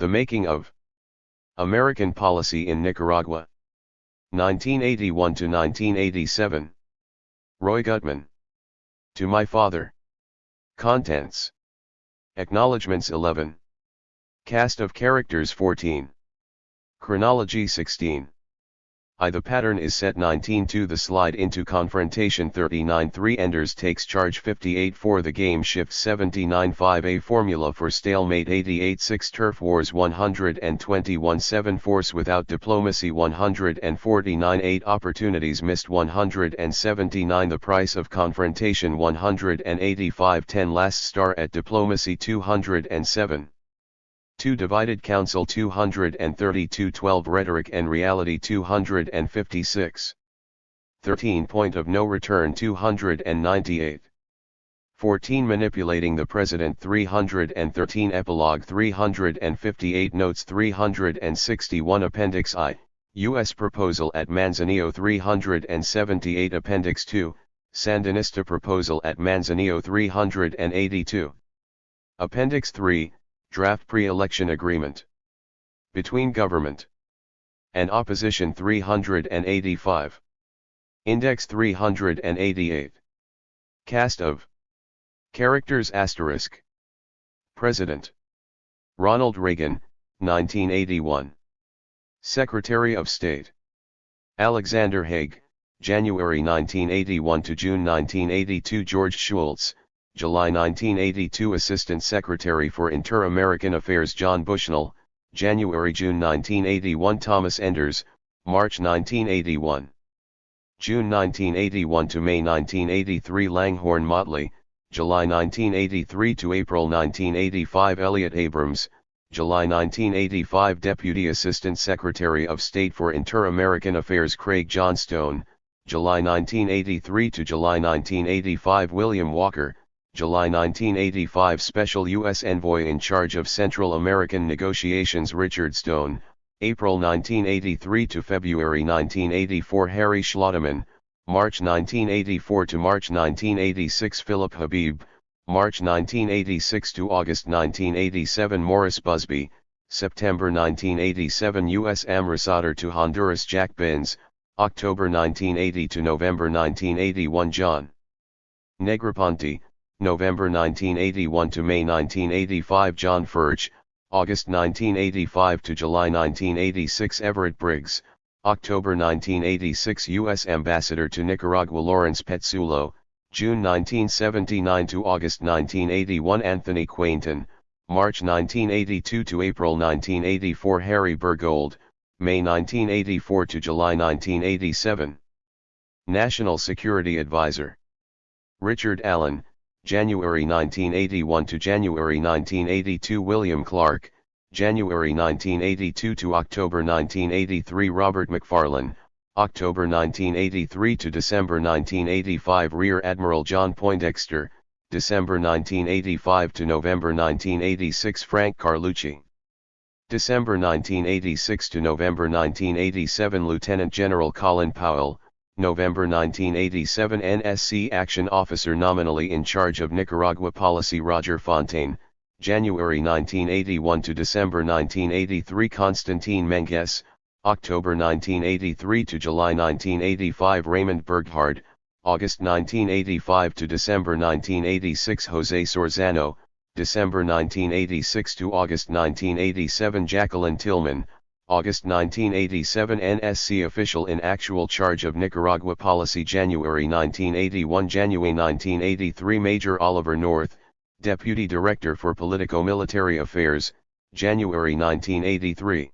The Making of American Policy in Nicaragua, 1981 to 1987. Roy Gutman. To My Father. Contents. Acknowledgements 11. Cast of characters 14. Chronology 16. The pattern is set 19-2. The slide into confrontation 39-3. Enders takes charge 58-4. The game shifts 79-5. A formula for stalemate 88-6. Turf wars 121-7. Force without diplomacy 149-8. Opportunities missed 179. The price of confrontation 185-10. Last star at diplomacy 207. 2 Divided Council 232-12. Rhetoric and Reality 256. 13 Point of No Return 298. 14 Manipulating the President 313. Epilogue 358. Notes 361. Appendix I, U.S. Proposal at Manzanillo 378. Appendix II, Sandinista Proposal at Manzanillo 382. Appendix III, Draft Pre-Election Agreement between Government and Opposition 385. Index 388. Cast of characters *. President Ronald Reagan, 1981. Secretary of State Alexander Haig, January 1981 to June 1982. George Shultz, July 1982. Assistant Secretary for Inter-American Affairs John Bushnell, January-June 1981. Thomas Enders, March 1981. June 1981 to May 1983. Langhorne Motley, July 1983 to April 1985. Elliott Abrams, July 1985. Deputy Assistant Secretary of State for Inter-American Affairs Craig Johnstone, July 1983 to July 1985. William Walker, July 1985. Special U.S. Envoy in charge of Central American negotiations Richard Stone, April 1983 to February 1984. Harry Schlotteman, March 1984 to March 1986. Philip Habib, March 1986 to August 1987. Morris Busby, September 1987. U.S. Ambassador to Honduras Jack Binns, October 1980 to November 1981. John Negroponte, November 1981 to May 1985. John Furch, August 1985 to July 1986. Everett Briggs, October 1986. U.S. Ambassador to Nicaragua Lawrence Petsulo, June 1979 to August 1981. Anthony Quainton, March 1982 to April 1984. Harry Bergold, May 1984 to July 1987. National Security Advisor Richard Allen, January 1981 to January 1982. William Clark, January 1982 to October 1983. Robert McFarlane, October 1983 to December 1985. Rear Admiral John Poindexter, December 1985 to November 1986. Frank Carlucci, December 1986 to November 1987. Lieutenant General Colin Powell, November 1987. NSC Action Officer nominally in charge of Nicaragua Policy Roger Fontaine, January 1981 to December 1983. Constantine Menges, October 1983 to July 1985. Raymond Berghard, August 1985 to December 1986. Jose Sorzano, December 1986 to August 1987. Jacqueline Tillman, August 1987. NSC official in actual charge of Nicaragua policy January 1981. January 1983. Major Oliver North, Deputy Director for Politico-Military Affairs, January 1983.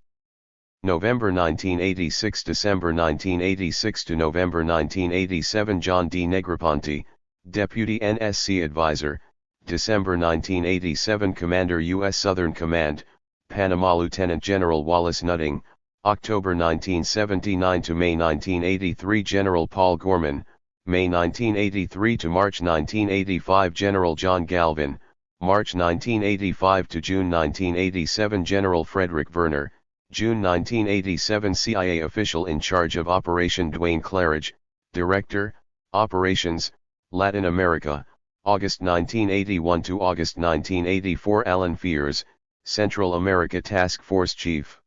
November 1986. December 1986 to November 1987. John D. Negroponte, Deputy NSC Advisor, December 1987. Commander U.S. Southern Command, Panama. Lieutenant General Wallace Nutting, October 1979 to May 1983. General Paul Gorman, May 1983 to March 1985. General John Galvin, March 1985 to June 1987. General Frederick Verner, June 1987. CIA official in charge of Operation Dwayne Claridge, Director, Operations, Latin America, August 1981 to August 1984. Alan Fears, Central America Task Force Chief.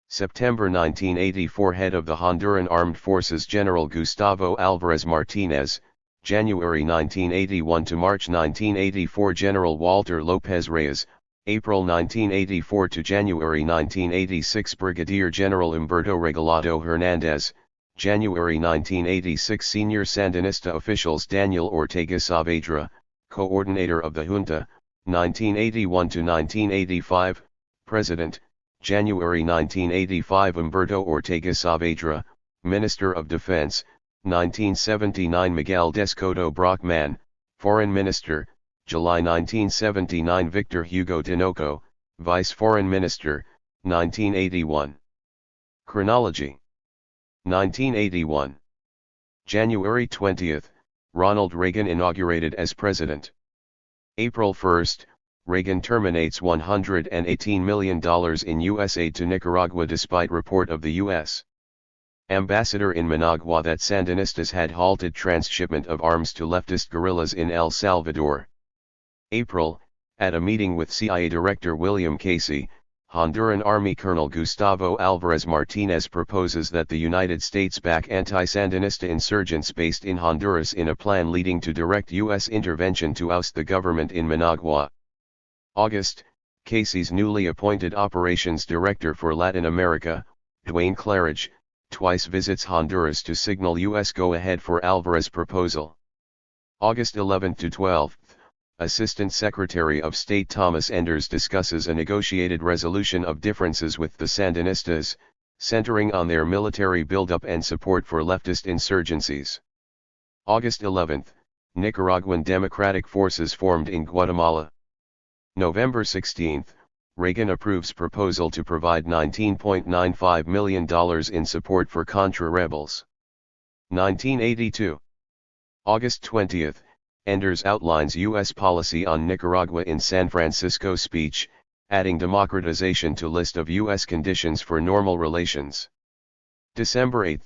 September 1984 Head of the Honduran Armed Forces General Gustavo Alvarez Martinez, January 1981 to March 1984 General Walter Lopez Reyes, April 1984 to January 1986 Brigadier General Humberto Regalado Hernandez, January 1986 Senior Sandinista officials Daniel Ortega Saavedra, Coordinator of the Junta, 1981 to 1985, President, January 1985 Humberto Ortega Saavedra, Minister of Defense, 1979 Miguel Descoto Brockman, Foreign Minister, July 1979 Victor Hugo Tinoco, Vice Foreign Minister, 1981. Chronology. 1981. January 20, Ronald Reagan inaugurated as President. April 1, Reagan terminates $118 million in U.S. aid to Nicaragua despite report of the U.S. ambassador in Managua that Sandinistas had halted transshipment of arms to leftist guerrillas in El Salvador. April, at a meeting with CIA Director William Casey, Honduran Army Colonel Gustavo Alvarez Martinez proposes that the United States back anti-Sandinista insurgents based in Honduras in a plan leading to direct U.S. intervention to oust the government in Managua. August, Casey's newly appointed Operations Director for Latin America, Dwayne Claridge, twice visits Honduras to signal U.S. go-ahead for Alvarez proposal. August 11 to 12, Assistant Secretary of State Thomas Enders discusses a negotiated resolution of differences with the Sandinistas, centering on their military buildup and support for leftist insurgencies. August 11, Nicaraguan Democratic Forces formed in Guatemala. November 16, Reagan approves proposal to provide $19.95 million in support for Contra rebels. 1982. August 20, Enders outlines U.S. policy on Nicaragua in San Francisco speech, adding democratization to list of U.S. conditions for normal relations. December 8,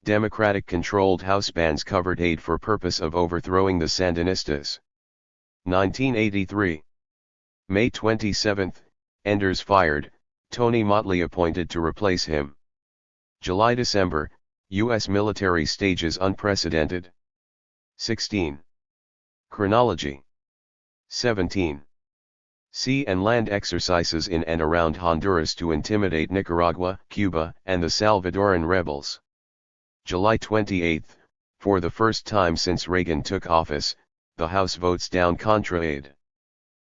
Democratic-controlled House bans covered aid for purpose of overthrowing the Sandinistas. 1983. May 27, Enders fired, Tony Motley appointed to replace him. July-December, U.S. military stages unprecedented. 16. Chronology. 17. Sea and land exercises in and around Honduras to intimidate Nicaragua, Cuba, and the Salvadoran rebels. July 28, for the first time since Reagan took office, the House votes down Contra aid.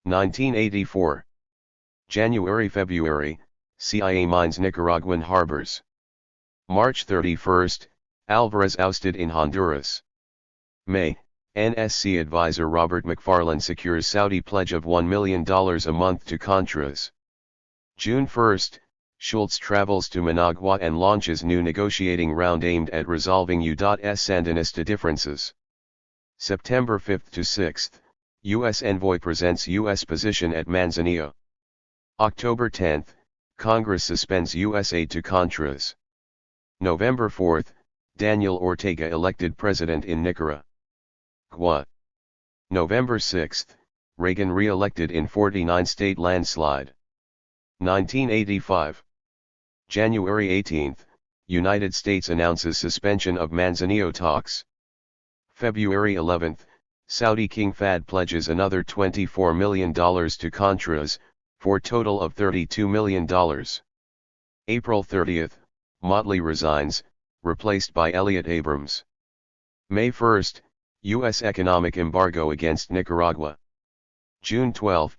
1984. January-February, CIA mines Nicaraguan harbors. March 31, Alvarez ousted in Honduras. May, NSC advisor Robert McFarlane secures Saudi pledge of $1 million a month to Contras. June 1, Schultz travels to Managua and launches new negotiating round aimed at resolving U.S. Sandinista differences. September 5 to 6, U.S. envoy presents U.S. position at Manzanillo. October 10, Congress suspends U.S. aid to Contras. November 4, Daniel Ortega elected president in Nicaragua. November 6, Reagan re-elected in 49-state landslide. 1985. January 18, United States announces suspension of Manzanillo talks. February 11, Saudi King Fahd pledges another $24 million to Contras, for total of $32 million. April 30, Motley resigns, replaced by Elliott Abrams. May 1, U.S. economic embargo against Nicaragua. June 12,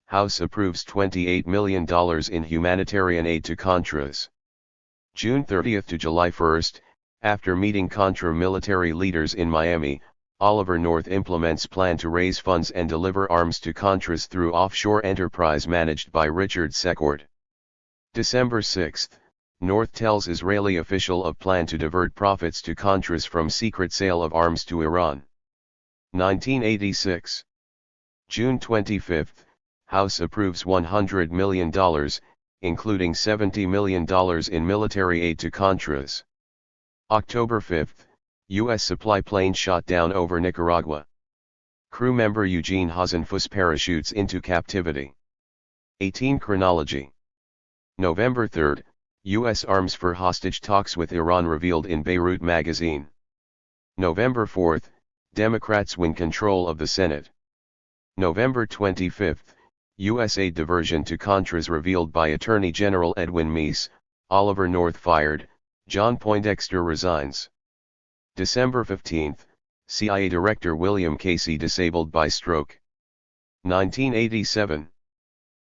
House approves $28 million in humanitarian aid to Contras. June 30 to July 1, after meeting Contra military leaders in Miami, Oliver North implements plan to raise funds and deliver arms to Contras through offshore enterprise managed by Richard Secord. December 6, North tells Israeli official of plan to divert profits to Contras from secret sale of arms to Iran. 1986. June 25, House approves $100 million, including $70 million in military aid to Contras. October 5, U.S. supply plane shot down over Nicaragua. Crew member Eugene Hasenfuss parachutes into captivity. 18 Chronology. November 3, U.S. arms for hostage talks with Iran revealed in Beirut magazine. November 4, Democrats win control of the Senate. November 25, U.S. aid diversion to Contras revealed by Attorney General Edwin Meese, Oliver North fired, John Poindexter resigns. December 15, CIA Director William Casey disabled by stroke. 1987.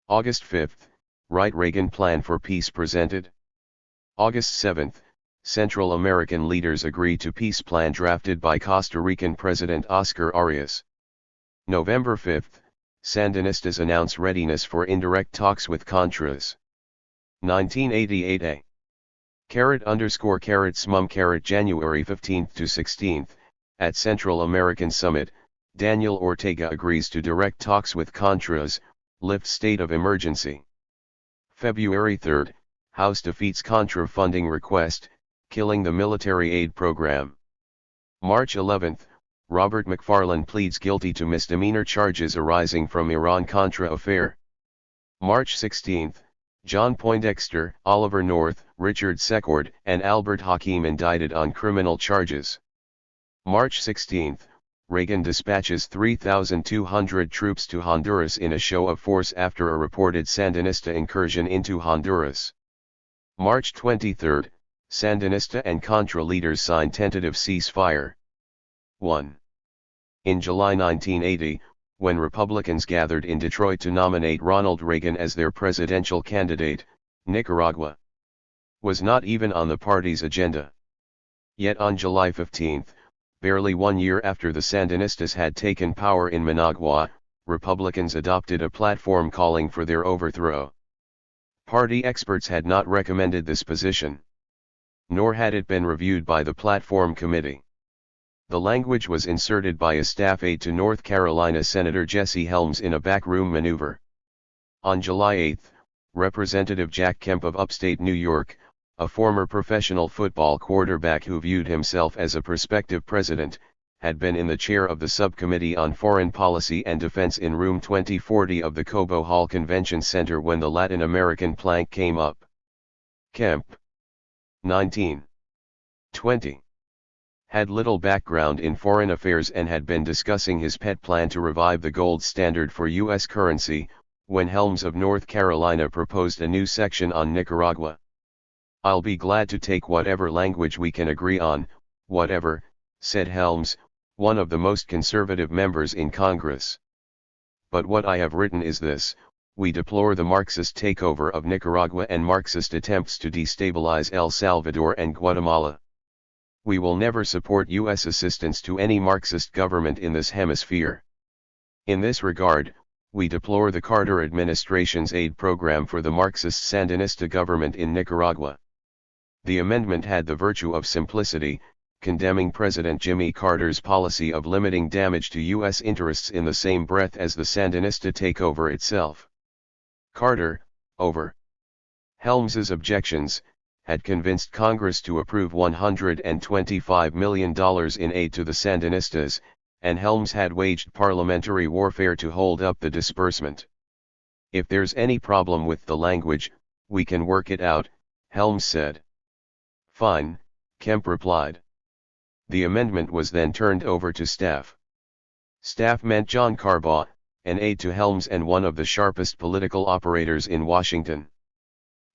August 5, Wright-Reagan Plan for Peace presented. August 7, Central American leaders agree to peace plan drafted by Costa Rican President Oscar Arias. November 5, Sandinistas announce readiness for indirect talks with Contras. 1988a. _smum January 15 to 16, at Central American Summit, Daniel Ortega agrees to direct talks with Contras, lift state of emergency. February 3, House defeats Contra funding request, killing the military aid program. March 11, Robert McFarlane pleads guilty to misdemeanor charges arising from Iran-Contra affair. March 16, John Poindexter, Oliver North, Richard Secord, and Albert Hakim indicted on criminal charges. March 16, Reagan dispatches 3,200 troops to Honduras in a show of force after a reported Sandinista incursion into Honduras. March 23, Sandinista and Contra leaders sign tentative ceasefire. 1. In July 1980, when Republicans gathered in Detroit to nominate Ronald Reagan as their presidential candidate, Nicaragua was not even on the party's agenda. Yet on July 15, barely 1 year after the Sandinistas had taken power in Managua, Republicans adopted a platform calling for their overthrow. Party experts had not recommended this position, nor had it been reviewed by the platform committee. The language was inserted by a staff aide to North Carolina Senator Jesse Helms in a backroom maneuver. On July 8, Representative Jack Kemp of upstate New York, a former professional football quarterback who viewed himself as a prospective president, had been in the chair of the Subcommittee on Foreign Policy and Defense in Room 2040 of the Cobo Hall Convention Center when the Latin American plank came up. Kemp, 19, 20, had little background in foreign affairs and had been discussing his pet plan to revive the gold standard for U.S. currency, when Helms of North Carolina proposed a new section on Nicaragua. "I'll be glad to take whatever language we can agree on, whatever," said Helms, one of the most conservative members in Congress. "But what I have written is this: we deplore the Marxist takeover of Nicaragua and Marxist attempts to destabilize El Salvador and Guatemala. We will never support U.S. assistance to any Marxist government in this hemisphere. In this regard, we deplore the Carter administration's aid program for the Marxist-Sandinista government in Nicaragua." The amendment had the virtue of simplicity, condemning President Jimmy Carter's policy of limiting damage to U.S. interests in the same breath as the Sandinista takeover itself. Carter, over Helms's objections, had convinced Congress to approve $125 million in aid to the Sandinistas, and Helms had waged parliamentary warfare to hold up the disbursement. "If there's any problem with the language, we can work it out," Helms said. "Fine," Kemp replied. The amendment was then turned over to staff. Staff meant John Carbaugh, an aide to Helms and one of the sharpest political operators in Washington.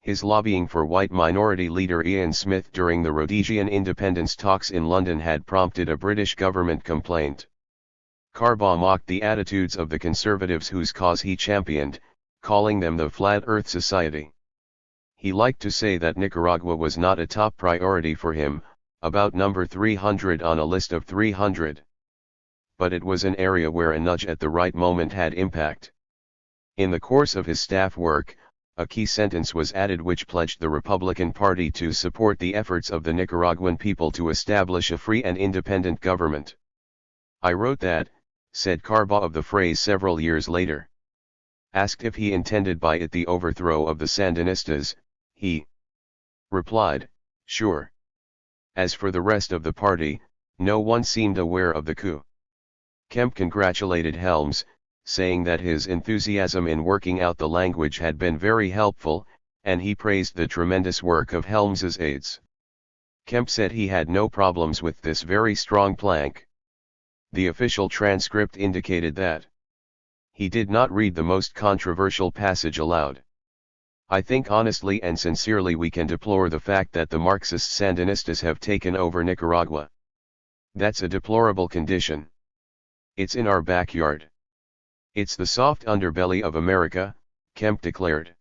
His lobbying for white minority leader Ian Smith during the Rhodesian independence talks in London had prompted a British government complaint. Carbaugh mocked the attitudes of the conservatives whose cause he championed, calling them the Flat Earth Society. He liked to say that Nicaragua was not a top priority for him, about number 300 on a list of 300. But it was an area where a nudge at the right moment had impact. In the course of his staff work, a key sentence was added which pledged the Republican Party to support the efforts of the Nicaraguan people to establish a free and independent government. "I wrote that," said Carbaugh of the phrase several years later. Asked if he intended by it the overthrow of the Sandinistas, he replied, "Sure." As for the rest of the party, no one seemed aware of the coup. Kemp congratulated Helms, saying that his enthusiasm in working out the language had been very helpful, and he praised the tremendous work of Helms's aides. Kemp said he had no problems with this very strong plank. The official transcript indicated that he did not read the most controversial passage aloud. I think honestly and sincerely we can deplore the fact that the Marxist Sandinistas have taken over Nicaragua. That's a deplorable condition. It's in our backyard. It's the soft underbelly of America, Kemp declared.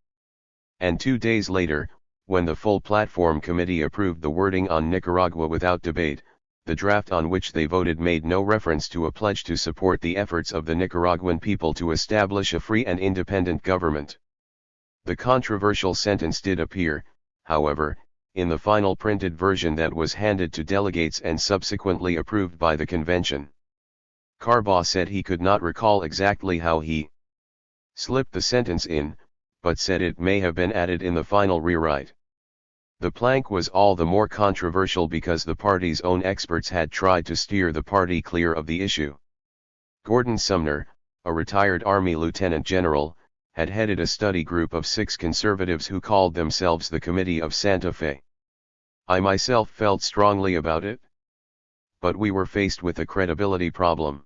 And 2 days later, when the full platform committee approved the wording on Nicaragua without debate, the draft on which they voted made no reference to a pledge to support the efforts of the Nicaraguan people to establish a free and independent government. The controversial sentence did appear, however, in the final printed version that was handed to delegates and subsequently approved by the convention. Carbaugh said he could not recall exactly how he slipped the sentence in, but said it may have been added in the final rewrite. The plank was all the more controversial because the party's own experts had tried to steer the party clear of the issue. Gordon Sumner, a retired Army lieutenant general, had headed a study group of 6 conservatives who called themselves the Committee of Santa Fe. I myself felt strongly about it. But we were faced with a credibility problem.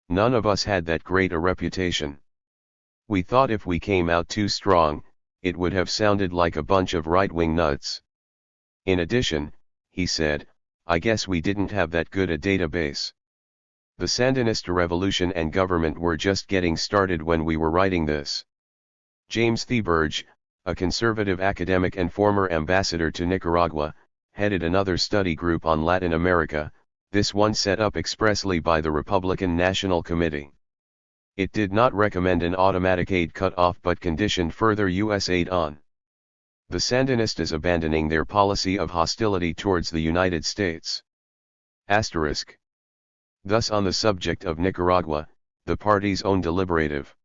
None of us had that great a reputation. We thought if we came out too strong, it would have sounded like a bunch of right-wing nuts. In addition, he said, I guess we didn't have that good a database. The Sandinista revolution and government were just getting started when we were writing this. James Theberge, a conservative academic and former ambassador to Nicaragua, headed another study group on Latin America, this one set up expressly by the Republican National Committee. It did not recommend an automatic aid cut-off but conditioned further U.S. aid on the Sandinistas abandoning their policy of hostility towards the United States. Asterisk. Thus on the subject of Nicaragua, the party's own deliberative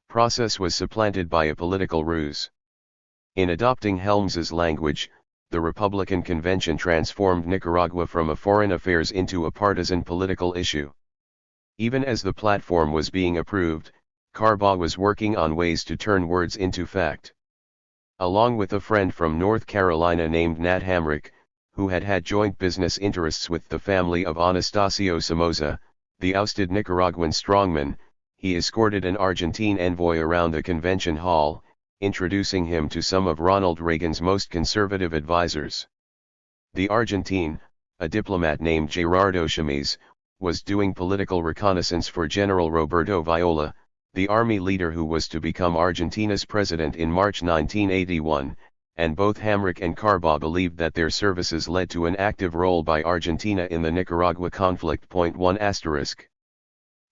process was supplanted by a political ruse. In adopting Helms's language, the Republican convention transformed Nicaragua from a foreign affairs into a partisan political issue. Even as the platform was being approved, Carbaugh was working on ways to turn words into fact. Along with a friend from North Carolina named Nat Hamrick, who had had joint business interests with the family of Anastasio Somoza, the ousted Nicaraguan strongman, he escorted an Argentine envoy around the convention hall, introducing him to some of Ronald Reagan's most conservative advisors. The Argentine, a diplomat named Gerardo Chamiz, was doing political reconnaissance for General Roberto Viola, the army leader who was to become Argentina's president in March 1981, and both Hamrick and Carbaugh believed that their services led to an active role by Argentina in the Nicaragua conflict. 1 asterisk.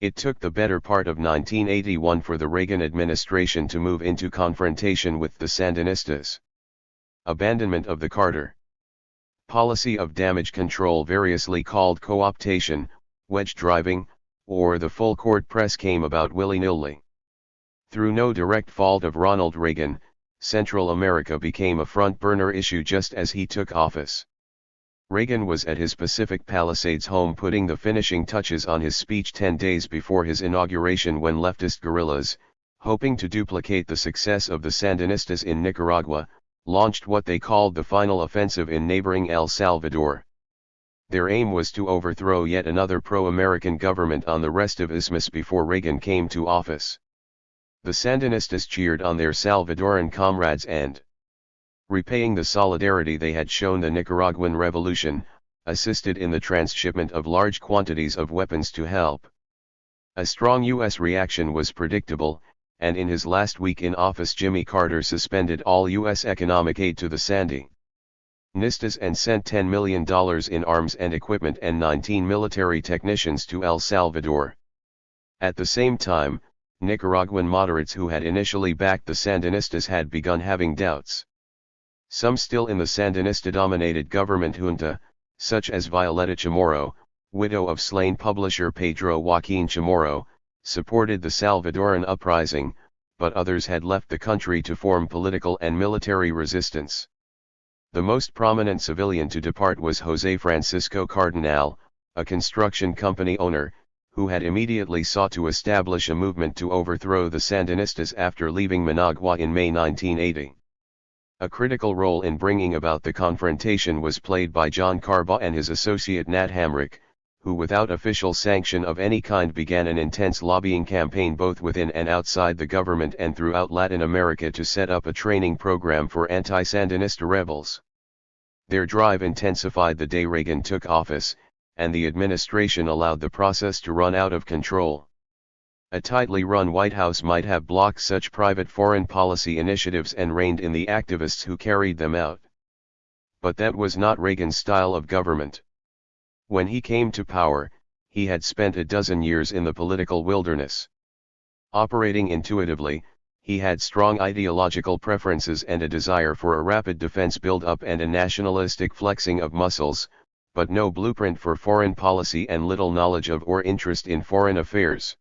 It took the better part of 1981 for the Reagan administration to move into confrontation with the Sandinistas. Abandonment of the Carter policy of damage control, variously called co-optation, wedge driving, or the full court press, came about willy-nilly. Through no direct fault of Ronald Reagan, Central America became a front-burner issue just as he took office. Reagan was at his Pacific Palisades home putting the finishing touches on his speech 10 days before his inauguration when leftist guerrillas, hoping to duplicate the success of the Sandinistas in Nicaragua, launched what they called the final offensive in neighboring El Salvador. Their aim was to overthrow yet another pro-American government on the rest of Isthmus before Reagan came to office. The Sandinistas cheered on their Salvadoran comrades and, repaying the solidarity they had shown the Nicaraguan revolution, assisted in the transshipment of large quantities of weapons to help. A strong U.S. reaction was predictable, and in his last week in office Jimmy Carter suspended all U.S. economic aid to the Sandinistas and sent $10 million in arms and equipment and 19 military technicians to El Salvador. At the same time, Nicaraguan moderates who had initially backed the Sandinistas had begun having doubts. Some still in the Sandinista-dominated government junta, such as Violeta Chamorro, widow of slain publisher Pedro Joaquin Chamorro, supported the Salvadoran uprising, but others had left the country to form political and military resistance. The most prominent civilian to depart was José Francisco Cardenal, a construction company owner, who had immediately sought to establish a movement to overthrow the Sandinistas after leaving Managua in May 1980. A critical role in bringing about the confrontation was played by John Carba and his associate Nat Hamrick, who without official sanction of any kind began an intense lobbying campaign both within and outside the government and throughout Latin America to set up a training program for anti-Sandinista rebels. Their drive intensified the day Reagan took office, and the administration allowed the process to run out of control. A tightly run White House might have blocked such private foreign policy initiatives and reined in the activists who carried them out. But that was not Reagan's style of government. When he came to power, he had spent a dozen years in the political wilderness. Operating intuitively, he had strong ideological preferences and a desire for a rapid defense build-up and a nationalistic flexing of muscles, but no blueprint for foreign policy and little knowledge of or interest in foreign affairs.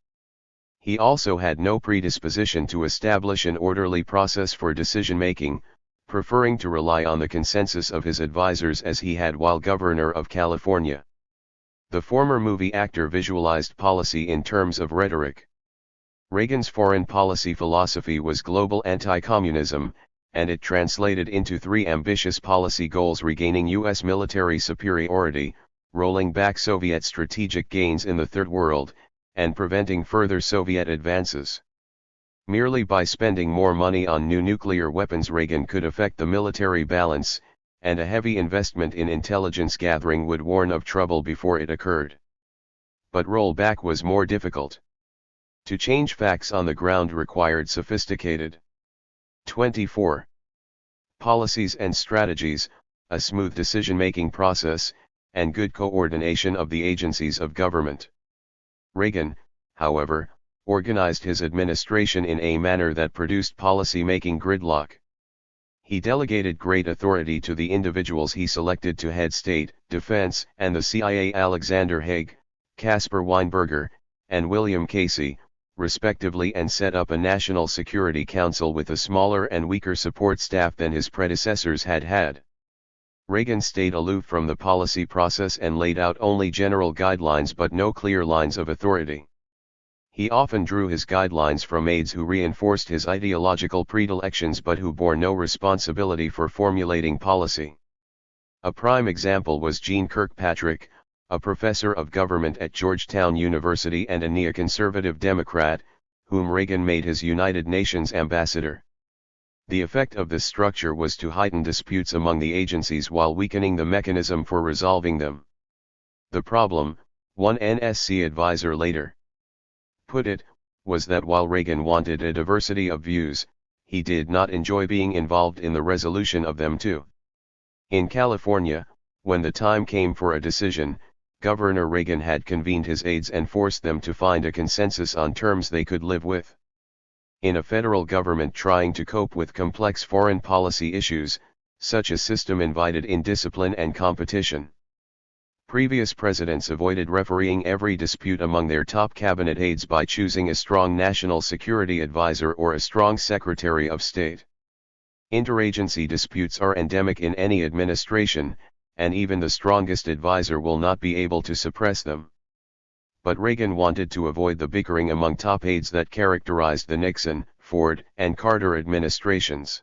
He also had no predisposition to establish an orderly process for decision-making, preferring to rely on the consensus of his advisors as he had while governor of California. The former movie actor visualized policy in terms of rhetoric. Reagan's foreign policy philosophy was global anti-communism, and it translated into three ambitious policy goals: regaining U.S. military superiority, rolling back Soviet strategic gains in the Third World, and preventing further Soviet advances. Merely by spending more money on new nuclear weapons Reagan could affect the military balance, and a heavy investment in intelligence gathering would warn of trouble before it occurred. But rollback was more difficult. To change facts on the ground required sophisticated 24. Policies and strategies, a smooth decision-making process, and good coordination of the agencies of government. Reagan, however, organized his administration in a manner that produced policy-making gridlock. He delegated great authority to the individuals he selected to head State, Defense, and the CIA: Alexander Haig, Caspar Weinberger, and William Casey, respectively, and set up a National Security Council with a smaller and weaker support staff than his predecessors had had. Reagan stayed aloof from the policy process and laid out only general guidelines but no clear lines of authority. He often drew his guidelines from aides who reinforced his ideological predilections but who bore no responsibility for formulating policy. A prime example was Gene Kirkpatrick, a professor of government at Georgetown University and a neoconservative Democrat, whom Reagan made his United Nations ambassador. The effect of this structure was to heighten disputes among the agencies while weakening the mechanism for resolving them. The problem, one NSC advisor later put it, was that while Reagan wanted a diversity of views, he did not enjoy being involved in the resolution of them too. In California, when the time came for a decision, Governor Reagan had convened his aides and forced them to find a consensus on terms they could live with. In a federal government trying to cope with complex foreign policy issues, such a system invited indiscipline and competition. Previous presidents avoided refereeing every dispute among their top cabinet aides by choosing a strong national security advisor or a strong Secretary of State. Interagency disputes are endemic in any administration, and even the strongest advisor will not be able to suppress them. But Reagan wanted to avoid the bickering among top aides that characterized the Nixon, Ford, and Carter administrations.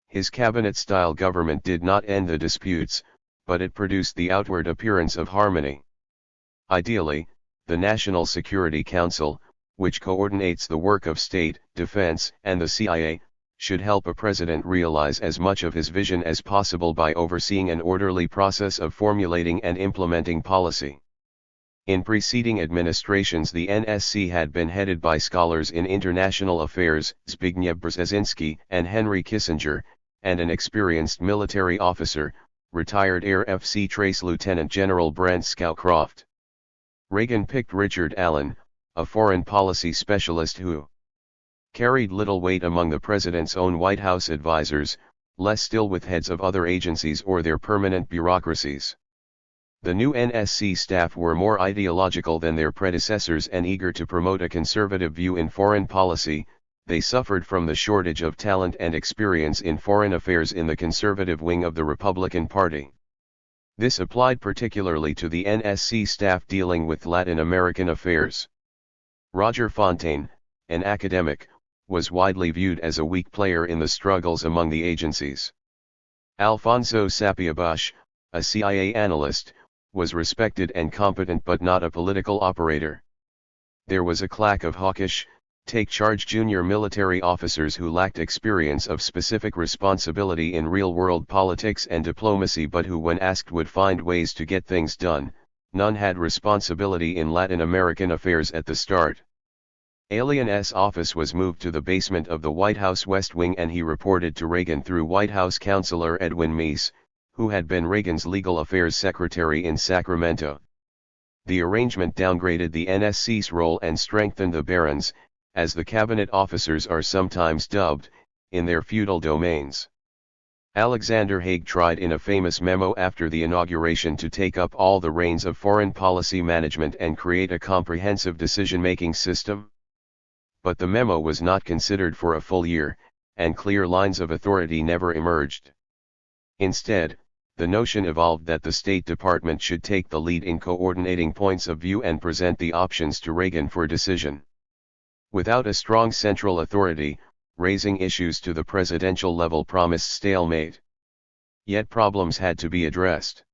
His cabinet-style government did not end the disputes, but it produced the outward appearance of harmony. Ideally, the National Security Council, which coordinates the work of State, Defense, and the CIA, should help a president realize as much of his vision as possible by overseeing an orderly process of formulating and implementing policy. In preceding administrations, the NSC had been headed by scholars in international affairs, Zbigniew Brzezinski and Henry Kissinger, and an experienced military officer, retired Air FC Trace Lieutenant General Brent Scowcroft. Reagan picked Richard Allen, a foreign policy specialist who carried little weight among the president's own White House advisors, less still with heads of other agencies or their permanent bureaucracies. The new NSC staff were more ideological than their predecessors and eager to promote a conservative view in foreign policy. They suffered from the shortage of talent and experience in foreign affairs in the conservative wing of the Republican Party. This applied particularly to the NSC staff dealing with Latin American affairs. Roger Fontaine, an academic, was widely viewed as a weak player in the struggles among the agencies. Alfonso Sapiebash, a CIA analyst, was respected and competent but not a political operator. There was a clack of hawkish, take-charge junior military officers who lacked experience of specific responsibility in real-world politics and diplomacy but who when asked would find ways to get things done. None had responsibility in Latin American affairs at the start. Alien's office was moved to the basement of the White House West Wing and he reported to Reagan through White House counselor Edwin Meese, who had been Reagan's legal affairs secretary in Sacramento. The arrangement downgraded the NSC's role and strengthened the barons, as the cabinet officers are sometimes dubbed, in their feudal domains. Alexander Haig tried in a famous memo after the inauguration to take up all the reins of foreign policy management and create a comprehensive decision-making system. But the memo was not considered for a full year, and clear lines of authority never emerged. Instead, the notion evolved that the State Department should take the lead in coordinating points of view and present the options to Reagan for decision. Without a strong central authority, raising issues to the presidential level promised stalemate. Yet problems had to be addressed.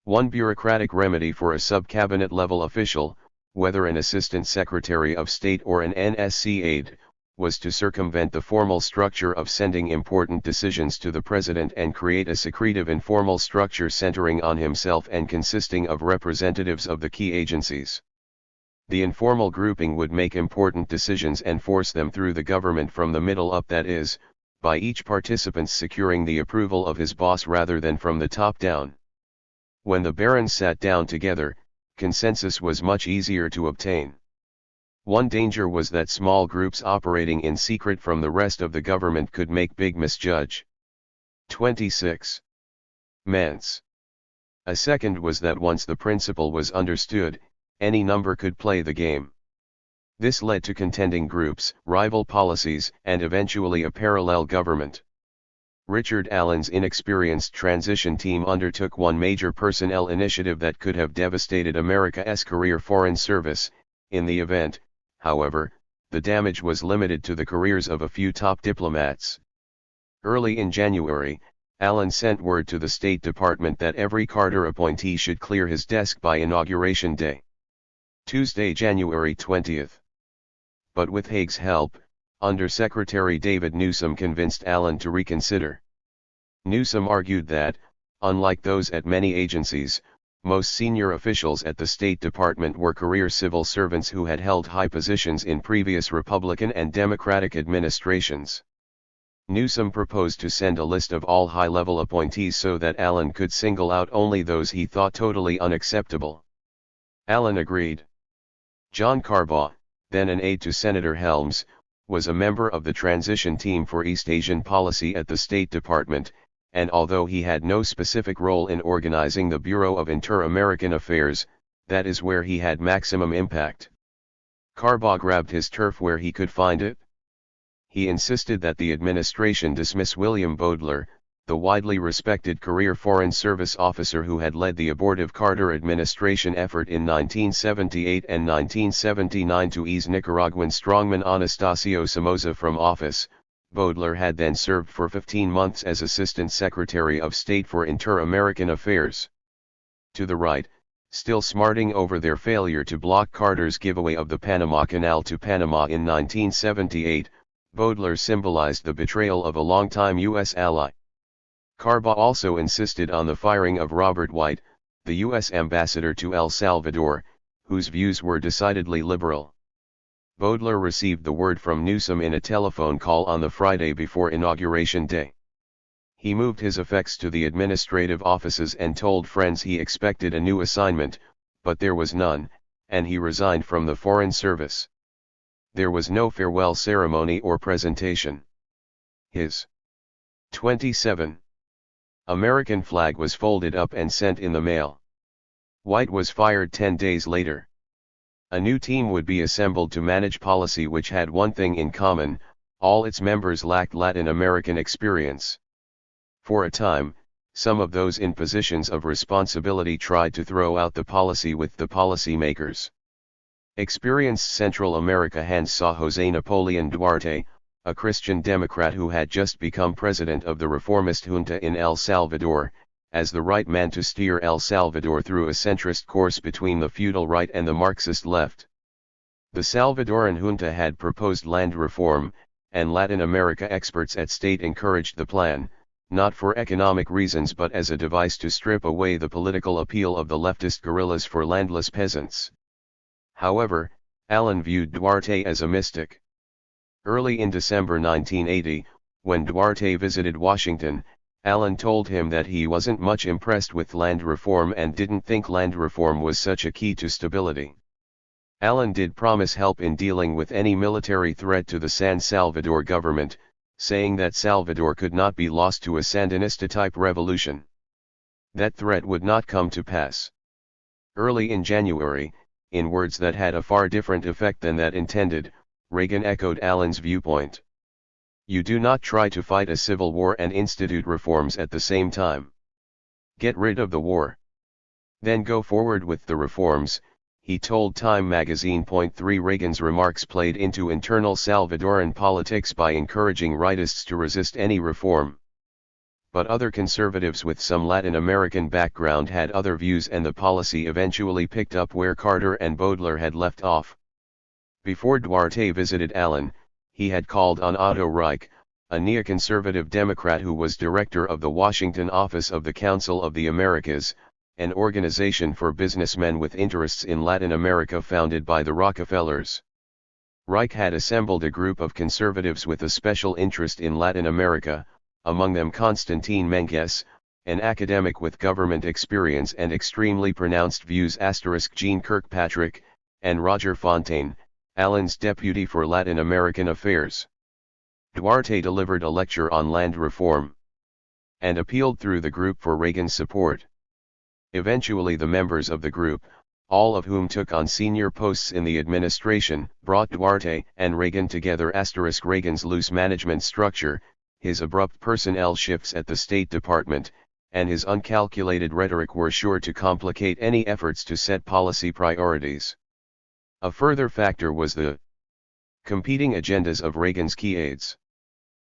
One bureaucratic remedy for a sub-cabinet level official, whether an assistant secretary of state or an NSC aide, was to circumvent the formal structure of sending important decisions to the president and create a secretive informal structure centering on himself and consisting of representatives of the key agencies. The informal grouping would make important decisions and force them through the government from the middle up, that is, by each participant securing the approval of his boss rather than from the top down. When the barons sat down together, consensus was much easier to obtain. One danger was that small groups operating in secret from the rest of the government could make big misjudge. 26. Mance. A second was that once the principle was understood, any number could play the game. This led to contending groups, rival policies, and eventually a parallel government. Richard Allen's inexperienced transition team undertook one major personnel initiative that could have devastated America's career foreign service. In the event, however, the damage was limited to the careers of a few top diplomats. Early in January, Allen sent word to the State Department that every Carter appointee should clear his desk by Inauguration Day, Tuesday, January 20. But with Haig's help, Undersecretary David Newsom convinced Allen to reconsider. Newsom argued that, unlike those at many agencies, most senior officials at the State Department were career civil servants who had held high positions in previous Republican and Democratic administrations. Newsom proposed to send a list of all high-level appointees so that Allen could single out only those he thought totally unacceptable. Allen agreed. John Carbaugh, then an aide to Senator Helms, was a member of the transition team for East Asian policy at the State Department, and although he had no specific role in organizing the Bureau of Inter-American Affairs, that is where he had maximum impact. Carbaugh grabbed his turf where he could find it. He insisted that the administration dismiss William Bowdler, the widely respected career Foreign Service officer who had led the abortive Carter administration effort in 1978 and 1979 to ease Nicaraguan strongman Anastasio Somoza from office. Bowdler had then served for 15 months as Assistant Secretary of State for Inter-American Affairs. To the right, still smarting over their failure to block Carter's giveaway of the Panama Canal to Panama in 1978, Bowdler symbolized the betrayal of a longtime U.S. ally. Carbaugh also insisted on the firing of Robert White, the U.S. ambassador to El Salvador, whose views were decidedly liberal. Bowdler received the word from Newsom in a telephone call on the Friday before Inauguration Day. He moved his effects to the administrative offices and told friends he expected a new assignment, but there was none, and he resigned from the Foreign Service. There was no farewell ceremony or presentation. His 27. American flag was folded up and sent in the mail. White was fired 10 days later. A new team would be assembled to manage policy which had one thing in common: all its members lacked Latin American experience. For a time, Some of those in positions of responsibility tried to throw out the policy with the policymakers. Experienced Central America hands saw José Napoleón Duarte, a Christian Democrat who had just become president of the reformist junta in El Salvador, as the right man to steer El Salvador through a centrist course between the feudal right and the Marxist left. The Salvadoran junta had proposed land reform, and Latin America experts at state encouraged the plan, not for economic reasons but as a device to strip away the political appeal of the leftist guerrillas for landless peasants. However, Allen viewed Duarte as a mystic. Early in December 1980, when Duarte visited Washington, Allen told him that he wasn't much impressed with land reform and didn't think land reform was such a key to stability. Allen did promise help in dealing with any military threat to the San Salvador government, saying that Salvador could not be lost to a Sandinista-type revolution. That threat would not come to pass. Early in January, in words that had a far different effect than that intended, Reagan echoed Allen's viewpoint. You do not try to fight a civil war and institute reforms at the same time. Get rid of the war. Then go forward with the reforms, he told Time magazine. 3 Reagan's remarks played into internal Salvadoran politics by encouraging rightists to resist any reform. But other conservatives with some Latin American background had other views and the policy eventually picked up where Carter and Baudelaire had left off. Before Duarte visited Allen, he had called on Otto Reich, a neoconservative Democrat who was director of the Washington office of the Council of the Americas, an organization for businessmen with interests in Latin America founded by the Rockefellers. Reich had assembled a group of conservatives with a special interest in Latin America, among them Constantine Menges, an academic with government experience and extremely pronounced views *, Jean Kirkpatrick, and Roger Fontaine, Allen's deputy for Latin American affairs. Duarte delivered a lecture on land reform and appealed through the group for Reagan's support. Eventually the members of the group, all of whom took on senior posts in the administration, brought Duarte and Reagan together. * Reagan's loose management structure, his abrupt personnel shifts at the State Department, and his uncalculated rhetoric were sure to complicate any efforts to set policy priorities. A further factor was the competing agendas of Reagan's key aides.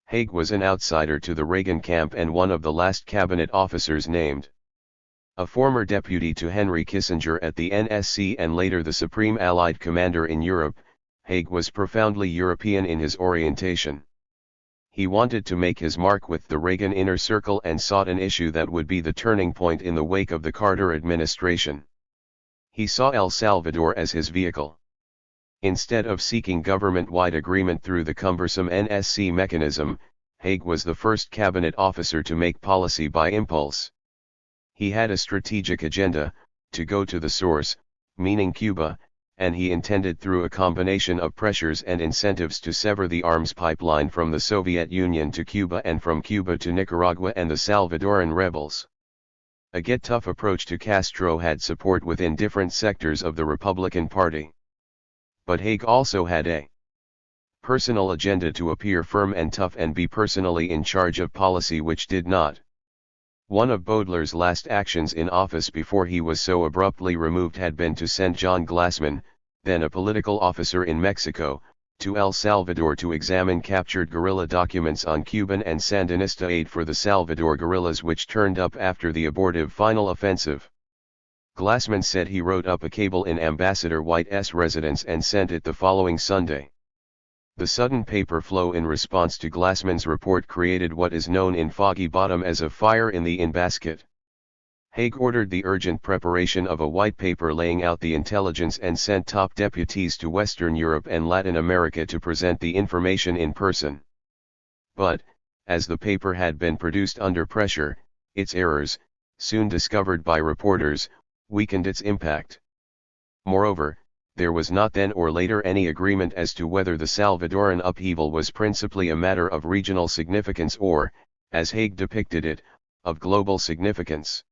Haig was an outsider to the Reagan camp and one of the last cabinet officers named. A former deputy to Henry Kissinger at the NSC and later the Supreme Allied Commander in Europe, Haig was profoundly European in his orientation. He wanted to make his mark with the Reagan inner circle and sought an issue that would be the turning point in the wake of the Carter administration. He saw El Salvador as his vehicle. Instead of seeking government-wide agreement through the cumbersome NSC mechanism, Haig was the first cabinet officer to make policy by impulse. He had a strategic agenda, to go to the source, meaning Cuba, and he intended through a combination of pressures and incentives to sever the arms pipeline from the Soviet Union to Cuba and from Cuba to Nicaragua and the Salvadoran rebels. A get-tough approach to Castro had support within different sectors of the Republican Party. But Haig also had a personal agenda to appear firm and tough and be personally in charge of policy, which did not. One of Baudelaire's last actions in office before he was so abruptly removed had been to send John Glassman, then a political officer in Mexico, to El Salvador to examine captured guerrilla documents on Cuban and Sandinista aid for the Salvador guerrillas which turned up after the abortive final offensive. Glassman said he wrote up a cable in Ambassador White's residence and sent it the following Sunday. The sudden paper flow in response to Glassman's report created what is known in Foggy Bottom as a fire in the in-basket. Haig ordered the urgent preparation of a white paper laying out the intelligence and sent top deputies to Western Europe and Latin America to present the information in person. But, as the paper had been produced under pressure, its errors, soon discovered by reporters, weakened its impact. Moreover, there was not then or later any agreement as to whether the Salvadoran upheaval was principally a matter of regional significance or, as Haig depicted it, of global significance.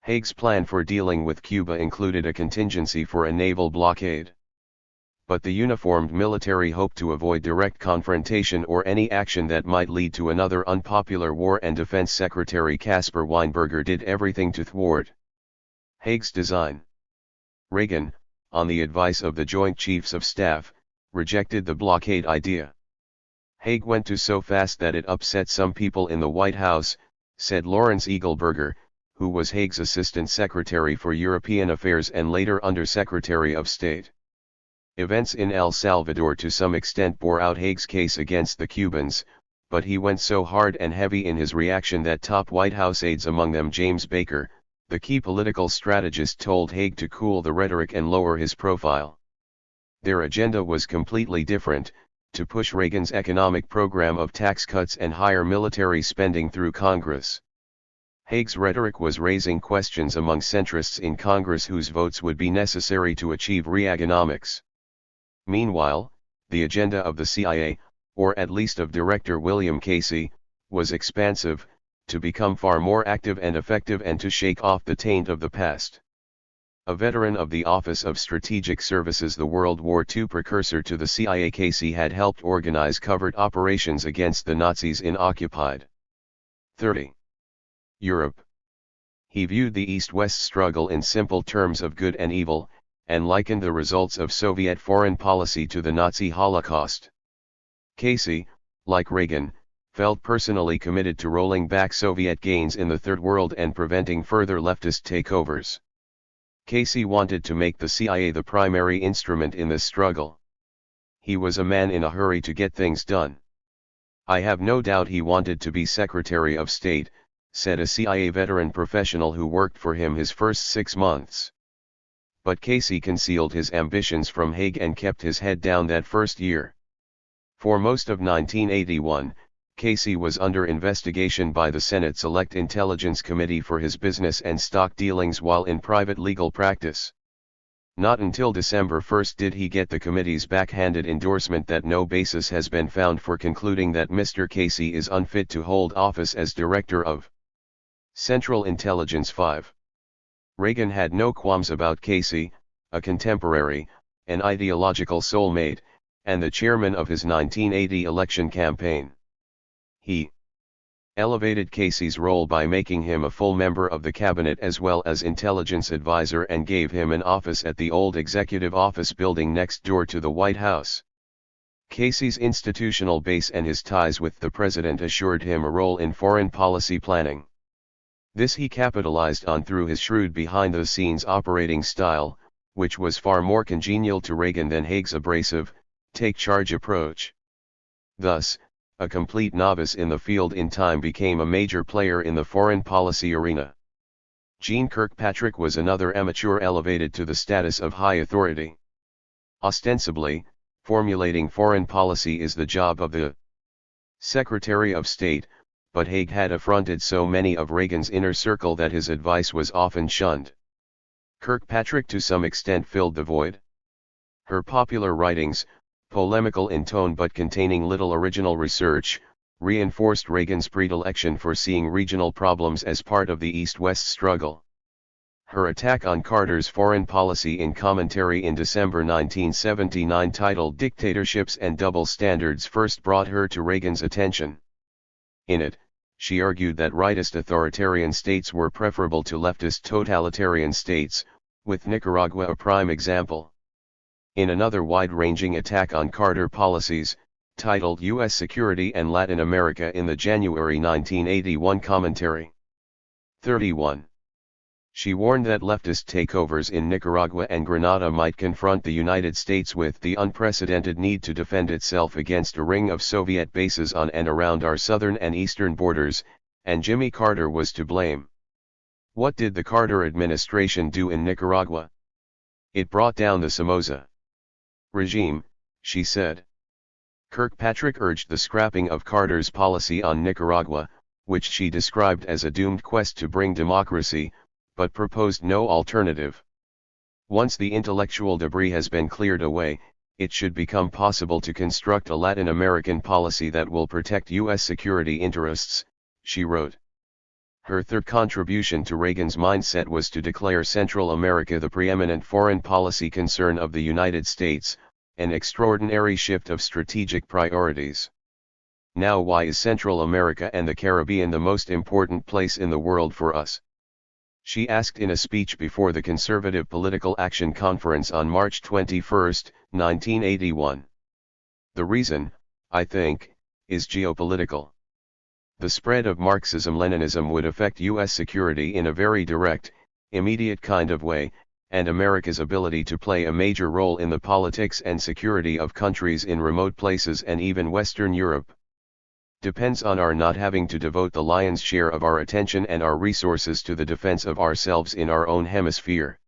Haig's plan for dealing with Cuba included a contingency for a naval blockade. but the uniformed military hoped to avoid direct confrontation or any action that might lead to another unpopular war, and Defense Secretary Caspar Weinberger did everything to thwart Haig's design. Reagan, on the advice of the Joint Chiefs of Staff, rejected the blockade idea. Haig went to so fast that it upset some people in the White House, said Lawrence Eagleburger, who was Haig's Assistant Secretary for European Affairs and later Under-Secretary of State. Events in El Salvador to some extent bore out Haig's case against the Cubans, but he went so hard and heavy in his reaction that top White House aides, among them James Baker, the key political strategist, told Haig to cool the rhetoric and lower his profile. Their agenda was completely different: to push Reagan's economic program of tax cuts and higher military spending through Congress. Haig's rhetoric was raising questions among centrists in Congress whose votes would be necessary to achieve Reaganomics. Meanwhile, the agenda of the CIA, or at least of Director William Casey, was expansive, to become far more active and effective and to shake off the taint of the past. A veteran of the Office of Strategic Services, the World War II precursor to the CIA, Casey had helped organize covert operations against the Nazis in occupied 30. Europe. He viewed the East-West struggle in simple terms of good and evil, and likened the results of Soviet foreign policy to the Nazi Holocaust. Casey, like Reagan, felt personally committed to rolling back Soviet gains in the Third World and preventing further leftist takeovers. Casey wanted to make the CIA the primary instrument in this struggle. He was a man in a hurry to get things done. I have no doubt he wanted to be Secretary of State, said a CIA veteran professional who worked for him his first 6 months. But Casey concealed his ambitions from Haig and kept his head down that first year. For most of 1981, Casey was under investigation by the Senate Select Intelligence Committee for his business and stock dealings while in private legal practice. Not until December 1 did he get the committee's backhanded endorsement that no basis has been found for concluding that Mr. Casey is unfit to hold office as Director of Central Intelligence 5. Reagan had no qualms about Casey, a contemporary, an ideological soulmate, and the chairman of his 1980 election campaign. He elevated Casey's role by making him a full member of the cabinet as well as intelligence advisor and gave him an office at the old executive office building next door to the White House. Casey's institutional base and his ties with the president assured him a role in foreign policy planning. This he capitalized on through his shrewd behind-the-scenes operating style, which was far more congenial to Reagan than Haig's abrasive, take-charge approach. Thus, a complete novice in the field in time became a major player in the foreign policy arena. Gene Kirkpatrick was another amateur elevated to the status of high authority. Ostensibly, formulating foreign policy is the job of the Secretary of State, but Haig had affronted so many of Reagan's inner circle that his advice was often shunned. Kirkpatrick to some extent filled the void. Her popular writings, polemical in tone but containing little original research, reinforced Reagan's predilection for seeing regional problems as part of the East-West struggle. Her attack on Carter's foreign policy in commentary in December 1979 titled "Dictatorships and Double Standards" first brought her to Reagan's attention. In it, she argued that rightist authoritarian states were preferable to leftist totalitarian states, with Nicaragua a prime example. In another wide-ranging attack on Carter policies, titled U.S. Security and Latin America in the January 1981 commentary 31. She warned that leftist takeovers in Nicaragua and Grenada might confront the United States with the unprecedented need to defend itself against a ring of Soviet bases on and around our southern and eastern borders, and Jimmy Carter was to blame. What did the Carter administration do in Nicaragua? It brought down the Somoza regime, she said. Kirkpatrick urged the scrapping of Carter's policy on Nicaragua, which she described as a doomed quest to bring democracy, but proposed no alternative. Once the intellectual debris has been cleared away, it should become possible to construct a Latin American policy that will protect U.S. security interests, she wrote. Her third contribution to Reagan's mindset was to declare Central America the preeminent foreign policy concern of the United States, an extraordinary shift of strategic priorities. Now why is Central America and the Caribbean the most important place in the world for us? She asked in a speech before the Conservative Political Action Conference on March 21, 1981. The reason, I think, is geopolitical. The spread of Marxism-Leninism would affect U.S. security in a very direct, immediate kind of way, and America's ability to play a major role in the politics and security of countries in remote places and even Western Europe depends on our not having to devote the lion's share of our attention and our resources to the defense of ourselves in our own hemisphere.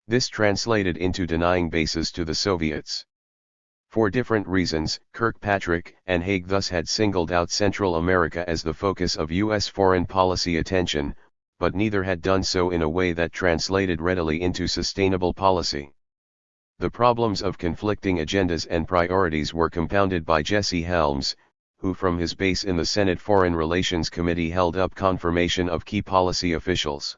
This translated into denying bases to the Soviets. For different reasons, Kirkpatrick and Haig thus had singled out Central America as the focus of U.S. foreign policy attention, but neither had done so in a way that translated readily into sustainable policy. The problems of conflicting agendas and priorities were compounded by Jesse Helms, who from his base in the Senate Foreign Relations Committee held up confirmation of key policy officials.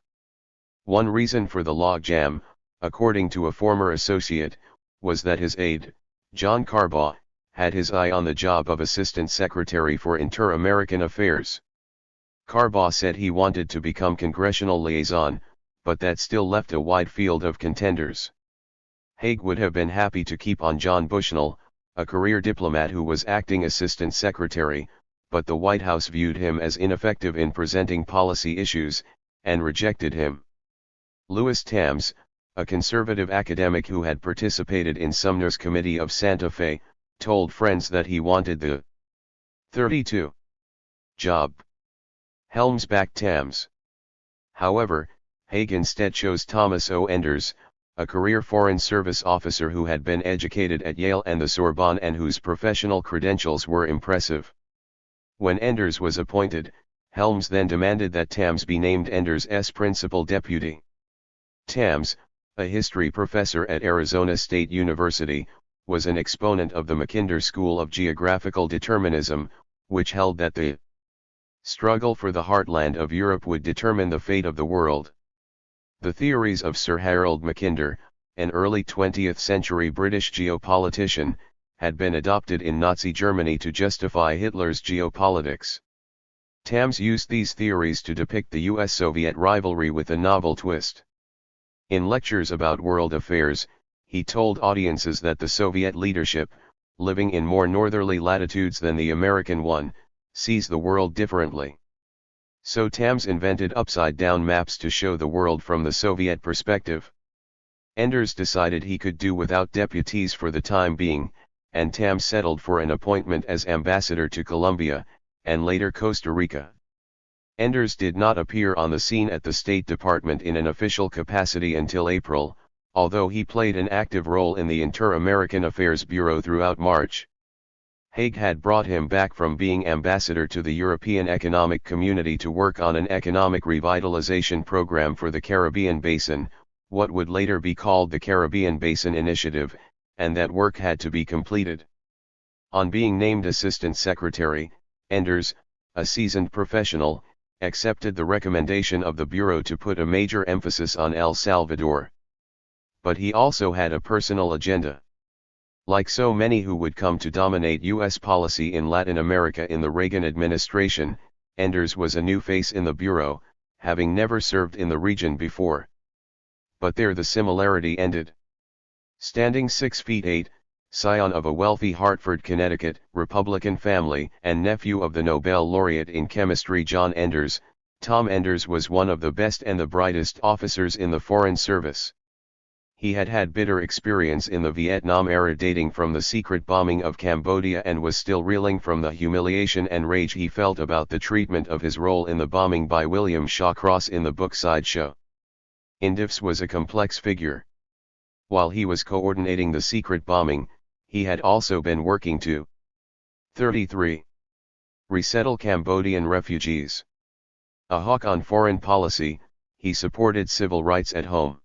One reason for the logjam, according to a former associate, was that his aide, John Carbaugh, had his eye on the job of Assistant Secretary for Inter-American Affairs. Carbaugh said he wanted to become congressional liaison, but that still left a wide field of contenders. Haig would have been happy to keep on John Bushnell, a career diplomat who was acting assistant secretary, but the White House viewed him as ineffective in presenting policy issues, and rejected him. Louis Tams, a conservative academic who had participated in Sumner's Committee of Santa Fe, told friends that he wanted the 32 job. Helms backed Tams. However, Haig instead chose Thomas O. Enders, a career Foreign Service officer who had been educated at Yale and the Sorbonne and whose professional credentials were impressive. When Enders was appointed, Helms then demanded that Tams be named Enders' principal deputy. Tams, a history professor at Arizona State University, was an exponent of the Mackinder School of Geographical Determinism, which held that the struggle for the heartland of Europe would determine the fate of the world. The theories of Sir Harold Mackinder, an early 20th century British geopolitician, had been adopted in Nazi Germany to justify Hitler's geopolitics. Tams used these theories to depict the US-Soviet rivalry with a novel twist. In lectures about world affairs, he told audiences that the Soviet leadership, living in more northerly latitudes than the American one, sees the world differently. So Tams invented upside-down maps to show the world from the Soviet perspective. Enders decided he could do without deputies for the time being, and Tams settled for an appointment as ambassador to Colombia, and later Costa Rica. Enders did not appear on the scene at the State Department in an official capacity until April, although he played an active role in the Inter-American Affairs Bureau throughout March. Haig had brought him back from being ambassador to the European Economic Community to work on an economic revitalization program for the Caribbean Basin, what would later be called the Caribbean Basin Initiative, and that work had to be completed. On being named Assistant Secretary, Enders, a seasoned professional, accepted the recommendation of the Bureau to put a major emphasis on El Salvador. But he also had a personal agenda. Like so many who would come to dominate U.S. policy in Latin America in the Reagan administration, Enders was a new face in the Bureau, having never served in the region before. But there the similarity ended. Standing 6 feet 8, scion of a wealthy Hartford, Connecticut, Republican family and nephew of the Nobel laureate in chemistry John Enders, Tom Enders was one of the best and the brightest officers in the Foreign Service. He had had bitter experience in the Vietnam era dating from the secret bombing of Cambodia and was still reeling from the humiliation and rage he felt about the treatment of his role in the bombing by William Shawcross in the book Sideshow. Enders was a complex figure. While he was coordinating the secret bombing, he had also been working to 33. Resettle Cambodian refugees. A hawk on foreign policy, he supported civil rights at home.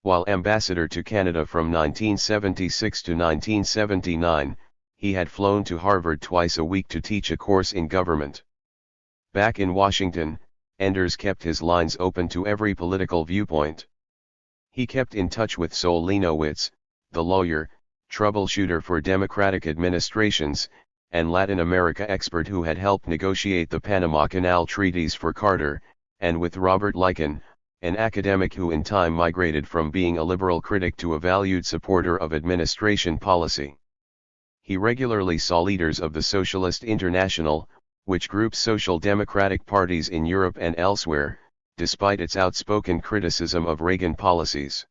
While ambassador to Canada from 1976 to 1979, he had flown to Harvard twice a week to teach a course in government. Back in Washington, Enders kept his lines open to every political viewpoint. He kept in touch with Sol Leonowitz, the lawyer, troubleshooter for democratic administrations, and Latin America expert who had helped negotiate the Panama Canal treaties for Carter, and with Robert Lichen, an academic who in time migrated from being a liberal critic to a valued supporter of administration policy. He regularly saw leaders of the Socialist International, which groups social democratic parties in Europe and elsewhere, despite its outspoken criticism of Reagan policies.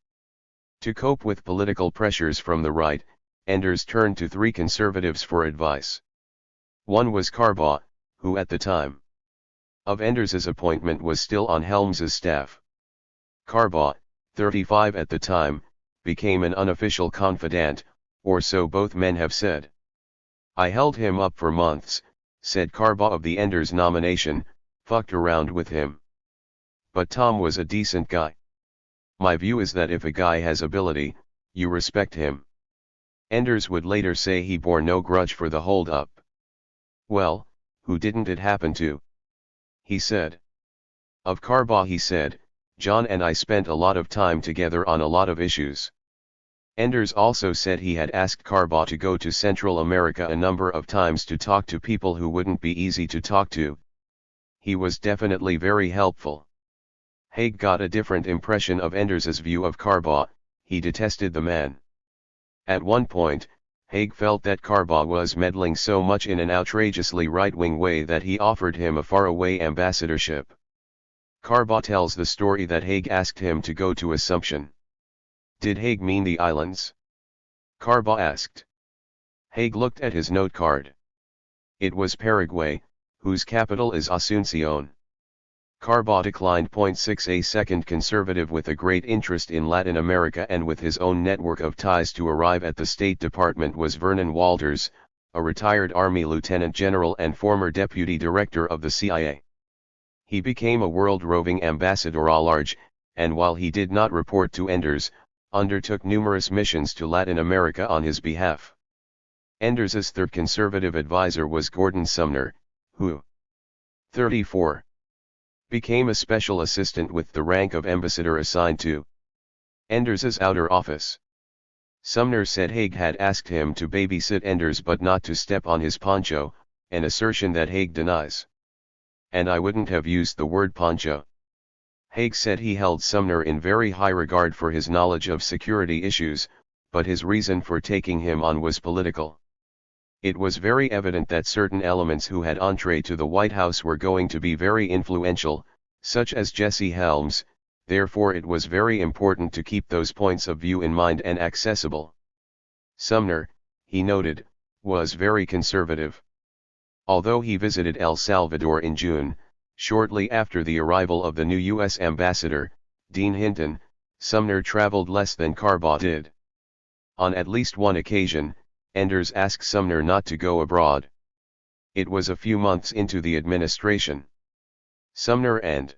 To cope with political pressures from the right, Enders turned to three conservatives for advice. One was Carbaugh, who at the time of Enders's appointment was still on Helms's staff. Carbaugh, 35 at the time, became an unofficial confidant, or so both men have said. "I held him up for months," said Carbaugh of the Enders nomination, "fucked around with him. But Tom was a decent guy. My view is that if a guy has ability, you respect him." Enders would later say he bore no grudge for the hold-up. "Well, who didn't it happen to?" he said. Of Carbaugh he said, "John and I spent a lot of time together on a lot of issues." Enders also said he had asked Carbaugh to go to Central America a number of times to talk to people who wouldn't be easy to talk to. He was definitely very helpful. Haig got a different impression of Enders's view of Carbaugh. He detested the man. At one point, Haig felt that Carbaugh was meddling so much in an outrageously right-wing way that he offered him a faraway ambassadorship. Carbaugh tells the story that Haig asked him to go to Assumption. "Did Haig mean the islands?" Carbaugh asked. Haig looked at his note card. "It was Paraguay, whose capital is Asunción." Carbaugh declined. 6 A second conservative with a great interest in Latin America and with his own network of ties to arrive at the State Department was Vernon Walters, a retired Army lieutenant general and former deputy director of the CIA. He became a world roving ambassador à large, and while he did not report to Enders, undertook numerous missions to Latin America on his behalf. Enders's third conservative advisor was Gordon Sumner, who, 34, became a special assistant with the rank of ambassador assigned to Enders's outer office. Sumner said Haig had asked him to babysit Enders but not to step on his poncho, an assertion that Haig denies. "And I wouldn't have used the word poncho." Haig said he held Sumner in very high regard for his knowledge of security issues, but his reason for taking him on was political. It was very evident that certain elements who had entree to the White House were going to be very influential, such as Jesse Helms, therefore it was very important to keep those points of view in mind and accessible. Sumner, he noted, was very conservative. Although he visited El Salvador in June, shortly after the arrival of the new U.S. ambassador, Dean Hinton, Sumner traveled less than Carbaugh did. On at least one occasion, Enders asked Sumner not to go abroad. It was a few months into the administration. Sumner and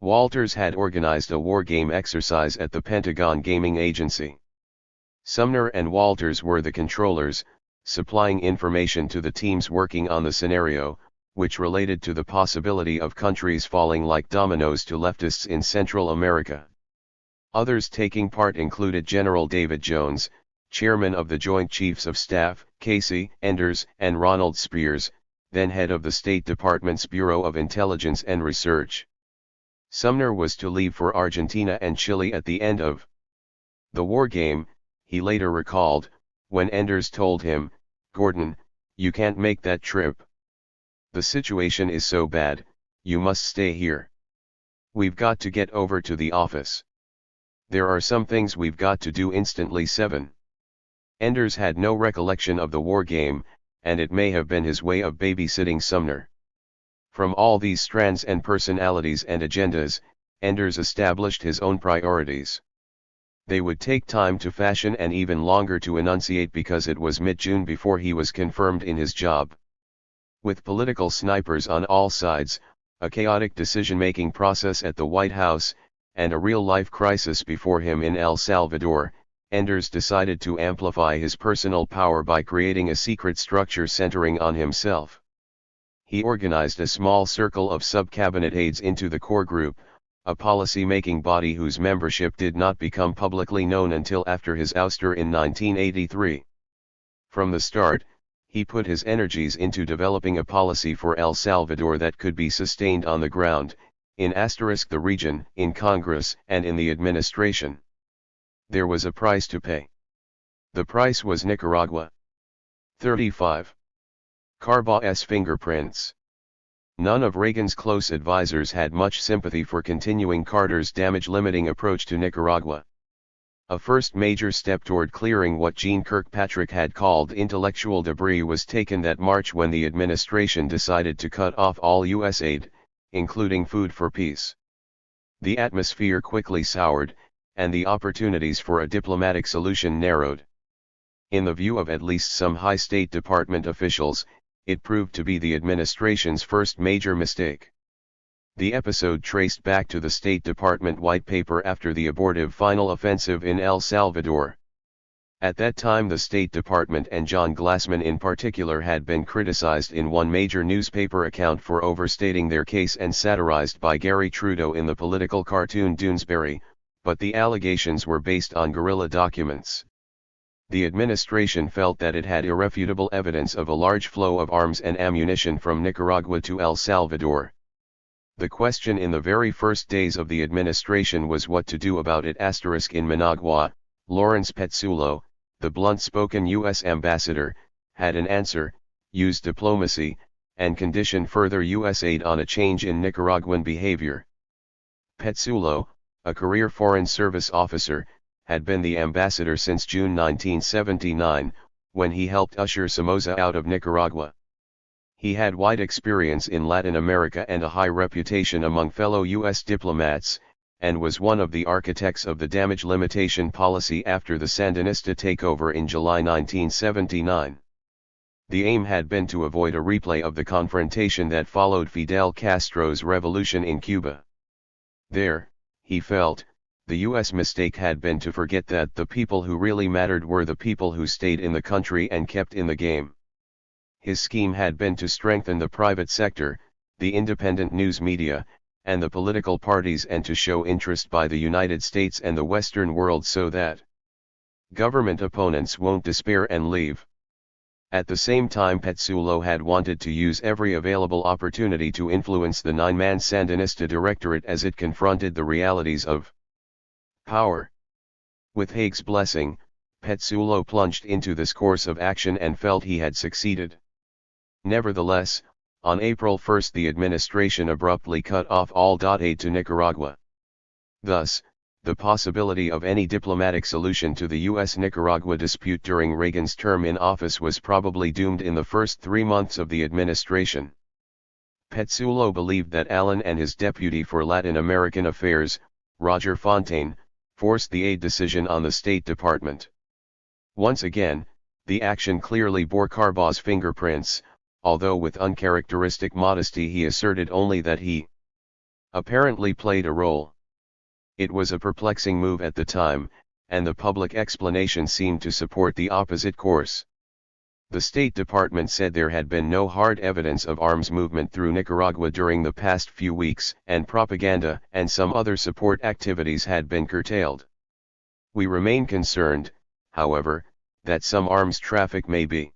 Walters had organized a war game exercise at the Pentagon Gaming Agency. Sumner and Walters were the controllers, supplying information to the teams working on the scenario, which related to the possibility of countries falling like dominoes to leftists in Central America. Others taking part included General David Jones, chairman of the Joint Chiefs of Staff, Casey, Enders, and Ronald Spears, then head of the State Department's Bureau of Intelligence and Research. Sumner was to leave for Argentina and Chile at the end of the war game, he later recalled, when Enders told him, "Gordon, you can't make that trip. The situation is so bad, you must stay here. We've got to get over to the office. There are some things we've got to do instantly." 7. Enders had no recollection of the war game, and it may have been his way of babysitting Sumner. From all these strands and personalities and agendas, Enders established his own priorities. They would take time to fashion and even longer to enunciate because it was mid-June before he was confirmed in his job. With political snipers on all sides, a chaotic decision-making process at the White House, and a real-life crisis before him in El Salvador, Enders decided to amplify his personal power by creating a secret structure centering on himself. He organized a small circle of sub-cabinet aides into the core group, a policy-making body whose membership did not become publicly known until after his ouster in 1983. From the start, he put his energies into developing a policy for El Salvador that could be sustained on the ground, in the region, in Congress, and in the administration. There was a price to pay. The price was Nicaragua. 35. Carbaj's fingerprints. None of Reagan's close advisers had much sympathy for continuing Carter's damage-limiting approach to Nicaragua. A first major step toward clearing what Jeane Kirkpatrick had called intellectual debris was taken that March when the administration decided to cut off all U.S. aid, including food for peace. The atmosphere quickly soured, and the opportunities for a diplomatic solution narrowed. In the view of at least some high State Department officials, it proved to be the administration's first major mistake. The episode traced back to the State Department white paper after the abortive final offensive in El Salvador. At that time the State Department and John Glassman in particular had been criticized in one major newspaper account for overstating their case and satirized by Gary Trudeau in the political cartoon Doonesbury, but the allegations were based on guerrilla documents. The administration felt that it had irrefutable evidence of a large flow of arms and ammunition from Nicaragua to El Salvador. The question in the very first days of the administration was what to do about it. In Managua, Lawrence Petsulo, the blunt-spoken U.S. ambassador, had an answer: use diplomacy, and condition further U.S. aid on a change in Nicaraguan behavior. Petsulo, a career Foreign Service officer, had been the ambassador since June 1979, when he helped usher Somoza out of Nicaragua. He had wide experience in Latin America and a high reputation among fellow U.S. diplomats, and was one of the architects of the damage limitation policy after the Sandinista takeover in July 1979. The aim had been to avoid a replay of the confrontation that followed Fidel Castro's revolution in Cuba. There, he felt, the U.S. mistake had been to forget that the people who really mattered were the people who stayed in the country and kept in the game. His scheme had been to strengthen the private sector, the independent news media, and the political parties, and to show interest by the United States and the Western world so that government opponents won't despair and leave. At the same time, Petsulo had wanted to use every available opportunity to influence the nine-man Sandinista directorate as it confronted the realities of power. With Haig's blessing, Petsulo plunged into this course of action and felt he had succeeded. Nevertheless, on April 1 the administration abruptly cut off all aid to Nicaragua. Thus, the possibility of any diplomatic solution to the U.S.-Nicaragua dispute during Reagan's term in office was probably doomed in the first 3 months of the administration. Petsulo believed that Allen and his deputy for Latin American Affairs, Roger Fontaine, forced the aid decision on the State Department. Once again, the action clearly bore Carbaj's fingerprints, although with uncharacteristic modesty he asserted only that he apparently played a role. It was a perplexing move at the time, and the public explanation seemed to support the opposite course. The State Department said there had been no hard evidence of arms movement through Nicaragua during the past few weeks, and propaganda and some other support activities had been curtailed. We remain concerned, however, that some arms traffic may be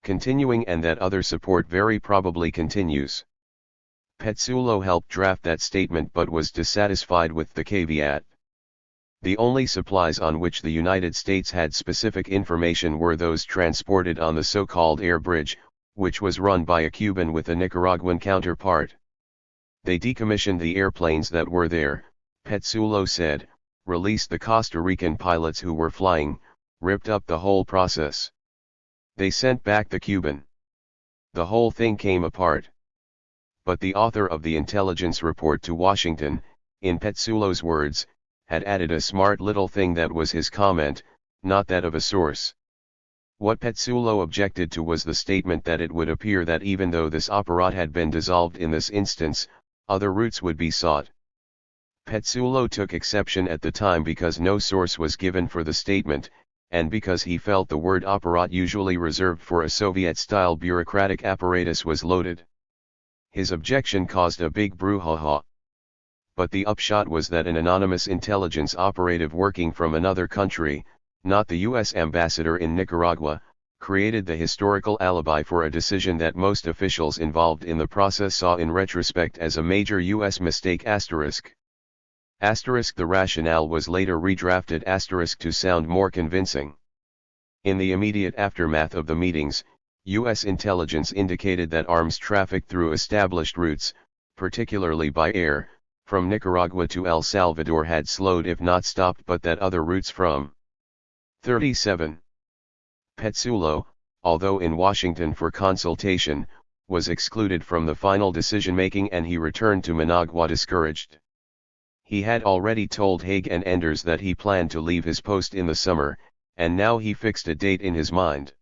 continuing and that other support very probably continues. Petsulo helped draft that statement but was dissatisfied with the caveat. The only supplies on which the United States had specific information were those transported on the so-called air bridge, which was run by a Cuban with a Nicaraguan counterpart. They decommissioned the airplanes that were there, Petsulo said, released the Costa Rican pilots who were flying, ripped up the whole process. They sent back the Cuban. The whole thing came apart. But the author of the intelligence report to Washington, in Petsulo's words, had added a smart little thing that was his comment, not that of a source. What Petsulo objected to was the statement that it would appear that even though this apparat had been dissolved in this instance, other routes would be sought. Petsulo took exception at the time because no source was given for the statement, and because he felt the word apparat, usually reserved for a Soviet-style bureaucratic apparatus, was loaded. His objection caused a big brouhaha. but the upshot was that an anonymous intelligence operative working from another country, not the U.S. ambassador in Nicaragua, created the historical alibi for a decision that most officials involved in the process saw in retrospect as a major U.S. mistake. The rationale was later redrafted to sound more convincing. In the immediate aftermath of the meetings, U.S. intelligence indicated that arms traffic through established routes, particularly by air, from Nicaragua to El Salvador had slowed if not stopped, but that other routes from 37. Petsulo, although in Washington for consultation, was excluded from the final decision-making and he returned to Managua discouraged. He had already told Haig and Enders that he planned to leave his post in the summer, and now he fixed a date in his mind.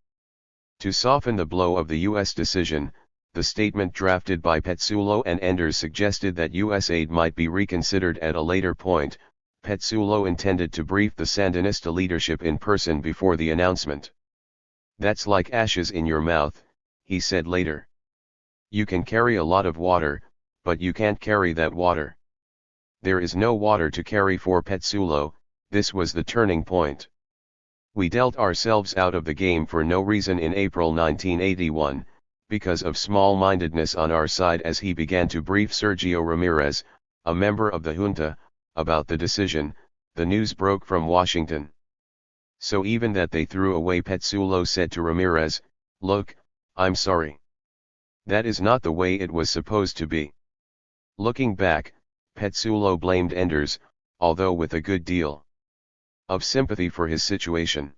To soften the blow of the U.S. decision, the statement drafted by Petsulo and Enders suggested that U.S. aid might be reconsidered at a later point. Petsulo intended to brief the Sandinista leadership in person before the announcement. "That's like ashes in your mouth," he said later. "You can carry a lot of water, but you can't carry that water." There is no water to carry for Petsulo. This was the turning point. "We dealt ourselves out of the game for no reason in April 1981, because of small-mindedness on our side," as he began to brief Sergio Ramirez, a member of the junta, about the decision. The news broke from Washington. "So even that they threw away," Petsulo said to Ramirez. "Look, I'm sorry. That is not the way it was supposed to be." Looking back, Petsulo blamed Enders, although with a good deal of sympathy for his situation.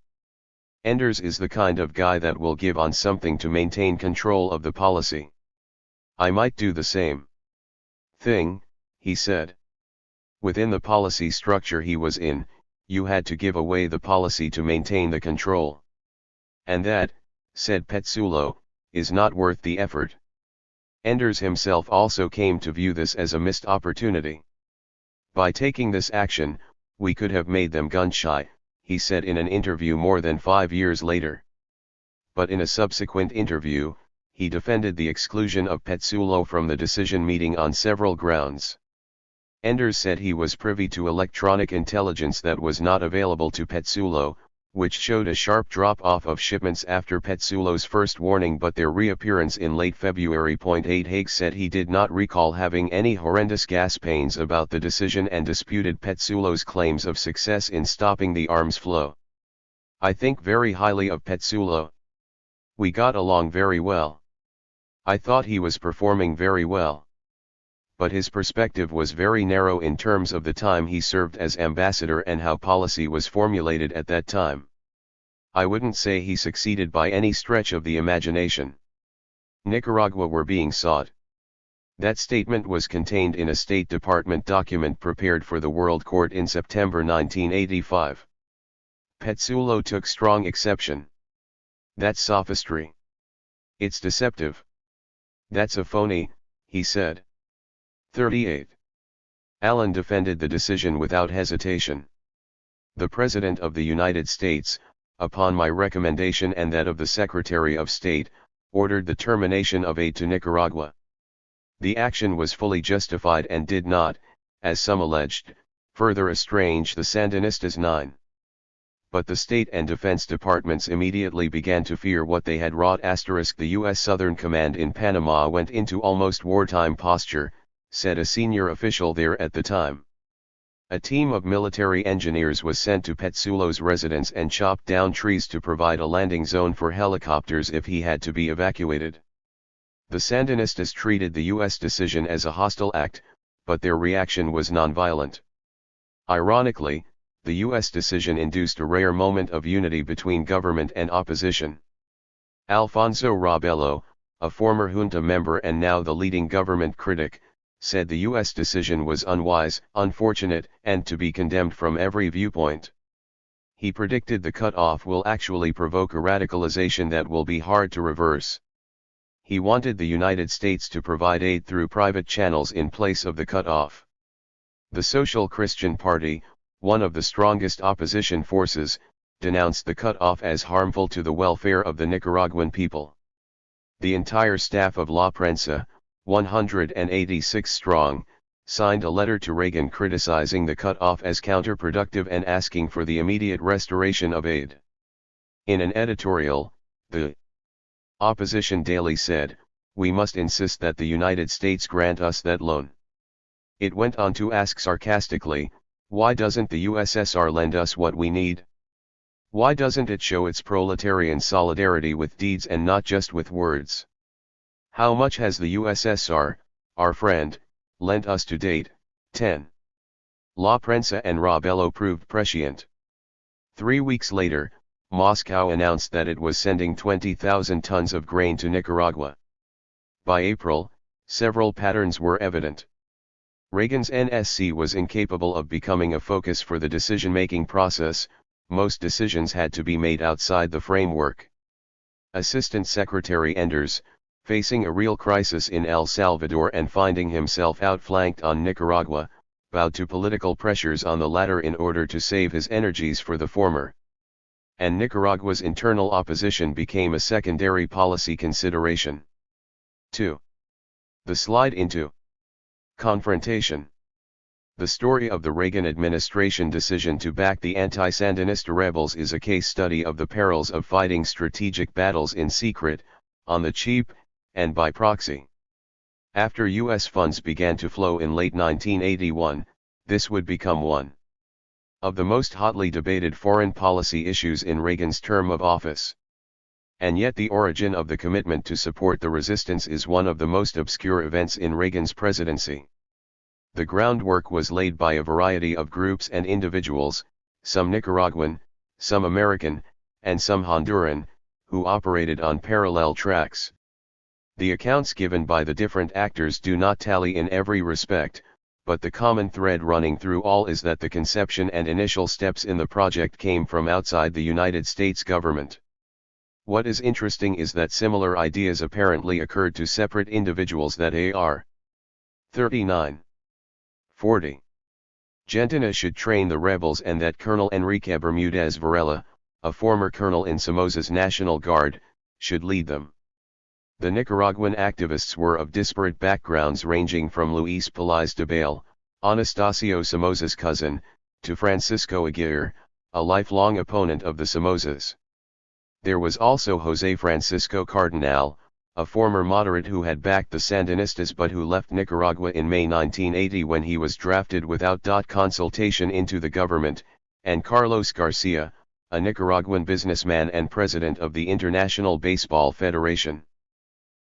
"Enders is the kind of guy that will give on something to maintain control of the policy. I might do the same thing," he said. Within the policy structure he was in, you had to give away the policy to maintain the control. "And that," said Petsulo, "is not worth the effort." Enders himself also came to view this as a missed opportunity. "By taking this action, we could have made them gun-shy," he said in an interview more than 5 years later. But in a subsequent interview, he defended the exclusion of Petsulo from the decision meeting on several grounds. Enders said he was privy to electronic intelligence that was not available to Petsulo, which showed a sharp drop-off of shipments after Petsulo's first warning but their reappearance in late February. 8 Haig said he did not recall having any horrendous gas pains about the decision and disputed Petsulo's claims of success in stopping the arms flow. "I think very highly of Petsulo. We got along very well. I thought he was performing very well. But his perspective was very narrow in terms of the time he served as ambassador and how policy was formulated at that time. I wouldn't say he succeeded by any stretch of the imagination. Nicaragua were being sought." That statement was contained in a State Department document prepared for the World Court in September 1985. Petsulo took strong exception. "That's sophistry. It's deceptive. That's a phony," he said. 38. Allen defended the decision without hesitation. "The President of the United States, upon my recommendation and that of the Secretary of State, ordered the termination of aid to Nicaragua. The action was fully justified and did not, as some alleged, further estrange the Sandinistas. 9. But the State and Defense Departments immediately began to fear what they had wrought. The U.S. Southern Command in Panama went into almost wartime posture," said a senior official there at the time. A team of military engineers was sent to Petsulo's residence and chopped down trees to provide a landing zone for helicopters if he had to be evacuated. The Sandinistas treated the U.S. decision as a hostile act, but their reaction was nonviolent. Ironically, the U.S. decision induced a rare moment of unity between government and opposition. Alfonso Robelo, a former junta member and now the leading government critic, said the U.S. decision was unwise, unfortunate, and to be condemned from every viewpoint. He predicted the cut-off will actually provoke a radicalization that will be hard to reverse. He wanted the United States to provide aid through private channels in place of the cut-off. The Social Christian Party, one of the strongest opposition forces, denounced the cut-off as harmful to the welfare of the Nicaraguan people. The entire staff of La Prensa, 186 strong, signed a letter to Reagan criticizing the cutoff as counterproductive and asking for the immediate restoration of aid. In an editorial, the opposition daily said, "We must insist that the United States grant us that loan." It went on to ask sarcastically, "Why doesn't the USSR lend us what we need? Why doesn't it show its proletarian solidarity with deeds and not just with words? How much has the USSR, our friend, lent us to date?" 10. La Prensa and Ra Bello proved prescient. 3 weeks later, Moscow announced that it was sending 20,000 tons of grain to Nicaragua. By April, several patterns were evident. Reagan's NSC was incapable of becoming a focus for the decision-making process. Most decisions had to be made outside the framework. Assistant Secretary Enders, facing a real crisis in El Salvador and finding himself outflanked on Nicaragua, bowed to political pressures on the latter in order to save his energies for the former. And Nicaragua's internal opposition became a secondary policy consideration. 2. The slide into confrontation. The story of the Reagan administration decision to back the anti-Sandinista rebels is a case study of the perils of fighting strategic battles in secret, on the cheap, and by proxy. After U.S. funds began to flow in late 1981, this would become one of the most hotly debated foreign policy issues in Reagan's term of office. And yet the origin of the commitment to support the resistance is one of the most obscure events in Reagan's presidency. The groundwork was laid by a variety of groups and individuals, some Nicaraguan, some American, and some Honduran, who operated on parallel tracks. The accounts given by the different actors do not tally in every respect, but the common thread running through all is that the conception and initial steps in the project came from outside the United States government. What is interesting is that similar ideas apparently occurred to separate individuals that Ar. 39. 40. Argentina should train the rebels and that Colonel Enrique Bermudez Varela, a former colonel in Somoza's National Guard, should lead them. The Nicaraguan activists were of disparate backgrounds ranging from Luis Pelaez de Bail, Anastasio Somoza's cousin, to Francisco Aguirre, a lifelong opponent of the Somozas. There was also José Francisco Cardenal, a former moderate who had backed the Sandinistas but who left Nicaragua in May 1980 when he was drafted without consultation into the government, and Carlos Garcia, a Nicaraguan businessman and president of the International Baseball Federation.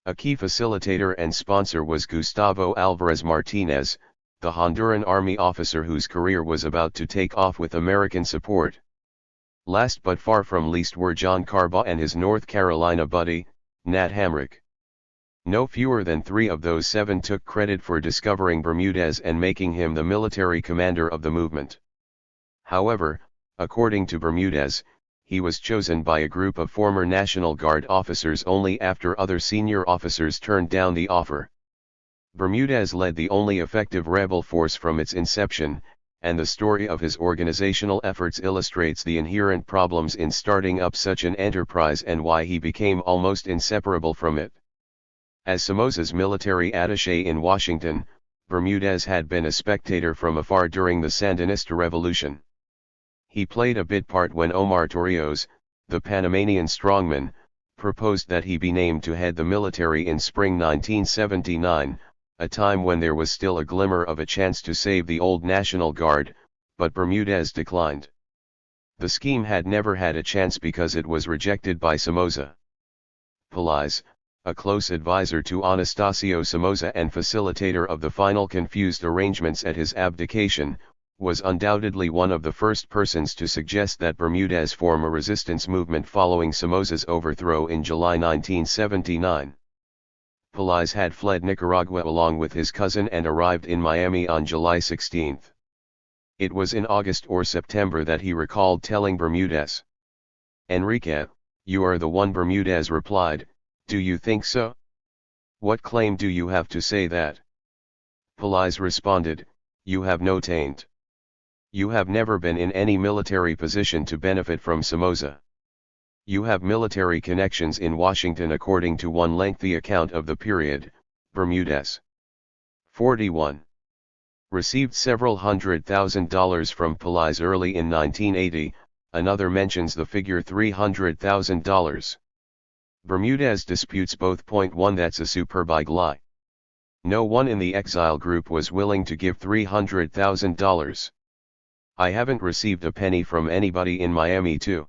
A key facilitator and sponsor was Gustavo Álvarez Martínez, the Honduran army officer whose career was about to take off with American support. Last but far from least were John Carbaugh and his North Carolina buddy, Nat Hamrick. No fewer than 3 of those 7 took credit for discovering Bermudez and making him the military commander of the movement. However, according to Bermudez, he was chosen by a group of former National Guard officers only after other senior officers turned down the offer. Bermudez led the only effective rebel force from its inception, and the story of his organizational efforts illustrates the inherent problems in starting up such an enterprise and why he became almost inseparable from it. As Somoza's military attaché in Washington, Bermudez had been a spectator from afar during the Sandinista Revolution. He played a bit part when Omar Torrijos, the Panamanian strongman, proposed that he be named to head the military in spring 1979, a time when there was still a glimmer of a chance to save the old National Guard, but Bermudez declined. The scheme had never had a chance because it was rejected by Somoza. Pelaez, a close advisor to Anastasio Somoza and facilitator of the final confused arrangements at his abdication, was undoubtedly one of the first persons to suggest that Bermudez form a resistance movement following Somoza's overthrow in July 1979. Pelaez had fled Nicaragua along with his cousin and arrived in Miami on July 16. It was in August or September that he recalled telling Bermudez, "Enrique, you are the one." Bermudez replied, "Do you think so? What claim do you have to say that?" Pelaez responded, "You have no taint. You have never been in any military position to benefit from Somoza. You have military connections in Washington." According to one lengthy account of the period, Bermudez 41 Received several $100,000 from Pelaez early in 1980, another mentions the figure $300,000. Bermudez disputes both. Point 1 That's a superb lie. No one in the exile group was willing to give $300,000. I haven't received a penny from anybody in Miami too.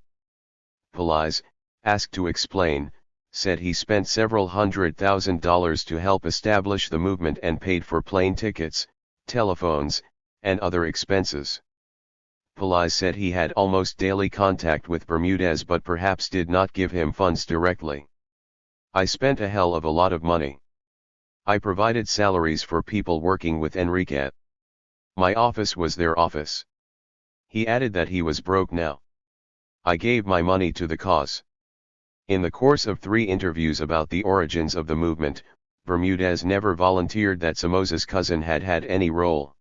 Pelaez, asked to explain, said he spent several $100,000 to help establish the movement and paid for plane tickets, telephones, and other expenses. Pelaez said he had almost daily contact with Bermudez but perhaps did not give him funds directly. I spent a hell of a lot of money. I provided salaries for people working with Enrique. My office was their office. He added that he was broke now. I gave my money to the cause. In the course of 3 interviews about the origins of the movement, Bermudez never volunteered that Somoza's cousin had had any role.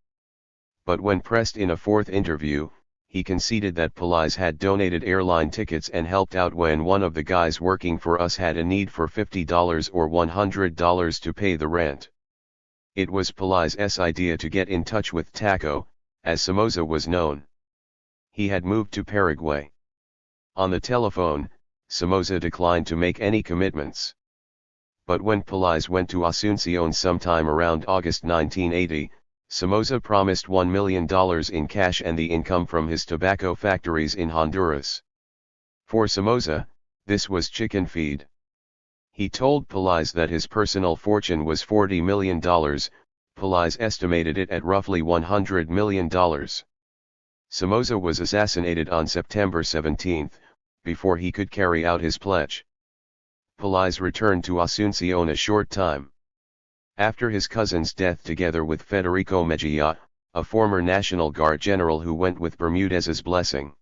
But when pressed in a 4th interview, he conceded that Pelaez had donated airline tickets and helped out when one of the guys working for us had a need for $50 or $100 to pay the rent. It was Pelaez's idea to get in touch with Taco, as Somoza was known. He had moved to Paraguay. On the telephone, Somoza declined to make any commitments. But when Pelaez went to Asunción sometime around August 1980, Somoza promised $1 million in cash and the income from his tobacco factories in Honduras. For Somoza, this was chicken feed. He told Pelaez that his personal fortune was $40 million, Pelaez estimated it at roughly $100 million. Somoza was assassinated on September 17, before he could carry out his pledge. Pelaez returned to Asunción a short time after his cousin's death, together with Federico Mejia, a former National Guard general who went with Bermudez's blessing.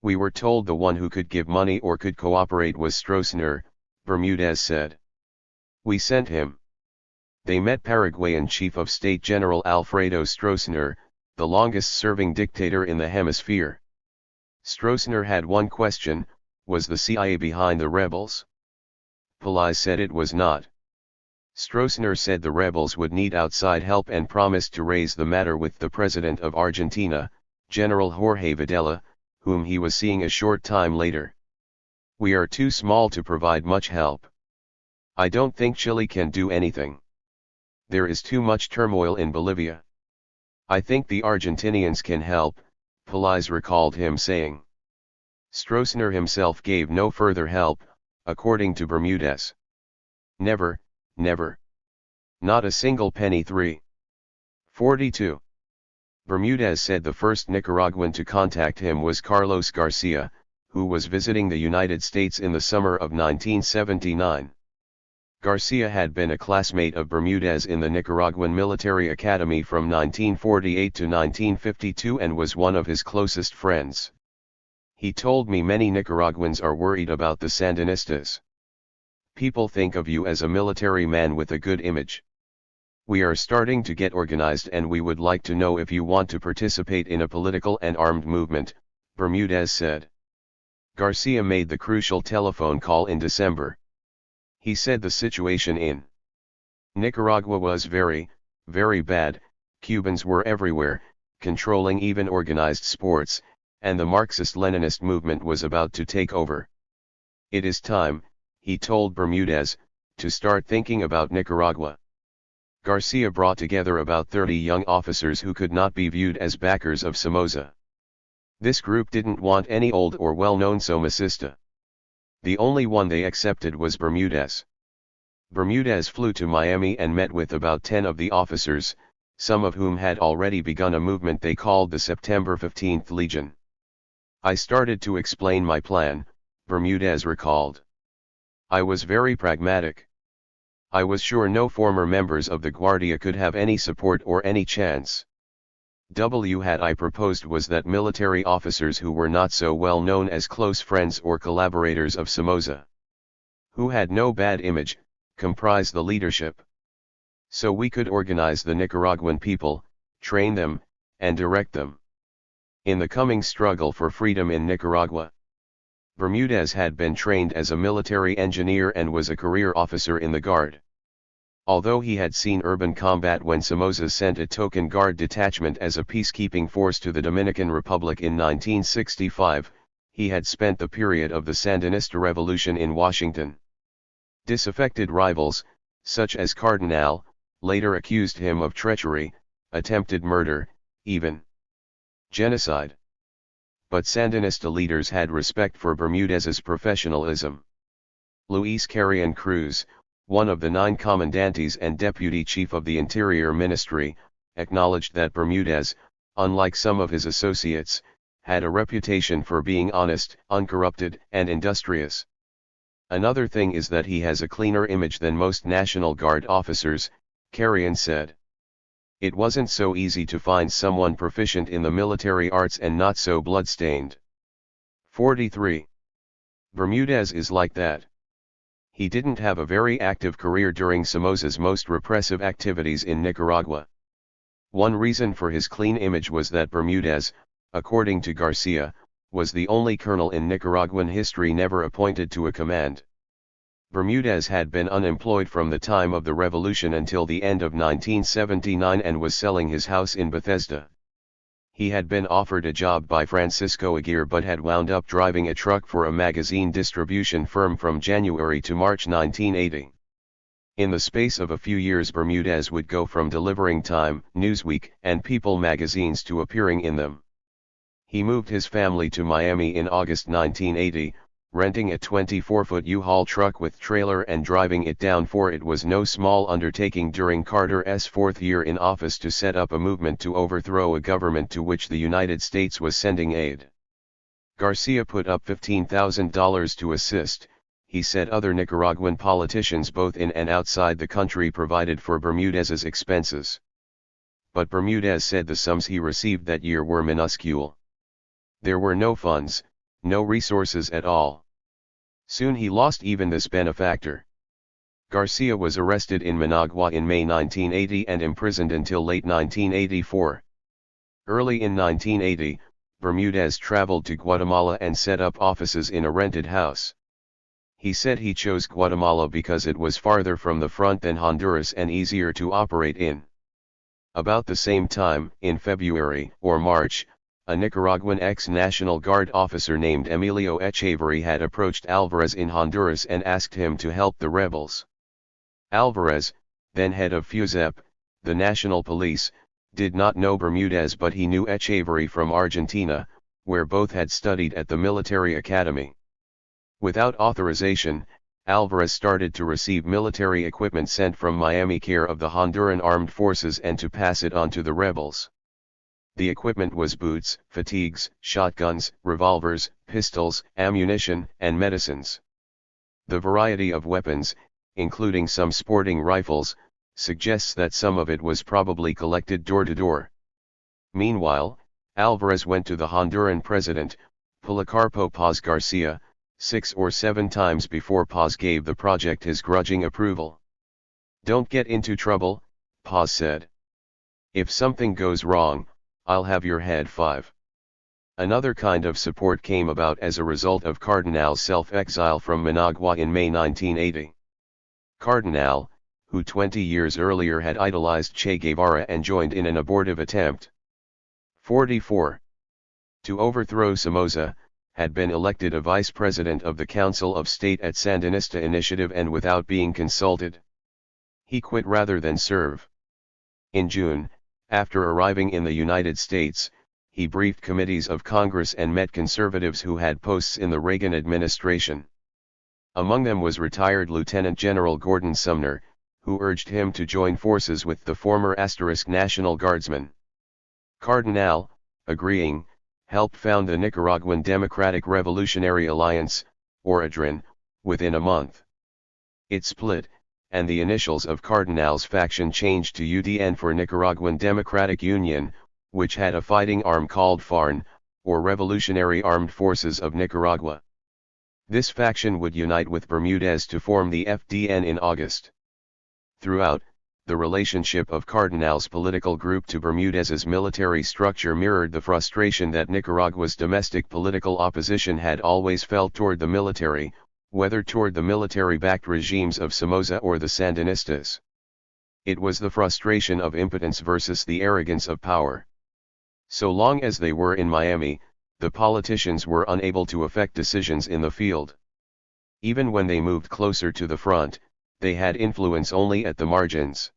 We were told the one who could give money or could cooperate was Stroessner, Bermudez said. We sent him. They met Paraguayan Chief of State General Alfredo Stroessner, the longest-serving dictator in the hemisphere. Stroessner had one question: was the CIA behind the rebels? Pelaez said it was not. Stroessner said the rebels would need outside help and promised to raise the matter with the President of Argentina, General Jorge Videla, whom he was seeing a short time later. We are too small to provide much help. I don't think Chile can do anything. There is too much turmoil in Bolivia. I think the Argentinians can help, Pelaez recalled him saying. Stroessner himself gave no further help, according to Bermudez. Never, never. Not a single penny. 342. Bermudez said the first Nicaraguan to contact him was Carlos Garcia, who was visiting the United States in the summer of 1979. Garcia had been a classmate of Bermudez in the Nicaraguan Military Academy from 1948 to 1952 and was one of his closest friends. He told me many Nicaraguans are worried about the Sandinistas. People think of you as a military man with a good image. We are starting to get organized and we would like to know if you want to participate in a political and armed movement, Bermudez said. Garcia made the crucial telephone call in December. He said the situation in Nicaragua was very, very bad. Cubans were everywhere, controlling even organized sports, and the Marxist-Leninist movement was about to take over. It is time, he told Bermudez, to start thinking about Nicaragua. Garcia brought together about 30 young officers who could not be viewed as backers of Somoza. This group didn't want any old or well-known Somocista. The only one they accepted was Bermudez. Bermudez flew to Miami and met with about 10 of the officers, some of whom had already begun a movement they called the September 15th Legion. I started to explain my plan, Bermudez recalled. I was very pragmatic. I was sure no former members of the Guardia could have any support or any chance. What I proposed was that military officers who were not so well known as close friends or collaborators of Somoza, who had no bad image, comprise the leadership. So we could organize the Nicaraguan people, train them, and direct them in the coming struggle for freedom in Nicaragua. Bermudez had been trained as a military engineer and was a career officer in the Guard. Although he had seen urban combat when Somoza sent a token guard detachment as a peacekeeping force to the Dominican Republic in 1965, he had spent the period of the Sandinista Revolution in Washington. Disaffected rivals, such as Cardinal, later accused him of treachery, attempted murder, even genocide. But Sandinista leaders had respect for Bermudez's professionalism. Luis Carrion Cruz, one of the 9 commandantes and deputy chief of the Interior Ministry, acknowledged that Bermudez, unlike some of his associates, had a reputation for being honest, uncorrupted, and industrious. Another thing is that he has a cleaner image than most National Guard officers, Carrion said. It wasn't so easy to find someone proficient in the military arts and not so bloodstained. 43. Bermudez is like that. He didn't have a very active career during Somoza's most repressive activities in Nicaragua. One reason for his clean image was that Bermudez, according to Garcia, was the only colonel in Nicaraguan history never appointed to a command. Bermudez had been unemployed from the time of the revolution until the end of 1979 and was selling his house in Bethesda. He had been offered a job by Francisco Aguirre but had wound up driving a truck for a magazine distribution firm from January to March 1980. In the space of a few years Bermudez would go from delivering Time, Newsweek, and People magazines to appearing in them. He moved his family to Miami in August 1980, renting a 24-foot U-Haul truck with trailer and driving it down, for it was no small undertaking during Carter's 4th year in office to set up a movement to overthrow a government to which the United States was sending aid. Garcia put up $15,000 to assist. He said other Nicaraguan politicians both in and outside the country provided for Bermudez's expenses. But Bermudez said the sums he received that year were minuscule. There were no funds, no resources at all. Soon he lost even this benefactor. Garcia was arrested in Managua in May 1980 and imprisoned until late 1984. Early in 1980, Bermudez traveled to Guatemala and set up offices in a rented house. He said he chose Guatemala because it was farther from the front than Honduras and easier to operate in. About the same time, in February or March, a Nicaraguan ex-National Guard officer named Emilio Echeverry had approached Alvarez in Honduras and asked him to help the rebels. Alvarez, then head of FUSEP, the national police, did not know Bermudez, but he knew Echeverry from Argentina, where both had studied at the military academy. Without authorization, Alvarez started to receive military equipment sent from Miami care of the Honduran armed forces and to pass it on to the rebels. The equipment was boots, fatigues, shotguns, revolvers, pistols, ammunition, and medicines. The variety of weapons, including some sporting rifles, suggests that some of it was probably collected door to door. Meanwhile, Alvarez went to the Honduran president, Policarpo Paz Garcia, 6 or 7 times before Paz gave the project his grudging approval. "Don't get into trouble," Paz said. "If something goes wrong, I'll have your head 5. Another kind of support came about as a result of Cardinal's self-exile from Managua in May 1980. Cardinal, who 20 years earlier had idolized Che Guevara and joined in an abortive attempt. 44. To overthrow Somoza, had been elected a vice president of the Council of State at Sandinista Initiative and without being consulted. He quit rather than serve. In June, after arriving in the United States, he briefed committees of Congress and met conservatives who had posts in the Reagan administration. Among them was retired Lieutenant General Gordon Sumner, who urged him to join forces with the former National Guardsmen. Cardinal, agreeing, helped found the Nicaraguan Democratic Revolutionary Alliance, or ADRAN, within a month. It split, and the initials of Cardinal's faction changed to UDN for Nicaraguan Democratic Union, which had a fighting arm called FARN, or Revolutionary Armed Forces of Nicaragua. This faction would unite with Bermudez to form the FDN in August. Throughout, the relationship of Cardinal's political group to Bermudez's military structure mirrored the frustration that Nicaragua's domestic political opposition had always felt toward the military, whether toward the military-backed regimes of Somoza or the Sandinistas. It was the frustration of impotence versus the arrogance of power. So long as they were in Miami, the politicians were unable to affect decisions in the field. Even when they moved closer to the front, they had influence only at the margins.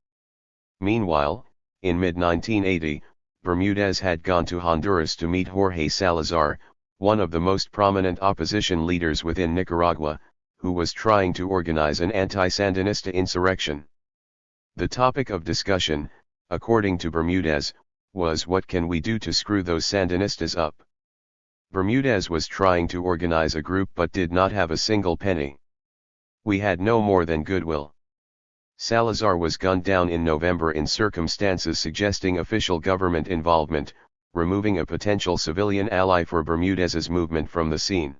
Meanwhile, in mid-1980, Bermudez had gone to Honduras to meet Jorge Salazar, one of the most prominent opposition leaders within Nicaragua, who was trying to organize an anti-Sandinista insurrection. The topic of discussion, according to Bermudez, was what can we do to screw those Sandinistas up? Bermudez was trying to organize a group but did not have a single penny. We had no more than goodwill. Salazar was gunned down in November in circumstances suggesting official government involvement, removing a potential civilian ally for Bermudez's movement from the scene.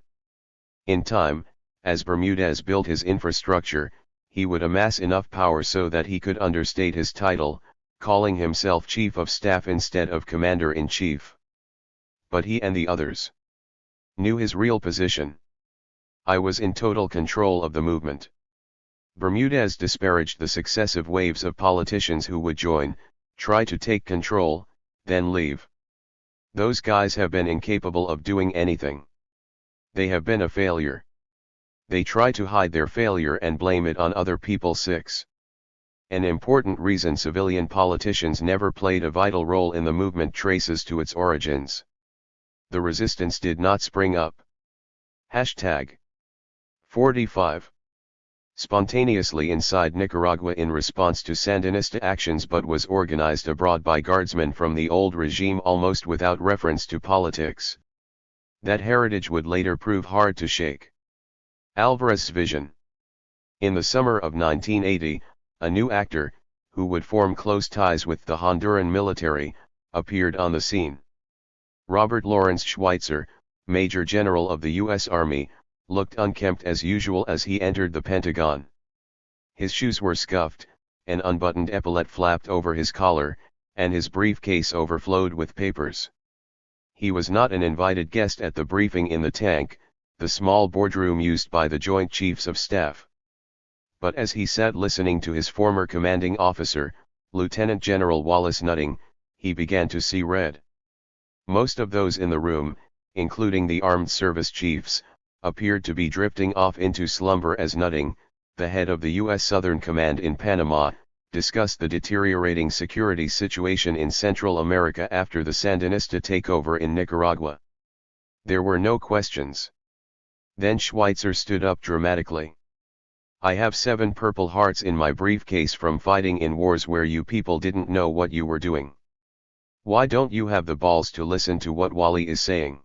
In time, as Bermudez built his infrastructure, he would amass enough power so that he could understate his title, calling himself Chief of Staff instead of Commander-in-Chief. But he and the others knew his real position. I was in total control of the movement. Bermudez disparaged the successive waves of politicians who would join, try to take control, then leave. Those guys have been incapable of doing anything. They have been a failure. They try to hide their failure and blame it on other people. 6. An important reason civilian politicians never played a vital role in the movement traces to its origins. The resistance did not spring up. Hashtag 45. Spontaneously inside Nicaragua in response to Sandinista actions but was organized abroad by guardsmen from the old regime almost without reference to politics. That heritage would later prove hard to shake. Alvarez's vision. In the summer of 1980, a new actor, who would form close ties with the Honduran military, appeared on the scene. Robert Lawrence Schweitzer, Major General of the U.S. Army, looked unkempt as usual as he entered the Pentagon. His shoes were scuffed, an unbuttoned epaulette flapped over his collar, and his briefcase overflowed with papers. He was not an invited guest at the briefing in the tank, the small boardroom used by the Joint Chiefs of Staff. But as he sat listening to his former commanding officer, Lieutenant General Wallace Nutting, he began to see red. Most of those in the room, including the armed service chiefs, appeared to be drifting off into slumber as Nutting, the head of the U.S. Southern Command in Panama, discussed the deteriorating security situation in Central America after the Sandinista takeover in Nicaragua. There were no questions. Then Schweitzer stood up dramatically. I have 7 Purple Hearts in my briefcase from fighting in wars where you people didn't know what you were doing. Why don't you have the balls to listen to what Wally is saying?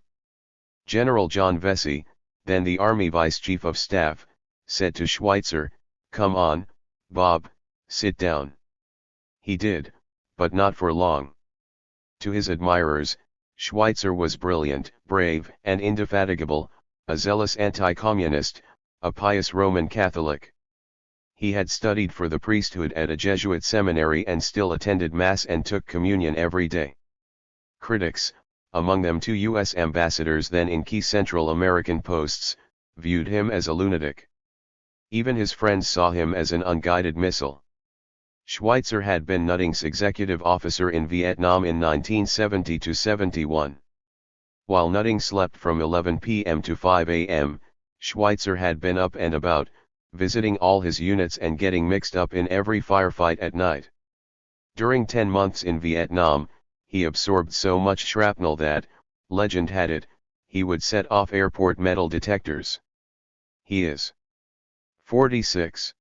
General John Vesey, then the Army Vice Chief of Staff, said to Schweitzer, "Come on, Bob, sit down." He did, but not for long. To his admirers, Schweitzer was brilliant, brave, and indefatigable, a zealous anti-communist, a pious Roman Catholic. He had studied for the priesthood at a Jesuit seminary and still attended Mass and took communion every day. Critics, among them 2 U.S. ambassadors then in key Central American posts, viewed him as a lunatic. Even his friends saw him as an unguided missile. Schweitzer had been Nutting's executive officer in Vietnam in 1970–71. While Nutting slept from 11 p.m. to 5 a.m., Schweitzer had been up and about, visiting all his units and getting mixed up in every firefight at night. During 10 months in Vietnam, he absorbed so much shrapnel that, legend had it, he would set off airport metal detectors. He is 46.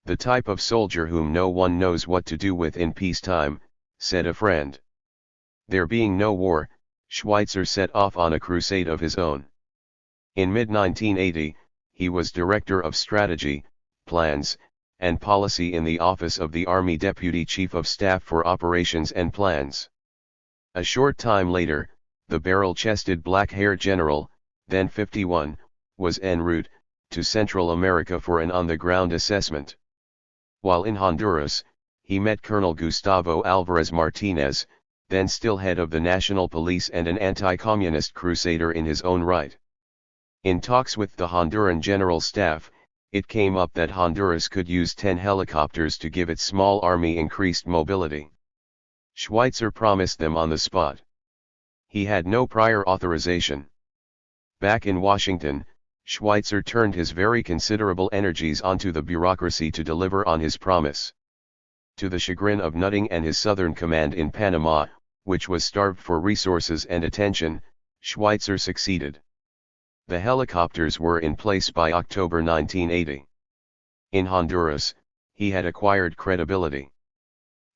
The type of soldier whom no one knows what to do with in peacetime, said a friend. There being no war, Schweitzer set off on a crusade of his own. In mid-1980, he was Director of Strategy, Plans, and Policy in the Office of the Army Deputy Chief of Staff for Operations and Plans. A short time later, the barrel-chested black-haired general, then 51, was en route to Central America for an on-the-ground assessment. While in Honduras, he met Colonel Gustavo Alvarez Martinez, then still head of the National Police and an anti-communist crusader in his own right. In talks with the Honduran General Staff, it came up that Honduras could use 10 helicopters to give its small army increased mobility. Schweitzer promised them on the spot. He had no prior authorization. Back in Washington, Schweitzer turned his very considerable energies onto the bureaucracy to deliver on his promise. To the chagrin of Nutting and his Southern Command in Panama, which was starved for resources and attention, Schweitzer succeeded. The helicopters were in place by October 1980. In Honduras, he had acquired credibility.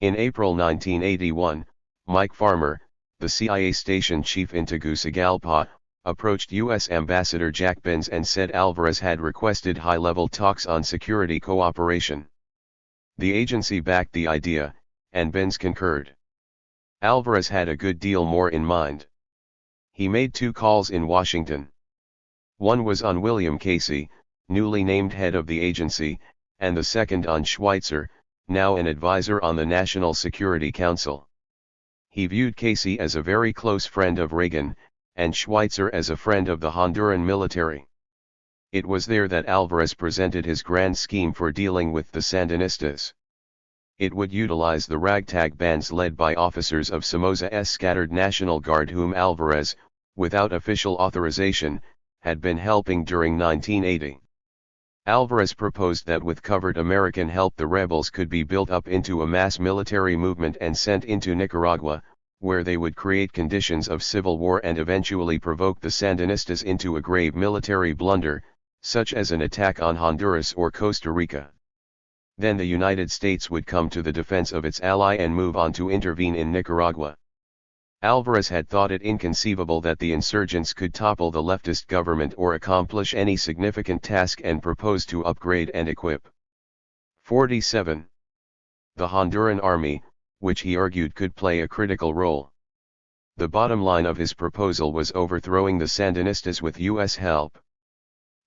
In April 1981, Mike Farmer, the CIA station chief in Tegucigalpa, approached U.S. Ambassador Jack Benz and said Alvarez had requested high-level talks on security cooperation. The agency backed the idea, and Benz concurred. Alvarez had a good deal more in mind. He made 2 calls in Washington. One was on William Casey, newly named head of the agency, and the second on Schweitzer, now an advisor on the National Security Council. He viewed Casey as a very close friend of Reagan, and Schweitzer as a friend of the Honduran military. It was there that Alvarez presented his grand scheme for dealing with the Sandinistas. It would utilize the ragtag bands led by officers of Somoza's scattered National Guard whom Alvarez, without official authorization, had been helping during 1980. Alvarez proposed that with covert American help the rebels could be built up into a mass military movement and sent into Nicaragua, where they would create conditions of civil war and eventually provoke the Sandinistas into a grave military blunder, such as an attack on Honduras or Costa Rica. Then the United States would come to the defense of its ally and move on to intervene in Nicaragua. Alvarez had thought it inconceivable that the insurgents could topple the leftist government or accomplish any significant task and proposed to upgrade and equip. 47. The Honduran army, which he argued could play a critical role. The bottom line of his proposal was overthrowing the Sandinistas with U.S. help.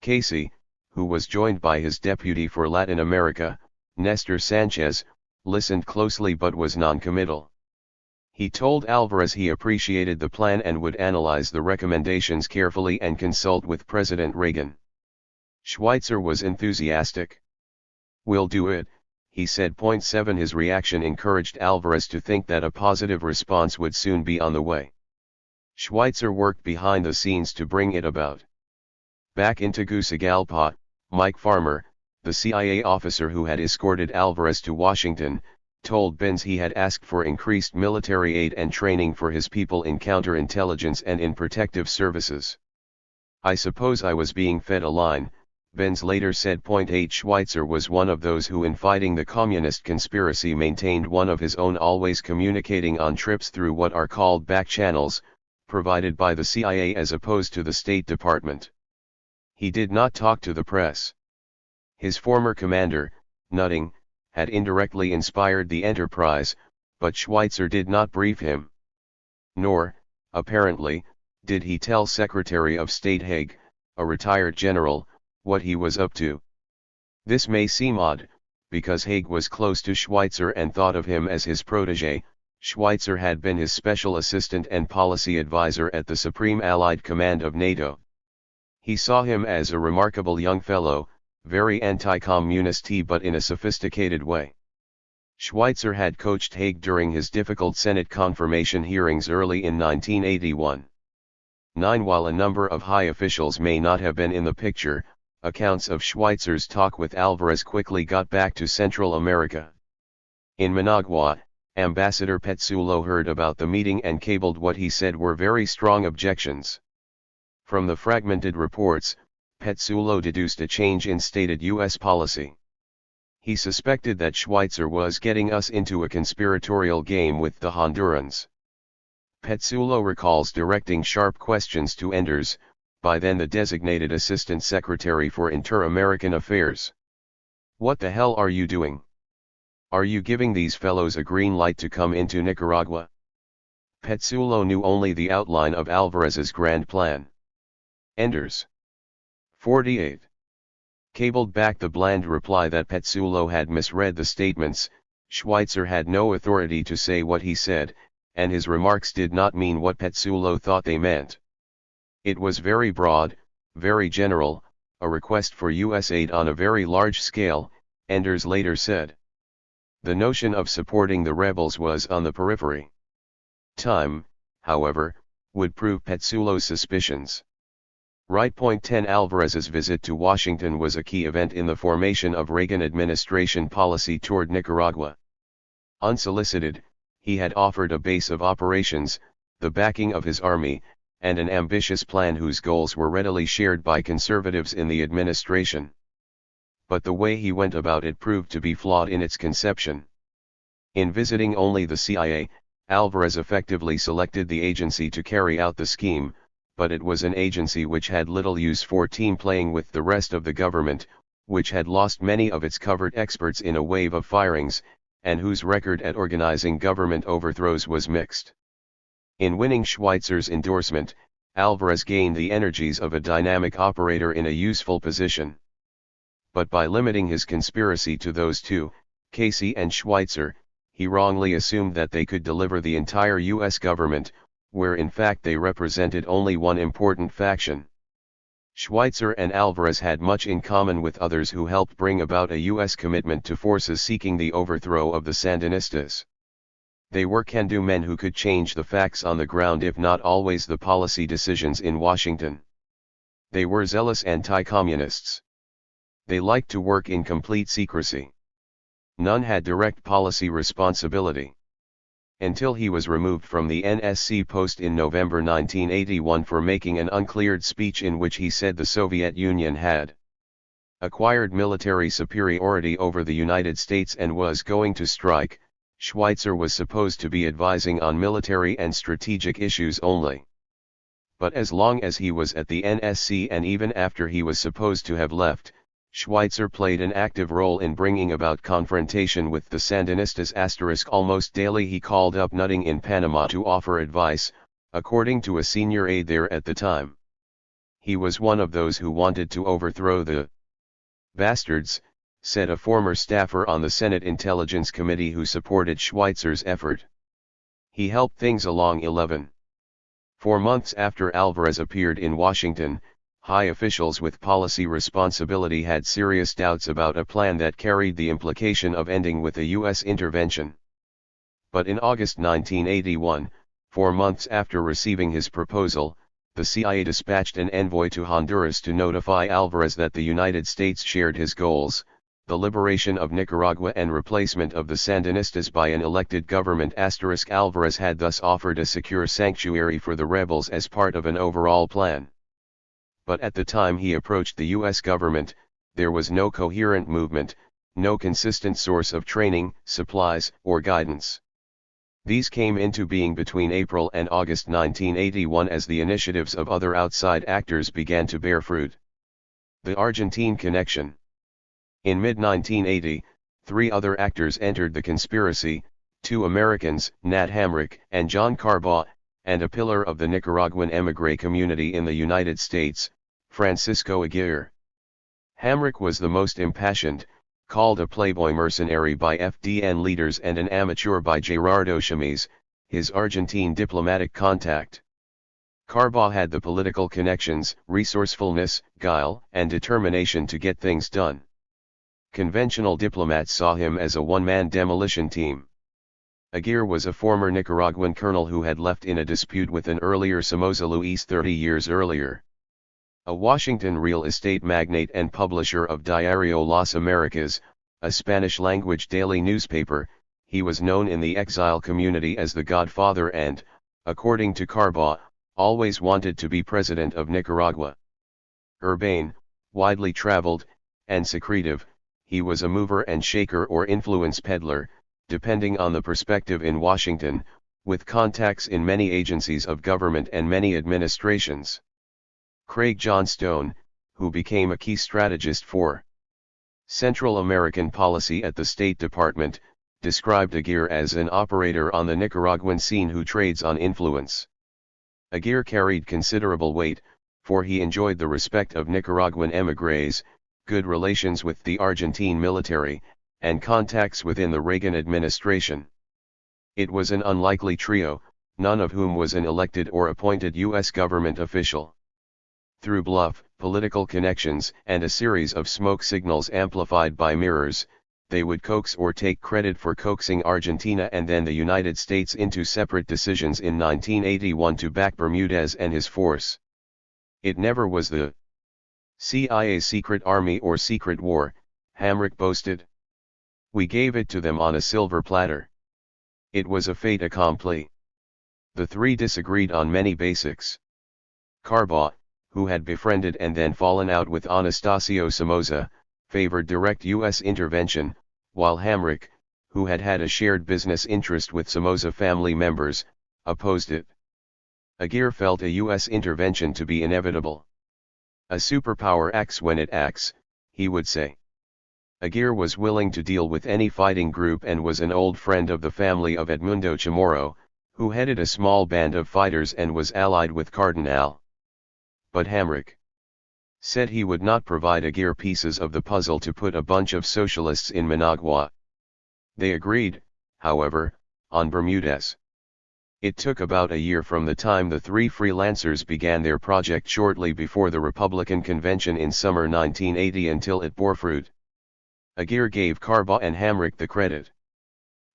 Casey, who was joined by his deputy for Latin America, Nestor Sanchez, listened closely but was non-committal. He told Alvarez he appreciated the plan and would analyze the recommendations carefully and consult with President Reagan. Schweitzer was enthusiastic. "We'll do it," he said. 7 His reaction encouraged Alvarez to think that a positive response would soon be on the way. Schweitzer worked behind the scenes to bring it about. Back in Tegucigalpa, Mike Farmer, the CIA officer who had escorted Alvarez to Washington, told Benz he had asked for increased military aid and training for his people in counterintelligence and in protective services. "I suppose I was being fed a line," Benz later said. 8 Schweitzer was one of those who in fighting the communist conspiracy maintained one of his own, always communicating on trips through what are called back channels, provided by the CIA as opposed to the State Department. He did not talk to the press. His former commander, Nutting, had indirectly inspired the enterprise, but Schweitzer did not brief him. Nor, apparently, did he tell Secretary of State Haig, a retired general, what he was up to. This may seem odd, because Haig was close to Schweitzer and thought of him as his protege. Schweitzer had been his special assistant and policy advisor at the Supreme Allied Command of NATO. He saw him as a remarkable young fellow, very anti-communist but in a sophisticated way. Schweitzer had coached Haig during his difficult Senate confirmation hearings early in 1981. 9 While a number of high officials may not have been in the picture, accounts of Schweitzer's talk with Alvarez quickly got back to Central America. In Managua, Ambassador Petsulo heard about the meeting and cabled what he said were very strong objections. From the fragmented reports, Petsulo deduced a change in stated U.S. policy. He suspected that Schweitzer was getting us into a conspiratorial game with the Hondurans. Petsulo recalls directing sharp questions to Enders, by then the designated Assistant Secretary for Inter-American Affairs. "What the hell are you doing? Are you giving these fellows a green light to come into Nicaragua?" Petsulo knew only the outline of Alvarez's grand plan. Enders. 48. Cabled back the bland reply that Petsulo had misread the statements. Schweitzer had no authority to say what he said, and his remarks did not mean what Petsulo thought they meant. It was very broad, very general, a request for U.S. aid on a very large scale, Enders later said. The notion of supporting the rebels was on the periphery. Time, however, would prove Petsulo's suspicions. Right. 10 Alvarez's visit to Washington was a key event in the formation of Reagan administration policy toward Nicaragua. Unsolicited, he had offered a base of operations, the backing of his army, and an ambitious plan whose goals were readily shared by conservatives in the administration. But the way he went about it proved to be flawed in its conception. In visiting only the CIA, Alvarez effectively selected the agency to carry out the scheme, but it was an agency which had little use for team playing with the rest of the government, which had lost many of its covert experts in a wave of firings, and whose record at organizing government overthrows was mixed. In winning Schweitzer's endorsement, Alvarez gained the energies of a dynamic operator in a useful position. But by limiting his conspiracy to those two, Casey and Schweitzer, he wrongly assumed that they could deliver the entire U.S. government, where in fact they represented only one important faction. Schweitzer and Alvarez had much in common with others who helped bring about a U.S. commitment to forces seeking the overthrow of the Sandinistas. They were can-do men who could change the facts on the ground if not always the policy decisions in Washington. They were zealous anti-communists. They liked to work in complete secrecy. None had direct policy responsibility. Until he was removed from the NSC post in November 1981 for making an uncleared speech in which he said the Soviet Union had acquired military superiority over the United States and was going to strike. Schweitzer was supposed to be advising on military and strategic issues only. But as long as he was at the NSC and even after he was supposed to have left, Schweitzer played an active role in bringing about confrontation with the Sandinistas. Almost daily he called up Nutting in Panama to offer advice, according to a senior aide there at the time. He was one of those who wanted to overthrow the bastards, said a former staffer on the Senate Intelligence Committee who supported Schweitzer's effort. He helped things along 4 months after Alvarez appeared in Washington. High officials with policy responsibility had serious doubts about a plan that carried the implication of ending with a U.S. intervention. But in August 1981, 4 months after receiving his proposal, the CIA dispatched an envoy to Honduras to notify Alvarez that the United States shared his goals, the liberation of Nicaragua and replacement of the Sandinistas by an elected government. Alvarez had thus offered a secure sanctuary for the rebels as part of an overall plan. But at the time he approached the U.S. government, there was no coherent movement, no consistent source of training, supplies, or guidance. These came into being between April and August 1981 as the initiatives of other outside actors began to bear fruit. The Argentine connection. In mid-1980, 3 other actors entered the conspiracy, 2 Americans, Nat Hamrick and John Carbaugh, and a pillar of the Nicaraguan émigré community in the United States, Francisco Aguirre. Hamrick was the most impassioned, called a playboy mercenary by FDN leaders and an amateur by Gerardo Chamis, his Argentine diplomatic contact. Carbaugh had the political connections, resourcefulness, guile, and determination to get things done. Conventional diplomats saw him as a one-man demolition team. Aguirre was a former Nicaraguan colonel who had left in a dispute with an earlier Somoza Luis 30 years earlier. A Washington real estate magnate and publisher of Diario Las Americas, a Spanish-language daily newspaper, he was known in the exile community as the Godfather and, according to Carbaugh, always wanted to be president of Nicaragua. Urbane, widely traveled, and secretive, he was a mover and shaker or influence peddler, depending on the perspective in Washington, with contacts in many agencies of government and many administrations. Craig Johnstone, who became a key strategist for Central American policy at the State Department, described Aguirre as an operator on the Nicaraguan scene who trades on influence. Aguirre carried considerable weight, for he enjoyed the respect of Nicaraguan émigrés, good relations with the Argentine military, and contacts within the Reagan administration. It was an unlikely trio, none of whom was an elected or appointed U.S. government official. Through bluff, political connections, and a series of smoke signals amplified by mirrors, they would coax or take credit for coaxing Argentina and then the United States into separate decisions in 1981 to back Bermudez and his force. It never was the CIA's secret army or secret war, Hamrick boasted. We gave it to them on a silver platter. It was a fait accompli. The three disagreed on many basics. Carbaugh, who had befriended and then fallen out with Anastasio Somoza, favored direct U.S. intervention, while Hamrick, who had had a shared business interest with Somoza family members, opposed it. Aguirre felt a U.S. intervention to be inevitable. A superpower acts when it acts, he would say. Aguirre was willing to deal with any fighting group and was an old friend of the family of Edmundo Chamorro, who headed a small band of fighters and was allied with Cardinal. But Hamrick said he would not provide Aguirre pieces of the puzzle to put a bunch of socialists in Managua. They agreed, however, on Bermudez. It took about a year from the time the three freelancers began their project shortly before the Republican convention in summer 1980 until it bore fruit. Aguirre gave Carbaugh and Hamrick the credit.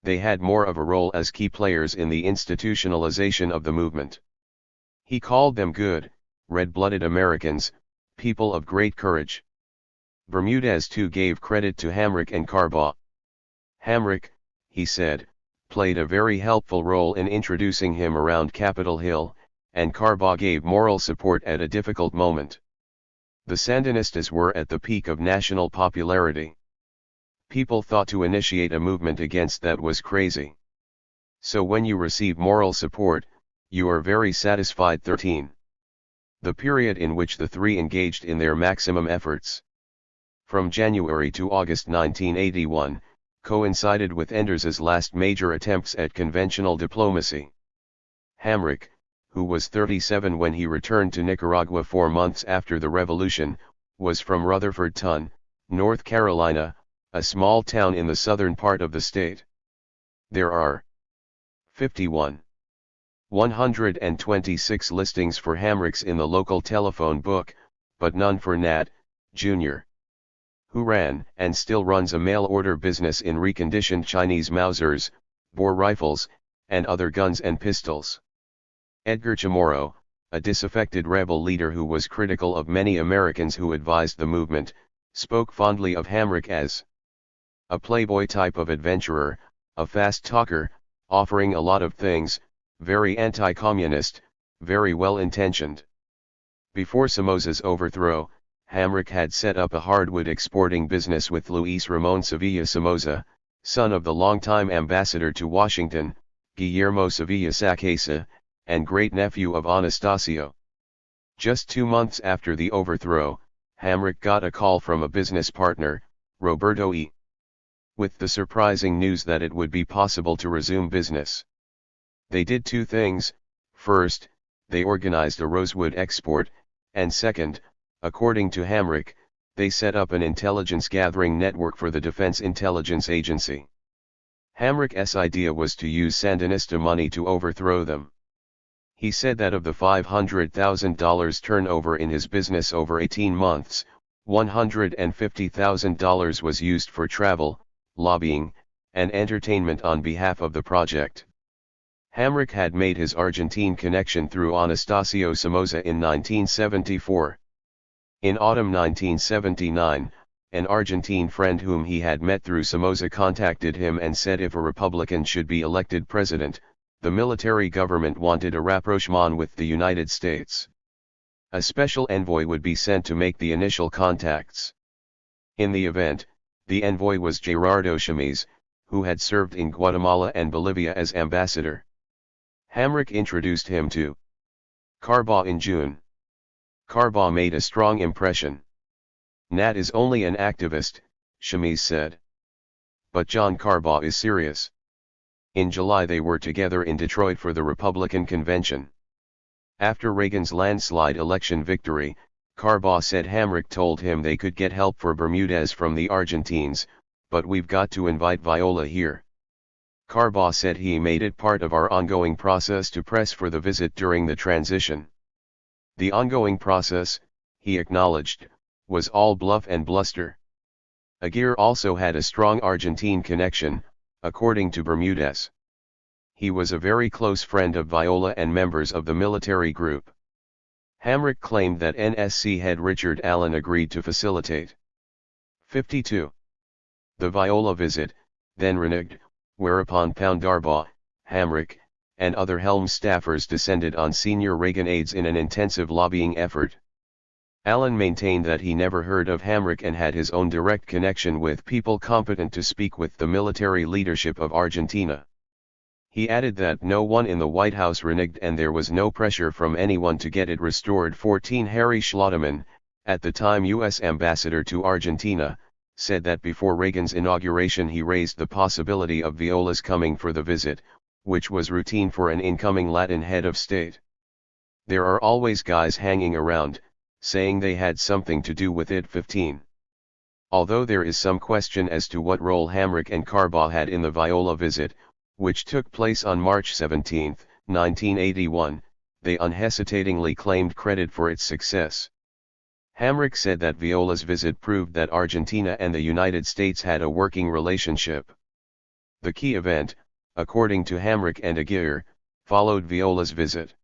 They had more of a role as key players in the institutionalization of the movement. He called them good, red-blooded Americans, people of great courage. Bermudez too gave credit to Hamrick and Carbaugh. Hamrick, he said, played a very helpful role in introducing him around Capitol Hill, and Carbaugh gave moral support at a difficult moment. The Sandinistas were at the peak of national popularity. People thought to initiate a movement against that was crazy. So when you receive moral support, you are very satisfied. 13. The period in which the three engaged in their maximum efforts, from January to August 1981, coincided with Enders's last major attempts at conventional diplomacy. Hamrick, who was 37 when he returned to Nicaragua 4 months after the revolution, was from Rutherfordton, North Carolina, a small town in the southern part of the state. There are 126 listings for Hamrick's in the local telephone book, but none for Nat, Jr., who ran and still runs a mail-order business in reconditioned Chinese Mausers, bore rifles, and other guns and pistols. Edgar Chamorro, a disaffected rebel leader who was critical of many Americans who advised the movement, spoke fondly of Hamrick as a playboy type of adventurer, a fast talker, offering a lot of things, very anti-communist, very well-intentioned. Before Somoza's overthrow, Hamrick had set up a hardwood exporting business with Luis Ramon Sevilla Somoza, son of the longtime ambassador to Washington, Guillermo Sevilla Sacasa, and great-nephew of Anastasio. Just 2 months after the overthrow, Hamrick got a call from a business partner, Roberto E., with the surprising news that it would be possible to resume business. They did 2 things: first, they organized a rosewood export, and second, according to Hamrick, they set up an intelligence-gathering network for the Defense Intelligence Agency. Hamrick's idea was to use Sandinista money to overthrow them. He said that of the $500,000 turnover in his business over 18 months, $150,000 was used for travel, lobbying, and entertainment on behalf of the project. Hamrick had made his Argentine connection through Anastasio Somoza in 1974. In autumn 1979, an Argentine friend whom he had met through Somoza contacted him and said if a Republican should be elected president, the military government wanted a rapprochement with the United States. A special envoy would be sent to make the initial contacts. In the event, the envoy was Gerardo Chamiz, who had served in Guatemala and Bolivia as ambassador. Hamrick introduced him to Carbaugh in June. Carbaugh made a strong impression. Nat is only an activist, Chamiz said. But John Carbaugh is serious. In July they were together in Detroit for the Republican convention. After Reagan's landslide election victory, Carbaugh said Hamrick told him they could get help for Bermudez from the Argentines, but we've got to invite Viola here. Carbaugh said he made it part of our ongoing process to press for the visit during the transition. The ongoing process, he acknowledged, was all bluff and bluster. Aguirre also had a strong Argentine connection, according to Bermudez. He was a very close friend of Viola and members of the military group. Hamrick claimed that NSC head Richard Allen agreed to facilitate. 52. The Viola visit, then reneged, whereupon Poundarbaugh, Hamrick, and other Helms staffers descended on senior Reagan aides in an intensive lobbying effort. Allen maintained that he never heard of Hamrick and had his own direct connection with people competent to speak with the military leadership of Argentina. He added that no one in the White House reneged and there was no pressure from anyone to get it restored. 14. Harry Schlotterman, at the time U.S. ambassador to Argentina, said that before Reagan's inauguration he raised the possibility of Viola's coming for the visit, which was routine for an incoming Latin head of state. There are always guys hanging around, saying they had something to do with it. 15. Although there is some question as to what role Hamrick and Carbaugh had in the Viola visit, which took place on March 17, 1981, they unhesitatingly claimed credit for its success. Hamrick said that Viola's visit proved that Argentina and the United States had a working relationship. The key event, according to Hamrick and Aguirre, followed Viola's visit.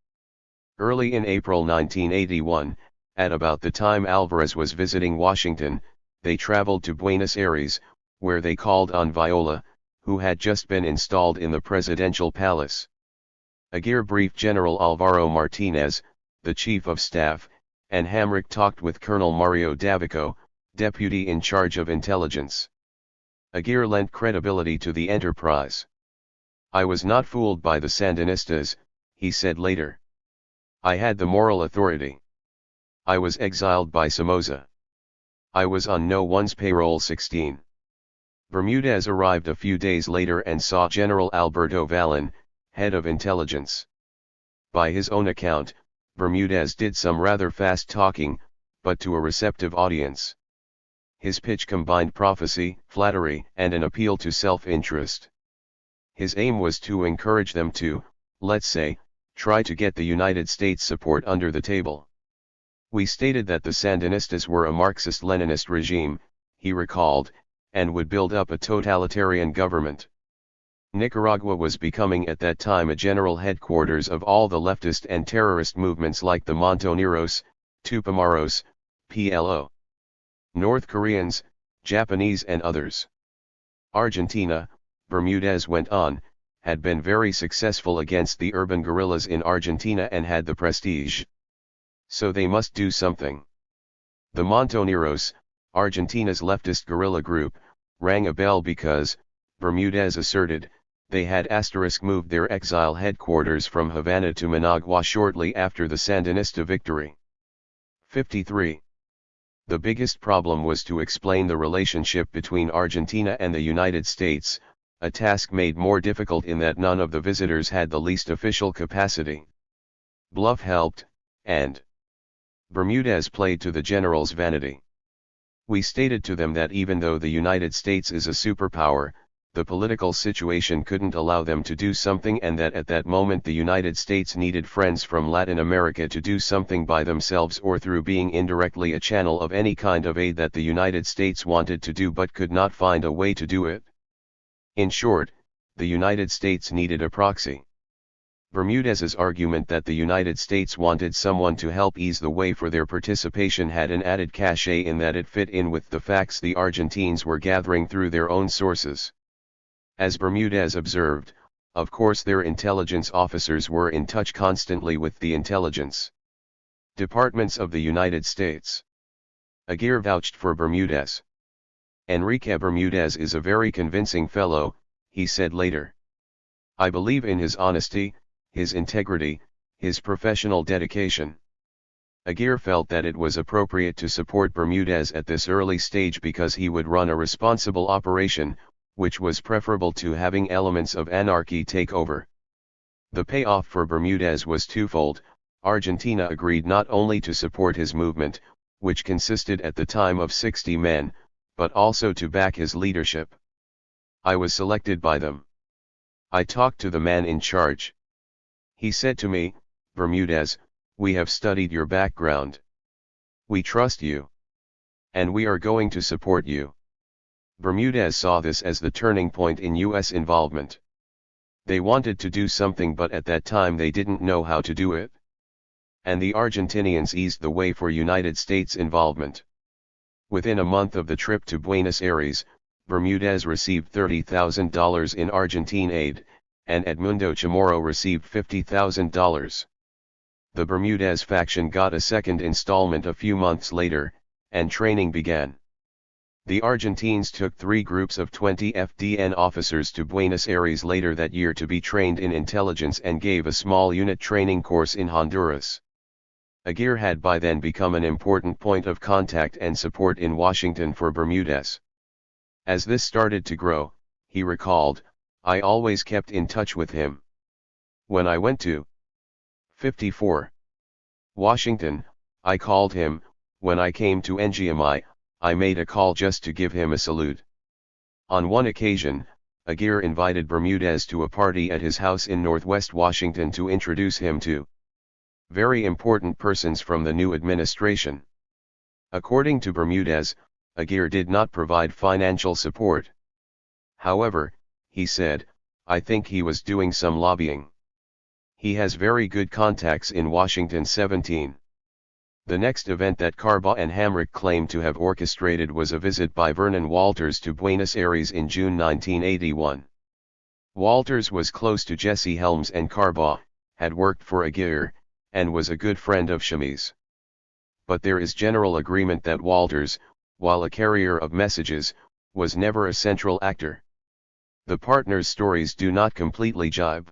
Early in April 1981, at about the time Alvarez was visiting Washington, they traveled to Buenos Aires, where they called on Viola, who had just been installed in the presidential palace. Aguirre briefed General Alvaro Martinez, the chief of staff, and Hamrick talked with Colonel Mario Davico, deputy in charge of intelligence. Aguirre lent credibility to the enterprise. "I was not fooled by the Sandinistas," he said later. "I had the moral authority. I was exiled by Somoza. I was on no one's payroll." 16. Bermudez arrived a few days later and saw General Alberto Vallon, head of intelligence. By his own account, Bermudez did some rather fast talking, but to a receptive audience. His pitch combined prophecy, flattery, and an appeal to self-interest. His aim was to encourage them to, let's say, try to get the United States support under the table. "We stated that the Sandinistas were a Marxist-Leninist regime," he recalled, "and would build up a totalitarian government." Nicaragua was becoming at that time a general headquarters of all the leftist and terrorist movements like the Montoneros, Tupamaros, PLO, North Koreans, Japanese and others. Argentina, Bermudez went on, had been very successful against the urban guerrillas in Argentina and had the prestige. So they must do something. The Montoneros, Argentina's leftist guerrilla group, rang a bell because, Bermudez asserted, they had moved their exile headquarters from Havana to Managua shortly after the Sandinista victory. 53. The biggest problem was to explain the relationship between Argentina and the United States, a task made more difficult in that none of the visitors had the least official capacity. Bluff helped, and Bermudez played to the general's vanity. "We stated to them that even though the United States is a superpower, the political situation couldn't allow them to do something and that at that moment the United States needed friends from Latin America to do something by themselves or through being indirectly a channel of any kind of aid that the United States wanted to do but could not find a way to do it. In short, the United States needed a proxy." Bermudez's argument that the United States wanted someone to help ease the way for their participation had an added cachet in that it fit in with the facts the Argentines were gathering through their own sources. As Bermudez observed, of course their intelligence officers were in touch constantly with the intelligence departments of the United States. Aguirre vouched for Bermudez. "Enrique Bermudez is a very convincing fellow," he said later. "I believe in his honesty, his integrity, his professional dedication." Aguirre felt that it was appropriate to support Bermudez at this early stage because he would run a responsible operation, which was preferable to having elements of anarchy take over. The payoff for Bermudez was twofold. Argentina agreed not only to support his movement, which consisted at the time of 60 men, but also to back his leadership. "I was selected by them. I talked to the man in charge. He said to me, 'Bermudez, we have studied your background. We trust you. And we are going to support you. Bermudez saw this as the turning point in U.S. involvement. They wanted to do something, but at that time they didn't know how to do it. And the Argentinians eased the way for United States involvement. Within a month of the trip to Buenos Aires, Bermudez received $30,000 in Argentine aid, and Edmundo Chamorro received $50,000. The Bermudez faction got a second installment a few months later, and training began. The Argentines took 3 groups of 20 FDN officers to Buenos Aires later that year to be trained in intelligence and gave a small unit training course in Honduras. Aguirre had by then become an important point of contact and support in Washington for Bermudez. As this started to grow, he recalled, I always kept in touch with him. When I went to 54 Washington, I called him. When I came to NGMI, I made a call just to give him a salute. On one occasion, Aguirre invited Bermudez to a party at his house in Northwest Washington to introduce him to very important persons from the new administration. According to Bermudez, Aguirre did not provide financial support. However, he said, I think he was doing some lobbying. He has very good contacts in Washington. 17. The next event that Carbaugh and Hamrick claimed to have orchestrated was a visit by Vernon Walters to Buenos Aires in June 1981. Walters was close to Jesse Helms, and Carbaugh had worked for Aguirre, and was a good friend of Chamis. But there is general agreement that Walters, while a carrier of messages, was never a central actor. The partners' stories do not completely jibe.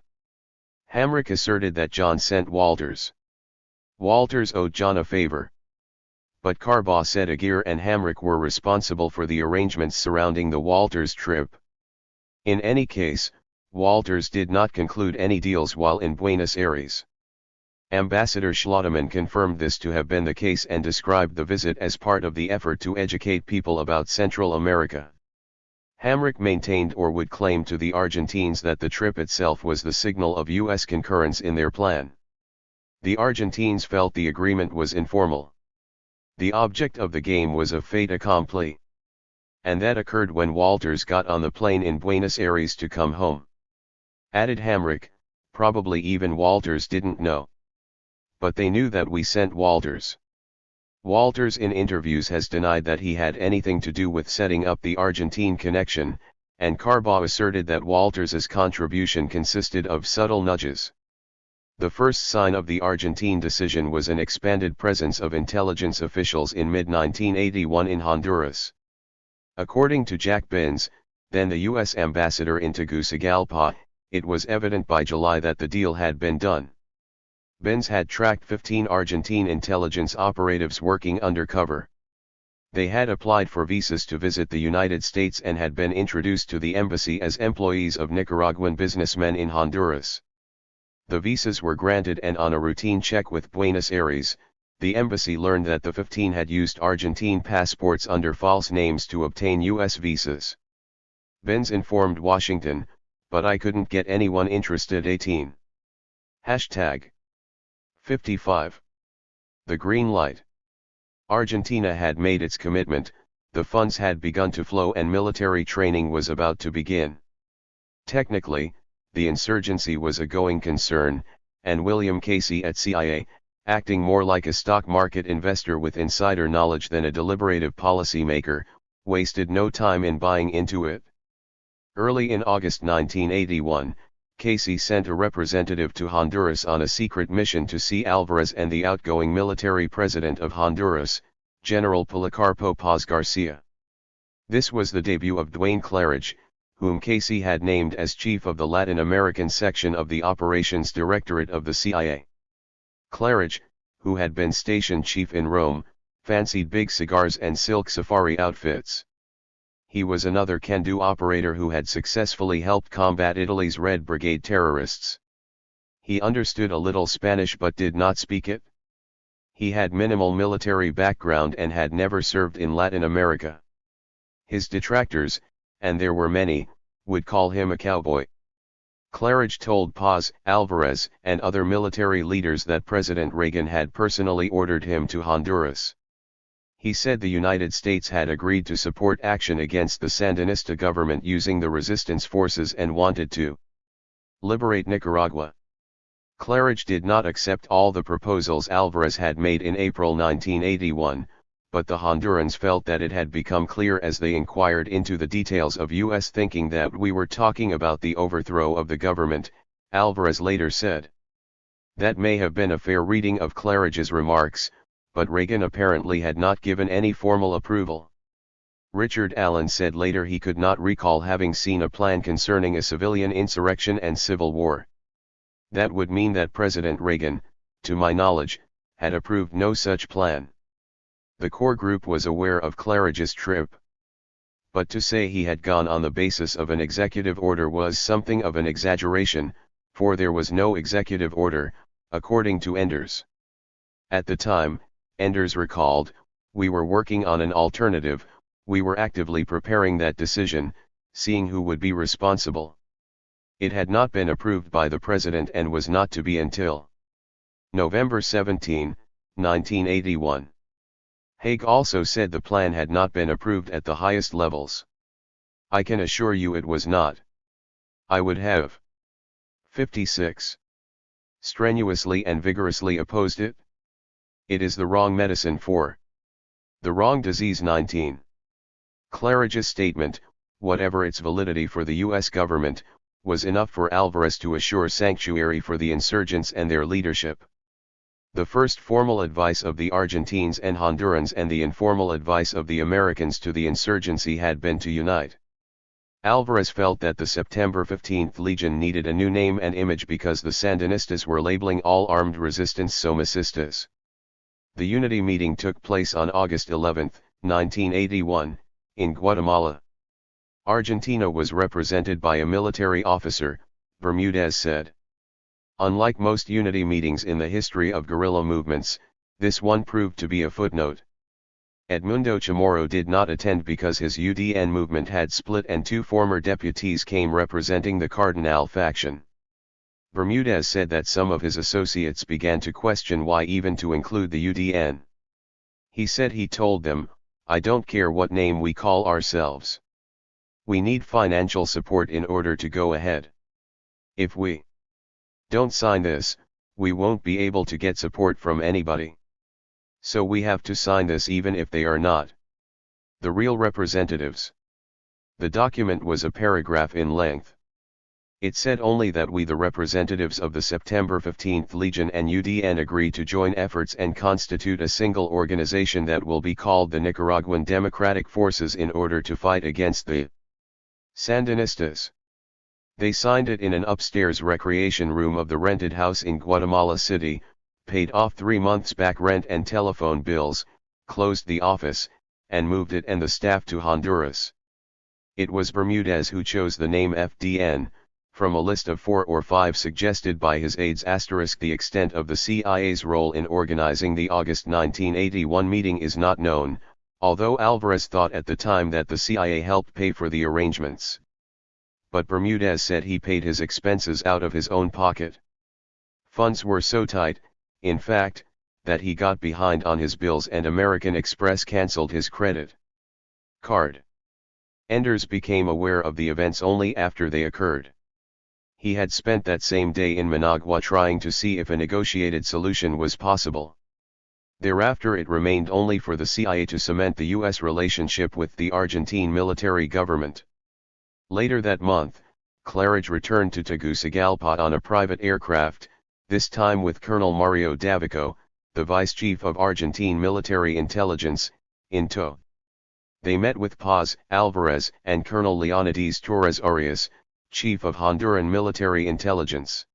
Hamrick asserted that John sent Walters. Walters owed John a favor. But Carbaugh said Aguirre and Hamrick were responsible for the arrangements surrounding the Walters trip. In any case, Walters did not conclude any deals while in Buenos Aires. Ambassador Schlotterman confirmed this to have been the case and described the visit as part of the effort to educate people about Central America. Hamrick maintained or would claim to the Argentines that the trip itself was the signal of U.S. concurrence in their plan. The Argentines felt the agreement was informal. The object of the game was a fait accompli. And that occurred when Walters got on the plane in Buenos Aires to come home. Added Hamrick, probably even Walters didn't know. But they knew that we sent Walters. Walters in interviews has denied that he had anything to do with setting up the Argentine connection, and Carbaugh asserted that Walters's contribution consisted of subtle nudges. The first sign of the Argentine decision was an expanded presence of intelligence officials in mid-1981 in Honduras. According to Jack Binns, then the U.S. ambassador in Tegucigalpa, it was evident by July that the deal had been done. Binns had tracked 15 Argentine intelligence operatives working undercover. They had applied for visas to visit the United States and had been introduced to the embassy as employees of Nicaraguan businessmen in Honduras. The visas were granted, and on a routine check with Buenos Aires, the embassy learned that the 15 had used Argentine passports under false names to obtain U.S. visas. Binns informed Washington, but I couldn't get anyone interested. 18. Hashtag 55. The green light. Argentina had made its commitment, the funds had begun to flow, and military training was about to begin. Technically, the insurgency was a going concern, and William Casey at CIA, acting more like a stock market investor with insider knowledge than a deliberative policymaker, wasted no time in buying into it. Early in August 1981, Casey sent a representative to Honduras on a secret mission to see Alvarez and the outgoing military president of Honduras, General Policarpo Paz Garcia. This was the debut of Duane Claridge, whom Casey had named as chief of the Latin American section of the Operations Directorate of the CIA. Claridge, who had been station chief in Rome, fancied big cigars and silk safari outfits. He was another can-do operator who had successfully helped combat Italy's Red Brigade terrorists. He understood a little Spanish but did not speak it. He had minimal military background and had never served in Latin America. His detractors, and there were many, would call him a cowboy. Claridge told Paz, Alvarez, and other military leaders that President Reagan had personally ordered him to Honduras. He said the United States had agreed to support action against the Sandinista government using the resistance forces and wanted to liberate Nicaragua. Claridge did not accept all the proposals Alvarez had made in April 1981, but the Hondurans felt that it had become clear as they inquired into the details of U.S. thinking that we were talking about the overthrow of the government, Alvarez later said. That may have been a fair reading of Claridge's remarks, but Reagan apparently had not given any formal approval. Richard Allen said later he could not recall having seen a plan concerning a civilian insurrection and civil war. That would mean that President Reagan, to my knowledge, had approved no such plan. The core group was aware of Claridge's trip. But to say he had gone on the basis of an executive order was something of an exaggeration, for there was no executive order, according to Enders. At the time, Enders recalled, we were working on an alternative, we were actively preparing that decision, seeing who would be responsible. It had not been approved by the President and was not to be until November 17, 1981. Haig also said the plan had not been approved at the highest levels. I can assure you it was not. I would have 56. Strenuously and vigorously opposed it. It is the wrong medicine for the wrong disease. 19. Claridge's statement, whatever its validity for the U.S. government, was enough for Alvarez to assure sanctuary for the insurgents and their leadership. The first formal advice of the Argentines and Hondurans and the informal advice of the Americans to the insurgency had been to unite. Alvarez felt that the September 15th Legion needed a new name and image because the Sandinistas were labeling all armed resistance Somocistas. The unity meeting took place on August 11, 1981, in Guatemala. Argentina was represented by a military officer, Bermudez said. Unlike most unity meetings in the history of guerrilla movements, this one proved to be a footnote. Edmundo Chamorro did not attend because his UDN movement had split and two former deputies came representing the Cardinal faction. Bermudez said that some of his associates began to question why even to include the UDN. He said he told them, I don't care what name we call ourselves. We need financial support in order to go ahead. If we don't sign this, we won't be able to get support from anybody. So we have to sign this even if they are not the real representatives. The document was a paragraph in length. It said only that we, the representatives of the September 15th Legion and UDN, agree to join efforts and constitute a single organization that will be called the Nicaraguan Democratic Forces in order to fight against the Sandinistas. They signed it in an upstairs recreation room of the rented house in Guatemala City, paid off 3 months back rent and telephone bills, closed the office, and moved it and the staff to Honduras. It was Bermudez who chose the name FDN, from a list of 4 or 5 suggested by his aides. The extent of the CIA's role in organizing the August 1981 meeting is not known, although Alvarez thought at the time that the CIA helped pay for the arrangements. But Bermudez said he paid his expenses out of his own pocket. Funds were so tight, in fact, that he got behind on his bills and American Express canceled his credit card. Enders became aware of the events only after they occurred. He had spent that same day in Managua trying to see if a negotiated solution was possible. Thereafter it remained only for the CIA to cement the U.S. relationship with the Argentine military government. Later that month, Claridge returned to Tegucigalpa on a private aircraft, this time with Colonel Mario Davico, the Vice Chief of Argentine Military Intelligence, in tow. They met with Paz Alvarez and Colonel Leonidas Torres Arias, Chief of Honduran Military Intelligence.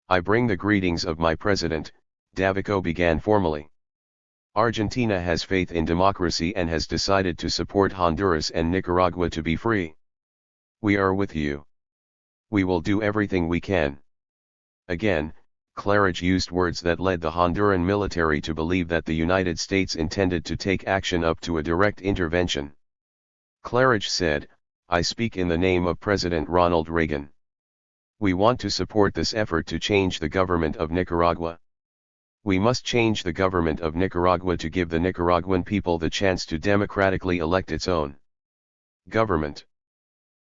I bring the greetings of my president, Davico began formally. Argentina has faith in democracy and has decided to support Honduras and Nicaragua to be free. We are with you. We will do everything we can. Again, Claridge used words that led the Honduran military to believe that the United States intended to take action up to a direct intervention. Claridge said, I speak in the name of President Ronald Reagan. We want to support this effort to change the government of Nicaragua. We must change the government of Nicaragua to give the Nicaraguan people the chance to democratically elect its own government.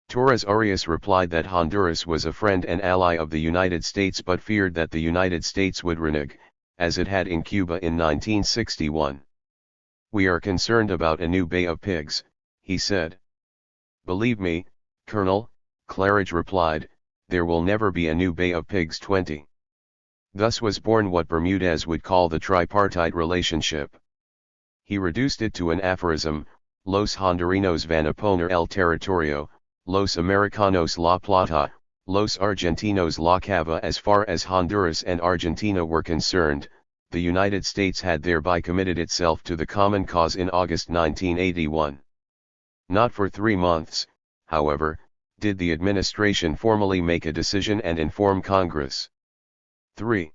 Torres Arias replied that Honduras was a friend and ally of the United States but feared that the United States would renege, as it had in Cuba in 1961. "We are concerned about a new Bay of Pigs," he said. "Believe me, Colonel," Claridge replied, "there will never be a new Bay of Pigs 20. Thus was born what Bermudez would call the tripartite relationship. He reduced it to an aphorism: Los Hondureños van a poner el territorio, los Americanos la plata, los Argentinos la cava. As far as Honduras and Argentina were concerned, the United States had thereby committed itself to the common cause in August 1981. Not for 3 months, however, did the administration formally make a decision and inform Congress. 3.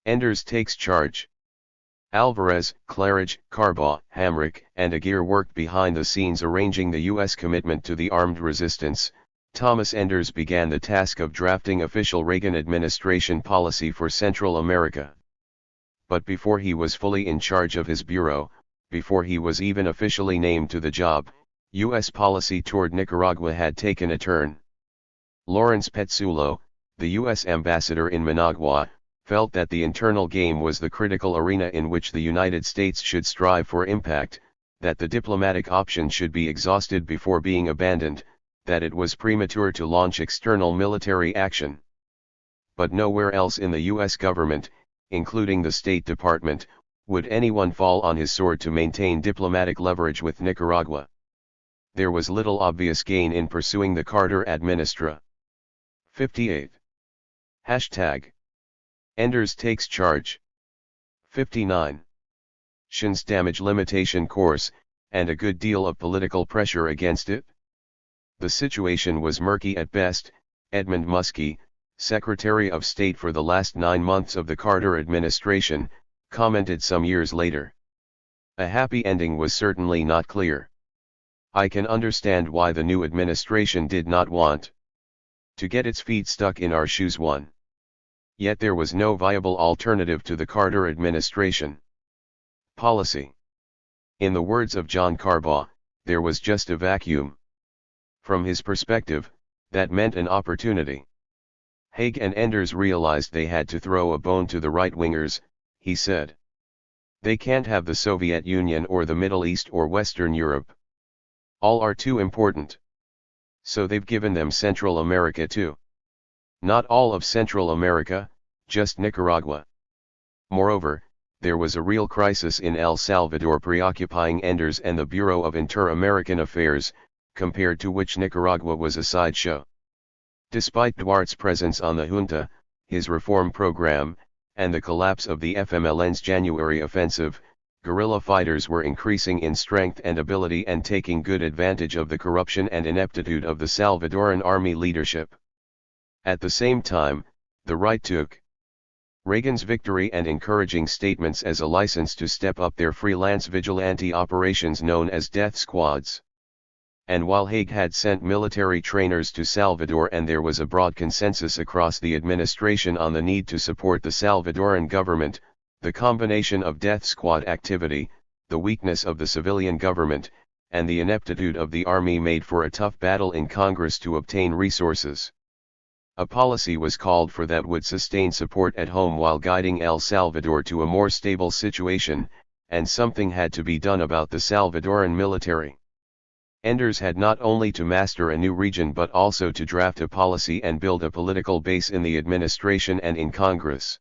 Enders takes charge. Alvarez, Claridge, Carbaugh, Hamrick, and Aguirre worked behind the scenes arranging the U.S. commitment to the armed resistance. Thomas Enders began the task of drafting official Reagan administration policy for Central America. But before he was fully in charge of his bureau, before he was even officially named to the job, U.S. policy toward Nicaragua had taken a turn. Lawrence Petzulo, the U.S. ambassador in Managua, felt that the internal game was the critical arena in which the United States should strive for impact, that the diplomatic option should be exhausted before being abandoned, that it was premature to launch external military action. But nowhere else in the U.S. government, including the State Department, would anyone fall on his sword to maintain diplomatic leverage with Nicaragua. There was little obvious gain in pursuing the Carter administra. 58. Hashtag Enders takes charge. 59. Shin's damage limitation course, and a good deal of political pressure against it. The situation was murky at best. Edmund Muskie, Secretary of State for the last 9 months of the Carter administration, commented some years later. A happy ending was certainly not clear. I can understand why the new administration did not want to get its feet stuck in our shoes. 1. Yet there was no viable alternative to the Carter administration policy. In the words of John Carbaugh, there was just a vacuum. From his perspective, that meant an opportunity. Haig and Enders realized they had to throw a bone to the right-wingers, he said. They can't have the Soviet Union or the Middle East or Western Europe. All are too important. So they've given them Central America too. Not all of Central America, just Nicaragua. Moreover, there was a real crisis in El Salvador preoccupying Enders and the Bureau of Inter-American Affairs, compared to which Nicaragua was a sideshow. Despite Duarte's presence on the junta, his reform program, and the collapse of the FMLN's January offensive, guerrilla fighters were increasing in strength and ability and taking good advantage of the corruption and ineptitude of the Salvadoran army leadership. At the same time, the right took Reagan's victory and encouraging statements as a license to step up their freelance vigilante operations known as death squads. And while Haig had sent military trainers to Salvador and there was a broad consensus across the administration on the need to support the Salvadoran government, the combination of death squad activity, the weakness of the civilian government, and the ineptitude of the army made for a tough battle in Congress to obtain resources. A policy was called for that would sustain support at home while guiding El Salvador to a more stable situation, and something had to be done about the Salvadoran military. Enders had not only to master a new region but also to draft a policy and build a political base in the administration and in Congress.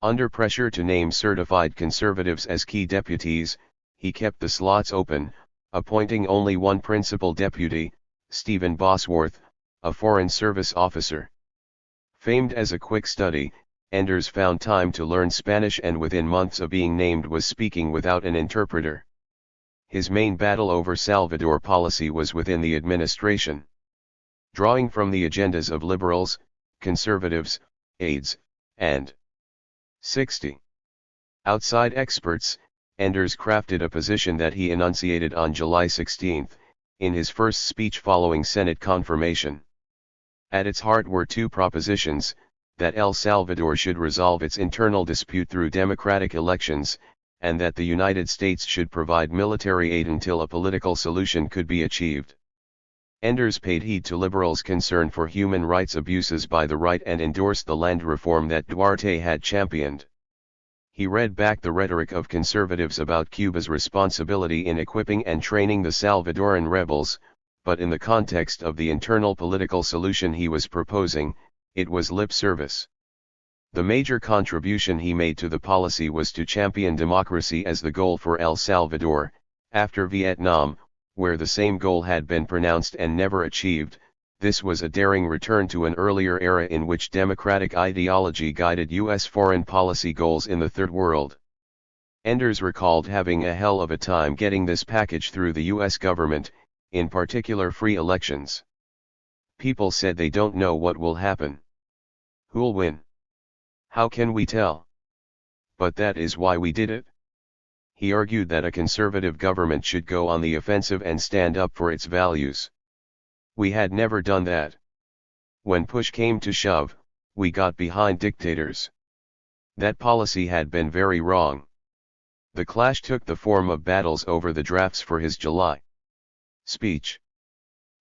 Under pressure to name certified conservatives as key deputies, he kept the slots open, appointing only one principal deputy, Stephen Bosworth, a Foreign Service officer. Famed as a quick study, Enders found time to learn Spanish and within months of being named was speaking without an interpreter. His main battle over Salvador policy was within the administration. Drawing from the agendas of liberals, conservatives, aides, and 60 outside experts, Enders crafted a position that he enunciated on July 16, in his first speech following Senate confirmation. At its heart were two propositions: that El Salvador should resolve its internal dispute through democratic elections, and that the United States should provide military aid until a political solution could be achieved. Enders paid heed to liberals' concern for human rights abuses by the right and endorsed the land reform that Duarte had championed. He read back the rhetoric of conservatives about Cuba's responsibility in equipping and training the Salvadoran rebels, but in the context of the internal political solution he was proposing, it was lip service. The major contribution he made to the policy was to champion democracy as the goal for El Salvador, after Vietnam, where the same goal had been pronounced and never achieved. This was a daring return to an earlier era in which democratic ideology guided U.S. foreign policy goals in the Third World. Enders recalled having a hell of a time getting this package through the U.S. government, in particular free elections. People said they don't know what will happen. Who'll win? How can we tell? But that is why we did it. He argued that a conservative government should go on the offensive and stand up for its values. We had never done that. When push came to shove, we got behind dictators. That policy had been very wrong. The clash took the form of battles over the drafts for his July speech.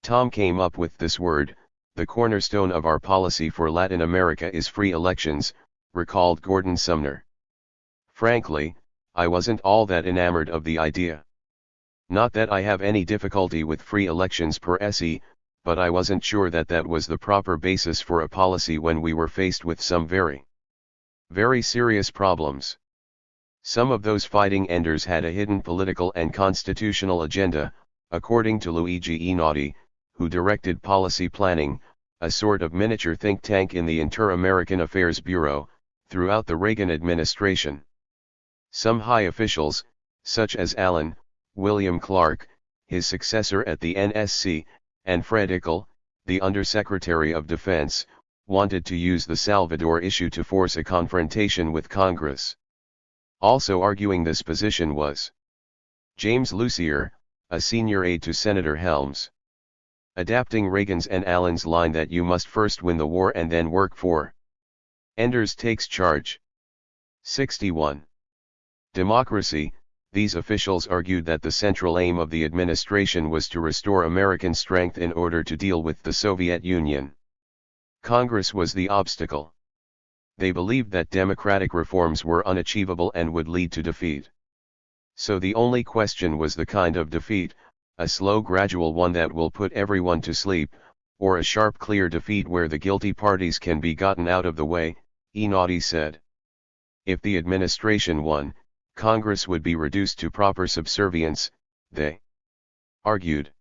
Tom came up with this word: the cornerstone of our policy for Latin America is free elections, recalled Gordon Sumner. Frankly, I wasn't all that enamored of the idea. Not that I have any difficulty with free elections per se, but I wasn't sure that that was the proper basis for a policy when we were faced with some very serious problems. Some of those fighting enders had a hidden political and constitutional agenda, according to Luigi Einaudi, who directed policy planning, a sort of miniature think tank in the Inter-American Affairs Bureau, throughout the Reagan administration. Some high officials, such as William Clark, his successor at the NSC, and Fred Ickel, the Undersecretary of Defense, wanted to use the Salvador issue to force a confrontation with Congress. Also arguing this position was James Lucier, a senior aide to Senator Helms. Adapting Reagan's and Allen's line that you must first win the war and then work for Enders takes charge. 61. Democracy. These officials argued that the central aim of the administration was to restore American strength in order to deal with the Soviet Union. Congress was the obstacle. They believed that democratic reforms were unachievable and would lead to defeat. So the only question was the kind of defeat: a slow gradual one that will put everyone to sleep, or a sharp clear defeat where the guilty parties can be gotten out of the way, Einaudi said. If the administration won, Congress would be reduced to proper subservience, they argued.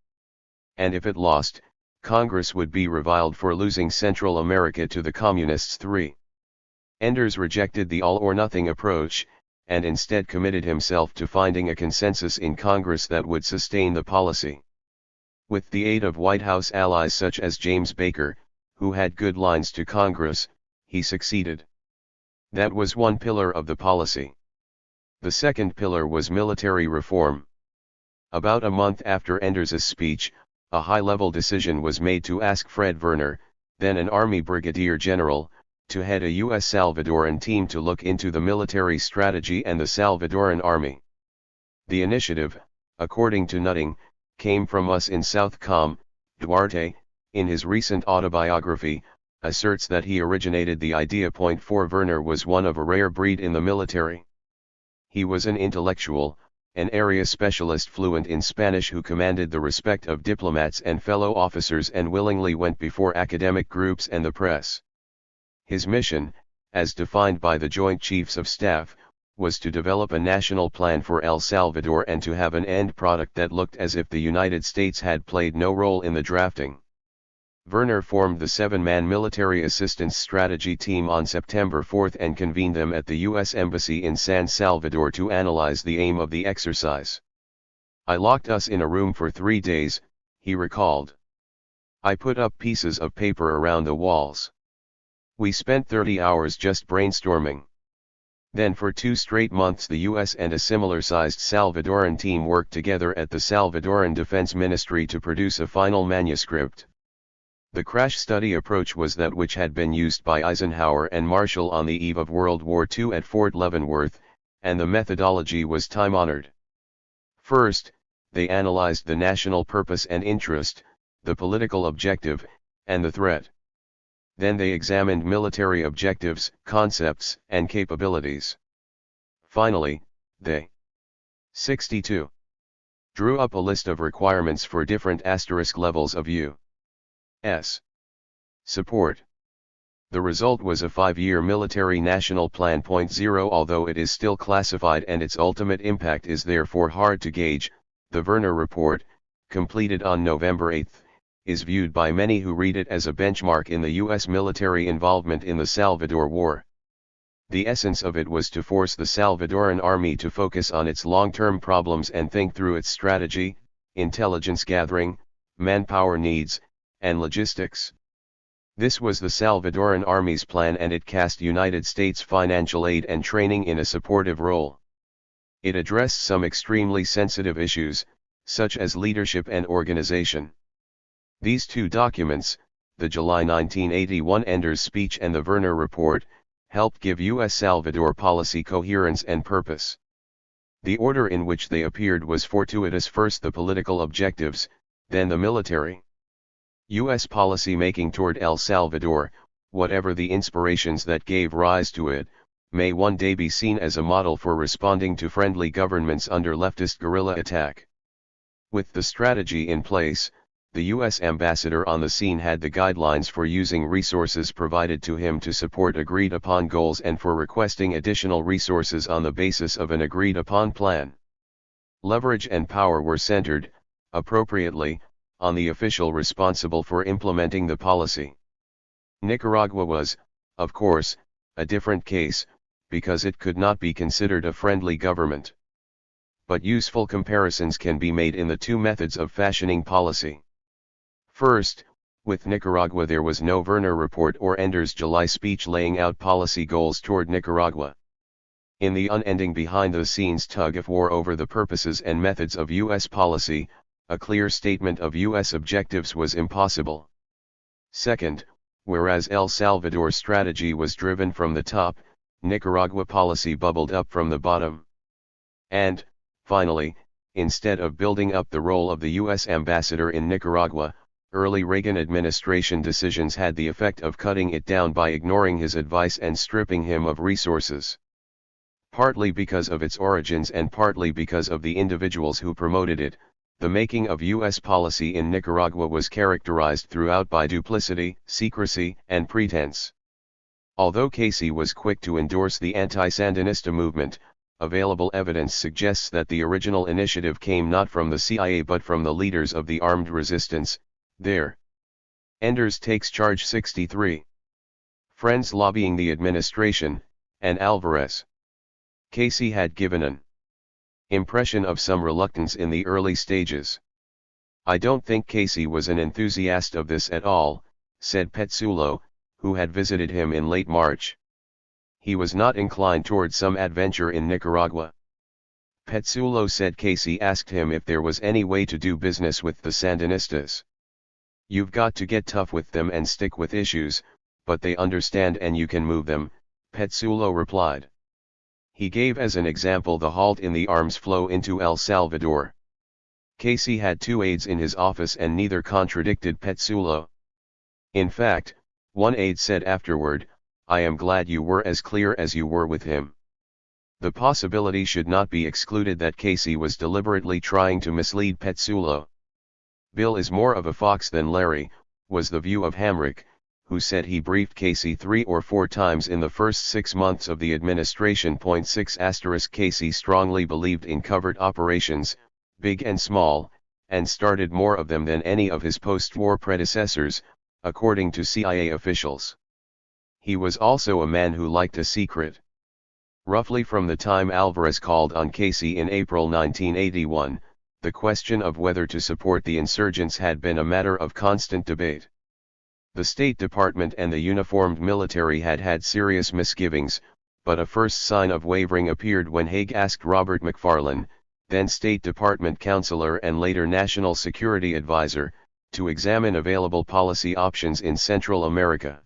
And if it lost, Congress would be reviled for losing Central America to the Communists. 3. Enders rejected the all-or-nothing approach, and instead committed himself to finding a consensus in Congress that would sustain the policy. With the aid of White House allies such as James Baker, who had good lines to Congress, he succeeded. That was one pillar of the policy. The second pillar was military reform. About a month after Enders' speech, a high-level decision was made to ask Fred Werner, then an Army brigadier general, to head a U.S. Salvadoran team to look into the military strategy and the Salvadoran army. The initiative, according to Nutting, came from us in Southcom. Duarte, in his recent autobiography, asserts that he originated the idea. 4 Werner was one of a rare breed in the military. He was an intellectual, an area specialist fluent in Spanish who commanded the respect of diplomats and fellow officers and willingly went before academic groups and the press. His mission, as defined by the Joint Chiefs of Staff, was to develop a national plan for El Salvador and to have an end product that looked as if the United States had played no role in the drafting. Werner formed the 7-man Military Assistance Strategy Team on September 4 and convened them at the U.S. Embassy in San Salvador to analyze the aim of the exercise. I locked us in a room for 3 days, he recalled. I put up pieces of paper around the walls. We spent 30 hours just brainstorming. Then for 2 straight months the U.S. and a similar-sized Salvadoran team worked together at the Salvadoran Defense Ministry to produce a final manuscript. The crash study approach was that which had been used by Eisenhower and Marshall on the eve of World War II at Fort Leavenworth, and the methodology was time-honored. First, they analyzed the national purpose and interest, the political objective, and the threat. Then they examined military objectives, concepts, and capabilities. Finally, they 62. Drew up a list of requirements for different asterisk levels of U.S. support. The result was a 5-year military national plan. 0 Although it is still classified and its ultimate impact is therefore hard to gauge, the Werner Report, completed on November 8, is viewed by many who read it as a benchmark in the U.S. military involvement in the Salvador War. The essence of it was to force the Salvadoran army to focus on its long-term problems and think through its strategy, intelligence gathering, manpower needs, and logistics. This was the Salvadoran army's plan, and it cast United States financial aid and training in a supportive role. It addressed some extremely sensitive issues, such as leadership and organization. These two documents, the July 1981 Ender's Speech and the Werner Report, helped give U.S. Salvador policy coherence and purpose. The order in which they appeared was fortuitous: first the political objectives, then the military. U.S. policy making toward El Salvador, whatever the inspirations that gave rise to it, may one day be seen as a model for responding to friendly governments under leftist guerrilla attack. With the strategy in place, the U.S. ambassador on the scene had the guidelines for using resources provided to him to support agreed-upon goals and for requesting additional resources on the basis of an agreed-upon plan. Leverage and power were centered, appropriately, on the official responsible for implementing the policy. Nicaragua was, of course, a different case, because it could not be considered a friendly government. But useful comparisons can be made in the two methods of fashioning policy. First, with Nicaragua there was no Werner Report or Ender's July speech laying out policy goals toward Nicaragua. In the unending behind-the-scenes tug-of-war over the purposes and methods of U.S. policy, a clear statement of U.S. objectives was impossible. Second, whereas El Salvador's strategy was driven from the top, Nicaragua policy bubbled up from the bottom. And, finally, instead of building up the role of the U.S. ambassador in Nicaragua, early Reagan administration decisions had the effect of cutting it down by ignoring his advice and stripping him of resources. Partly because of its origins and partly because of the individuals who promoted it, the making of U.S. policy in Nicaragua was characterized throughout by duplicity, secrecy, and pretense. Although Casey was quick to endorse the anti-Sandinista movement, available evidence suggests that the original initiative came not from the CIA but from the leaders of the armed resistance. There. Enders takes charge. 63. Friends lobbying the administration, and Alvarez. Casey had given an impression of some reluctance in the early stages. "I don't think Casey was an enthusiast of this at all," said Petsulo, who had visited him in late March. "He was not inclined toward some adventure in Nicaragua." Petsulo said Casey asked him if there was any way to do business with the Sandinistas. "You've got to get tough with them and stick with issues, but they understand and you can move them," Petsulo replied. He gave as an example the halt in the arms flow into El Salvador. Casey had 2 aides in his office and neither contradicted Petsulo. In fact, one aide said afterward, "I am glad you were as clear as you were with him." The possibility should not be excluded that Casey was deliberately trying to mislead Petsulo. "Bill is more of a fox than Larry," was the view of Hamrick, who said he briefed Casey 3 or 4 times in the first 6 months of the administration. 6** Casey strongly believed in covert operations, big and small, and started more of them than any of his post-war predecessors, according to CIA officials. He was also a man who liked a secret. Roughly from the time Alvarez called on Casey in April 1981, the question of whether to support the insurgents had been a matter of constant debate. The State Department and the uniformed military had had serious misgivings, but a first sign of wavering appeared when Haig asked Robert McFarlane, then State Department counselor and later National Security Advisor, to examine available policy options in Central America.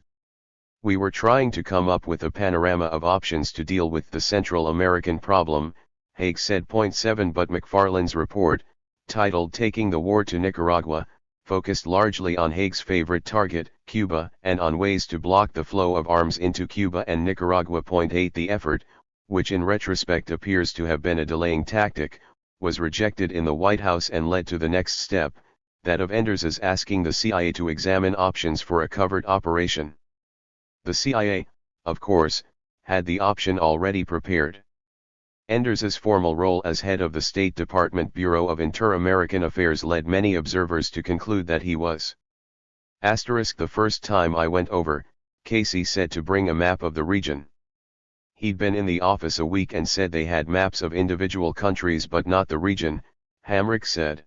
We were trying to come up with a panorama of options to deal with the Central American problem, Haig said. 7 But McFarlane's report, titled Taking the War to Nicaragua, focused largely on Haig's favorite target, Cuba, and on ways to block the flow of arms into Cuba and Nicaragua. 8 The effort, which in retrospect appears to have been a delaying tactic, was rejected in the White House and led to the next step, that of Enders's asking the CIA to examine options for a covert operation. The CIA, of course, had the option already prepared. Enders's formal role as head of the State Department Bureau of Inter-American Affairs led many observers to conclude that he was. The first time I went over, Casey said, to bring a map of the region. He'd been in the office a week and said they had maps of individual countries but not the region, Hamrick said.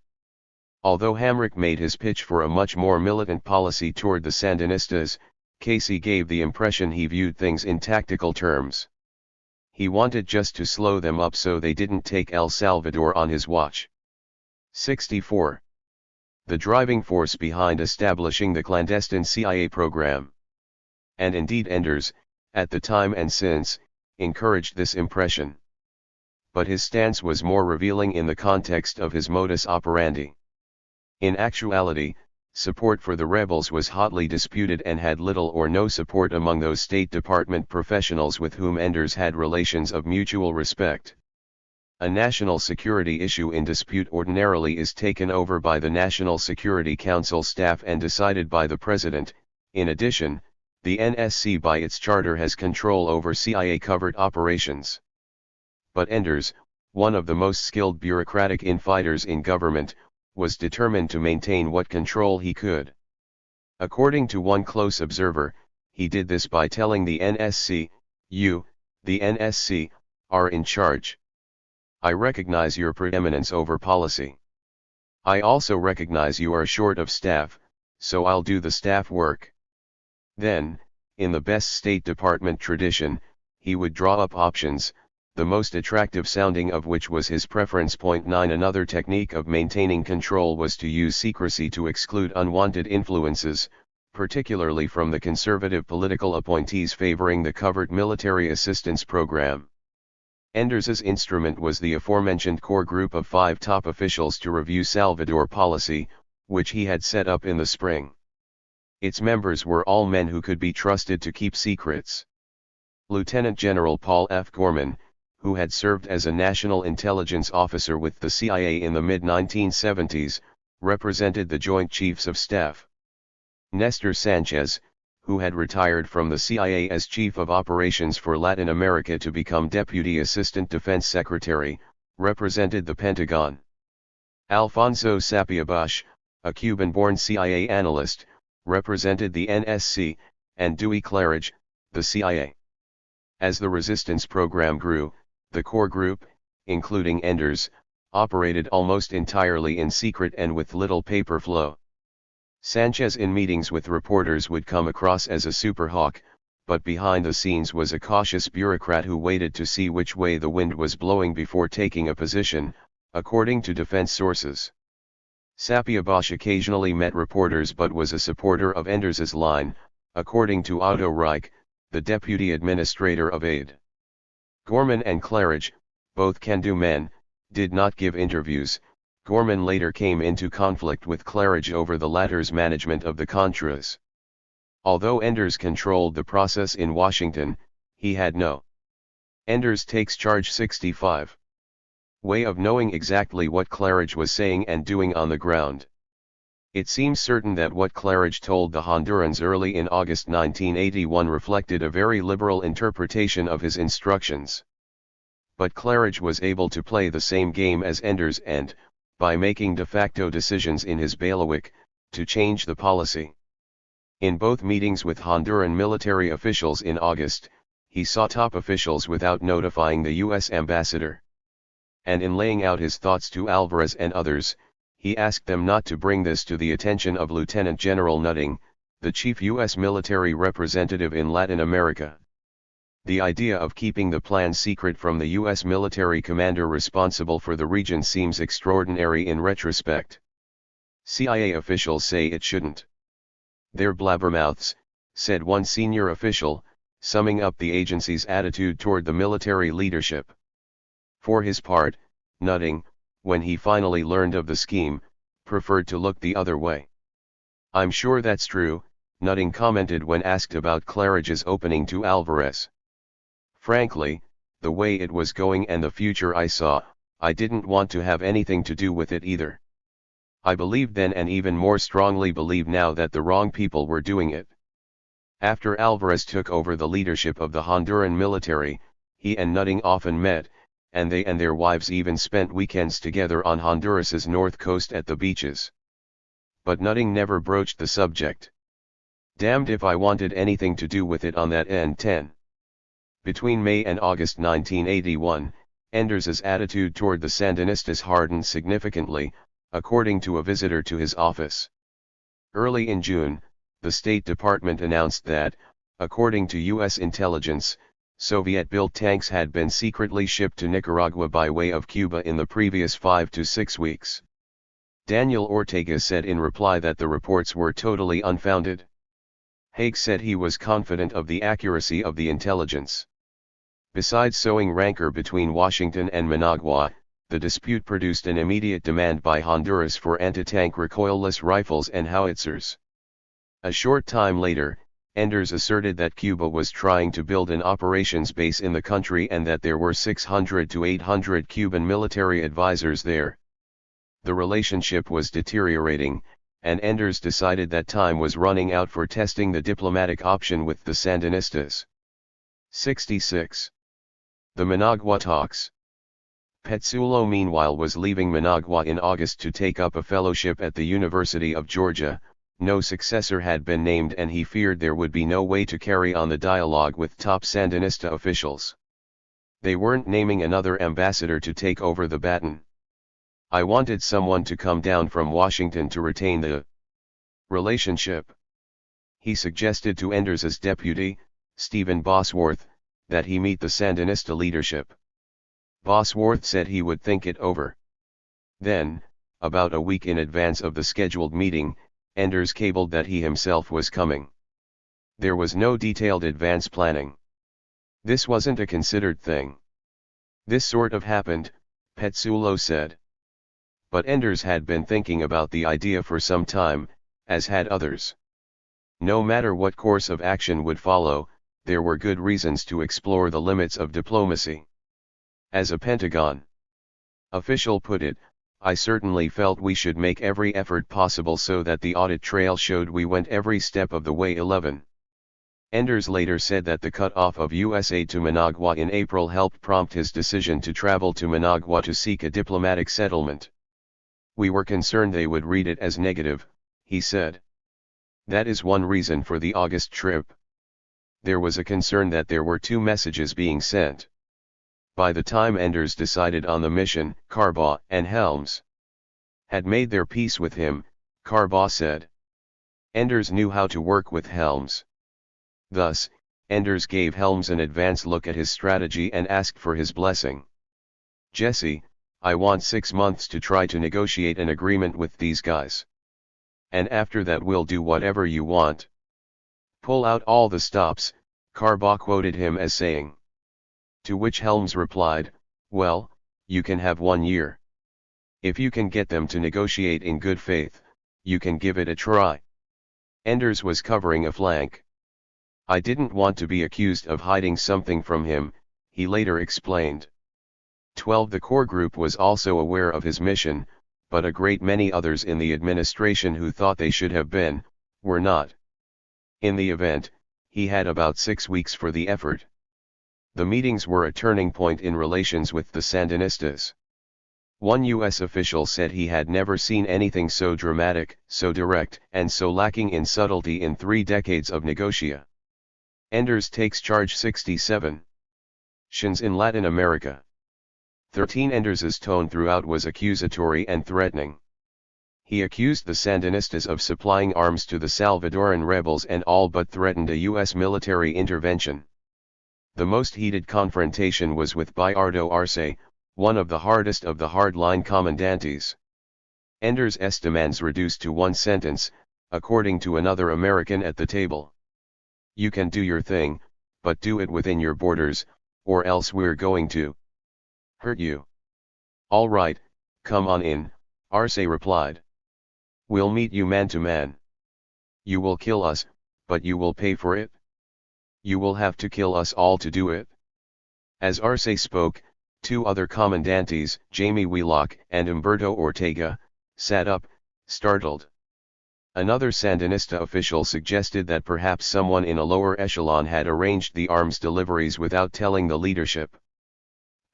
Although Hamrick made his pitch for a much more militant policy toward the Sandinistas, Casey gave the impression he viewed things in tactical terms. He wanted just to slow them up so they didn't take El Salvador on his watch. 64. The driving force behind establishing the clandestine CIA program. And indeed Enders, at the time and since, encouraged this impression. But his stance was more revealing in the context of his modus operandi. In actuality, support for the rebels was hotly disputed and had little or no support among those State Department professionals with whom Enders had relations of mutual respect. A national security issue in dispute ordinarily is taken over by the National Security Council staff and decided by the President. In addition, the NSC by its charter has control over CIA covert operations. But Enders, one of the most skilled bureaucratic infighters in government, was determined to maintain what control he could. According to one close observer, he did this by telling the NSC, "You, the NSC, are in charge. I recognize your preeminence over policy. I also recognize you are short of staff, so I'll do the staff work." Then, in the best State Department tradition, he would draw up options, the most attractive sounding of which was his preference. 9 Another technique of maintaining control was to use secrecy to exclude unwanted influences, particularly from the conservative political appointees favoring the covert military assistance program. Enders's instrument was the aforementioned core group of 5 top officials to review Salvador policy, which he had set up in the spring. Its members were all men who could be trusted to keep secrets. Lieutenant General Paul F. Gorman, who had served as a national intelligence officer with the CIA in the mid-1970s, represented the Joint Chiefs of Staff. Nestor Sanchez, who had retired from the CIA as Chief of Operations for Latin America to become Deputy Assistant Defense Secretary, represented the Pentagon. Alfonso Sapia Bush, a Cuban-born CIA analyst, represented the NSC, and Dewey Claridge, the CIA. As the resistance program grew, the core group, including Enders, operated almost entirely in secret and with little paper flow. Sanchez in meetings with reporters would come across as a superhawk, but behind the scenes was a cautious bureaucrat who waited to see which way the wind was blowing before taking a position, according to defense sources. Sapia Bush occasionally met reporters but was a supporter of Enders's line, according to Otto Reich, the deputy administrator of aid. Gorman and Claridge, both can-do men, did not give interviews. Gorman later came into conflict with Claridge over the latter's management of the Contras. Although Enders controlled the process in Washington, he had no Enders takes charge 65 way of knowing exactly what Claridge was saying and doing on the ground. It seems certain that what Claridge told the Hondurans early in August 1981 reflected a very liberal interpretation of his instructions. But Claridge was able to play the same game as Enders and, by making de facto decisions in his bailiwick, to change the policy. In both meetings with Honduran military officials in August, he saw top officials without notifying the U.S. ambassador. And in laying out his thoughts to Alvarez and others, he asked them not to bring this to the attention of Lieutenant General Nutting, the chief U.S. military representative in Latin America. The idea of keeping the plan secret from the U.S. military commander responsible for the region seems extraordinary in retrospect. CIA officials say it shouldn't. They're blabbermouths, said one senior official, summing up the agency's attitude toward the military leadership. For his part, Nutting, when he finally learned of the scheme, preferred to look the other way. I'm sure that's true, Nutting commented when asked about Claridge's opening to Alvarez. Frankly, the way it was going and the future I saw, I didn't want to have anything to do with it either. I believed then and even more strongly believe now that the wrong people were doing it. After Alvarez took over the leadership of the Honduran military, he and Nutting often met, and they and their wives even spent weekends together on Honduras's north coast at the beaches. But Nutting never broached the subject. Damned if I wanted anything to do with it on that N10. Between May and August 1981, Enders's attitude toward the Sandinistas hardened significantly, according to a visitor to his office. Early in June, the State Department announced that, according to U.S. intelligence, Soviet-built tanks had been secretly shipped to Nicaragua by way of Cuba in the previous 5 to 6 weeks. Daniel Ortega said in reply that the reports were totally unfounded. Haig said he was confident of the accuracy of the intelligence. Besides sowing rancor between Washington and Managua, the dispute produced an immediate demand by Honduras for anti-tank recoilless rifles and howitzers. A short time later, Enders asserted that Cuba was trying to build an operations base in the country and that there were 600 to 800 Cuban military advisors there. The relationship was deteriorating, and Enders decided that time was running out for testing the diplomatic option with the Sandinistas. 66. The Managua talks. Petsulo meanwhile was leaving Managua in August to take up a fellowship at the University of Georgia. No successor had been named and he feared there would be no way to carry on the dialogue with top Sandinista officials. They weren't naming another ambassador to take over the baton. I wanted someone to come down from Washington to retain the relationship. He suggested to Enders's deputy, Stephen Bosworth, that he meet the Sandinista leadership. Bosworth said he would think it over. Then, about a week in advance of the scheduled meeting, Enders cabled that he himself was coming. There was no detailed advance planning. This wasn't a considered thing. This sort of happened, Petsulo said. But Enders had been thinking about the idea for some time, as had others. No matter what course of action would follow, there were good reasons to explore the limits of diplomacy. As a Pentagon official put it, I certainly felt we should make every effort possible so that the audit trail showed we went every step of the way. 11. Enders later said that the cut-off of U.S. aid to Managua in April helped prompt his decision to travel to Managua to seek a diplomatic settlement. We were concerned they would read it as negative, he said. That is one reason for the August trip. There was a concern that there were two messages being sent. By the time Enders decided on the mission, Carbaugh and Helms had made their peace with him, Carbaugh said. Enders knew how to work with Helms. Thus, Enders gave Helms an advance look at his strategy and asked for his blessing. Jesse, I want 6 months to try to negotiate an agreement with these guys. And after that we'll do whatever you want. Pull out all the stops, Carbaugh quoted him as saying. To which Helms replied, well, you can have 1 year. If you can get them to negotiate in good faith, you can give it a try. Enders was covering a flank. I didn't want to be accused of hiding something from him, he later explained. 12. The core group was also aware of his mission, but a great many others in the administration who thought they should have been, were not. In the event, he had about 6 weeks for the effort. The meetings were a turning point in relations with the Sandinistas. One U.S. official said he had never seen anything so dramatic, so direct, and so lacking in subtlety in 3 decades of negotia. Enders takes charge. 67. Shins in Latin America. 13. Enders's tone throughout was accusatory and threatening. He accused the Sandinistas of supplying arms to the Salvadoran rebels and all but threatened a U.S. military intervention. The most heated confrontation was with Bayardo Arce, one of the hardest of the hardline commandantes. Ender's demands reduced to one sentence, according to another American at the table. You can do your thing, but do it within your borders, or else we're going to hurt you. All right, come on in, Arce replied. We'll meet you man to man. You will kill us, but you will pay for it. You will have to kill us all to do it. As Arce spoke, two other commandantes, Jamie Wheelock and Humberto Ortega, sat up, startled. Another Sandinista official suggested that perhaps someone in a lower echelon had arranged the arms deliveries without telling the leadership.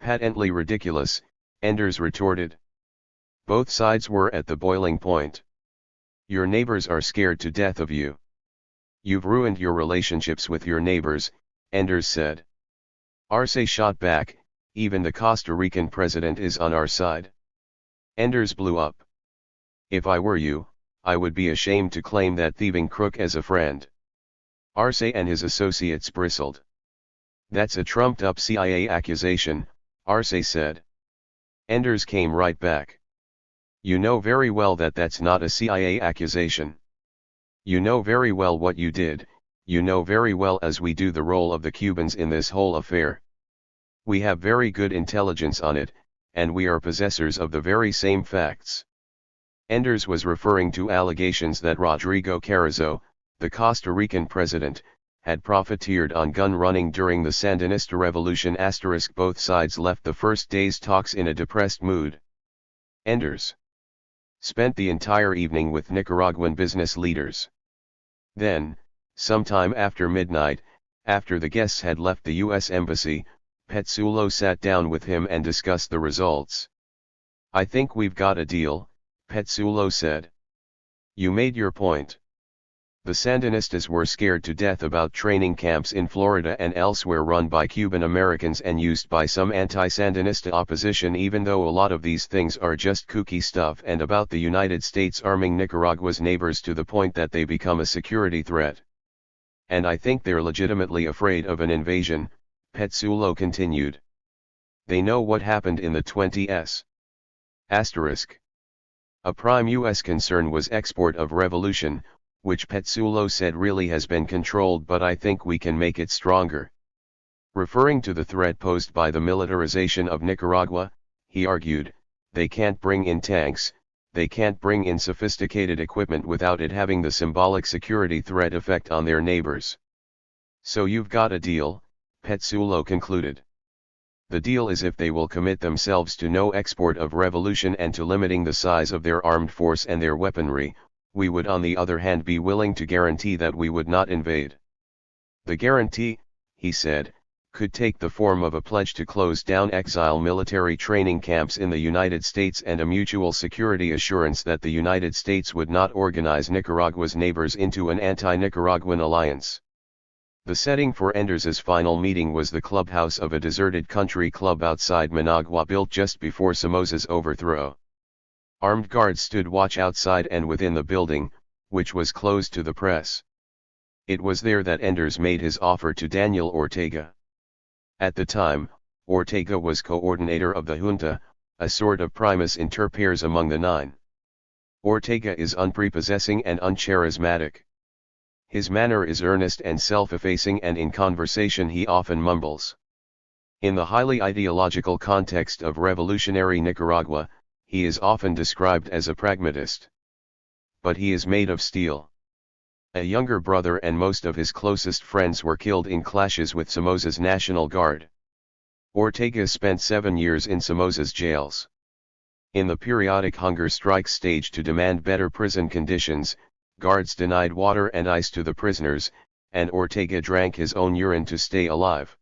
Patently ridiculous, Enders retorted. Both sides were at the boiling point. Your neighbors are scared to death of you. You've ruined your relationships with your neighbors, Enders said. Arce shot back, even the Costa Rican president is on our side. Enders blew up. If I were you, I would be ashamed to claim that thieving crook as a friend. Arce and his associates bristled. That's a trumped-up CIA accusation, Arce said. Enders came right back. You know very well that that's not a CIA accusation. You know very well what you did, you know very well as we do the role of the Cubans in this whole affair. We have very good intelligence on it, and we are possessors of the very same facts. Enders was referring to allegations that Rodrigo Carrizo, the Costa Rican president, had profiteered on gun running during the Sandinista revolution. Both sides left the first day's talks in a depressed mood. Enders spent the entire evening with Nicaraguan business leaders. Then, sometime after midnight, after the guests had left the U.S. Embassy, Petsulo sat down with him and discussed the results. I think we've got a deal, Petsulo said. You made your point. The Sandinistas were scared to death about training camps in Florida and elsewhere run by Cuban Americans and used by some anti-Sandinista opposition, even though a lot of these things are just kooky stuff, and about the United States arming Nicaragua's neighbors to the point that they become a security threat. And I think they're legitimately afraid of an invasion, Petsulo continued. They know what happened in the 20s. Asterisk. A prime U.S. concern was export of revolution, which Petsulo said really has been controlled, but I think we can make it stronger. Referring to the threat posed by the militarization of Nicaragua, he argued, they can't bring in tanks, they can't bring in sophisticated equipment without it having the symbolic security threat effect on their neighbors. So you've got a deal, Petsulo concluded. The deal is if they will commit themselves to no export of revolution and to limiting the size of their armed force and their weaponry. We would on the other hand be willing to guarantee that we would not invade. The guarantee, he said, could take the form of a pledge to close down exile military training camps in the United States and a mutual security assurance that the United States would not organize Nicaragua's neighbors into an anti-Nicaraguan alliance. The setting for Enders's final meeting was the clubhouse of a deserted country club outside Managua built just before Somoza's overthrow. Armed guards stood watch outside and within the building, which was closed to the press. It was there that Enders made his offer to Daniel Ortega. At the time, Ortega was coordinator of the junta, a sort of primus inter pares among the nine. Ortega is unprepossessing and uncharismatic. His manner is earnest and self-effacing, and in conversation he often mumbles. In the highly ideological context of revolutionary Nicaragua, he is often described as a pragmatist. But he is made of steel. A younger brother and most of his closest friends were killed in clashes with Somoza's National Guard. Ortega spent 7 years in Somoza's jails. In the periodic hunger strike staged to demand better prison conditions, guards denied water and ice to the prisoners, and Ortega drank his own urine to stay alive.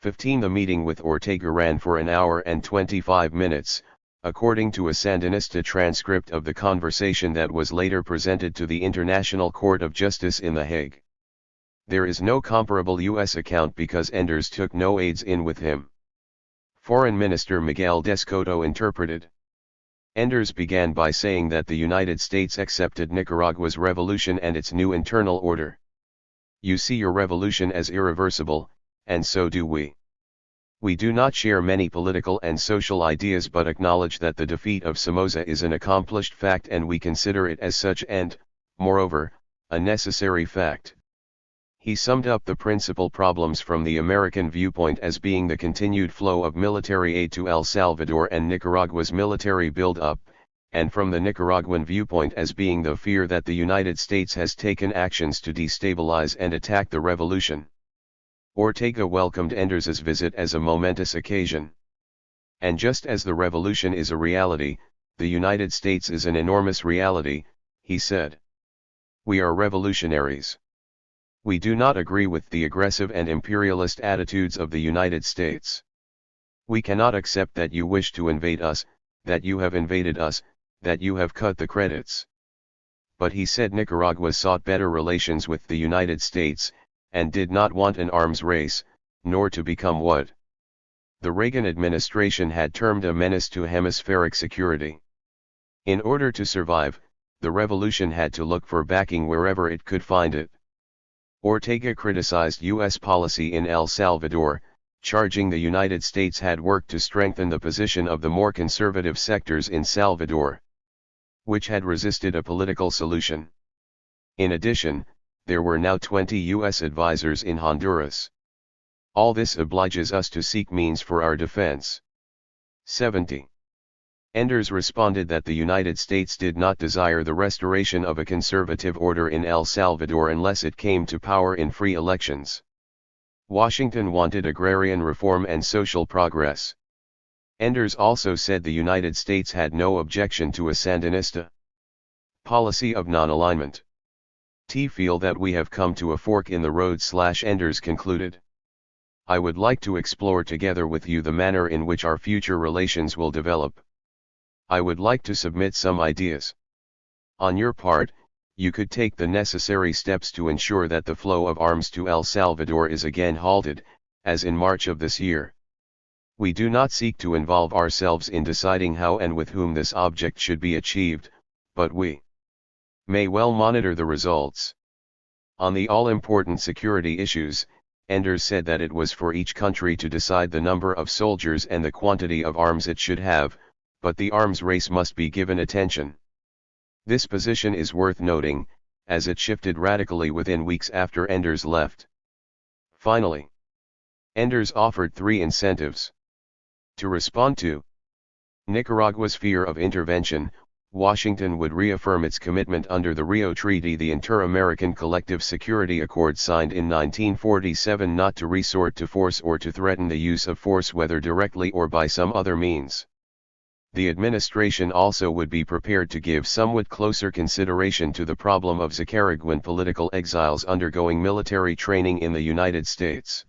15 The meeting with Ortega ran for an hour and 25 minutes, according to a Sandinista transcript of the conversation that was later presented to the International Court of Justice in The Hague. There is no comparable U.S. account because Enders took no aides in with him. Foreign Minister Miguel Descoto interpreted. Enders began by saying that the United States accepted Nicaragua's revolution and its new internal order. You see your revolution as irreversible, and so do we. We do not share many political and social ideas but acknowledge that the defeat of Somoza is an accomplished fact and we consider it as such and, moreover, a necessary fact. He summed up the principal problems from the American viewpoint as being the continued flow of military aid to El Salvador and Nicaragua's military build-up, and from the Nicaraguan viewpoint as being the fear that the United States has taken actions to destabilize and attack the revolution. Ortega welcomed Enders's visit as a momentous occasion. And just as the revolution is a reality, the United States is an enormous reality, he said. We are revolutionaries. We do not agree with the aggressive and imperialist attitudes of the United States. We cannot accept that you wish to invade us, that you have invaded us, that you have cut the credits. But he said Nicaragua sought better relations with the United States, and did not want an arms race, nor to become what the Reagan administration had termed a menace to hemispheric security. In order to survive, the revolution had to look for backing wherever it could find it. Ortega criticized U.S. policy in El Salvador, charging the United States had worked to strengthen the position of the more conservative sectors in Salvador, which had resisted a political solution. In addition, there were now 20 U.S. advisors in Honduras. All this obliges us to seek means for our defense. 70. Enders responded that the United States did not desire the restoration of a conservative order in El Salvador unless it came to power in free elections. Washington wanted agrarian reform and social progress. Enders also said the United States had no objection to a Sandinista policy of non-alignment. T feel that we have come to a fork in the road. Enders concluded. I would like to explore together with you the manner in which our future relations will develop. I would like to submit some ideas. On your part, you could take the necessary steps to ensure that the flow of arms to El Salvador is again halted, as in March of this year. We do not seek to involve ourselves in deciding how and with whom this object should be achieved, but we may well monitor the results. On the all-important security issues, Enders said that it was for each country to decide the number of soldiers and the quantity of arms it should have, but the arms race must be given attention. This position is worth noting, as it shifted radically within weeks after Enders left. Finally, Enders offered 3 incentives to respond to Nicaragua's fear of intervention. Washington would reaffirm its commitment under the Rio Treaty, the Inter-American Collective Security Accord signed in 1947, not to resort to force or to threaten the use of force whether directly or by some other means. The administration also would be prepared to give somewhat closer consideration to the problem of Nicaraguan political exiles undergoing military training in the United States.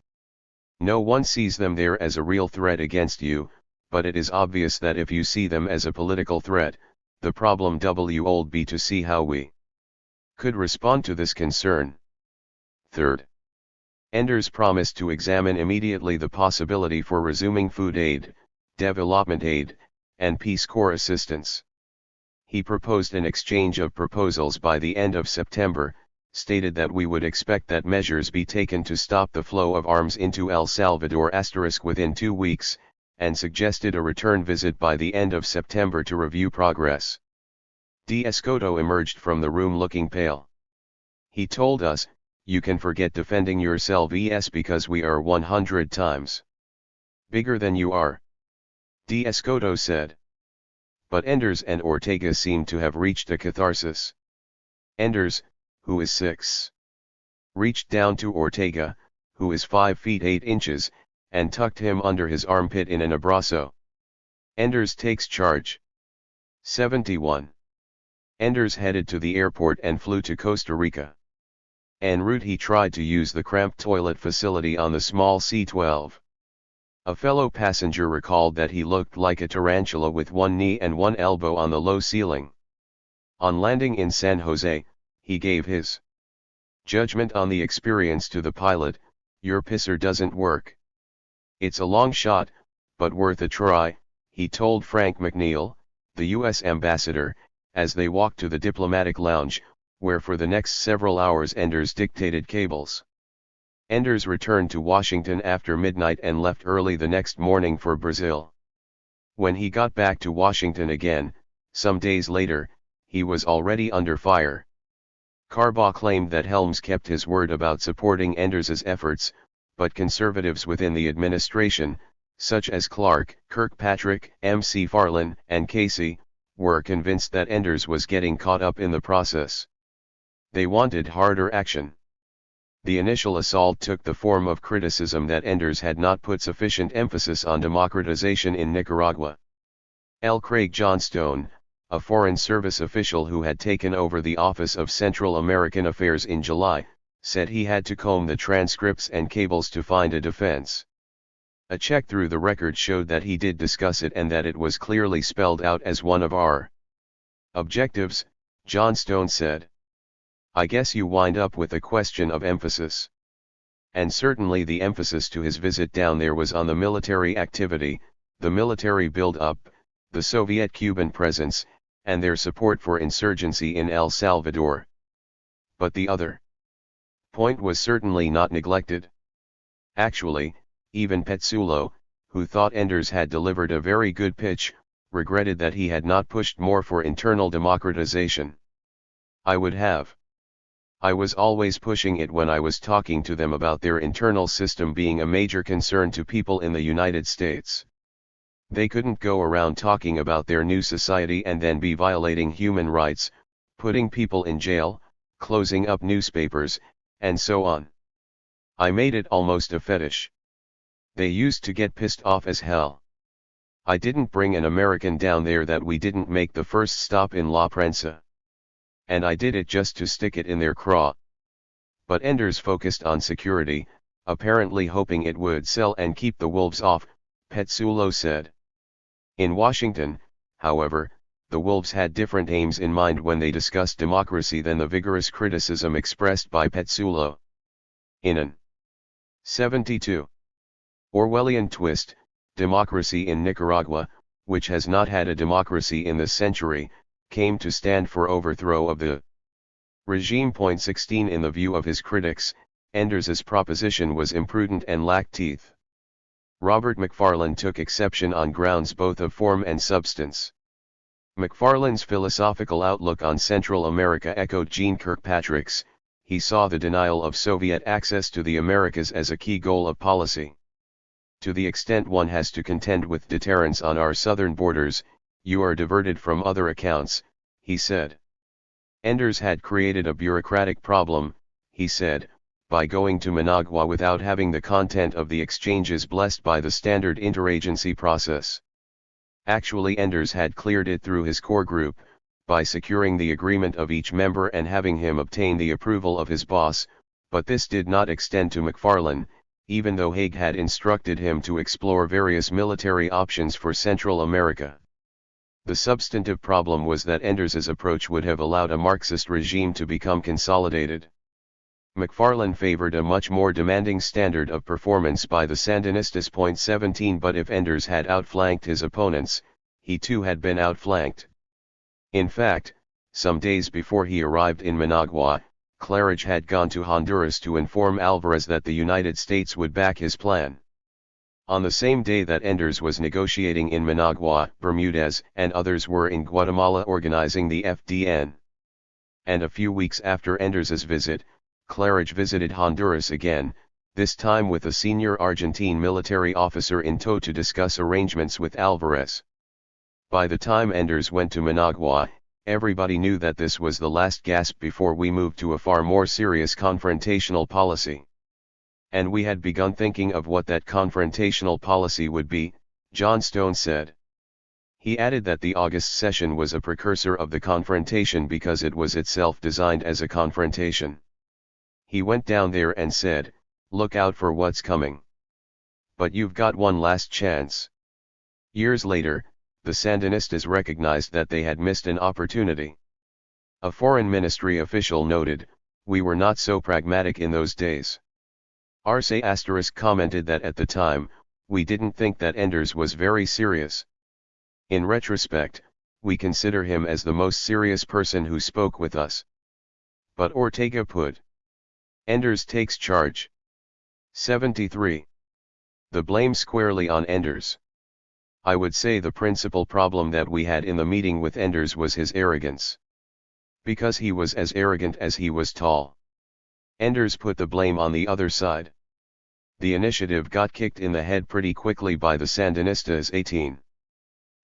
No one sees them there as a real threat against you, but it is obvious that if you see them as a political threat, the problem would be to see how we could respond to this concern. Third, Enders promised to examine immediately the possibility for resuming food aid, development aid, and Peace Corps assistance. He proposed an exchange of proposals by the end of September, stated that we would expect that measures be taken to stop the flow of arms into El Salvador within 2 weeks, and suggested a return visit by the end of September to review progress. Escoto emerged from the room looking pale. He told us, "You can forget defending yourselves because we are 100 times bigger than you are," Escoto said. But Enders and Ortega seemed to have reached a catharsis. Enders, who is 6, reached down to Ortega, who is 5 feet 8 inches, and tucked him under his armpit in an abrazo. Enders takes charge. 71. Enders headed to the airport and flew to Costa Rica. En route he tried to use the cramped toilet facility on the small C-12. A fellow passenger recalled that he looked like a tarantula with one knee and one elbow on the low ceiling. On landing in San Jose, he gave his judgment on the experience to the pilot: "Your pisser doesn't work. It's a long shot, but worth a try," he told Frank McNeil, the U.S. ambassador, as they walked to the diplomatic lounge, where for the next several hours Enders dictated cables. Enders returned to Washington after midnight and left early the next morning for Brazil. When he got back to Washington again, some days later, he was already under fire. Carbaugh claimed that Helms kept his word about supporting Enders's efforts, but conservatives within the administration, such as Clark, Kirkpatrick, McFarlane, and Casey, were convinced that Enders was getting caught up in the process. They wanted harder action. The initial assault took the form of criticism that Enders had not put sufficient emphasis on democratization in Nicaragua. L. Craig Johnstone, a Foreign Service official who had taken over the Office of Central American Affairs in July, said he had to comb the transcripts and cables to find a defense. A check through the record showed that he did discuss it and that it was clearly spelled out as one of our objectives, Johnstone said. I guess you wind up with a question of emphasis. And certainly the emphasis to his visit down there was on the military activity, the military build-up, the Soviet-Cuban presence, and their support for insurgency in El Salvador. But the other point was certainly not neglected. Actually, even Petsulo, who thought Enders had delivered a very good pitch, regretted that he had not pushed more for internal democratization. I was always pushing it when I was talking to them about their internal system being a major concern to people in the United States. They couldn't go around talking about their new society and then be violating human rights, putting people in jail, closing up newspapers, and so on. I made it almost a fetish. They used to get pissed off as hell. I didn't bring an American down there that we didn't make the first stop in La Prensa. And I did it just to stick it in their craw. But Enders focused on security, apparently hoping it would sell and keep the wolves off, Petsulo said. In Washington, however, the wolves had different aims in mind when they discussed democracy than the vigorous criticism expressed by Petsulo. In an 72 Orwellian twist, democracy in Nicaragua, which has not had a democracy in this century, came to stand for overthrow of the regime. 16 In the view of his critics, Enders's proposition was imprudent and lacked teeth. Robert McFarlane took exception on grounds both of form and substance. McFarlane's philosophical outlook on Central America echoed Gene Kirkpatrick's. He saw the denial of Soviet access to the Americas as a key goal of policy. To the extent one has to contend with deterrence on our southern borders, you are diverted from other accounts, he said. Enders had created a bureaucratic problem, he said, by going to Managua without having the content of the exchanges blessed by the standard interagency process. Actually, Enders had cleared it through his core group, by securing the agreement of each member and having him obtain the approval of his boss, but this did not extend to McFarlane, even though Haig had instructed him to explore various military options for Central America. The substantive problem was that Enders's approach would have allowed a Marxist regime to become consolidated. McFarlane favored a much more demanding standard of performance by the Sandinistas. 17 But if Enders had outflanked his opponents, he too had been outflanked. In fact, some days before he arrived in Managua, Claridge had gone to Honduras to inform Alvarez that the United States would back his plan. On the same day that Enders was negotiating in Managua, Bermudez and others were in Guatemala organizing the FDN. And a few weeks after Enders's visit, Claridge visited Honduras again, this time with a senior Argentine military officer in tow to discuss arrangements with Alvarez. By the time Enders went to Managua, everybody knew that this was the last gasp before we moved to a far more serious confrontational policy. And we had begun thinking of what that confrontational policy would be, Johnstone said. He added that the August session was a precursor of the confrontation because it was itself designed as a confrontation. He went down there and said, "Look out for what's coming. But you've got one last chance." Years later, the Sandinistas recognized that they had missed an opportunity. A foreign ministry official noted, "We were not so pragmatic in those days." Arce * commented that at the time, "We didn't think that Enders was very serious. In retrospect, we consider him as the most serious person who spoke with us." But Ortega put, "Enders takes charge. 73. The blame squarely on Enders. I would say the principal problem that we had in the meeting with Enders was his arrogance. Because he was as arrogant as he was tall. Enders put the blame on the other side. The initiative got kicked in the head pretty quickly by the Sandinistas 18.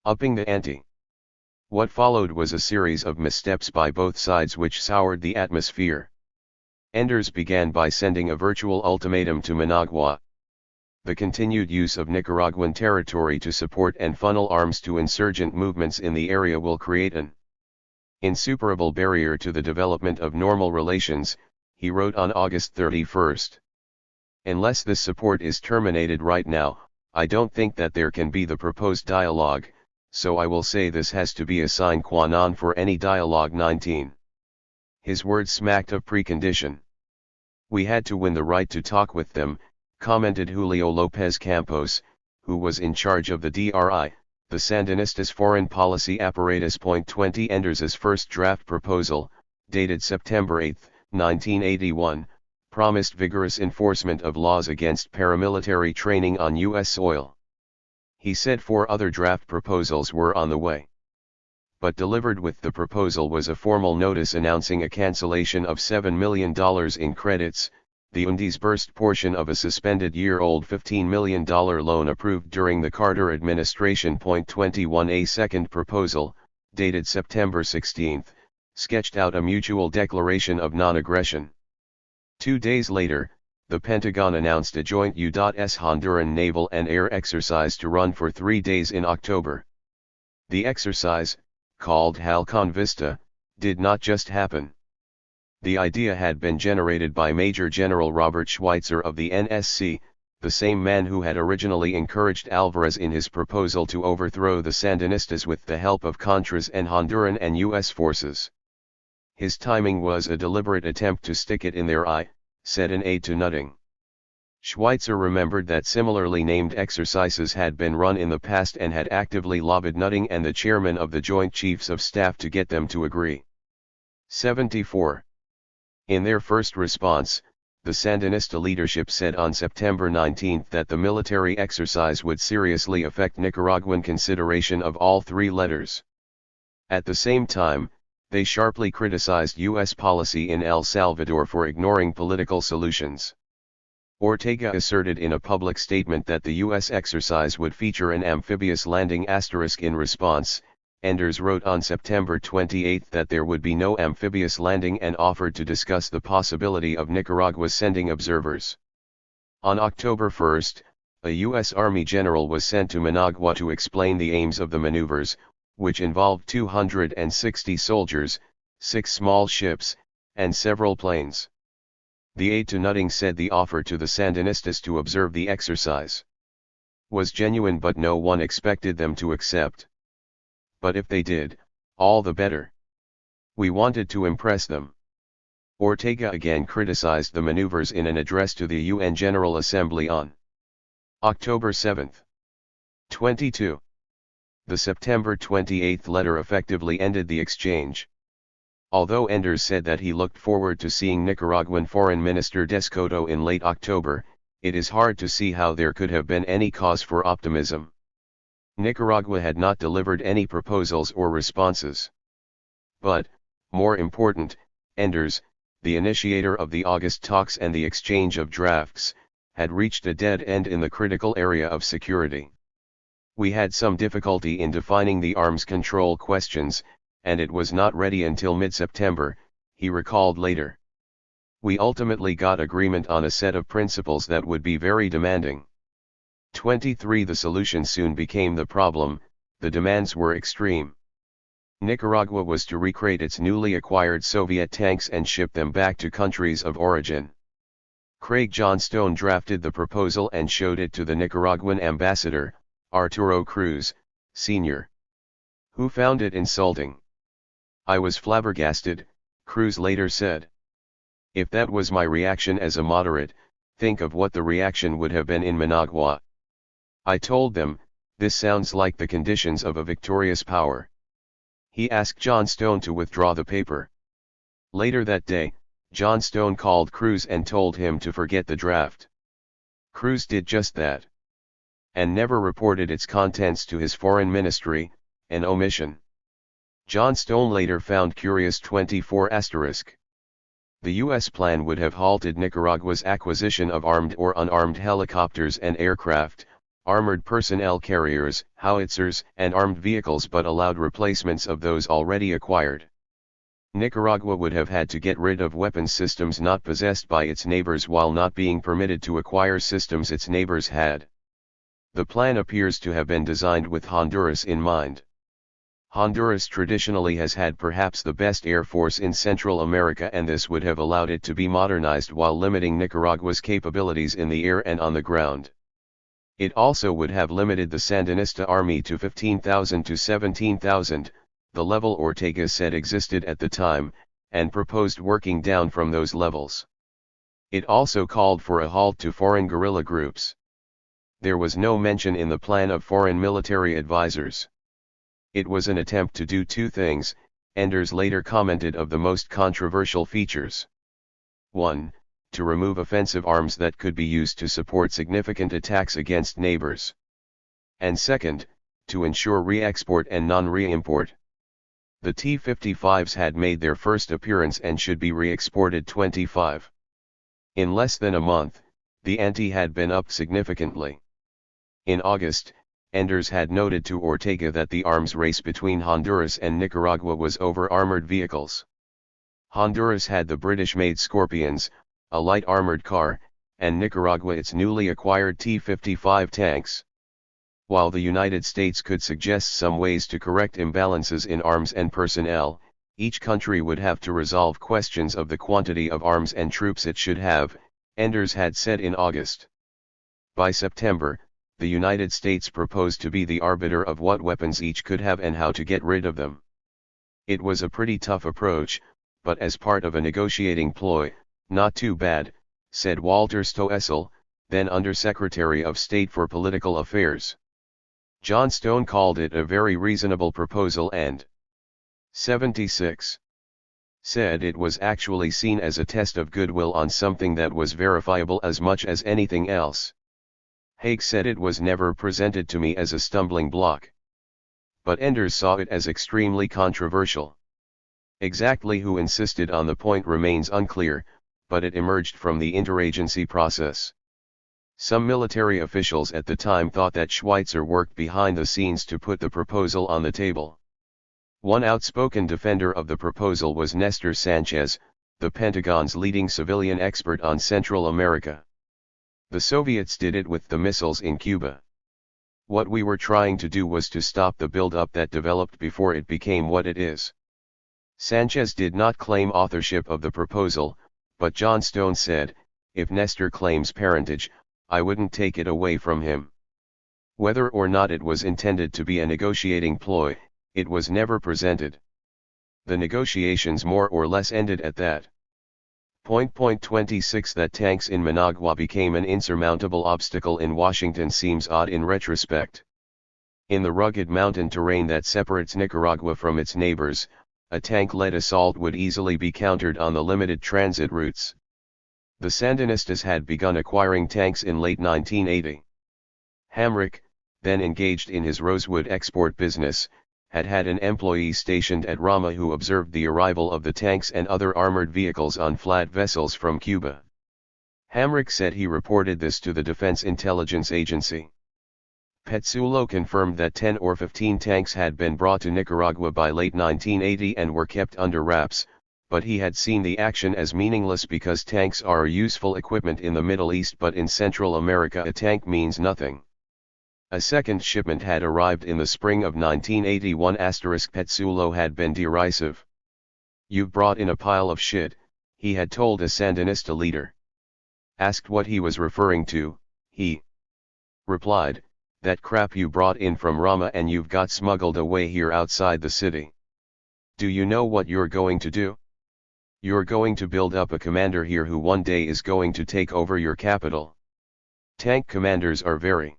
Upping the ante. What followed was a series of missteps by both sides which soured the atmosphere. Enders began by sending a virtual ultimatum to Managua. The continued use of Nicaraguan territory to support and funnel arms to insurgent movements in the area will create an insuperable barrier to the development of normal relations, he wrote on August 31. Unless this support is terminated right now, I don't think that there can be the proposed dialogue, so I will say this has to be a sine qua non for any dialogue. 19. His words smacked of precondition. We had to win the right to talk with them, commented Julio Lopez Campos, who was in charge of the DRI, the Sandinistas' foreign policy apparatus. 20 Enders' first draft proposal, dated September 8, 1981, promised vigorous enforcement of laws against paramilitary training on U.S. soil. He said 4 other draft proposals were on the way. But delivered with the proposal was a formal notice announcing a cancellation of $7 million in credits, the undisbursed portion of a suspended year-old $15 million loan approved during the Carter administration. 21 A second proposal, dated September 16, sketched out a mutual declaration of non-aggression. 2 days later, the Pentagon announced a joint U.S. Honduran naval and air exercise to run for 3 days in October. The exercise, called Halcon Vista, did not just happen. The idea had been generated by Major General Robert Schweitzer of the NSC, the same man who had originally encouraged Alvarez in his proposal to overthrow the Sandinistas with the help of Contras and Honduran and U.S. forces. His timing was a deliberate attempt to stick it in their eye, said an aide to Nutting. Schweitzer remembered that similarly named exercises had been run in the past and had actively lobbied Nutting and the chairman of the Joint Chiefs of Staff to get them to agree. 74. In their first response, the Sandinista leadership said on September 19 that the military exercise would seriously affect Nicaraguan consideration of all 3 letters. At the same time, they sharply criticized U.S. policy in El Salvador for ignoring political solutions. Ortega asserted in a public statement that the U.S. exercise would feature an amphibious landing. In response, Enders wrote on September 28 that there would be no amphibious landing and offered to discuss the possibility of Nicaragua sending observers. On October 1, a U.S. Army general was sent to Managua to explain the aims of the maneuvers, which involved 260 soldiers, 6 small ships, and several planes. The aide to Nutting said the offer to the Sandinistas to observe the exercise was genuine, but no one expected them to accept. But if they did, all the better. We wanted to impress them. Ortega again criticized the maneuvers in an address to the UN General Assembly on October 7. 22. The September 28 letter effectively ended the exchange. Although Enders said that he looked forward to seeing Nicaraguan Foreign Minister Descoto in late October, it is hard to see how there could have been any cause for optimism. Nicaragua had not delivered any proposals or responses. But, more important, Enders, the initiator of the August talks and the exchange of drafts, had reached a dead end in the critical area of security. We had some difficulty in defining the arms control questions, and it was not ready until mid-September, he recalled later. We ultimately got agreement on a set of principles that would be very demanding. 23 The solution soon became the problem, the demands were extreme. Nicaragua was to recreate its newly acquired Soviet tanks and ship them back to countries of origin. Craig Johnstone drafted the proposal and showed it to the Nicaraguan ambassador, Arturo Cruz, Sr., who found it insulting. I was flabbergasted, Cruz later said. If that was my reaction as a moderate, think of what the reaction would have been in Managua. I told them, this sounds like the conditions of a victorious power. He asked Johnstone to withdraw the paper. Later that day, Johnstone called Cruz and told him to forget the draft. Cruz did just that. And never reported its contents to his foreign ministry, an omission. John Stone later found curious 24*. The U.S. plan would have halted Nicaragua's acquisition of armed or unarmed helicopters and aircraft, armored personnel carriers, howitzers, and armed vehicles, but allowed replacements of those already acquired. Nicaragua would have had to get rid of weapons systems not possessed by its neighbors while not being permitted to acquire systems its neighbors had. The plan appears to have been designed with Honduras in mind. Honduras traditionally has had perhaps the best air force in Central America, and this would have allowed it to be modernized while limiting Nicaragua's capabilities in the air and on the ground. It also would have limited the Sandinista army to 15,000 to 17,000, the level Ortega said existed at the time, and proposed working down from those levels. It also called for a halt to foreign guerrilla groups. There was no mention in the plan of foreign military advisors. It was an attempt to do two things, Enders later commented of the most controversial features. 1. To remove offensive arms that could be used to support significant attacks against neighbors. And second, to ensure re-export and non-re-import. The T-55s had made their first appearance and should be re-exported 25. In less than a month, the ante had been upped significantly. In August, Enders had noted to Ortega that the arms race between Honduras and Nicaragua was over armored vehicles. Honduras had the British-made Scorpions, a light armored car, and Nicaragua its newly acquired T-55 tanks. While the United States could suggest some ways to correct imbalances in arms and personnel, each country would have to resolve questions of the quantity of arms and troops it should have, Enders had said in August. By September, the United States proposed to be the arbiter of what weapons each could have and how to get rid of them. It was a pretty tough approach, but as part of a negotiating ploy, not too bad, said Walter Stoessel, then Undersecretary of State for Political Affairs. John Stone called it a very reasonable proposal and 76. Said it was actually seen as a test of goodwill on something that was verifiable as much as anything else. Haig said it was never presented to me as a stumbling block. But Enders saw it as extremely controversial. Exactly who insisted on the point remains unclear, but it emerged from the interagency process. Some military officials at the time thought that Schweitzer worked behind the scenes to put the proposal on the table. One outspoken defender of the proposal was Nestor Sanchez, the Pentagon's leading civilian expert on Central America. The Soviets did it with the missiles in Cuba. What we were trying to do was to stop the build-up that developed before it became what it is. Sanchez did not claim authorship of the proposal, but John Stone said, if Nestor claims parentage, I wouldn't take it away from him. Whether or not it was intended to be a negotiating ploy, it was never presented. The negotiations more or less ended at that. Point 26 That tanks in Managua became an insurmountable obstacle in Washington seems odd in retrospect. In the rugged mountain terrain that separates Nicaragua from its neighbors, a tank-led assault would easily be countered on the limited transit routes. The Sandinistas had begun acquiring tanks in late 1980. Hamrick, then engaged in his rosewood export business, had had an employee stationed at Rama who observed the arrival of the tanks and other armored vehicles on flat vessels from Cuba. Hamrick said he reported this to the Defense Intelligence Agency. Petsulo confirmed that 10 or 15 tanks had been brought to Nicaragua by late 1980 and were kept under wraps, but he had seen the action as meaningless because tanks are useful equipment in the Middle East, but in Central America a tank means nothing. A second shipment had arrived in the spring of 1981. Petsulo had been derisive. "You've brought in a pile of shit," he had told a Sandinista leader. Asked what he was referring to, he replied, "That crap you brought in from Rama and you've got smuggled away here outside the city. Do you know what you're going to do? You're going to build up a commander here who one day is going to take over your capital. Tank commanders are very..."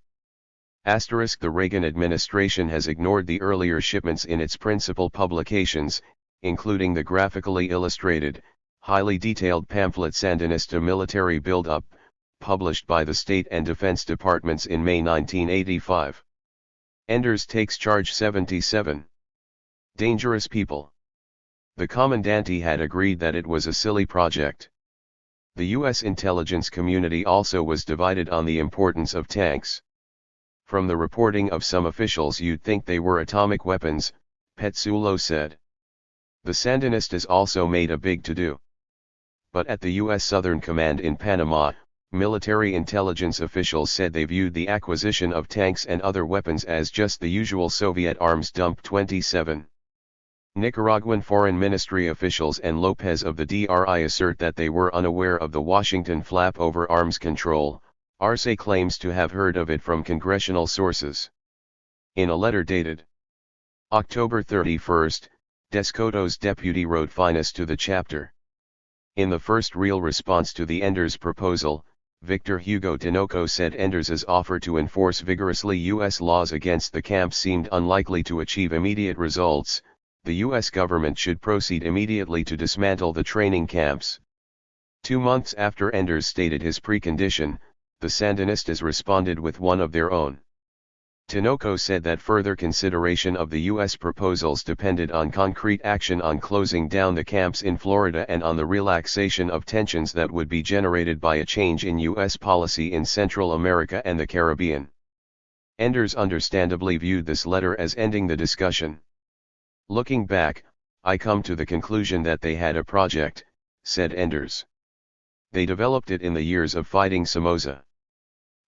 The Reagan administration has ignored the earlier shipments in its principal publications, including the graphically illustrated, highly detailed pamphlet Sandinista Military Build-Up, published by the State and Defense Departments in May 1985. Enders takes charge. 77. Dangerous people. The Commandante had agreed that it was a silly project. The U.S. intelligence community also was divided on the importance of tanks. From the reporting of some officials, you'd think they were atomic weapons, Petsulo said. The Sandinistas also made a big to-do. But at the U.S. Southern Command in Panama, military intelligence officials said they viewed the acquisition of tanks and other weapons as just the usual Soviet arms dump. 27. Nicaraguan Foreign Ministry officials and Lopez of the DRI assert that they were unaware of the Washington flap over arms control. Arce claims to have heard of it from congressional sources. In a letter dated October 31, Descoto's deputy wrote Finus to the chapter. In the first real response to the Enders proposal, Victor Hugo Tinoco said Enders's offer to enforce vigorously U.S. laws against the camps seemed unlikely to achieve immediate results. The U.S. government should proceed immediately to dismantle the training camps. 2 months after Enders stated his precondition, the Sandinistas responded with one of their own. Tinoco said that further consideration of the U.S. proposals depended on concrete action on closing down the camps in Florida and on the relaxation of tensions that would be generated by a change in U.S. policy in Central America and the Caribbean. Enders understandably viewed this letter as ending the discussion. Looking back, I come to the conclusion that they had a project, said Enders. They developed it in the years of fighting Somoza.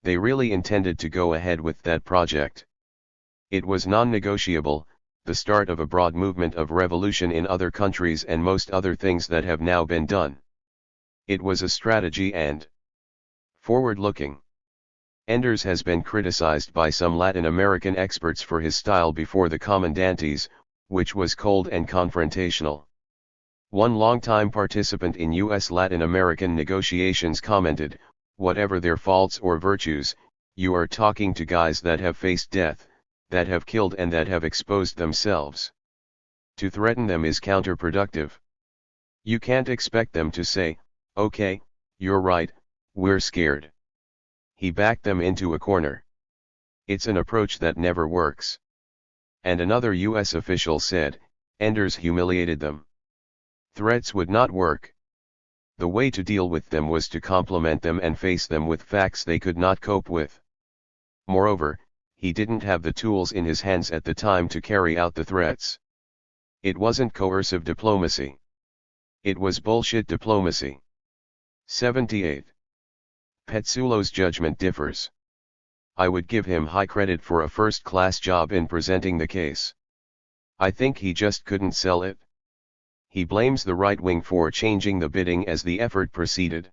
They really intended to go ahead with that project. It was non-negotiable, the start of a broad movement of revolution in other countries and most other things that have now been done. It was a strategy and forward-looking. Enders has been criticized by some Latin American experts for his style before the Commandantes, which was cold and confrontational. One longtime participant in U.S. Latin American negotiations commented, "Whatever their faults or virtues, you are talking to guys that have faced death, that have killed and that have exposed themselves. To threaten them is counterproductive. You can't expect them to say, okay, you're right, we're scared." He backed them into a corner. It's an approach that never works. And another U.S. official said, Enders humiliated them. Threats would not work. The way to deal with them was to compliment them and face them with facts they could not cope with. Moreover, he didn't have the tools in his hands at the time to carry out the threats. It wasn't coercive diplomacy. It was bullshit diplomacy. 78. Petsulo's judgment differs. I would give him high credit for a first-class job in presenting the case. I think he just couldn't sell it. He blames the right wing for changing the bidding as the effort proceeded.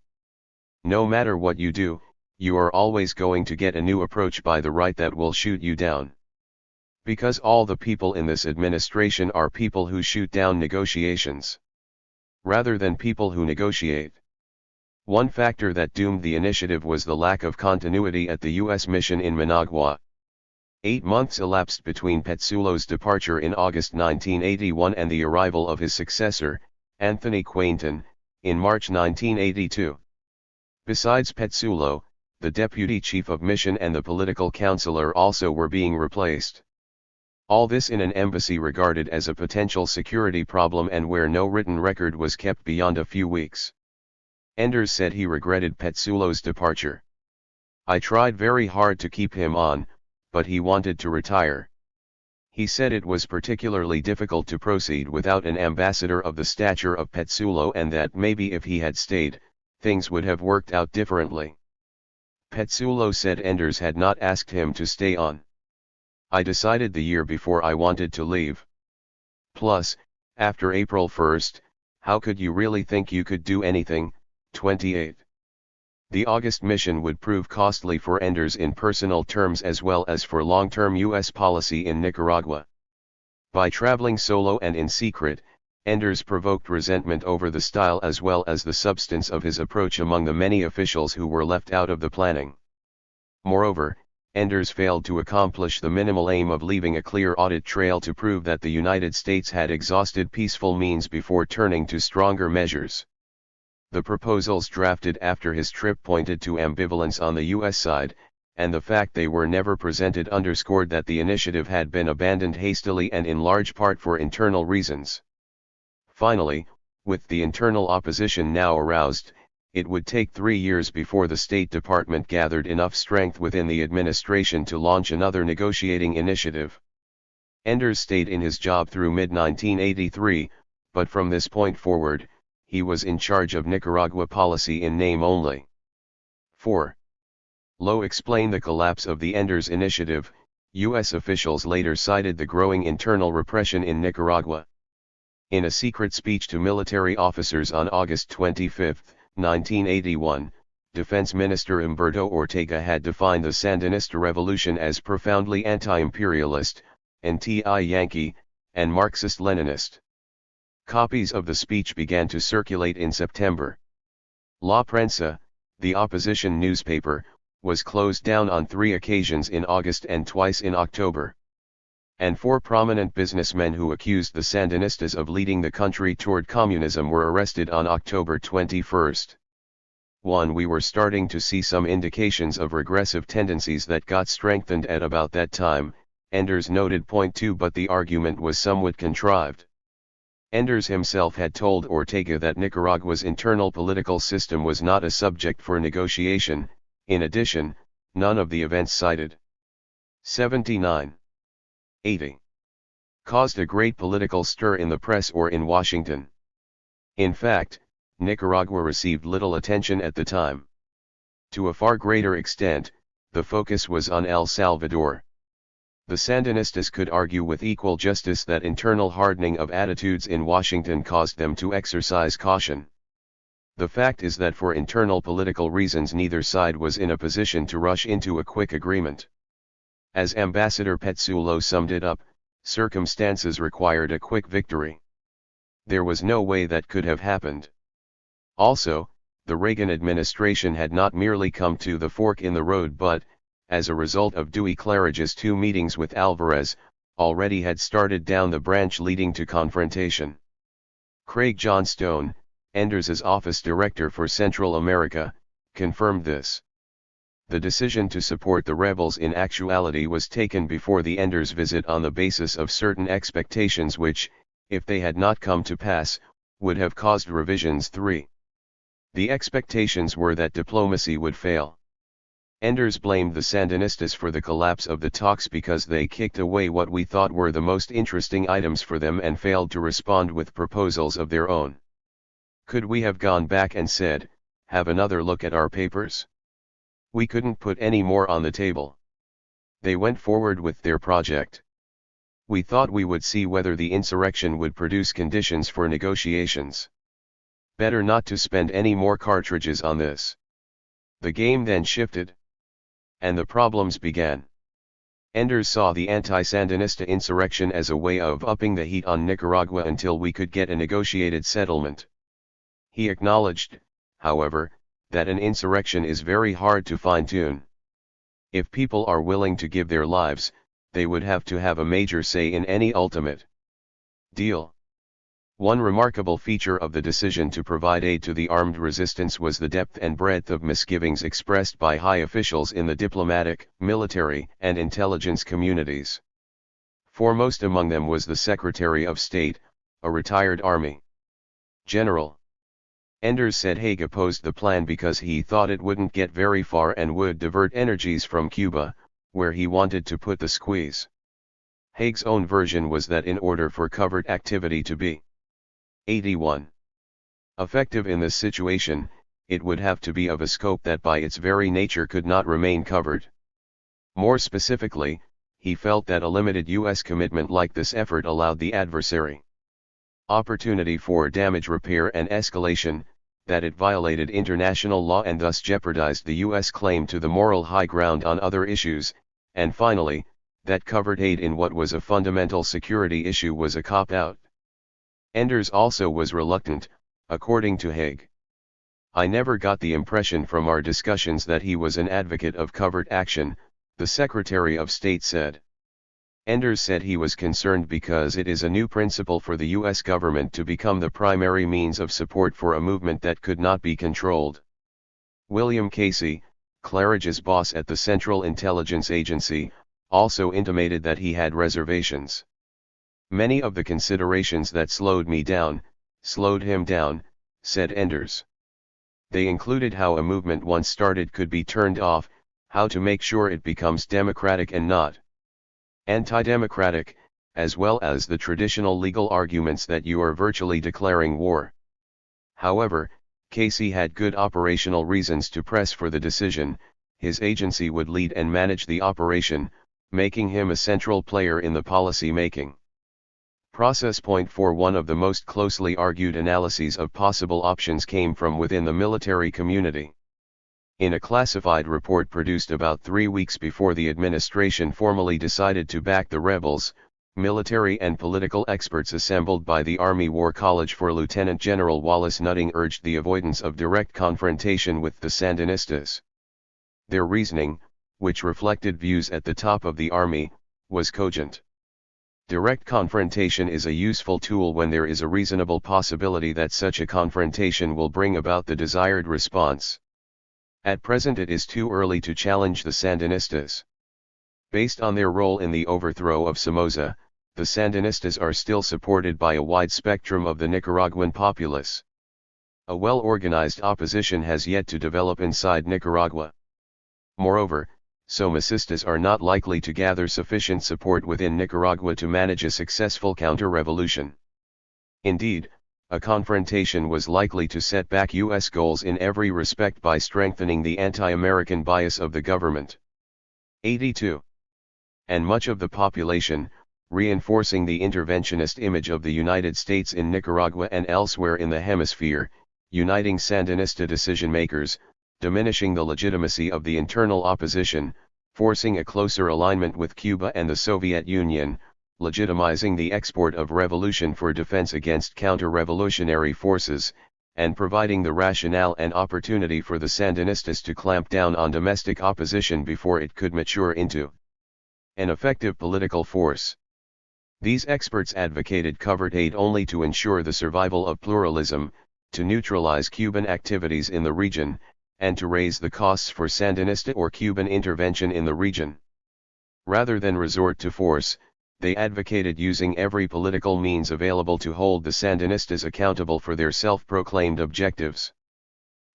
No matter what you do, you are always going to get a new approach by the right that will shoot you down. Because all the people in this administration are people who shoot down negotiations, rather than people who negotiate. One factor that doomed the initiative was the lack of continuity at the U.S. mission in Managua. 8 months elapsed between Petsulo's departure in August 1981 and the arrival of his successor, Anthony Quainton, in March 1982. Besides Petsulo, the deputy chief of mission and the political counselor also were being replaced. All this in an embassy regarded as a potential security problem and where no written record was kept beyond a few weeks. Enders said he regretted Petsulo's departure. I tried very hard to keep him on, but he wanted to retire. He said it was particularly difficult to proceed without an ambassador of the stature of Petsulo and that maybe if he had stayed, things would have worked out differently. Petsulo said Enders had not asked him to stay on. I decided the year before I wanted to leave. Plus, after April 1st, how could you really think you could do anything? 28. The August mission would prove costly for Enders in personal terms as well as for long-term U.S. policy in Nicaragua. By traveling solo and in secret, Enders provoked resentment over the style as well as the substance of his approach among the many officials who were left out of the planning. Moreover, Enders failed to accomplish the minimal aim of leaving a clear audit trail to prove that the United States had exhausted peaceful means before turning to stronger measures. The proposals drafted after his trip pointed to ambivalence on the U.S. side, and the fact they were never presented underscored that the initiative had been abandoned hastily and in large part for internal reasons. Finally, with the internal opposition now aroused, it would take 3 years before the State Department gathered enough strength within the administration to launch another negotiating initiative. Enders stayed in his job through mid-1983, but from this point forward, he was in charge of Nicaragua policy in name only. 4. Lowe explained the collapse of the Enders Initiative. U.S. officials later cited the growing internal repression in Nicaragua. In a secret speech to military officers on August 25, 1981, Defense Minister Humberto Ortega had defined the Sandinista revolution as profoundly anti-imperialist, anti-Yankee, and Marxist-Leninist. Copies of the speech began to circulate in September. La Prensa, the opposition newspaper, was closed down on 3 occasions in August and twice in October. And 4 prominent businessmen who accused the Sandinistas of leading the country toward communism were arrested on October 21. 1. We were starting to see some indications of regressive tendencies that got strengthened at about that time, Enders noted. 2. But the argument was somewhat contrived. Enders himself had told Ortega that Nicaragua's internal political system was not a subject for negotiation. In addition, none of the events cited 79. 80. Caused a great political stir in the press or in Washington. In fact, Nicaragua received little attention at the time. To a far greater extent, the focus was on El Salvador. The Sandinistas could argue with equal justice that internal hardening of attitudes in Washington caused them to exercise caution. The fact is that for internal political reasons neither side was in a position to rush into a quick agreement. As Ambassador Petsulo summed it up, circumstances required a quick victory. There was no way that could have happened. Also, the Reagan administration had not merely come to the fork in the road but, as a result of Dewey Claridge's 2 meetings with Alvarez, already had started down the branch leading to confrontation. Craig Johnstone, Enders's office director for Central America, confirmed this. The decision to support the rebels in actuality was taken before the Enders visit on the basis of certain expectations which, if they had not come to pass, would have caused revisions. 3. The expectations were that diplomacy would fail. Enders blamed the Sandinistas for the collapse of the talks because they kicked away what we thought were the most interesting items for them and failed to respond with proposals of their own. Could we have gone back and said, have another look at our papers? We couldn't put any more on the table. They went forward with their project. We thought we would see whether the insurrection would produce conditions for negotiations. Better not to spend any more cartridges on this. The game then shifted. And the problems began. Enders saw the anti-Sandinista insurrection as a way of upping the heat on Nicaragua until we could get a negotiated settlement. He acknowledged, however, that an insurrection is very hard to fine-tune. If people are willing to give their lives, they would have to have a major say in any ultimate deal. One remarkable feature of the decision to provide aid to the armed resistance was the depth and breadth of misgivings expressed by high officials in the diplomatic, military, and intelligence communities. Foremost among them was the Secretary of State, a retired Army general. Enders said Haig opposed the plan because he thought it wouldn't get very far and would divert energies from Cuba, where he wanted to put the squeeze. Haig's own version was that in order for covert activity to be 81. effective in this situation, it would have to be of a scope that by its very nature could not remain covered. More specifically, he felt that a limited U.S. commitment like this effort allowed the adversary opportunity for damage repair and escalation, that it violated international law and thus jeopardized the U.S. claim to the moral high ground on other issues, and finally, that covert aid in what was a fundamental security issue was a cop-out. Enders also was reluctant, according to Haig. I never got the impression from our discussions that he was an advocate of covert action, the Secretary of State said. Enders said he was concerned because it is a new principle for the U.S. government to become the primary means of support for a movement that could not be controlled. William Casey, Claridge's boss at the Central Intelligence Agency, also intimated that he had reservations. Many of the considerations that slowed him down, said Enders. They included how a movement once started could be turned off, how to make sure it becomes democratic and not anti-democratic, as well as the traditional legal arguments that you are virtually declaring war. However, Casey had good operational reasons to press for the decision. His agency would lead and manage the operation, making him a central player in the policy making process. For one of the most closely argued analyses of possible options came from within the military community. In a classified report produced about 3 weeks before the administration formally decided to back the rebels, military and political experts assembled by the Army War College for Lieutenant General Wallace Nutting urged the avoidance of direct confrontation with the Sandinistas. Their reasoning, which reflected views at the top of the Army, was cogent. Direct confrontation is a useful tool when there is a reasonable possibility that such a confrontation will bring about the desired response. At present it is too early to challenge the Sandinistas. Based on their role in the overthrow of Somoza, the Sandinistas are still supported by a wide spectrum of the Nicaraguan populace. A well-organized opposition has yet to develop inside Nicaragua. Moreover, Somocistas are not likely to gather sufficient support within Nicaragua to manage a successful counter-revolution. Indeed, a confrontation was likely to set back U.S. goals in every respect by strengthening the anti-American bias of the government. 82. And much of the population, reinforcing the interventionist image of the United States in Nicaragua and elsewhere in the hemisphere, uniting Sandinista decision-makers, diminishing the legitimacy of the internal opposition, forcing a closer alignment with Cuba and the Soviet Union, legitimizing the export of revolution for defense against counter-revolutionary forces, and providing the rationale and opportunity for the Sandinistas to clamp down on domestic opposition before it could mature into an effective political force. These experts advocated covert aid only to ensure the survival of pluralism, to neutralize Cuban activities in the region, and to raise the costs for Sandinista or Cuban intervention in the region. Rather than resort to force, they advocated using every political means available to hold the Sandinistas accountable for their self-proclaimed objectives.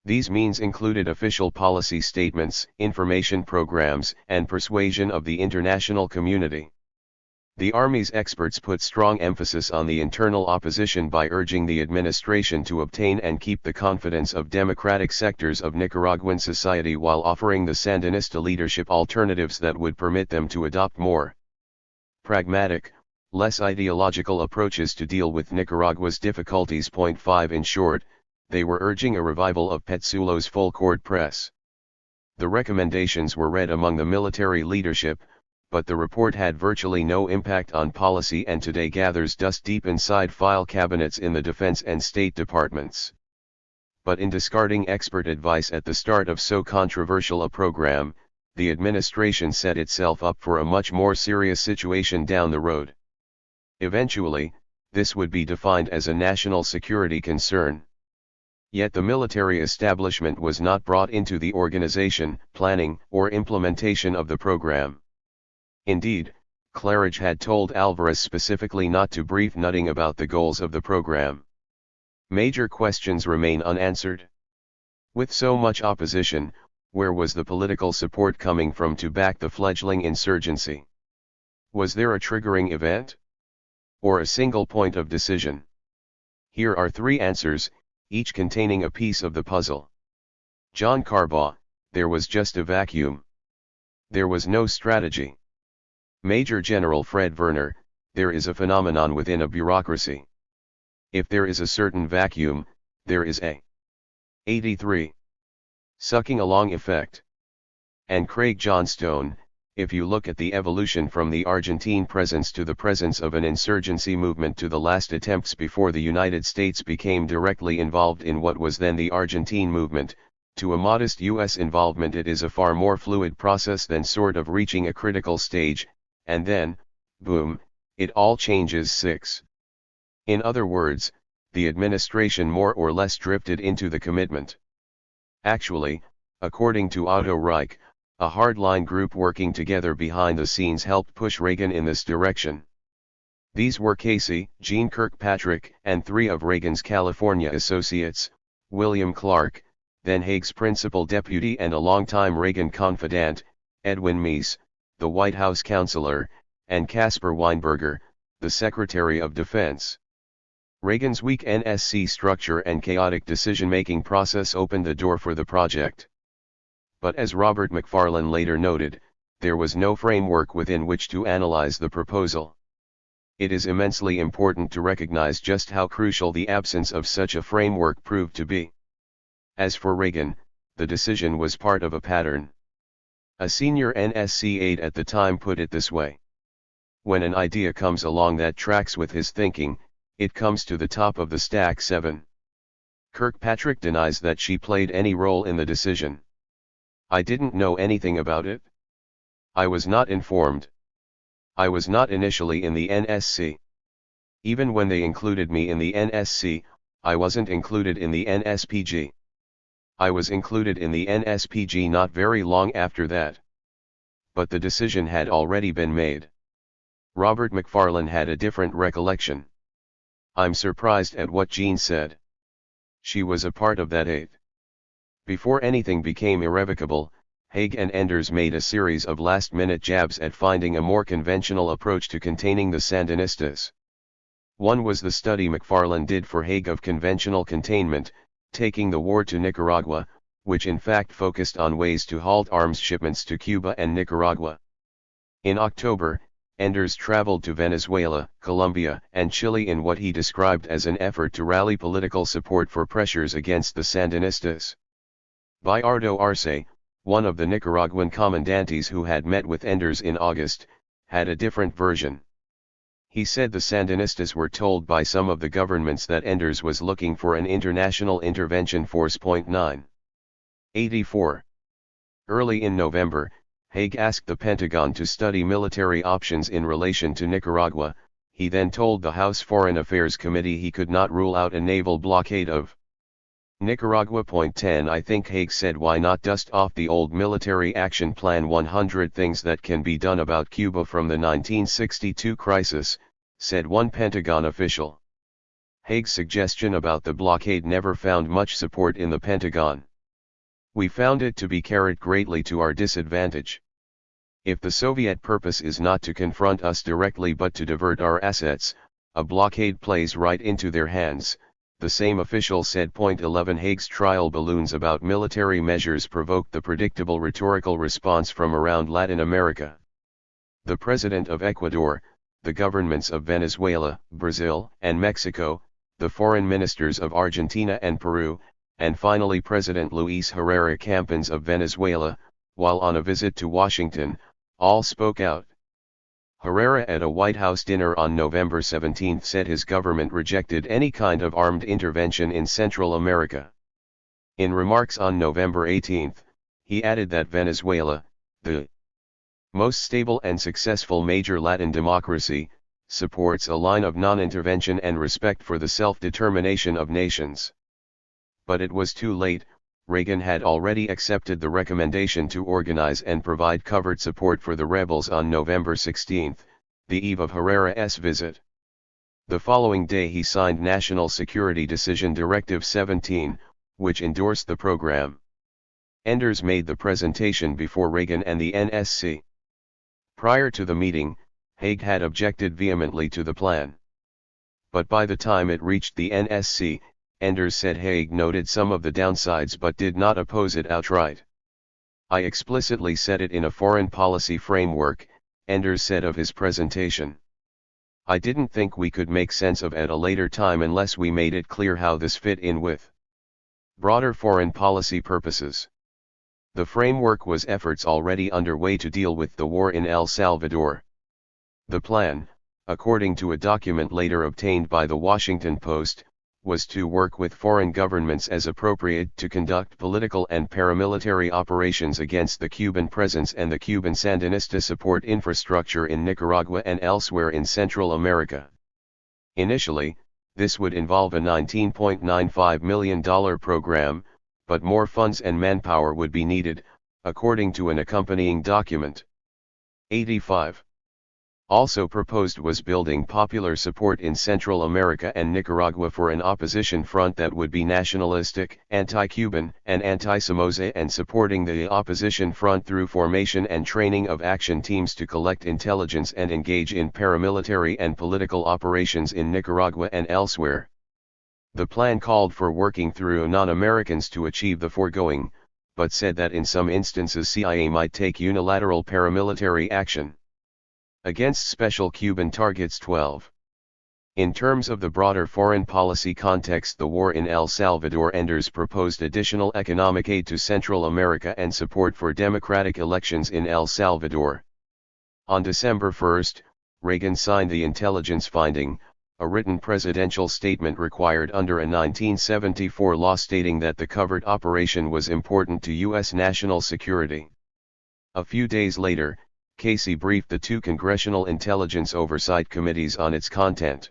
These means included official policy statements, information programs, and persuasion of the international community. The Army's experts put strong emphasis on the internal opposition by urging the administration to obtain and keep the confidence of democratic sectors of Nicaraguan society while offering the Sandinista leadership alternatives that would permit them to adopt more pragmatic, less ideological approaches to deal with Nicaragua's difficulties. 5 In short, they were urging a revival of Petzulo's full-court press. The recommendations were read among the military leadership, but the report had virtually no impact on policy and today gathers dust deep inside file cabinets in the Defense and State Departments. But in discarding expert advice at the start of so controversial a program, the administration set itself up for a much more serious situation down the road. Eventually, this would be defined as a national security concern. Yet the military establishment was not brought into the organization, planning, or implementation of the program. Indeed, Claridge had told Alvarez specifically not to brief Nutting about the goals of the program. Major questions remain unanswered. With so much opposition, where was the political support coming from to back the fledgling insurgency? Was there a triggering event? Or a single point of decision? Here are 3 answers, each containing a piece of the puzzle. John Carbaugh, there was just a vacuum. There was no strategy. Major General Fred Werner, there is a phenomenon within a bureaucracy. If there is a certain vacuum, there is a 83. Sucking along effect. And Craig Johnstone, if you look at the evolution from the Argentine presence to the presence of an insurgency movement to the last attempts before the United States became directly involved in what was then the Argentine movement, to a modest U.S. involvement, it is a far more fluid process than sort of reaching a critical stage, and then, boom, it all changes. 6. In other words, the administration more or less drifted into the commitment. Actually, according to Otto Reich, a hardline group working together behind the scenes helped push Reagan in this direction. These were Casey, Gene Kirkpatrick, and 3 of Reagan's California associates, William Clark, then Haig's principal deputy and a longtime Reagan confidant, Edwin Meese, the White House counselor, and Caspar Weinberger, the Secretary of Defense. Reagan's weak NSC structure and chaotic decision-making process opened the door for the project. But as Robert McFarlane later noted, there was no framework within which to analyze the proposal. It is immensely important to recognize just how crucial the absence of such a framework proved to be. As for Reagan, the decision was part of a pattern. A senior NSC aide at the time put it this way: when an idea comes along that tracks with his thinking, it comes to the top of the stack. 7. Kirkpatrick denies that she played any role in the decision. I didn't know anything about it. I was not informed. I was not initially in the NSC. Even when they included me in the NSC, I wasn't included in the NSPG. I was included in the NSPG not very long after that. But the decision had already been made. Robert McFarlane had a different recollection. I'm surprised at what Jean said. She was a part of that aide. Before anything became irrevocable, Haig and Enders made a series of last-minute jabs at finding a more conventional approach to containing the Sandinistas. One was the study McFarlane did for Haig of conventional containment, taking the war to Nicaragua, which in fact focused on ways to halt arms shipments to Cuba and Nicaragua. In October, Enders traveled to Venezuela, Colombia, and Chile in what he described as an effort to rally political support for pressures against the Sandinistas. Bayardo Arce, one of the Nicaraguan commandantes who had met with Enders in August, had a different version. He said the Sandinistas were told by some of the governments that Enders was looking for an international intervention force. 9. 84. Early in November, Haig asked the Pentagon to study military options in relation to Nicaragua. He then told the House Foreign Affairs Committee he could not rule out a naval blockade of Nicaragua. 10. I think Haig said, why not dust off the old military action plan? 100 things that can be done about Cuba from the 1962 crisis, said one Pentagon official. Haig's suggestion about the blockade never found much support in the Pentagon. We found it to be carried greatly to our disadvantage. If the Soviet purpose is not to confront us directly but to divert our assets, a blockade plays right into their hands, the same official said. 11. Haig's trial balloons about military measures provoked the predictable rhetorical response from around Latin America. The President of Ecuador, the governments of Venezuela, Brazil, and Mexico, the foreign ministers of Argentina and Peru, and finally President Luis Herrera Campins of Venezuela, while on a visit to Washington, all spoke out. Herrera at a White House dinner on November 17 said his government rejected any kind of armed intervention in Central America. In remarks on November 18, he added that Venezuela, the most stable and successful major Latin democracy, supports a line of non-intervention and respect for the self-determination of nations. But it was too late. Reagan had already accepted the recommendation to organize and provide covert support for the rebels on November 16, the eve of Herrera's visit. The following day he signed National Security Decision Directive 17, which endorsed the program. Enders made the presentation before Reagan and the NSC. Prior to the meeting, Haig had objected vehemently to the plan. But by the time it reached the NSC, Enders said Haig noted some of the downsides but did not oppose it outright. I explicitly said it in a foreign policy framework, Enders said of his presentation. I didn't think we could make sense of it at a later time unless we made it clear how this fit in with broader foreign policy purposes. The framework was efforts already underway to deal with the war in El Salvador. The plan, according to a document later obtained by the Washington Post, was to work with foreign governments as appropriate to conduct political and paramilitary operations against the Cuban presence and the Cuban Sandinista support infrastructure in Nicaragua and elsewhere in Central America. Initially, this would involve a $19.95 million program, but more funds and manpower would be needed, according to an accompanying document. 85. Also proposed was building popular support in Central America and Nicaragua for an opposition front that would be nationalistic, anti-Cuban, and anti-Somoza, and supporting the opposition front through formation and training of action teams to collect intelligence and engage in paramilitary and political operations in Nicaragua and elsewhere. The plan called for working through non-Americans to achieve the foregoing, but said that in some instances CIA might take unilateral paramilitary action against special Cuban targets. 12. In terms of the broader foreign policy context, the war in El Salvador, Enders proposed additional economic aid to Central America and support for democratic elections in El Salvador. On December 1, Reagan signed the intelligence finding, a written presidential statement required under a 1974 law stating that the covert operation was important to U.S. national security. A few days later, Casey briefed the two Congressional Intelligence Oversight Committees on its content.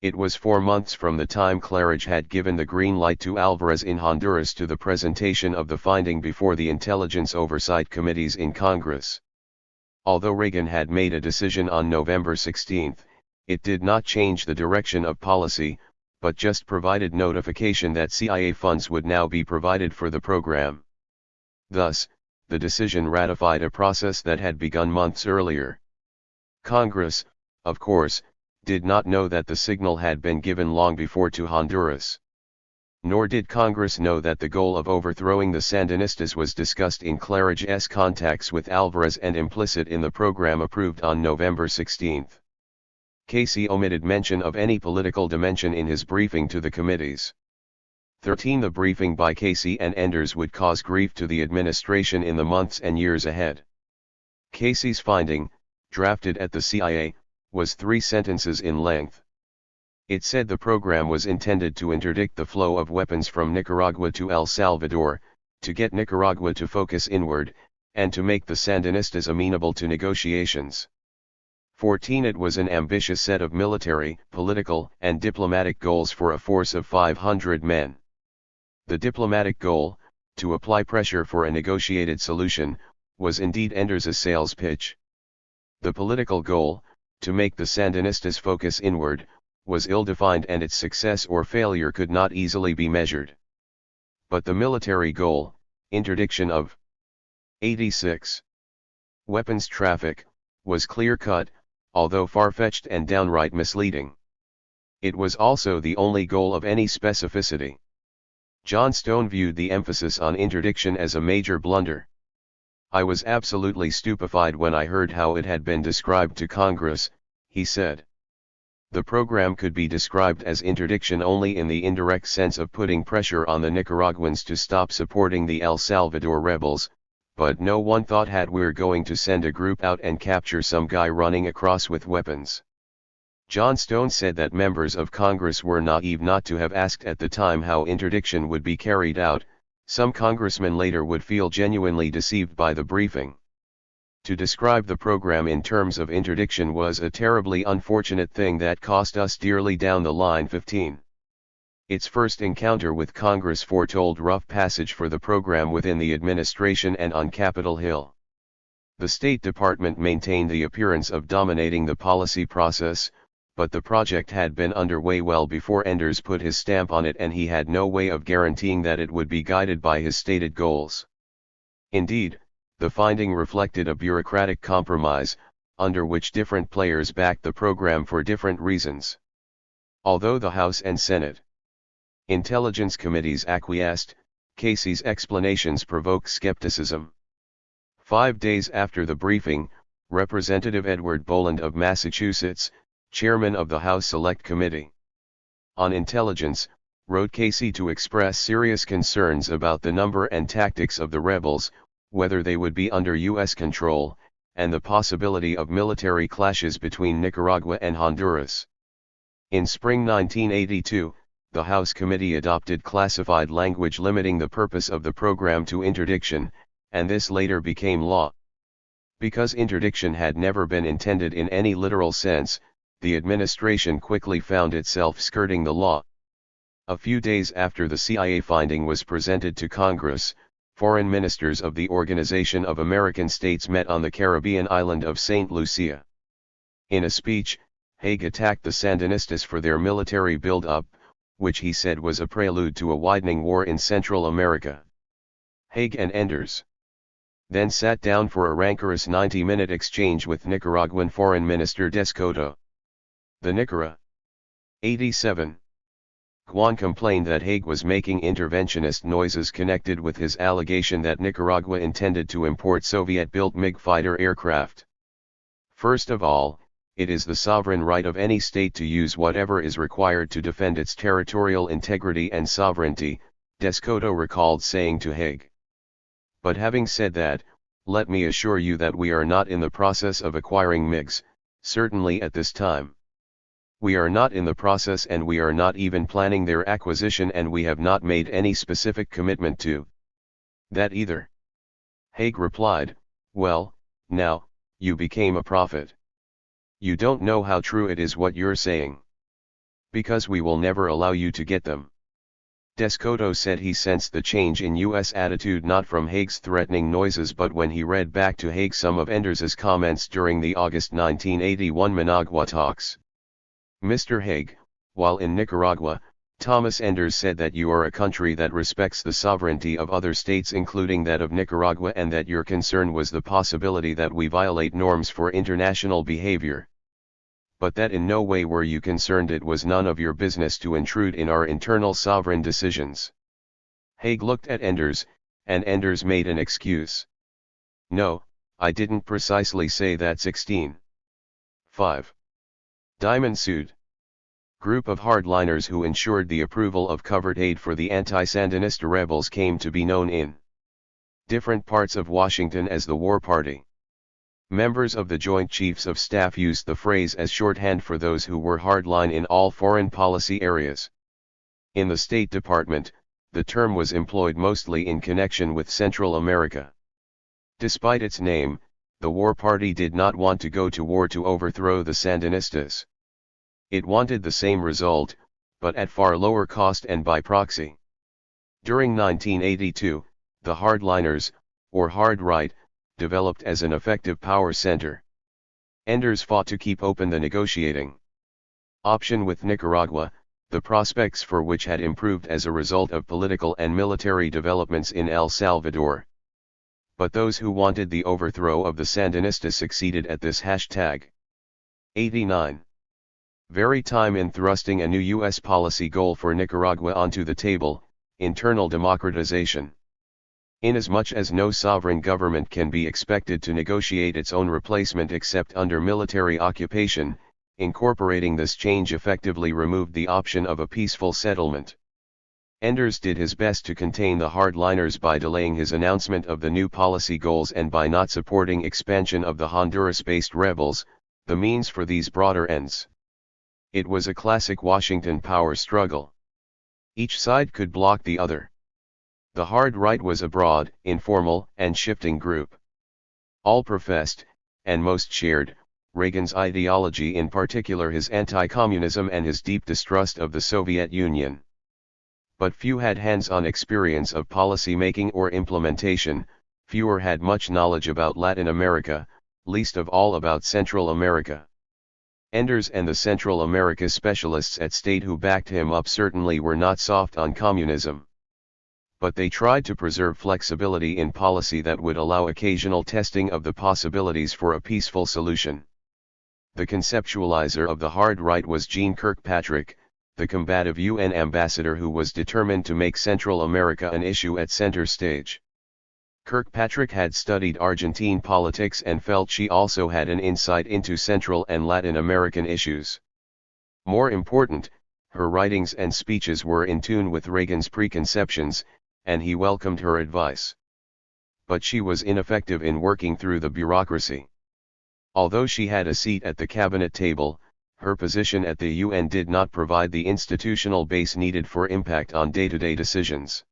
It was 4 months from the time Claridge had given the green light to Alvarez in Honduras to the presentation of the finding before the Intelligence Oversight Committees in Congress. Although Reagan had made a decision on November 16, it did not change the direction of policy, but just provided notification that CIA funds would now be provided for the program. Thus, the decision ratified a process that had begun months earlier. Congress, of course, did not know that the signal had been given long before to Honduras. Nor did Congress know that the goal of overthrowing the Sandinistas was discussed in Claridge's contacts with Alvarez and implicit in the program approved on November 16. Casey omitted mention of any political dimension in his briefing to the committees. 13. The briefing by Casey and Enders would cause grief to the administration in the months and years ahead. Casey's finding, drafted at the CIA, was 3 sentences in length. It said the program was intended to interdict the flow of weapons from Nicaragua to El Salvador, to get Nicaragua to focus inward, and to make the Sandinistas amenable to negotiations. 14. It was an ambitious set of military, political, and diplomatic goals for a force of 500 men. The diplomatic goal, to apply pressure for a negotiated solution, was indeed Enders' sales pitch. The political goal, to make the Sandinistas focus inward, was ill-defined and its success or failure could not easily be measured. But the military goal, interdiction of 86. Weapons traffic, was clear-cut, although far-fetched and downright misleading. It was also the only goal of any specificity. John Stone viewed the emphasis on interdiction as a major blunder. "I was absolutely stupefied when I heard how it had been described to Congress," he said. The program could be described as interdiction only in the indirect sense of putting pressure on the Nicaraguans to stop supporting the El Salvador rebels, but no one thought we're going to send a group out and capture some guy running across with weapons. John Stone said that members of Congress were naive not to have asked at the time how interdiction would be carried out. Some congressmen later would feel genuinely deceived by the briefing. To describe the program in terms of interdiction was a terribly unfortunate thing that cost us dearly down the line. 15. Its first encounter with Congress foretold rough passage for the program within the administration and on Capitol Hill. The State Department maintained the appearance of dominating the policy process, but the project had been underway well before Enders put his stamp on it, and he had no way of guaranteeing that it would be guided by his stated goals. Indeed, the finding reflected a bureaucratic compromise, under which different players backed the program for different reasons. Although the House and Senate Intelligence Committees acquiesced, Casey's explanations provoked skepticism. 5 days after the briefing, Representative Edward Boland of Massachusetts, chairman of the House Select Committee on Intelligence, wrote Casey to express serious concerns about the number and tactics of the rebels, whether they would be under U.S. control, and the possibility of military clashes between Nicaragua and Honduras. In spring 1982, the House committee adopted classified language limiting the purpose of the program to interdiction, and this later became law. Because interdiction had never been intended in any literal sense, the administration quickly found itself skirting the law. A few days after the CIA finding was presented to Congress, foreign ministers of the Organization of American States met on the Caribbean island of St. Lucia. In a speech, Haig attacked the Sandinistas for their military build-up, which he said was a prelude to a widening war in Central America. Haig and Enders then sat down for a rancorous 90-minute exchange with Nicaraguan Foreign Minister Descoto. The Nicara. 87. Gutman complained that Haig was making interventionist noises connected with his allegation that Nicaragua intended to import Soviet-built MiG fighter aircraft. First of all, it is the sovereign right of any state to use whatever is required to defend its territorial integrity and sovereignty, Descoto recalled saying to Haig. But having said that, let me assure you that we are not in the process of acquiring MiGs, certainly at this time. We are not in the process and we are not even planning their acquisition and we have not made any specific commitment to that either. Haig replied, well, now, you became a prophet. You don't know how true it is what you're saying. Because we will never allow you to get them. Descoto said he sensed the change in U.S. attitude not from Haig's threatening noises but when he read back to Haig some of Enders's comments during the August 1981 Managua talks. Mr. Haig, while in Nicaragua, Thomas Enders said that you are a country that respects the sovereignty of other states including that of Nicaragua and that your concern was the possibility that we violate norms for international behavior. But that in no way were you concerned it was none of your business to intrude in our internal sovereign decisions. Haig looked at Enders, and Enders made an excuse. No, I didn't precisely say that. 16. 5. Diamond sued. Group of hardliners who ensured the approval of covert aid for the anti-Sandinista rebels came to be known in different parts of Washington as the War Party. Members of the Joint Chiefs of Staff used the phrase as shorthand for those who were hardline in all foreign policy areas. In the State Department, the term was employed mostly in connection with Central America. Despite its name, the War Party did not want to go to war to overthrow the Sandinistas. It wanted the same result, but at far lower cost and by proxy. During 1982, the hardliners, or hard right, developed as an effective power center. Enders fought to keep open the negotiating option with Nicaragua, the prospects for which had improved as a result of political and military developments in El Salvador. But those who wanted the overthrow of the Sandinistas succeeded at this hashtag. 89. Very time in thrusting a new U.S. policy goal for Nicaragua onto the table, internal democratization. Inasmuch as no sovereign government can be expected to negotiate its own replacement except under military occupation, incorporating this change effectively removed the option of a peaceful settlement. Enders did his best to contain the hardliners by delaying his announcement of the new policy goals and by not supporting expansion of the Honduras-based rebels, the means for these broader ends. It was a classic Washington power struggle. Each side could block the other. The hard right was a broad, informal, and shifting group. All professed, and most shared, Reagan's ideology, in particular his anti-communism and his deep distrust of the Soviet Union. But few had hands-on experience of policy making or implementation, fewer had much knowledge about Latin America, least of all about Central America. Enders and the Central America specialists at state who backed him up certainly were not soft on communism. But they tried to preserve flexibility in policy that would allow occasional testing of the possibilities for a peaceful solution. The conceptualizer of the hard right was Jeane Kirkpatrick, the combative UN ambassador who was determined to make Central America an issue at center stage. Kirkpatrick had studied Argentine politics and felt she also had an insight into Central and Latin American issues. More important, her writings and speeches were in tune with Reagan's preconceptions, and he welcomed her advice. But she was ineffective in working through the bureaucracy. Although she had a seat at the cabinet table, her position at the UN did not provide the institutional base needed for impact on day-to-day decisions.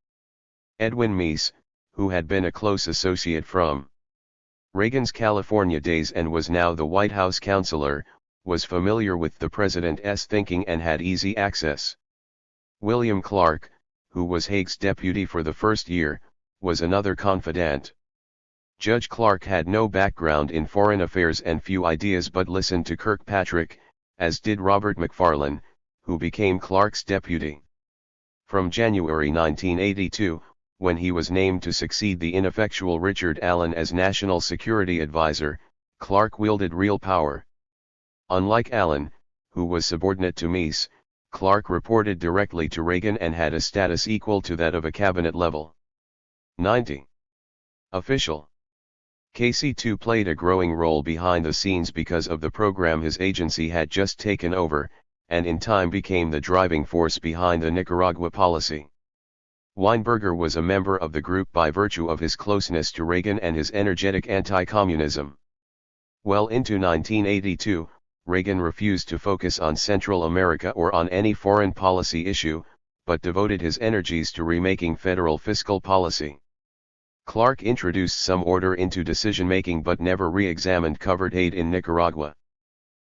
Edwin Meese, who had been a close associate from Reagan's California days and was now the White House counselor, was familiar with the president's thinking and had easy access. William Clark, who was Haig's deputy for the first year, was another confidant. Judge Clark had no background in foreign affairs and few ideas but listened to Kirkpatrick, as did Robert McFarlane, who became Clark's deputy. From January 1982, when he was named to succeed the ineffectual Richard Allen as National Security Advisor, Clark wielded real power. Unlike Allen, who was subordinate to Meese, Clark reported directly to Reagan and had a status equal to that of a cabinet level. 90. Official. KC2 played a growing role behind the scenes because of the program his agency had just taken over, and in time became the driving force behind the Nicaragua policy. Weinberger was a member of the group by virtue of his closeness to Reagan and his energetic anti-communism. Well into 1982, Reagan refused to focus on Central America or on any foreign policy issue, but devoted his energies to remaking federal fiscal policy. Clark introduced some order into decision-making but never re-examined covert aid in Nicaragua.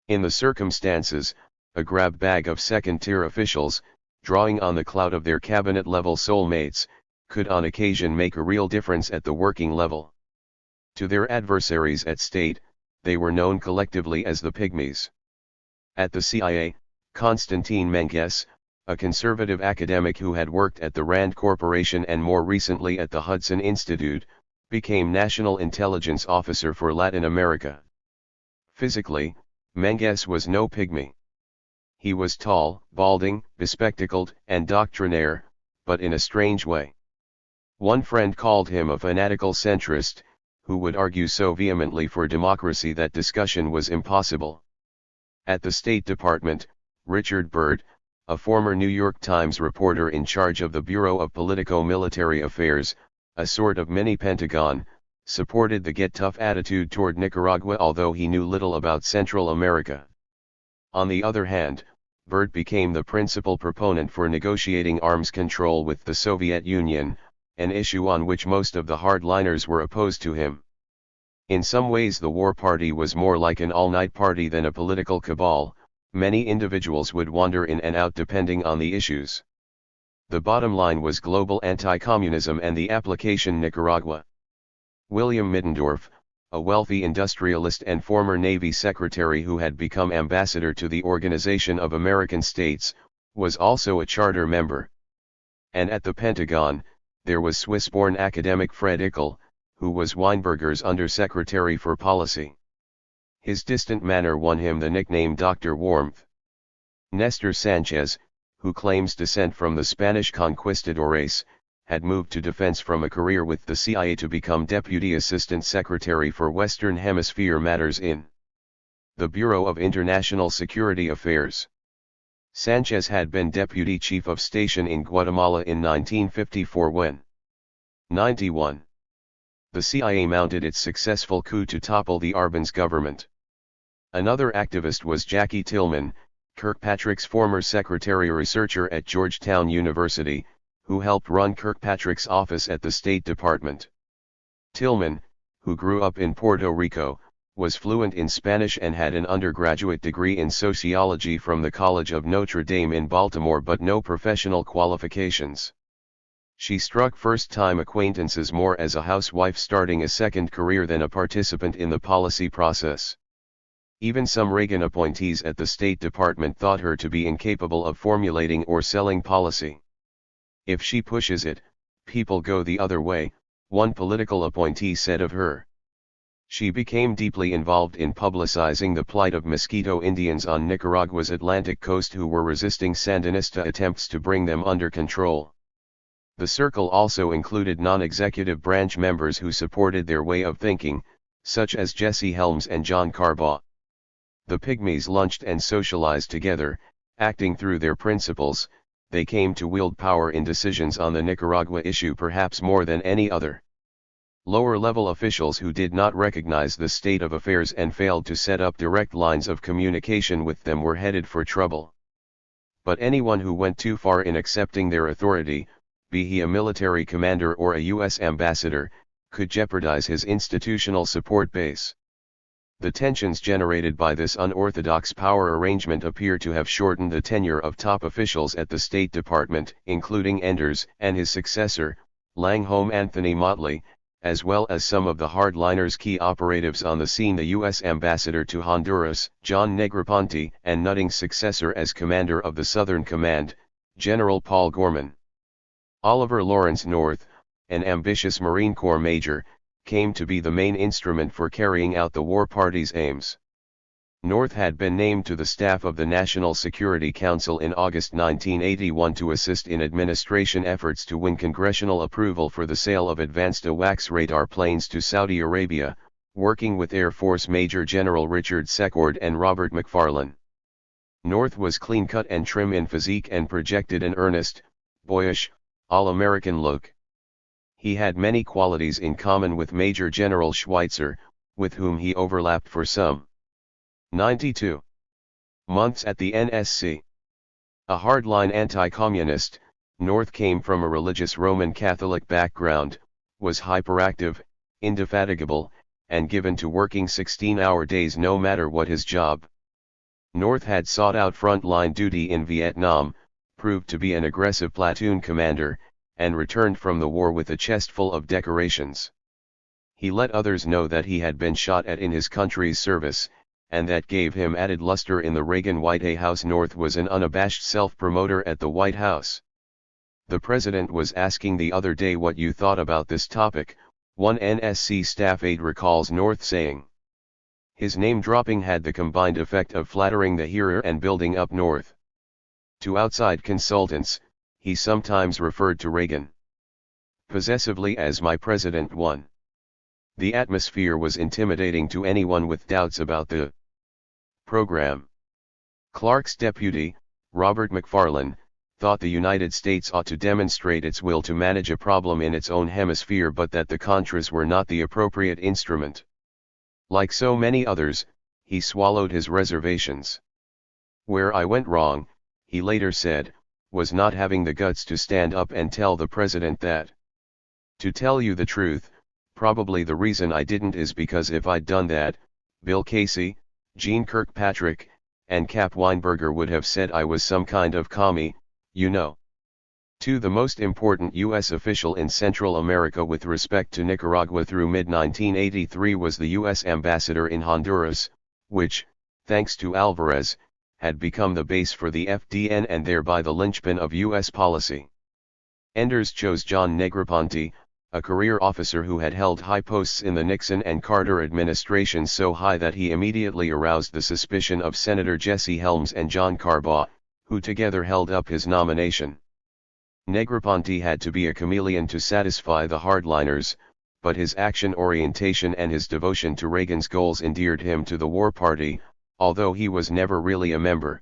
In the circumstances, a grab bag of second-tier officials, drawing on the clout of their cabinet-level soulmates, could on occasion make a real difference at the working level. To their adversaries at state, they were known collectively as the Pygmies. At the CIA, Konstantin Menges, a conservative academic who had worked at the Rand Corporation and more recently at the Hudson Institute, became National Intelligence Officer for Latin America. Physically, Menges was no pygmy. He was tall, balding, bespectacled, and doctrinaire, but in a strange way. One friend called him a fanatical centrist, who would argue so vehemently for democracy that discussion was impossible. At the State Department, Richard Byrd, a former New York Times reporter in charge of the Bureau of Politico-Military Affairs, a sort of mini-Pentagon, supported the get-tough attitude toward Nicaragua although he knew little about Central America. On the other hand, Byrd became the principal proponent for negotiating arms control with the Soviet Union, an issue on which most of the hardliners were opposed to him. In some ways the War Party was more like an all-night party than a political cabal. Many individuals would wander in and out depending on the issues. The bottom line was global anti-communism and the application Nicaragua. William Middendorf, a wealthy industrialist and former Navy secretary who had become ambassador to the Organization of American States, was also a charter member. And at the Pentagon, there was Swiss-born academic Fred Ickel, who was Weinberger's undersecretary for policy. His distant manner won him the nickname Dr. Warmth. Nestor Sanchez, who claims descent from the Spanish conquistadores, had moved to defense from a career with the CIA to become Deputy Assistant Secretary for Western Hemisphere Matters in the Bureau of International Security Affairs. Sanchez had been Deputy Chief of Station in Guatemala in 1954 when 91. The CIA mounted its successful coup to topple the Arbenz government. Another activist was Jackie Tillman, Kirkpatrick's former secretary researcher at Georgetown University, who helped run Kirkpatrick's office at the State Department. Tillman, who grew up in Puerto Rico, was fluent in Spanish and had an undergraduate degree in sociology from the College of Notre Dame in Baltimore but no professional qualifications. She struck first-time acquaintances more as a housewife starting a second career than a participant in the policy process. Even some Reagan appointees at the State Department thought her to be incapable of formulating or selling policy. If she pushes it, people go the other way, one political appointee said of her. She became deeply involved in publicizing the plight of Mosquito Indians on Nicaragua's Atlantic coast who were resisting Sandinista attempts to bring them under control. The circle also included non-executive branch members who supported their way of thinking, such as Jesse Helms and John Carbaugh. The Pygmies lunched and socialized together, acting through their principles. They came to wield power in decisions on the Nicaragua issue perhaps more than any other. Lower-level officials who did not recognize the state of affairs and failed to set up direct lines of communication with them were headed for trouble. But anyone who went too far in accepting their authority, be he a military commander or a U.S. ambassador, could jeopardize his institutional support base. The tensions generated by this unorthodox power arrangement appear to have shortened the tenure of top officials at the State Department, including Enders and his successor, Langholm Anthony Motley, as well as some of the hardliners' key operatives on the scene, the U.S. ambassador to Honduras, John Negroponte, and Nutting's successor as commander of the Southern Command, General Paul Gorman. Oliver Lawrence North, an ambitious Marine Corps major, came to be the main instrument for carrying out the war party's aims. North had been named to the staff of the National Security Council in August 1981 to assist in administration efforts to win congressional approval for the sale of advanced AWACS radar planes to Saudi Arabia, working with Air Force Major General Richard Secord and Robert McFarlane. North was clean-cut and trim in physique and projected an earnest, boyish, all-American look. He had many qualities in common with Major General Schweitzer, with whom he overlapped for some 92 months at the NSC. A hardline anti-communist, North came from a religious Roman Catholic background, was hyperactive, indefatigable, and given to working 16-hour days no matter what his job. North had sought out front-line duty in Vietnam, proved to be an aggressive platoon commander, and returned from the war with a chest full of decorations. He let others know that he had been shot at in his country's service, and that gave him added luster in the Reagan White House. North was an unabashed self-promoter at the White House. The president was asking the other day what you thought about this topic, one NSC staff aide recalls North saying. His name-dropping had the combined effect of flattering the hearer and building up North. To outside consultants, he sometimes referred to Reagan possessively as my President One. The atmosphere was intimidating to anyone with doubts about the program. Clark's deputy, Robert McFarlane, thought the United States ought to demonstrate its will to manage a problem in its own hemisphere, but that the Contras were not the appropriate instrument. Like so many others, he swallowed his reservations. Where I went wrong, he later said, was not having the guts to stand up and tell the president that. To tell you the truth, probably the reason I didn't is because if I'd done that, Bill Casey, Gene Kirkpatrick, and Cap Weinberger would have said I was some kind of commie, you know. 2. The most important U.S. official in Central America with respect to Nicaragua through mid-1983 was the U.S. ambassador in Honduras, which, thanks to Alvarez, had become the base for the FDN and thereby the linchpin of U.S. policy. Enders chose John Negroponte, a career officer who had held high posts in the Nixon and Carter administrations, so high that he immediately aroused the suspicion of Senator Jesse Helms and John Carbaugh, who together held up his nomination. Negroponte had to be a chameleon to satisfy the hardliners, but his action orientation and his devotion to Reagan's goals endeared him to the war party, although he was never really a member.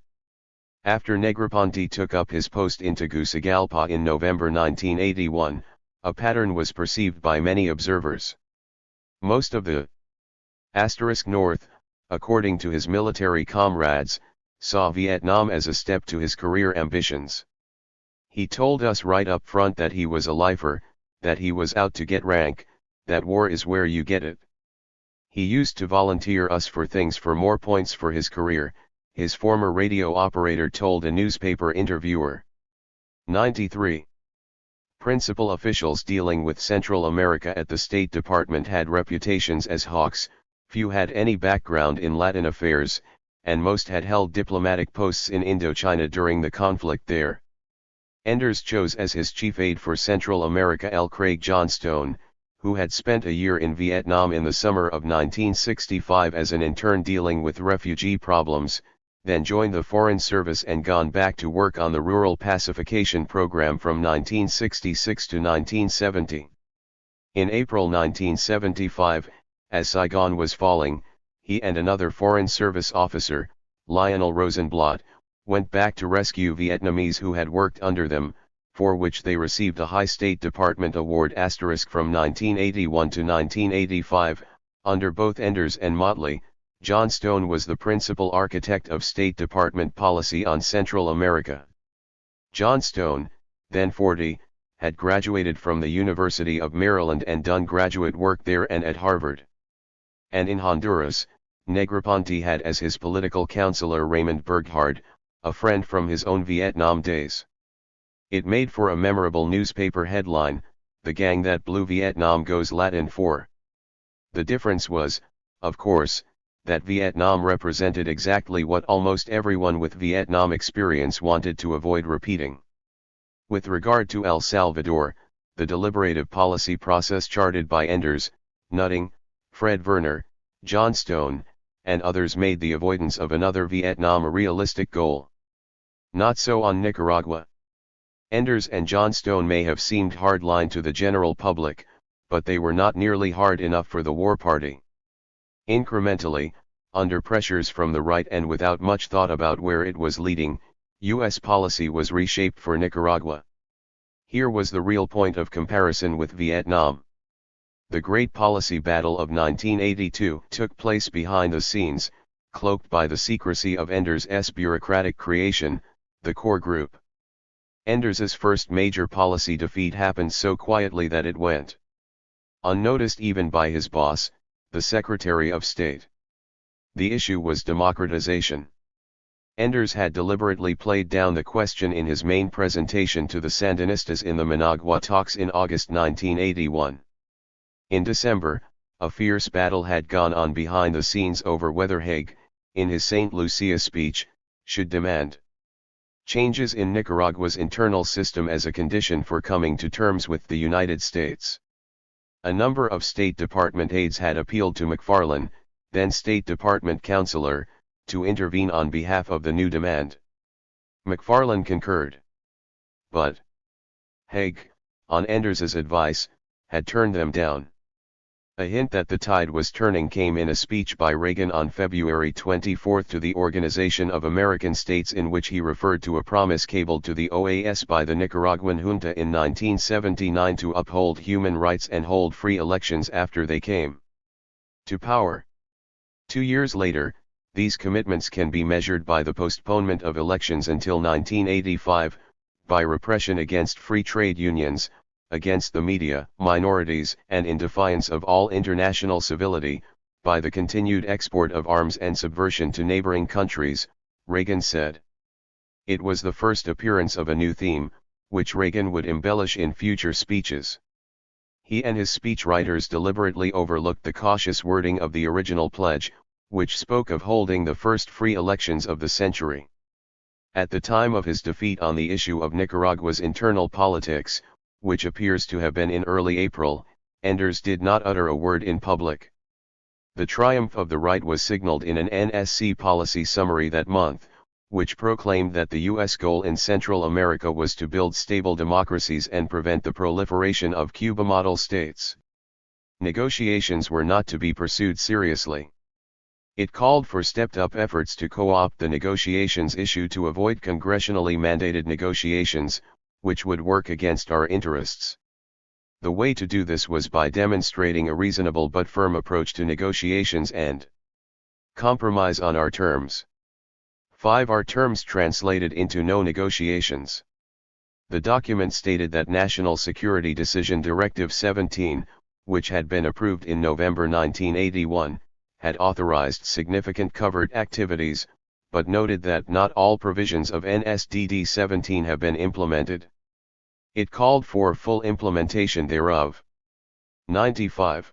After Negroponte took up his post in Tegucigalpa in November 1981, a pattern was perceived by many observers. Most of the North, according to his military comrades, saw Vietnam as a step to his career ambitions. He told us right up front that he was a lifer, that he was out to get rank, that war is where you get it. He used to volunteer us for things for more points for his career, his former radio operator told a newspaper interviewer. 93. Principal officials dealing with Central America at the State Department had reputations as hawks, few had any background in Latin affairs, and most had held diplomatic posts in Indochina during the conflict there. Enders chose as his chief aide for Central America L. Craig Johnstone, who had spent a year in Vietnam in the summer of 1965 as an intern dealing with refugee problems, then joined the Foreign Service and gone back to work on the Rural Pacification Program from 1966 to 1970. In April 1975, as Saigon was falling, he and another Foreign Service officer, Lionel Rosenblatt, went back to rescue Vietnamese who had worked under them, for which they received a high State Department award from 1981 to 1985, under both Enders and Motley. John Stone was the principal architect of State Department policy on Central America. John Stone, then 40, had graduated from the University of Maryland and done graduate work there and at Harvard. And in Honduras, Negroponte had as his political counselor Raymond Burghardt, a friend from his own Vietnam days. It made for a memorable newspaper headline, "The Gang That Blew Vietnam Goes Latin for." The difference was, of course, that Vietnam represented exactly what almost everyone with Vietnam experience wanted to avoid repeating. With regard to El Salvador, the deliberative policy process charted by Enders, Nutting, Fred Werner, John Stone, and others made the avoidance of another Vietnam a realistic goal. Not so on Nicaragua. Enders and John Stone may have seemed hardline to the general public, but they were not nearly hard enough for the war party. Incrementally, under pressures from the right and without much thought about where it was leading, U.S. policy was reshaped for Nicaragua. Here was the real point of comparison with Vietnam. The great policy battle of 1982 took place behind the scenes, cloaked by the secrecy of Enders' bureaucratic creation, the core group. Enders' first major policy defeat happened so quietly that it went unnoticed even by his boss, the Secretary of State. The issue was democratization. Enders had deliberately played down the question in his main presentation to the Sandinistas in the Managua talks in August 1981. In December, a fierce battle had gone on behind the scenes over whether Haig, in his St. Lucia speech, should demand changes in Nicaragua's internal system as a condition for coming to terms with the United States. A number of State Department aides had appealed to McFarlane, then State Department counselor, to intervene on behalf of the new demand. McFarlane concurred. But Haig, on Enders' advice, had turned them down. A hint that the tide was turning came in a speech by Reagan on February 24 to the Organization of American States, in which he referred to a promise cabled to the OAS by the Nicaraguan junta in 1979 to uphold human rights and hold free elections after they came to power. 2 years later, these commitments can be measured by the postponement of elections until 1985, by repression against free trade unions, against the media, minorities, and in defiance of all international civility, by the continued export of arms and subversion to neighboring countries, Reagan said. It was the first appearance of a new theme, which Reagan would embellish in future speeches. He and his speechwriters deliberately overlooked the cautious wording of the original pledge, which spoke of holding the first free elections of the century. At the time of his defeat on the issue of Nicaragua's internal politics, which appears to have been in early April, Enders did not utter a word in public. The triumph of the right was signaled in an NSC policy summary that month, which proclaimed that the U.S. goal in Central America was to build stable democracies and prevent the proliferation of Cuba model states. Negotiations were not to be pursued seriously. It called for stepped-up efforts to co-opt the negotiations issue to avoid congressionally mandated negotiations, which would work against our interests. The way to do this was by demonstrating a reasonable but firm approach to negotiations and compromise on our terms. 5 Our terms translated into no negotiations. The document stated that National Security Decision Directive 17, which had been approved in November 1981, had authorized significant covert activities, but noted that not all provisions of NSDD 17 have been implemented. It called for full implementation thereof. 95.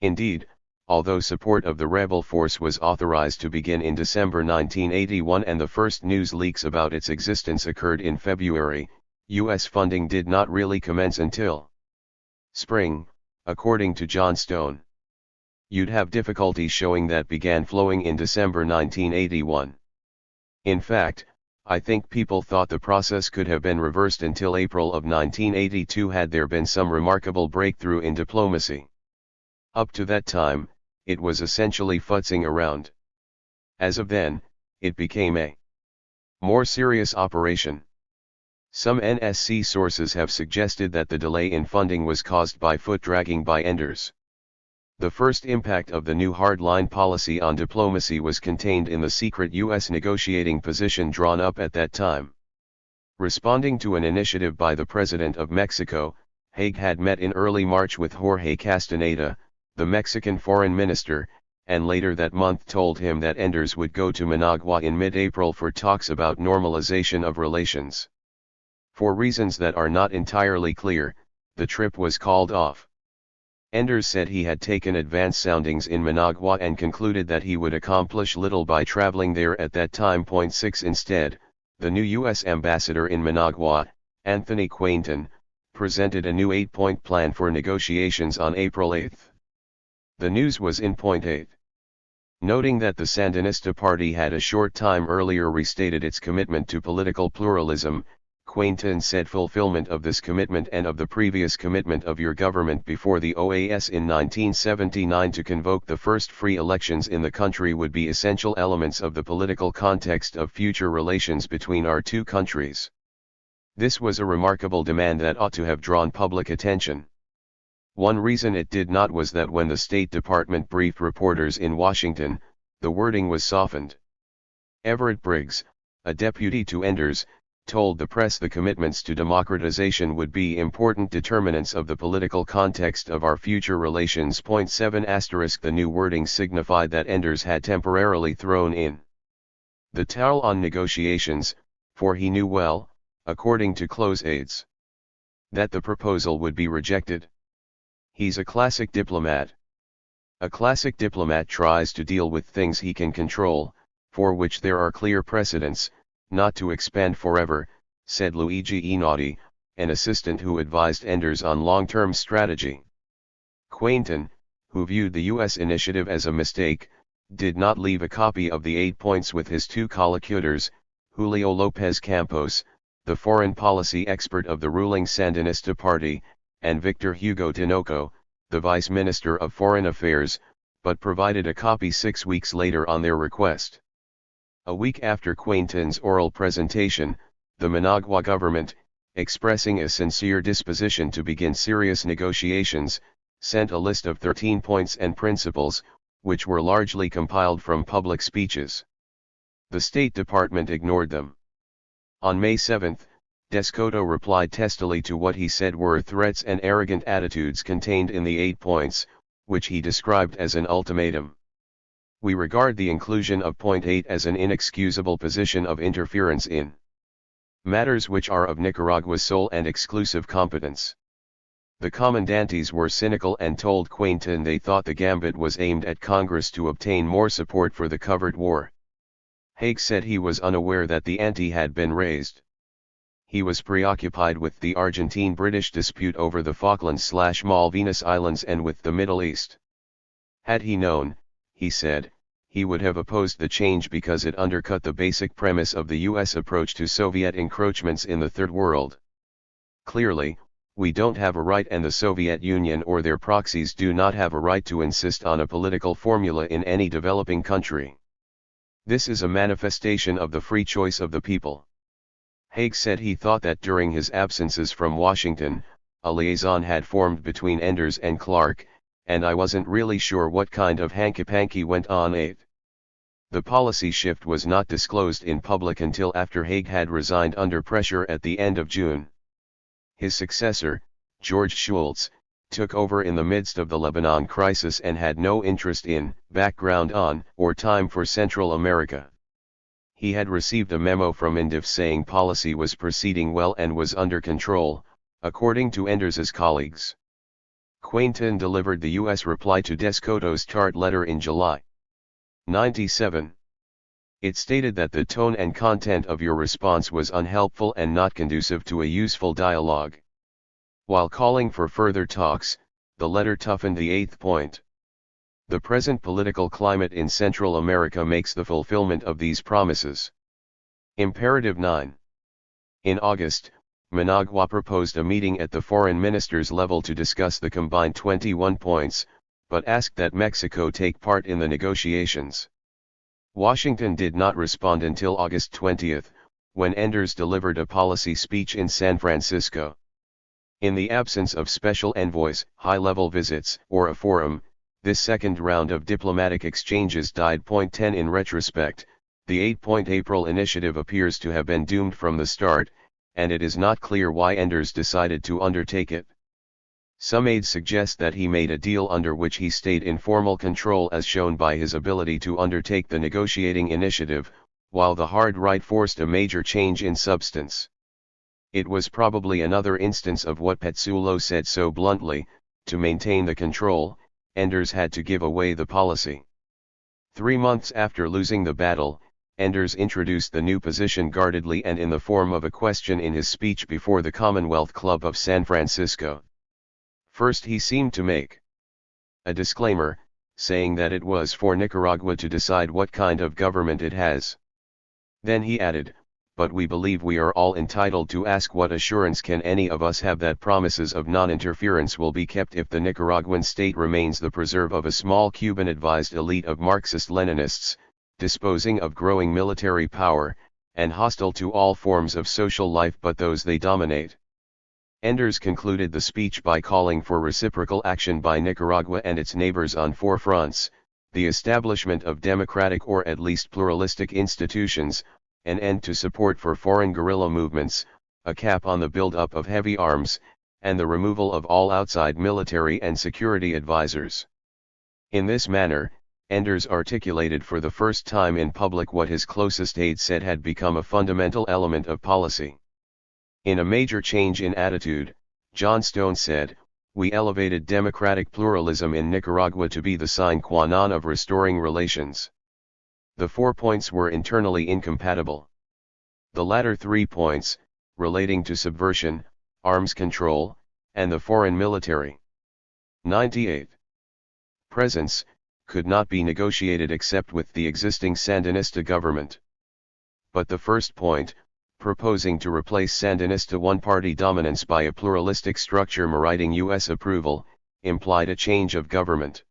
Indeed, although support of the rebel force was authorized to begin in December 1981 and the first news leaks about its existence occurred in February, U.S. funding did not really commence until spring, according to John Stone. You'd have difficulty showing that began flowing in December 1981. In fact, I think people thought the process could have been reversed until April of 1982 had there been some remarkable breakthrough in diplomacy. Up to that time, it was essentially futzing around. As of then, it became a more serious operation. Some NSC sources have suggested that the delay in funding was caused by foot-dragging by Enders. The first impact of the new hardline policy on diplomacy was contained in the secret U.S. negotiating position drawn up at that time. Responding to an initiative by the President of Mexico, Haig had met in early March with Jorge Castaneda, the Mexican foreign minister, and later that month told him that Enders would go to Managua in mid-April for talks about normalization of relations. For reasons that are not entirely clear, the trip was called off. Enders said he had taken advance soundings in Managua and concluded that he would accomplish little by traveling there at that time. 6 Instead, the new U.S. ambassador in Managua, Anthony Quainton, presented a new 8-point plan for negotiations on April 8. The news was in point 8. Noting that the Sandinista party had a short time earlier restated its commitment to political pluralism, Quainton said fulfillment of this commitment and of the previous commitment of your government before the OAS in 1979 to convoke the first free elections in the country would be essential elements of the political context of future relations between our two countries. This was a remarkable demand that ought to have drawn public attention. One reason it did not was that when the State Department briefed reporters in Washington, the wording was softened. Everett Briggs, a deputy to Enders, told the press the commitments to democratization would be important determinants of the political context of our future relations. 7 The new wording signified that Enders had temporarily thrown in the towel on negotiations, for he knew well, according to close aides, that the proposal would be rejected. He's a classic diplomat. A classic diplomat tries to deal with things he can control, for which there are clear precedents, not to expand forever, said Luigi Einaudi, an assistant who advised Enders on long-term strategy. Quainton, who viewed the U.S. initiative as a mistake, did not leave a copy of the 8 points with his two collocutors, Julio López Campos, the foreign policy expert of the ruling Sandinista party, and Victor Hugo Tinoco, the vice minister of foreign affairs, but provided a copy 6 weeks later on their request. A week after Quainton's oral presentation, the Managua government, expressing a sincere disposition to begin serious negotiations, sent a list of 13 points and principles, which were largely compiled from public speeches. The State Department ignored them. On May 7, Descoto replied testily to what he said were threats and arrogant attitudes contained in the 8 points, which he described as an ultimatum. We regard the inclusion of point 8 as an inexcusable position of interference in matters which are of Nicaragua's sole and exclusive competence. The commandantes were cynical and told Quainton they thought the gambit was aimed at Congress to obtain more support for the covered war. Haig said he was unaware that the ante had been raised. He was preoccupied with the Argentine-British dispute over the Falklands/Malvinas Islands and with the Middle East. Had he known, he said, he would have opposed the change because it undercut the basic premise of the U.S. approach to Soviet encroachments in the Third World. Clearly, we don't have a right and the Soviet Union or their proxies do not have a right to insist on a political formula in any developing country. This is a manifestation of the free choice of the people. Haig said he thought that during his absences from Washington, a liaison had formed between Enders and Clark, and I wasn't really sure what kind of hanky-panky went on. 8. The policy shift was not disclosed in public until after Haig had resigned under pressure at the end of June. His successor, George Shultz, took over in the midst of the Lebanon crisis and had no interest in, background on, or time for Central America. He had received a memo from INDIF saying policy was proceeding well and was under control, according to Enders's colleagues. Quainton delivered the U.S. reply to Descoto's tart letter in July 97. It stated that the tone and content of your response was unhelpful and not conducive to a useful dialogue. While calling for further talks, the letter toughened the 8th point. The present political climate in Central America makes the fulfillment of these promises imperative. 9. In August, Managua proposed a meeting at the foreign ministers' level to discuss the combined 21 points, but asked that Mexico take part in the negotiations. Washington did not respond until August 20, when Enders delivered a policy speech in San Francisco. In the absence of special envoys, high-level visits, or a forum, this second round of diplomatic exchanges died. 10 In retrospect, the 8 April initiative appears to have been doomed from the start, and it is not clear why Enders decided to undertake it. Some aides suggest that he made a deal under which he stayed in formal control as shown by his ability to undertake the negotiating initiative, while the hard right forced a major change in substance. It was probably another instance of what Petsullo said so bluntly: to maintain the control, Enders had to give away the policy. 3 months after losing the battle, Enders introduced the new position guardedly and in the form of a question in his speech before the Commonwealth Club of San Francisco. First he seemed to make a disclaimer, saying that it was for Nicaragua to decide what kind of government it has. Then he added, "But we believe we are all entitled to ask what assurance can any of us have that promises of non-interference will be kept if the Nicaraguan state remains the preserve of a small Cuban-advised elite of Marxist-Leninists, disposing of growing military power, and hostile to all forms of social life but those they dominate." Enders concluded the speech by calling for reciprocal action by Nicaragua and its neighbors on 4 fronts: the establishment of democratic or at least pluralistic institutions, an end to support for foreign guerrilla movements, a cap on the build-up of heavy arms, and the removal of all outside military and security advisors. In this manner, Enders articulated for the first time in public what his closest aides said had become a fundamental element of policy. In a major change in attitude, John Stone said, "We elevated democratic pluralism in Nicaragua to be the sine qua non of restoring relations." The 4 points were internally incompatible. The latter 3 points, relating to subversion, arms control, and the foreign military 98 presence, could not be negotiated except with the existing Sandinista government. But the first point, proposing to replace Sandinista one-party dominance by a pluralistic structure meriting U.S. approval, implied a change of government.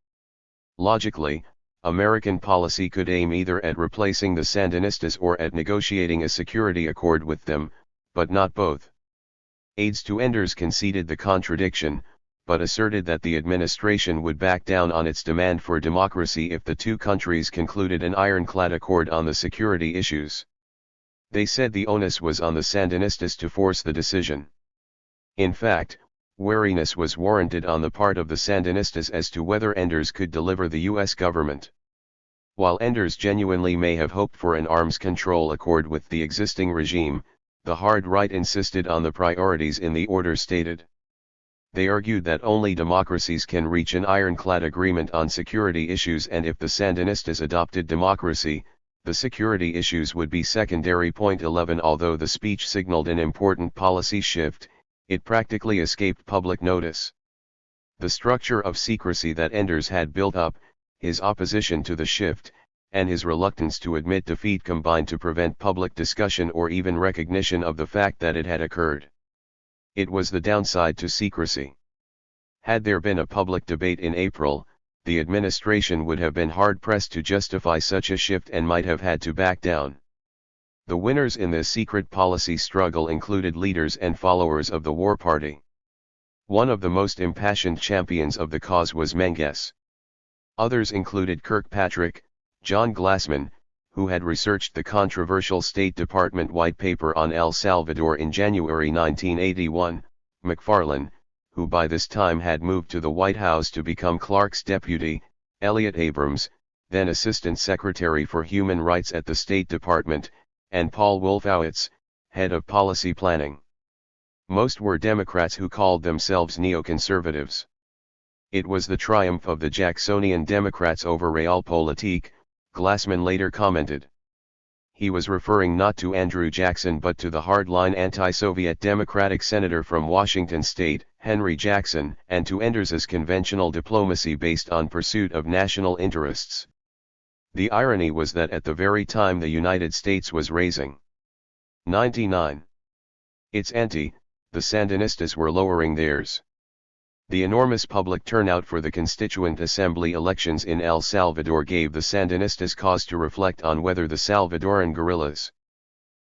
Logically, American policy could aim either at replacing the Sandinistas or at negotiating a security accord with them, but not both. Aides to Enders conceded the contradiction, but asserted that the administration would back down on its demand for democracy if the two countries concluded an ironclad accord on the security issues. They said the onus was on the Sandinistas to force the decision. In fact, wariness was warranted on the part of the Sandinistas as to whether Enders could deliver the U.S. government. While Enders genuinely may have hoped for an arms control accord with the existing regime, the hard right insisted on the priorities in the order stated. They argued that only democracies can reach an ironclad agreement on security issues, and if the Sandinistas adopted democracy, the security issues would be secondary. 11 Although the speech signaled an important policy shift, it practically escaped public notice. The structure of secrecy that Enders had built up, his opposition to the shift, and his reluctance to admit defeat combined to prevent public discussion or even recognition of the fact that it had occurred. It was the downside to secrecy. Had there been a public debate in April, the administration would have been hard-pressed to justify such a shift and might have had to back down. The winners in this secret policy struggle included leaders and followers of the War Party. One of the most impassioned champions of the cause was Menges. Others included Kirkpatrick, John Glassman, who had researched the controversial State Department white paper on El Salvador in January 1981, McFarlane, who by this time had moved to the White House to become Clark's deputy, Elliott Abrams, then Assistant Secretary for Human Rights at the State Department, and Paul Wolfowitz, head of policy planning. Most were Democrats who called themselves neoconservatives. It was the triumph of the Jacksonian Democrats over Realpolitik, Glassman later commented. He was referring not to Andrew Jackson but to the hardline anti-Soviet Democratic senator from Washington state, Henry Jackson, and to Enders's conventional diplomacy based on pursuit of national interests. The irony was that at the very time the United States was raising 99 its ante, the Sandinistas were lowering theirs. The enormous public turnout for the Constituent Assembly elections in El Salvador gave the Sandinistas cause to reflect on whether the Salvadoran guerrillas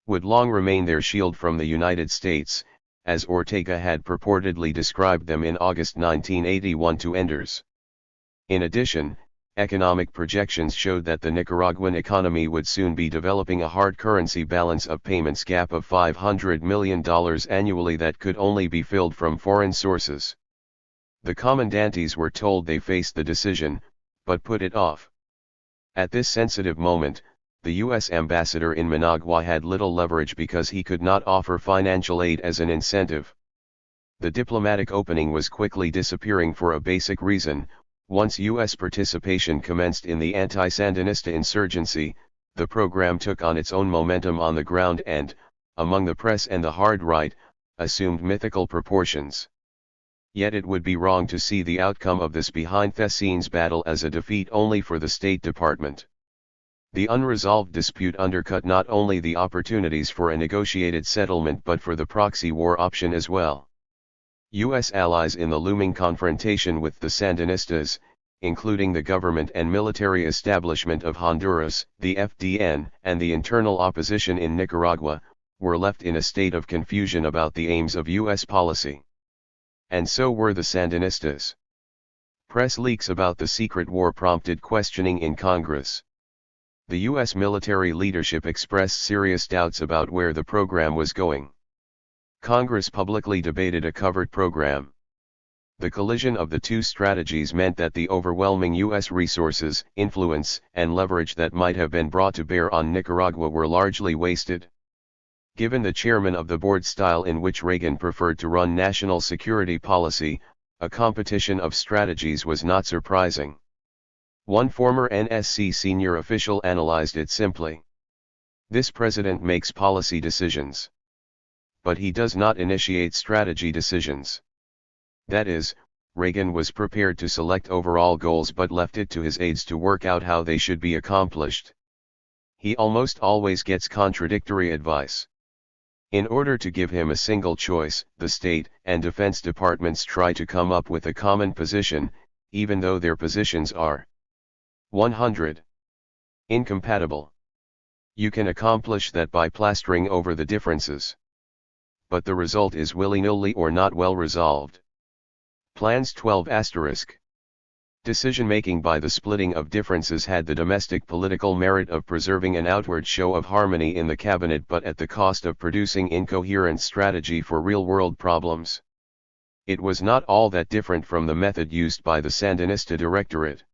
would long remain their shield from the United States, as Ortega had purportedly described them in August 1981 to Enders. In addition, economic projections showed that the Nicaraguan economy would soon be developing a hard currency balance of payments gap of $500 million annually that could only be filled from foreign sources. The comandantes were told they faced the decision, but put it off. At this sensitive moment, the U.S. ambassador in Managua had little leverage because he could not offer financial aid as an incentive. The diplomatic opening was quickly disappearing for a basic reason. Once U.S. participation commenced in the anti-Sandinista insurgency, the program took on its own momentum on the ground and, among the press and the hard right, assumed mythical proportions. Yet it would be wrong to see the outcome of this behind-the-scenes battle as a defeat only for the State Department. The unresolved dispute undercut not only the opportunities for a negotiated settlement but for the proxy war option as well. U.S. allies in the looming confrontation with the Sandinistas, including the government and military establishment of Honduras, the FDN, and the internal opposition in Nicaragua, were left in a state of confusion about the aims of U.S. policy. And so were the Sandinistas. Press leaks about the secret war prompted questioning in Congress. The U.S. military leadership expressed serious doubts about where the program was going. Congress publicly debated a covert program. The collision of the two strategies meant that the overwhelming U.S. resources, influence, and leverage that might have been brought to bear on Nicaragua were largely wasted. Given the chairman of the board style in which Reagan preferred to run national security policy, a competition of strategies was not surprising. One former NSC senior official analyzed it simply. This president makes policy decisions. But he does not initiate strategy decisions. That is, Reagan was prepared to select overall goals but left it to his aides to work out how they should be accomplished. He almost always gets contradictory advice. In order to give him a single choice, the State and Defense Departments try to come up with a common position, even though their positions are 100. Incompatible. You can accomplish that by plastering over the differences. But the result is willy-nilly or not well resolved. Plans 12 *. Decision-making by the splitting of differences had the domestic political merit of preserving an outward show of harmony in the cabinet but at the cost of producing incoherent strategy for real-world problems. It was not all that different from the method used by the Sandinista Directorate.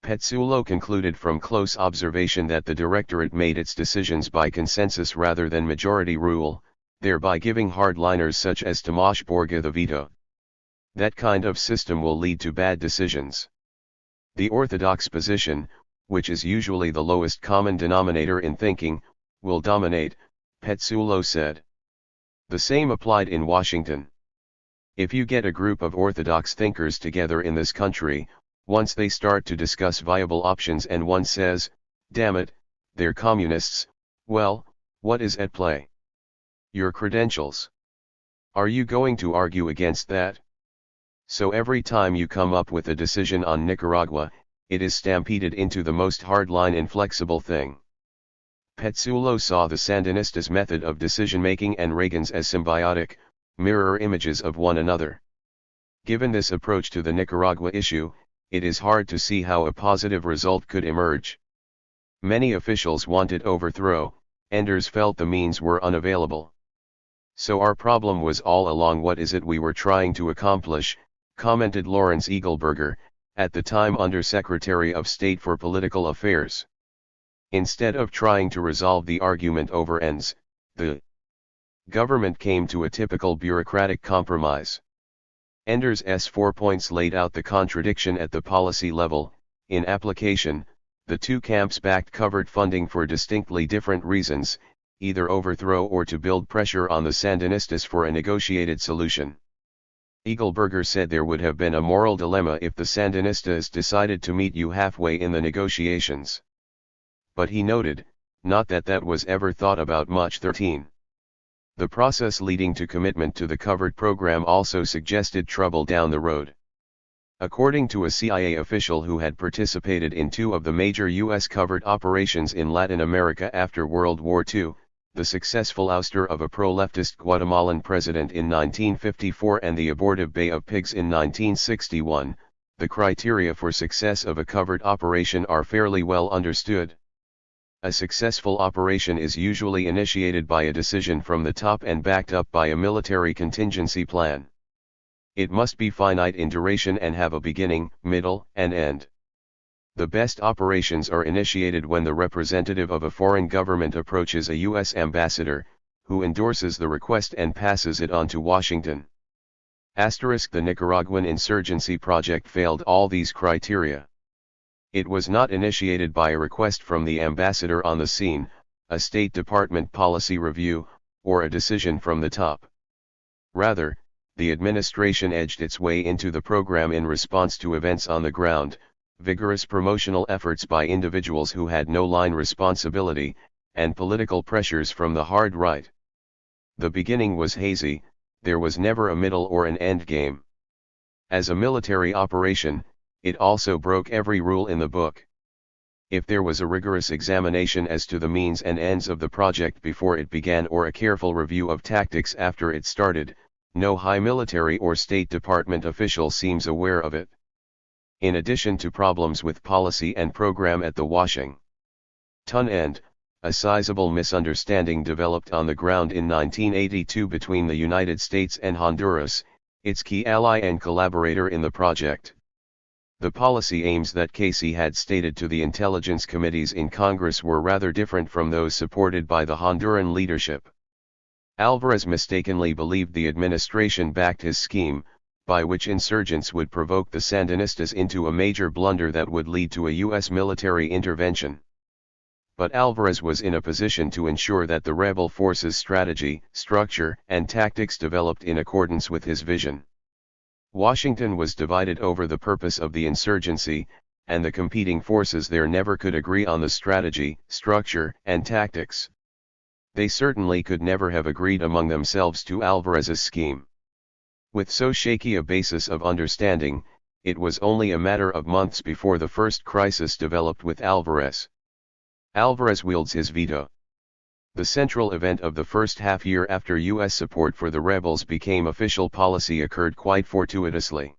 Petsulo concluded from close observation that the Directorate made its decisions by consensus rather than majority rule, thereby giving hardliners such as Tomas Borga the veto. That kind of system will lead to bad decisions. The orthodox position, which is usually the lowest common denominator in thinking, will dominate, Petsulo said. The same applied in Washington. If you get a group of orthodox thinkers together in this country, once they start to discuss viable options and one says, damn it, they're communists, well, what is at play? Your credentials. Are you going to argue against that? So every time you come up with a decision on Nicaragua, it is stampeded into the most hardline inflexible thing. Petsulo saw the Sandinistas' method of decision-making and Reagan's as symbiotic, mirror images of one another. Given this approach to the Nicaragua issue, it is hard to see how a positive result could emerge. Many officials wanted overthrow, Enders felt the means were unavailable. So our problem was all along what is it we were trying to accomplish, commented Lawrence Eagleburger, at the time Under-Secretary of State for Political Affairs. Instead of trying to resolve the argument over ends, the government came to a typical bureaucratic compromise. Enders' 4 points laid out the contradiction at the policy level. In application, the two camps backed covert funding for distinctly different reasons, either overthrow or to build pressure on the Sandinistas for a negotiated solution. Eagleburger said there would have been a moral dilemma if the Sandinistas decided to meet you halfway in the negotiations. But he noted, not that that was ever thought about much. 13. The process leading to commitment to the covert program also suggested trouble down the road. According to a CIA official who had participated in two of the major U.S. covert operations in Latin America after World War II, the the successful ouster of a pro-leftist Guatemalan president in 1954 and the abortive Bay of Pigs in 1961, the criteria for success of a covert operation are fairly well understood. A successful operation is usually initiated by a decision from the top and backed up by a military contingency plan. It must be finite in duration and have a beginning, middle, and end. The best operations are initiated when the representative of a foreign government approaches a U.S. ambassador, who endorses the request and passes it on to Washington. The Nicaraguan insurgency project failed all these criteria. It was not initiated by a request from the ambassador on the scene, a State Department policy review, or a decision from the top. Rather, the administration edged its way into the program in response to events on the ground, vigorous promotional efforts by individuals who had no line responsibility, and political pressures from the hard right. The beginning was hazy, there was never a middle or an end game. As a military operation, it also broke every rule in the book. If there was a rigorous examination as to the means and ends of the project before it began or a careful review of tactics after it started, no high military or State Department official seems aware of it. In addition to problems with policy and program at the Washington end, a sizable misunderstanding developed on the ground in 1982 between the United States and Honduras, its key ally and collaborator in the project. The policy aims that Casey had stated to the intelligence committees in Congress were rather different from those supported by the Honduran leadership. Alvarez mistakenly believed the administration backed his scheme, by which insurgents would provoke the Sandinistas into a major blunder that would lead to a U.S. military intervention. But Alvarez was in a position to ensure that the rebel forces' strategy, structure, and tactics developed in accordance with his vision. Washington was divided over the purpose of the insurgency, and the competing forces there never could agree on the strategy, structure, and tactics. They certainly could never have agreed among themselves to Alvarez's scheme. With so shaky a basis of understanding, it was only a matter of months before the first crisis developed with Alvarez. Alvarez wields his veto. The central event of the first half year after U.S. support for the rebels became official policy occurred quite fortuitously.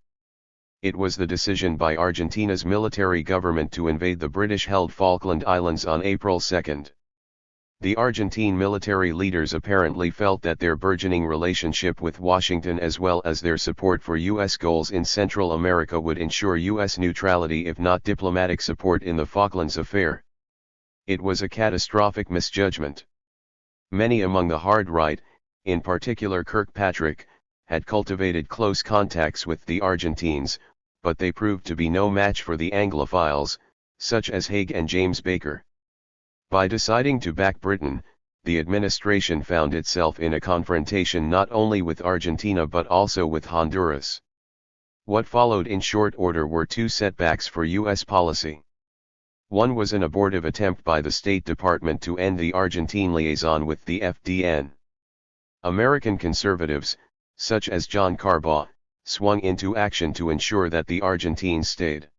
It was the decision by Argentina's military government to invade the British-held Falkland Islands on April 2. The Argentine military leaders apparently felt that their burgeoning relationship with Washington as well as their support for U.S. goals in Central America would ensure U.S. neutrality if not diplomatic support in the Falklands affair. It was a catastrophic misjudgment. Many among the hard right, in particular Kirkpatrick, had cultivated close contacts with the Argentines, but they proved to be no match for the Anglophiles, such as Haig and James Baker. By deciding to back Britain, the administration found itself in a confrontation not only with Argentina but also with Honduras. What followed in short order were two setbacks for U.S. policy. One was an abortive attempt by the State Department to end the Argentine liaison with the FDN. American conservatives, such as John Carbaugh, swung into action to ensure that the Argentines stayed.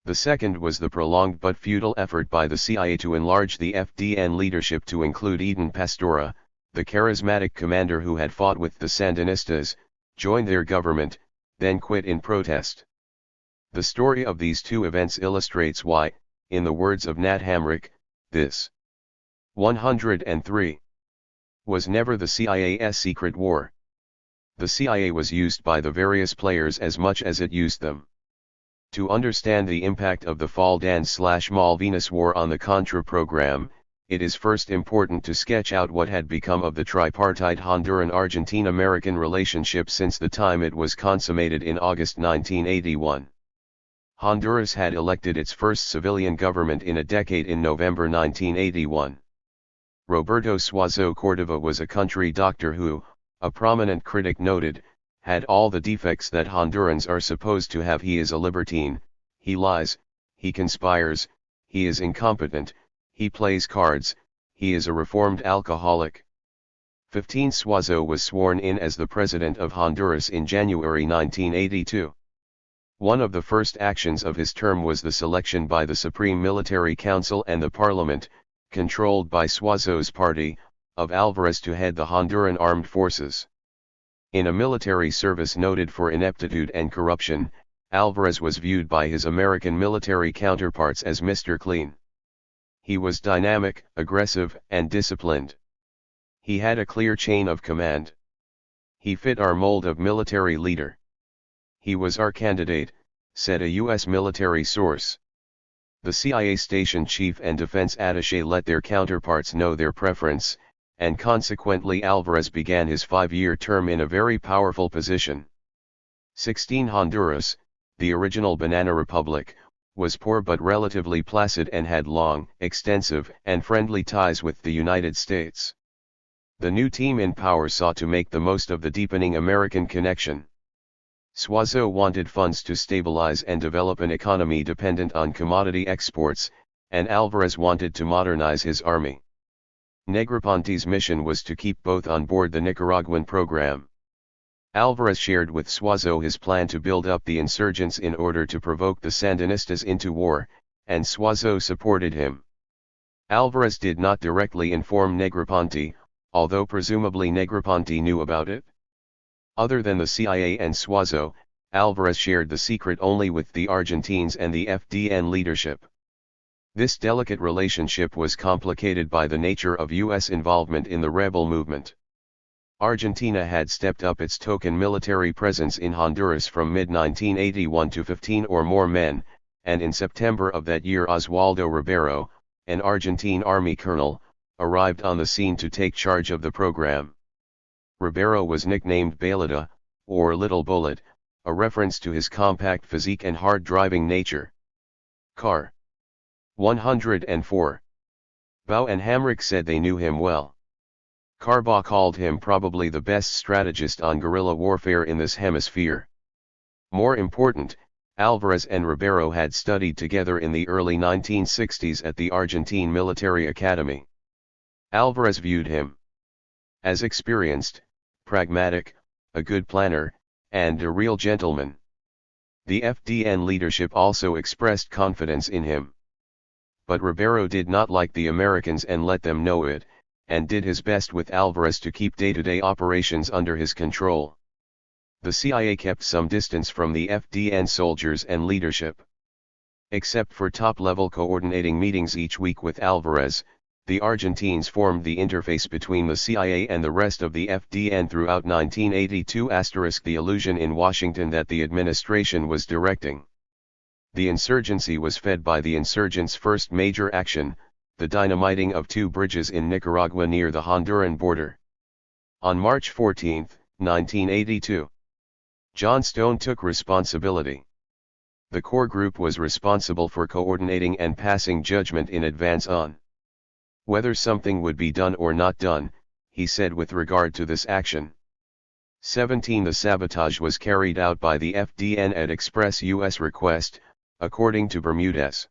The second was the prolonged but futile effort by the CIA to enlarge the FDN leadership to include Eden Pastora, the charismatic commander who had fought with the Sandinistas, joined their government, then quit in protest. The story of these two events illustrates why, in the words of Nat Hamrick, this 103 was never the CIA's secret war. The CIA was used by the various players as much as it used them. To understand the impact of the Falklands/Malvinas War on the Contra program, it is first important to sketch out what had become of the tripartite Honduran-Argentine-American relationship since the time it was consummated in August 1981. Honduras had elected its first civilian government in a decade in November 1981. Roberto Suazo Cordova was a country doctor who, a prominent critic noted, had all the defects that Hondurans are supposed to have. He is a libertine, he lies, he conspires, he is incompetent, he plays cards, he is a reformed alcoholic. 15 Suazo was sworn in as the president of Honduras in January 1982. One of the first actions of his term was the selection by the Supreme Military Council and the Parliament, controlled by Suazo's party, of Alvarez to head the Honduran armed forces. In a military service noted for ineptitude and corruption, Alvarez was viewed by his American military counterparts as Mr. Clean. He was dynamic, aggressive, and disciplined. He had a clear chain of command. He fit our mold of military leader. He was our candidate, said a U.S. military source. The CIA station chief and defense attaché let their counterparts know their preference, and consequently Alvarez began his 5-year term in a very powerful position. 16 Honduras, the original Banana Republic, was poor but relatively placid and had long, extensive, and friendly ties with the United States. The new team in power sought to make the most of the deepening American connection. Suazo wanted funds to stabilize and develop an economy dependent on commodity exports, and Alvarez wanted to modernize his army. Negroponte's mission was to keep both on board the Nicaraguan program. Alvarez shared with Suazo his plan to build up the insurgents in order to provoke the Sandinistas into war, and Suazo supported him. Alvarez did not directly inform Negroponte, although presumably Negroponte knew about it. Other than the CIA and Suazo, Alvarez shared the secret only with the Argentines and the FDN leadership. This delicate relationship was complicated by the nature of U.S. involvement in the rebel movement. Argentina had stepped up its token military presence in Honduras from mid-1981 to 15 or more men, and in September of that year Oswaldo Ribeiro, an Argentine army colonel, arrived on the scene to take charge of the program. Ribeiro was nicknamed Balita, or Little Bullet, a reference to his compact physique and hard-driving nature. Car. 104. Bau and Hamrick said they knew him well. Carbaugh called him probably the best strategist on guerrilla warfare in this hemisphere. More important, Alvarez and Ribeiro had studied together in the early 1960s at the Argentine Military Academy. Alvarez viewed him as experienced, pragmatic, a good planner, and a real gentleman. The FDN leadership also expressed confidence in him. But Ribeiro did not like the Americans and let them know it, and did his best with Alvarez to keep day-to-day operations under his control. The CIA kept some distance from the FDN soldiers and leadership. Except for top-level coordinating meetings each week with Alvarez, the Argentines formed the interface between the CIA and the rest of the FDN throughout 1982 *, the illusion in Washington that the administration was directing. The insurgency was fed by the insurgents' first major action, the dynamiting of 2 bridges in Nicaragua near the Honduran border. On March 14, 1982, John Stone took responsibility. The core group was responsible for coordinating and passing judgment in advance on whether something would be done or not done, he said with regard to this action. 17 The sabotage was carried out by the FDN at express U.S. request, according to Bermudez.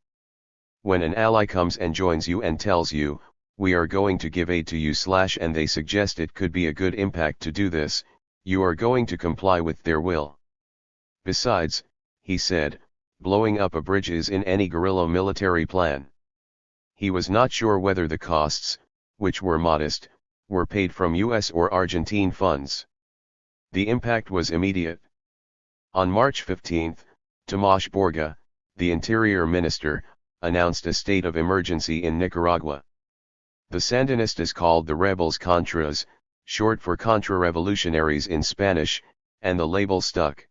When an ally comes and joins you and tells you, we are going to give aid to you / and they suggest it could be a good impact to do this, you are going to comply with their will. Besides, he said, blowing up a bridge is in any guerrilla military plan. He was not sure whether the costs, which were modest, were paid from U.S. or Argentine funds. The impact was immediate. On March 15, Tomás Borga, the Interior Minister, announced a state of emergency in Nicaragua. The Sandinistas called the rebels Contras, short for Contra-Revolutionaries in Spanish, and the label stuck.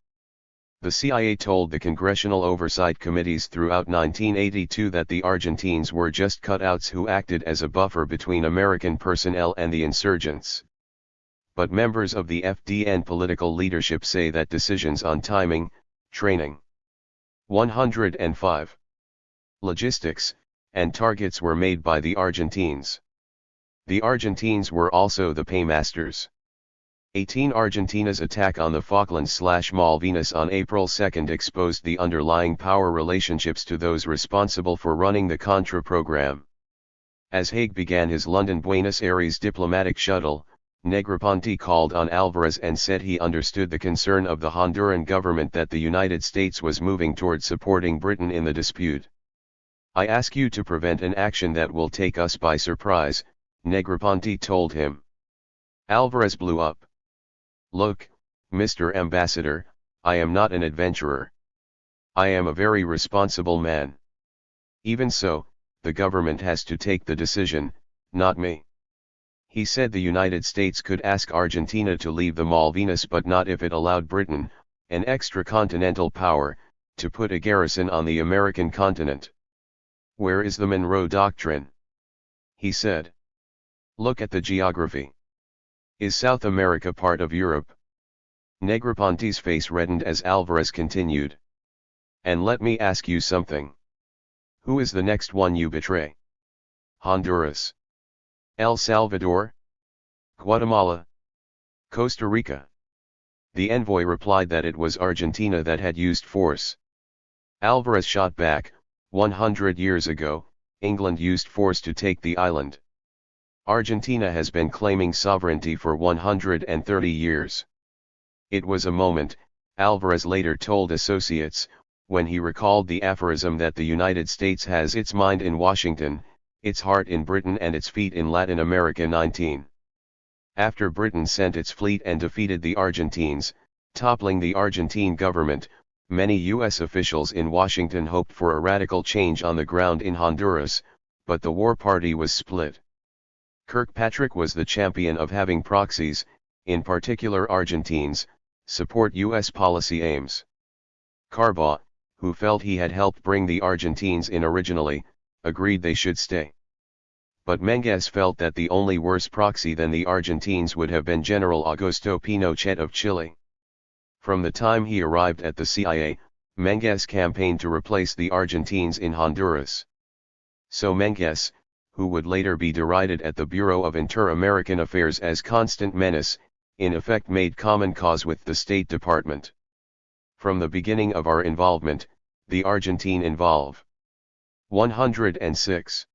The CIA told the congressional oversight committees throughout 1982 that the Argentines were just cutouts who acted as a buffer between American personnel and the insurgents. But members of the FDN political leadership say that decisions on timing, training, 105, logistics, and targets were made by the Argentines. The Argentines were also the paymasters. 18 Argentina's attack on the Falklands/Malvinas on April 2 exposed the underlying power relationships to those responsible for running the Contra program. As Haig began his London-Buenos Aires diplomatic shuttle, Negroponte called on Alvarez and said he understood the concern of the Honduran government that the United States was moving toward supporting Britain in the dispute. I ask you to prevent an action that will take us by surprise, Negroponte told him. Alvarez blew up. Look, Mr. Ambassador, I am not an adventurer. I am a very responsible man. Even so, the government has to take the decision, not me. He said the United States could ask Argentina to leave the Malvinas but not if it allowed Britain, an extracontinental power, to put a garrison on the American continent. Where is the Monroe Doctrine? He said. Look at the geography. Is South America part of Europe? Negroponte's face reddened as Alvarez continued. And let me ask you something. Who is the next one you betray? Honduras? El Salvador? Guatemala? Costa Rica? The envoy replied that it was Argentina that had used force. Alvarez shot back, 100 years ago, England used force to take the island. Argentina has been claiming sovereignty for 130 years. It was a moment, Alvarez later told associates, when he recalled the aphorism that the United States has its mind in Washington, its heart in Britain and its feet in Latin America. 19. After Britain sent its fleet and defeated the Argentines, toppling the Argentine government, many U.S. officials in Washington hoped for a radical change on the ground in Honduras, but the war party was split. Kirkpatrick was the champion of having proxies, in particular Argentines, support U.S. policy aims. Carbaugh, who felt he had helped bring the Argentines in originally, agreed they should stay. But Menges felt that the only worse proxy than the Argentines would have been General Augusto Pinochet of Chile. From the time he arrived at the CIA, Menges campaigned to replace the Argentines in Honduras. So Menges, who would later be derided at the Bureau of Inter-American Affairs as constant menace, in effect made common cause with the State Department. From the beginning of our involvement, the Argentine involve. 106.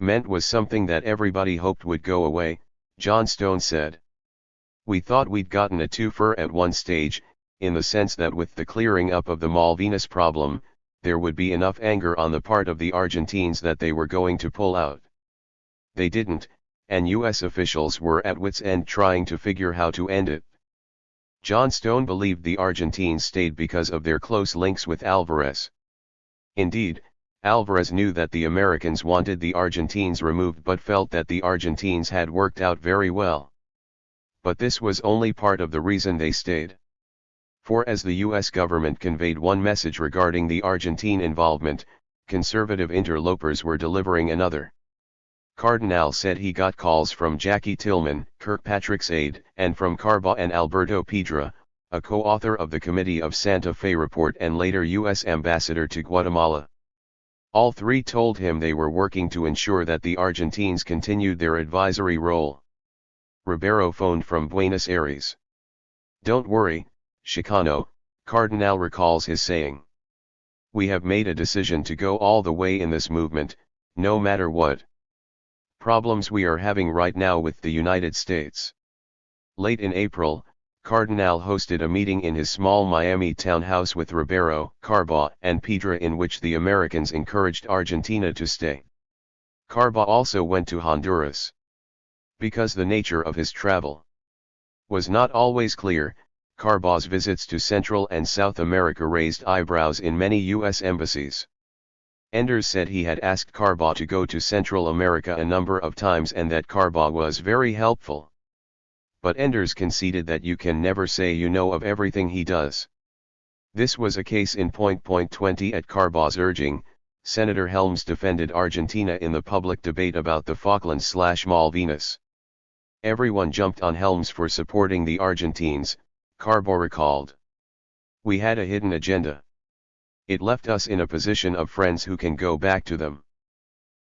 Meant was something that everybody hoped would go away, John Stone said. We thought we'd gotten a twofer at one stage, in the sense that with the clearing up of the Malvinas problem, there would be enough anger on the part of the Argentines that they were going to pull out. They didn't, and U.S. officials were at wits' end trying to figure how to end it. John Stone believed the Argentines stayed because of their close links with Alvarez. Indeed, Alvarez knew that the Americans wanted the Argentines removed but felt that the Argentines had worked out very well. But this was only part of the reason they stayed. For as the U.S. government conveyed one message regarding the Argentine involvement, conservative interlopers were delivering another. Cardinal said he got calls from Jackie Tillman, Kirkpatrick's aide, and from Carbaugh and Alberto Piedra, a co-author of the Committee of Santa Fe report and later U.S. ambassador to Guatemala. All three told him they were working to ensure that the Argentines continued their advisory role. Ribeiro phoned from Buenos Aires. Don't worry, Chicano, Cardinal recalls his saying. We have made a decision to go all the way in this movement, no matter what problems we are having right now with the United States. Late in April, Cardinal hosted a meeting in his small Miami townhouse with Ribeiro, Carbaugh, and Piedra in which the Americans encouraged Argentina to stay. Carbaugh also went to Honduras. Because the nature of his travel was not always clear, Carbaugh's visits to Central and South America raised eyebrows in many U.S. embassies. Enders said he had asked Carbaugh to go to Central America a number of times and that Carbaugh was very helpful. But Enders conceded that you can never say you know of everything he does. This was a case in point. 20 at Carbaugh's urging, Senator Helms defended Argentina in the public debate about the Falklands/Malvinas. Everyone jumped on Helms for supporting the Argentines, Carbaugh recalled. We had a hidden agenda. It left us in a position of friends who can go back to them.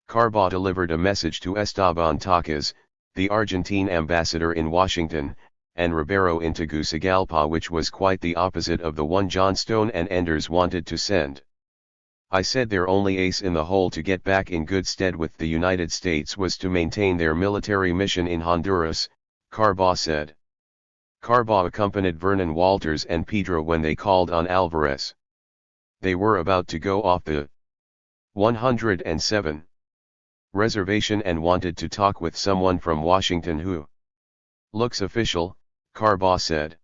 Carbaugh delivered a message to Esteban Tacas, the Argentine ambassador in Washington, and Ribeiro in Tegucigalpa, which was quite the opposite of the one John Stone and Enders wanted to send. I said their only ace in the hole to get back in good stead with the United States was to maintain their military mission in Honduras, Carbaugh said. Carbaugh accompanied Vernon Walters and Piedra when they called on Alvarez. They were about to go off the 107. reservation and wanted to talk with someone from Washington who looks official, Carbaugh said.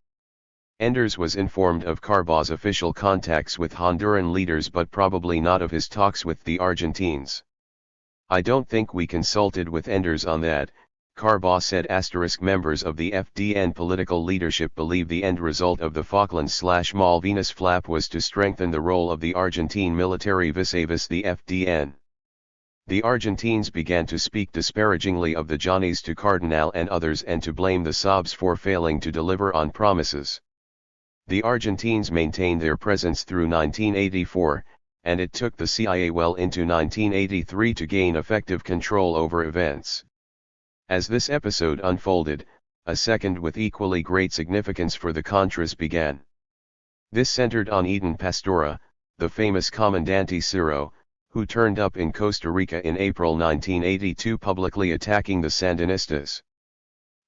Enders was informed of Carbaugh's official contacts with Honduran leaders but probably not of his talks with the Argentines. I don't think we consulted with Enders on that, Carbaugh said. Members of the FDN political leadership believe the end result of the Falklands/Malvinas flap was to strengthen the role of the Argentine military vis-a-vis the FDN. The Argentines began to speak disparagingly of the Johnnies to Cardinal and others and to blame the Sobs for failing to deliver on promises. The Argentines maintained their presence through 1984, and it took the CIA well into 1983 to gain effective control over events. As this episode unfolded, a second with equally great significance for the Contras began. This centered on Eden Pastora, the famous Comandante Ciro, who turned up in Costa Rica in April 1982 publicly attacking the Sandinistas.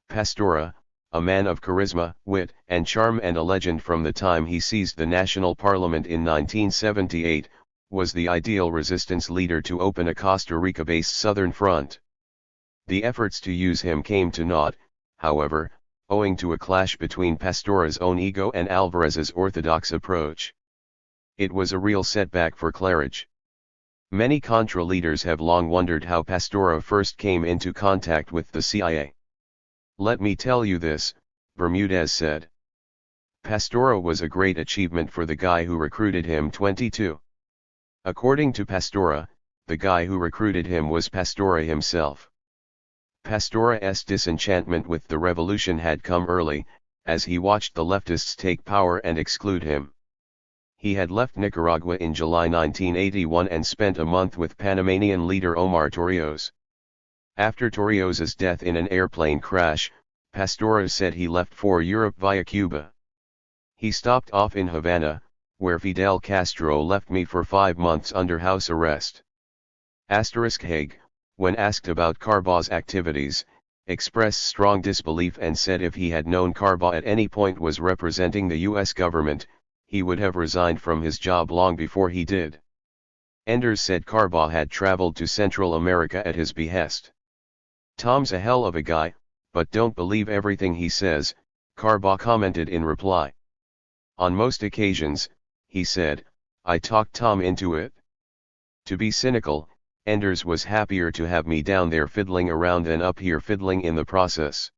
Pastora, a man of charisma, wit, and charm and a legend from the time he seized the national parliament in 1978, was the ideal resistance leader to open a Costa Rica-based Southern Front. The efforts to use him came to naught, however, owing to a clash between Pastora's own ego and Alvarez's orthodox approach. It was a real setback for Claridge. Many Contra leaders have long wondered how Pastora first came into contact with the CIA. Let me tell you this, Bermudez said. Pastora was a great achievement for the guy who recruited him. 22. According to Pastora, the guy who recruited him was Pastora himself. Pastora's disenchantment with the revolution had come early, as he watched the leftists take power and exclude him. He had left Nicaragua in July 1981 and spent a month with Panamanian leader Omar Torrijos. After Torrijos's death in an airplane crash, Pastora said he left for Europe via Cuba. He stopped off in Havana, where Fidel Castro left me for 5 months under house arrest. Haig, when asked about Carbaugh's activities, expressed strong disbelief and said if he had known Carbaugh at any point was representing the U.S. government, he would have resigned from his job long before he did. Enders said Carbaugh had traveled to Central America at his behest. Tom's a hell of a guy, but don't believe everything he says, Carbaugh commented in reply. On most occasions, he said, I talked Tom into it. To be cynical, Enders was happier to have me down there fiddling around than up here fiddling in the process.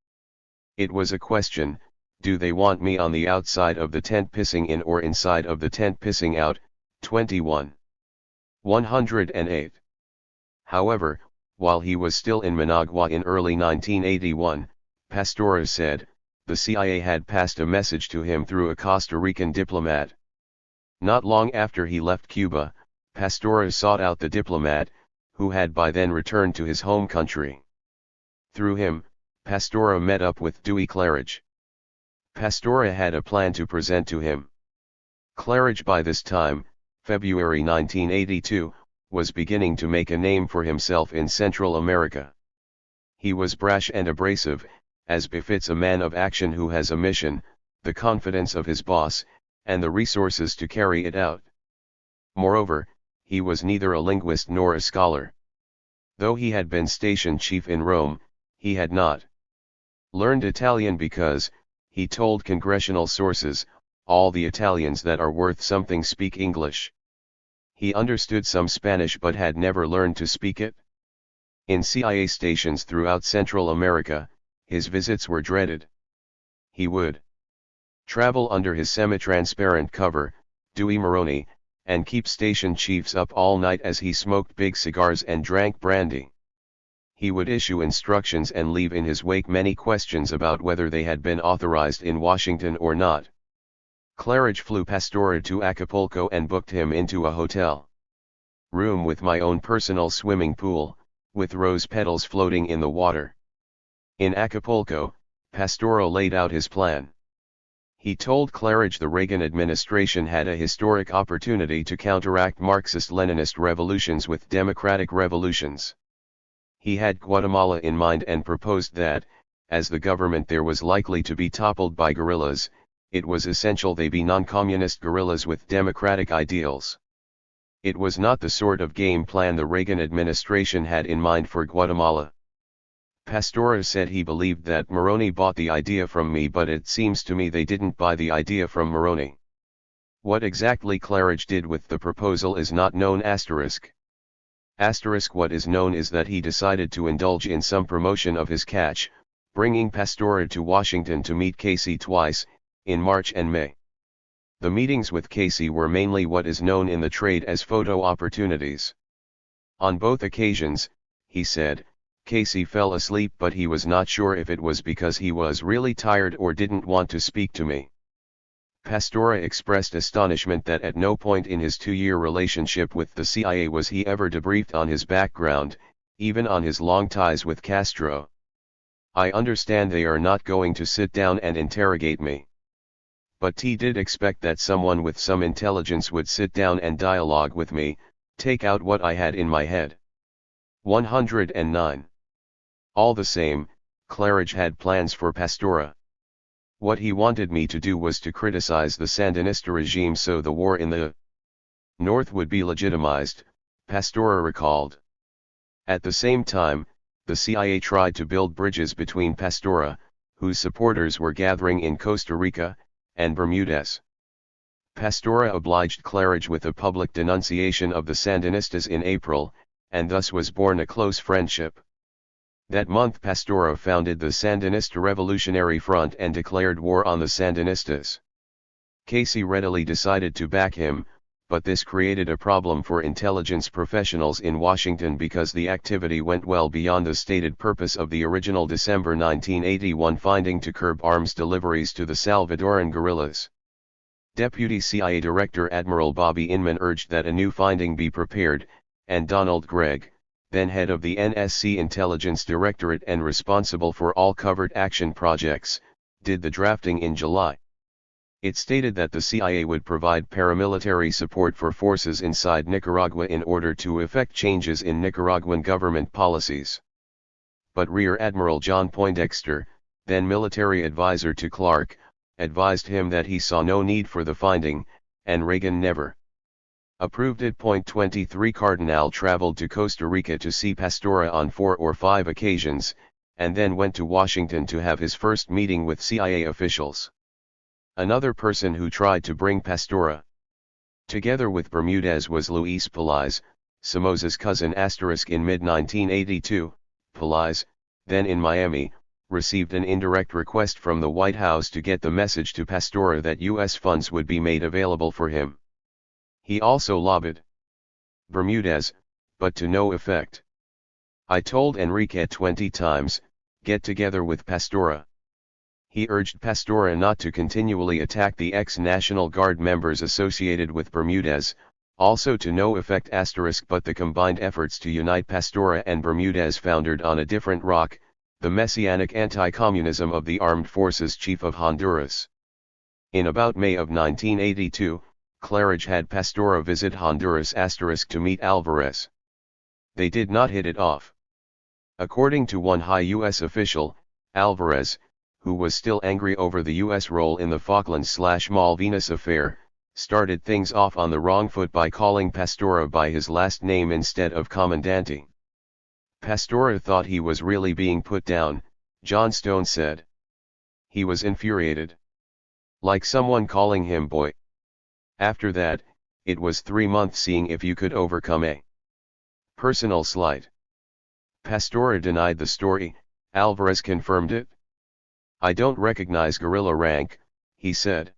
It was a question, do they want me on the outside of the tent pissing in or inside of the tent pissing out? 21. 108. However, while he was still in Managua in early 1981, Pastora said, the CIA had passed a message to him through a Costa Rican diplomat. Not long after he left Cuba, Pastora sought out the diplomat, who had by then returned to his home country. Through him, Pastora met up with Dewey Claridge. Pastora had a plan to present to him. Claridge by this time, February 1982, was beginning to make a name for himself in Central America. He was brash and abrasive, as befits a man of action who has a mission, the confidence of his boss, and the resources to carry it out. Moreover, he was neither a linguist nor a scholar. Though he had been station chief in Rome, he had not learned Italian because, he told congressional sources, all the Italians that are worth something speak English. He understood some Spanish but had never learned to speak it. In CIA stations throughout Central America, his visits were dreaded. He would travel under his semi-transparent cover, Dewey Moroni, and keep station chiefs up all night as he smoked big cigars and drank brandy. He would issue instructions and leave in his wake many questions about whether they had been authorized in Washington or not. Claridge flew Pastora to Acapulco and booked him into a hotel room with my own personal swimming pool, with rose petals floating in the water. In Acapulco, Pastora laid out his plan. He told Claridge the Reagan administration had a historic opportunity to counteract Marxist-Leninist revolutions with democratic revolutions. He had Guatemala in mind and proposed that, as the government there was likely to be toppled by guerrillas, it was essential they be non-communist guerrillas with democratic ideals. It was not the sort of game plan the Reagan administration had in mind for Guatemala. Pastora said he believed that Moroni bought the idea from me, but it seems to me they didn't buy the idea from Moroni. What exactly Claridge did with the proposal is not known. What is known is that he decided to indulge in some promotion of his catch, bringing Pastora to Washington to meet Casey twice, in March and May. The meetings with Casey were mainly what is known in the trade as photo opportunities. On both occasions, he said, Casey fell asleep, but he was not sure if it was because he was really tired or didn't want to speak to me. Pastora expressed astonishment that at no point in his 2-year relationship with the CIA was he ever debriefed on his background, even on his long ties with Castro. I understand they are not going to sit down and interrogate me. But T did expect that someone with some intelligence would sit down and dialogue with me, take out what I had in my head. 109. All the same, Claridge had plans for Pastora. What he wanted me to do was to criticize the Sandinista regime so the war in the North would be legitimized, Pastora recalled. At the same time, the CIA tried to build bridges between Pastora, whose supporters were gathering in Costa Rica, and Bermudez. Pastora obliged Claridge with a public denunciation of the Sandinistas in April, and thus was born a close friendship. That month Pastora founded the Sandinista Revolutionary Front and declared war on the Sandinistas. Casey readily decided to back him, but this created a problem for intelligence professionals in Washington because the activity went well beyond the stated purpose of the original December 1981 finding to curb arms deliveries to the Salvadoran guerrillas. Deputy CIA Director Admiral Bobby Inman urged that a new finding be prepared, and Donald Gregg, then head of the NSC Intelligence Directorate and responsible for all covert action projects, did the drafting in July. It stated that the CIA would provide paramilitary support for forces inside Nicaragua in order to effect changes in Nicaraguan government policies. But Rear Admiral John Poindexter, then military advisor to Clark, advised him that he saw no need for the finding, and Reagan never approved it. 23 Cardinal traveled to Costa Rica to see Pastora on 4 or 5 occasions, and then went to Washington to have his first meeting with CIA officials. Another person who tried to bring Pastora together with Bermudez was Luis Pelaez, Somoza's cousin. In mid-1982, Pelaez, then in Miami, received an indirect request from the White House to get the message to Pastora that U.S. funds would be made available for him. He also lobbied Bermudez, but to no effect. I told Enrique 20 times, get together with Pastora. He urged Pastora not to continually attack the ex-National Guard members associated with Bermudez, also to no effect. But the combined efforts to unite Pastora and Bermudez foundered on a different rock, the messianic anti-communism of the Armed Forces Chief of Honduras. In about May of 1982, Claridge had Pastora visit Honduras to meet Alvarez. They did not hit it off. According to one high U.S. official, Alvarez, who was still angry over the U.S. role in the Falklands/Malvinas affair, started things off on the wrong foot by calling Pastora by his last name instead of Comandante. Pastora thought he was really being put down, John Stone said. He was infuriated. Like someone calling him boy. After that, it was 3 months seeing if you could overcome a personal slight. Pastora denied the story, Alvarez confirmed it. I don't recognize guerrilla rank, he said.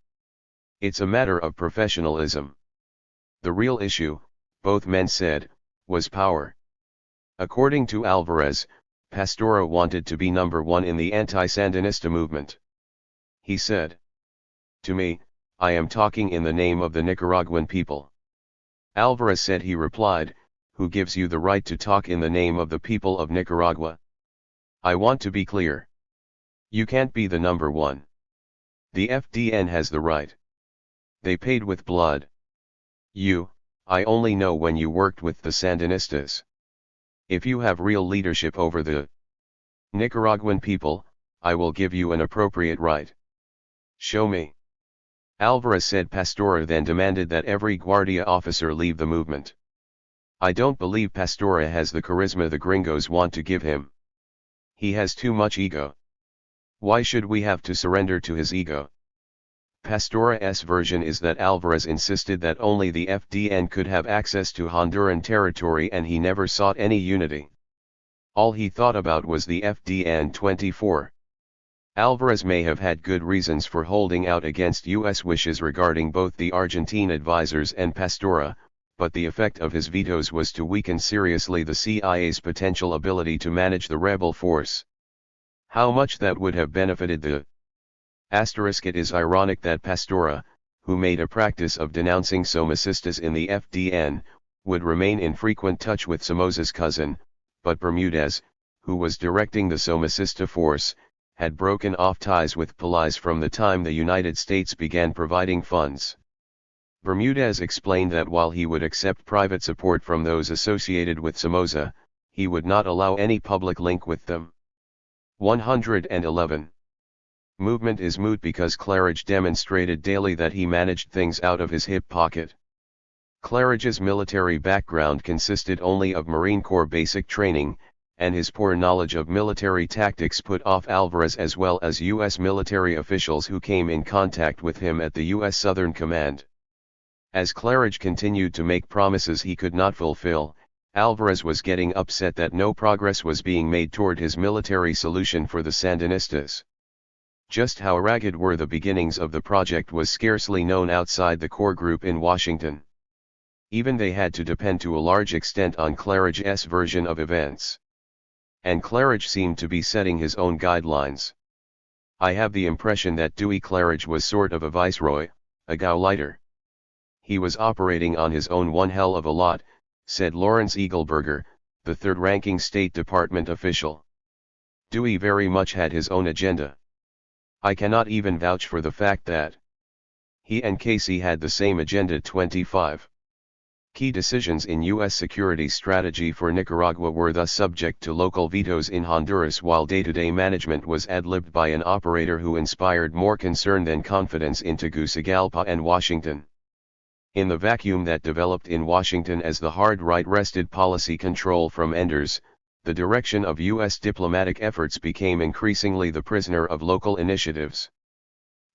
It's a matter of professionalism. The real issue, both men said, was power. According to Alvarez, Pastora wanted to be number one in the anti-Sandinista movement. He said, to me, I am talking in the name of the Nicaraguan people. Alvarez said. He replied, who gives you the right to talk in the name of the people of Nicaragua? I want to be clear. You can't be the number one. The FDN has the right. They paid with blood. I only know when you worked with the Sandinistas. If you have real leadership over the Nicaraguan people, I will give you an appropriate right. Show me. Alvarez said. Pastora then demanded that every Guardia officer leave the movement. I don't believe Pastora has the charisma the gringos want to give him. He has too much ego. Why should we have to surrender to his ego? Pastora's version is that Alvarez insisted that only the FDN could have access to Honduran territory and he never sought any unity. All he thought about was the FDN 24. Alvarez may have had good reasons for holding out against U.S. wishes regarding both the Argentine advisors and Pastora, but the effect of his vetoes was to weaken seriously the CIA's potential ability to manage the rebel force. How much that would have benefited the It is ironic that Pastora, who made a practice of denouncing Somocistas in the FDN, would remain in frequent touch with Somoza's cousin, but Bermudez, who was directing the Somocista force, had broken off ties with Pelaez from the time the United States began providing funds. Bermudez explained that while he would accept private support from those associated with Somoza, he would not allow any public link with them. 111. Movement is moot because Claridge demonstrated daily that he managed things out of his hip pocket. Claridge's military background consisted only of Marine Corps basic training, and his poor knowledge of military tactics put off Alvarez as well as U.S. military officials who came in contact with him at the U.S. Southern Command. As Claridge continued to make promises he could not fulfill, Alvarez was getting upset that no progress was being made toward his military solution for the Sandinistas. Just how ragged were the beginnings of the project was scarcely known outside the core group in Washington. Even they had to depend to a large extent on Claridge's version of events. And Claridge seemed to be setting his own guidelines. I have the impression that Dewey Claridge was sort of a viceroy, a Gauleiter. He was operating on his own one hell of a lot, said Lawrence Eagleburger, the third-ranking State Department official. Dewey very much had his own agenda. I cannot even vouch for the fact that he and Casey had the same agenda. 25. Key decisions in U.S. security strategy for Nicaragua were thus subject to local vetoes in Honduras, while day-to-day management was ad-libbed by an operator who inspired more concern than confidence in Tegucigalpa and Washington. In the vacuum that developed in Washington as the hard right wrested policy control from Enders, the direction of U.S. diplomatic efforts became increasingly the prisoner of local initiatives.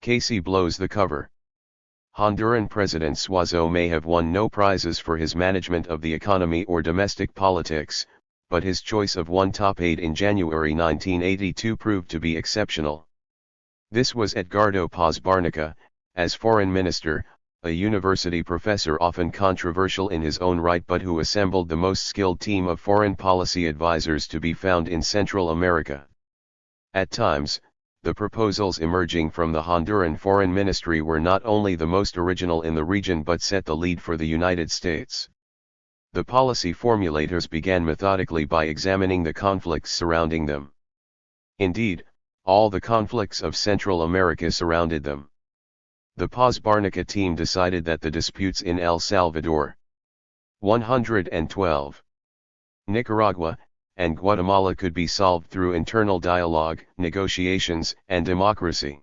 Casey blows the cover. Honduran President Suazo may have won no prizes for his management of the economy or domestic politics, but his choice of one top aide in January 1982 proved to be exceptional. This was Edgardo Paz Barnica, as foreign minister, a university professor often controversial in his own right but who assembled the most skilled team of foreign policy advisors to be found in Central America. At times, the proposals emerging from the Honduran Foreign Ministry were not only the most original in the region but set the lead for the United States. The policy formulators began methodically by examining the conflicts surrounding them. Indeed, all the conflicts of Central America surrounded them. The Paz Barnica team decided that the disputes in El Salvador, 112, Nicaragua, and Guatemala could be solved through internal dialogue, negotiations, and democracy.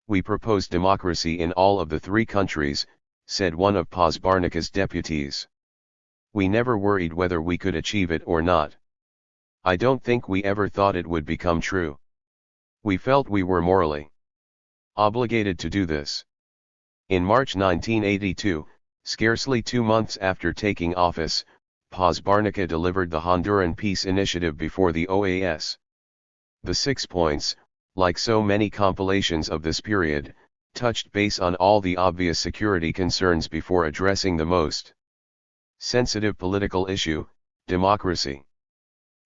We proposed democracy in all of the three countries, said one of Paz Barnica's deputies. We never worried whether we could achieve it or not. I don't think we ever thought it would become true. We felt we were morally obligated to do this. In March 1982, scarcely 2 months after taking office, Paz Barnica delivered the Honduran Peace Initiative before the OAS. The 6 points, like so many compilations of this period, touched base on all the obvious security concerns before addressing the most sensitive political issue, democracy.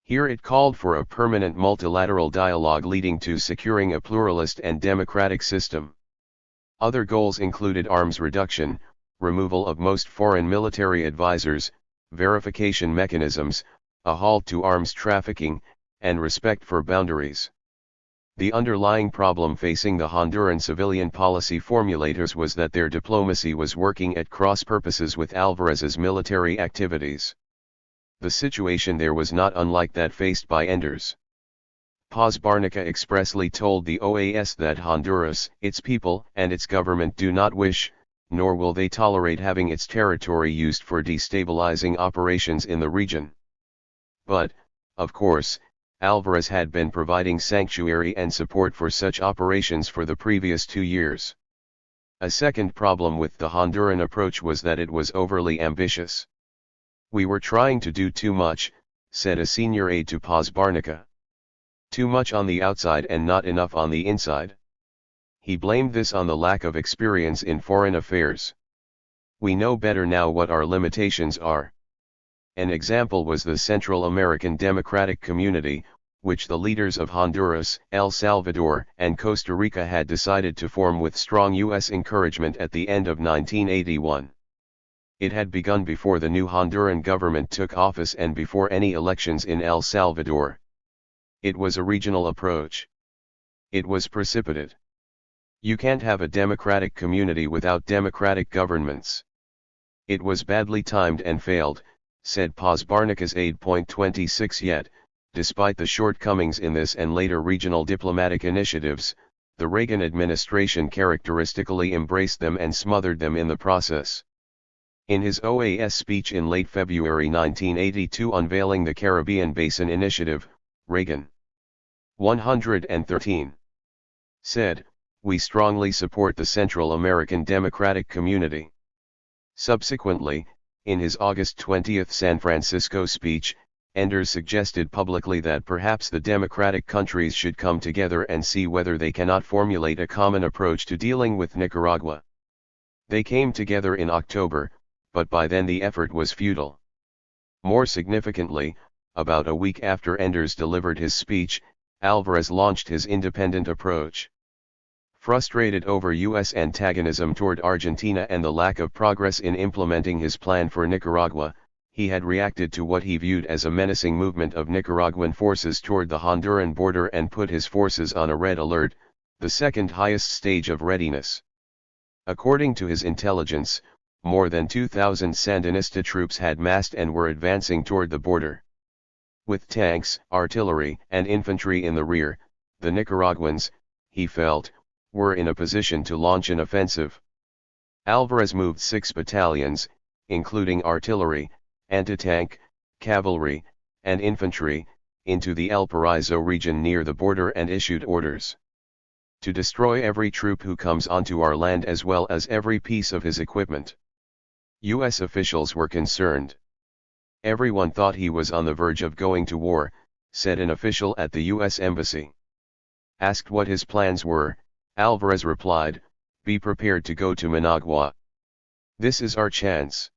Here it called for a permanent multilateral dialogue leading to securing a pluralist and democratic system. Other goals included arms reduction, removal of most foreign military advisors, verification mechanisms, a halt to arms trafficking, and respect for boundaries. The underlying problem facing the Honduran civilian policy formulators was that their diplomacy was working at cross purposes with Alvarez's military activities. The situation there was not unlike that faced by Enders. Paz Barnica expressly told the OAS that Honduras, its people and its government do not wish, nor will they tolerate having its territory used for destabilizing operations in the region. But, of course, Alvarez had been providing sanctuary and support for such operations for the previous 2 years. A second problem with the Honduran approach was that it was overly ambitious. "We were trying to do too much," said a senior aide to Paz Barnica. "Too much on the outside and not enough on the inside." He blamed this on the lack of experience in foreign affairs. "We know better now what our limitations are." An example was the Central American Democratic Community, which the leaders of Honduras, El Salvador, and Costa Rica had decided to form with strong U.S. encouragement at the end of 1981. It had begun before the new Honduran government took office and before any elections in El Salvador. It was a regional approach. It was precipitate. You can't have a democratic community without democratic governments. It was badly timed and failed, said Paz Barnica's aide. 26 Yet, despite the shortcomings in this and later regional diplomatic initiatives, the Reagan administration characteristically embraced them and smothered them in the process. In his OAS speech in late February 1982 unveiling the Caribbean Basin Initiative, Reagan 113 said, "We strongly support the Central American Democratic Community." Subsequently, in his August 20 San Francisco speech, Enders suggested publicly that perhaps the democratic countries should come together and see whether they cannot formulate a common approach to dealing with Nicaragua. They came together in October, but by then the effort was futile. More significantly, about a week after Enders delivered his speech, Alvarez launched his independent approach. Frustrated over U.S. antagonism toward Argentina and the lack of progress in implementing his plan for Nicaragua, he had reacted to what he viewed as a menacing movement of Nicaraguan forces toward the Honduran border and put his forces on a red alert, the second highest stage of readiness. According to his intelligence, more than 2,000 Sandinista troops had massed and were advancing toward the border. With tanks, artillery, and infantry in the rear, the Nicaraguans, he felt, were in a position to launch an offensive. Alvarez moved 6 battalions, including artillery, anti-tank, cavalry, and infantry, into the El Paraiso region near the border and issued orders to destroy every troop who comes onto our land as well as every piece of his equipment. U.S. officials were concerned. "Everyone thought he was on the verge of going to war," said an official at the U.S. Embassy. Asked what his plans were, Alvarez replied, "Be prepared to go to Managua. This is our chance."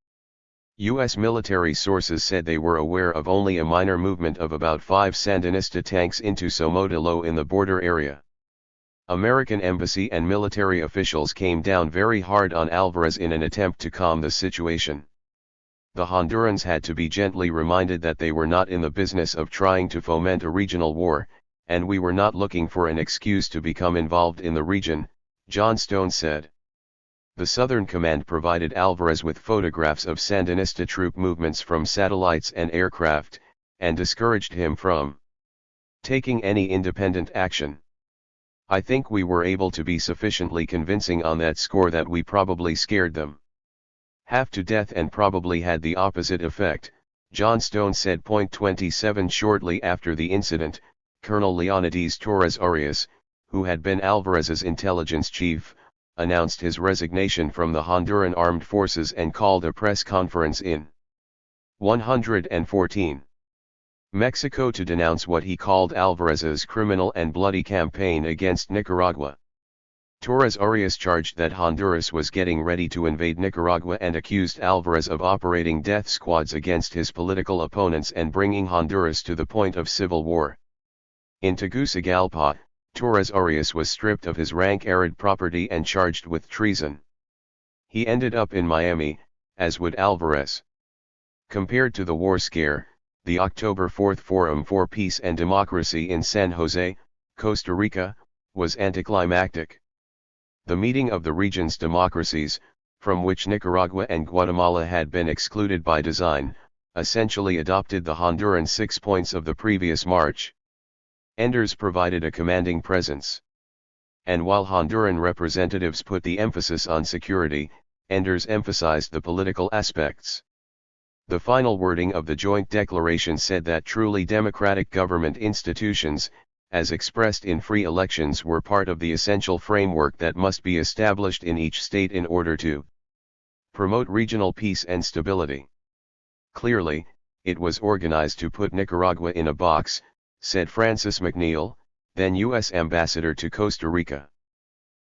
U.S. military sources said they were aware of only a minor movement of about 5 Sandinista tanks into Somodelo in the border area. American embassy and military officials came down very hard on Alvarez in an attempt to calm the situation. The Hondurans had to be gently reminded that they were not in the business of trying to foment a regional war, and we were not looking for an excuse to become involved in the region, John Stone said. The Southern Command provided Alvarez with photographs of Sandinista troop movements from satellites and aircraft, and discouraged him from taking any independent action. "I think we were able to be sufficiently convincing on that score that we probably scared them half to death and probably had the opposite effect," John Stone said. 27 Shortly after the incident, Colonel Leonidas Torres Arias, who had been Alvarez's intelligence chief, announced his resignation from the Honduran armed forces and called a press conference in 114 Mexico to denounce what he called Alvarez's criminal and bloody campaign against Nicaragua. Torres Arias charged that Honduras was getting ready to invade Nicaragua and accused Alvarez of operating death squads against his political opponents and bringing Honduras to the point of civil war. In Tegucigalpa, Torres Arias was stripped of his rank, arid property and charged with treason. He ended up in Miami, as would Alvarez. Compared to the war scare, the October 4 Forum for Peace and Democracy in San Jose, Costa Rica, was anticlimactic. The meeting of the region's democracies, from which Nicaragua and Guatemala had been excluded by design, essentially adopted the Honduran 6 points of the previous March. Enders provided a commanding presence. And while Honduran representatives put the emphasis on security, Enders emphasized the political aspects. The final wording of the joint declaration said that truly democratic government institutions, as expressed in free elections, were part of the essential framework that must be established in each state in order to promote regional peace and stability. Clearly, it was organized to put Nicaragua in a box, said Francis McNeil, then U.S. ambassador to Costa Rica.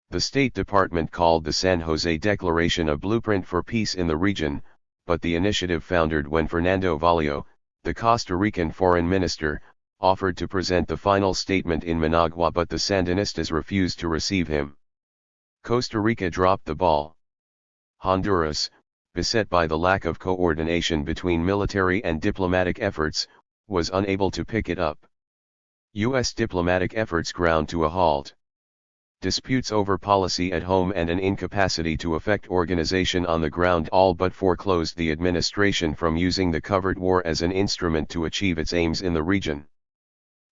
The State Department called the San Jose Declaration a blueprint for peace in the region, but the initiative foundered when Fernando Valio, the Costa Rican foreign minister, offered to present the final statement in Managua, but the Sandinistas refused to receive him. Costa Rica dropped the ball. Honduras, beset by the lack of coordination between military and diplomatic efforts, was unable to pick it up. U.S. diplomatic efforts ground to a halt. Disputes over policy at home and an incapacity to effect organization on the ground all but foreclosed the administration from using the covert war as an instrument to achieve its aims in the region.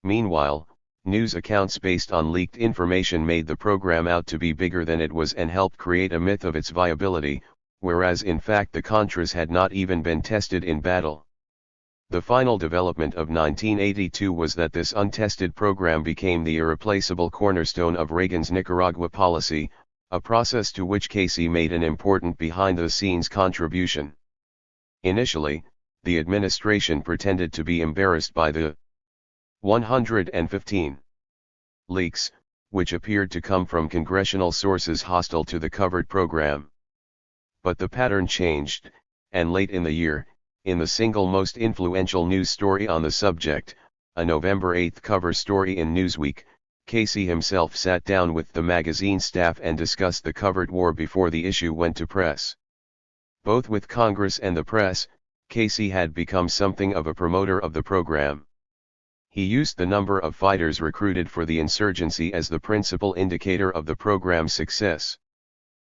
Meanwhile, news accounts based on leaked information made the program out to be bigger than it was and helped create a myth of its viability, whereas in fact the Contras had not even been tested in battle. The final development of 1982 was that this untested program became the irreplaceable cornerstone of Reagan's Nicaragua policy, a process to which Casey made an important behind-the-scenes contribution. Initially, the administration pretended to be embarrassed by the 115 leaks, which appeared to come from congressional sources hostile to the covered program. But the pattern changed, and late in the year, in the single most influential news story on the subject, a November 8 cover story in Newsweek, Casey himself sat down with the magazine staff and discussed the covert war before the issue went to press. Both with Congress and the press, Casey had become something of a promoter of the program. He used the number of fighters recruited for the insurgency as the principal indicator of the program's success.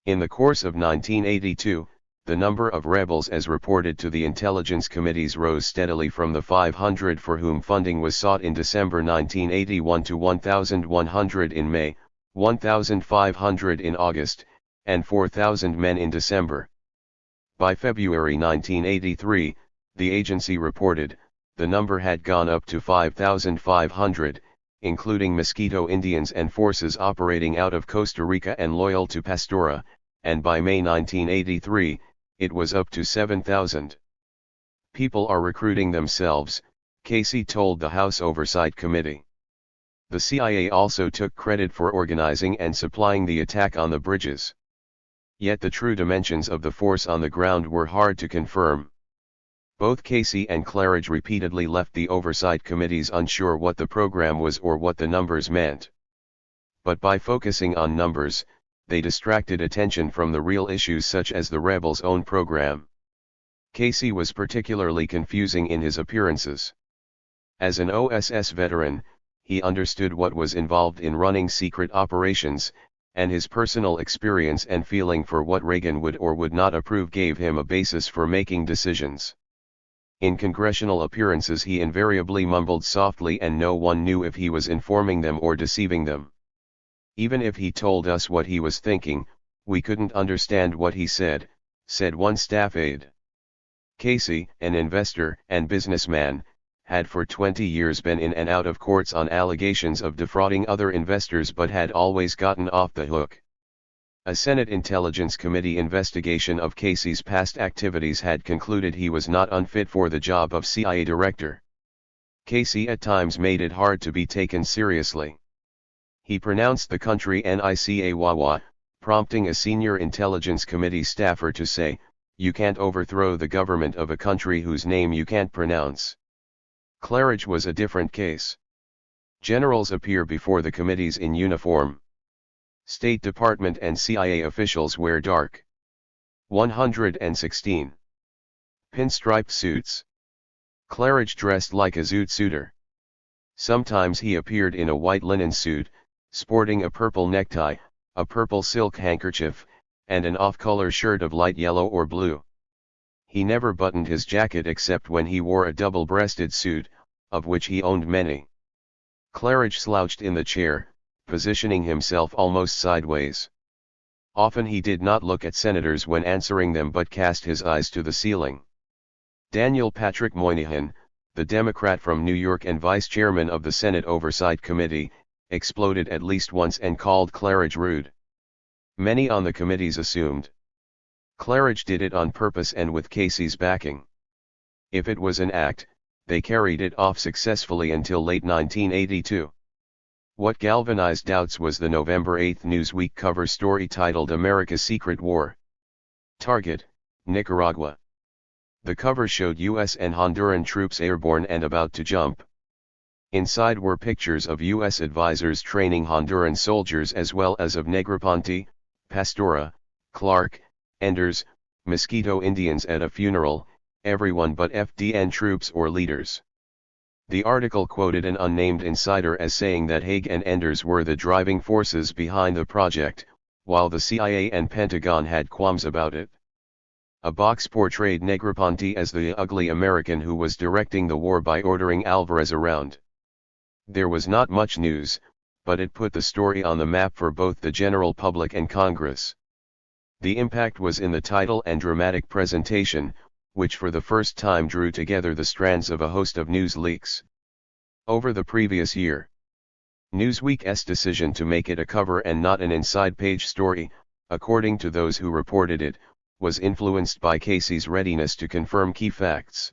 In the course of 1982, the number of rebels as reported to the intelligence committees rose steadily from the 500 for whom funding was sought in December 1981 to 1,100 in May, 1,500 in August, and 4,000 men in December. By February 1983, the agency reported, the number had gone up to 5,500, including Mosquito Indians and forces operating out of Costa Rica and loyal to Pastora, and by May 1983, it was up to 7,000. People are recruiting themselves, Casey told the House Oversight Committee. The CIA also took credit for organizing and supplying the attack on the bridges. Yet the true dimensions of the force on the ground were hard to confirm. Both Casey and Claridge repeatedly left the Oversight Committees unsure what the program was or what the numbers meant. But by focusing on numbers, they distracted attention from the real issues such as the rebels' own program. Casey was particularly confusing in his appearances. As an OSS veteran, he understood what was involved in running secret operations, and his personal experience and feeling for what Reagan would or would not approve gave him a basis for making decisions. In congressional appearances he invariably mumbled softly and no one knew if he was informing them or deceiving them. Even if he told us what he was thinking, we couldn't understand what he said, said one staff aide. Casey, an investor and businessman, had for 20 years been in and out of courts on allegations of defrauding other investors but had always gotten off the hook. A Senate Intelligence Committee investigation of Casey's past activities had concluded he was not unfit for the job of CIA director. Casey at times made it hard to be taken seriously. He pronounced the country Nicawa, prompting a senior intelligence committee staffer to say, "You can't overthrow the government of a country whose name you can't pronounce." Claridge was a different case. Generals appear before the committees in uniform. State Department and CIA officials wear dark 116 pinstripe suits. Claridge dressed like a zoot suitor. Sometimes he appeared in a white linen suit, sporting a purple necktie, a purple silk handkerchief, and an off-color shirt of light yellow or blue. He never buttoned his jacket except when he wore a double-breasted suit, of which he owned many. Claridge slouched in the chair, positioning himself almost sideways. Often he did not look at senators when answering them but cast his eyes to the ceiling. Daniel Patrick Moynihan, the Democrat from New York and vice chairman of the Senate Oversight Committee, exploded at least once and called Claridge rude. Many on the committees assumed Claridge did it on purpose and with Casey's backing. If it was an act, they carried it off successfully until late 1982. What galvanized doubts was the November 8 Newsweek cover story titled "America's Secret War." Target, Nicaragua. The cover showed U.S. and Honduran troops airborne and about to jump. Inside were pictures of U.S. advisors training Honduran soldiers as well as of Negroponte, Pastora, Clark, Enders, Mosquito Indians at a funeral, everyone but FDN troops or leaders. The article quoted an unnamed insider as saying that Haig and Enders were the driving forces behind the project, while the CIA and Pentagon had qualms about it. A box portrayed Negroponte as the ugly American who was directing the war by ordering Alvarez around. There was not much news, but it put the story on the map for both the general public and Congress. The impact was in the title and dramatic presentation, which for the first time drew together the strands of a host of news leaks. Over the previous year, Newsweek's decision to make it a cover and not an inside page story, according to those who reported it, was influenced by Casey's readiness to confirm key facts.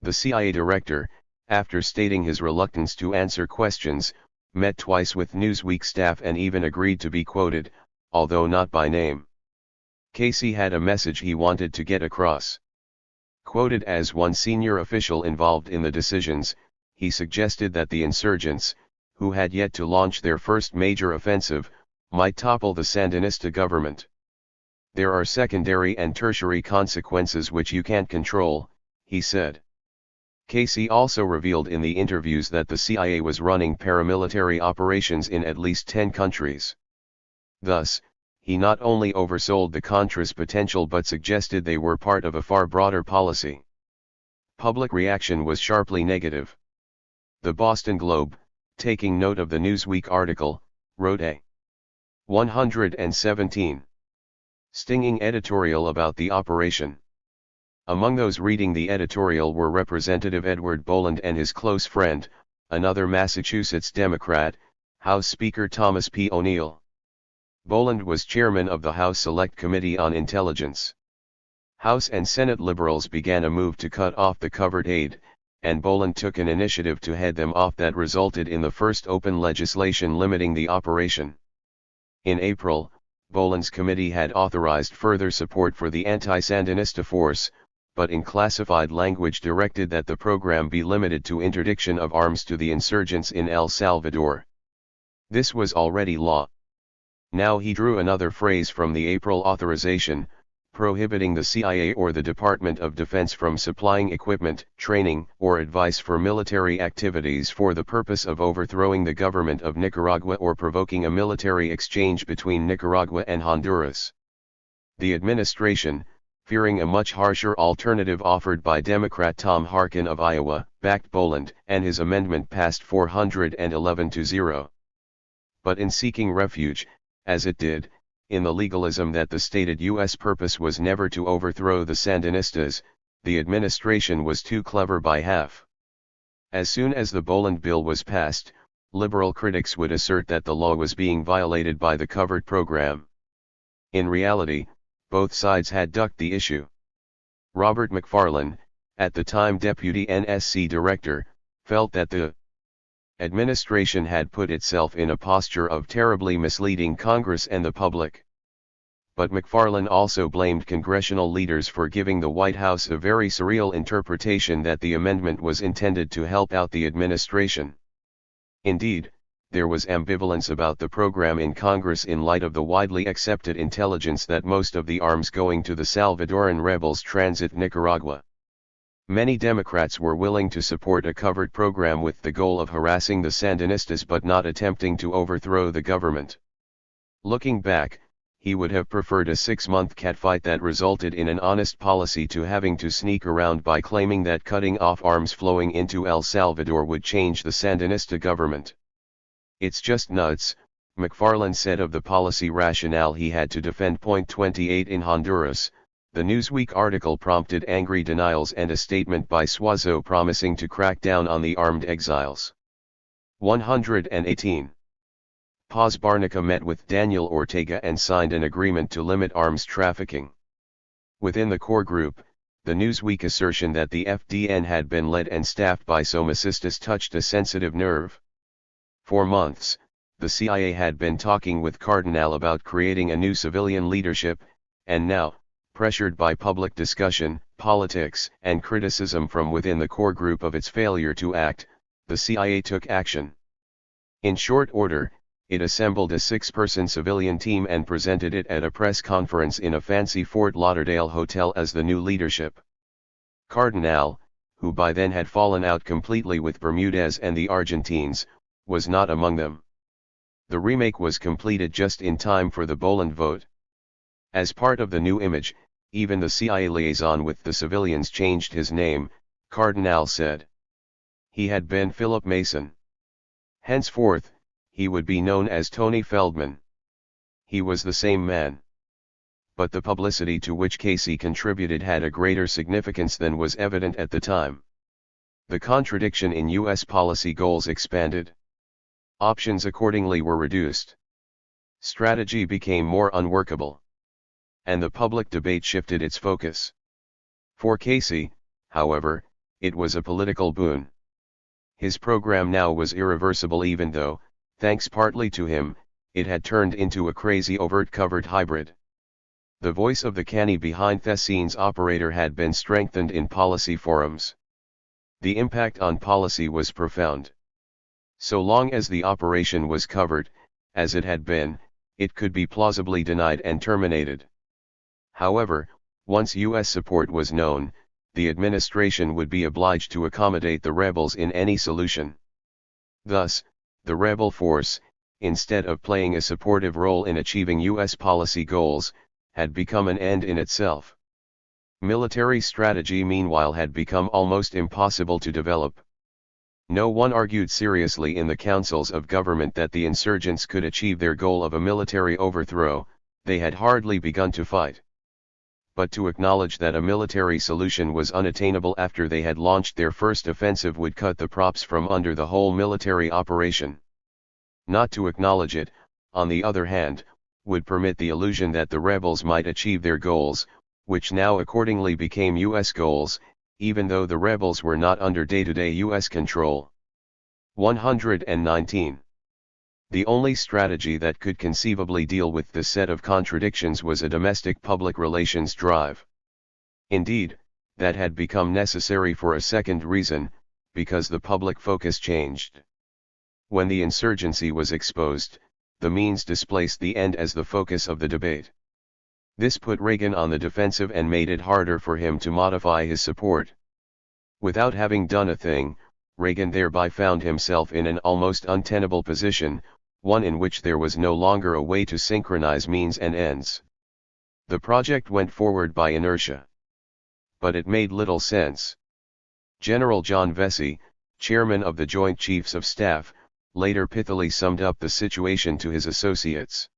The CIA director, after stating his reluctance to answer questions, met twice with Newsweek staff and even agreed to be quoted, although not by name. Casey had a message he wanted to get across. Quoted as one senior official involved in the decisions, he suggested that the insurgents, who had yet to launch their first major offensive, might topple the Sandinista government. There are secondary and tertiary consequences which you can't control, he said. Casey also revealed in the interviews that the CIA was running paramilitary operations in at least 10 countries. Thus, he not only oversold the Contras' potential but suggested they were part of a far broader policy. Public reaction was sharply negative. The Boston Globe, taking note of the Newsweek article, wrote a 117 stinging editorial about the operation. Among those reading the editorial were Representative Edward Boland and his close friend, another Massachusetts Democrat, House Speaker Thomas P. O'Neill. Boland was chairman of the House Select Committee on Intelligence. House and Senate liberals began a move to cut off the covered aid, and Boland took an initiative to head them off that resulted in the first open legislation limiting the operation. In April, Boland's committee had authorized further support for the anti-Sandinista force, but in classified language directed that the program be limited to interdiction of arms to the insurgents in El Salvador. This was already law. Now he drew another phrase from the April authorization, prohibiting the CIA or the Department of Defense from supplying equipment, training, or advice for military activities for the purpose of overthrowing the government of Nicaragua or provoking a military exchange between Nicaragua and Honduras. The administration, fearing a much harsher alternative offered by Democrat Tom Harkin of Iowa, backed Boland, and his amendment passed 411-0. But in seeking refuge, as it did, in the legalism that the stated U.S. purpose was never to overthrow the Sandinistas, the administration was too clever by half. As soon as the Boland bill was passed, liberal critics would assert that the law was being violated by the covered program. In reality, both sides had ducked the issue. Robert McFarlane, at the time Deputy NSC Director, felt that the administration had put itself in a posture of terribly misleading Congress and the public. But McFarlane also blamed congressional leaders for giving the White House a very surreal interpretation that the amendment was intended to help out the administration. Indeed, there was ambivalence about the program in Congress in light of the widely accepted intelligence that most of the arms going to the Salvadoran rebels transit Nicaragua. Many Democrats were willing to support a covered program with the goal of harassing the Sandinistas but not attempting to overthrow the government. Looking back, he would have preferred a 6-month catfight that resulted in an honest policy to having to sneak around by claiming that cutting off arms flowing into El Salvador would change the Sandinista government. "It's just nuts," McFarland said of the policy rationale he had to defend. 28 In Honduras, the Newsweek article prompted angry denials and a statement by Suazo promising to crack down on the armed exiles. 118. Paz Barnica met with Daniel Ortega and signed an agreement to limit arms trafficking. Within the core group, the Newsweek assertion that the FDN had been led and staffed by Somocistas touched a sensitive nerve. For months, the CIA had been talking with Cardinal about creating a new civilian leadership, and now, pressured by public discussion, politics, and criticism from within the core group of its failure to act, the CIA took action. In short order, it assembled a 6-person civilian team and presented it at a press conference in a fancy Fort Lauderdale hotel as the new leadership. Cardinal, who by then had fallen out completely with Bermudez and the Argentines, was not among them. The remake was completed just in time for the Boland vote. As part of the new image, even the CIA liaison with the civilians changed his name, Cardinal said. He had been Philip Mason. Henceforth, he would be known as Tony Feldman. He was the same man. But the publicity to which Casey contributed had a greater significance than was evident at the time. The contradiction in U.S. policy goals expanded. Options accordingly were reduced. Strategy became more unworkable. And the public debate shifted its focus. For Casey, however, it was a political boon. His program now was irreversible even though, thanks partly to him, it had turned into a crazy overt covert hybrid. The voice of the canny behind the scenes operator had been strengthened in policy forums. The impact on policy was profound. So long as the operation was covered, as it had been, it could be plausibly denied and terminated. However, once U.S. support was known, the administration would be obliged to accommodate the rebels in any solution. Thus, the rebel force, instead of playing a supportive role in achieving U.S. policy goals, had become an end in itself. Military strategy meanwhile had become almost impossible to develop. No one argued seriously in the councils of government that the insurgents could achieve their goal of a military overthrow. They had hardly begun to fight. But to acknowledge that a military solution was unattainable after they had launched their first offensive would cut the props from under the whole military operation. Not to acknowledge it, on the other hand, would permit the illusion that the rebels might achieve their goals, which now accordingly became U.S. goals, even though the rebels were not under day-to-day U.S. control. 119. The only strategy that could conceivably deal with this set of contradictions was a domestic public relations drive. Indeed, that had become necessary for a second reason, because the public focus changed. When the insurgency was exposed, the means displaced the end as the focus of the debate. This put Reagan on the defensive and made it harder for him to modify his support. Without having done a thing, Reagan thereby found himself in an almost untenable position, one in which there was no longer a way to synchronize means and ends. The project went forward by inertia. But it made little sense. General John Vesey, chairman of the Joint Chiefs of Staff, later pithily summed up the situation to his associates.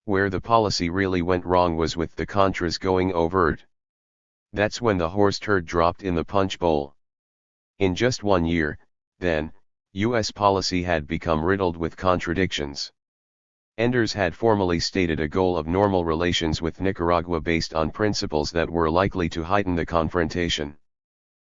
Where the policy really went wrong was with the Contras going overt. That's when the horse turd dropped in the punch bowl. In just 1 year, then, U.S. policy had become riddled with contradictions. Enders had formally stated a goal of normal relations with Nicaragua based on principles that were likely to heighten the confrontation.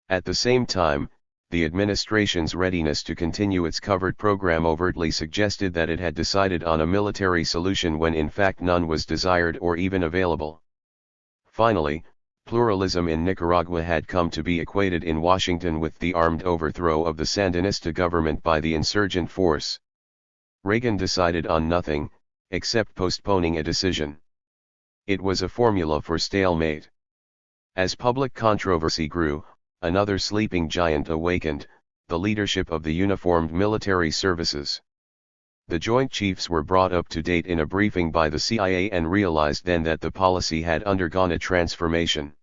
At the same time, the administration's readiness to continue its covert program overtly suggested that it had decided on a military solution when in fact none was desired or even available. Finally, pluralism in Nicaragua had come to be equated in Washington with the armed overthrow of the Sandinista government by the insurgent force. Reagan decided on nothing, except postponing a decision. It was a formula for stalemate. As public controversy grew, another sleeping giant awakened, the leadership of the uniformed military services. The Joint Chiefs were brought up to date in a briefing by the CIA and realized then that the policy had undergone a transformation.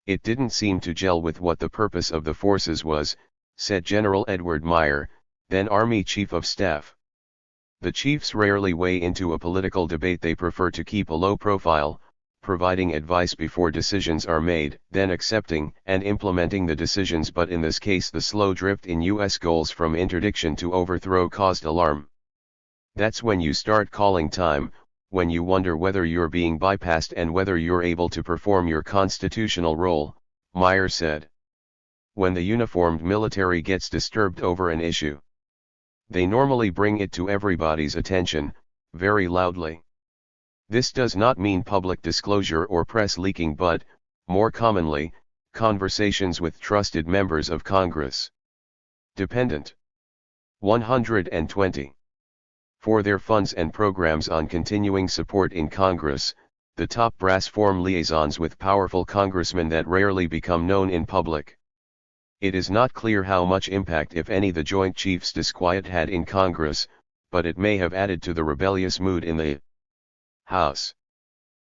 It didn't seem to gel with what the purpose of the forces was, said General Edward Meyer, then Army Chief of Staff. The chiefs rarely weigh into a political debate. They prefer to keep a low profile, providing advice before decisions are made, then accepting and implementing the decisions. But in this case the slow drift in U.S. goals from interdiction to overthrow caused alarm. That's when you start calling time, when you wonder whether you're being bypassed and whether you're able to perform your constitutional role, Meyer said. When the uniformed military gets disturbed over an issue, they normally bring it to everybody's attention, very loudly. This does not mean public disclosure or press leaking, but, more commonly, conversations with trusted members of Congress. Dependent. 120. For their funds and programs on continuing support in Congress, the top brass form liaisons with powerful congressmen that rarely become known in public. It is not clear how much impact, if any, the Joint Chiefs' disquiet had in Congress, but it may have added to the rebellious mood in the House.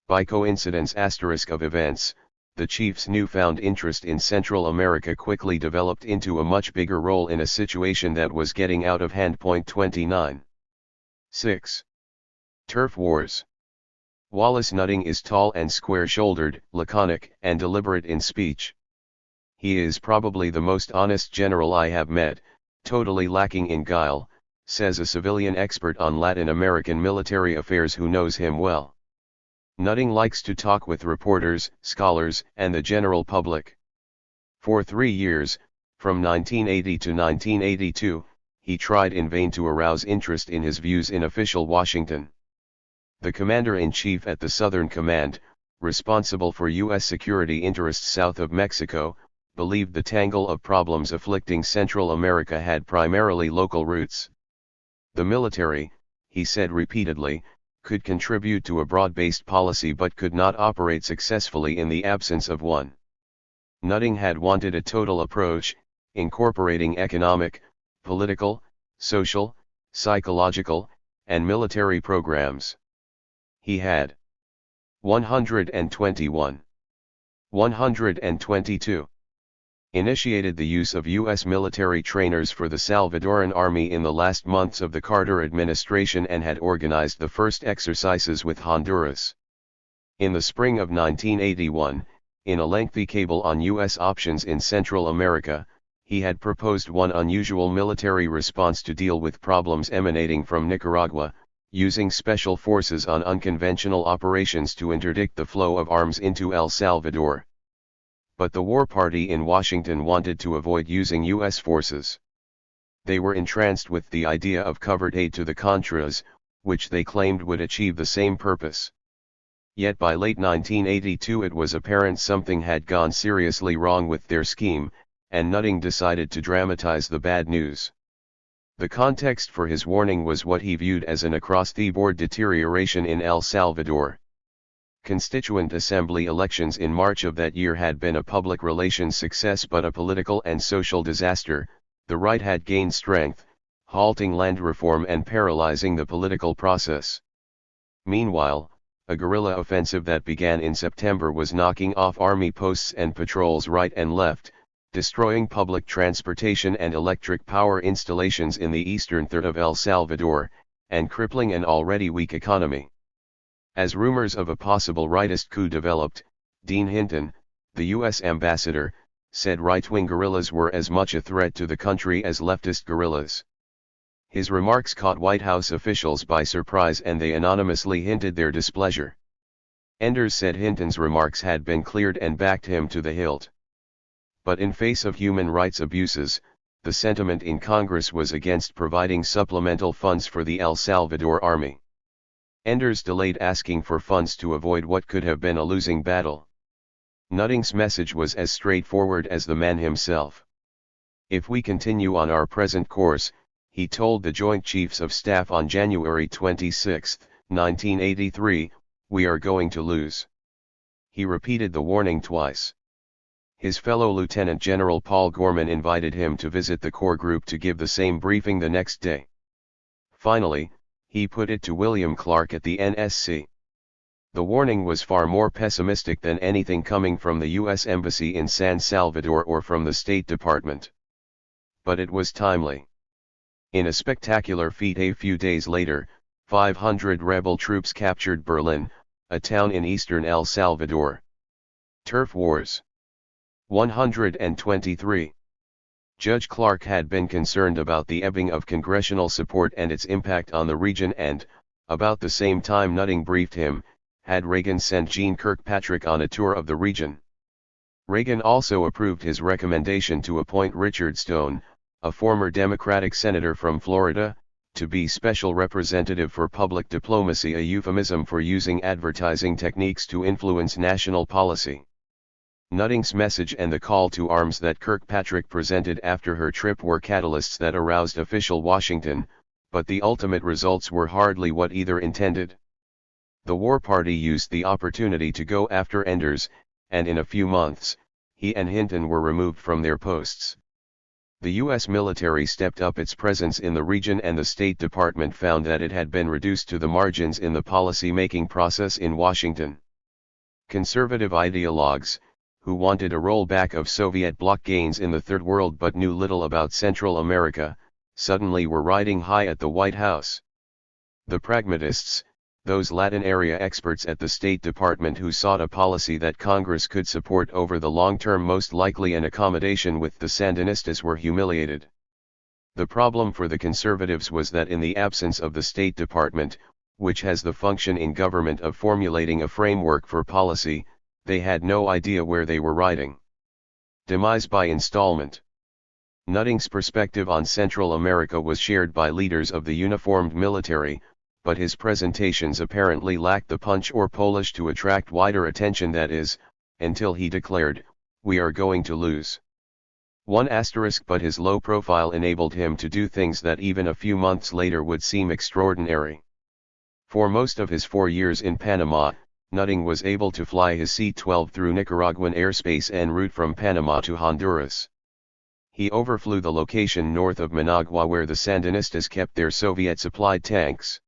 By coincidence of events, the Chiefs' newfound interest in Central America quickly developed into a much bigger role in a situation that was getting out of hand. 29. 6. Turf Wars. Wallace Nutting is tall and square-shouldered, laconic and deliberate in speech. He is probably the most honest general I have met, totally lacking in guile, says a civilian expert on Latin American military affairs who knows him well. Nutting likes to talk with reporters, scholars, and the general public. For 3 years, from 1980 to 1982, he tried in vain to arouse interest in his views in official Washington. The commander-in-chief at the Southern Command, responsible for U.S. security interests south of Mexico, believed the tangle of problems afflicting Central America had primarily local roots. The military, he said repeatedly, could contribute to a broad-based policy but could not operate successfully in the absence of one. Nutting had wanted a total approach, incorporating economic, political, social, psychological, and military programs. He had 121. 122. Initiated the use of U.S. military trainers for the Salvadoran army in the last months of the Carter administration and had organized the first exercises with Honduras. In the spring of 1981, in a lengthy cable on U.S. options in Central America, he had proposed one unusual military response to deal with problems emanating from Nicaragua, using special forces on unconventional operations to interdict the flow of arms into El Salvador. But the war party in Washington wanted to avoid using U.S. forces. They were entranced with the idea of covert aid to the Contras, which they claimed would achieve the same purpose. Yet by late 1982 it was apparent something had gone seriously wrong with their scheme, and Nutting decided to dramatize the bad news. The context for his warning was what he viewed as an across-the-board deterioration in El Salvador. Constituent Assembly elections in March of that year had been a public relations success but a political and social disaster. The right had gained strength, halting land reform and paralyzing the political process. Meanwhile, a guerrilla offensive that began in September was knocking off army posts and patrols right and left, destroying public transportation and electric power installations in the eastern third of El Salvador, and crippling an already weak economy. As rumors of a possible rightist coup developed, Dean Hinton, the U.S. ambassador, said right-wing guerrillas were as much a threat to the country as leftist guerrillas. His remarks caught White House officials by surprise and they anonymously hinted their displeasure. Enders said Hinton's remarks had been cleared and backed him to the hilt. But in face of human rights abuses, the sentiment in Congress was against providing supplemental funds for the El Salvador army. Enders delayed asking for funds to avoid what could have been a losing battle. Nutting's message was as straightforward as the man himself. If we continue on our present course, he told the Joint Chiefs of Staff on January 26, 1983, we are going to lose. He repeated the warning twice. His fellow Lieutenant General Paul Gorman invited him to visit the Corps Group to give the same briefing the next day. Finally, he put it to William Clark at the NSC. The warning was far more pessimistic than anything coming from the U.S. Embassy in San Salvador or from the State Department. But it was timely. In a spectacular feat a few days later, 500 rebel troops captured Berlin, a town in eastern El Salvador. Turf Wars. 123. Judge Clark had been concerned about the ebbing of congressional support and its impact on the region and, about the same time Nutting briefed him, had Reagan sent Jeane Kirkpatrick on a tour of the region. Reagan also approved his recommendation to appoint Richard Stone, a former Democratic senator from Florida, to be special representative for public diplomacy, a euphemism for using advertising techniques to influence national policy. Nutting's message and the call to arms that Kirkpatrick presented after her trip were catalysts that aroused official Washington, but the ultimate results were hardly what either intended. The War Party used the opportunity to go after Enders, and in a few months, he and Hinton were removed from their posts. The U.S. military stepped up its presence in the region and the State Department found that it had been reduced to the margins in the policy-making process in Washington. Conservative ideologues, who wanted a rollback of Soviet bloc gains in the Third World but knew little about Central America, suddenly were riding high at the White House. The pragmatists, those Latin area experts at the State Department who sought a policy that Congress could support over the long term, most likely an accommodation with the Sandinistas, were humiliated. The problem for the conservatives was that in the absence of the State Department, which has the function in government of formulating a framework for policy, they had no idea where they were riding. Demise by installment. Nutting's perspective on Central America was shared by leaders of the uniformed military, but his presentations apparently lacked the punch or polish to attract wider attention, that is, until he declared, "We are going to lose." But his low profile enabled him to do things that even a few months later would seem extraordinary. For most of his 4 years in Panama, Nutting was able to fly his C-12 through Nicaraguan airspace en route from Panama to Honduras. He overflew the location north of Managua where the Sandinistas kept their Soviet-supplied tanks.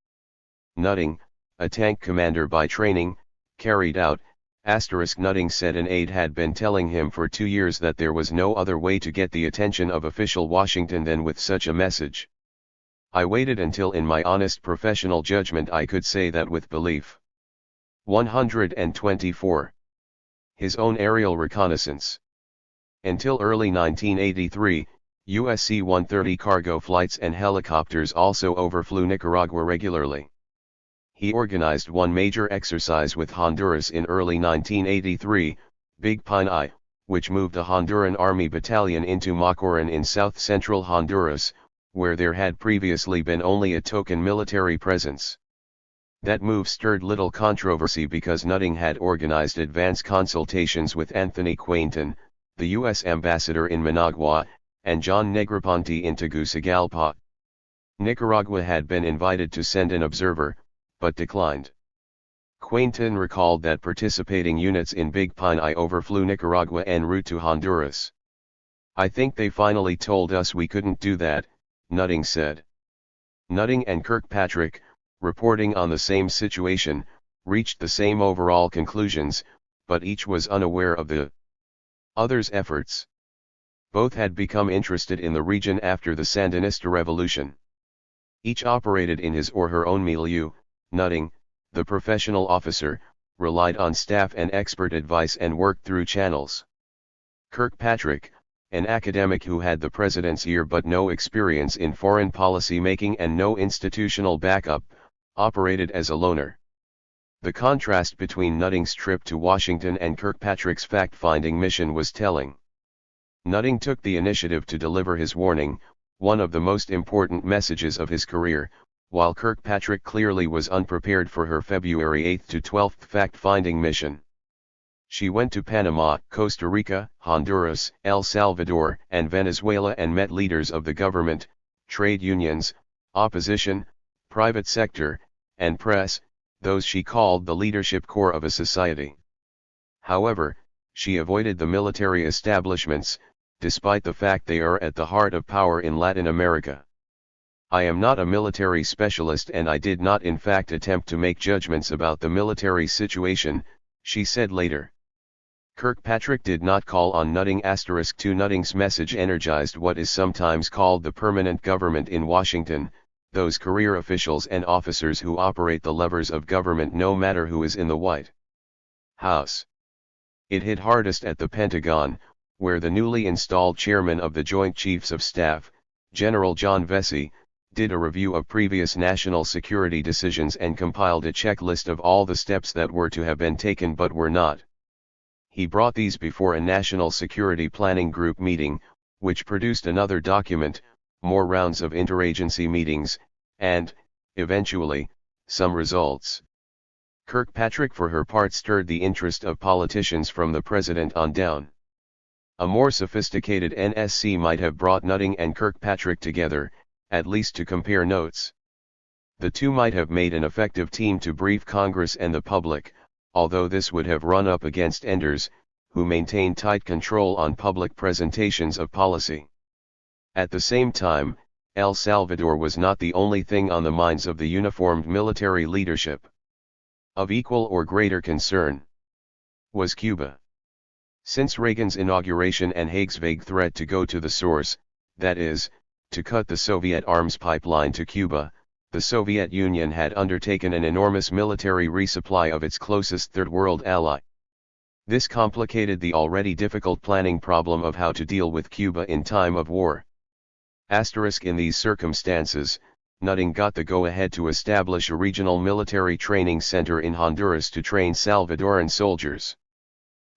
Nutting, a tank commander by training, carried out, Nutting said an aide had been telling him for 2 years that there was no other way to get the attention of official Washington than with such a message. I waited until in my honest professional judgment I could say that with belief. 124. His own aerial reconnaissance. Until early 1983, US C-130 cargo flights and helicopters also overflew Nicaragua regularly. He organized one major exercise with Honduras in early 1983, Big Pine Eye, which moved a Honduran Army battalion into Macoran in south-central Honduras, where there had previously been only a token military presence. That move stirred little controversy because Nutting had organized advance consultations with Anthony Quainton, the U.S. ambassador in Managua, and John Negroponte in Tegucigalpa. Nicaragua had been invited to send an observer, but declined. Quainton recalled that participating units in Big Pine Eye overflew Nicaragua en route to Honduras. "I think they finally told us we couldn't do that," Nutting said. Nutting and Kirkpatrick, reporting on the same situation, reached the same overall conclusions, but each was unaware of the other's efforts. Both had become interested in the region after the Sandinista revolution. Each operated in his or her own milieu. Nutting, the professional officer, relied on staff and expert advice and worked through channels. Kirkpatrick, an academic who had the president's ear but no experience in foreign policy making and no institutional backup, operated as a loner. The contrast between Nutting's trip to Washington and Kirkpatrick's fact-finding mission was telling. Nutting took the initiative to deliver his warning, one of the most important messages of his career, while Kirkpatrick clearly was unprepared for her February 8 to 12 fact-finding mission. She went to Panama, Costa Rica, Honduras, El Salvador, and Venezuela and met leaders of the government, trade unions, opposition, private sector, and press, those she called the leadership core of a society. However, she avoided the military establishments, despite the fact they are at the heart of power in Latin America. I am not a military specialist and I did not in fact attempt to make judgments about the military situation, she said later. Kirkpatrick did not call on Nutting. *2 Nutting's message energized what is sometimes called the permanent government in Washington, those career officials and officers who operate the levers of government no matter who is in the White House. It hit hardest at the Pentagon, where the newly installed chairman of the Joint Chiefs of Staff, General John Vesey, did a review of previous national security decisions and compiled a checklist of all the steps that were to have been taken but were not. He brought these before a National Security Planning Group meeting, which produced another document, more rounds of interagency meetings, and, eventually, some results. Kirkpatrick for her part stirred the interest of politicians from the president on down. A more sophisticated NSC might have brought Nutting and Kirkpatrick together, at least to compare notes. The two might have made an effective team to brief Congress and the public, although this would have run up against Enders, who maintained tight control on public presentations of policy. At the same time, El Salvador was not the only thing on the minds of the uniformed military leadership. Of equal or greater concern was Cuba. Since Reagan's inauguration and Haig's vague threat to go to the source, that is, to cut the Soviet arms pipeline to Cuba, the Soviet Union had undertaken an enormous military resupply of its closest Third World ally. This complicated the already difficult planning problem of how to deal with Cuba in time of war. In these circumstances, Nutting got the go-ahead to establish a regional military training center in Honduras to train Salvadoran soldiers.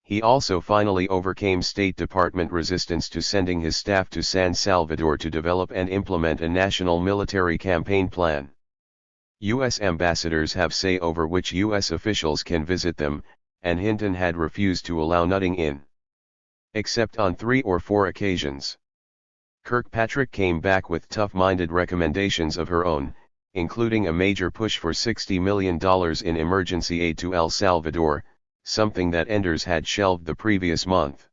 He also finally overcame State Department resistance to sending his staff to San Salvador to develop and implement a national military campaign plan. U.S. ambassadors have say over which U.S. officials can visit them, and Hinton had refused to allow Nutting in. Except on 3 or 4 occasions. Kirkpatrick came back with tough-minded recommendations of her own, including a major push for $60 million in emergency aid to El Salvador, something that Enders had shelved the previous month.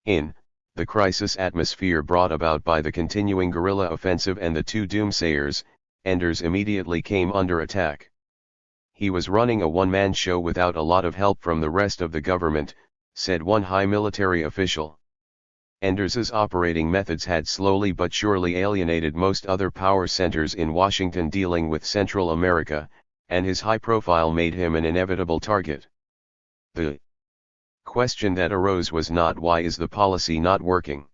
In the crisis atmosphere brought about by the continuing guerrilla offensive and the two doomsayers, Enders immediately came under attack. He was running a one-man show without a lot of help from the rest of the government, said one high military official. Enders's operating methods had slowly but surely alienated most other power centers in Washington dealing with Central America, and his high profile made him an inevitable target. The question that arose was not why is the policy not working,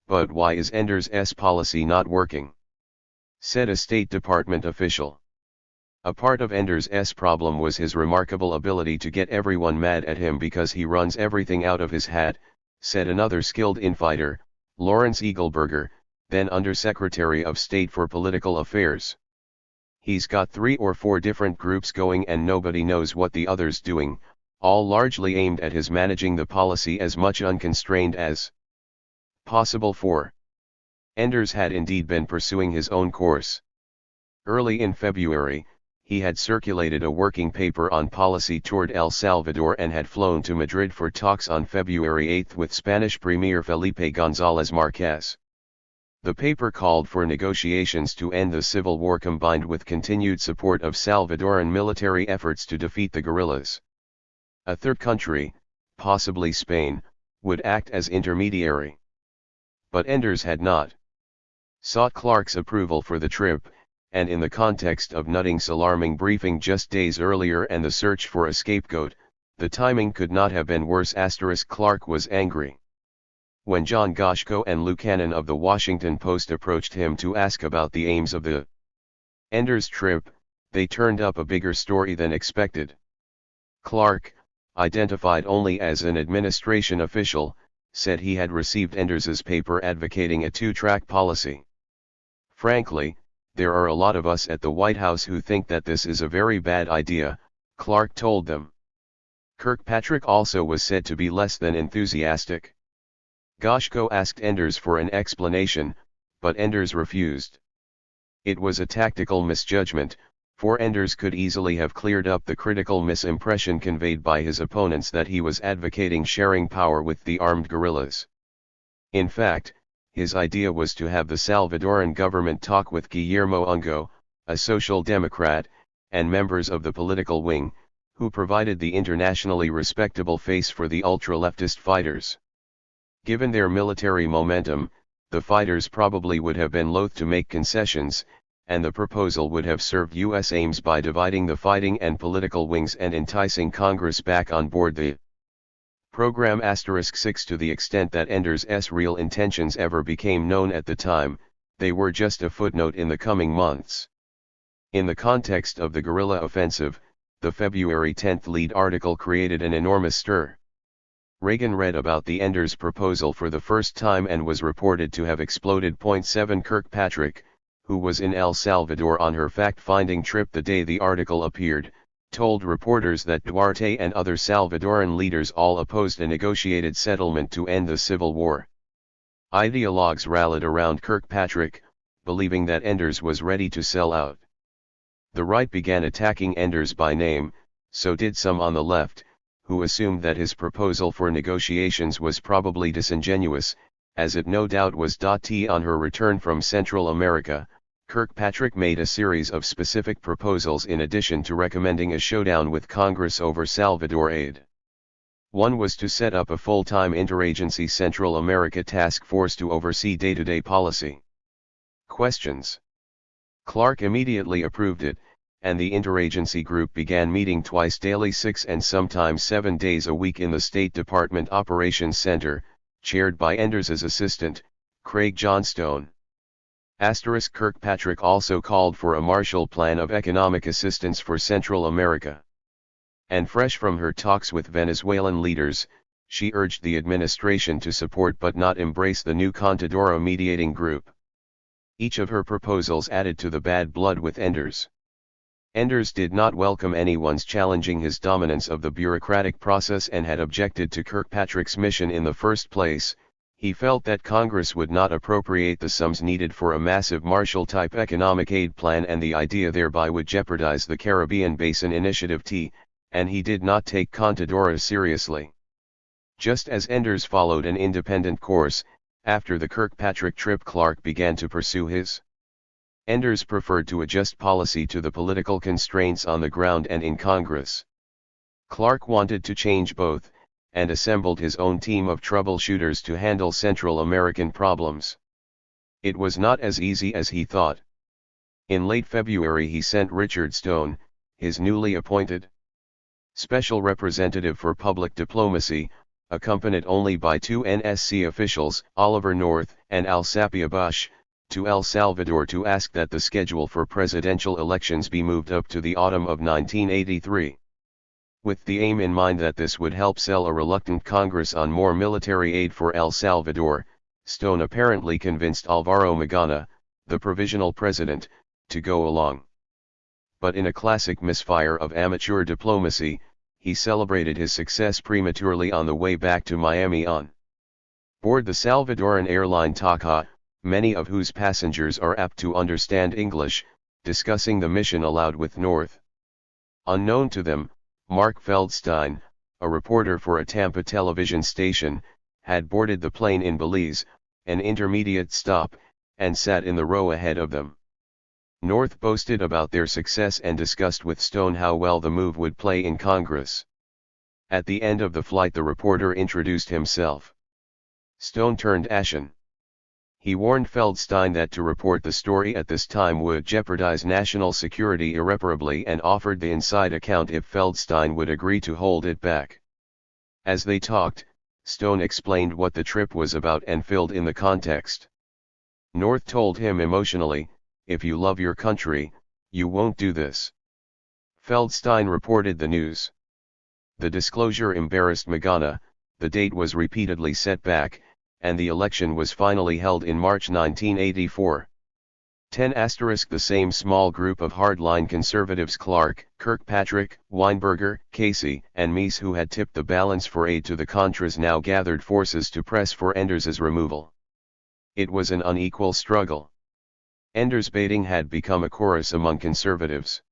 but why is Enders's policy not working, said a State Department official. A part of Enders's problem was his remarkable ability to get everyone mad at him because he runs everything out of his hat, said another skilled infighter, Lawrence Eagleburger, then Undersecretary of State for Political Affairs. He's got 3 or 4 different groups going and nobody knows what the other's doing, all largely aimed at his managing the policy as much unconstrained as possible for. Enders had indeed been pursuing his own course. Early in February, he had circulated a working paper on policy toward El Salvador and had flown to Madrid for talks on February 8 with Spanish Premier Felipe González Márquez. The paper called for negotiations to end the civil war combined with continued support of Salvadoran military efforts to defeat the guerrillas. A third country, possibly Spain, would act as intermediary. But Enders had not sought Clark's approval for the trip, and in the context of Nutting's alarming briefing just days earlier and the search for a scapegoat, the timing could not have been worse. Clark was angry. When John Goshko and Lou Cannon of the Washington Post approached him to ask about the aims of the Enders trip, they turned up a bigger story than expected. Clark, identified only as an administration official, said he had received Enders's paper advocating a 2-track policy. Frankly, there are a lot of us at the White House who think that this is a very bad idea, Clark told them. Kirkpatrick also was said to be less than enthusiastic. Goshko asked Enders for an explanation, but Enders refused. It was a tactical misjudgment, for Enders could easily have cleared up the critical misimpression conveyed by his opponents that he was advocating sharing power with the armed guerrillas. In fact, his idea was to have the Salvadoran government talk with Guillermo Ungo, a social democrat, and members of the political wing, who provided the internationally respectable face for the ultra-leftist fighters. Given their military momentum, the fighters probably would have been loath to make concessions, and the proposal would have served U.S. aims by dividing the fighting and political wings and enticing Congress back on board the program. *6 To the extent that Enders's real intentions ever became known at the time, they were just a footnote in the coming months. In the context of the guerrilla offensive, the February 10 lead article created an enormous stir. Reagan read about the Enders proposal for the first time and was reported to have exploded. 7 Kirkpatrick, who was in El Salvador on her fact-finding trip the day the article appeared, told reporters that Duarte and other Salvadoran leaders all opposed a negotiated settlement to end the civil war. Ideologues rallied around Kirkpatrick, believing that Enders was ready to sell out. The right began attacking Enders by name, so did some on the left, who assumed that his proposal for negotiations was probably disingenuous, as it no doubt was. On her return from Central America, Kirkpatrick made a series of specific proposals in addition to recommending a showdown with Congress over Salvador aid. One was to set up a full-time interagency Central America task force to oversee day-to-day policy. Questions. Clark immediately approved it, and the interagency group began meeting twice daily, 6 and sometimes 7 days a week in the State Department Operations Center, chaired by Enders's assistant, Craig Johnstone. Kirkpatrick also called for a Marshall Plan of economic assistance for Central America. And fresh from her talks with Venezuelan leaders, she urged the administration to support but not embrace the new Contadora mediating group. Each of her proposals added to the bad blood with Enders. Enders did not welcome anyone's challenging his dominance of the bureaucratic process and had objected to Kirkpatrick's mission in the first place. He felt that Congress would not appropriate the sums needed for a massive Marshall-type economic aid plan, and the idea thereby would jeopardize the Caribbean Basin Initiative and he did not take Contadora seriously. Just as Enders followed an independent course, after the Kirkpatrick trip Clark began to pursue his. Enders preferred to adjust policy to the political constraints on the ground and in Congress. Clark wanted to change both, and assembled his own team of troubleshooters to handle Central American problems. It was not as easy as he thought. In late February he sent Richard Stone, his newly appointed special representative for public diplomacy, accompanied only by 2 NSC officials, Oliver North and Alsapia Bush, to El Salvador to ask that the schedule for presidential elections be moved up to the autumn of 1983. With the aim in mind that this would help sell a reluctant Congress on more military aid for El Salvador, Stone apparently convinced Alvaro Magana, the provisional president, to go along. But in a classic misfire of amateur diplomacy, he celebrated his success prematurely on the way back to Miami on board the Salvadoran airline Taca, many of whose passengers are apt to understand English, discussing the mission aloud with North. Unknown to them, Mark Feldstein, a reporter for a Tampa television station, had boarded the plane in Belize, an intermediate stop, and sat in the row ahead of them. North boasted about their success and discussed with Stone how well the move would play in Congress. At the end of the flight the reporter introduced himself. Stone turned ashen. He warned Feldstein that to report the story at this time would jeopardize national security irreparably and offered the inside account if Feldstein would agree to hold it back. As they talked, Stone explained what the trip was about and filled in the context. North told him emotionally, "If you love your country, you won't do this." Feldstein reported the news. The disclosure embarrassed Magana, the date was repeatedly set back, and the election was finally held in March 1984. 10 The same small group of hardline conservatives Clark, Kirkpatrick, Weinberger, Casey, and Meese who had tipped the balance for aid to the Contras now gathered forces to press for Enders's removal. It was an unequal struggle. Enders baiting had become a chorus among conservatives.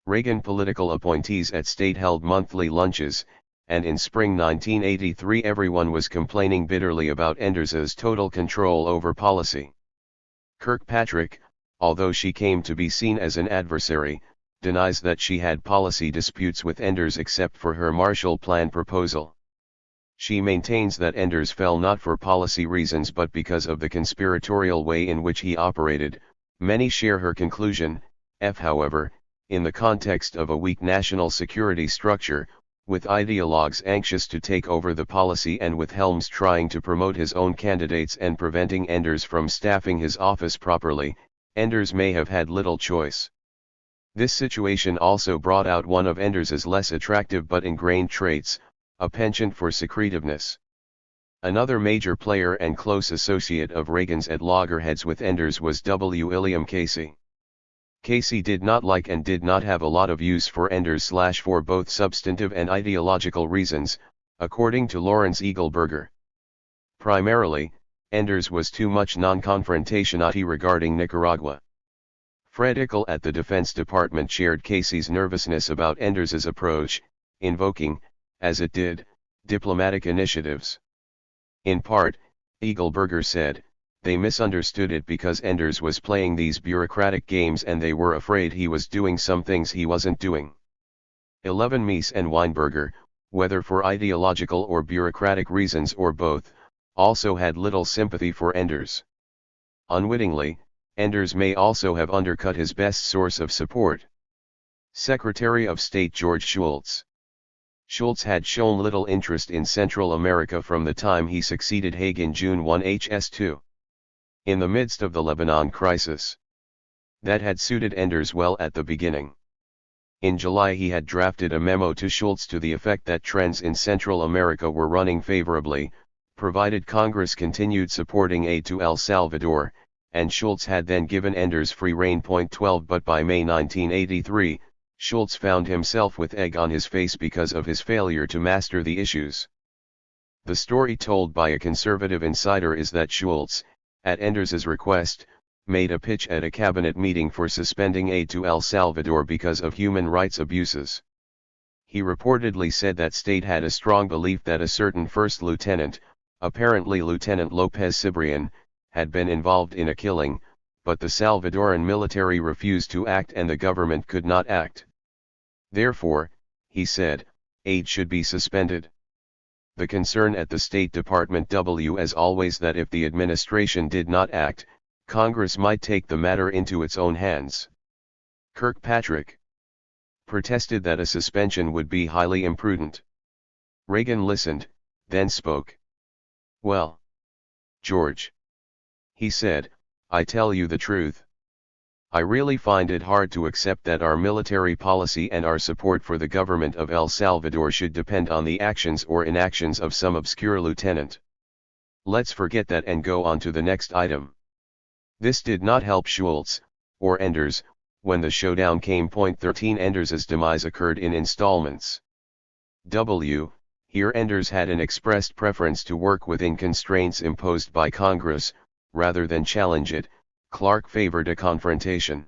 Reagan political appointees at state held monthly lunches, and in spring 1983 everyone was complaining bitterly about Enders's total control over policy. Kirkpatrick, although she came to be seen as an adversary, denies that she had policy disputes with Enders except for her Marshall Plan proposal. She maintains that Enders fell not for policy reasons but because of the conspiratorial way in which he operated. Many share her conclusion. However, in the context of a weak national security structure, with ideologues anxious to take over the policy and with Helms trying to promote his own candidates and preventing Enders from staffing his office properly, Enders may have had little choice. This situation also brought out one of Enders's less attractive but ingrained traits, a penchant for secretiveness. Another major player and close associate of Reagan's at loggerheads with Enders was W. William Casey. Casey did not like and did not have a lot of use for Enders for both substantive and ideological reasons, according to Lawrence Eagleburger. Primarily, Enders was too much non-confrontationality regarding Nicaragua. Fred Ickel at the Defense Department shared Casey's nervousness about Enders's approach, invoking, as it did, diplomatic initiatives. In part, Eagleburger said, they misunderstood it because Enders was playing these bureaucratic games and they were afraid he was doing some things he wasn't doing. 11 Mies and Weinberger, whether for ideological or bureaucratic reasons or both, also had little sympathy for Enders. Unwittingly, Enders may also have undercut his best source of support. Secretary of State George Shultz. Shultz had shown little interest in Central America from the time he succeeded Haig in June 1 HS2. In the midst of the Lebanon crisis. That had suited Enders well at the beginning. In July he had drafted a memo to Shultz to the effect that trends in Central America were running favorably, provided Congress continued supporting aid to El Salvador, and Shultz had then given Enders free rein. 12 But by May 1983, Shultz found himself with egg on his face because of his failure to master the issues. The story told by a conservative insider is that Shultz, at Enders's request, made a pitch at a cabinet meeting for suspending aid to El Salvador because of human rights abuses. He reportedly said that state had a strong belief that a certain first lieutenant, apparently Lieutenant Lopez Cibrian, had been involved in a killing, but the Salvadoran military refused to act and the government could not act. Therefore, he said, aid should be suspended. The concern at the State Department was as always that if the administration did not act, Congress might take the matter into its own hands. Kirkpatrick protested that a suspension would be highly imprudent. Reagan listened, then spoke. Well, George, he said, I tell you the truth. I really find it hard to accept that our military policy and our support for the government of El Salvador should depend on the actions or inactions of some obscure lieutenant. Let's forget that and go on to the next item. This did not help Shultz, or Enders, when the showdown came. 13 Enders's demise occurred in installments. Here Enders had an expressed preference to work within constraints imposed by Congress, rather than challenge it. Clark favored a confrontation.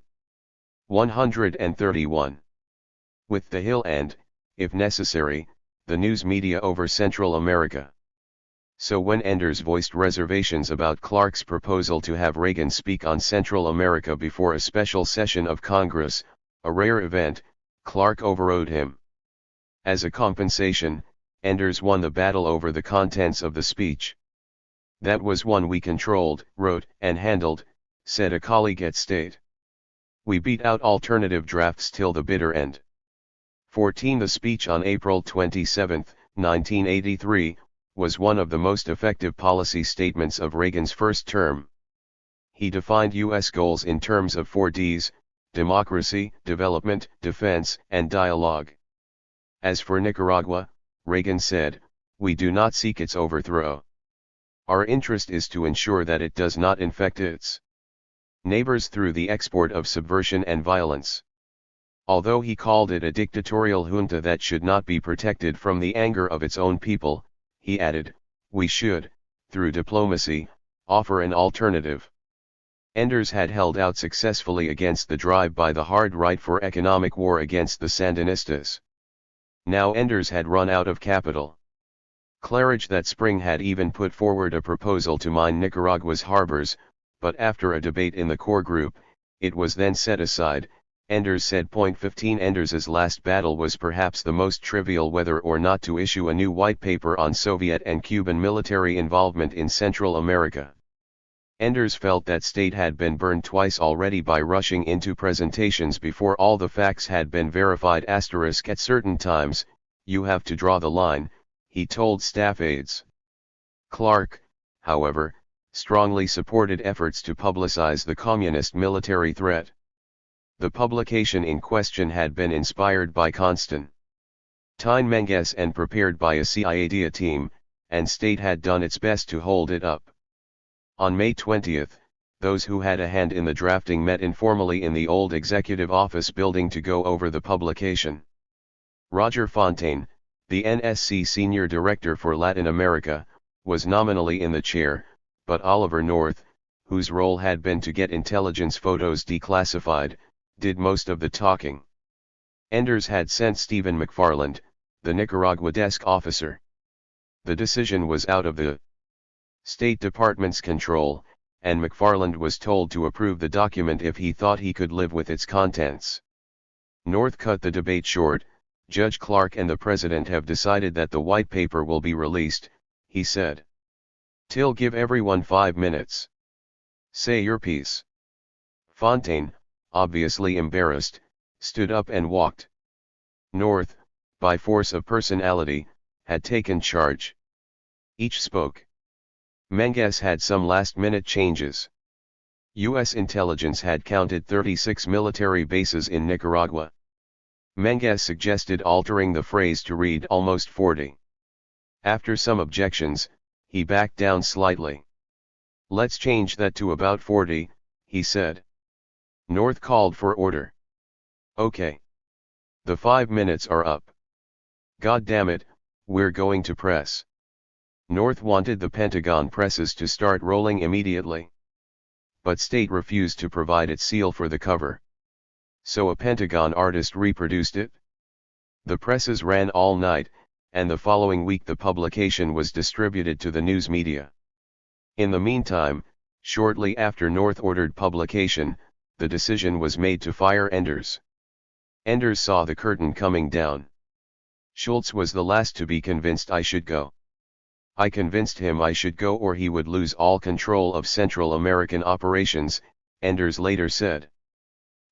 131. With the Hill and, if necessary, the news media over Central America. So when Enders voiced reservations about Clark's proposal to have Reagan speak on Central America before a special session of Congress, a rare event, Clark overrode him. As a compensation, Enders won the battle over the contents of the speech. That was one we controlled, wrote, and handled, said a colleague at State. We beat out alternative drafts till the bitter end. 14 The speech on April 27, 1983, was one of the most effective policy statements of Reagan's first term. He defined U.S. goals in terms of 4 Ds, democracy, development, defense, and dialogue. As for Nicaragua, Reagan said, we do not seek its overthrow. Our interest is to ensure that it does not infect its neighbors through the export of subversion and violence. Although he called it a dictatorial junta that should not be protected from the anger of its own people, he added, we should, through diplomacy, offer an alternative. Enders had held out successfully against the drive by the hard right for economic war against the Sandinistas. Now Enders had run out of capital. Claridge that spring had even put forward a proposal to mine Nicaragua's harbors, but after a debate in the core group, it was then set aside. Enders said. 15 Enders's last battle was perhaps the most trivial, whether or not to issue a new white paper on Soviet and Cuban military involvement in Central America. Enders felt that state had been burned twice already by rushing into presentations before all the facts had been verified. At certain times, you have to draw the line, he told staff aides. Clark, however, strongly supported efforts to publicize the communist military threat. The publication in question had been inspired by Constantine Menges and prepared by a CIA team, and state had done its best to hold it up. On May 20, those who had a hand in the drafting met informally in the old executive office building to go over the publication. Roger Fontaine, the NSC senior director for Latin America, was nominally in the chair, but Oliver North, whose role had been to get intelligence photos declassified, did most of the talking. Enders had sent Stephen McFarland, the Nicaragua desk officer. The decision was out of the State Department's control, and McFarland was told to approve the document if he thought he could live with its contents. North cut the debate short. Judge Clark and the President have decided that the white paper will be released, he said. Till give everyone 5 minutes. Say your piece. Fontaine, obviously embarrassed, stood up and walked. North, by force of personality, had taken charge. Each spoke. Menges had some last-minute changes. U.S. intelligence had counted 36 military bases in Nicaragua. Menges suggested altering the phrase to read almost 40. After some objections, he backed down slightly. Let's change that to about 40, he said. North called for order. Okay. The 5 minutes are up. God damn it, we're going to press. North wanted the Pentagon presses to start rolling immediately. But state refused to provide its seal for the cover. So a Pentagon artist reproduced it. The presses ran all night, and the following week the publication was distributed to the news media. In the meantime, shortly after North ordered publication, the decision was made to fire Enders. Enders saw the curtain coming down. Schultz was the last to be convinced I should go. I convinced him I should go or he would lose all control of Central American operations, Enders later said.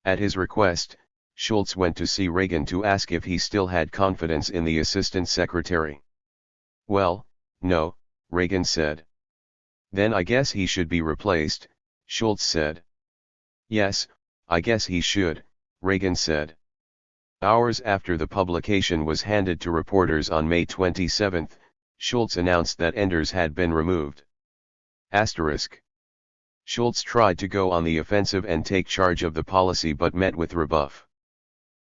At his request, Schultz went to see Reagan to ask if he still had confidence in the assistant secretary. Well, no, Reagan said. Then I guess he should be replaced, Schultz said. Yes, I guess he should, Reagan said. Hours after the publication was handed to reporters on May 27, Schultz announced that Enders had been removed. Asterisk. Schultz tried to go on the offensive and take charge of the policy but met with rebuff.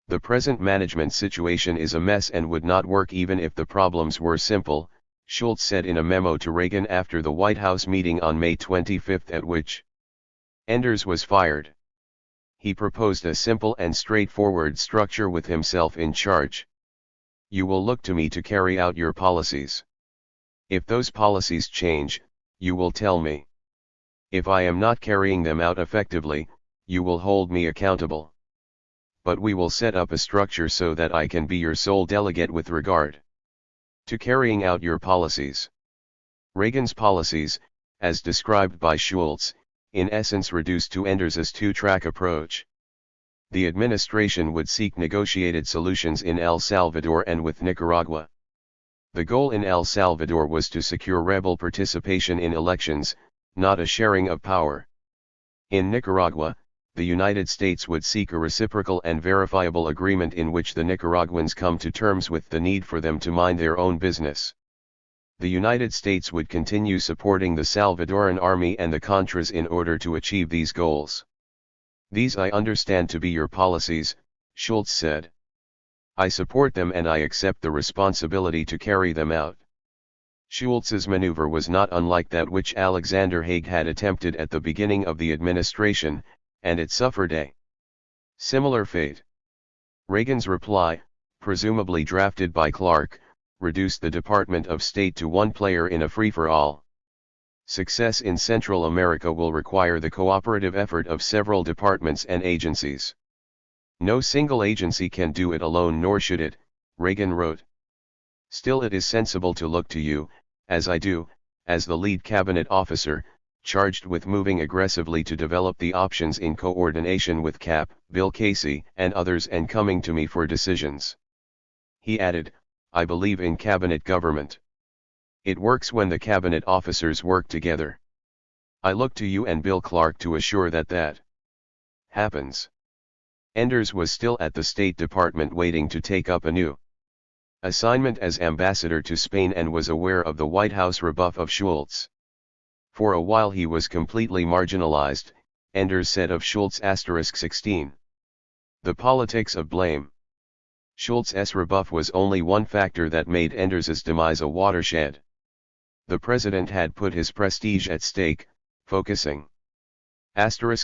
The present management situation is a mess and would not work even if the problems were simple, Schultz said in a memo to Reagan after the White House meeting on May 25 at which Enders was fired. He proposed a simple and straightforward structure with himself in charge. You will look to me to carry out your policies. If those policies change, you will tell me. If I am not carrying them out effectively, you will hold me accountable. But we will set up a structure so that I can be your sole delegate with regard to carrying out your policies. Reagan's policies, as described by Schultz, in essence reduced to Enders's two-track approach. The administration would seek negotiated solutions in El Salvador and with Nicaragua. The goal in El Salvador was to secure rebel participation in elections, not a sharing of power. In Nicaragua, the United States would seek a reciprocal and verifiable agreement in which the Nicaraguans come to terms with the need for them to mind their own business. The United States would continue supporting the Salvadoran army and the Contras in order to achieve these goals. These I understand to be your policies, Schultz said. I support them and I accept the responsibility to carry them out. Schultz's maneuver was not unlike that which Alexander Haig had attempted at the beginning of the administration, and it suffered a similar fate. Reagan's reply, presumably drafted by Clark, reduced the Department of State to one player in a free-for-all. Success in Central America will require the cooperative effort of several departments and agencies. No single agency can do it alone, nor should it, Reagan wrote. Still, it is sensible to look to you, as I do, as the lead cabinet officer, charged with moving aggressively to develop the options in coordination with Cap, Bill Casey, and others, and coming to me for decisions. He added, I believe in cabinet government. It works when the cabinet officers work together. I look to you and Bill Clark to assure that that happens. Enders was still at the State Department waiting to take up a new assignment as ambassador to Spain, and was aware of the White House rebuff of Schultz. For a while he was completely marginalized, Enders said of Schultz *16. The politics of blame. Schultz's rebuff was only one factor that made Enders's demise a watershed. The president had put his prestige at stake, focusing.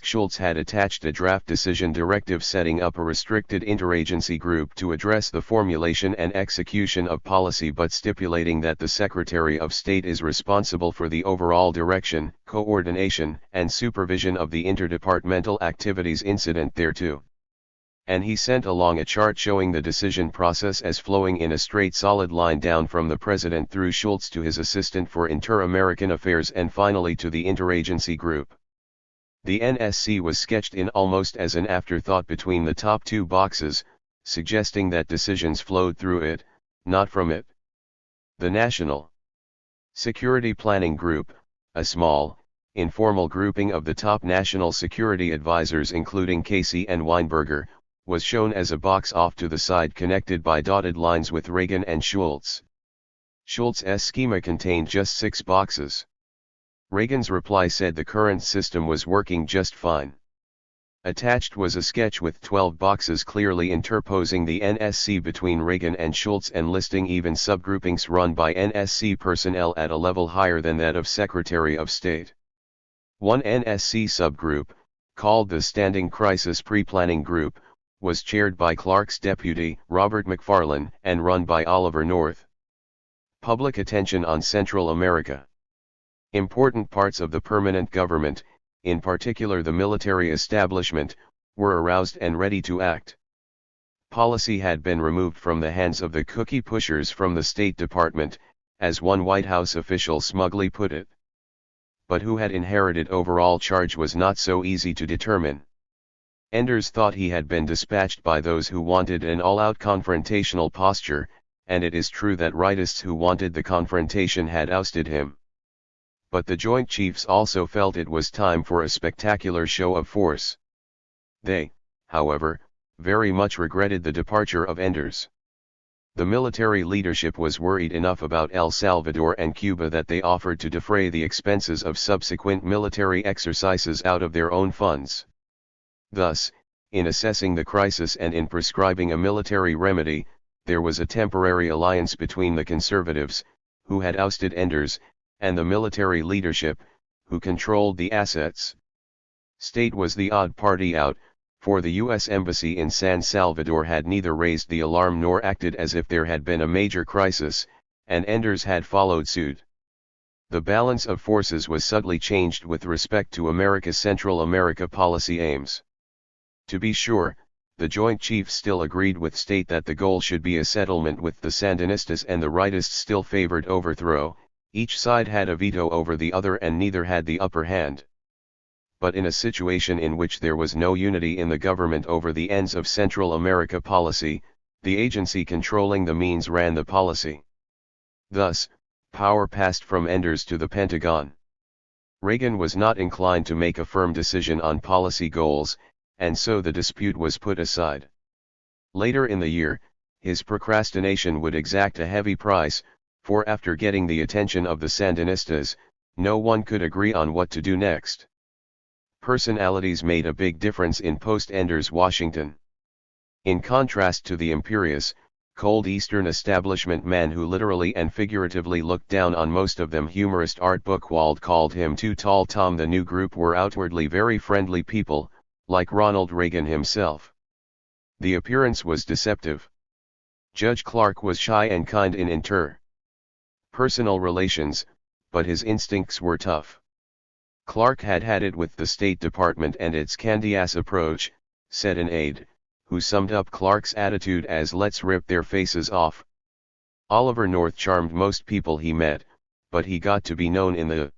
Schultz had attached a draft decision directive setting up a restricted interagency group to address the formulation and execution of policy, but stipulating that the Secretary of State is responsible for the overall direction, coordination, and supervision of the interdepartmental activities incident thereto. And he sent along a chart showing the decision process as flowing in a straight solid line down from the president through Schultz to his assistant for inter-American affairs and finally to the interagency group. The NSC was sketched in almost as an afterthought between the top two boxes, suggesting that decisions flowed through it, not from it. The National Security Planning Group, a small, informal grouping of the top national security advisors including Casey and Weinberger, was shown as a box off to the side connected by dotted lines with Reagan and Schultz. Schultz's schema contained just 6 boxes. Reagan's reply said the current system was working just fine. Attached was a sketch with 12 boxes clearly interposing the NSC between Reagan and Schultz and listing even subgroupings run by NSC personnel at a level higher than that of Secretary of State. One NSC subgroup, called the Standing Crisis Pre-Planning Group, was chaired by Clark's deputy, Robert McFarlane, and run by Oliver North. Public attention on Central America. Important parts of the permanent government, in particular the military establishment, were aroused and ready to act. Policy had been removed from the hands of the cookie pushers from the State Department, as one White House official smugly put it. But who had inherited overall charge was not so easy to determine. Enders thought he had been dispatched by those who wanted an all-out confrontational posture, and it is true that rightists who wanted the confrontation had ousted him. But the Joint Chiefs also felt it was time for a spectacular show of force. They, however, very much regretted the departure of Enders. The military leadership was worried enough about El Salvador and Cuba that they offered to defray the expenses of subsequent military exercises out of their own funds. Thus, in assessing the crisis and in prescribing a military remedy, there was a temporary alliance between the conservatives, who had ousted Enders, and the military leadership, who controlled the assets. State was the odd party out, for the U.S. Embassy in San Salvador had neither raised the alarm nor acted as if there had been a major crisis, and Enders had followed suit. The balance of forces was subtly changed with respect to America's Central America policy aims. To be sure, the Joint Chiefs still agreed with State that the goal should be a settlement with the Sandinistas, and the rightists still favored overthrow. Each side had a veto over the other and neither had the upper hand. But in a situation in which there was no unity in the government over the ends of Central America policy, the agency controlling the means ran the policy. Thus, power passed from Enders to the Pentagon. Reagan was not inclined to make a firm decision on policy goals, and so the dispute was put aside. Later in the year, his procrastination would exact a heavy price, for after getting the attention of the Sandinistas, no one could agree on what to do next. Personalities made a big difference in post-Enders Washington. In contrast to the imperious, cold Eastern establishment man who literally and figuratively looked down on most of them, humorist Art Buchwald called him Too Tall Tom. The new group were outwardly very friendly people, like Ronald Reagan himself. The appearance was deceptive. Judge Clark was shy and kind in personal relations, but his instincts were tough. Clark had had it with the State Department and its candy-ass approach, said an aide, who summed up Clark's attitude as "let's rip their faces off." Oliver North charmed most people he met, but he got to be known in the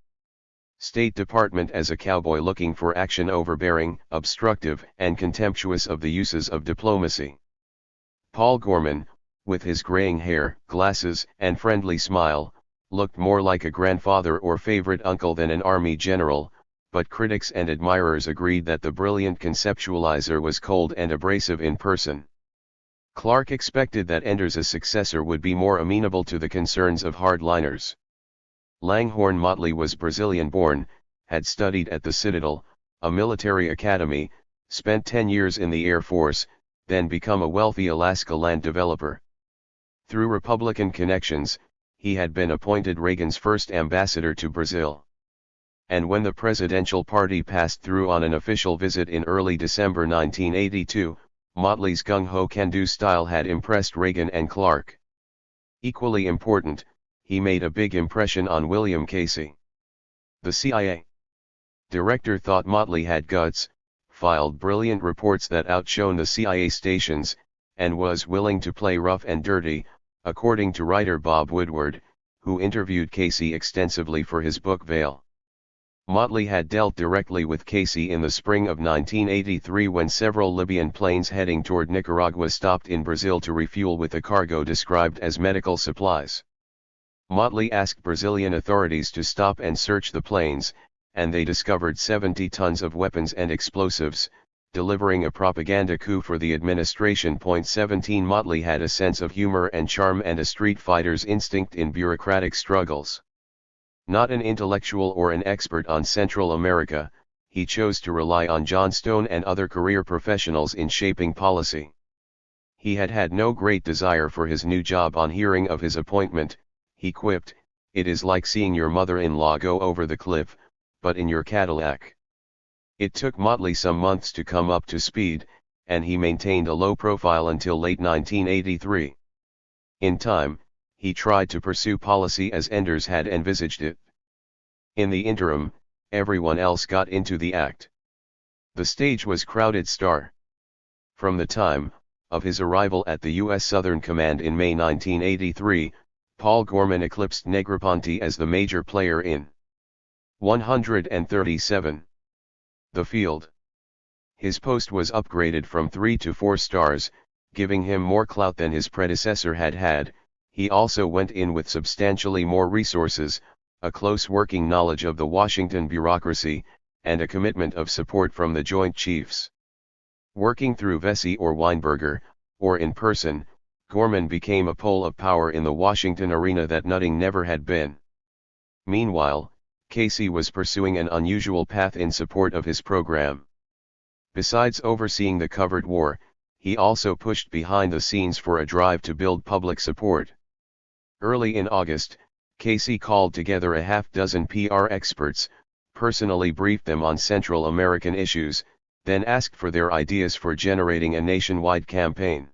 State Department as a cowboy looking for action, overbearing, obstructive, and contemptuous of the uses of diplomacy. Paul Gorman, with his graying hair, glasses, and friendly smile, looked more like a grandfather or favorite uncle than an army general, but critics and admirers agreed that the brilliant conceptualizer was cold and abrasive in person. Clark expected that Enders' successor would be more amenable to the concerns of hardliners. Langhorne Motley was Brazilian-born, had studied at the Citadel, a military academy, spent 10 years in the Air Force, then become a wealthy Alaska land developer. Through Republican connections, he had been appointed Reagan's first ambassador to Brazil. And when the presidential party passed through on an official visit in early December 1982, Motley's gung-ho can-do style had impressed Reagan and Clark. Equally important, he made a big impression on William Casey. The CIA director thought Motley had guts, filed brilliant reports that outshone the CIA stations, and was willing to play rough and dirty, according to writer Bob Woodward, who interviewed Casey extensively for his book Veil. Motley had dealt directly with Casey in the spring of 1983 when several Libyan planes heading toward Nicaragua stopped in Brazil to refuel with a cargo described as medical supplies. Motley asked Brazilian authorities to stop and search the planes, and they discovered 70 tons of weapons and explosives, delivering a propaganda coup for the administration. 17 Motley had a sense of humor and charm and a street fighter's instinct in bureaucratic struggles. Not an intellectual or an expert on Central America, he chose to rely on John Stone and other career professionals in shaping policy. He had had no great desire for his new job. On hearing of his appointment, he quipped, "It is like seeing your mother-in-law go over the cliff, but in your Cadillac." It took Motley some months to come up to speed, and he maintained a low profile until late 1983. In time, he tried to pursue policy as Enders had envisaged it. In the interim, everyone else got into the act. The stage was crowded. From the time of his arrival at the U.S. Southern Command in May 1983, Paul Gorman eclipsed Negroponte as the major player in 137. The field. His post was upgraded from 3 to 4 stars, giving him more clout than his predecessor had had. He also went in with substantially more resources, a close working knowledge of the Washington bureaucracy, and a commitment of support from the Joint Chiefs. Working through Vesey or Weinberger, or in person, Gorman became a pole of power in the Washington arena that Nutting never had been. Meanwhile, Casey was pursuing an unusual path in support of his program. Besides overseeing the covert war, he also pushed behind the scenes for a drive to build public support. Early in August, Casey called together a half-dozen PR experts, personally briefed them on Central American issues, then asked for their ideas for generating a nationwide campaign.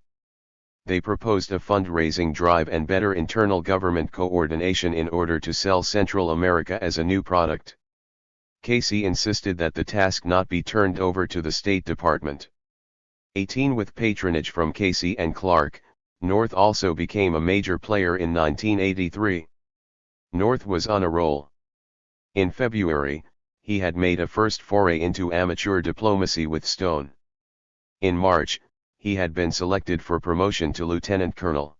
They proposed a fundraising drive and better internal government coordination in order to sell Central America as a new product. Casey insisted that the task not be turned over to the State Department. 18 With patronage from Casey and Clark, North also became a major player in 1983. North was on a roll. In February, he had made a first foray into amateur diplomacy with Stone. In March, he had been selected for promotion to lieutenant colonel.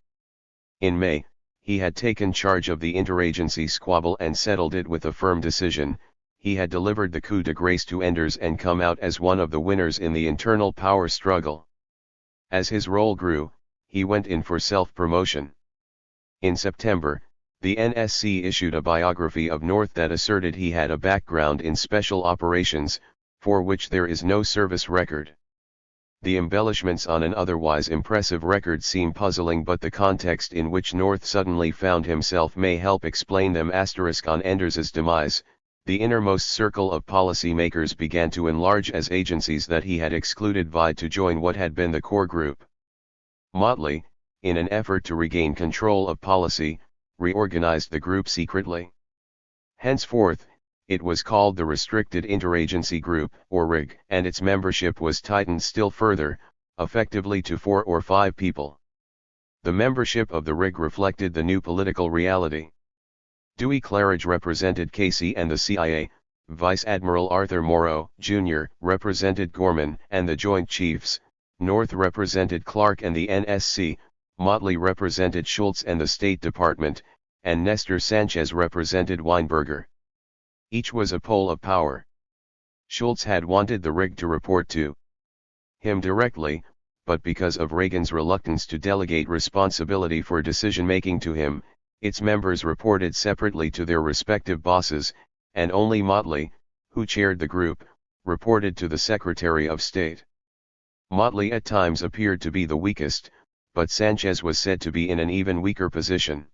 In May, he had taken charge of the interagency squabble and settled it with a firm decision. He had delivered the coup de grace to Enders and come out as one of the winners in the internal power struggle. As his role grew, he went in for self-promotion. In September, the NSC issued a biography of North that asserted he had a background in special operations, for which there is no service record. The embellishments on an otherwise impressive record seem puzzling, but the context in which North suddenly found himself may help explain them. On Enders' demise, the innermost circle of policymakers began to enlarge as agencies that he had excluded vied to join what had been the core group. Motley, in an effort to regain control of policy, reorganized the group secretly. Henceforth, it was called the Restricted Interagency Group, or RIG, and its membership was tightened still further, effectively to 4 or 5 people. The membership of the RIG reflected the new political reality. Dewey Claridge represented Casey and the CIA, Vice Admiral Arthur Morrow, Jr., represented Gorman and the Joint Chiefs, North represented Clark and the NSC, Motley represented Schultz and the State Department, and Nestor Sanchez represented Weinberger. Each was a pole of power. Schultz had wanted the RIG to report to him directly, but because of Reagan's reluctance to delegate responsibility for decision-making to him, its members reported separately to their respective bosses, and only Motley, who chaired the group, reported to the Secretary of State. Motley at times appeared to be the weakest, but Sanchez was said to be in an even weaker position.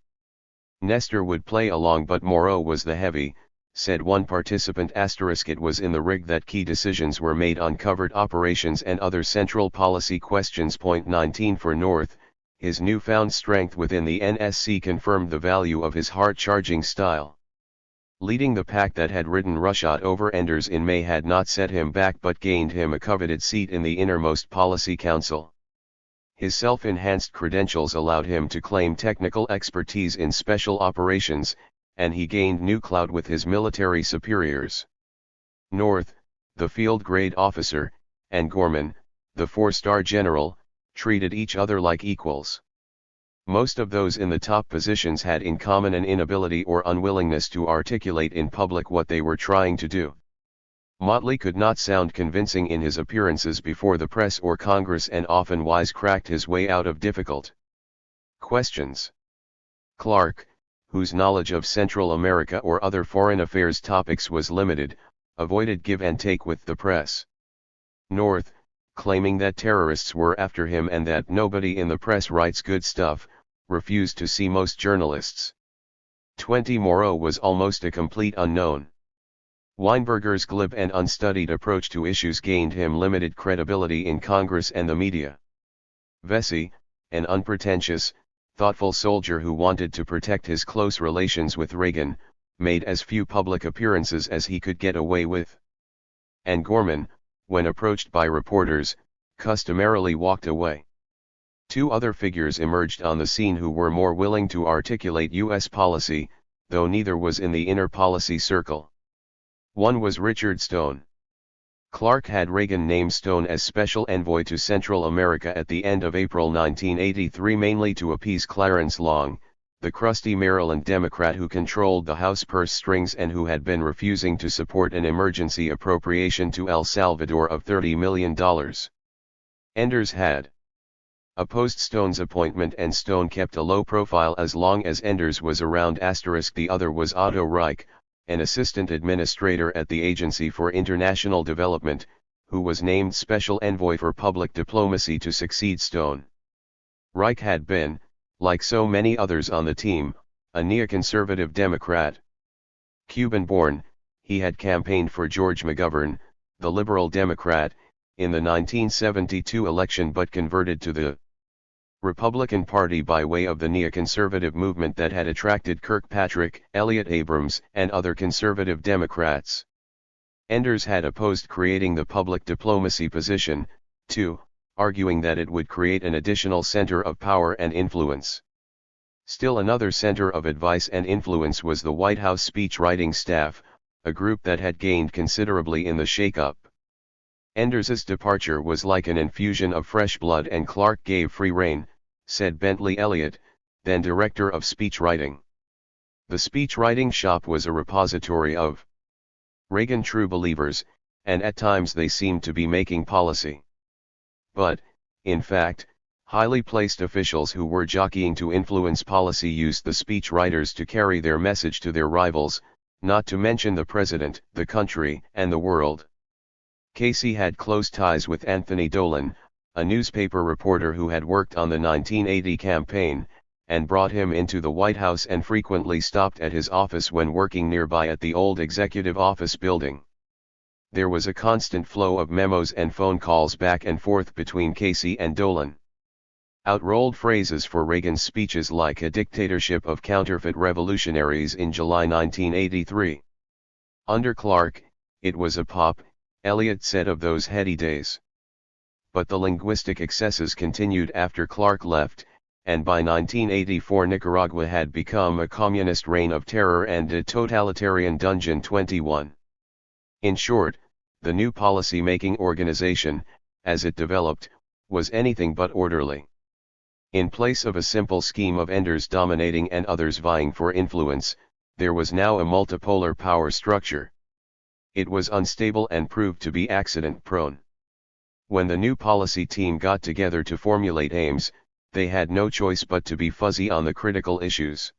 Nestor would play along, but Morrow was the heavy, said one participant. It was in the RIG that key decisions were made on covert operations and other central policy questions. Point 19 For North, his newfound strength within the NSC confirmed the value of his hard-charging style. Leading the pack that had ridden roughshod over Enders in May had not set him back but gained him a coveted seat in the innermost policy council. His self-enhanced credentials allowed him to claim technical expertise in special operations, and he gained new clout with his military superiors. North, the field-grade officer, and Gorman, the 4-star general, treated each other like equals. Most of those in the top positions had in common an inability or unwillingness to articulate in public what they were trying to do. Motley could not sound convincing in his appearances before the press or Congress, and often wisecracked his way out of difficult questions. Clark, whose knowledge of Central America or other foreign affairs topics was limited, avoided give and take with the press. North, claiming that terrorists were after him and that nobody in the press writes good stuff, refused to see most journalists. 20 Morrow was almost a complete unknown. Weinberger's glib and unstudied approach to issues gained him limited credibility in Congress and the media. Vesey, an unpretentious, thoughtful soldier who wanted to protect his close relations with Reagan, made as few public appearances as he could get away with. And Gorman, when approached by reporters, customarily walked away. 2 other figures emerged on the scene who were more willing to articulate U.S. policy, though neither was in the inner policy circle. One was Richard Stone. Clark had Reagan name Stone as special envoy to Central America at the end of April 1983, mainly to appease Clarence Long, the crusty Maryland Democrat who controlled the House purse strings and who had been refusing to support an emergency appropriation to El Salvador of $30 million. Enders had opposed Stone's appointment, and Stone kept a low profile as long as Enders was around. The other was Otto Reich, an assistant administrator at the Agency for International Development, who was named Special Envoy for Public Diplomacy to succeed Stone. Reich had been, like so many others on the team, a neoconservative Democrat. Cuban-born, he had campaigned for George McGovern, the Liberal Democrat, in the 1972 election but converted to the Republican Party by way of the neoconservative movement that had attracted Kirkpatrick, Elliott Abrams, and other conservative Democrats. Enders had opposed creating the public diplomacy position, too, arguing that it would create an additional center of power and influence. Still another center of advice and influence was the White House speechwriting staff, a group that had gained considerably in the shakeup. Enders's departure was like an infusion of fresh blood, and Clark gave free rein, said Bentley Elliott, then director of speechwriting. The speechwriting shop was a repository of Reagan true believers, and at times they seemed to be making policy. But, in fact, highly placed officials who were jockeying to influence policy used the speechwriters to carry their message to their rivals, not to mention the president, the country, and the world. Casey had close ties with Anthony Dolan, a newspaper reporter who had worked on the 1980 campaign, and brought him into the White House and frequently stopped at his office when working nearby at the old Executive Office building. There was a constant flow of memos and phone calls back and forth between Casey and Dolan. Outrolled phrases for Reagan's speeches like a dictatorship of counterfeit revolutionaries in July 1983. Under Clark, it was a pop, Elliott said of those heady days. But the linguistic excesses continued after Clark left, and by 1984 Nicaragua had become a communist reign of terror and a totalitarian dungeon 21. In short, the new policy-making organization, as it developed, was anything but orderly. In place of a simple scheme of enders dominating and others vying for influence, there was now a multipolar power structure. It was unstable and proved to be accident-prone. When the new policy team got together to formulate aims, they had no choice but to be fuzzy on the critical issues.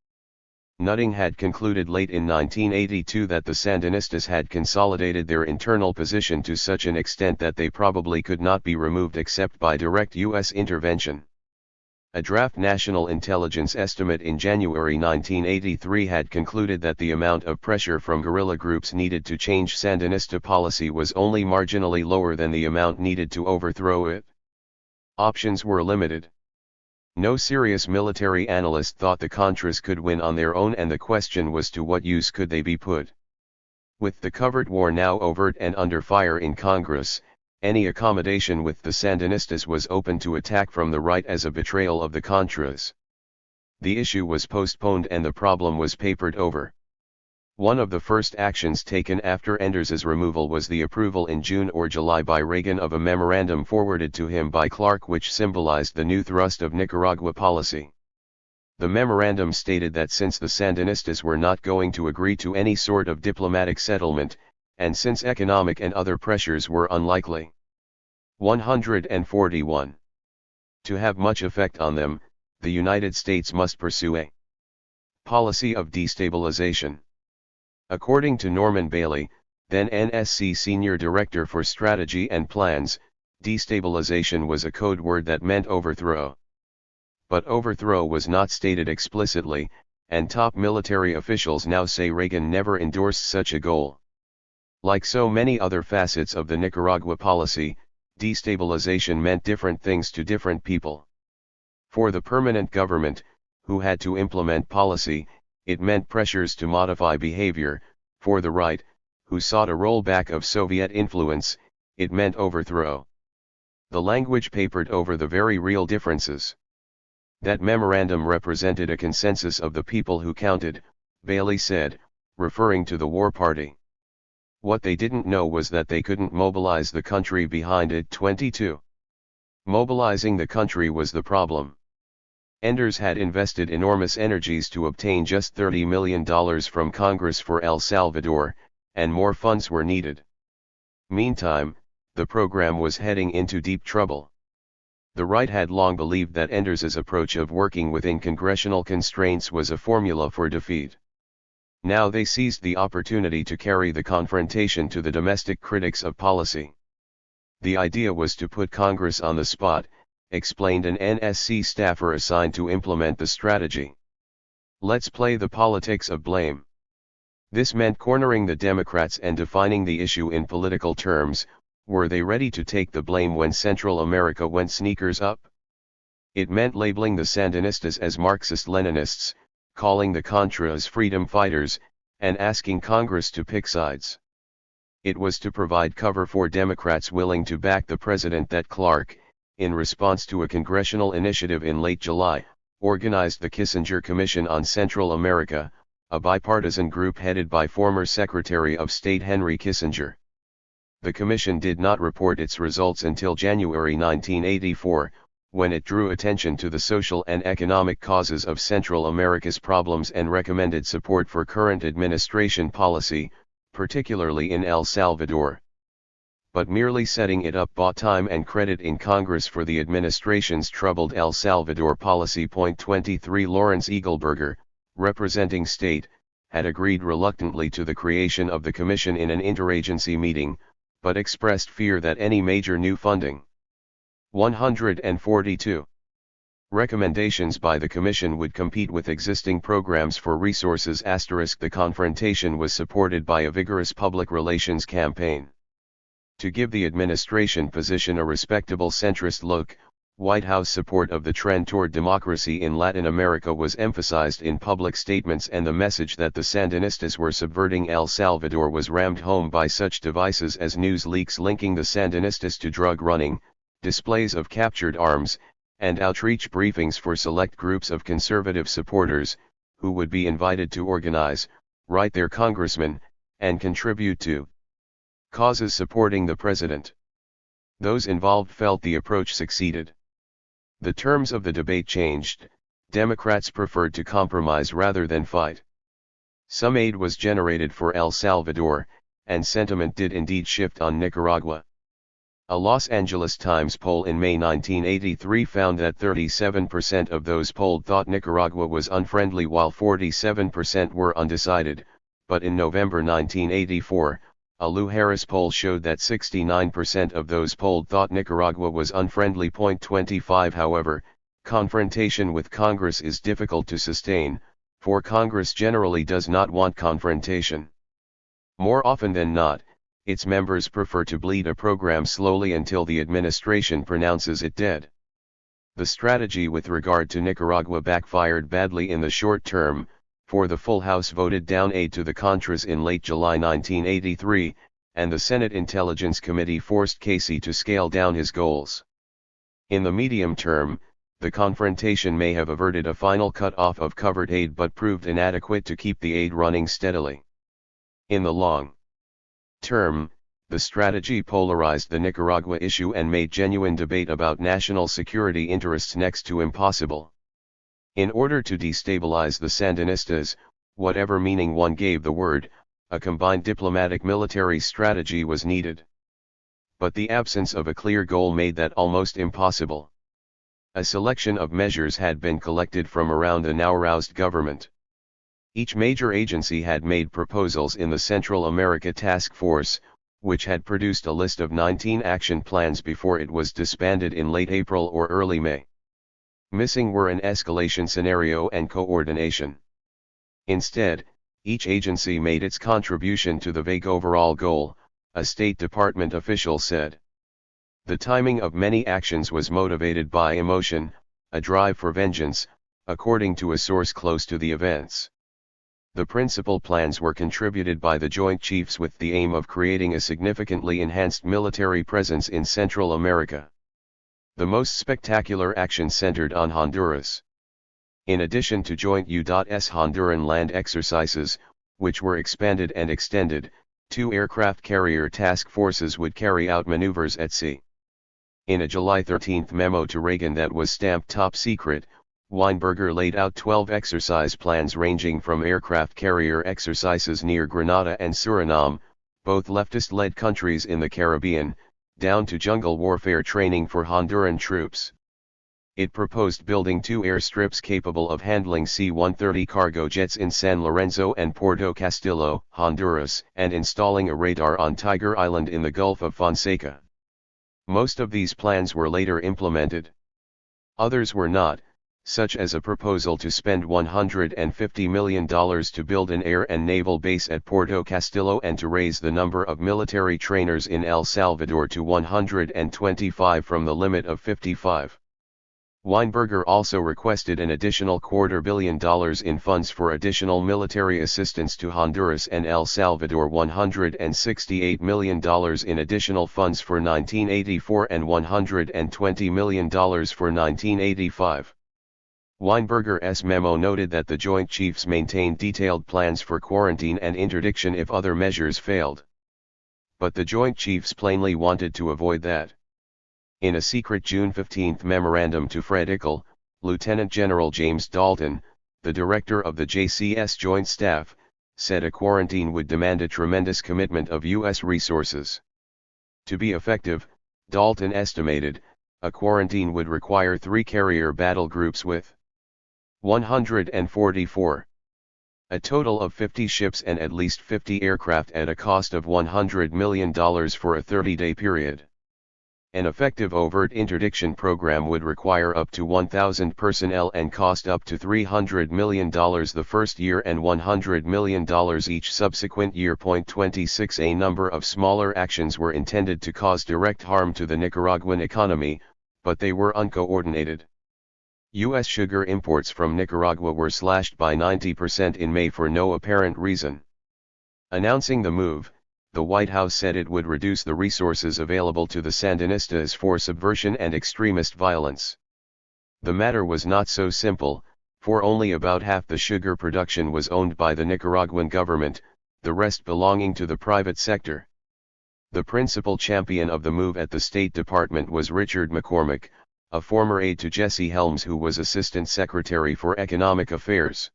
Nutting had concluded late in 1982 that the Sandinistas had consolidated their internal position to such an extent that they probably could not be removed except by direct U.S. intervention. A draft national intelligence estimate in January 1983 had concluded that the amount of pressure from guerrilla groups needed to change Sandinista policy was only marginally lower than the amount needed to overthrow it. Options were limited. No serious military analyst thought the Contras could win on their own, and the question was to what use could they be put. With the covert war now overt and under fire in Congress, any accommodation with the Sandinistas was open to attack from the right as a betrayal of the Contras. The issue was postponed and the problem was papered over. One of the first actions taken after Enders's removal was the approval in June or July by Reagan of a memorandum forwarded to him by Clark which symbolized the new thrust of Nicaragua policy. The memorandum stated that since the Sandinistas were not going to agree to any sort of diplomatic settlement, and since economic and other pressures were unlikely. 141. To have much effect on them, the United States must pursue a policy of destabilization. According to Norman Bailey, then NSC Senior Director for Strategy and Plans, destabilization was a code word that meant overthrow. But overthrow was not stated explicitly, and top military officials now say Reagan never endorsed such a goal. Like so many other facets of the Nicaragua policy, destabilization meant different things to different people. For the permanent government, who had to implement policy, it meant pressures to modify behavior. For the right, who sought a rollback of Soviet influence, it meant overthrow. The language papered over the very real differences. That memorandum represented a consensus of the people who counted, Bailey said, referring to the war party. What they didn't know was that they couldn't mobilize the country behind it. 22. Mobilizing the country was the problem. Enders had invested enormous energies to obtain just $30 million from Congress for El Salvador, and more funds were needed. Meantime, the program was heading into deep trouble. The right had long believed that Enders's approach of working within congressional constraints was a formula for defeat. Now they seized the opportunity to carry the confrontation to the domestic critics of policy. The idea was to put Congress on the spot, explained an NSC staffer assigned to implement the strategy. Let's play the politics of blame. This meant cornering the Democrats and defining the issue in political terms. Were they ready to take the blame when Central America went sneakers up? It meant labeling the Sandinistas as Marxist-Leninists, calling the Contras freedom fighters, and asking Congress to pick sides. It was to provide cover for Democrats willing to back the president that Clark, in response to a congressional initiative in late July, organized the Kissinger Commission on Central America, a bipartisan group headed by former Secretary of State Henry Kissinger. The commission did not report its results until January 1984, when it drew attention to the social and economic causes of Central America's problems and recommended support for current administration policy, particularly in El Salvador. But merely setting it up bought time and credit in Congress for the administration's troubled El Salvador policy. 23 Lawrence Eagleburger, representing state, had agreed reluctantly to the creation of the commission in an interagency meeting, but expressed fear that any major new funding 142. Recommendations by the Commission would compete with existing programs for resources. The confrontation was supported by a vigorous public relations campaign. To give the administration position a respectable centrist look, White House support of the trend toward democracy in Latin America was emphasized in public statements, and the message that the Sandinistas were subverting El Salvador was rammed home by such devices as news leaks linking the Sandinistas to drug running, displays of captured arms, and outreach briefings for select groups of conservative supporters, who would be invited to organize, write their congressmen, and contribute to causes supporting the president. Those involved felt the approach succeeded. The terms of the debate changed. Democrats preferred to compromise rather than fight. Some aid was generated for El Salvador, and sentiment did indeed shift on Nicaragua. A Los Angeles Times poll in May 1983 found that 37% of those polled thought Nicaragua was unfriendly while 47% were undecided, but in November 1984, a Lou Harris poll showed that 69% of those polled thought Nicaragua was unfriendly. 25 However, confrontation with Congress is difficult to sustain, for Congress generally does not want confrontation. More often than not, its members prefer to bleed a program slowly until the administration pronounces it dead. The strategy with regard to Nicaragua backfired badly in the short term, for the full House voted down aid to the Contras in late July 1983, and the Senate Intelligence Committee forced Casey to scale down his goals. In the medium term, the confrontation may have averted a final cut-off of covered aid but proved inadequate to keep the aid running steadily. In the long term, the strategy polarized the Nicaragua issue and made genuine debate about national security interests next to impossible. In order to destabilize the Sandinistas, whatever meaning one gave the word, a combined diplomatic military strategy was needed. But the absence of a clear goal made that almost impossible. A selection of measures had been collected from around the now-roused government. Each major agency had made proposals in the Central America Task Force, which had produced a list of 19 action plans before it was disbanded in late April or early May. Missing were an escalation scenario and coordination. Instead, each agency made its contribution to the vague overall goal, a State Department official said. The timing of many actions was motivated by emotion, a drive for vengeance, according to a source close to the events. The principal plans were contributed by the Joint Chiefs with the aim of creating a significantly enhanced military presence in Central America. The most spectacular action centered on Honduras. In addition to joint U.S. Honduran land exercises, which were expanded and extended, 2 aircraft carrier task forces would carry out maneuvers at sea. In a July 13 memo to Reagan that was stamped top secret, Weinberger laid out 12 exercise plans ranging from aircraft carrier exercises near Grenada and Suriname, both leftist-led countries in the Caribbean, down to jungle warfare training for Honduran troops. It proposed building 2 airstrips capable of handling C-130 cargo jets in San Lorenzo and Puerto Castillo, Honduras, and installing a radar on Tiger Island in the Gulf of Fonseca. Most of these plans were later implemented. Others were not, such as a proposal to spend $150 million to build an air and naval base at Puerto Castillo and to raise the number of military trainers in El Salvador to 125 from the limit of 55. Weinberger also requested an additional $250 million in funds for additional military assistance to Honduras and El Salvador, $168 million in additional funds for 1984 and $120 million for 1985. Weinberger's memo noted that the Joint Chiefs maintained detailed plans for quarantine and interdiction if other measures failed. But the Joint Chiefs plainly wanted to avoid that. In a secret June 15 memorandum to Fred Ickle, Lieutenant General James Dalton, the director of the JCS Joint Staff, said a quarantine would demand a tremendous commitment of U.S. resources. To be effective, Dalton estimated, a quarantine would require 3 carrier battle groups with 144. A total of 50 ships and at least 50 aircraft at a cost of $100 million for a 30-day period. An effective overt interdiction program would require up to 1,000 personnel and cost up to $300 million the first year and $100 million each subsequent year. 26 A number of smaller actions were intended to cause direct harm to the Nicaraguan economy, but they were uncoordinated. U.S. sugar imports from Nicaragua were slashed by 90% in May for no apparent reason. Announcing the move, the White House said it would reduce the resources available to the Sandinistas for subversion and extremist violence. The matter was not so simple, for only about half the sugar production was owned by the Nicaraguan government, the rest belonging to the private sector. The principal champion of the move at the State Department was Richard McCormick, a former aide to Jesse Helms who was Assistant Secretary for Economic Affairs.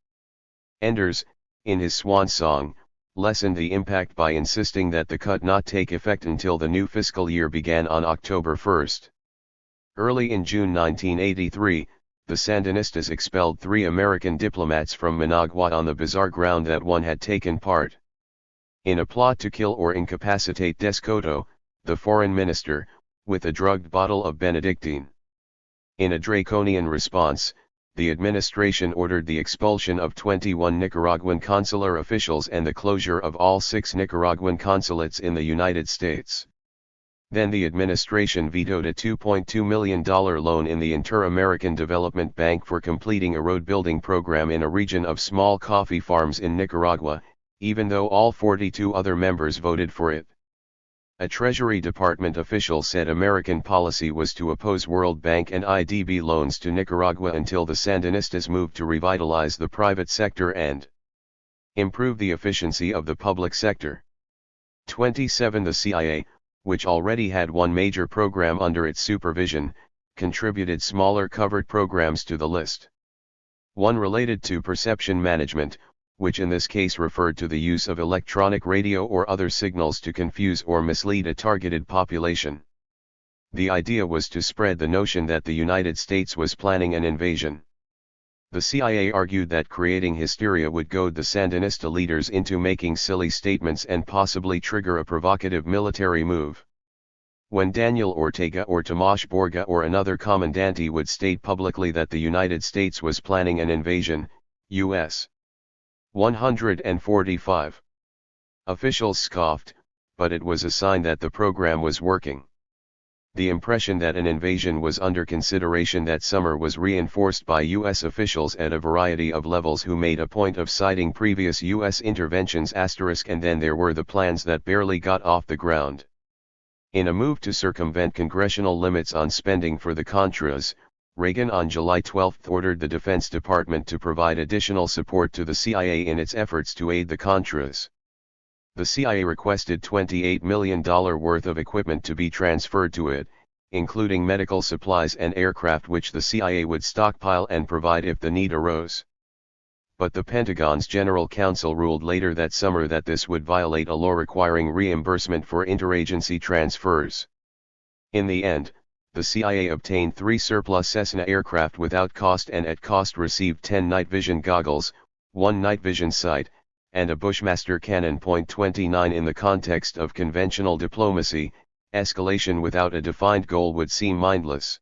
Enders, in his swan song, lessened the impact by insisting that the cut not take effect until the new fiscal year began on October 1. Early in June 1983, the Sandinistas expelled 3 American diplomats from Managua on the bizarre ground that one had taken part in a plot to kill or incapacitate Descoto, the foreign minister, with a drugged bottle of Benedictine. In a draconian response, the administration ordered the expulsion of 21 Nicaraguan consular officials and the closure of all 6 Nicaraguan consulates in the United States. Then the administration vetoed a $2.2 million loan in the Inter-American Development Bank for completing a road-building program in a region of small coffee farms in Nicaragua, even though all 42 other members voted for it. A Treasury Department official said American policy was to oppose World Bank and IDB loans to Nicaragua until the Sandinistas moved to revitalize the private sector and improve the efficiency of the public sector. 27. The CIA, which already had one major program under its supervision, contributed smaller covered programs to the list. One related to perception management, which in this case referred to the use of electronic radio or other signals to confuse or mislead a targeted population. The idea was to spread the notion that the United States was planning an invasion. The CIA argued that creating hysteria would goad the Sandinista leaders into making silly statements and possibly trigger a provocative military move. When Daniel Ortega or Tomas Borga or another commandante would state publicly that the United States was planning an invasion, U.S. 145. Officials scoffed, but it was a sign that the program was working. The impression that an invasion was under consideration that summer was reinforced by U.S. officials at a variety of levels who made a point of citing previous U.S. interventions *, and then there were the plans that barely got off the ground. In a move to circumvent congressional limits on spending for the Contras, Reagan on July 12 ordered the Defense Department to provide additional support to the CIA in its efforts to aid the Contras. The CIA requested $28 million worth of equipment to be transferred to it, including medical supplies and aircraft which the CIA would stockpile and provide if the need arose. But the Pentagon's General Counsel ruled later that summer that this would violate a law requiring reimbursement for interagency transfers. In the end, the CIA obtained 3 surplus Cessna aircraft without cost and at cost received 10 night vision goggles, 1 night vision sight, and a Bushmaster cannon. .29 In the context of conventional diplomacy, escalation without a defined goal would seem mindless.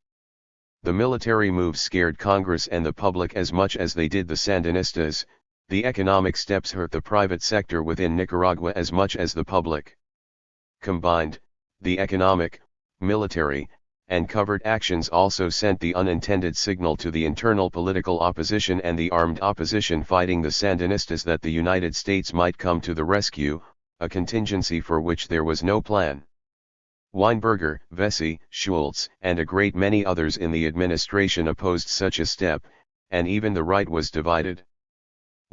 The military moves scared Congress and the public as much as they did the Sandinistas. The economic steps hurt the private sector within Nicaragua as much as the public. Combined, the economic, military, and covert actions also sent the unintended signal to the internal political opposition and the armed opposition fighting the Sandinistas that the United States might come to the rescue, a contingency for which there was no plan. Weinberger, Vesey, Schultz, and a great many others in the administration opposed such a step, and even the right was divided.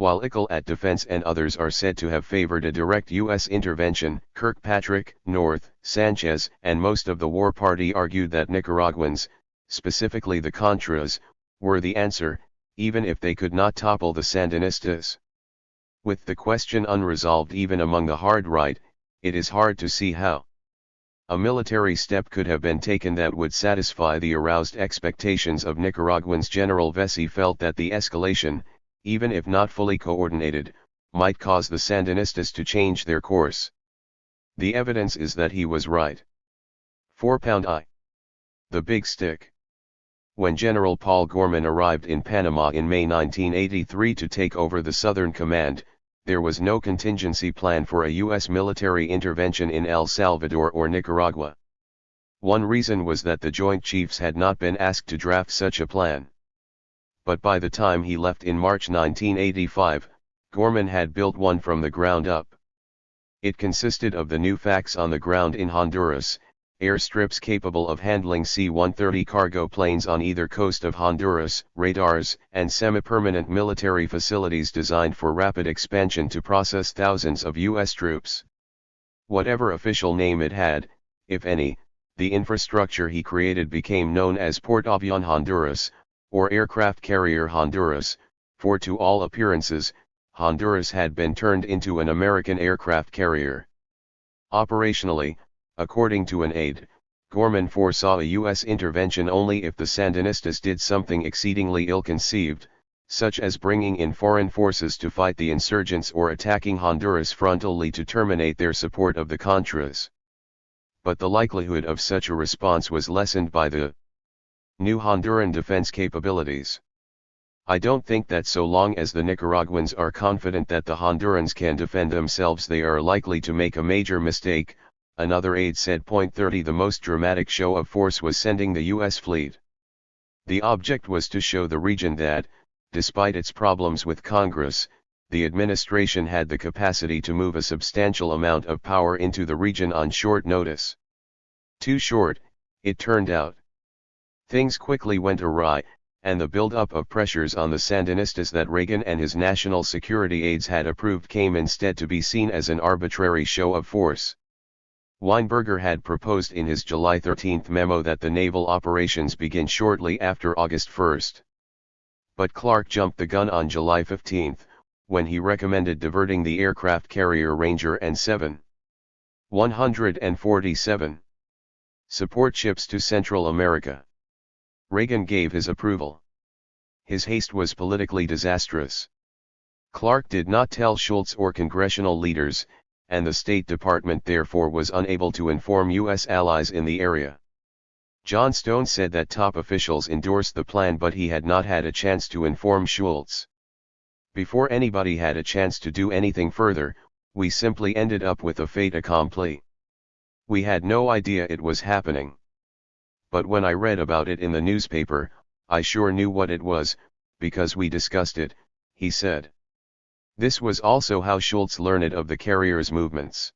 While Ickel at Defense and others are said to have favored a direct U.S. intervention, Kirkpatrick, North, Sanchez, and most of the war party argued that Nicaraguans, specifically the Contras, were the answer, even if they could not topple the Sandinistas. With the question unresolved even among the hard right, it is hard to see how a military step could have been taken that would satisfy the aroused expectations of Nicaraguans. General Vesey felt that the escalation, even if not fully coordinated, might cause the Sandinistas to change their course. The evidence is that he was right. 4-pound I. The Big Stick. When General Paul Gorman arrived in Panama in May 1983 to take over the Southern Command, there was no contingency plan for a U.S. military intervention in El Salvador or Nicaragua. One reason was that the Joint Chiefs had not been asked to draft such a plan. But by the time he left in March 1985, Gorman had built one from the ground up. It consisted of the new facts on the ground in Honduras, airstrips capable of handling C-130 cargo planes on either coast of Honduras, radars, and semi-permanent military facilities designed for rapid expansion to process thousands of U.S. troops. Whatever official name it had, if any, the infrastructure he created became known as Portavion Honduras, or Aircraft Carrier Honduras, for to all appearances, Honduras had been turned into an American aircraft carrier. Operationally, according to an aide, Gorman foresaw a U.S. intervention only if the Sandinistas did something exceedingly ill-conceived, such as bringing in foreign forces to fight the insurgents or attacking Honduras frontally to terminate their support of the Contras. But the likelihood of such a response was lessened by the new Honduran defense capabilities. I don't think that so long as the Nicaraguans are confident that the Hondurans can defend themselves they are likely to make a major mistake, another aide said. 30 The most dramatic show of force was sending the U.S. fleet. The object was to show the region that, despite its problems with Congress, the administration had the capacity to move a substantial amount of power into the region on short notice. Too short, it turned out. Things quickly went awry, and the build-up of pressures on the Sandinistas that Reagan and his national security aides had approved came instead to be seen as an arbitrary show of force. Weinberger had proposed in his July 13 memo that the naval operations begin shortly after August 1. But Clark jumped the gun on July 15, when he recommended diverting the aircraft carrier Ranger and 147 support ships to Central America. Reagan gave his approval. His haste was politically disastrous. Clark did not tell Schultz or congressional leaders, and the State Department therefore was unable to inform U.S. allies in the area. John Stone said that top officials endorsed the plan but he had not had a chance to inform Schultz. Before anybody had a chance to do anything further, we simply ended up with a fait accompli. We had no idea it was happening. But when I read about it in the newspaper, I sure knew what it was, because we discussed it, he said. This was also how Schultz learned of the carrier's movements.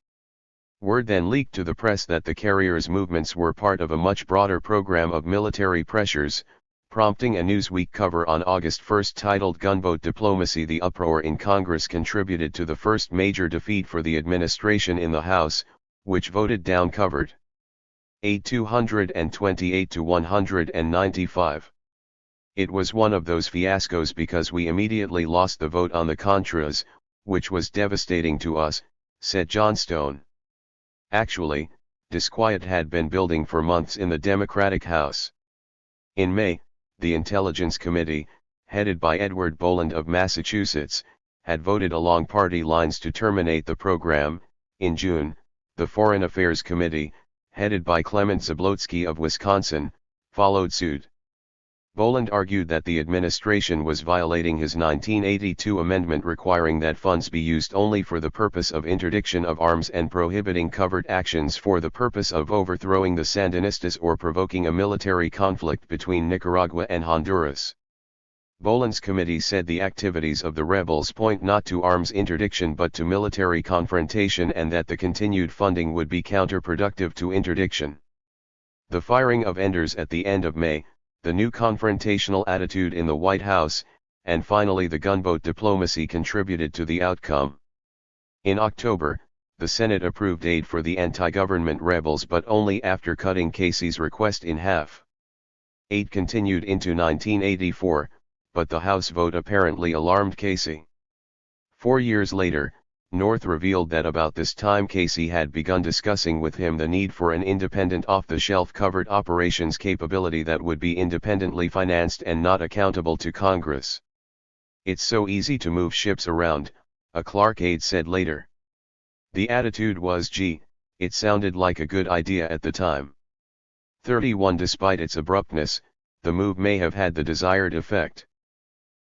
Word then leaked to the press that the carrier's movements were part of a much broader program of military pressures, prompting a Newsweek cover on August 1 titled Gunboat Diplomacy. The uproar in Congress contributed to the first major defeat for the administration in the House, which voted down covered aid 228 to 195. It was one of those fiascos because we immediately lost the vote on the Contras, which was devastating to us, said Johnstone. Actually, disquiet had been building for months in the Democratic House. In May, the Intelligence Committee, headed by Edward Boland of Massachusetts, had voted along party lines to terminate the program. In June, the Foreign Affairs Committee, headed by Clement Zablotsky of Wisconsin, followed suit. Boland argued that the administration was violating his 1982 amendment requiring that funds be used only for the purpose of interdiction of arms and prohibiting covert actions for the purpose of overthrowing the Sandinistas or provoking a military conflict between Nicaragua and Honduras. Boland's committee said the activities of the rebels point not to arms interdiction but to military confrontation and that the continued funding would be counterproductive to interdiction. The firing of Enders at the end of May, the new confrontational attitude in the White House, and finally the gunboat diplomacy contributed to the outcome. In October, the Senate approved aid for the anti-government rebels but only after cutting Casey's request in half. Aid continued into 1984, but the House vote apparently alarmed Casey. 4 years later, North revealed that about this time Casey had begun discussing with him the need for an independent off-the-shelf covert operations capability that would be independently financed and not accountable to Congress. "It's so easy to move ships around," a Clark aide said later. The attitude was, gee, it sounded like a good idea at the time. 31 Despite its abruptness, the move may have had the desired effect.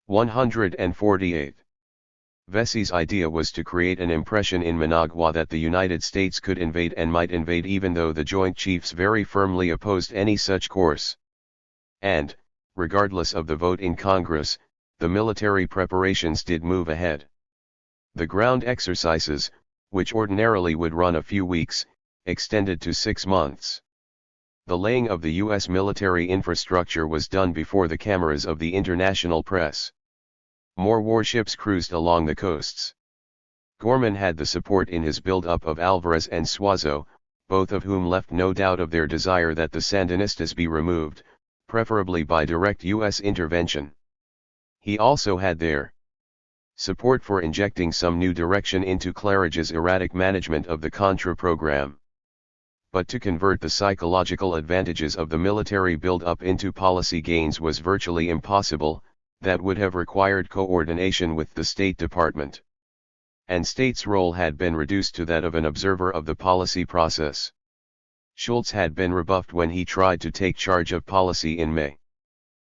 148. Vesey's idea was to create an impression in Managua that the United States could invade and might invade, even though the Joint Chiefs very firmly opposed any such course. And, regardless of the vote in Congress, the military preparations did move ahead. The ground exercises, which ordinarily would run a few weeks, extended to 6 months. The laying of the U.S. military infrastructure was done before the cameras of the international press. More warships cruised along the coasts. Gorman had the support in his build-up of Alvarez and Suazo, both of whom left no doubt of their desire that the Sandinistas be removed, preferably by direct U.S. intervention. He also had their support for injecting some new direction into Claridge's erratic management of the Contra program. But to convert the psychological advantages of the military build-up into policy gains was virtually impossible. That would have required coordination with the State Department. And State's role had been reduced to that of an observer of the policy process. Schultz had been rebuffed when he tried to take charge of policy in May.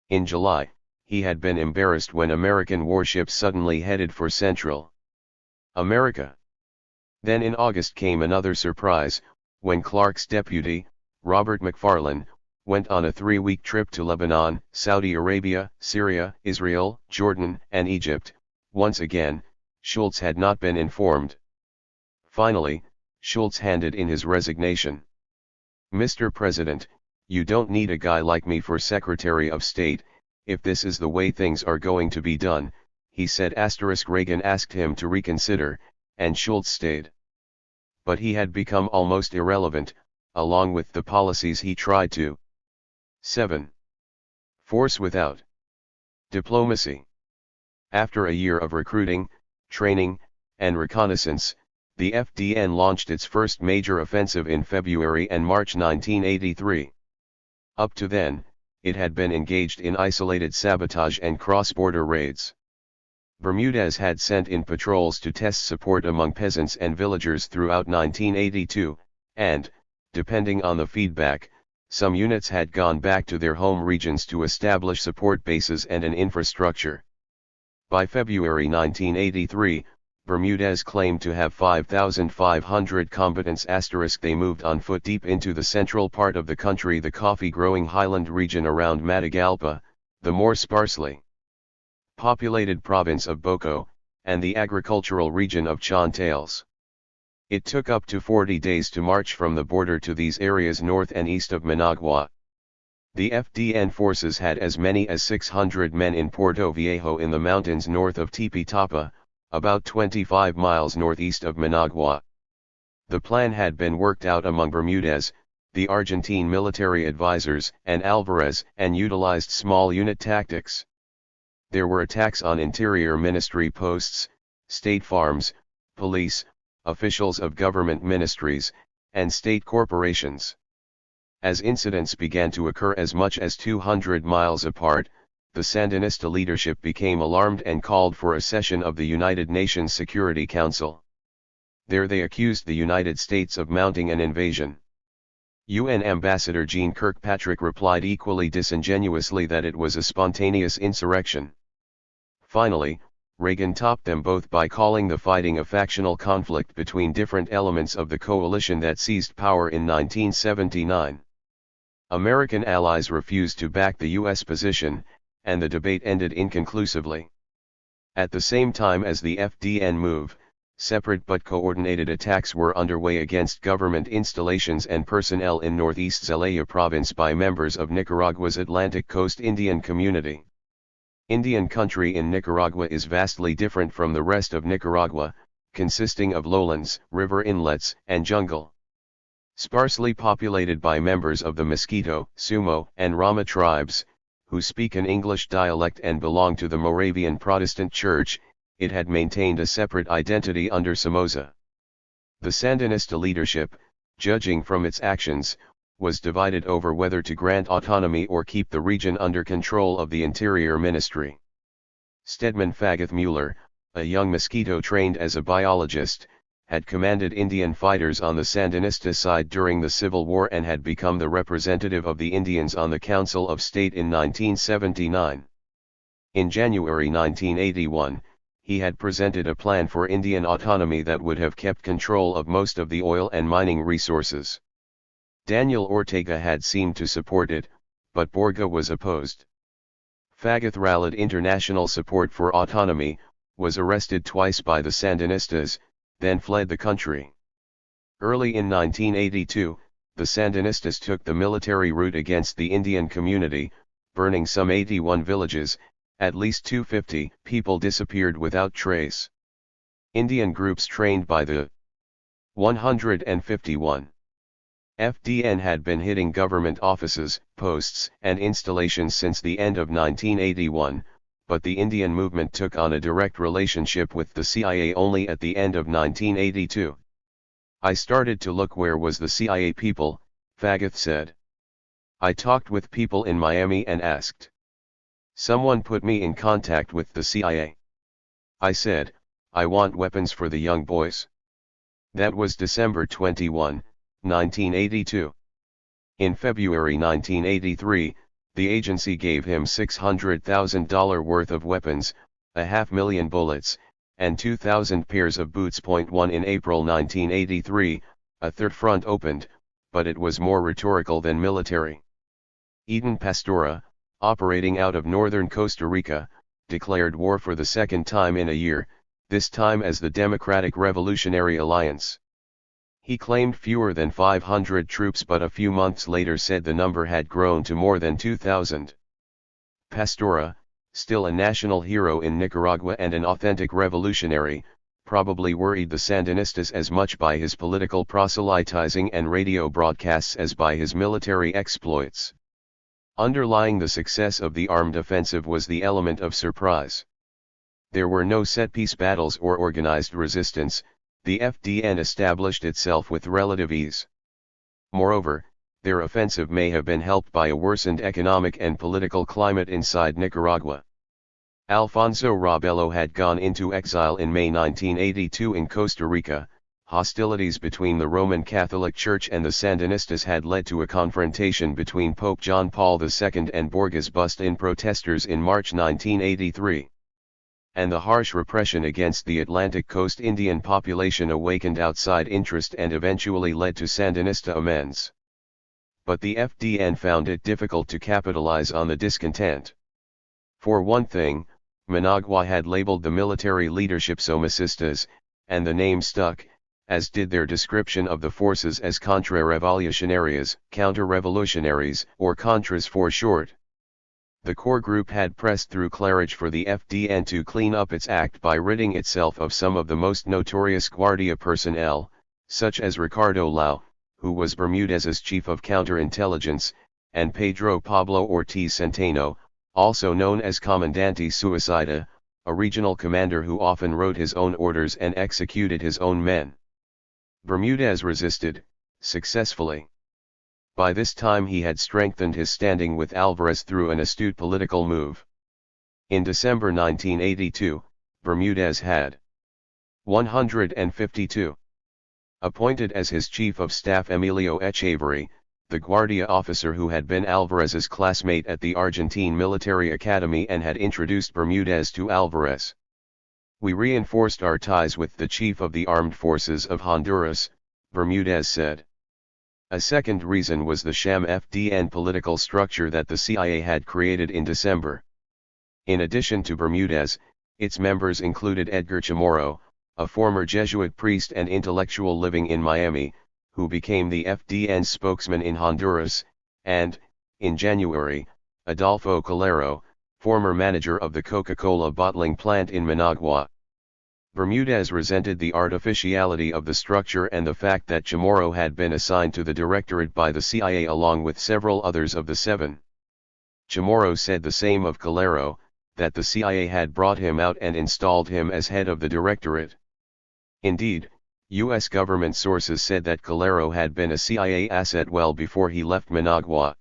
In July, he had been embarrassed when American warships suddenly headed for Central America. Then in August came another surprise, when Clark's deputy, Robert McFarlane, went on a 3-week trip to Lebanon, Saudi Arabia, Syria, Israel, Jordan, and Egypt. Once again, Schultz had not been informed. Finally, Schultz handed in his resignation. "Mr. President, you don't need a guy like me for Secretary of State, if this is the way things are going to be done," he said. Reagan asked him to reconsider, and Schultz stayed. But he had become almost irrelevant, along with the policies he tried to 7. Force without diplomacy. After a year of recruiting, training, and reconnaissance, the FDN launched its first major offensive in February and March 1983. Up to then, it had been engaged in isolated sabotage and cross-border raids. Bermudez had sent in patrols to test support among peasants and villagers throughout 1982, and, depending on the feedback, some units had gone back to their home regions to establish support bases and an infrastructure. By February 1983, Bermudez claimed to have 5,500 combatants. They moved on foot deep into the central part of the country, the coffee-growing highland region around Matagalpa, the more sparsely populated province of Boko, and the agricultural region of Chontales. It took up to 40 days to march from the border to these areas north and east of Managua. The FDN forces had as many as 600 men in Puerto Viejo in the mountains north of Tipitapa, about 25 miles northeast of Managua. The plan had been worked out among Bermudez, the Argentine military advisors, and Alvarez, and utilized small unit tactics. There were attacks on Interior Ministry posts, state farms, police, officials of government ministries, and state corporations. As incidents began to occur as much as 200 miles apart, the Sandinista leadership became alarmed and called for a session of the United Nations Security Council. There they accused the United States of mounting an invasion. UN Ambassador Jeane Kirkpatrick replied equally disingenuously that it was a spontaneous insurrection. Finally, Reagan topped them both by calling the fighting a factional conflict between different elements of the coalition that seized power in 1979. American allies refused to back the U.S. position, and the debate ended inconclusively. At the same time as the FDN move, separate but coordinated attacks were underway against government installations and personnel in northeast Zelaya province by members of Nicaragua's Atlantic Coast Indian community. Indian country in Nicaragua is vastly different from the rest of Nicaragua, consisting of lowlands, river inlets, and jungle. Sparsely populated by members of the Mosquito, Sumo, and Rama tribes, who speak an English dialect and belong to the Moravian Protestant Church, it had maintained a separate identity under Somoza. The Sandinista leadership, judging from its actions, was divided over whether to grant autonomy or keep the region under control of the Interior Ministry. Stedman Fagoth Mueller, a young Mosquito trained as a biologist, had commanded Indian fighters on the Sandinista side during the Civil War and had become the representative of the Indians on the Council of State in 1979. In January 1981, he had presented a plan for Indian autonomy that would have kept control of most of the oil and mining resources. Daniel Ortega had seemed to support it, but Borga was opposed. Fagoth rallied international support for autonomy, was arrested twice by the Sandinistas, then fled the country. Early in 1982, the Sandinistas took the military route against the Indian community, burning some 81 villages. At least 250 people disappeared without trace. Indian groups trained by the 151 FDN had been hitting government offices, posts, and installations since the end of 1981, but the Indian movement took on a direct relationship with the CIA only at the end of 1982. I started to look where was the CIA people, Fagoth said. I talked with people in Miami and asked. Someone put me in contact with the CIA. I said, I want weapons for the young boys. That was December 21, 1982. In February 1983, the agency gave him $600,000 worth of weapons, 500,000 bullets, and 2,000 pairs of boots. 1 In April 1983, a third front opened, but it was more rhetorical than military. Eden Pastora, operating out of northern Costa Rica, declared war for the second time in a year, this time as the Democratic Revolutionary Alliance. He claimed fewer than 500 troops, but a few months later said the number had grown to more than 2,000. Pastora, still a national hero in Nicaragua and an authentic revolutionary, probably worried the Sandinistas as much by his political proselytizing and radio broadcasts as by his military exploits. Underlying the success of the armed offensive was the element of surprise. There were no set-piece battles or organized resistance. The FDN established itself with relative ease. Moreover, their offensive may have been helped by a worsened economic and political climate inside Nicaragua. Alfonso Robelo had gone into exile in May 1982 in Costa Rica. Hostilities between the Roman Catholic Church and the Sandinistas had led to a confrontation between Pope John Paul II and Borges bust-in protesters in March 1983. And the harsh repression against the Atlantic Coast Indian population awakened outside interest and eventually led to Sandinista amends. But the FDN found it difficult to capitalize on the discontent. For one thing, Managua had labeled the military leadership Somocistas, and the name stuck, as did their description of the forces as Contrarrevolucionarias, counter-revolutionaries, or Contras for short. The core group had pressed through Claridge for the FDN to clean up its act by ridding itself of some of the most notorious Guardia personnel, such as Ricardo Lau, who was Bermudez's chief of counterintelligence, and Pedro Pablo Ortiz Centeno, also known as Comandante Suicida, a regional commander who often wrote his own orders and executed his own men. Bermudez resisted, successfully. By this time he had strengthened his standing with Alvarez through an astute political move. In December 1982, Bermudez had 152. Appointed as his chief of staff Emilio Echeverri, the Guardia officer who had been Alvarez's classmate at the Argentine Military Academy and had introduced Bermudez to Alvarez. We reinforced our ties with the chief of the armed forces of Honduras, Bermudez said. A second reason was the sham FDN political structure that the CIA had created in December. In addition to Bermudez, its members included Edgar Chamorro, a former Jesuit priest and intellectual living in Miami, who became the FDN spokesman in Honduras, and, in January, Adolfo Calero, former manager of the Coca-Cola bottling plant in Managua. Bermudez resented the artificiality of the structure and the fact that Chamorro had been assigned to the directorate by the CIA along with several others of the seven. Chamorro said the same of Calero, that the CIA had brought him out and installed him as head of the directorate. Indeed, U.S. government sources said that Calero had been a CIA asset well before he left Managua.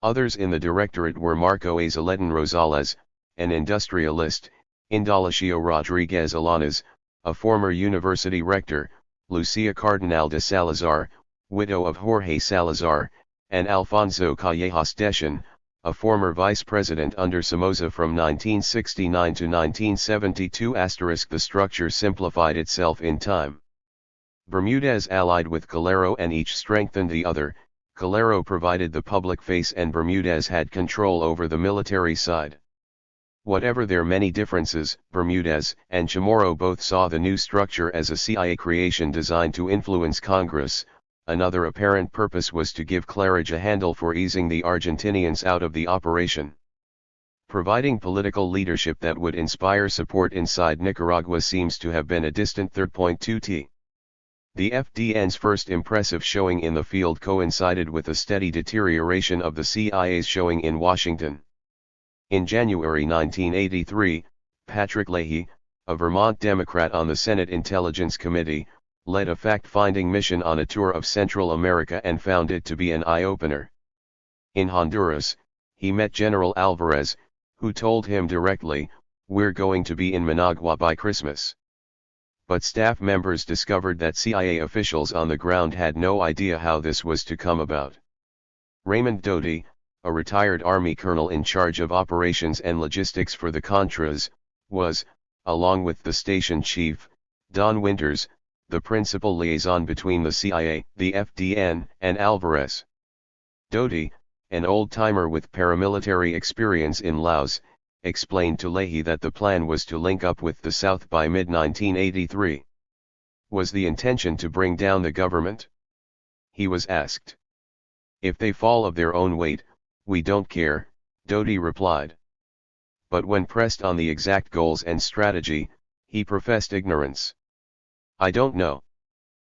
Others in the directorate were Marco Azaledan Rosales, an industrialist, Indalecio Rodriguez Alanas, a former university rector, Lucia Cardenal de Salazar, widow of Jorge Salazar, and Alfonso Callejas Deschan, a former vice president under Somoza from 1969 to 1972. The structure simplified itself in time. Bermudez allied with Calero and each strengthened the other. Calero provided the public face and Bermudez had control over the military side. Whatever their many differences, Bermudez and Chamorro both saw the new structure as a CIA creation designed to influence Congress. Another apparent purpose was to give Claridge a handle for easing the Argentinians out of the operation. Providing political leadership that would inspire support inside Nicaragua seems to have been a distant third. 2T. The FDN's first impressive showing in the field coincided with a steady deterioration of the CIA's showing in Washington. In January 1983, Patrick Leahy, a Vermont Democrat on the Senate Intelligence Committee, led a fact-finding mission on a tour of Central America and found it to be an eye-opener. In Honduras, he met General Alvarez, who told him directly, "We're going to be in Managua by Christmas." But staff members discovered that CIA officials on the ground had no idea how this was to come about. Raymond Doty, a retired Army colonel in charge of operations and logistics for the Contras, was, along with the station chief, Don Winters, the principal liaison between the CIA, the FDN, and Alvarez. Doty, an old-timer with paramilitary experience in Laos, explained to Leahy that the plan was to link up with the South by mid-1983. Was the intention to bring down the government? He was asked. "If they fall of their own weight, we don't care," Doty replied. But when pressed on the exact goals and strategy, he professed ignorance. "I don't know.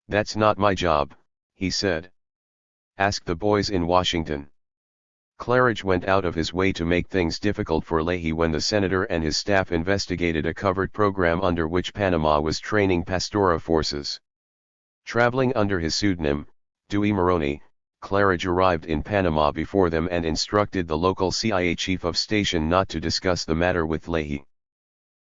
That's not my job," he said. "Ask the boys in Washington." Claridge went out of his way to make things difficult for Leahy when the senator and his staff investigated a covert program under which Panama was training Pastora forces. Traveling under his pseudonym, Dewey Moroni, Claridge arrived in Panama before them and instructed the local CIA chief of station not to discuss the matter with Leahy.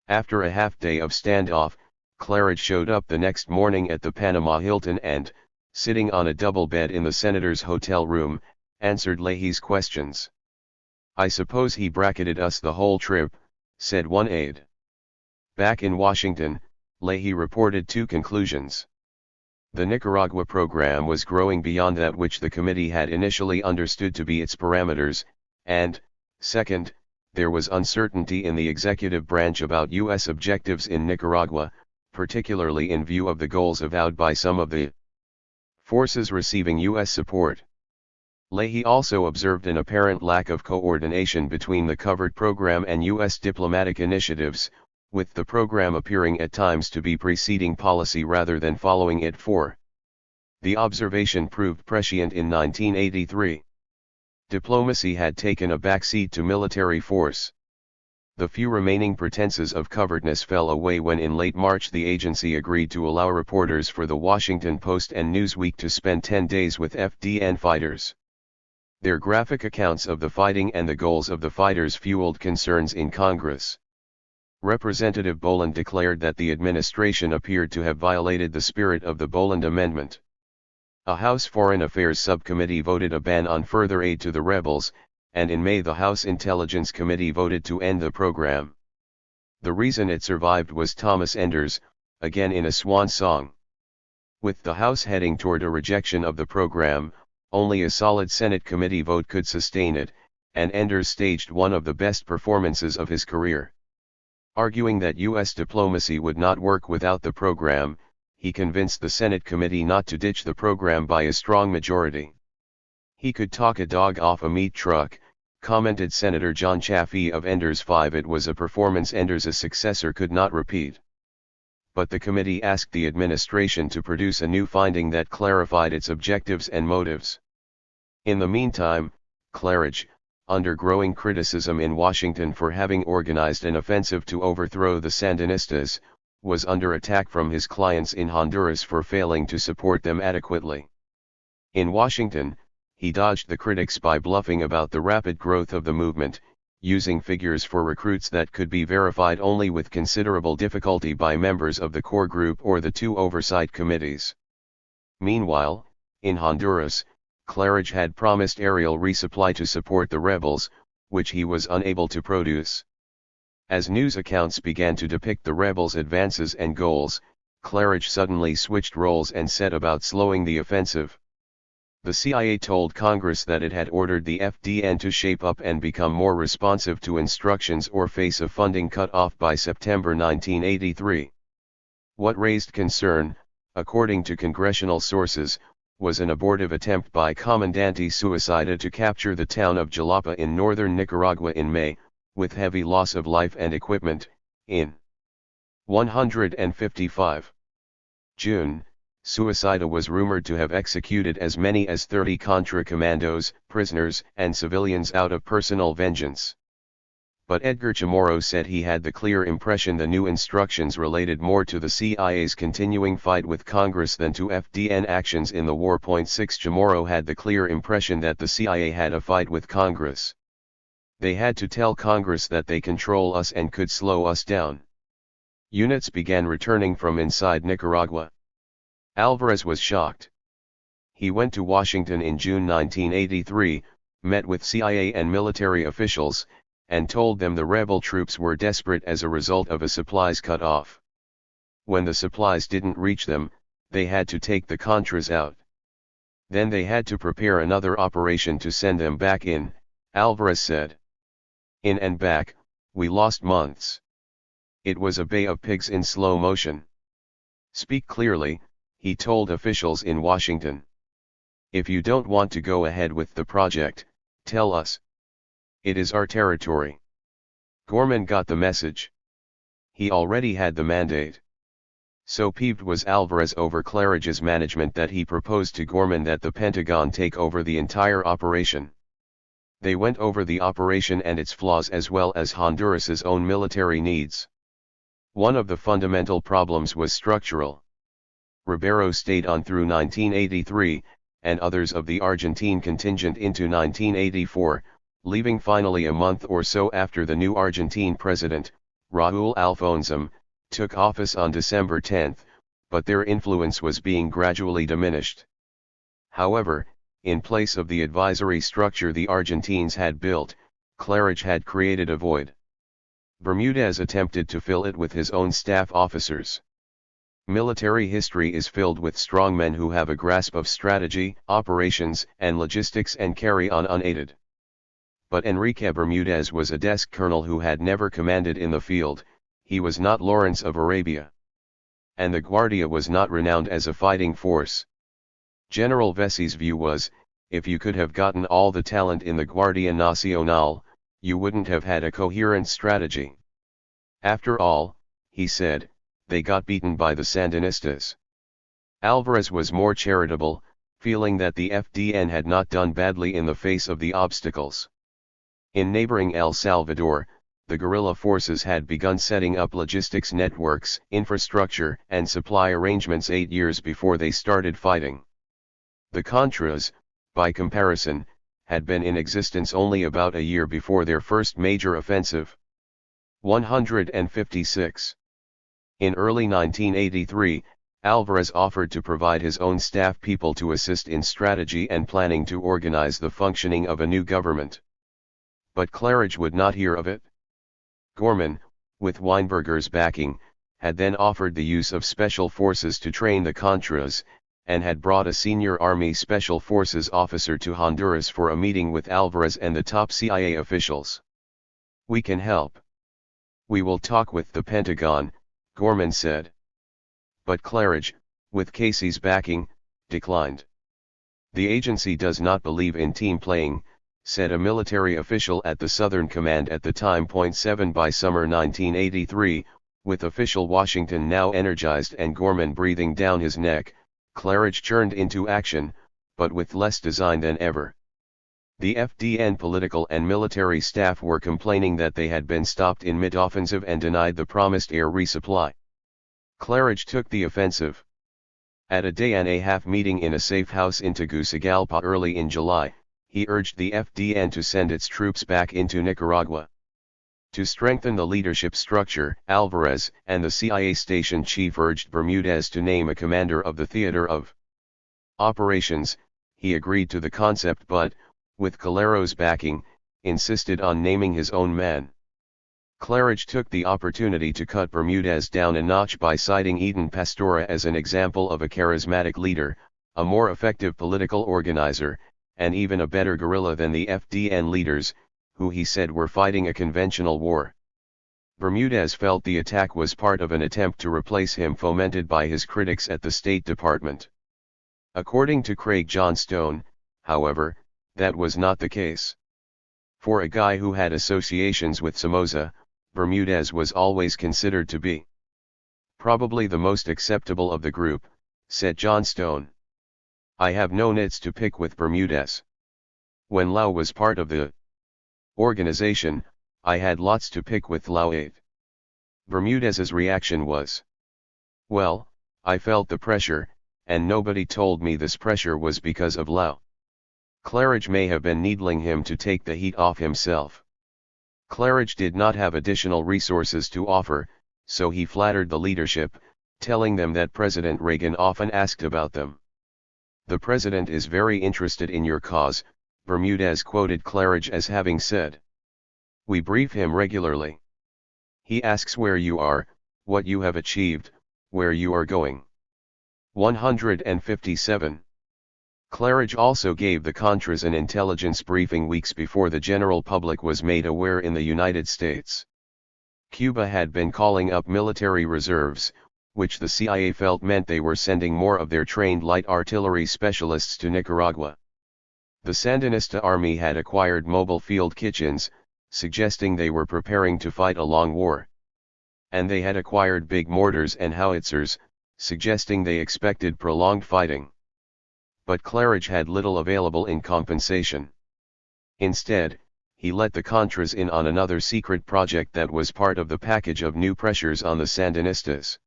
After a half-day of standoff, Claridge showed up the next morning at the Panama Hilton and, sitting on a double bed in the senator's hotel room, answered Leahy's questions. "I suppose he bracketed us the whole trip," said one aide. Back in Washington, Leahy reported two conclusions. The Nicaragua program was growing beyond that which the committee had initially understood to be its parameters, and, second, there was uncertainty in the executive branch about U.S. objectives in Nicaragua, particularly in view of the goals avowed by some of the forces receiving U.S. support. Leahy also observed an apparent lack of coordination between the covered program and U.S. diplomatic initiatives, with the program appearing at times to be preceding policy rather than following it. The observation proved prescient in 1983. Diplomacy had taken a backseat to military force. The few remaining pretenses of coverdness fell away when in late March the agency agreed to allow reporters for The Washington Post and Newsweek to spend 10 days with FDN fighters. Their graphic accounts of the fighting and the goals of the fighters fueled concerns in Congress. Representative Boland declared that the administration appeared to have violated the spirit of the Boland Amendment. A House Foreign Affairs Subcommittee voted a ban on further aid to the rebels, and in May the House Intelligence Committee voted to end the program. The reason it survived was Thomas Enders, again in a swan song. With the House heading toward a rejection of the program, only a solid Senate committee vote could sustain it, and Enders staged one of the best performances of his career. Arguing that U.S. diplomacy would not work without the program, he convinced the Senate committee not to ditch the program by a strong majority. "He could talk a dog off a meat truck," commented Senator John Chaffee of Enders 5. It was a performance Enders' successor could not repeat. But the committee asked the administration to produce a new finding that clarified its objectives and motives. In the meantime, Claridge, under growing criticism in Washington for having organized an offensive to overthrow the Sandinistas, was under attack from his clients in Honduras for failing to support them adequately. In Washington, he dodged the critics by bluffing about the rapid growth of the movement, using figures for recruits that could be verified only with considerable difficulty by members of the core group or the two oversight committees. Meanwhile, in Honduras, Claridge had promised aerial resupply to support the rebels, which he was unable to produce. As news accounts began to depict the rebels' advances and goals, Claridge suddenly switched roles and set about slowing the offensive. The CIA told Congress that it had ordered the FDN to shape up and become more responsive to instructions or face a funding cut-off by September 1983. What raised concern, according to congressional sources, was an abortive attempt by Comandante Suicida to capture the town of Jalapa in northern Nicaragua in May, with heavy loss of life and equipment. In 155 June, Suicida was rumored to have executed as many as 30 Contra commandos, prisoners, and civilians out of personal vengeance. But Edgar Chamorro said he had the clear impression the new instructions related more to the CIA's continuing fight with Congress than to FDN actions in the war. 6 Chamorro had the clear impression that the CIA had a fight with Congress. They had to tell Congress that they control us and could slow us down. Units began returning from inside Nicaragua. Alvarez was shocked. He went to Washington in June 1983, met with CIA and military officials, and told them the rebel troops were desperate as a result of a supplies cut-off. When the supplies didn't reach them, they had to take the Contras out. Then they had to prepare another operation to send them back in, Alvarez said. In and back, we lost months. It was a bay of pigs in slow motion. Speak clearly, he told officials in Washington. If you don't want to go ahead with the project, tell us. It is our territory. Gorman got the message. He already had the mandate. So peeved was Alvarez over Claridge's management that he proposed to Gorman that the Pentagon take over the entire operation. They went over the operation and its flaws as well as Honduras's own military needs. One of the fundamental problems was structural. Ribeiro stayed on through 1983, and others of the Argentine contingent into 1984, leaving finally a month or so after the new Argentine president, Raúl Alfonsum, took office on December 10, but their influence was being gradually diminished. However, in place of the advisory structure the Argentines had built, Claridge had created a void. Bermudez attempted to fill it with his own staff officers. Military history is filled with strong men who have a grasp of strategy, operations, and logistics and carry on unaided. But Enrique Bermudez was a desk colonel who had never commanded in the field. He was not Lawrence of Arabia. And the Guardia was not renowned as a fighting force. General Vessey's view was, if you could have gotten all the talent in the Guardia Nacional, you wouldn't have had a coherent strategy. After all, he said, they got beaten by the Sandinistas. Alvarez was more charitable, feeling that the FDN had not done badly in the face of the obstacles. In neighboring El Salvador, the guerrilla forces had begun setting up logistics networks, infrastructure, and supply arrangements 8 years before they started fighting. The Contras, by comparison, had been in existence only about a year before their first major offensive. 156. In early 1983, Alvarez offered to provide his own staff people to assist in strategy and planning to organize the functioning of a new government. But Claridge would not hear of it. Gorman, with Weinberger's backing, had then offered the use of special forces to train the Contras, and had brought a senior Army Special Forces officer to Honduras for a meeting with Alvarez and the top CIA officials. We can help. We will talk with the Pentagon, Gorman said. But Claridge, with Casey's backing, declined. The agency does not believe in team playing, said a military official at the Southern Command at the time. 7 By summer 1983, with official Washington now energized and Gorman breathing down his neck, Claridge churned into action, but with less design than ever. The FDN political and military staff were complaining that they had been stopped in mid-offensive and denied the promised air resupply. Claridge took the offensive. At a day-and-a-half meeting in a safe house in Tegucigalpa early in July, he urged the FDN to send its troops back into Nicaragua. To strengthen the leadership structure, Alvarez and the CIA station chief urged Bermudez to name a commander of the theater of operations. He agreed to the concept but, with Calero's backing, insisted on naming his own man. Claridge took the opportunity to cut Bermudez down a notch by citing Eden Pastora as an example of a charismatic leader, a more effective political organizer, and even a better guerrilla than the FDN leaders, who he said were fighting a conventional war. Bermudez felt the attack was part of an attempt to replace him fomented by his critics at the State Department. According to Craig Johnstone, however, that was not the case. For a guy who had associations with Somoza, Bermudez was always considered to be probably the most acceptable of the group, said Johnstone. I have no nits to pick with Bermudez. When Lau was part of the organization, I had lots to pick with Lau 8. Bermudez's reaction was, well, I felt the pressure, and nobody told me this pressure was because of Lau. Claridge may have been needling him to take the heat off himself. Claridge did not have additional resources to offer, so he flattered the leadership, telling them that President Reagan often asked about them. The president is very interested in your cause, Bermudez quoted Claridge as having said. We brief him regularly. He asks where you are, what you have achieved, where you are going. 157. Claridge also gave the Contras an intelligence briefing weeks before the general public was made aware in the United States. Cuba had been calling up military reserves, which the CIA felt meant they were sending more of their trained light artillery specialists to Nicaragua. The Sandinista army had acquired mobile field kitchens, suggesting they were preparing to fight a long war. And they had acquired big mortars and howitzers, suggesting they expected prolonged fighting. But Claridge had little available in compensation. Instead, he let the Contras in on another secret project that was part of the package of new pressures on the Sandinistas.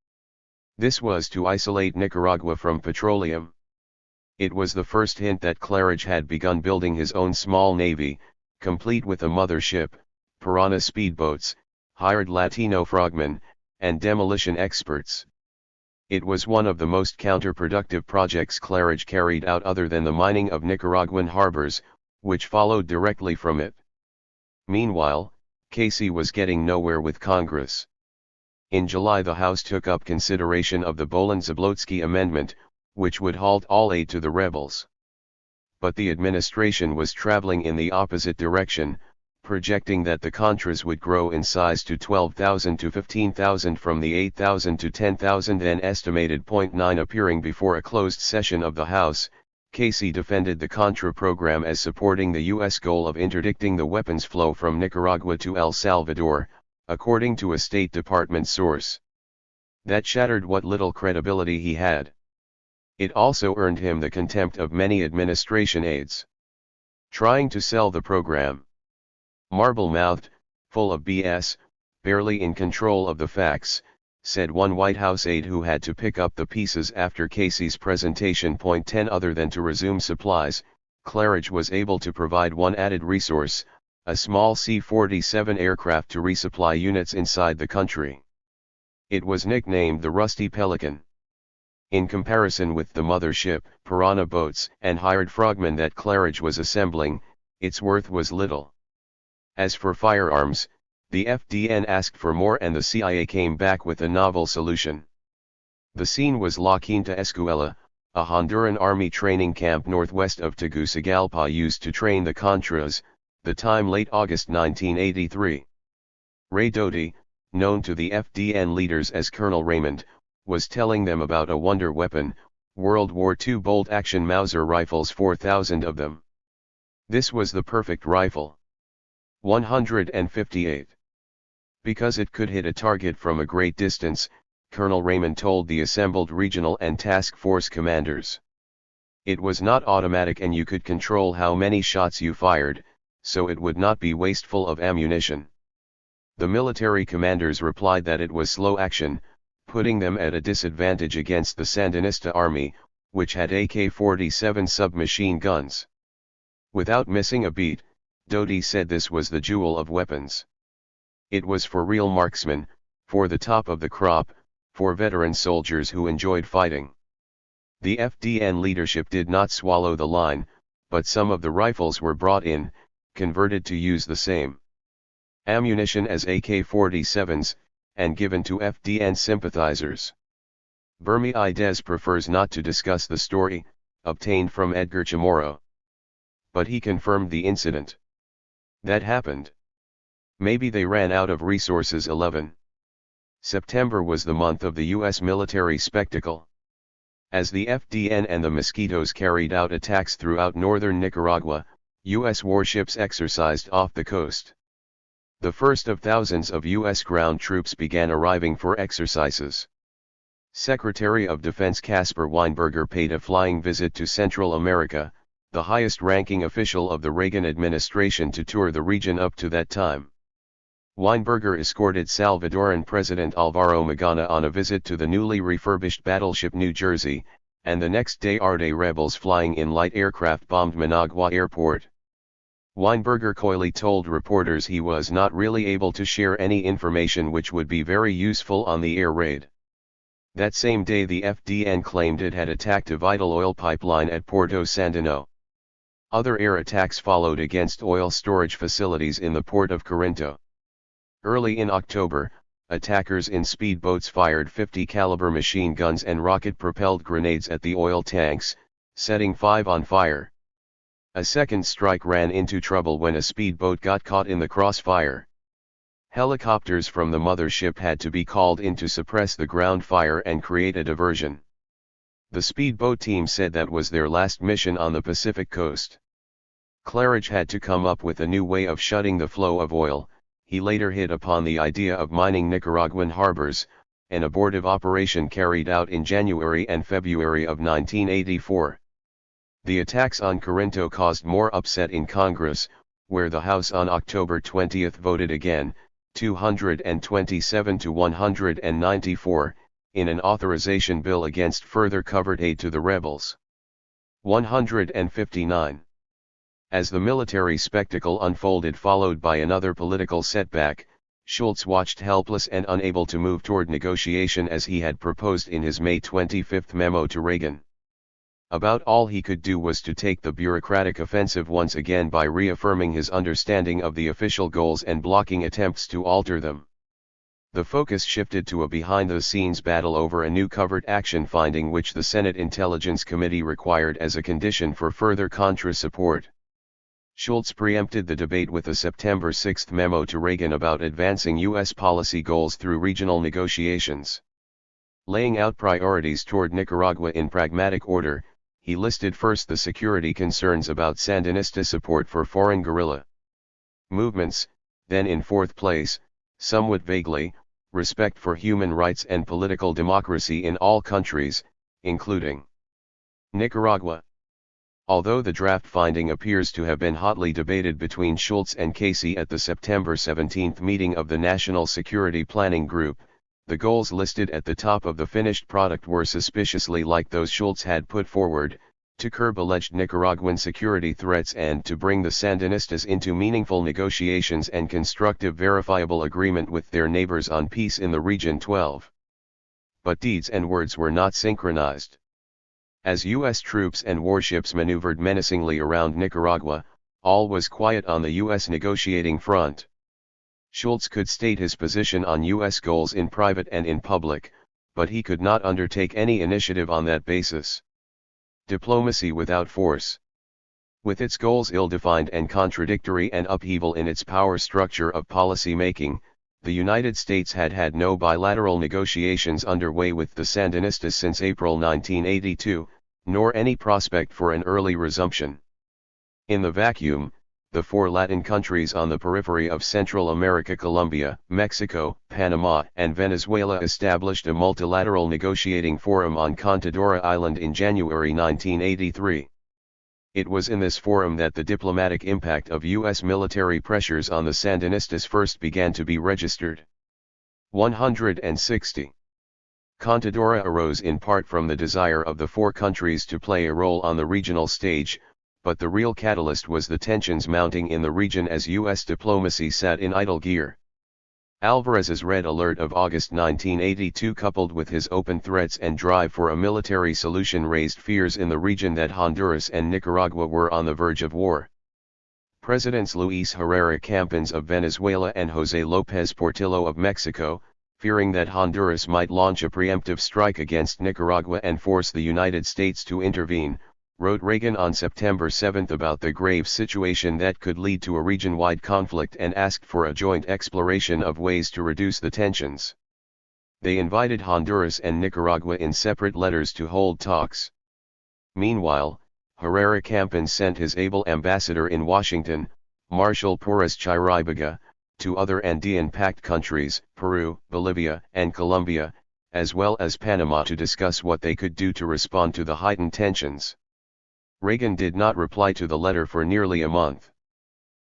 This was to isolate Nicaragua from petroleum. It was the first hint that Claridge had begun building his own small navy, complete with a mothership, Piranha speedboats, hired Latino frogmen, and demolition experts. It was one of the most counterproductive projects Claridge carried out other than the mining of Nicaraguan harbors, which followed directly from it. Meanwhile, Casey was getting nowhere with Congress. In July the House took up consideration of the Bolin-Zablotsky Amendment, which would halt all aid to the rebels. But the administration was traveling in the opposite direction, projecting that the Contras would grow in size to 12,000 to 15,000 from the 8,000 to 10,000 then estimated. 9 Appearing before a closed session of the House, Casey defended the Contra program as supporting the U.S. goal of interdicting the weapons flow from Nicaragua to El Salvador, according to a State Department source. That shattered what little credibility he had. It also earned him the contempt of many administration aides. Trying to sell the program. Marble-mouthed, full of BS, barely in control of the facts, said one White House aide who had to pick up the pieces after Casey's presentation. 10 Other than to resume supplies, Claridge was able to provide one added resource, a small C-47 aircraft to resupply units inside the country. It was nicknamed the Rusty Pelican. In comparison with the mothership, Piranha boats, and hired frogmen that Claridge was assembling, its worth was little. As for firearms, the FDN asked for more and the CIA came back with a novel solution. The scene was La Quinta Escuela, a Honduran army training camp northwest of Tegucigalpa used to train the Contras, the time late August 1983. Ray Doty, known to the FDN leaders as Colonel Raymond, was telling them about a wonder weapon, World War II bolt-action Mauser rifles, 4,000 of them. This was the perfect rifle. 158. Because it could hit a target from a great distance, Colonel Raymond told the assembled regional and task force commanders. It was not automatic and you could control how many shots you fired, so it would not be wasteful of ammunition. The military commanders replied that it was slow action, putting them at a disadvantage against the Sandinista army, which had AK-47 submachine guns. Without missing a beat, Doty said this was the jewel of weapons. It was for real marksmen, for the top of the crop, for veteran soldiers who enjoyed fighting. The FDN leadership did not swallow the line, but some of the rifles were brought in, converted to use the same ammunition as AK-47s, and given to FDN sympathizers. Bermudez prefers not to discuss the story, obtained from Edgar Chamorro. But he confirmed the incident. That happened. Maybe they ran out of resources. 11. September was the month of the U.S. military spectacle. As the FDN and the Mosquitoes carried out attacks throughout northern Nicaragua, U.S. warships exercised off the coast. The first of thousands of U.S. ground troops began arriving for exercises. Secretary of Defense Caspar Weinberger paid a flying visit to Central America, the highest-ranking official of the Reagan administration to tour the region up to that time. Weinberger escorted Salvadoran President Alvaro Magana on a visit to the newly refurbished battleship New Jersey, and the next day Arde rebels flying in light aircraft bombed Managua Airport. Weinberger coyly told reporters he was not really able to share any information which would be very useful on the air raid. That same day the FDN claimed it had attacked a vital oil pipeline at Puerto Sandino. Other air attacks followed against oil storage facilities in the port of Corinto. Early in October, attackers in speedboats fired 50-caliber machine guns and rocket-propelled grenades at the oil tanks, setting 5 on fire. A second strike ran into trouble when a speedboat got caught in the crossfire. Helicopters from the mothership had to be called in to suppress the ground fire and create a diversion. The speedboat team said that was their last mission on the Pacific coast. Claridge had to come up with a new way of shutting the flow of oil. He later hit upon the idea of mining Nicaraguan harbors, an abortive operation carried out in January and February of 1984. The attacks on Corinto caused more upset in Congress, where the House on October 20 voted again, 227 to 194, in an authorization bill against further covert aid to the rebels. 159. As the military spectacle unfolded followed by another political setback, Schultz watched helpless and unable to move toward negotiation as he had proposed in his May 25 memo to Reagan. About all he could do was to take the bureaucratic offensive once again by reaffirming his understanding of the official goals and blocking attempts to alter them. The focus shifted to a behind-the-scenes battle over a new covert action finding which the Senate Intelligence Committee required as a condition for further Contra support. Schultz preempted the debate with a September 6 memo to Reagan about advancing U.S. policy goals through regional negotiations. Laying out priorities toward Nicaragua in pragmatic order, he listed first the security concerns about Sandinista support for foreign guerrilla movements, then in fourth place, somewhat vaguely, respect for human rights and political democracy in all countries, including Nicaragua. Although the draft finding appears to have been hotly debated between Schultz and Casey at the September 17 meeting of the National Security Planning Group, the goals listed at the top of the finished product were suspiciously like those Schultz had put forward, to curb alleged Nicaraguan security threats and to bring the Sandinistas into meaningful negotiations and constructive verifiable agreement with their neighbors on peace in the region. 12. But deeds and words were not synchronized. As U.S. troops and warships maneuvered menacingly around Nicaragua, all was quiet on the U.S. negotiating front. Schultz could state his position on U.S. goals in private and in public, but he could not undertake any initiative on that basis. Diplomacy without force. With its goals ill-defined and contradictory and upheaval in its power structure of policy making, the United States had had no bilateral negotiations underway with the Sandinistas since April 1982, nor any prospect for an early resumption. In the vacuum, the 4 Latin countries on the periphery of Central America, Colombia, Mexico, Panama, and Venezuela established a multilateral negotiating forum on Contadora Island in January 1983. It was in this forum that the diplomatic impact of U.S. military pressures on the Sandinistas first began to be registered. 160. Contadora arose in part from the desire of the 4 countries to play a role on the regional stage, but the real catalyst was the tensions mounting in the region as U.S. diplomacy sat in idle gear. Alvarez's Red Alert of August 1982 coupled with his open threats and drive for a military solution raised fears in the region that Honduras and Nicaragua were on the verge of war. Presidents Luis Herrera Campins of Venezuela and José López Portillo of Mexico, fearing that Honduras might launch a preemptive strike against Nicaragua and force the United States to intervene, wrote Reagan on September 7 about the grave situation that could lead to a region-wide conflict and asked for a joint exploration of ways to reduce the tensions. They invited Honduras and Nicaragua in separate letters to hold talks. Meanwhile, Herrera Campins sent his able ambassador in Washington, Marshal Pérez Chiriboga, to other Andean-pact countries, Peru, Bolivia, and Colombia, as well as Panama to discuss what they could do to respond to the heightened tensions. Reagan did not reply to the letter for nearly a month.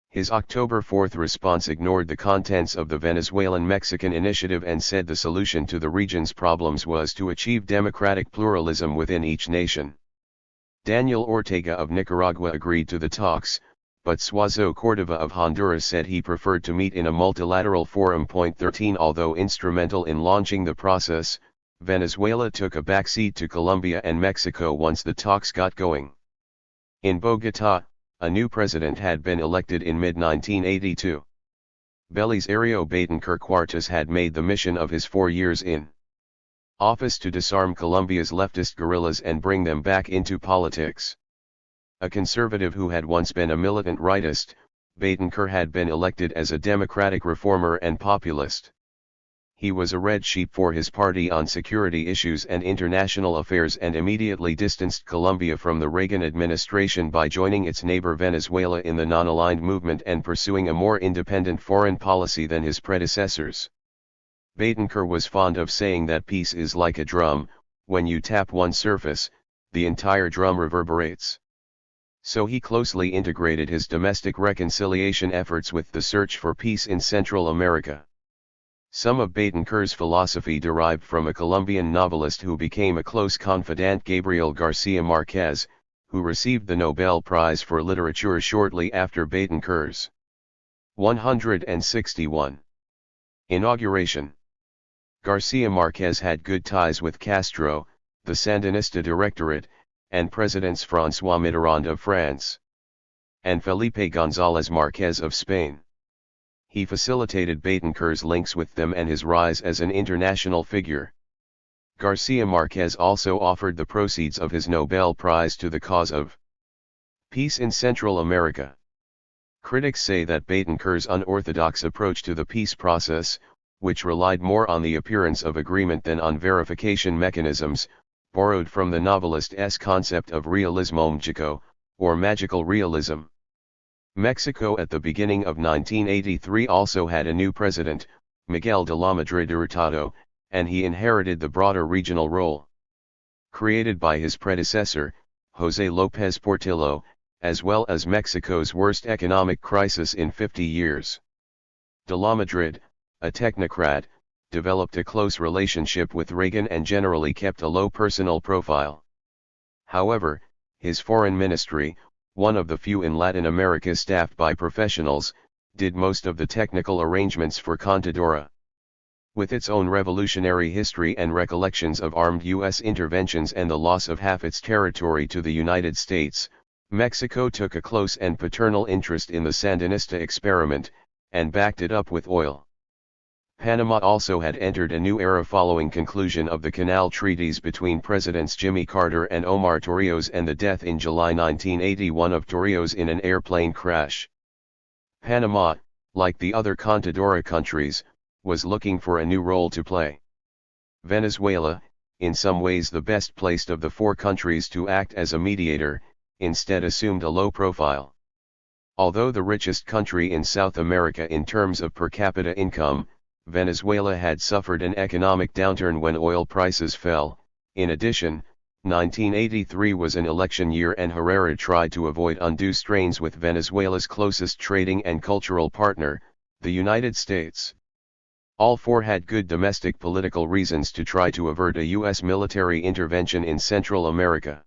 His October 4 response ignored the contents of the Venezuelan-Mexican initiative and said the solution to the region's problems was to achieve democratic pluralism within each nation. Daniel Ortega of Nicaragua agreed to the talks, but Suazo Córdoba of Honduras said he preferred to meet in a multilateral forum. 13 Although instrumental in launching the process, Venezuela took a backseat to Colombia and Mexico once the talks got going. In Bogotá, a new president had been elected in mid-1982. Belisario Betancur Cuartas had made the mission of his 4 years in office to disarm Colombia's leftist guerrillas and bring them back into politics. A conservative who had once been a militant rightist, Betancur had been elected as a democratic reformer and populist. He was a red sheep for his party on security issues and international affairs and immediately distanced Colombia from the Reagan administration by joining its neighbor Venezuela in the non-aligned movement and pursuing a more independent foreign policy than his predecessors. Betancur was fond of saying that peace is like a drum, when you tap one surface, the entire drum reverberates. So he closely integrated his domestic reconciliation efforts with the search for peace in Central America. Some of Betancur's philosophy derived from a Colombian novelist who became a close confidant, Gabriel García Márquez, who received the Nobel Prize for Literature shortly after Betancur's 161 inauguration. García Márquez had good ties with Castro, the Sandinista Directorate, and Presidents François Mitterrand of France and Felipe González Márquez of Spain. He facilitated Betancur's links with them and his rise as an international figure. García Márquez also offered the proceeds of his Nobel Prize to the cause of peace in Central America. Critics say that Betancur's unorthodox approach to the peace process, which relied more on the appearance of agreement than on verification mechanisms, borrowed from the novelist's concept of realismo mágico, or magical realism. Mexico at the beginning of 1983 also had a new president, Miguel de la Madrid Hurtado, and he inherited the broader regional role created by his predecessor, José López Portillo, as well as Mexico's worst economic crisis in 50 years. De la Madrid, a technocrat, developed a close relationship with Reagan and generally kept a low personal profile. However, his foreign ministry, one of the few in Latin America staffed by professionals, did most of the technical arrangements for Contadora. With its own revolutionary history and recollections of armed U.S. interventions and the loss of half its territory to the United States, Mexico took a close and paternal interest in the Sandinista experiment, and backed it up with oil. Panama also had entered a new era following conclusion of the Canal Treaties between Presidents Jimmy Carter and Omar Torrijos and the death in July 1981 of Torrijos in an airplane crash. Panama, like the other Contadora countries, was looking for a new role to play. Venezuela, in some ways the best placed of the 4 countries to act as a mediator, instead assumed a low profile. Although the richest country in South America in terms of per capita income, Venezuela had suffered an economic downturn when oil prices fell. In addition, 1983 was an election year and Herrera tried to avoid undue strains with Venezuela's closest trading and cultural partner, the United States. All 4 had good domestic political reasons to try to avert a U.S. military intervention in Central America.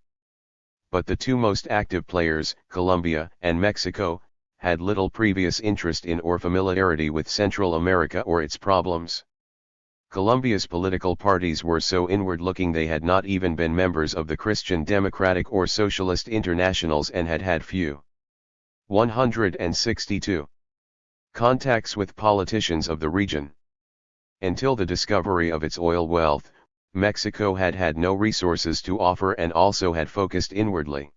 But the 2 most active players, Colombia and Mexico, had little previous interest in or familiarity with Central America or its problems. Colombia's political parties were so inward-looking they had not even been members of the Christian Democratic or Socialist Internationals and had had few 162. Contacts with politicians of the region. Until the discovery of its oil wealth, Mexico had had no resources to offer and also had focused inwardly.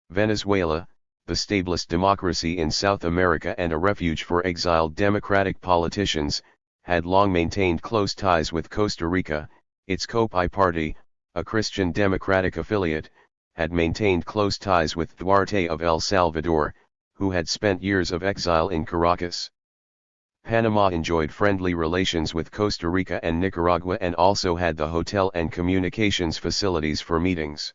Venezuela, the stablest democracy in South America and a refuge for exiled democratic politicians, had long maintained close ties with Costa Rica. Its COPI party, a Christian Democratic affiliate, had maintained close ties with Duarte of El Salvador, who had spent years of exile in Caracas. Panama enjoyed friendly relations with Costa Rica and Nicaragua and also had the hotel and communications facilities for meetings.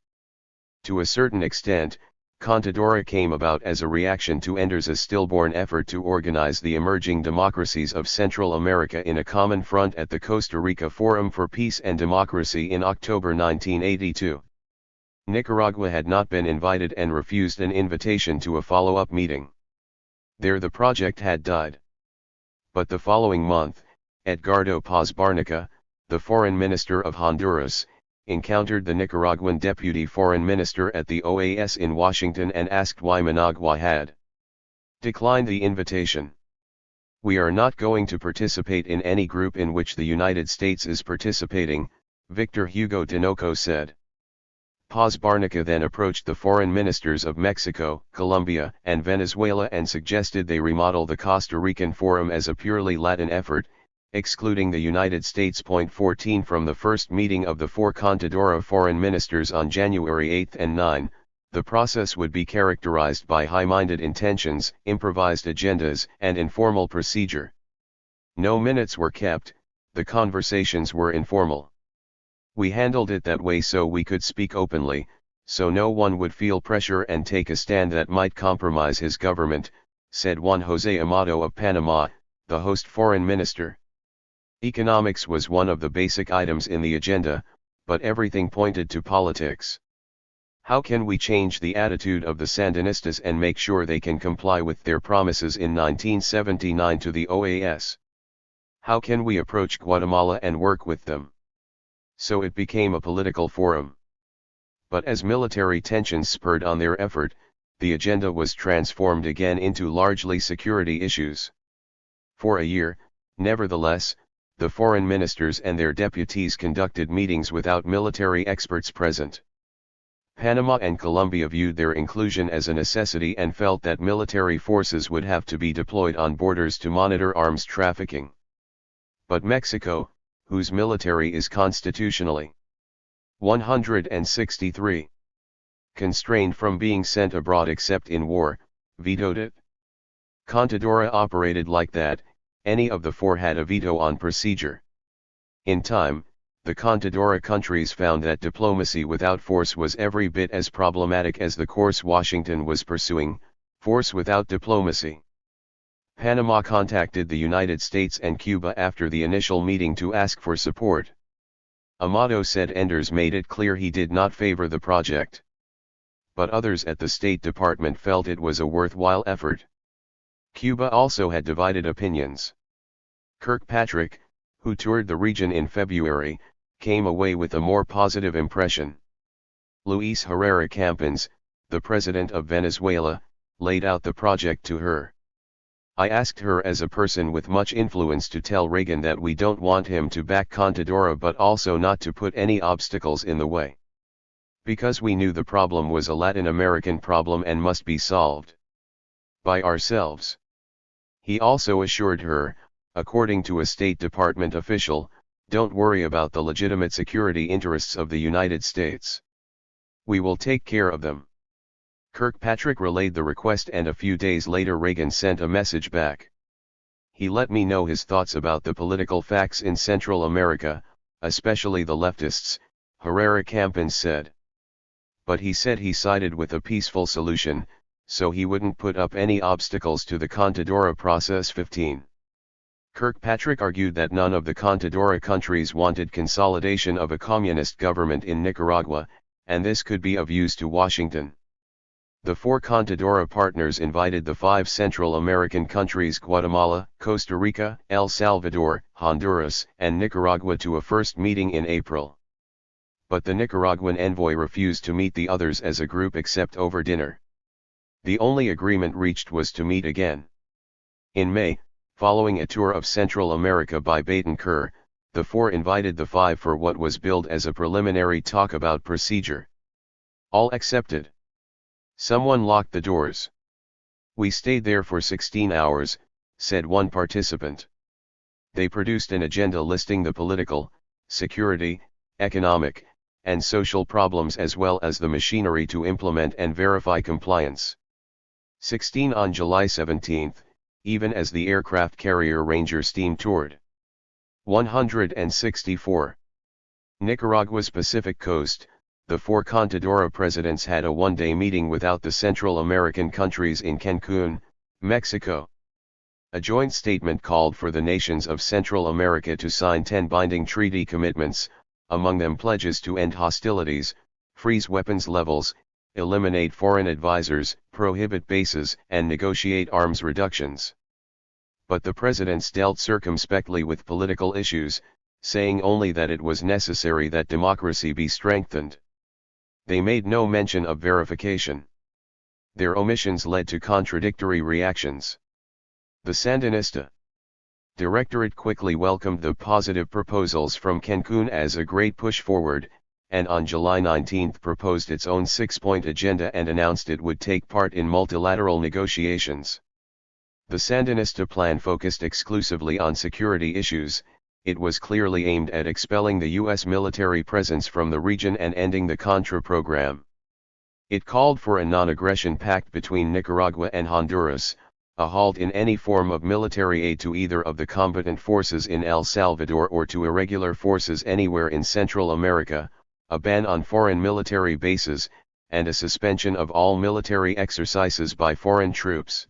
To a certain extent, Contadora came about as a reaction to Enders's stillborn effort to organize the emerging democracies of Central America in a common front at the Costa Rica Forum for Peace and Democracy in October 1982. Nicaragua had not been invited and refused an invitation to a follow-up meeting. There the project had died. But the following month, Edgardo Paz Barnica, the foreign minister of Honduras, encountered the Nicaraguan deputy foreign minister at the OAS in Washington and asked why Managua had declined the invitation. "We are not going to participate in any group in which the United States is participating," Victor Hugo Tinoco said. Paz Barnica then approached the foreign ministers of Mexico, Colombia, and Venezuela and suggested they remodel the Costa Rican Forum as a purely Latin effort, excluding the United States. 14 From the first meeting of the four Contadora foreign ministers on January 8 and 9, the process would be characterized by high-minded intentions, improvised agendas, and informal procedure. No minutes were kept, the conversations were informal. "We handled it that way so we could speak openly, so no one would feel pressure and take a stand that might compromise his government," said Juan José Amado of Panama, the host foreign minister. Economics was one of the basic items in the agenda, but everything pointed to politics. "How can we change the attitude of the Sandinistas and make sure they can comply with their promises in 1979 to the OAS? How can we approach Guatemala and work with them?" So it became a political forum. But as military tensions spurred on their effort, the agenda was transformed again into largely security issues. For a year, nevertheless, the foreign ministers and their deputies conducted meetings without military experts present. Panama and Colombia viewed their inclusion as a necessity and felt that military forces would have to be deployed on borders to monitor arms trafficking. But Mexico, whose military is constitutionally 163 constrained from being sent abroad except in war, vetoed it. Contadora operated like that. Any of the four had a veto on procedure. In time, the Contadora countries found that diplomacy without force was every bit as problematic as the course Washington was pursuing, force without diplomacy. Panama contacted the United States and Cuba after the initial meeting to ask for support. Amado said Enders made it clear he did not favor the project. But others at the State Department felt it was a worthwhile effort. Cuba also had divided opinions. Kirkpatrick, who toured the region in February, came away with a more positive impression. Luis Herrera Campins, the president of Venezuela, laid out the project to her. "I asked her as a person with much influence to tell Reagan that we don't want him to back Contadora but also not to put any obstacles in the way. Because we knew the problem was a Latin American problem and must be solved by ourselves." He also assured her, according to a State Department official, "Don't worry about the legitimate security interests of the United States. We will take care of them." Kirkpatrick relayed the request and a few days later Reagan sent a message back. "He let me know his thoughts about the political facts in Central America, especially the leftists," Herrera Campins said. "But he said he sided with a peaceful solution, so he wouldn't put up any obstacles to the Contadora process." 15. Kirkpatrick argued that none of the Contadora countries wanted consolidation of a communist government in Nicaragua, and this could be of use to Washington. The four Contadora partners invited the five Central American countries Guatemala, Costa Rica, El Salvador, Honduras, and Nicaragua to a first meeting in April. But the Nicaraguan envoy refused to meet the others as a group except over dinner. The only agreement reached was to meet again. In May, following a tour of Central America by Betancur, the four invited the five for what was billed as a preliminary talk about procedure. All accepted. Someone locked the doors. "We stayed there for 16 hours, said one participant. They produced an agenda listing the political, security, economic, and social problems as well as the machinery to implement and verify compliance. 16 On July 17, even as the aircraft carrier Ranger steamed toward 164. Nicaragua's Pacific coast, the four Contadora presidents had a one-day meeting without the Central American countries in Cancun, Mexico. A joint statement called for the nations of Central America to sign 10 binding treaty commitments, among them pledges to end hostilities, freeze weapons levels, eliminate foreign advisors, prohibit bases, and negotiate arms reductions. But the presidents dealt circumspectly with political issues, saying only that it was necessary that democracy be strengthened. They made no mention of verification. Their omissions led to contradictory reactions. The Sandinista Directorate quickly welcomed the positive proposals from Cancun as a great push forward, and on July 19 proposed its own 6-point agenda and announced it would take part in multilateral negotiations. The Sandinista plan focused exclusively on security issues. It was clearly aimed at expelling the U.S. military presence from the region and ending the Contra program. It called for a non-aggression pact between Nicaragua and Honduras, a halt in any form of military aid to either of the combatant forces in El Salvador or to irregular forces anywhere in Central America, a ban on foreign military bases, and a suspension of all military exercises by foreign troops.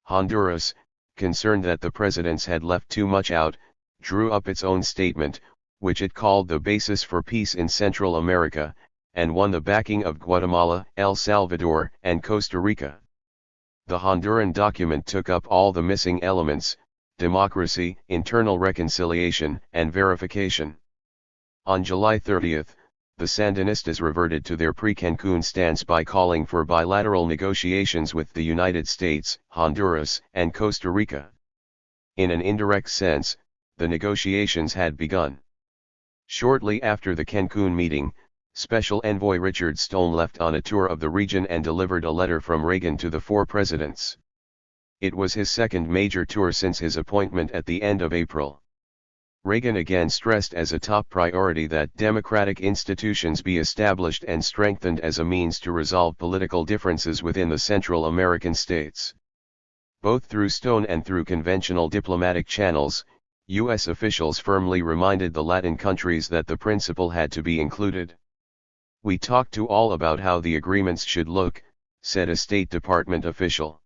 Honduras, concerned that the presidents had left too much out, drew up its own statement, which it called the basis for peace in Central America, and won the backing of Guatemala, El Salvador, and Costa Rica. The Honduran document took up all the missing elements: democracy, internal reconciliation, and verification. On July 30, the Sandinistas reverted to their pre-Cancun stance by calling for bilateral negotiations with the United States, Honduras, and Costa Rica. In an indirect sense, the negotiations had begun. Shortly after the Cancun meeting, Special Envoy Richard Stone left on a tour of the region and delivered a letter from Reagan to the four presidents. It was his second major tour since his appointment at the end of April. Reagan again stressed as a top priority that democratic institutions be established and strengthened as a means to resolve political differences within the Central American states. Both through Stone and through conventional diplomatic channels, U.S. officials firmly reminded the Latin countries that the principle had to be included. "We talked to all about how the agreements should look," said a State Department official.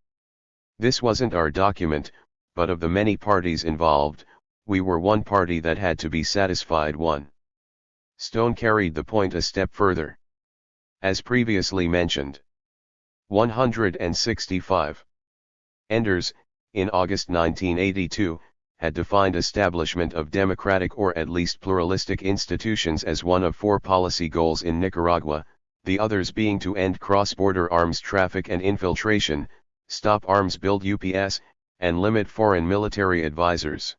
"This wasn't our document, but of the many parties involved, we were one party that had to be satisfied." Stone carried the point a step further. As previously mentioned, 165. Enders, in August 1982, had defined establishment of democratic or at least pluralistic institutions as one of four policy goals in Nicaragua, the others being to end cross-border arms traffic and infiltration, stop arms build UPS, and limit foreign military advisors.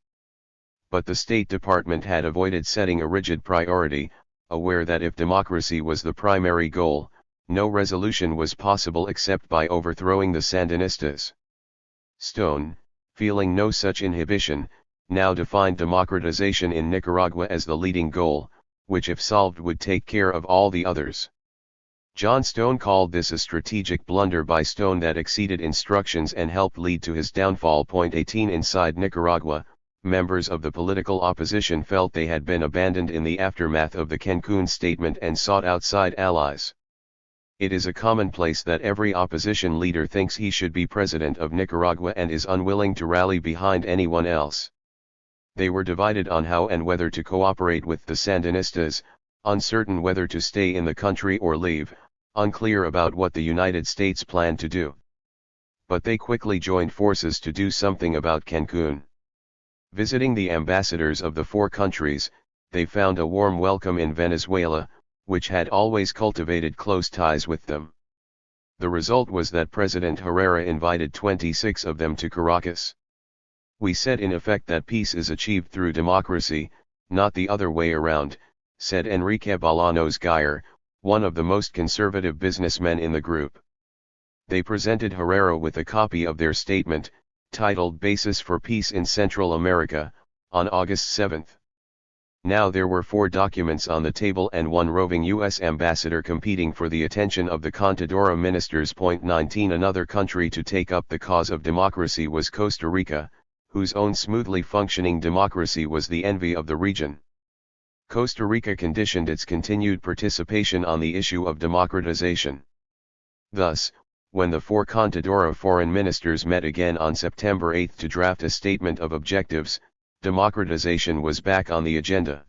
But the State Department had avoided setting a rigid priority, aware that if democracy was the primary goal, no resolution was possible except by overthrowing the Sandinistas. Stone, feeling no such inhibition, now defined democratization in Nicaragua as the leading goal, which if solved would take care of all the others. John Stone called this a strategic blunder by Stone that exceeded instructions and helped lead to his downfall. 18 Inside Nicaragua, members of the political opposition felt they had been abandoned in the aftermath of the Cancun statement and sought outside allies. It is a commonplace that every opposition leader thinks he should be president of Nicaragua and is unwilling to rally behind anyone else. They were divided on how and whether to cooperate with the Sandinistas, uncertain whether to stay in the country or leave, unclear about what the United States planned to do. But they quickly joined forces to do something about Cancun. Visiting the ambassadors of the four countries, they found a warm welcome in Venezuela, which had always cultivated close ties with them. The result was that President Herrera invited 26 of them to Caracas. We said in effect that peace is achieved through democracy, not the other way around, said Enrique Bolaños Guyer, one of the most conservative businessmen in the group. They presented Herrera with a copy of their statement, titled Basis for Peace in Central America, on August 7. Now there were 4 documents on the table and one roving U.S. ambassador competing for the attention of the Contadora ministers. 19 Another country to take up the cause of democracy was Costa Rica, whose own smoothly functioning democracy was the envy of the region. Costa Rica conditioned its continued participation on the issue of democratization. Thus, when the 4 Contadora foreign ministers met again on September 8 to draft a statement of objectives, democratization was back on the agenda.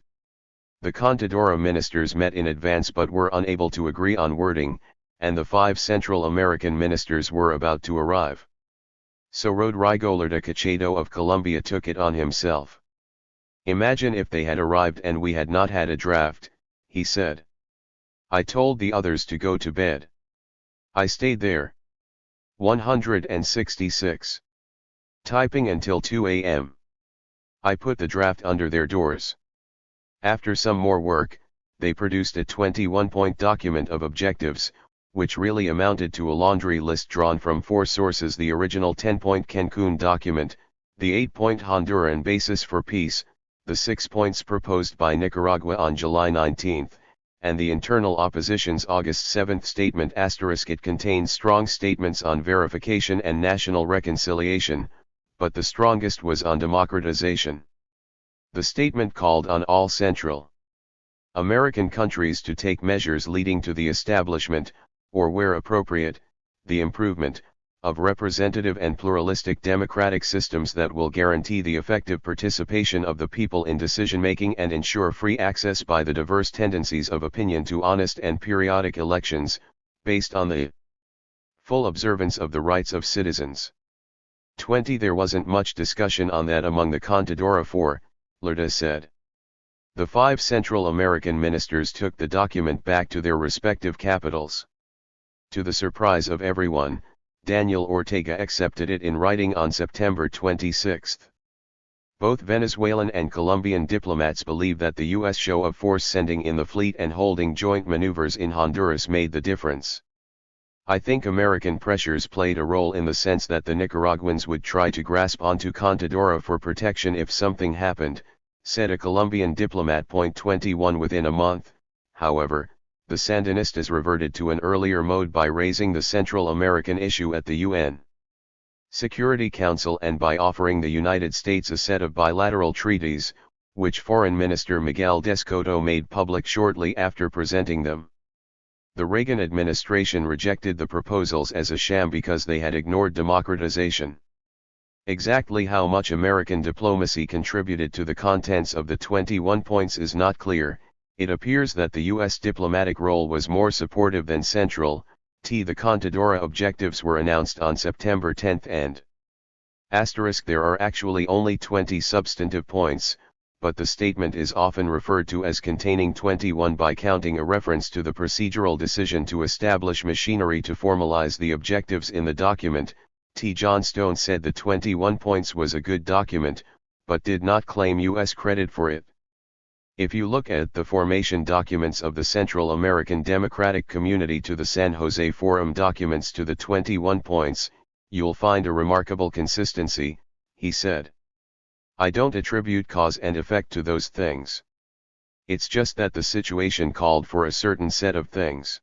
The Contadora ministers met in advance but were unable to agree on wording, and the 5 Central American ministers were about to arrive. So Rodrigo Lerda Cachado of Colombia took it on himself. Imagine if they had arrived and we had not had a draft, he said. I told the others to go to bed. I stayed there. 166. Typing until 2 a.m. I put the draft under their doors. After some more work, they produced a 21-point document of objectives, which really amounted to a laundry list drawn from 4 sources: the original 10-point Cancun document, the 8-point Honduran basis for peace, the 6 points proposed by Nicaragua on July 19, and the internal opposition's August 7 statement. It contains strong statements on verification and national reconciliation, but the strongest was on democratization. The statement called on all Central American countries to take measures leading to the establishment, or where appropriate, the improvement, of representative and pluralistic democratic systems that will guarantee the effective participation of the people in decision-making and ensure free access by the diverse tendencies of opinion to honest and periodic elections, based on the full observance of the rights of citizens. 20 There wasn't much discussion on that among the Contadora 4, Lerda said. The 5 Central American ministers took the document back to their respective capitals. To the surprise of everyone, Daniel Ortega accepted it in writing on September 26. Both Venezuelan and Colombian diplomats believe that the U.S. show of force sending in the fleet and holding joint maneuvers in Honduras made the difference. I think American pressures played a role in the sense that the Nicaraguans would try to grasp onto Contadora for protection if something happened, said a Colombian diplomat. 21 Within a month, however, the Sandinistas reverted to an earlier mode by raising the Central American issue at the UN Security Council and by offering the United States a set of bilateral treaties, which Foreign Minister Miguel Descoto made public shortly after presenting them. The Reagan administration rejected the proposals as a sham because they had ignored democratization. Exactly how much American diplomacy contributed to the contents of the 21 points is not clear. It appears that the U.S. diplomatic role was more supportive than Central. The Contadora objectives were announced on September 10 and there are actually only 20 substantive points, but the statement is often referred to as containing 21 by counting a reference to the procedural decision to establish machinery to formalize the objectives in the document. John Stone said the 21 points was a good document, but did not claim U.S. credit for it. If you look at the formation documents of the Central American Democratic Community to the San Jose Forum documents to the 21 points, you'll find a remarkable consistency, he said. I don't attribute cause and effect to those things. It's just that the situation called for a certain set of things.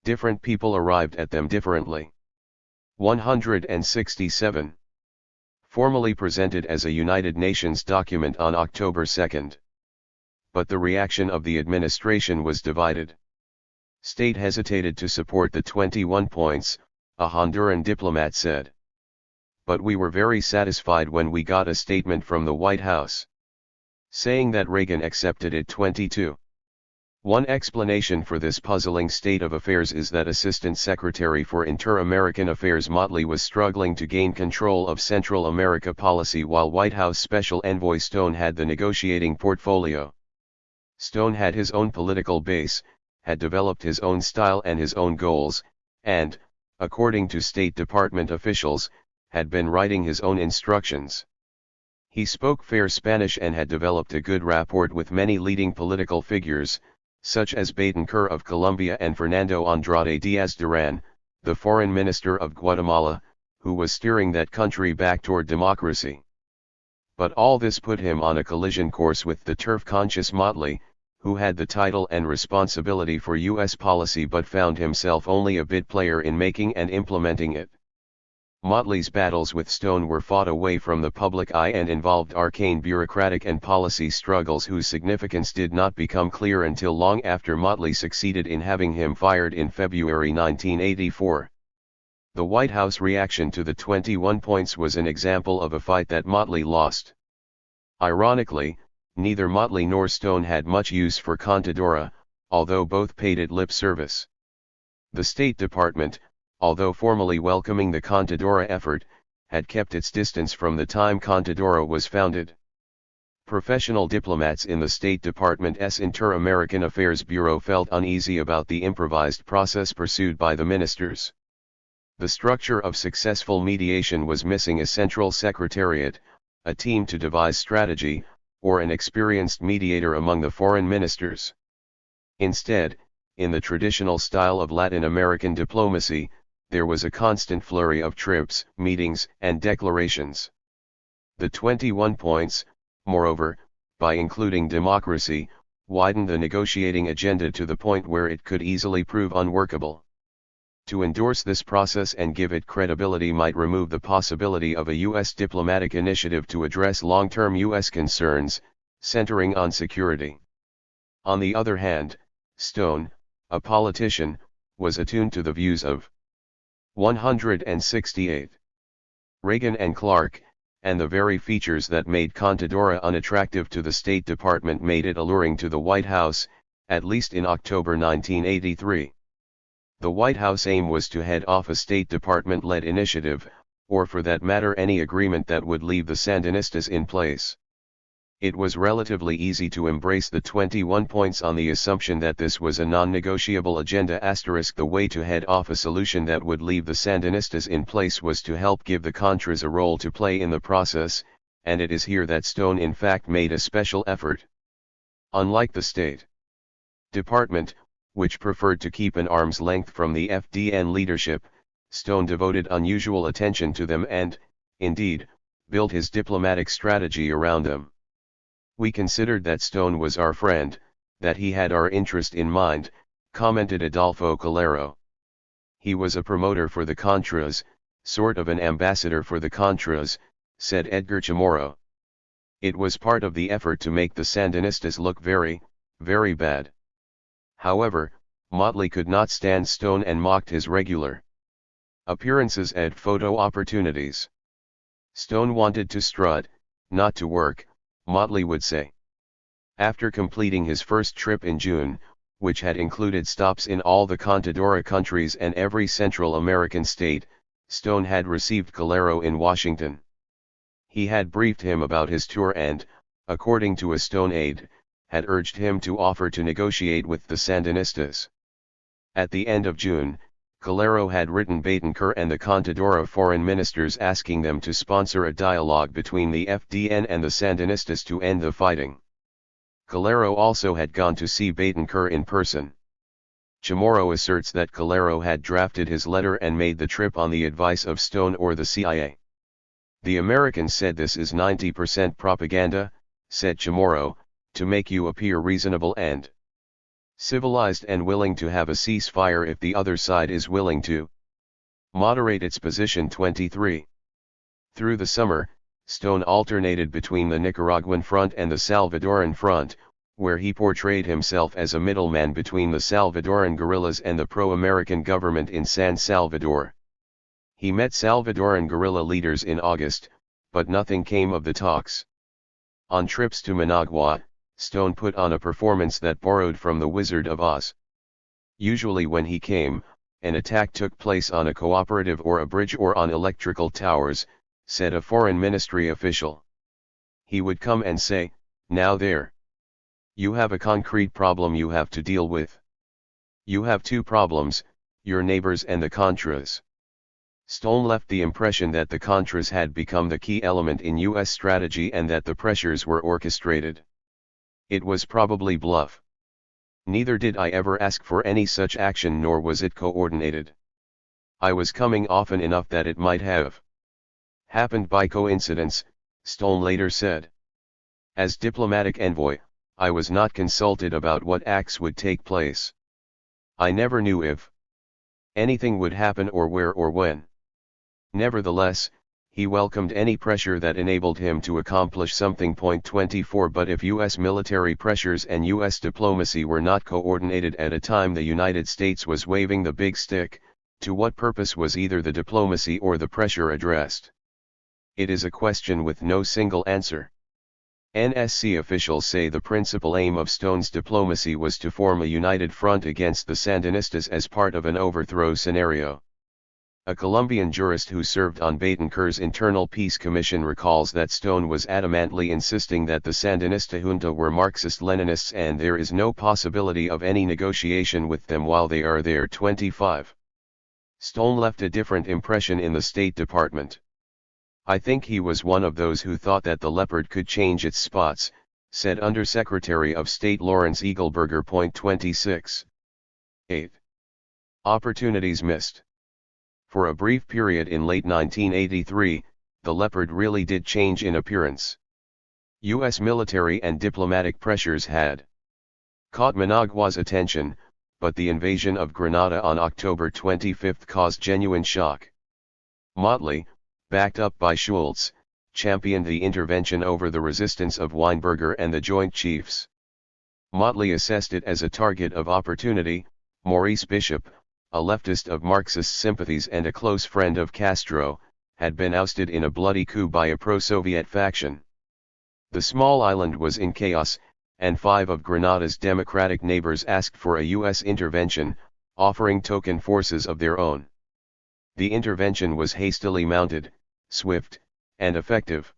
Different people arrived at them differently. 167. Formally presented as a United Nations document on October 2. But the reaction of the administration was divided. State hesitated to support the 21 points, a Honduran diplomat said. But we were very satisfied when we got a statement from the White House saying that Reagan accepted it. 22. One explanation for this puzzling state of affairs is that Assistant Secretary for Inter-American Affairs Motley was struggling to gain control of Central America policy while White House Special Envoy Stone had the negotiating portfolio. Stone had his own political base, had developed his own style and his own goals, and, according to State Department officials, had been writing his own instructions. He spoke fair Spanish and had developed a good rapport with many leading political figures, such as Betancur of Colombia and Fernando Andrade Diaz Duran, the foreign minister of Guatemala, who was steering that country back toward democracy. But all this put him on a collision course with the turf-conscious Motley, who had the title and responsibility for U.S. policy but found himself only a bit player in making and implementing it. Motley's battles with Stone were fought away from the public eye and involved arcane bureaucratic and policy struggles whose significance did not become clear until long after Motley succeeded in having him fired in February 1984. The White House reaction to the 21 points was an example of a fight that Motley lost. Ironically, neither Motley nor Stone had much use for Contadora, although both paid it lip service. The State Department, although formally welcoming the Contadora effort, had kept its distance from the time Contadora was founded. Professional diplomats in the State Department's Inter-American Affairs Bureau felt uneasy about the improvised process pursued by the ministers. The structure of successful mediation was missing a central secretariat, a team to devise strategy, or an experienced mediator among the foreign ministers. Instead, in the traditional style of Latin American diplomacy, there was a constant flurry of trips, meetings, and declarations. The 21 points, moreover, by including democracy, widened the negotiating agenda to the point where it could easily prove unworkable. To endorse this process and give it credibility might remove the possibility of a U.S. diplomatic initiative to address long-term U.S. concerns, centering on security. On the other hand, Stone, a politician, was attuned to the views of 168. Reagan and Clark, and the very features that made Contadora unattractive to the State Department made it alluring to the White House, at least in October 1983. The White House aim was to head off a State Department-led initiative, or for that matter any agreement that would leave the Sandinistas in place. It was relatively easy to embrace the 21 points on the assumption that this was a non-negotiable agenda. The way to head off a solution that would leave the Sandinistas in place was to help give the Contras a role to play in the process, and it is here that Stone in fact made a special effort. Unlike the State Department, which preferred to keep an arm's length from the FDN leadership, Stone devoted unusual attention to them and, indeed, built his diplomatic strategy around them. We considered that Stone was our friend, that he had our interest in mind, commented Adolfo Calero. He was a promoter for the Contras, sort of an ambassador for the Contras, said Edgar Chamorro. It was part of the effort to make the Sandinistas look very, very bad. However, Motley could not stand Stone and mocked his regular appearances at photo opportunities. Stone wanted to strut, not to work, Motley would say. After completing his first trip in June, which had included stops in all the Contadora countries and every Central American state, Stone had received Calero in Washington. He had briefed him about his tour and, according to a Stone aide, had urged him to offer to negotiate with the Sandinistas. At the end of June, Calero had written Betancur and the Contadora foreign ministers asking them to sponsor a dialogue between the FDN and the Sandinistas to end the fighting. Calero also had gone to see Betancur in person. Chamorro asserts that Calero had drafted his letter and made the trip on the advice of Stone or the CIA. The Americans said this is 90% propaganda, said Chamorro, to make you appear reasonable and civilized and willing to have a ceasefire if the other side is willing to moderate its position. 23. Through the summer, Stone alternated between the Nicaraguan front and the Salvadoran front, where he portrayed himself as a middleman between the Salvadoran guerrillas and the pro-American government in San Salvador. He met Salvadoran guerrilla leaders in August, but nothing came of the talks. On trips to Managua, Stone put on a performance that borrowed from the Wizard of Oz. Usually when he came, an attack took place on a cooperative or a bridge or on electrical towers, said a foreign ministry official. He would come and say, "Now there. You have a concrete problem you have to deal with. You have two problems, your neighbors and the Contras. Stone left the impression that the Contras had become the key element in U.S. strategy and that the pressures were orchestrated. It was probably bluff. Neither did I ever ask for any such action, nor was it coordinated. I was coming often enough that it might have happened by coincidence, Stone later said. As diplomatic envoy, I was not consulted about what acts would take place. I never knew if anything would happen or where or when. Nevertheless, he welcomed any pressure that enabled him to accomplish something. 24 But if U.S. military pressures and U.S. diplomacy were not coordinated at a time the United States was waving the big stick, to what purpose was either the diplomacy or the pressure addressed? It is a question with no single answer. NSC officials say the principal aim of Stone's diplomacy was to form a united front against the Sandinistas as part of an overthrow scenario. A Colombian jurist who served on Betancourt's Internal Peace Commission recalls that Stone was adamantly insisting that the Sandinista junta were Marxist-Leninists and there is no possibility of any negotiation with them while they are there. 25. Stone left a different impression in the State Department. I think he was one of those who thought that the leopard could change its spots, said Undersecretary of State Lawrence Eagleburger. 26. 8. Opportunities missed. For a brief period in late 1983, the leopard really did change in appearance. U.S. military and diplomatic pressures had caught Managua's attention, but the invasion of Grenada on October 25 caused genuine shock. Motley, backed up by Schultz, championed the intervention over the resistance of Weinberger and the Joint Chiefs. Motley assessed it as a target of opportunity. Maurice Bishop, a leftist of Marxist sympathies and a close friend of Castro, had been ousted in a bloody coup by a pro-Soviet faction. The small island was in chaos, and 5 of Grenada's democratic neighbors asked for a U.S. intervention, offering token forces of their own. The intervention was hastily mounted, swift, and effective.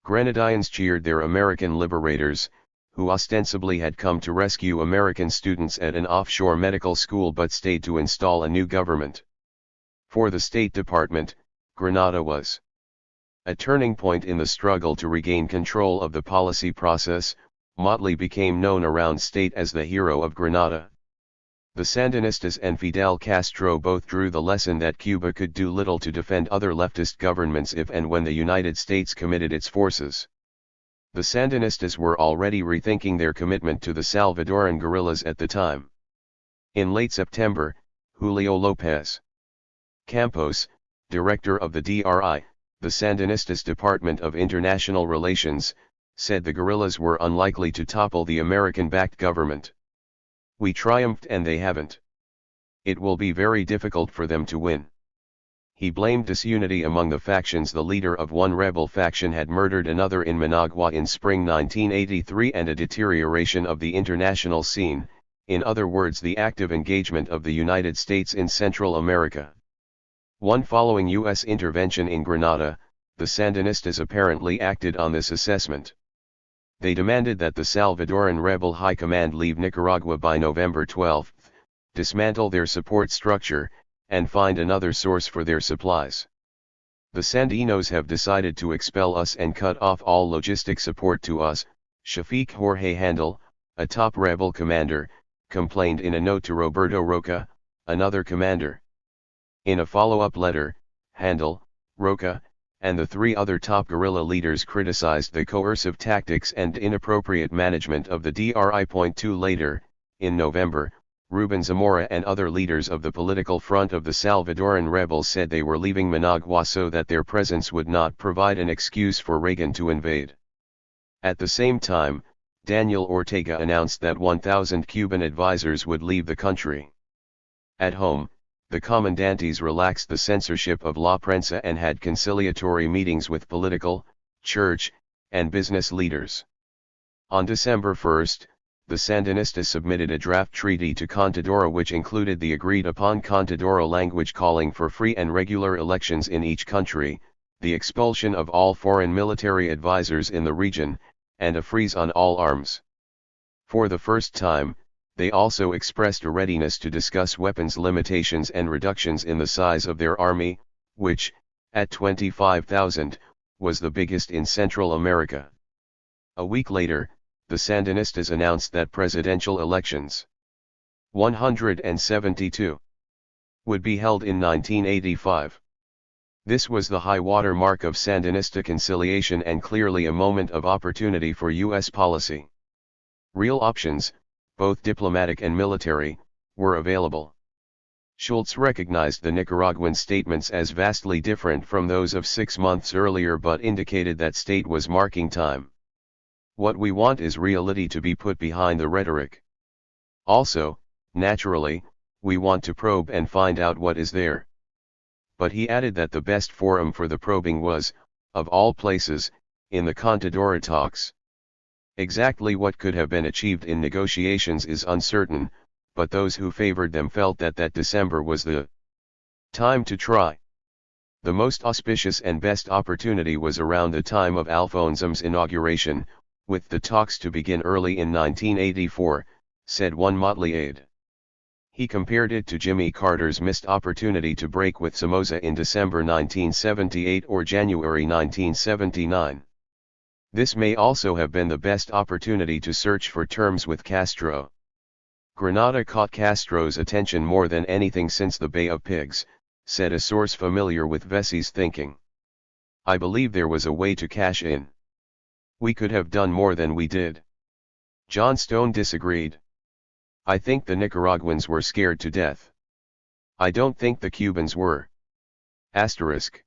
Grenadines cheered their American liberators, who ostensibly had come to rescue American students at an offshore medical school but stayed to install a new government. For the State Department, Grenada was a turning point in the struggle to regain control of the policy process. Motley became known around state as the hero of Grenada. The Sandinistas and Fidel Castro both drew the lesson that Cuba could do little to defend other leftist governments if and when the United States committed its forces. The Sandinistas were already rethinking their commitment to the Salvadoran guerrillas at the time. In late September, Julio López Campos, director of the DRI, the Sandinistas' Department of International Relations, said the guerrillas were unlikely to topple the American-backed government. We triumphed and they haven't. It will be very difficult for them to win. He blamed disunity among the factions. The leader of one rebel faction had murdered another in Managua in spring 1983 and a deterioration of the international scene, in other words the active engagement of the United States in Central America. Following U.S. intervention in Grenada, the Sandinistas apparently acted on this assessment. They demanded that the Salvadoran rebel high command leave Nicaragua by November 12, dismantle their support structure, and find another source for their supplies. The Sandinos have decided to expel us and cut off all logistic support to us, Shafiq Jorge Handel, a top rebel commander, complained in a note to Roberto Roca, another commander. In a follow-up letter, Handel, Roca, and the 3 other top guerrilla leaders criticized the coercive tactics and inappropriate management of the DRI. 2 Later, in November, Ruben Zamora and other leaders of the political front of the Salvadoran rebels said they were leaving Managua so that their presence would not provide an excuse for Reagan to invade. At the same time, Daniel Ortega announced that 1,000 Cuban advisors would leave the country. At home, the comandantes relaxed the censorship of La Prensa and had conciliatory meetings with political, church, and business leaders. On December 1, the Sandinistas submitted a draft treaty to Contadora which included the agreed-upon Contadora language calling for free and regular elections in each country, the expulsion of all foreign military advisors in the region, and a freeze on all arms. For the first time, they also expressed a readiness to discuss weapons limitations and reductions in the size of their army. which, at 25,000, was the biggest in Central America. A week later, the Sandinistas announced that presidential elections, 172, would be held in 1985. This was the high water mark of Sandinista conciliation and clearly a moment of opportunity for U.S. policy. Real options, both diplomatic and military, were available. Schultz recognized the Nicaraguan statements as vastly different from those of 6 months earlier but indicated that state was marking time. What we want is reality to be put behind the rhetoric. Also, naturally, we want to probe and find out what is there. But he added that the best forum for the probing was, of all places, in the Contadora talks. Exactly what could have been achieved in negotiations is uncertain, but those who favored them felt that December was the time to try. The most auspicious and best opportunity was around the time of Alfonso's inauguration, with the talks to begin early in 1984, said one Motley aide. He compared it to Jimmy Carter's missed opportunity to break with Somoza in December 1978 or January 1979. This may also have been the best opportunity to search for terms with Castro. Grenada caught Castro's attention more than anything since the Bay of Pigs, said a source familiar with Vessi's thinking. I believe there was a way to cash in. We could have done more than we did. John Stone disagreed. I think the Nicaraguans were scared to death. I don't think the Cubans were. Asterisk.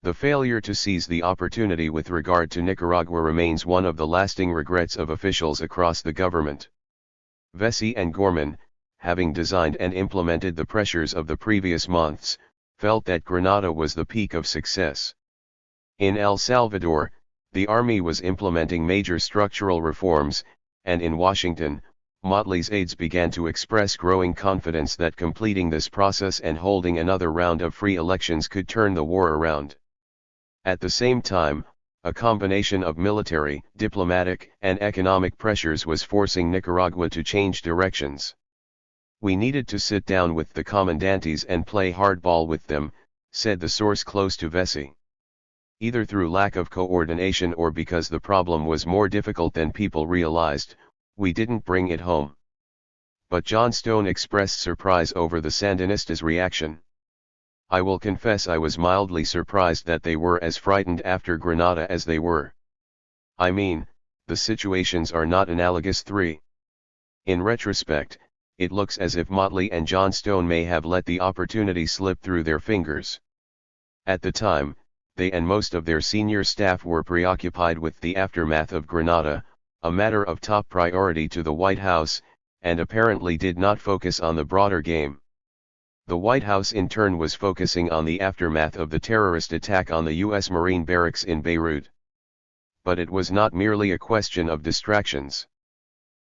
The failure to seize the opportunity with regard to Nicaragua remains one of the lasting regrets of officials across the government. Vesey and Gorman, having designed and implemented the pressures of the previous months, felt that Grenada was the peak of success. In El Salvador, the army was implementing major structural reforms, and in Washington, Motley's aides began to express growing confidence that completing this process and holding another round of free elections could turn the war around. At the same time, a combination of military, diplomatic, and economic pressures was forcing Nicaragua to change directions. We needed to sit down with the commandantes and play hardball with them, said the source close to Vesey. Either through lack of coordination or because the problem was more difficult than people realized, we didn't bring it home. But John Stone expressed surprise over the Sandinistas' reaction. I will confess I was mildly surprised that they were as frightened after Grenada as they were. I mean, the situations are not analogous. 3. In retrospect, it looks as if Motley and John Stone may have let the opportunity slip through their fingers. At the time, they and most of their senior staff were preoccupied with the aftermath of Grenada, a matter of top priority to the White House, and apparently did not focus on the broader game. The White House in turn was focusing on the aftermath of the terrorist attack on the U.S. Marine barracks in Beirut. But it was not merely a question of distractions.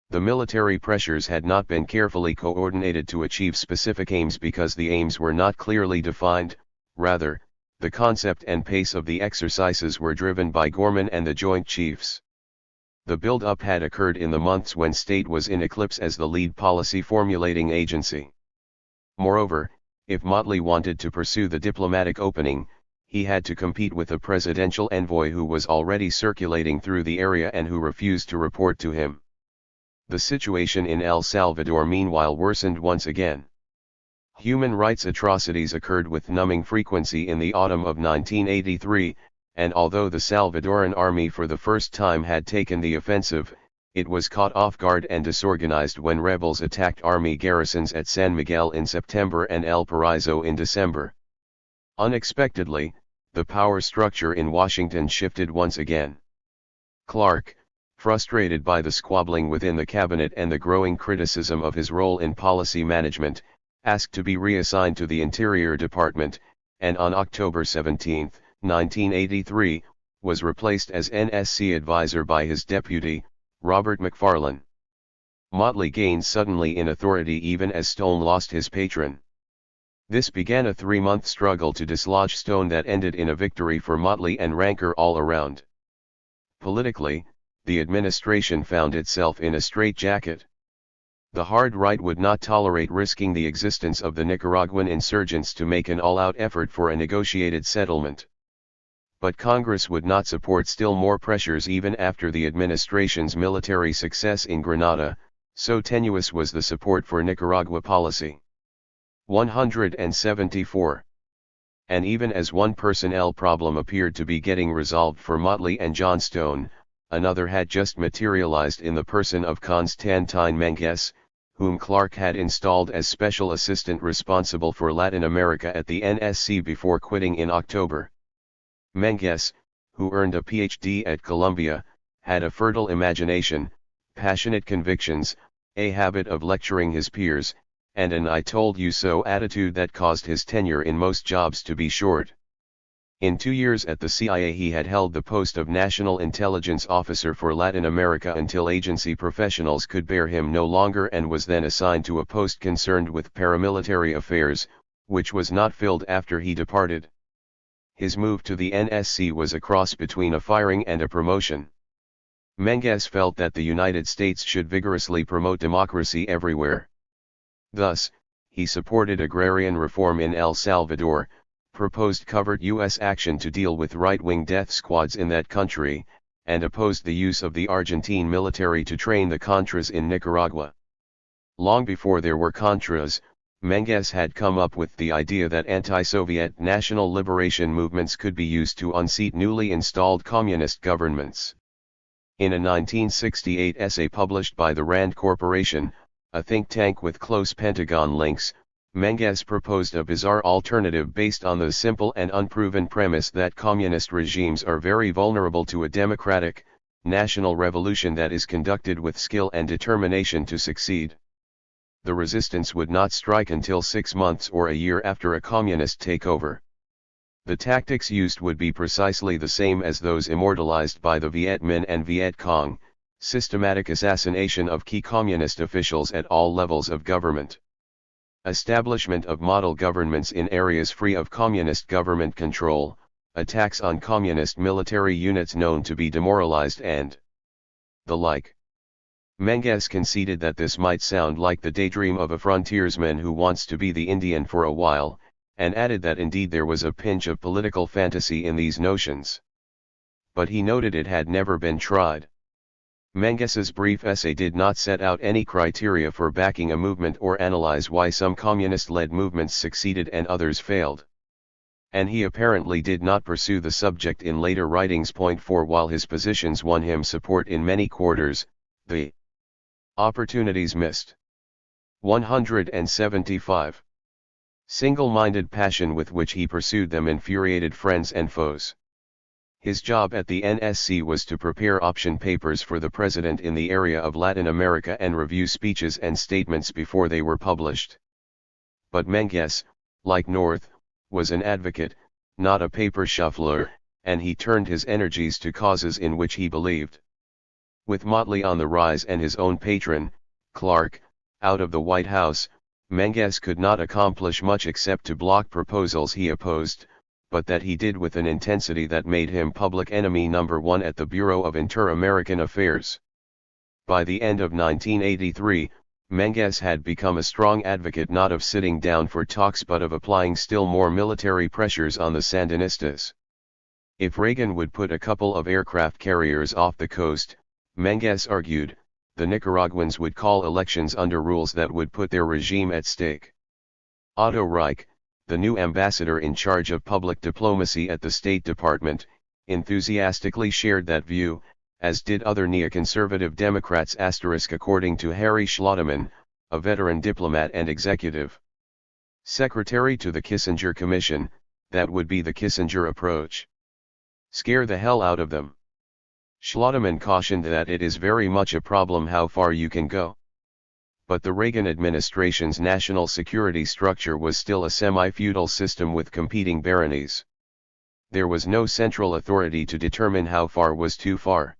The military pressures had not been carefully coordinated to achieve specific aims because the aims were not clearly defined. Rather, the concept and pace of the exercises were driven by Gorman and the Joint Chiefs. The build-up had occurred in the months when state was in eclipse as the lead policy formulating agency. Moreover, if Motley wanted to pursue the diplomatic opening, he had to compete with a presidential envoy who was already circulating through the area and who refused to report to him. The situation in El Salvador meanwhile worsened once again. Human rights atrocities occurred with numbing frequency in the autumn of 1983, and although the Salvadoran army for the first time had taken the offensive, it was caught off guard and disorganized when rebels attacked army garrisons at San Miguel in September and El Paraiso in December. Unexpectedly, the power structure in Washington shifted once again. Clark, frustrated by the squabbling within the cabinet and the growing criticism of his role in policy management, asked to be reassigned to the Interior Department, and on October 17, 1983, was replaced as NSC advisor by his deputy, Robert McFarlane. Motley gained suddenly in authority even as Stone lost his patron. This began a 3-month struggle to dislodge Stone that ended in a victory for Motley and rancor all around. Politically, the administration found itself in a straitjacket. The hard right would not tolerate risking the existence of the Nicaraguan insurgents to make an all-out effort for a negotiated settlement. But Congress would not support still more pressures even after the administration's military success in Grenada, so tenuous was the support for Nicaragua policy. 174. And even as one personnel problem appeared to be getting resolved for Motley and Johnstone, another had just materialized in the person of Constantine Menges, whom Clark had installed as special assistant responsible for Latin America at the NSC before quitting in October. Menges, who earned a PhD at Columbia, had a fertile imagination, passionate convictions, a habit of lecturing his peers, and an I told you so attitude that caused his tenure in most jobs to be short. In 2 years at the CIA he had held the post of National Intelligence Officer for Latin America until agency professionals could bear him no longer and was then assigned to a post concerned with paramilitary affairs, which was not filled after he departed. His move to the NSC was a cross between a firing and a promotion. Menges felt that the United States should vigorously promote democracy everywhere. Thus, he supported agrarian reform in El Salvador, proposed covert U.S. action to deal with right-wing death squads in that country, and opposed the use of the Argentine military to train the Contras in Nicaragua. Long before there were Contras, Menges had come up with the idea that anti-Soviet national liberation movements could be used to unseat newly installed communist governments. In a 1968 essay published by the Rand Corporation, a think tank with close Pentagon links, Menges proposed a bizarre alternative based on the simple and unproven premise that communist regimes are very vulnerable to a democratic, national revolution that is conducted with skill and determination to succeed. The resistance would not strike until 6 months or a year after a communist takeover. The tactics used would be precisely the same as those immortalized by the Viet Minh and Viet Cong, systematic assassination of key communist officials at all levels of government. Establishment of model governments in areas free of communist government control, attacks on communist military units known to be demoralized and the like. Menges conceded that this might sound like the daydream of a frontiersman who wants to be the Indian for a while, and added that indeed there was a pinch of political fantasy in these notions. But he noted it had never been tried. Menges's brief essay did not set out any criteria for backing a movement or analyze why some communist-led movements succeeded and others failed. And he apparently did not pursue the subject in later writings. Point 4 While his positions won him support in many quarters, the opportunities missed. 175. Single-minded passion with which he pursued them infuriated friends and foes. His job at the NSC was to prepare option papers for the president in the area of Latin America and review speeches and statements before they were published. But Menges, like North, was an advocate, not a paper shuffler, and he turned his energies to causes in which he believed. With Motley on the rise and his own patron, Clark, out of the White House, Menges could not accomplish much except to block proposals he opposed, but that he did with an intensity that made him public enemy number one at the Bureau of Inter-American Affairs. By the end of 1983, Menges had become a strong advocate not of sitting down for talks but of applying still more military pressures on the Sandinistas. If Reagan would put a couple of aircraft carriers off the coast, Menges argued, the Nicaraguans would call elections under rules that would put their regime at stake. Otto Reich, the new ambassador in charge of public diplomacy at the State Department, enthusiastically shared that view, as did other neoconservative Democrats. According to Harry Schlotterman, a veteran diplomat and executive secretary to the Kissinger Commission, that would be the Kissinger approach. Scare the hell out of them. Schlotterman cautioned that it is very much a problem how far you can go. But the Reagan administration's national security structure was still a semi-feudal system with competing baronies. There was no central authority to determine how far was too far.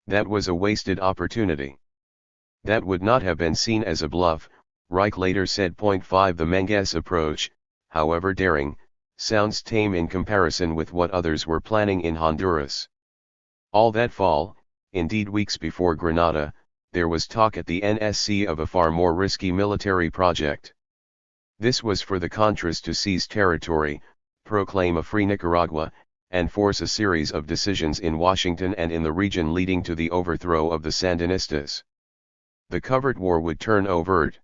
That was a wasted opportunity. That would not have been seen as a bluff, Reich later said. 5 The Menges approach, however daring, sounds tame in comparison with what others were planning in Honduras. All that fall, indeed weeks before Grenada, there was talk at the NSC of a far more risky military project. This was for the Contras to seize territory, proclaim a free Nicaragua, and force a series of decisions in Washington and in the region leading to the overthrow of the Sandinistas. The covert war would turn overt.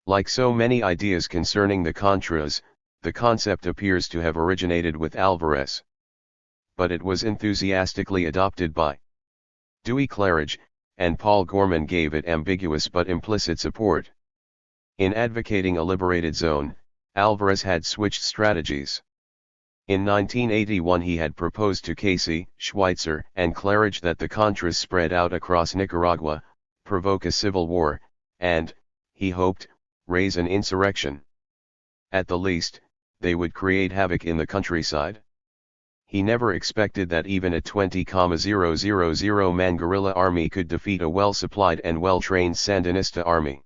Like so many ideas concerning the Contras, the concept appears to have originated with Alvarez. But it was enthusiastically adopted by Dewey Claridge, and Paul Gorman gave it ambiguous but implicit support. In advocating a liberated zone, Alvarez had switched strategies. In 1981 he had proposed to Casey, Schweitzer, and Claridge that the Contras spread out across Nicaragua, provoke a civil war, and, he hoped, raise an insurrection. At the least, they would create havoc in the countryside. He never expected that even a 20,000-man guerrilla army could defeat a well-supplied and well-trained Sandinista army.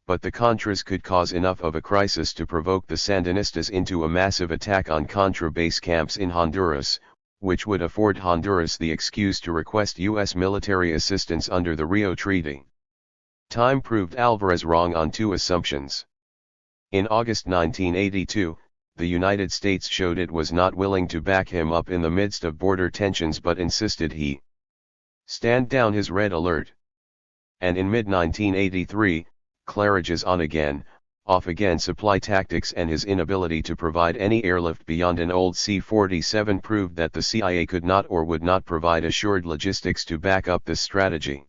But the Contras could cause enough of a crisis to provoke the Sandinistas into a massive attack on Contra base camps in Honduras, which would afford Honduras the excuse to request U.S. military assistance under the Rio Treaty. Time proved Alvarez wrong on two assumptions. In August 1982, the United States showed it was not willing to back him up in the midst of border tensions but insisted he stand down his red alert. And in mid-1983, Claridge's on-again, off-again supply tactics and his inability to provide any airlift beyond an old C-47 proved that the CIA could not or would not provide assured logistics to back up this strategy.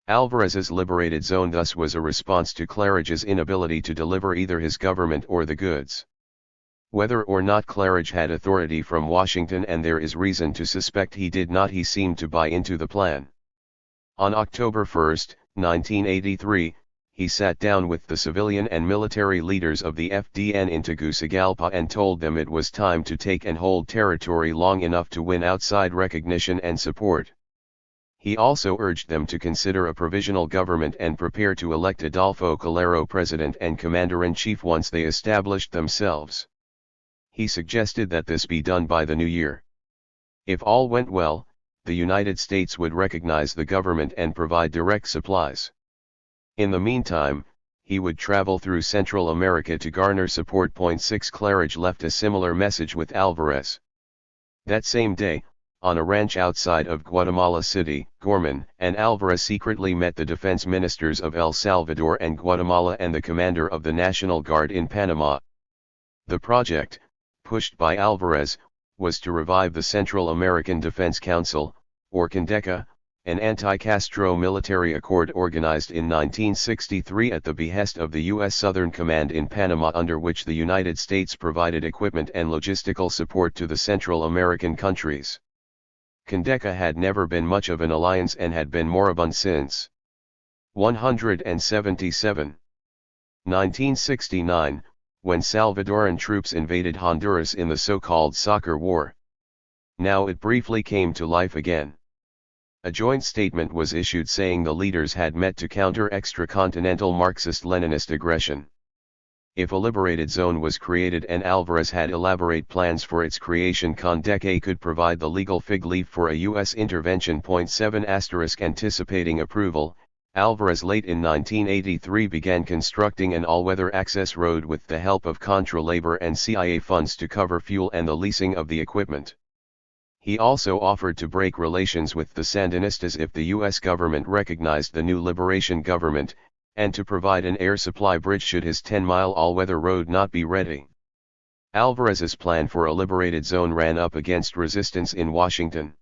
Alvarez's liberated zone thus was a response to Claridge's inability to deliver either his government or the goods. Whether or not Claridge had authority from Washington, and there is reason to suspect he did not, he seemed to buy into the plan. On October 1, 1983, he sat down with the civilian and military leaders of the FDN in Tegucigalpa and told them it was time to take and hold territory long enough to win outside recognition and support. He also urged them to consider a provisional government and prepare to elect Adolfo Calero president and commander-in-chief once they established themselves. He suggested that this be done by the new year. If all went well, the United States would recognize the government and provide direct supplies. In the meantime, he would travel through Central America to garner support. 6 Claridge left a similar message with Alvarez. That same day, on a ranch outside of Guatemala City, Gorman and Alvarez secretly met the defense ministers of El Salvador and Guatemala and the commander of the National Guard in Panama. The project, pushed by Alvarez, was to revive the Central American Defense Council, or CANDECA, an anti-Castro military accord organized in 1963 at the behest of the U.S. Southern Command in Panama, under which the United States provided equipment and logistical support to the Central American countries. CANDECA had never been much of an alliance and had been moribund since 177. 1969, when Salvadoran troops invaded Honduras in the so-called Soccer War. Now it briefly came to life again. A joint statement was issued saying the leaders had met to counter extracontinental Marxist-Leninist aggression. If a liberated zone was created and Alvarez had elaborate plans for its creation, CANDECA could provide the legal fig leaf for a U.S. intervention. 7 Anticipating approval, Alvarez late in 1983 began constructing an all-weather access road with the help of Contra labor and CIA funds to cover fuel and the leasing of the equipment. He also offered to break relations with the Sandinistas if the U.S. government recognized the new liberation government, and to provide an air supply bridge should his 10-mile all-weather road not be ready. Alvarez's plan for a liberated zone ran up against resistance in Washington.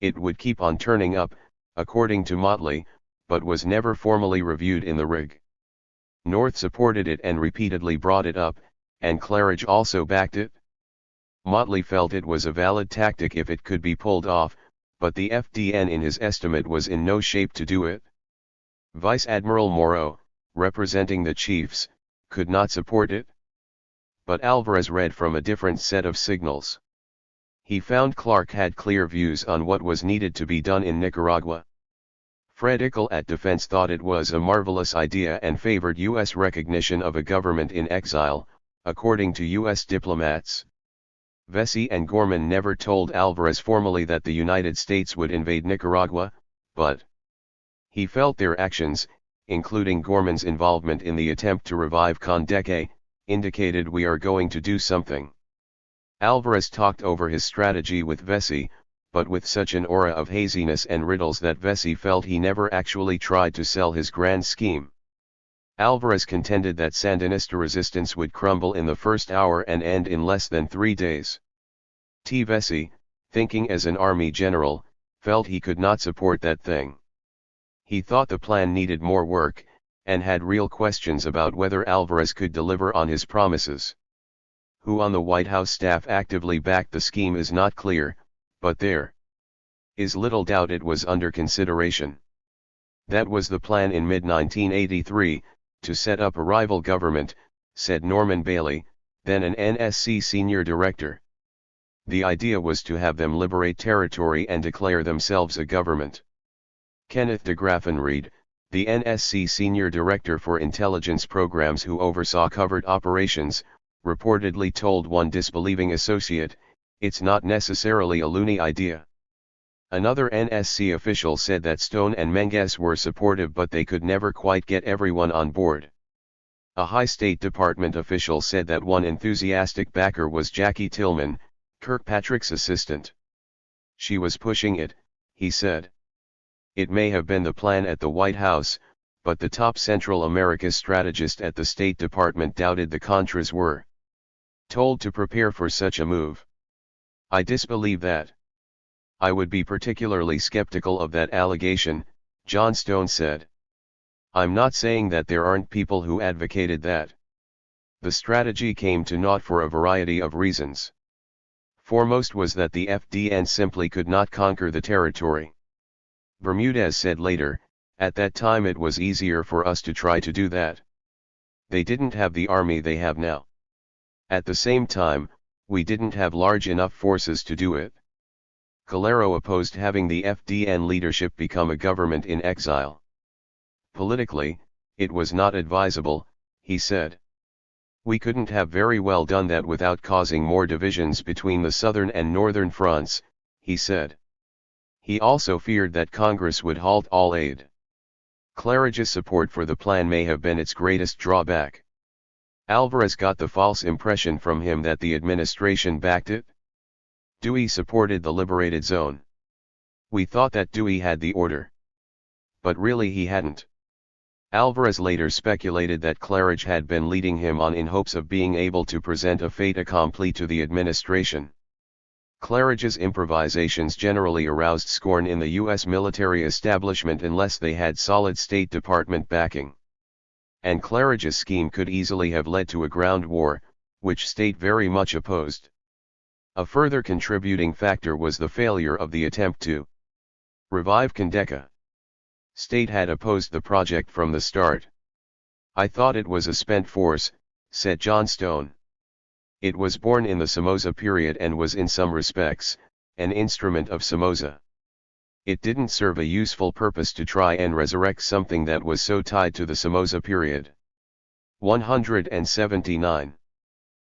It would keep on turning up, according to Motley, but was never formally reviewed in the Rig. North supported it and repeatedly brought it up, and Claridge also backed it. Motley felt it was a valid tactic if it could be pulled off, but the FDN in his estimate was in no shape to do it. Vice Admiral Morrow, representing the chiefs, could not support it. But Alvarez read from a different set of signals. He found Clark had clear views on what was needed to be done in Nicaragua. Fred Ickel at Defense thought it was a marvelous idea and favored U.S. recognition of a government in exile, according to U.S. diplomats. Vesey and Gorman never told Alvarez formally that the United States would invade Nicaragua, but He felt their actions, including Gorman's involvement in the attempt to revive Condé, indicated we are going to do something. Alvarez talked over his strategy with Vesey, but with such an aura of haziness and riddles that Vesey felt he never actually tried to sell his grand scheme. Alvarez contended that Sandinista resistance would crumble in the first hour and end in less than 3 days. Vesey, thinking as an army general, felt he could not support that thing. He thought the plan needed more work, and had real questions about whether Alvarez could deliver on his promises. Who on the White House staff actively backed the scheme is not clear, but there is little doubt it was under consideration. That was the plan in mid-1983, to set up a rival government, said Norman Bailey, then an NSC senior director. The idea was to have them liberate territory and declare themselves a government. Kenneth de Graffenried, the NSC senior director for intelligence programs who oversaw covert operations, reportedly told one disbelieving associate, "It's not necessarily a loony idea." Another NSC official said that Stone and Menges were supportive but they could never quite get everyone on board. A high State Department official said that one enthusiastic backer was Jackie Tillman, Kirkpatrick's assistant. "She was pushing it," he said. It may have been the plan at the White House, but the top Central America strategist at the State Department doubted the Contras were told to prepare for such a move. "I disbelieve that. I would be particularly skeptical of that allegation," John Stone said. "I'm not saying that there aren't people who advocated that. The strategy came to naught for a variety of reasons. Foremost was that the FDN simply could not conquer the territory. Bermudez said later, at that time it was easier for us to try to do that. They didn't have the army they have now. At the same time, we didn't have large enough forces to do it." Calero opposed having the FDN leadership become a government in exile. "Politically, it was not advisable," he said. "We couldn't have very well done that without causing more divisions between the southern and northern fronts," he said. He also feared that Congress would halt all aid. Claridge's support for the plan may have been its greatest drawback. Alvarez got the false impression from him that the administration backed it. Dewey supported the liberated zone. "We thought that Dewey had the order. But really he hadn't." Alvarez later speculated that Claridge had been leading him on in hopes of being able to present a fait accompli to the administration. Claridge's improvisations generally aroused scorn in the U.S. military establishment unless they had solid State Department backing. And Claridge's scheme could easily have led to a ground war, which State very much opposed. A further contributing factor was the failure of the attempt to revive Condé. State had opposed the project from the start. "I thought it was a spent force," said John Stone. "It was born in the Somoza period and was in some respects, an instrument of Somoza. It didn't serve a useful purpose to try and resurrect something that was so tied to the Somoza period." 179.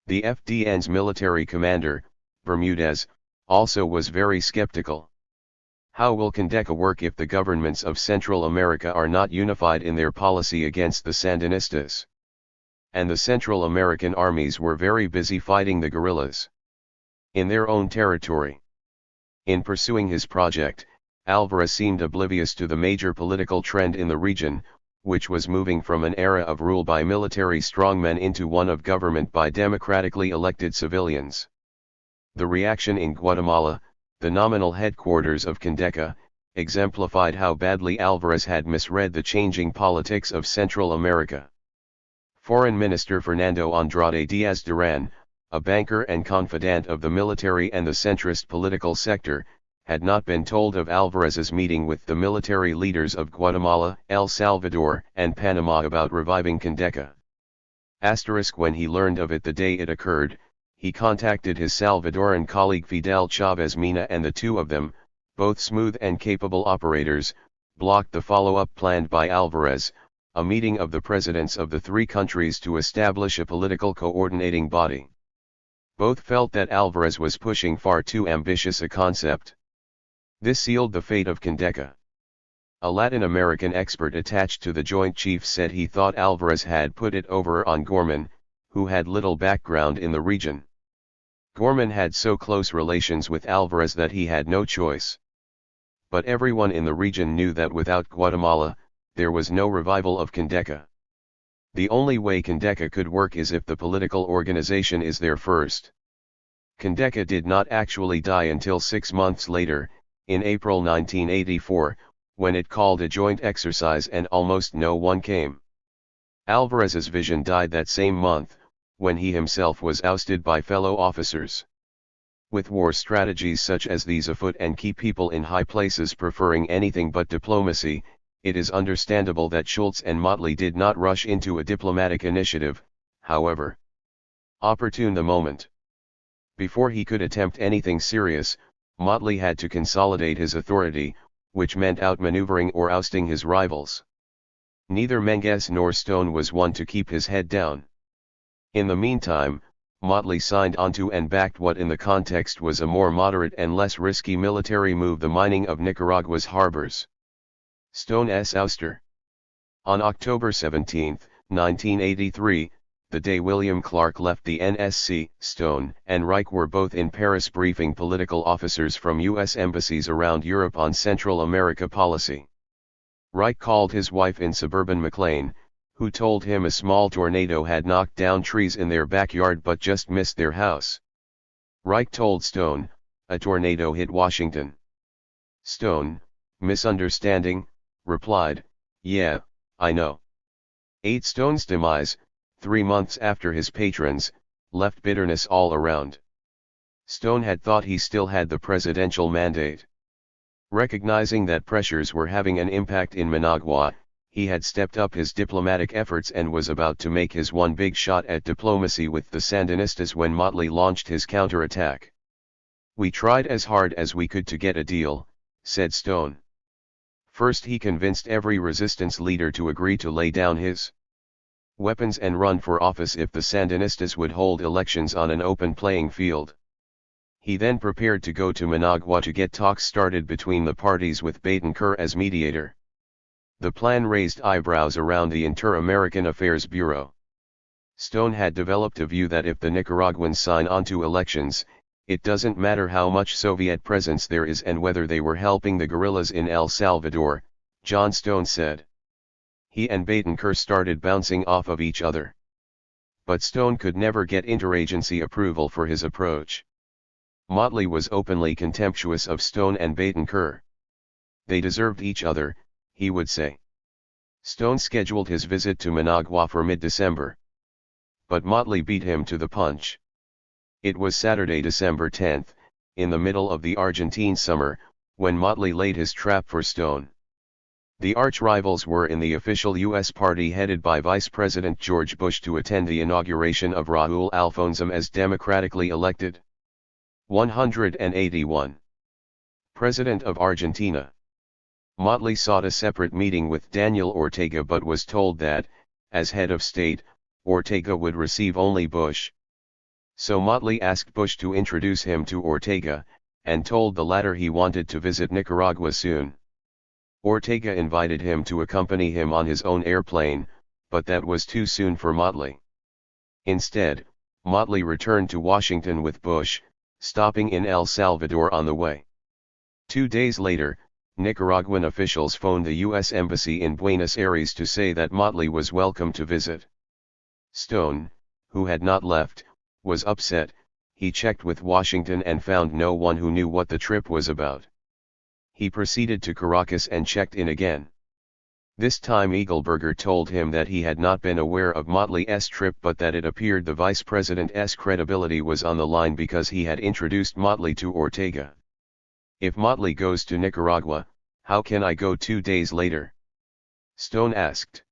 The FDN's military commander, Bermudez, also was very skeptical. "How will Condé work if the governments of Central America are not unified in their policy against the Sandinistas?" And the Central American armies were very busy fighting the guerrillas in their own territory. In pursuing his project, Alvarez seemed oblivious to the major political trend in the region, which was moving from an era of rule by military strongmen into one of government by democratically elected civilians. The reaction in Guatemala, the nominal headquarters of Condé, exemplified how badly Alvarez had misread the changing politics of Central America. Foreign Minister Fernando Andrade Diaz-Duran, a banker and confidant of the military and the centrist political sector, had not been told of Alvarez's meeting with the military leaders of Guatemala, El Salvador, and Panama about reviving Condé. When he learned of it the day it occurred, he contacted his Salvadoran colleague Fidel Chavez Mina, and the two of them, both smooth and capable operators, blocked the follow-up planned by Alvarez, a meeting of the presidents of the three countries to establish a political coordinating body. Both felt that Alvarez was pushing far too ambitious a concept. This sealed the fate of Condé. A Latin American expert attached to the Joint Chiefs said he thought Alvarez had put it over on Gorman, who had little background in the region. Gorman had so close relations with Alvarez that he had no choice. But everyone in the region knew that without Guatemala, there was no revival of Condeca. The only way Condeca could work is if the political organization is there first. Condeca did not actually die until 6 months later, in April 1984, when it called a joint exercise and almost no one came. Alvarez's vision died that same month, when he himself was ousted by fellow officers. With war strategies such as these afoot and key people in high places preferring anything but diplomacy, it is understandable that Schultz and Motley did not rush into a diplomatic initiative, however. Opportune the moment. Before he could attempt anything serious, Motley had to consolidate his authority, which meant outmaneuvering or ousting his rivals. Neither Menges nor Stone was one to keep his head down. In the meantime, Motley signed onto and backed what in the context was a more moderate and less risky military move: the mining of Nicaragua's harbors. Stone's ouster. On October 17, 1983, the day William Clark left the NSC, Stone and Reich were both in Paris briefing political officers from U.S. embassies around Europe on Central America policy. Reich called his wife in suburban McLean, who told him a small tornado had knocked down trees in their backyard but just missed their house. Reich told Stone, a tornado hit Washington. Stone, misunderstanding, replied, "Yeah, I know." 8 Stone's demise, 3 months after his patrons, left bitterness all around. Stone had thought he still had the presidential mandate. Recognizing that pressures were having an impact in Managua, he had stepped up his diplomatic efforts and was about to make his one big shot at diplomacy with the Sandinistas when Motley launched his counterattack. "We tried as hard as we could to get a deal," said Stone. First he convinced every resistance leader to agree to lay down his weapons and run for office if the Sandinistas would hold elections on an open playing field. He then prepared to go to Managua to get talks started between the parties with Betancur as mediator. The plan raised eyebrows around the Inter-American Affairs Bureau. Stone had developed a view that if the Nicaraguans sign on to elections, it doesn't matter how much Soviet presence there is and whether they were helping the guerrillas in El Salvador, John Stone said. He and Betancur started bouncing off of each other. But Stone could never get interagency approval for his approach. Motley was openly contemptuous of Stone and Betancur. They deserved each other, he would say. Stone scheduled his visit to Managua for mid-December. But Motley beat him to the punch. It was Saturday, December 10, in the middle of the Argentine summer, when Motley laid his trap for Stone. The arch-rivals were in the official U.S. party headed by Vice President George Bush to attend the inauguration of Raúl Alfonsum as democratically elected 181 President of Argentina. Motley sought a separate meeting with Daniel Ortega but was told that, as head of state, Ortega would receive only Bush. So Motley asked Bush to introduce him to Ortega, and told the latter he wanted to visit Nicaragua soon. Ortega invited him to accompany him on his own airplane, but that was too soon for Motley. Instead, Motley returned to Washington with Bush, stopping in El Salvador on the way. 2 days later, Nicaraguan officials phoned the U.S. Embassy in Buenos Aires to say that Motley was welcome to visit. Stone, who had not left, was upset. He checked with Washington and found no one who knew what the trip was about. He proceeded to Caracas and checked in again. This time Eagleburger told him that he had not been aware of Motley's trip but that it appeared the vice president's credibility was on the line because he had introduced Motley to Ortega. "If Motley goes to Nicaragua, how can I go 2 days later?" Stone asked.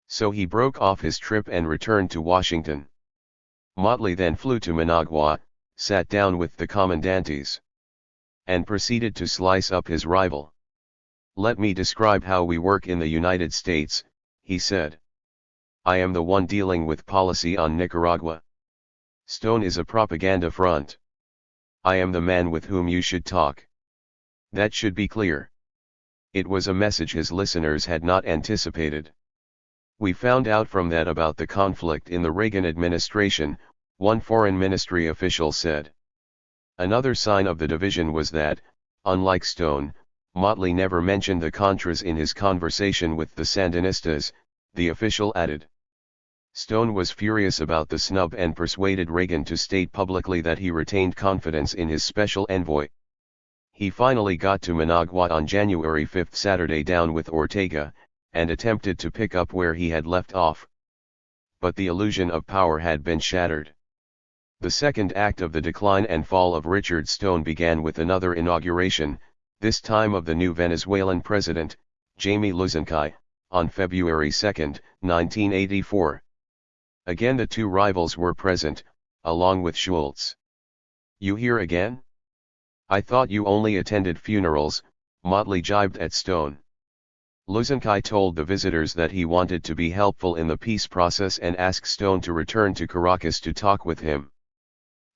So he broke off his trip and returned to Washington. Motley then flew to Managua, sat down with the commandantes, and proceeded to slice up his rival. "Let me describe how we work in the United States," he said. "I am the one dealing with policy on Nicaragua. Stone is a propaganda front. I am the man with whom you should talk. That should be clear. It was a message his listeners had not anticipated. "We found out from that about the conflict in the Reagan administration," one foreign ministry official said. Another sign of the division was that, unlike Stone, Motley never mentioned the Contras in his conversation with the Sandinistas, the official added. Stone was furious about the snub and persuaded Reagan to state publicly that he retained confidence in his special envoy. He finally got to Managua on January 5, Saturday down with Ortega, and attempted to pick up where he had left off. But the illusion of power had been shattered. The second act of the decline and fall of Richard Stone began with another inauguration, this time of the new Venezuelan president, Jaime Luzankai, on February 2, 1984. Again the two rivals were present, along with Schultz. "You here again? I thought you only attended funerals," Motley jibed at Stone. Luzankai told the visitors that he wanted to be helpful in the peace process and asked Stone to return to Caracas to talk with him.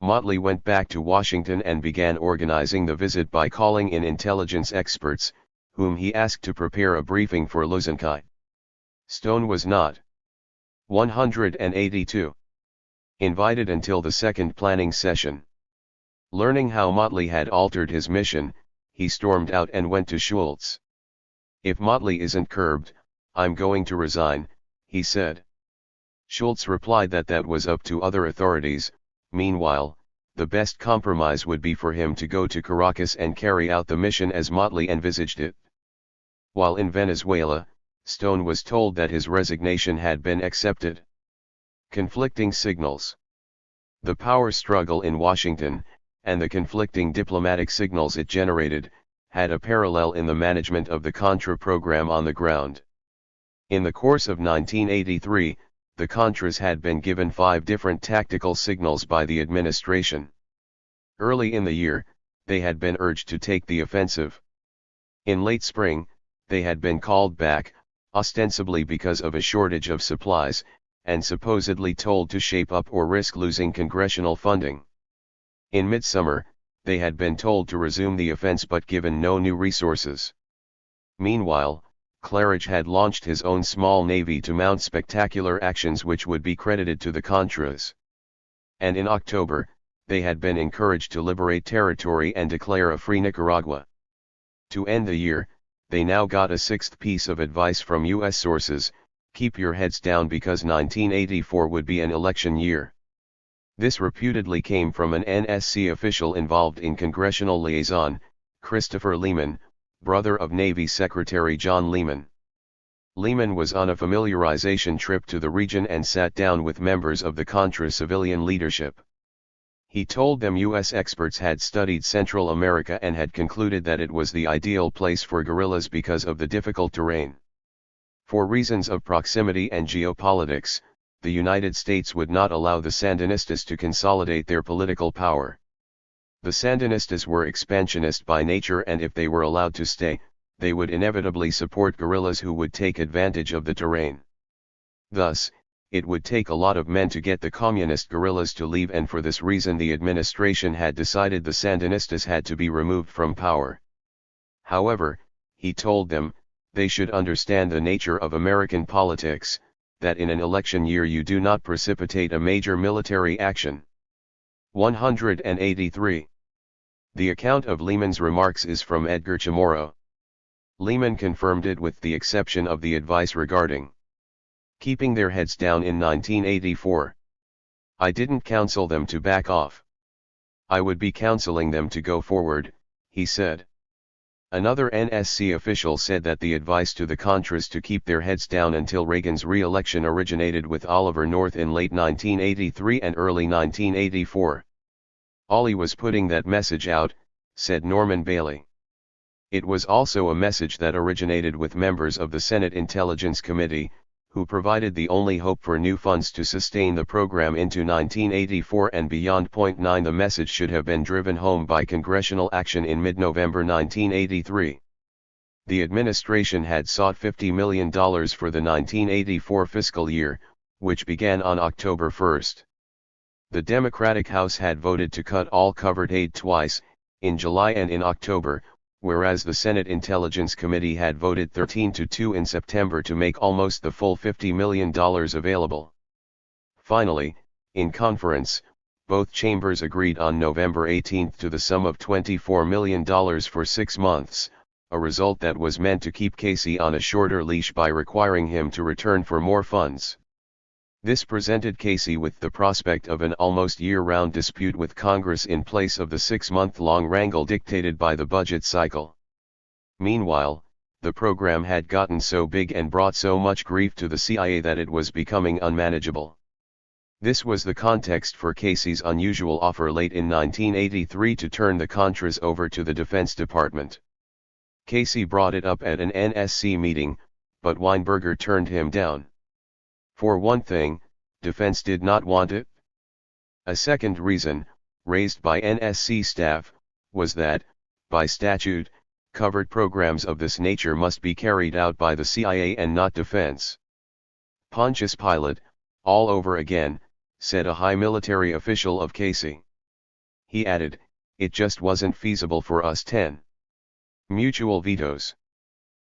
Motley went back to Washington and began organizing the visit by calling in intelligence experts, whom he asked to prepare a briefing for Luzankai. Stone was not 182 invited until the second planning session. Learning how Motley had altered his mission, he stormed out and went to Schultz. "If Motley isn't curbed, I'm going to resign," he said. Schultz replied that that was up to other authorities. Meanwhile, the best compromise would be for him to go to Caracas and carry out the mission as Motley envisaged it. While in Venezuela, Stone was told that his resignation had been accepted. Conflicting signals. The power struggle in Washington, and the conflicting diplomatic signals it generated, had a parallel in the management of the Contra program on the ground. In the course of 1983, the Contras had been given 5 different tactical signals by the administration. Early in the year, they had been urged to take the offensive. In late spring, they had been called back, ostensibly because of a shortage of supplies, and supposedly told to shape up or risk losing congressional funding. In midsummer, they had been told to resume the offense but given no new resources. Meanwhile, Claridge had launched his own small navy to mount spectacular actions which would be credited to the Contras. And in October, they had been encouraged to liberate territory and declare a free Nicaragua. To end the year, they now got a 6th piece of advice from U.S. sources: keep your heads down because 1984 would be an election year. This reputedly came from an NSC official involved in congressional liaison, Christopher Lehman, brother of Navy Secretary John Lehman. Lehman was on a familiarization trip to the region and sat down with members of the Contra civilian leadership. He told them U.S. experts had studied Central America and had concluded that it was the ideal place for guerrillas because of the difficult terrain. For reasons of proximity and geopolitics, the United States would not allow the Sandinistas to consolidate their political power. The Sandinistas were expansionist by nature, and if they were allowed to stay, they would inevitably support guerrillas who would take advantage of the terrain. Thus, it would take a lot of men to get the communist guerrillas to leave, and for this reason the administration had decided the Sandinistas had to be removed from power. However, he told them, they should understand the nature of American politics, that in an election year you do not precipitate a major military action. 183. The account of Lehman's remarks is from Edgar Chamorro. Lehman confirmed it with the exception of the advice regarding keeping their heads down in 1984. "I didn't counsel them to back off. I would be counseling them to go forward," he said. Another NSC official said that the advice to the Contras to keep their heads down until Reagan's re-election originated with Oliver North in late 1983 and early 1984. "Ollie was putting that message out," said Norman Bailey. It was also a message that originated with members of the Senate Intelligence Committee, who provided the only hope for new funds to sustain the program into 1984 and beyond. 9 The message should have been driven home by congressional action in mid-November 1983. The administration had sought $50 million for the 1984 fiscal year, which began on October 1. The Democratic House had voted to cut all covered aid twice, in July and in October, whereas the Senate Intelligence Committee had voted 13-2 in September to make almost the full $50 million available. Finally, in conference, both chambers agreed on November 18 to the sum of $24 million for 6 months, a result that was meant to keep Casey on a shorter leash by requiring him to return for more funds. This presented Casey with the prospect of an almost year-round dispute with Congress in place of the 6-month-long wrangle dictated by the budget cycle. Meanwhile, the program had gotten so big and brought so much grief to the CIA that it was becoming unmanageable. This was the context for Casey's unusual offer late in 1983 to turn the Contras over to the Defense Department. Casey brought it up at an NSC meeting, but Weinberger turned him down. For one thing, Defense did not want it. A second reason, raised by NSC staff, was that, by statute, covered programs of this nature must be carried out by the CIA and not Defense. Pontius Pilate, all over again, said a high military official of Casey. He added, "It just wasn't feasible for us." 10. Mutual vetoes.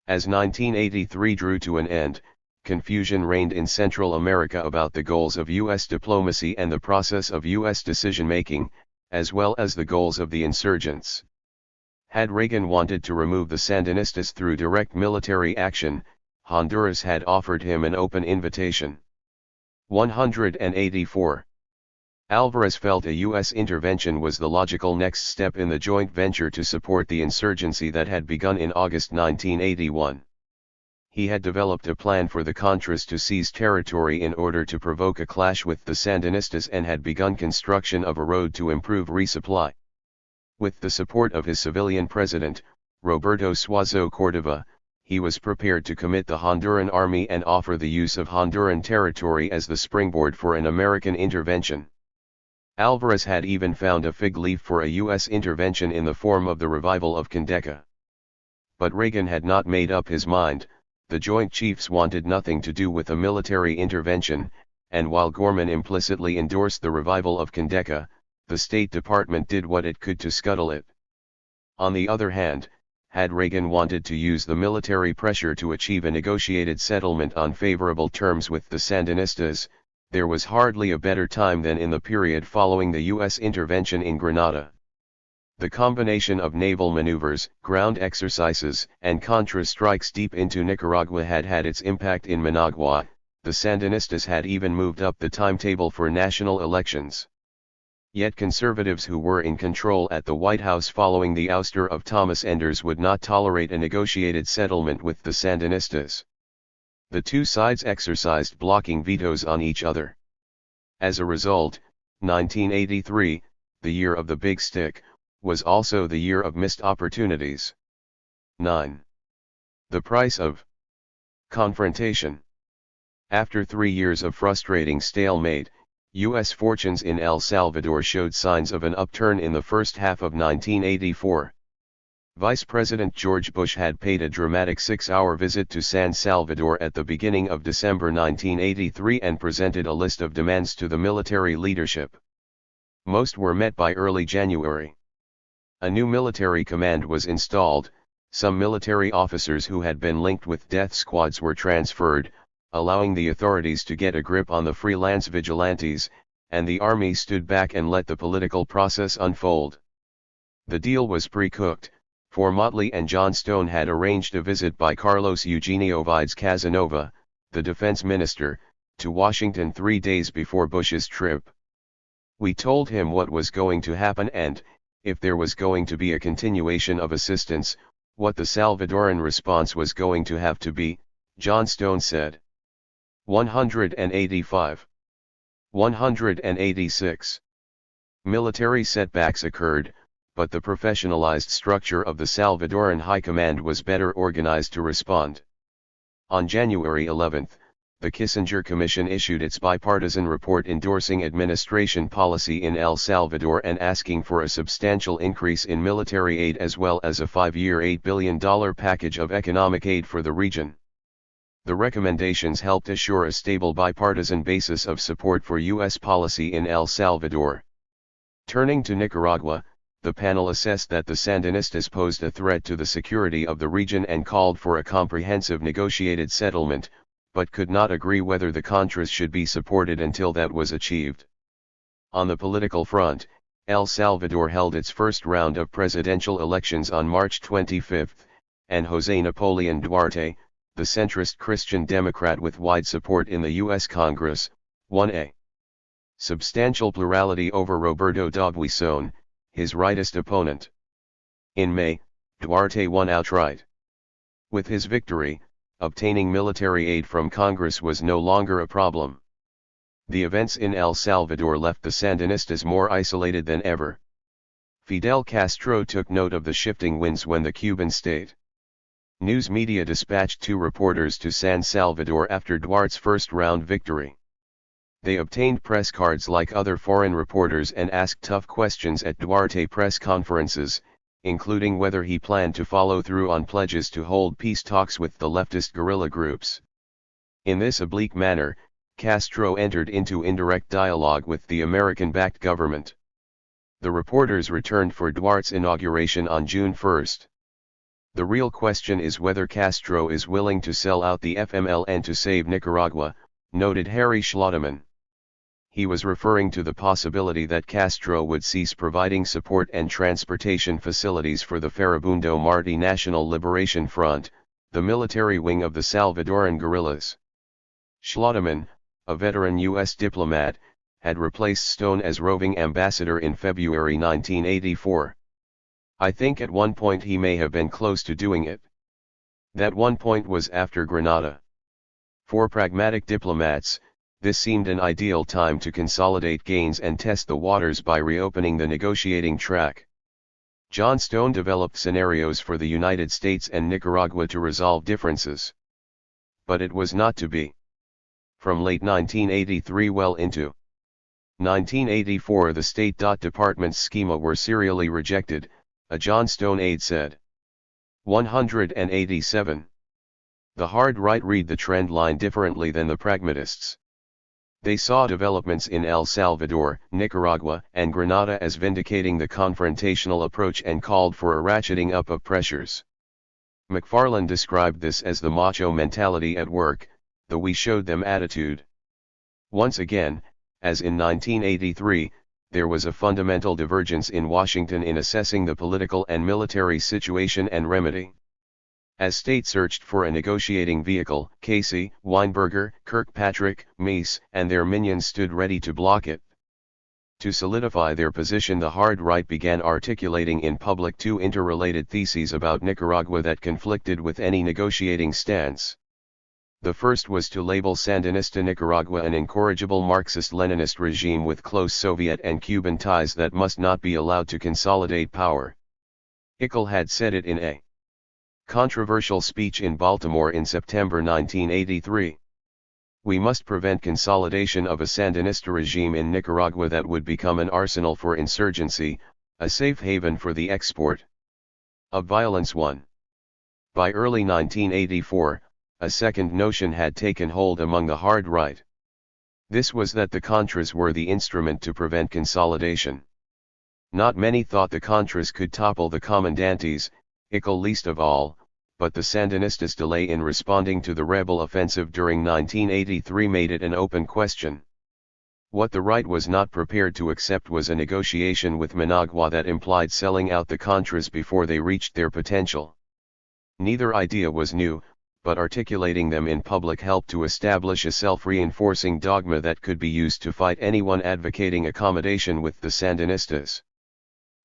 As 1983 drew to an end, confusion reigned in Central America about the goals of U.S. diplomacy and the process of U.S. decision-making, as well as the goals of the insurgents. Had Reagan wanted to remove the Sandinistas through direct military action, Honduras had offered him an open invitation. 184. Alvarez felt a U.S. intervention was the logical next step in the joint venture to support the insurgency that had begun in August 1981. He had developed a plan for the Contras to seize territory in order to provoke a clash with the Sandinistas and had begun construction of a road to improve resupply. With the support of his civilian president, Roberto Suazo Cordova, he was prepared to commit the Honduran army and offer the use of Honduran territory as the springboard for an American intervention. Alvarez had even found a fig leaf for a U.S. intervention in the form of the revival of Condeka. But Reagan had not made up his mind. The Joint Chiefs wanted nothing to do with a military intervention, and while Gorman implicitly endorsed the revival of Condeka, the State Department did what it could to scuttle it. On the other hand, had Reagan wanted to use the military pressure to achieve a negotiated settlement on favorable terms with the Sandinistas, there was hardly a better time than in the period following the U.S. intervention in Grenada. The combination of naval maneuvers, ground exercises, and Contra strikes deep into Nicaragua had had its impact in Managua. The Sandinistas had even moved up the timetable for national elections. Yet conservatives who were in control at the White House following the ouster of Thomas Enders would not tolerate a negotiated settlement with the Sandinistas. The two sides exercised blocking vetoes on each other. As a result, 1983, the year of the big stick, was also the year of missed opportunities. 9. The price of confrontation. After 3 years of frustrating stalemate, U.S. fortunes in El Salvador showed signs of an upturn in the first half of 1984. Vice President George Bush had paid a dramatic 6-hour visit to San Salvador at the beginning of December 1983 and presented a list of demands to the military leadership. Most were met by early January. A new military command was installed, some military officers who had been linked with death squads were transferred, allowing the authorities to get a grip on the freelance vigilantes, and the army stood back and let the political process unfold. The deal was pre-cooked, for Motley and John Stone had arranged a visit by Carlos Eugenio Vides Casanova, the defense minister, to Washington 3 days before Bush's trip. We told him what was going to happen and, if there was going to be a continuation of assistance, what the Salvadoran response was going to have to be, John Stone said. 185. 186. Military setbacks occurred, but the professionalized structure of the Salvadoran High Command was better organized to respond. On January 11, the Kissinger Commission issued its bipartisan report endorsing administration policy in El Salvador and asking for a substantial increase in military aid as well as a 5-year $8 billion package of economic aid for the region. The recommendations helped assure a stable bipartisan basis of support for U.S. policy in El Salvador. Turning to Nicaragua, the panel assessed that the Sandinistas posed a threat to the security of the region and called for a comprehensive negotiated settlement, but could not agree whether the Contras should be supported until that was achieved. On the political front, El Salvador held its first round of presidential elections on March 25, and José Napoleón Duarte, the centrist Christian Democrat with wide support in the U.S. Congress, won a substantial plurality over Roberto D'Aubuisson, his rightist opponent. In May, Duarte won outright. With his victory, obtaining military aid from Congress was no longer a problem. The events in El Salvador left the Sandinistas more isolated than ever. Fidel Castro took note of the shifting winds when the Cuban state news media dispatched 2 reporters to San Salvador after Duarte's first-round victory. They obtained press cards like other foreign reporters and asked tough questions at Duarte press conferences, including whether he planned to follow through on pledges to hold peace talks with the leftist guerrilla groups. In this oblique manner, Castro entered into indirect dialogue with the American-backed government. The reporters returned for Duarte's inauguration on June 1. The real question is whether Castro is willing to sell out the FMLN to save Nicaragua, noted Harry Schlotterman. He was referring to the possibility that Castro would cease providing support and transportation facilities for the Farabundo Martí National Liberation Front, the military wing of the Salvadoran guerrillas. Schlotterman, a veteran U.S. diplomat, had replaced Stone as roving ambassador in February 1984. I think at one point he may have been close to doing it. That one point was after Grenada. For pragmatic diplomats, this seemed an ideal time to consolidate gains and test the waters by reopening the negotiating track. John Stone developed scenarios for the United States and Nicaragua to resolve differences. But it was not to be. From late 1983 well into 1984 the State Department's schema were serially rejected, a John Stone aide said. 187. The hard right read the trend line differently than the pragmatists. They saw developments in El Salvador, Nicaragua, and Grenada as vindicating the confrontational approach and called for a ratcheting up of pressures. McFarlane described this as the macho mentality at work, the we showed them attitude. Once again, as in 1983, there was a fundamental divergence in Washington in assessing the political and military situation and remedy. As state searched for a negotiating vehicle, Casey, Weinberger, Kirkpatrick, Meese, and their minions stood ready to block it. To solidify their position, the hard right began articulating in public 2 interrelated theses about Nicaragua that conflicted with any negotiating stance. The first was to label Sandinista Nicaragua an incorrigible Marxist-Leninist regime with close Soviet and Cuban ties that must not be allowed to consolidate power. Ickel had said it in a controversial speech in Baltimore in September 1983. We must prevent consolidation of a Sandinista regime in Nicaragua that would become an arsenal for insurgency, a safe haven for the export of violence. 1. By early 1984, a second notion had taken hold among the hard right. This was that the Contras were the instrument to prevent consolidation. Not many thought the Contras could topple the Comandantes, Ickel least of all, but the Sandinistas' delay in responding to the rebel offensive during 1983 made it an open question. What the right was not prepared to accept was a negotiation with Managua that implied selling out the Contras before they reached their potential. Neither idea was new, but articulating them in public helped to establish a self-reinforcing dogma that could be used to fight anyone advocating accommodation with the Sandinistas.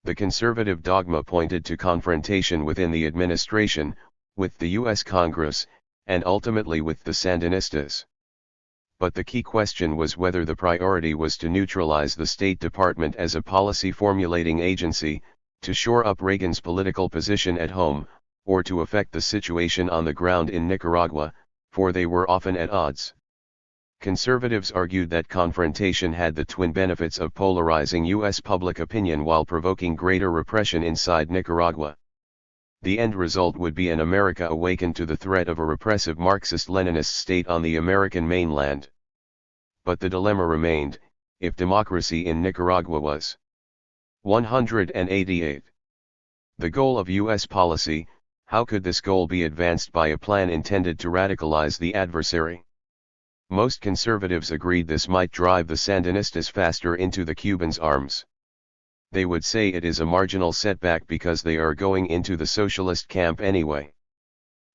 The conservative dogma pointed to confrontation within the administration, with the U.S. Congress, and ultimately with the Sandinistas. But the key question was whether the priority was to neutralize the State Department as a policy-formulating agency, to shore up Reagan's political position at home, or to affect the situation on the ground in Nicaragua, for they were often at odds. Conservatives argued that confrontation had the twin benefits of polarizing U.S. public opinion while provoking greater repression inside Nicaragua. The end result would be an America awakened to the threat of a repressive Marxist-Leninist state on the American mainland. But the dilemma remained: if democracy in Nicaragua was 188. The goal of U.S. policy: how could this goal be advanced by a plan intended to radicalize the adversary? Most conservatives agreed this might drive the Sandinistas faster into the Cubans' arms. They would say it is a marginal setback because they are going into the socialist camp anyway.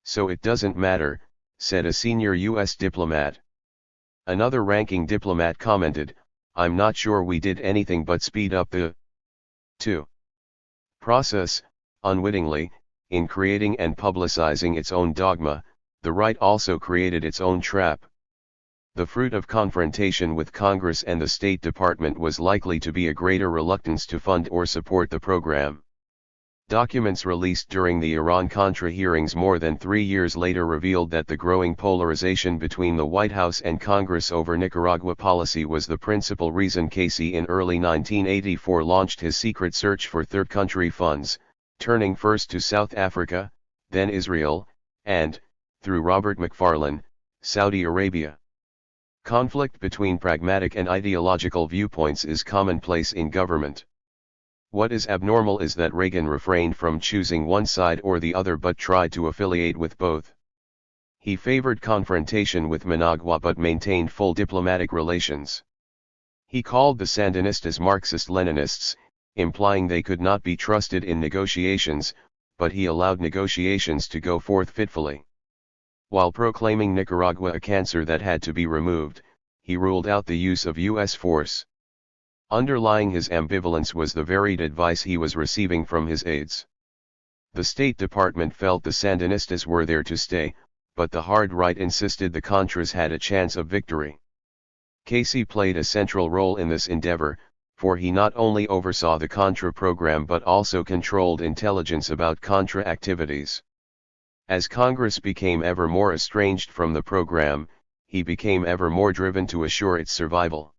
So it doesn't matter, said a senior U.S. diplomat. Another ranking diplomat commented, I'm not sure we did anything but speed up the 2. process. Unwittingly, in creating and publicizing its own dogma, the right also created its own trap. The fruit of confrontation with Congress and the State Department was likely to be a greater reluctance to fund or support the program. Documents released during the Iran-Contra hearings more than 3 years later revealed that the growing polarization between the White House and Congress over Nicaragua policy was the principal reason Casey in early 1984 launched his secret search for third country funds, turning first to South Africa, then Israel, and, through Robert McFarlane, Saudi Arabia. Conflict between pragmatic and ideological viewpoints is commonplace in government. What is abnormal is that Reagan refrained from choosing one side or the other but tried to affiliate with both. He favored confrontation with Managua but maintained full diplomatic relations. He called the Sandinistas Marxist-Leninists, implying they could not be trusted in negotiations, but he allowed negotiations to go forth fitfully. While proclaiming Nicaragua a cancer that had to be removed, he ruled out the use of U.S. force. Underlying his ambivalence was the varied advice he was receiving from his aides. The State Department felt the Sandinistas were there to stay, but the hard right insisted the Contras had a chance of victory. Casey played a central role in this endeavor, for he not only oversaw the Contra program but also controlled intelligence about Contra activities. As Congress became ever more estranged from the program, he became ever more driven to assure its survival.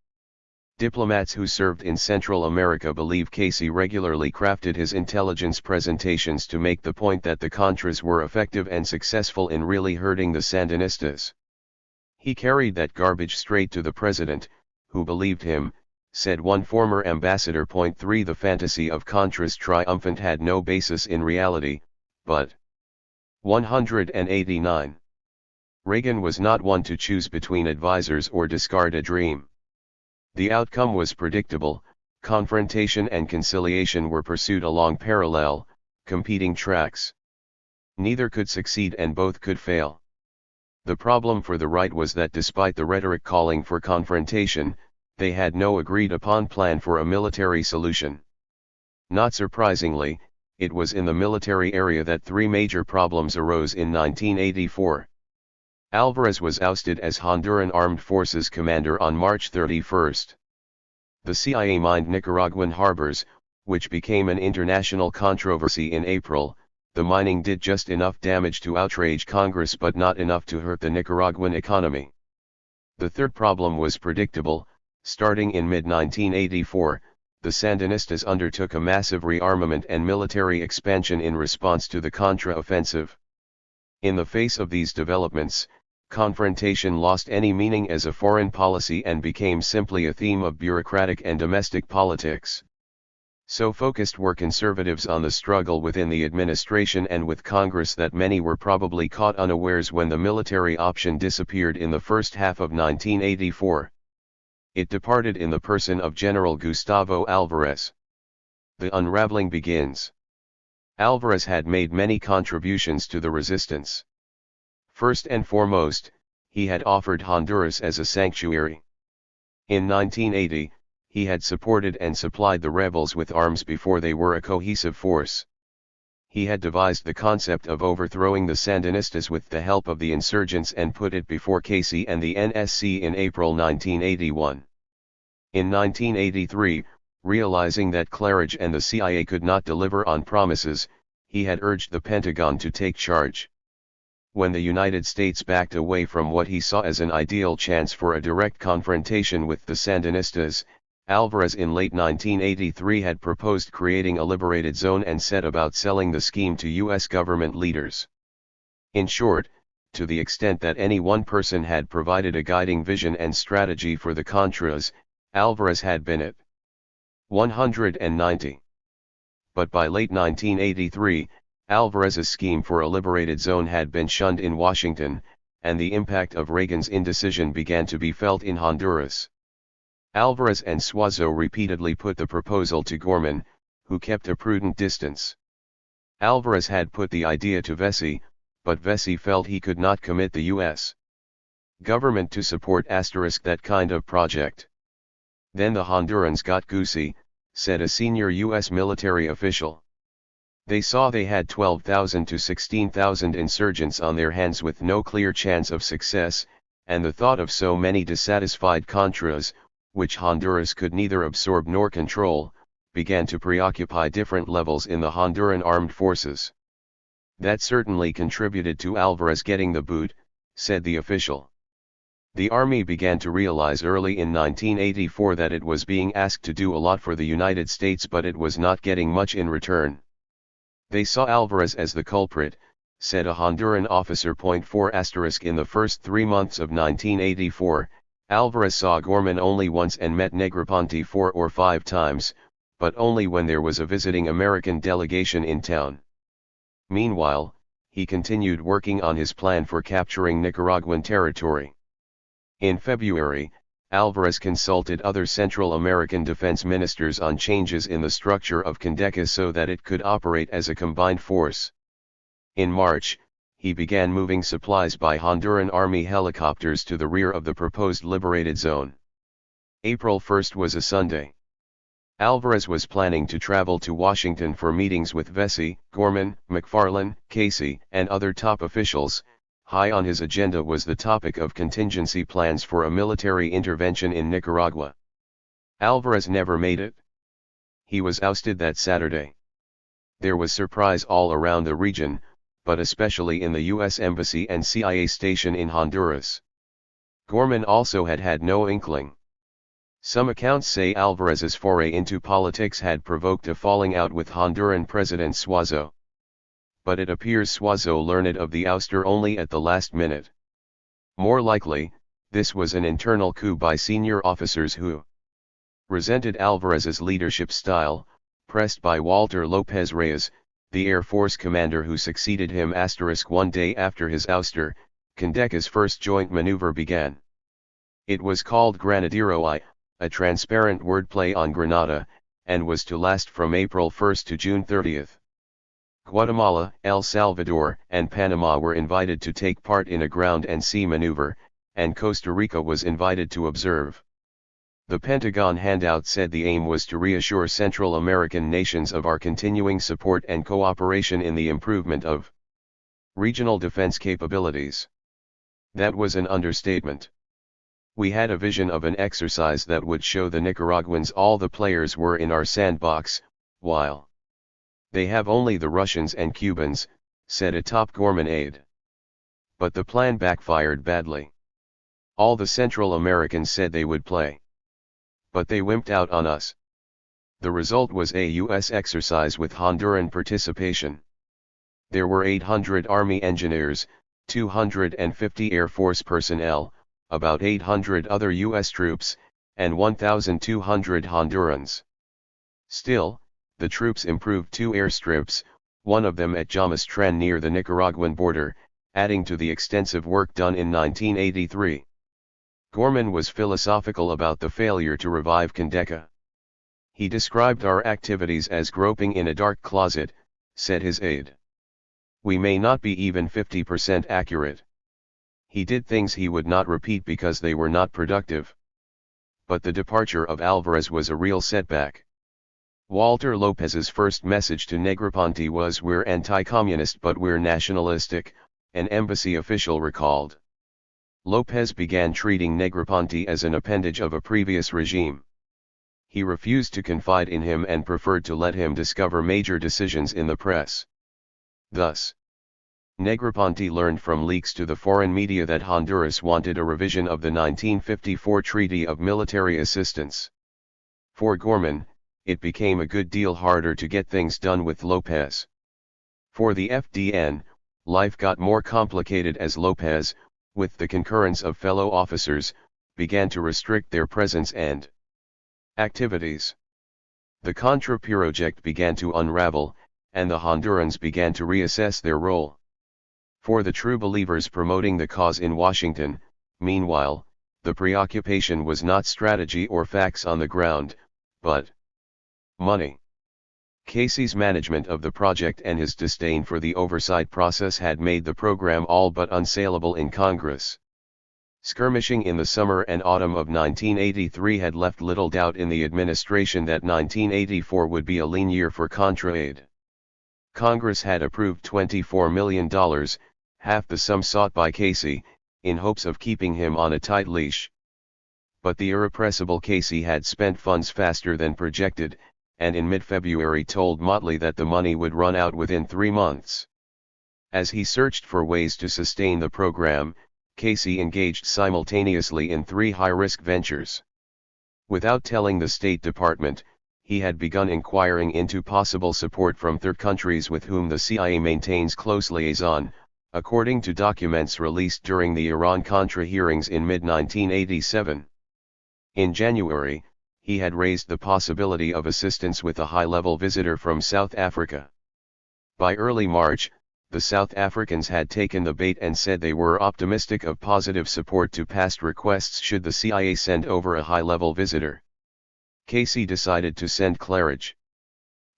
Diplomats who served in Central America believe Casey regularly crafted his intelligence presentations to make the point that the Contras were effective and successful in really hurting the Sandinistas. He carried that garbage straight to the president, who believed him, said one former ambassador. 3 The fantasy of Contras triumphant had no basis in reality, but 189. Reagan was not one to choose between advisors or discard a dream. The outcome was predictable: confrontation and conciliation were pursued along parallel, competing tracks. Neither could succeed and both could fail. The problem for the right was that despite the rhetoric calling for confrontation, they had no agreed-upon plan for a military solution. Not surprisingly, it was in the military area that 3 major problems arose in 1984. Alvarez was ousted as Honduran Armed Forces commander on March 31. The CIA mined Nicaraguan harbors, which became an international controversy in April. The mining did just enough damage to outrage Congress but not enough to hurt the Nicaraguan economy. The third problem was predictable. Starting in mid-1984, the Sandinistas undertook a massive rearmament and military expansion in response to the Contra offensive. In the face of these developments, confrontation lost any meaning as a foreign policy and became simply a theme of bureaucratic and domestic politics. So focused were conservatives on the struggle within the administration and with Congress that many were probably caught unawares when the military option disappeared in the first half of 1984. It departed in the person of General Gustavo Alvarez. The unraveling begins. Alvarez had made many contributions to the resistance. First and foremost, he had offered Honduras as a sanctuary. In 1980, he had supported and supplied the rebels with arms before they were a cohesive force. He had devised the concept of overthrowing the Sandinistas with the help of the insurgents and put it before Casey and the NSC in April 1981. In 1983, realizing that Claridge and the CIA could not deliver on promises, he had urged the Pentagon to take charge. When the United States backed away from what he saw as an ideal chance for a direct confrontation with the Sandinistas, Alvarez in late 1983 had proposed creating a liberated zone and set about selling the scheme to U.S. government leaders. In short, to the extent that any one person had provided a guiding vision and strategy for the Contras, Alvarez had been it. 190. But by late 1983, Alvarez's scheme for a liberated zone had been shunned in Washington, and the impact of Reagan's indecision began to be felt in Honduras. Alvarez and Suazo repeatedly put the proposal to Gorman, who kept a prudent distance. Alvarez had put the idea to Vesey, but Vesey felt he could not commit the U.S. government to support that kind of project. Then the Hondurans got goosey, said a senior U.S. military official. They saw they had 12,000 to 16,000 insurgents on their hands with no clear chance of success, and the thought of so many dissatisfied Contras, which Honduras could neither absorb nor control, began to preoccupy different levels in the Honduran armed forces. That certainly contributed to Alvarez getting the boot, said the official. The army began to realize early in 1984 that it was being asked to do a lot for the United States, but it was not getting much in return. They saw Alvarez as the culprit, said a Honduran officer. 4 In the first 3 months of 1984, Alvarez saw Gorman only once and met Negroponte 4 or 5 times, but only when there was a visiting American delegation in town. Meanwhile, he continued working on his plan for capturing Nicaraguan territory. In February, Alvarez consulted other Central American defense ministers on changes in the structure of CONDECA so that it could operate as a combined force. In March, he began moving supplies by Honduran Army helicopters to the rear of the proposed liberated zone. April 1 was a Sunday. Alvarez was planning to travel to Washington for meetings with Vesey, Gorman, McFarlane, Casey, and other top officials. High on his agenda was the topic of contingency plans for a military intervention in Nicaragua. Alvarez never made it. He was ousted that Saturday. There was surprise all around the region, but especially in the U.S. Embassy and CIA station in Honduras. Gorman also had no inkling. Some accounts say Alvarez's foray into politics had provoked a falling out with Honduran President Suazo. But it appears Suazo learned of the ouster only at the last minute. More likely, this was an internal coup by senior officers who resented Alvarez's leadership style, pressed by Walter Lopez Reyes, the Air Force commander who succeeded him. 1 day after his ouster, CONDECA's first joint maneuver began. It was called Granadero I, a transparent wordplay on Grenada, and was to last from April 1 to June 30. Guatemala, El Salvador, and Panama were invited to take part in a ground and sea maneuver, and Costa Rica was invited to observe. The Pentagon handout said the aim was to reassure Central American nations of our continuing support and cooperation in the improvement of regional defense capabilities. That was an understatement. We had a vision of an exercise that would show the Nicaraguans all the players were in our sandbox, while they have only the Russians and Cubans, said a top Gorman aide. But the plan backfired badly. All the Central Americans said they would play. But they wimped out on us. The result was a U.S. exercise with Honduran participation. There were 800 Army engineers, 250 Air Force personnel, about 800 other U.S. troops, and 1,200 Hondurans. Still, the troops improved 2 airstrips, one of them at Jamastran near the Nicaraguan border, adding to the extensive work done in 1983. Gorman was philosophical about the failure to revive CONDECA. He described our activities as groping in a dark closet, said his aide. We may not be even 50% accurate. He did things he would not repeat because they were not productive. But the departure of Alvarez was a real setback. Walter Lopez's first message to Negroponte was "We're anti-communist but we're nationalistic," an embassy official recalled. Lopez began treating Negroponte as an appendage of a previous regime. He refused to confide in him and preferred to let him discover major decisions in the press. Thus, Negroponte learned from leaks to the foreign media that Honduras wanted a revision of the 1954 Treaty of Military Assistance. For Gorman, it became a good deal harder to get things done with Lopez. For the FDN, life got more complicated as Lopez, with the concurrence of fellow officers, began to restrict their presence and activities. The Contra project began to unravel, and the Hondurans began to reassess their role. For the true believers promoting the cause in Washington, meanwhile, the preoccupation was not strategy or facts on the ground, but money. Casey's management of the project and his disdain for the oversight process had made the program all but unsaleable in Congress. Skirmishing in the summer and autumn of 1983 had left little doubt in the administration that 1984 would be a lean year for Contra aid. Congress had approved $24 million, half the sum sought by Casey, in hopes of keeping him on a tight leash. But the irrepressible Casey had spent funds faster than projected, and in mid-February told Motley that the money would run out within 3 months. As he searched for ways to sustain the program, Casey engaged simultaneously in 3 high-risk ventures. Without telling the State Department, he had begun inquiring into possible support from third countries with whom the CIA maintains close liaison, according to documents released during the Iran-Contra hearings in mid-1987. In January, he had raised the possibility of assistance with a high-level visitor from South Africa. By early March, the South Africans had taken the bait and said they were optimistic of positive support to past requests should the CIA send over a high-level visitor. Casey decided to send Claridge.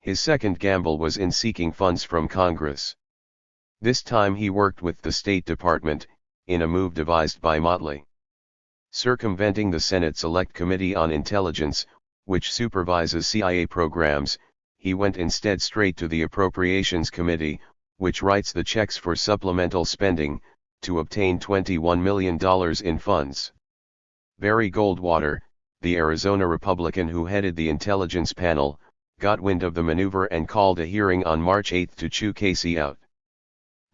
His second gamble was in seeking funds from Congress. This time he worked with the State Department, in a move devised by Motley. Circumventing the Senate Select Committee on Intelligence, which supervises CIA programs, he went instead straight to the Appropriations Committee, which writes the checks for supplemental spending, to obtain $21 million in funds. Barry Goldwater, the Arizona Republican who headed the intelligence panel, got wind of the maneuver and called a hearing on March 8 to chew Casey out.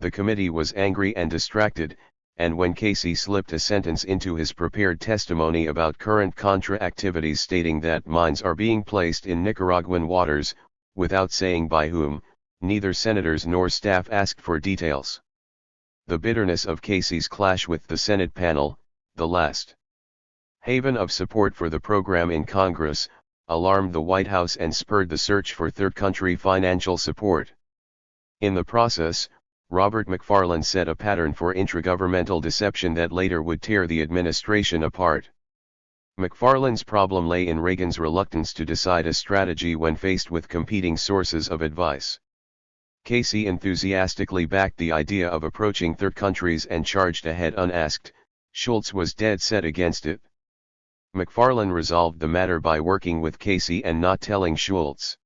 The committee was angry and distracted, and when Casey slipped a sentence into his prepared testimony about current Contra activities stating that mines are being placed in Nicaraguan waters, without saying by whom, neither senators nor staff asked for details. The bitterness of Casey's clash with the Senate panel, the last haven of support for the program in Congress, alarmed the White House and spurred the search for third country financial support. In the process, Robert McFarlane set a pattern for intragovernmental deception that later would tear the administration apart. McFarlane's problem lay in Reagan's reluctance to decide a strategy when faced with competing sources of advice. Casey enthusiastically backed the idea of approaching third countries and charged ahead unasked. Schultz was dead set against it. McFarlane resolved the matter by working with Casey and not telling Schultz.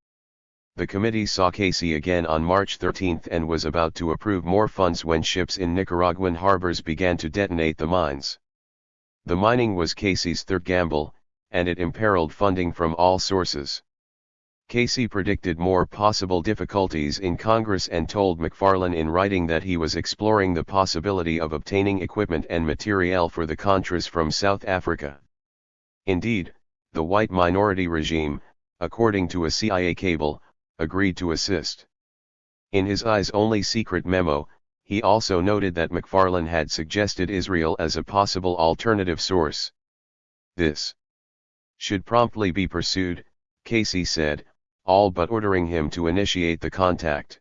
The committee saw Casey again on March 13 and was about to approve more funds when ships in Nicaraguan harbors began to detonate the mines. The mining was Casey's third gamble, and it imperiled funding from all sources. Casey predicted more possible difficulties in Congress and told McFarlane in writing that he was exploring the possibility of obtaining equipment and materiel for the Contras from South Africa. Indeed, the white minority regime, according to a CIA cable, agreed to assist. In his eyes-only secret memo, he also noted that McFarlane had suggested Israel as a possible alternative source. This should promptly be pursued, Casey said, all but ordering him to initiate the contact.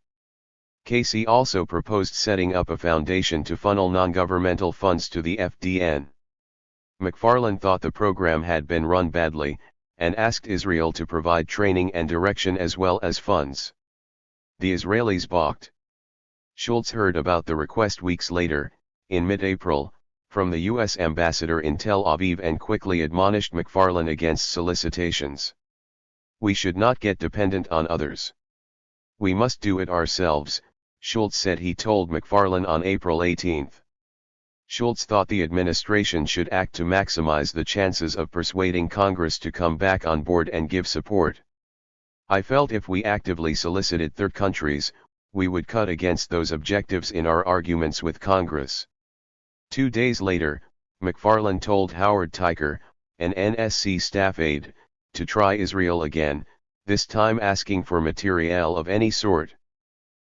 Casey also proposed setting up a foundation to funnel non-governmental funds to the FDN. McFarlane thought the program had been run badly, and asked Israel to provide training and direction as well as funds. The Israelis balked. Schultz heard about the request weeks later, in mid-April, from the U.S. ambassador in Tel Aviv and quickly admonished McFarlane against solicitations. We should not get dependent on others. We must do it ourselves, Schultz said he told McFarlane on April 18. Schultz thought the administration should act to maximize the chances of persuading Congress to come back on board and give support. I felt if we actively solicited third countries, we would cut against those objectives in our arguments with Congress. 2 days later, McFarlane told Howard Teicher, an NSC staff aide, to try Israel again, this time asking for materiel of any sort.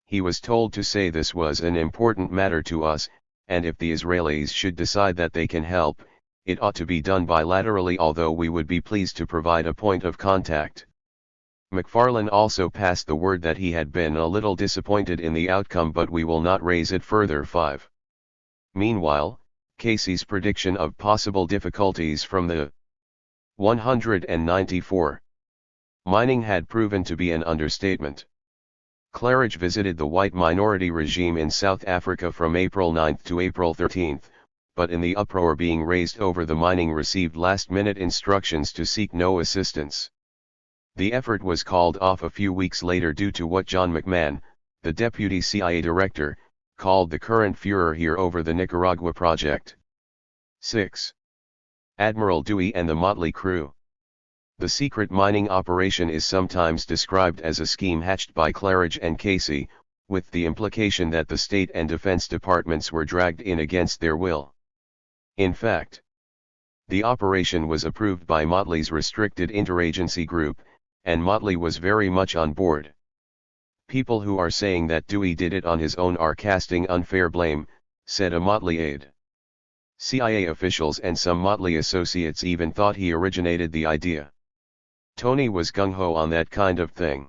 He was told to say this was an important matter to us, and if the Israelis should decide that they can help, it ought to be done bilaterally, although we would be pleased to provide a point of contact. McFarlane also passed the word that he had been a little disappointed in the outcome, but we will not raise it further. 5. Meanwhile, Casey's prediction of possible difficulties from the 194 mining had proven to be an understatement. Claridge visited the white minority regime in South Africa from April 9 to April 13, but in the uproar being raised over the mining received last-minute instructions to seek no assistance. The effort was called off a few weeks later due to what John McMahon, the deputy CIA director, called the current furor here over the Nicaragua project. 6. Admiral Dewey and the motley crew. The secret mining operation is sometimes described as a scheme hatched by Claridge and Casey, with the implication that the State and Defense Departments were dragged in against their will. In fact, the operation was approved by Motley's restricted interagency group, and Motley was very much on board. People who are saying that Dewey did it on his own are casting unfair blame, said a Motley aide. CIA officials and some Motley associates even thought he originated the idea. Tony was gung-ho on that kind of thing.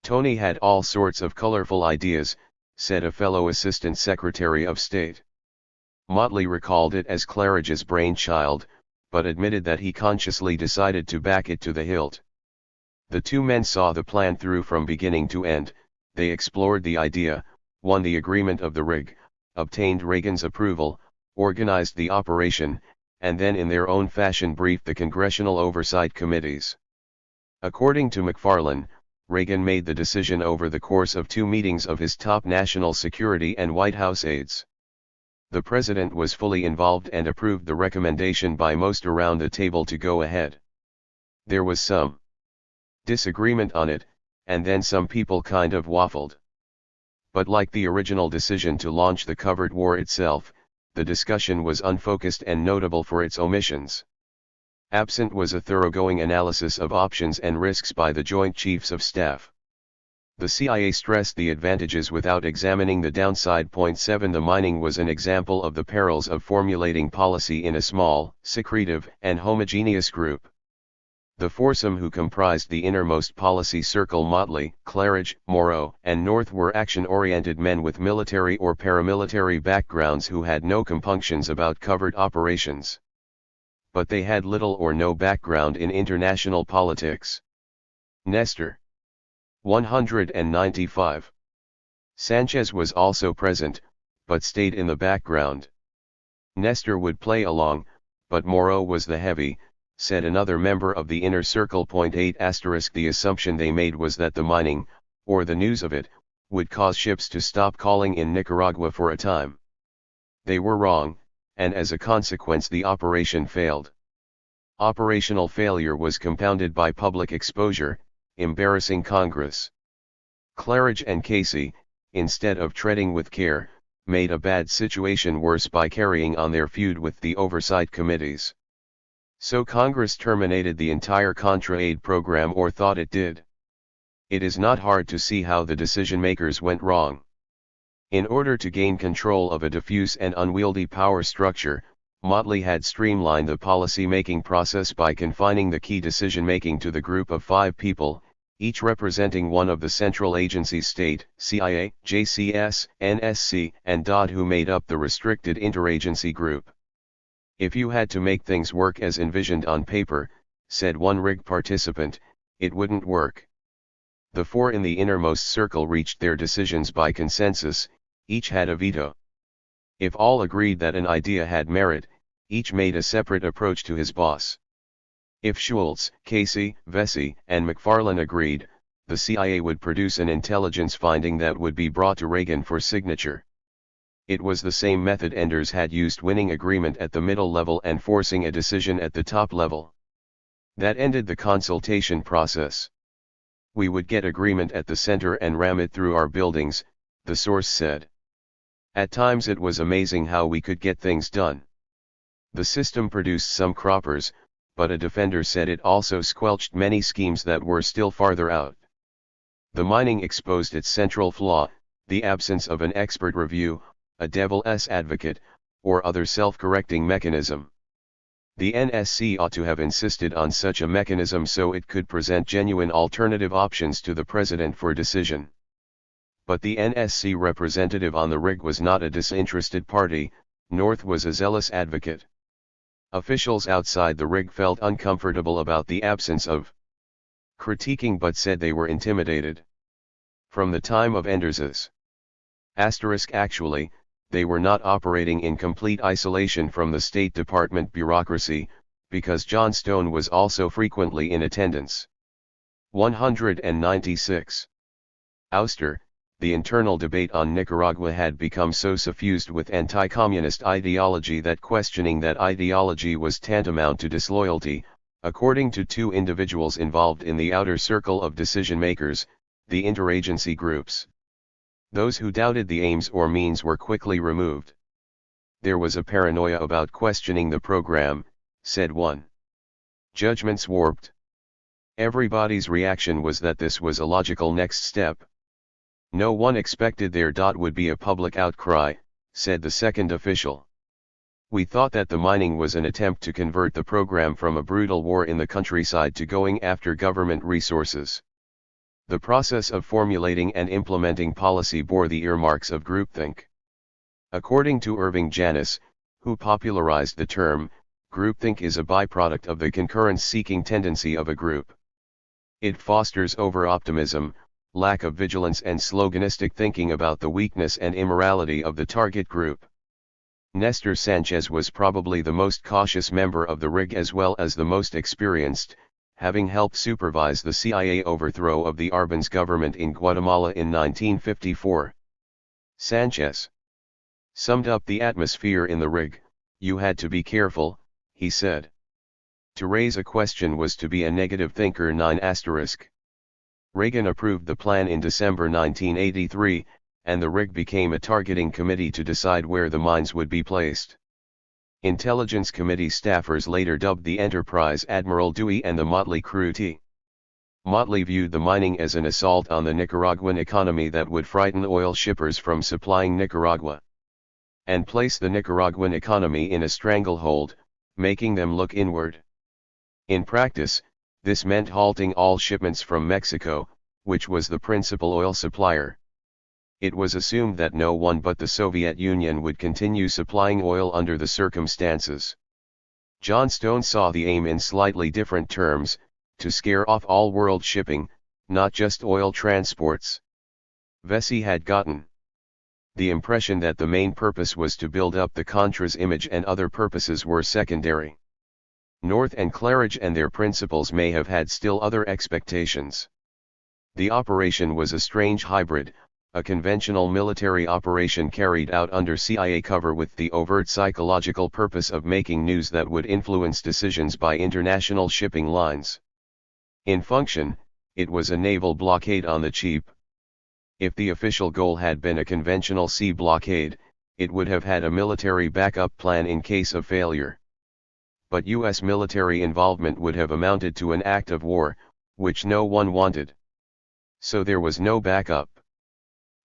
Tony had all sorts of colorful ideas, said a fellow Assistant Secretary of State. Motley recalled it as Claridge's brainchild, but admitted that he consciously decided to back it to the hilt. The two men saw the plan through from beginning to end. They explored the idea, won the agreement of the rig, obtained Reagan's approval, organized the operation, and then in their own fashion briefed the congressional oversight committees. According to McFarlane, Reagan made the decision over the course of 2 meetings of his top national security and White House aides. The president was fully involved and approved the recommendation by most around the table to go ahead. There was some disagreement on it, and then some people kind of waffled. But like the original decision to launch the covered war itself, the discussion was unfocused and notable for its omissions. Absent was a thoroughgoing analysis of options and risks by the Joint Chiefs of Staff. The CIA stressed the advantages without examining the downside. 7 The mining was an example of the perils of formulating policy in a small, secretive, and homogeneous group. The foursome who comprised the innermost policy circle, Motley, Claridge, Morrow, and North, were action-oriented men with military or paramilitary backgrounds who had no compunctions about covert operations. But they had little or no background in international politics. Nestor. 195. Sanchez was also present, but stayed in the background. Nestor would play along, but Morrow was the heavy, said another member of the inner circle. 8 * The assumption they made was that the mining, or the news of it, would cause ships to stop calling in Nicaragua for a time. They were wrong, and as a consequence the operation failed. Operational failure was compounded by public exposure, embarrassing Congress. Claridge and Casey, instead of treading with care, made a bad situation worse by carrying on their feud with the oversight committees. So Congress terminated the entire Contra aid program, or thought it did. It is not hard to see how the decision-makers went wrong. In order to gain control of a diffuse and unwieldy power structure, Motley had streamlined the policy-making process by confining the key decision-making to the group of 5 people, each representing one of the central agencies: State, CIA, JCS, NSC, and DOD, who made up the restricted interagency group. If you had to make things work as envisioned on paper, said one rig participant, it wouldn't work. The 4 in the innermost circle reached their decisions by consensus, each had a veto. If all agreed that an idea had merit, each made a separate approach to his boss. If Schultz, Casey, Vesey, and McFarlane agreed, the CIA would produce an intelligence finding that would be brought to Reagan for signature. It was the same method Enders had used, winning agreement at the middle level and forcing a decision at the top level. That ended the consultation process. We would get agreement at the center and ram it through our buildings, the source said. At times it was amazing how we could get things done. The system produced some croppers, but a defender said it also squelched many schemes that were still farther out. The mining exposed its central flaw, the absence of an expert review, a devil's advocate, or other self-correcting mechanism. The NSC ought to have insisted on such a mechanism so it could present genuine alternative options to the President for decision. But the NSC representative on the rig was not a disinterested party, North was a zealous advocate. Officials outside the rig felt uncomfortable about the absence of critiquing but said they were intimidated. From the time of Enders's actually, they were not operating in complete isolation from the State Department bureaucracy, because John Stone was also frequently in attendance. 196. Ouster. The internal debate on Nicaragua had become so suffused with anti-communist ideology that questioning that ideology was tantamount to disloyalty, according to two individuals involved in the outer circle of decision-makers, the interagency groups. Those who doubted the aims or means were quickly removed. There was a paranoia about questioning the program, said one. Judgments warped. Everybody's reaction was that this was a logical next step. No one expected there would be a public outcry, said the second official. We thought that the mining was an attempt to convert the program from a brutal war in the countryside to going after government resources. The process of formulating and implementing policy bore the earmarks of groupthink. According to Irving Janis, who popularized the term, groupthink is a byproduct of the concurrence-seeking tendency of a group. It fosters over-optimism, lack of vigilance and sloganistic thinking about the weakness and immorality of the target group. Nestor Sanchez was probably the most cautious member of the rig as well as the most experienced, having helped supervise the CIA overthrow of the Arbenz government in Guatemala in 1954. Sanchez summed up the atmosphere in the rig. You had to be careful, he said. To raise a question was to be a negative thinker. 9*. Reagan approved the plan in December 1983, and the rig became a targeting committee to decide where the mines would be placed. Intelligence Committee staffers later dubbed the enterprise Admiral Dewey and the Motley Crew T. Motley viewed the mining as an assault on the Nicaraguan economy that would frighten oil shippers from supplying Nicaragua and place the Nicaraguan economy in a stranglehold, making them look inward. In practice, this meant halting all shipments from Mexico, which was the principal oil supplier. It was assumed that no one but the Soviet Union would continue supplying oil under the circumstances. John Stone saw the aim in slightly different terms, to scare off all world shipping, not just oil transports. Vesey had gotten the impression that the main purpose was to build up the Contras image and other purposes were secondary. North and Claridge and their principals may have had still other expectations. The operation was a strange hybrid, a conventional military operation carried out under CIA cover with the overt psychological purpose of making news that would influence decisions by international shipping lines. In function, it was a naval blockade on the cheap. If the official goal had been a conventional sea blockade, it would have had a military backup plan in case of failure. But U.S. military involvement would have amounted to an act of war, which no one wanted. So there was no backup.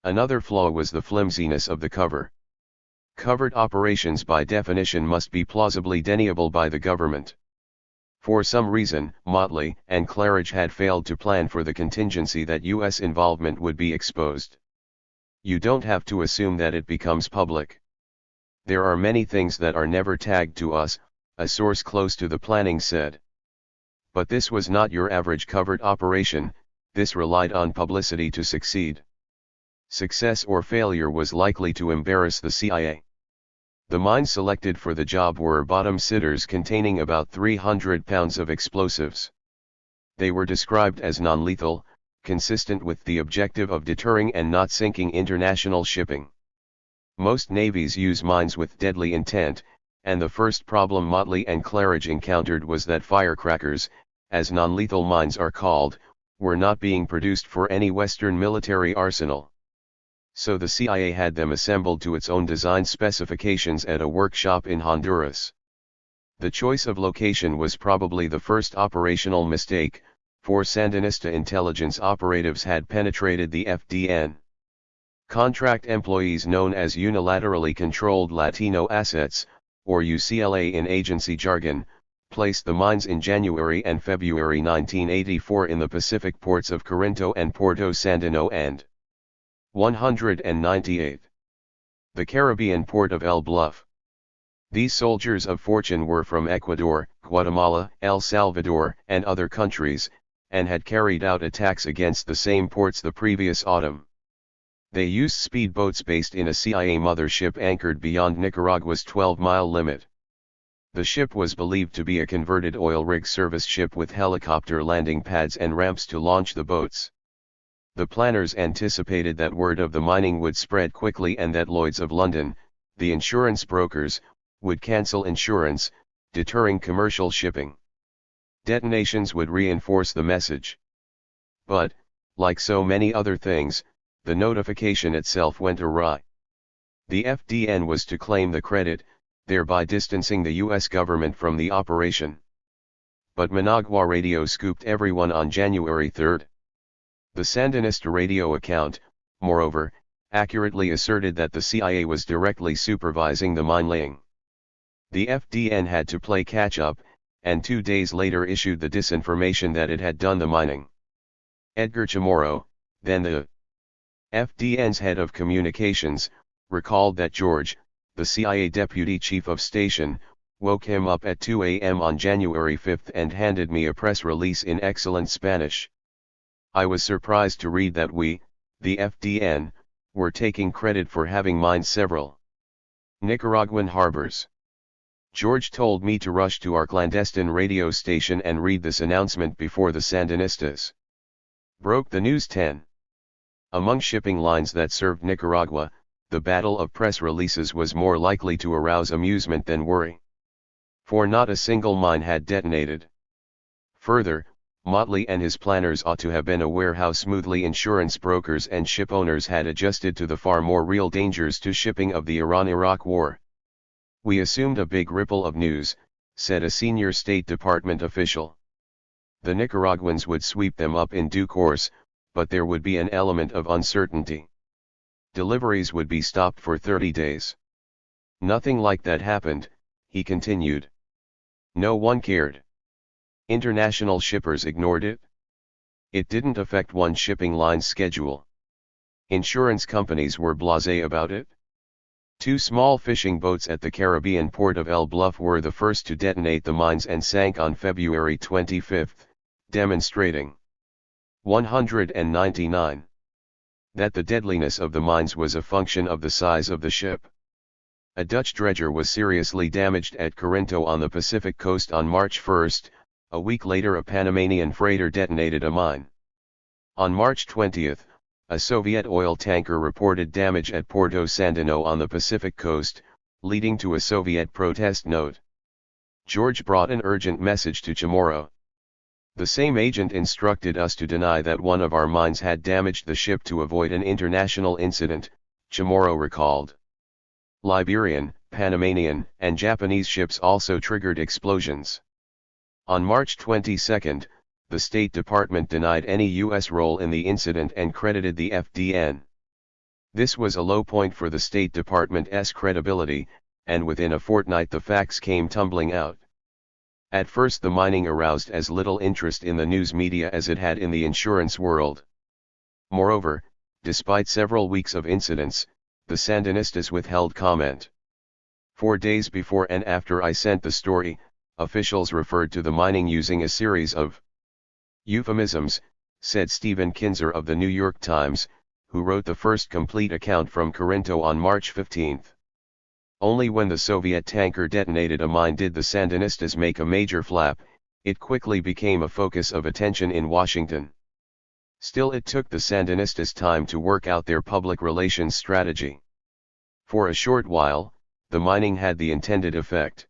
Another flaw was the flimsiness of the cover. Covert operations by definition must be plausibly deniable by the government. For some reason, Motley and Claridge had failed to plan for the contingency that U.S. involvement would be exposed. You don't have to assume that it becomes public. There are many things that are never tagged to us, a source close to the planning said. But this was not your average covert operation, this relied on publicity to succeed. Success or failure was likely to embarrass the CIA. The mines selected for the job were bottom sitters containing about 300 pounds of explosives. They were described as non-lethal, consistent with the objective of deterring and not sinking international shipping. Most navies use mines with deadly intent, and the first problem Motley and Claridge encountered was that firecrackers, as non-lethal mines are called, were not being produced for any Western military arsenal. So the CIA had them assembled to its own design specifications at a workshop in Honduras. The choice of location was probably the first operational mistake, for Sandinista intelligence operatives had penetrated the FDN. Contract employees known as unilaterally controlled Latino assets, or UCLA in agency jargon, placed the mines in January and February 1984 in the Pacific ports of Corinto and Porto Sandino and 198. The Caribbean port of El Bluff. These soldiers of fortune were from Ecuador, Guatemala, El Salvador, and other countries, and had carried out attacks against the same ports the previous autumn. They used speedboats based in a CIA mothership anchored beyond Nicaragua's 12-mile limit. The ship was believed to be a converted oil rig service ship with helicopter landing pads and ramps to launch the boats. The planners anticipated that word of the mining would spread quickly and that Lloyd's of London, the insurance brokers, would cancel insurance, deterring commercial shipping. Detonations would reinforce the message. But, like so many other things, the notification itself went awry. The FDN was to claim the credit, thereby distancing the U.S. government from the operation. But Managua radio scooped everyone on January 3. The Sandinista radio account, moreover, accurately asserted that the CIA was directly supervising the mine laying. The FDN had to play catch-up, and 2 days later issued the disinformation that it had done the mining. Edgar Chamorro, then the FDN's head of communications, recalled that George, the CIA deputy chief of station, woke him up at 2 a.m. on January 5 and handed me a press release in excellent Spanish. I was surprised to read that we, the FDN, were taking credit for having mined several Nicaraguan harbors. George told me to rush to our clandestine radio station and read this announcement before the Sandinistas broke the news. 10. Among shipping lines that served Nicaragua, the battle of press releases was more likely to arouse amusement than worry. For not a single mine had detonated. Further, Motley and his planners ought to have been aware how smoothly insurance brokers and ship owners had adjusted to the far more real dangers to shipping of the Iran-Iraq war. We assumed a big ripple of news, said a senior State Department official. The Nicaraguans would sweep them up in due course, but there would be an element of uncertainty. Deliveries would be stopped for 30 days. Nothing like that happened, he continued. No one cared. International shippers ignored it. It didn't affect one shipping line's schedule. Insurance companies were blasé about it. 2 small fishing boats at the Caribbean port of El Bluff were the first to detonate the mines and sank on February 25, demonstrating 199. That the deadliness of the mines was a function of the size of the ship. A Dutch dredger was seriously damaged at Corinto on the Pacific coast on March 1. A week later a Panamanian freighter detonated a mine. On March 20, a Soviet oil tanker reported damage at Porto Sandino on the Pacific coast, leading to a Soviet protest note. George brought an urgent message to Chamorro. The same agent instructed us to deny that one of our mines had damaged the ship to avoid an international incident, Chamorro recalled. Liberian, Panamanian, and Japanese ships also triggered explosions. On March 22, the State Department denied any U.S. role in the incident and credited the FDN. This was a low point for the State Department's credibility, and within a fortnight the facts came tumbling out. At first the mining aroused as little interest in the news media as it had in the insurance world. Moreover, despite several weeks of incidents, the Sandinistas withheld comment. 4 days before and after I sent the story, officials referred to the mining using a series of euphemisms, said Stephen Kinzer of the New York Times, who wrote the first complete account from Corinto on March 15. Only when the Soviet tanker detonated a mine did the Sandinistas make a major flap. It quickly became a focus of attention in Washington. Still, it took the Sandinistas time to work out their public relations strategy. For a short while, the mining had the intended effect.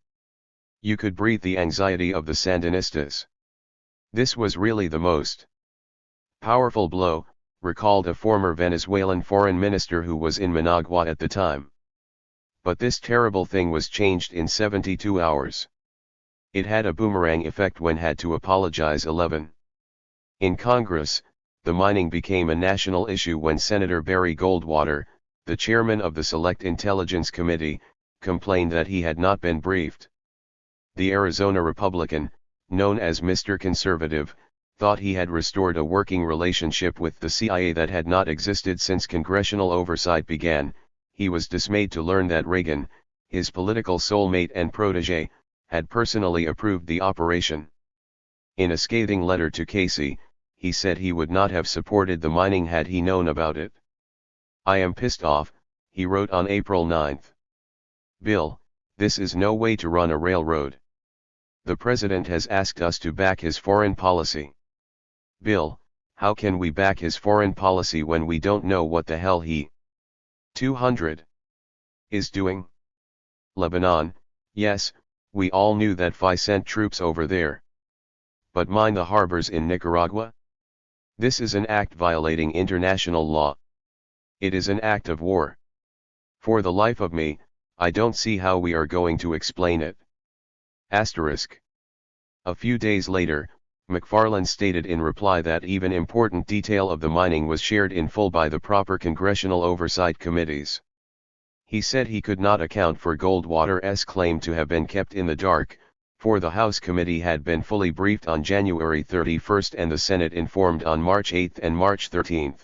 You could breathe the anxiety of the Sandinistas. This was really the most powerful blow, recalled a former Venezuelan foreign minister who was in Managua at the time. But this terrible thing was changed in 72 hours. It had a boomerang effect when had to apologize. 11. In Congress, the mining became a national issue when Senator Barry Goldwater, the chairman of the Select Intelligence Committee, complained that he had not been briefed. The Arizona Republican, known as Mr. Conservative, thought he had restored a working relationship with the CIA that had not existed since congressional oversight began. He was dismayed to learn that Reagan, his political soulmate and protege, had personally approved the operation. In a scathing letter to Casey, he said he would not have supported the mining had he known about it. "I am pissed off," he wrote on April 9. "Bill, this is no way to run a railroad. The president has asked us to back his foreign policy. Bill, how can we back his foreign policy when we don't know what the hell he 200 is doing? Lebanon, yes, we all knew that FI sent troops over there. But mine the harbors in Nicaragua? This is an act violating international law. It is an act of war. For the life of me, I don't see how we are going to explain it." Asterisk. A few days later, McFarland stated in reply that even important detail of the mining was shared in full by the proper congressional oversight committees. He said he could not account for Goldwater's claim to have been kept in the dark, for the House committee had been fully briefed on January 31 and the Senate informed on March 8 and March 13.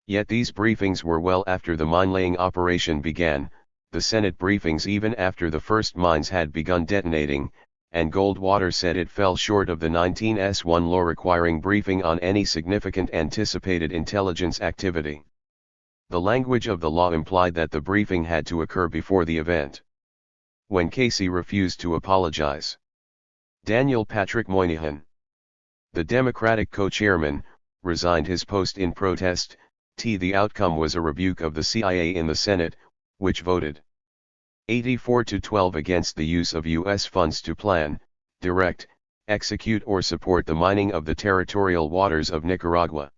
Yet these briefings were well after the mine-laying operation began, the Senate briefings even after the first mines had begun detonating, and Goldwater said it fell short of the 19S1 law requiring briefing on any significant anticipated intelligence activity. The language of the law implied that the briefing had to occur before the event. When Casey refused to apologize, Daniel Patrick Moynihan, the Democratic co-chairman, resigned his post in protest. The outcome was a rebuke of the CIA in the Senate, which voted 84-12 against the use of U.S. funds to plan, direct, execute or support the mining of the territorial waters of Nicaragua.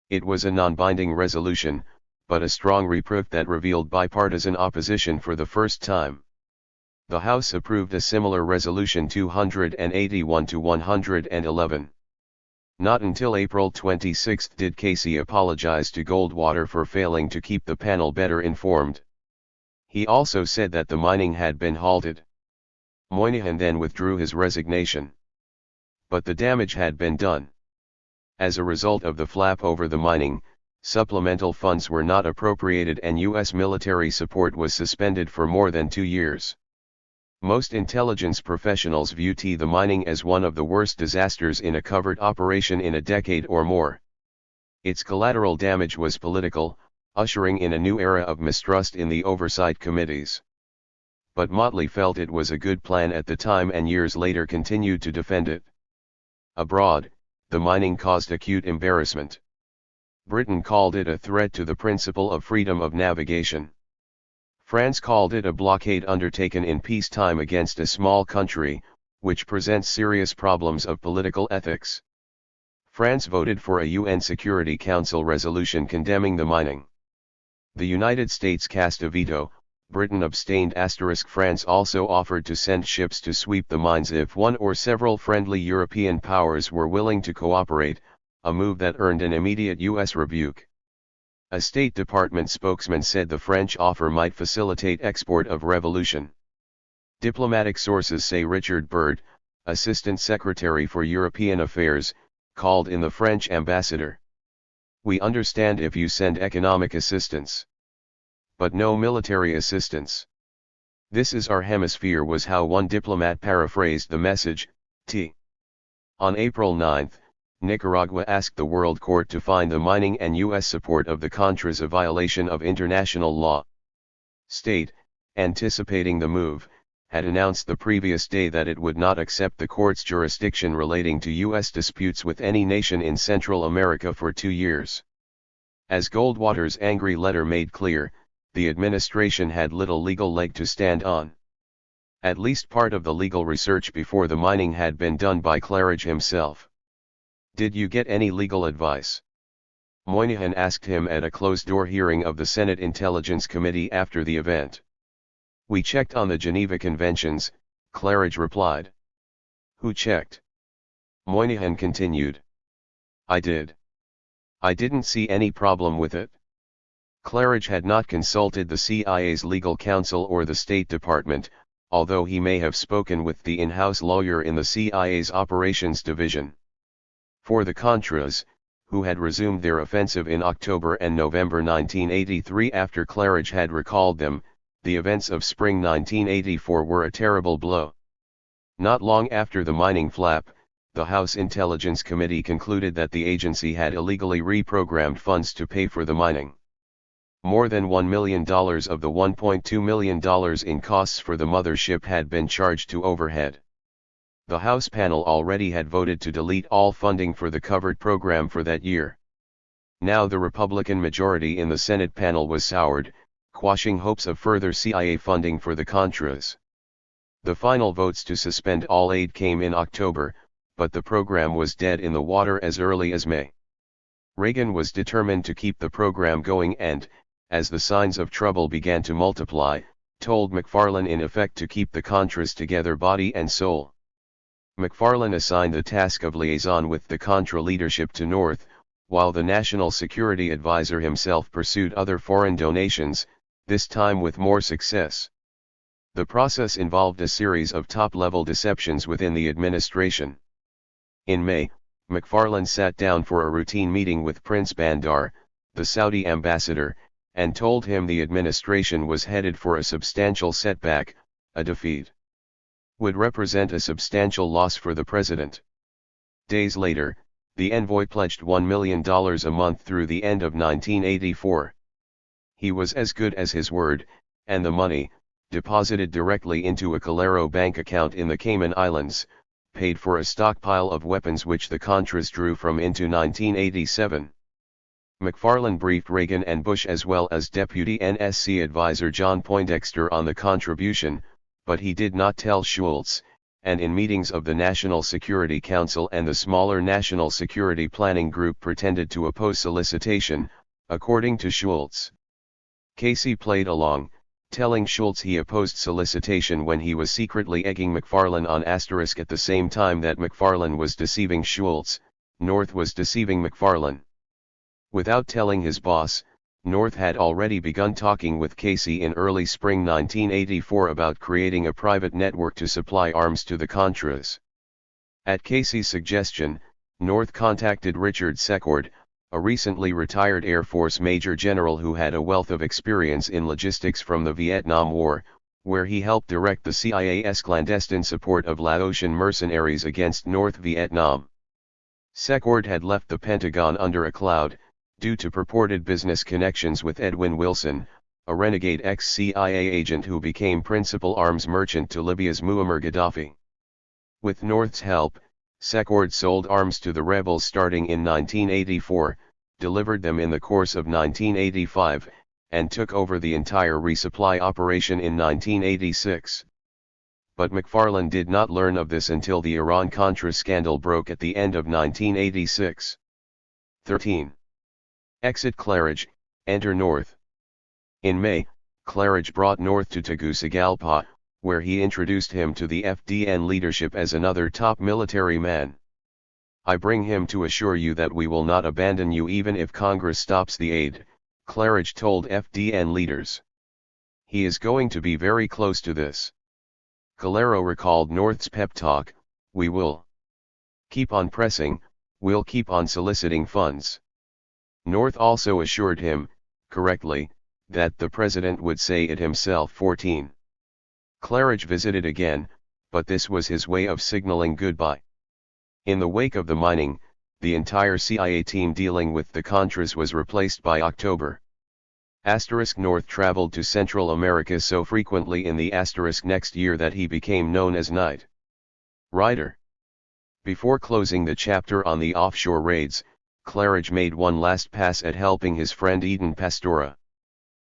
It was a non-binding resolution, but a strong reproof that revealed bipartisan opposition for the first time. The House approved a similar resolution 281-111. Not until April 26 did Casey apologize to Goldwater for failing to keep the panel better informed. He also said that the mining had been halted. Moynihan then withdrew his resignation. But the damage had been done. As a result of the flap over the mining, supplemental funds were not appropriated and U.S. military support was suspended for more than 2 years. Most intelligence professionals view the mining as one of the worst disasters in a covert operation in a decade or more. Its collateral damage was political, ushering in a new era of mistrust in the oversight committees. But Motley felt it was a good plan at the time and years later continued to defend it. Abroad, the mining caused acute embarrassment. Britain called it a threat to the principle of freedom of navigation. France called it a blockade undertaken in peacetime against a small country, which presents serious problems of political ethics. France voted for a UN Security Council resolution condemning the mining. The United States cast a veto, Britain abstained. France also offered to send ships to sweep the mines if one or several friendly European powers were willing to cooperate, a move that earned an immediate U.S. rebuke. A State Department spokesman said the French offer might facilitate export of revolution. Diplomatic sources say Richard Byrd, Assistant Secretary for European Affairs, called in the French ambassador. "We understand if you send economic assistance, but no military assistance. This is our hemisphere," was how one diplomat paraphrased the message. On April 9, Nicaragua asked the World Court to find the mining and U.S. support of the Contras a violation of international law. State, anticipating the move, had announced the previous day that it would not accept the court's jurisdiction relating to U.S. disputes with any nation in Central America for 2 years. As Goldwater's angry letter made clear, the administration had little legal leg to stand on. At least part of the legal research before the mining had been done by Claridge himself. "Did you get any legal advice?" Moynihan asked him at a closed-door hearing of the Senate Intelligence Committee after the event. "We checked on the Geneva Conventions," Claridge replied. "Who checked?" Moynihan continued. "I did. I didn't see any problem with it." Claridge had not consulted the CIA's legal counsel or the State Department, although he may have spoken with the in-house lawyer in the CIA's operations division. For the Contras, who had resumed their offensive in October and November 1983 after Claridge had recalled them, the events of spring 1984 were a terrible blow. Not long after the mining flap, the House Intelligence Committee concluded that the agency had illegally reprogrammed funds to pay for the mining. More than $1 million of the $1.2 million in costs for the mothership had been charged to overhead. The House panel already had voted to delete all funding for the covered program for that year. Now the Republican majority in the Senate panel was soured, quashing hopes of further CIA funding for the Contras. The final votes to suspend all aid came in October, but the program was dead in the water as early as May. Reagan was determined to keep the program going and, as the signs of trouble began to multiply, told McFarlane in effect to keep the Contras together body and soul. McFarlane assigned the task of liaison with the Contra leadership to North, while the National Security Advisor himself pursued other foreign donations, this time with more success. The process involved a series of top-level deceptions within the administration. In May, McFarlane sat down for a routine meeting with Prince Bandar, the Saudi ambassador, and told him the administration was headed for a substantial setback, a defeat would represent a substantial loss for the president. Days later, the envoy pledged $1 million a month through the end of 1984. He was as good as his word, and the money, deposited directly into a Calero bank account in the Cayman Islands, paid for a stockpile of weapons which the Contras drew from into 1987. McFarlane briefed Reagan and Bush as well as Deputy NSC Advisor John Poindexter on the contribution, but he did not tell Schultz, and in meetings of the National Security Council and the smaller National Security Planning Group pretended to oppose solicitation, according to Schultz. Casey played along, telling Schultz he opposed solicitation when he was secretly egging McFarlane on **. At the same time that McFarlane was deceiving Schultz, North was deceiving McFarlane. Without telling his boss, North had already begun talking with Casey in early spring 1984 about creating a private network to supply arms to the Contras. At Casey's suggestion, North contacted Richard Secord, a recently retired Air Force Major General who had a wealth of experience in logistics from the Vietnam War, where he helped direct the CIA's clandestine support of Laotian mercenaries against North Vietnam. Secord had left the Pentagon under a cloud, due to purported business connections with Edwin Wilson, a renegade ex-CIA agent who became principal arms merchant to Libya's Muammar Gaddafi. With North's help, Secord sold arms to the rebels starting in 1984, delivered them in the course of 1985, and took over the entire resupply operation in 1986. But McFarlane did not learn of this until the Iran-Contra scandal broke at the end of 1986. 13. Exit Claridge, enter North. In May, Claridge brought North to Tegucigalpa, where he introduced him to the FDN leadership as another top military man. "I bring him to assure you that we will not abandon you even if Congress stops the aid," Claridge told FDN leaders. "He is going to be very close to this." Calero recalled North's pep talk, "We will keep on pressing, we'll keep on soliciting funds." North also assured him, correctly, that the president would say it himself. 14. Claridge visited again, but this was his way of signaling goodbye. In the wake of the mining, the entire CIA team dealing with the Contras was replaced by October. North traveled to Central America so frequently in the next year that he became known as Night Rider. Before closing the chapter on the offshore raids, Claridge made one last pass at helping his friend Eden Pastora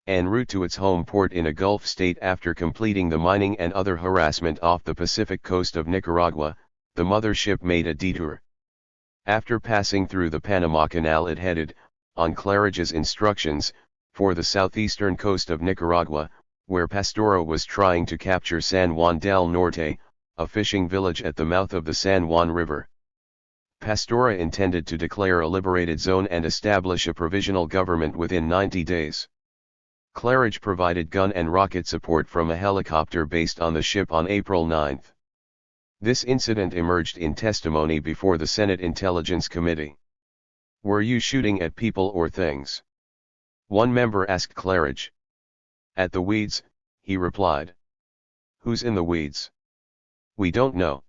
en route to its home port in a Gulf state. After completing the mining and other harassment off the Pacific coast of Nicaragua, the mothership made a detour. After passing through the Panama Canal, it headed, on Claridge's instructions, for the southeastern coast of Nicaragua, where Pastora was trying to capture San Juan del Norte, a fishing village at the mouth of the San Juan River. Pastora intended to declare a liberated zone and establish a provisional government within 90 days. Claridge provided gun and rocket support from a helicopter based on the ship on April 9. This incident emerged in testimony before the Senate Intelligence Committee. "Were you shooting at people or things?" one member asked Claridge. "At the weeds," he replied. "Who's in the weeds?" "We don't know."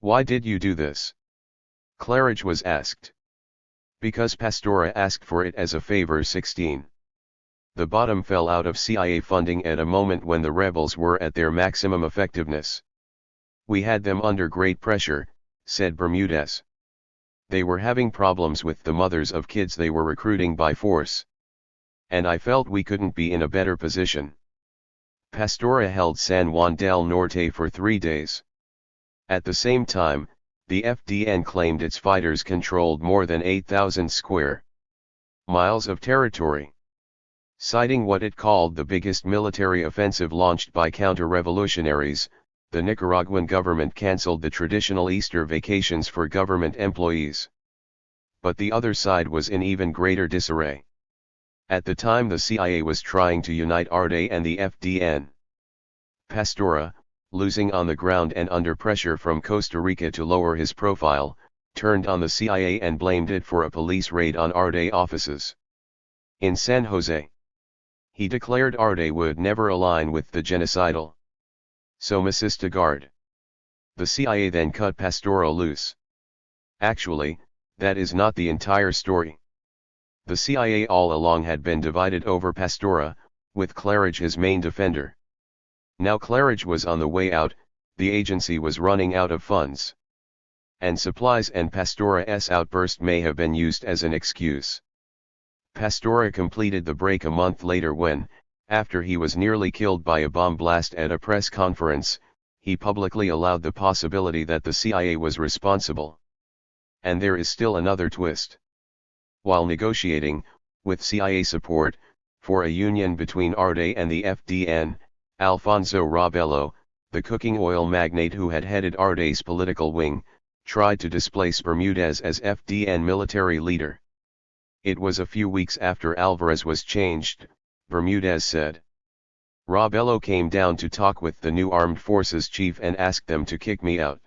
"Why did you do this?" Claridge was asked. "Because Pastora asked for it as a favor." 16. The bottom fell out of CIA funding at a moment when the rebels were at their maximum effectiveness. "We had them under great pressure," said Bermudez. "They were having problems with the mothers of kids they were recruiting by force. And I felt we couldn't be in a better position." Pastora held San Juan del Norte for 3 days. At the same time, the FDN claimed its fighters controlled more than 8,000 square miles of territory. Citing what it called the biggest military offensive launched by counter-revolutionaries, the Nicaraguan government cancelled the traditional Easter vacations for government employees. But the other side was in even greater disarray. At the time the CIA was trying to unite ARDE and the FDN. Pastora, losing on the ground and under pressure from Costa Rica to lower his profile, turned on the CIA and blamed it for a police raid on ARDE offices in San Jose. He declared ARDE would never align with the genocidal Somocista Guard. The CIA then cut Pastora loose. Actually, that is not the entire story. The CIA all along had been divided over Pastora, with Claridge his main defender. Now Claridge was on the way out, the agency was running out of funds and supplies, and Pastora's outburst may have been used as an excuse. Pastora completed the break a month later when, after he was nearly killed by a bomb blast at a press conference, he publicly allowed the possibility that the CIA was responsible. And there is still another twist. While negotiating, with CIA support, for a union between ARDE and the FDN, Alfonso Robelo, the cooking oil magnate who had headed ARDE's political wing, tried to displace Bermudez as FDN military leader. It was a few weeks after Alvarez was changed, Bermudez said. "Robelo came down to talk with the new armed forces chief and asked them to kick me out.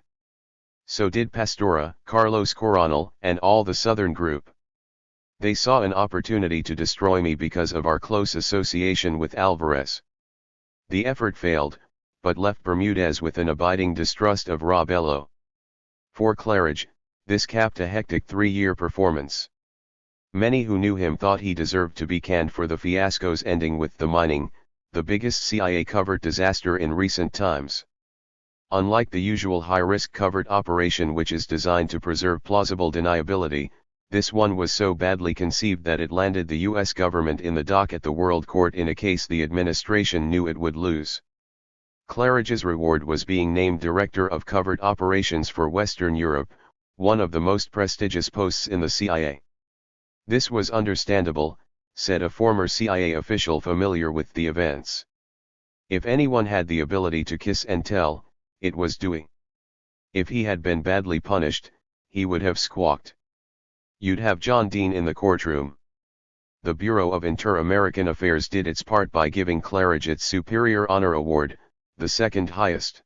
So did Pastora, Carlos Coronel, and all the Southern group. They saw an opportunity to destroy me because of our close association with Alvarez. The effort failed, but left Bermudez with an abiding distrust of Robelo." For Claridge, this capped a hectic 3-year performance. Many who knew him thought he deserved to be canned for the fiascos ending with the mining, the biggest CIA-covert disaster in recent times. Unlike the usual high-risk covert operation which is designed to preserve plausible deniability, this one was so badly conceived that it landed the US government in the dock at the World Court in a case the administration knew it would lose. Claridge's reward was being named Director of Covert Operations for Western Europe, one of the most prestigious posts in the CIA. "This was understandable," said a former CIA official familiar with the events. "If anyone had the ability to kiss and tell, it was Dewey. If he had been badly punished, he would have squawked. You'd have John Dean in the courtroom." The Bureau of Inter-American Affairs did its part by giving Claridge its Superior Honor Award, the second highest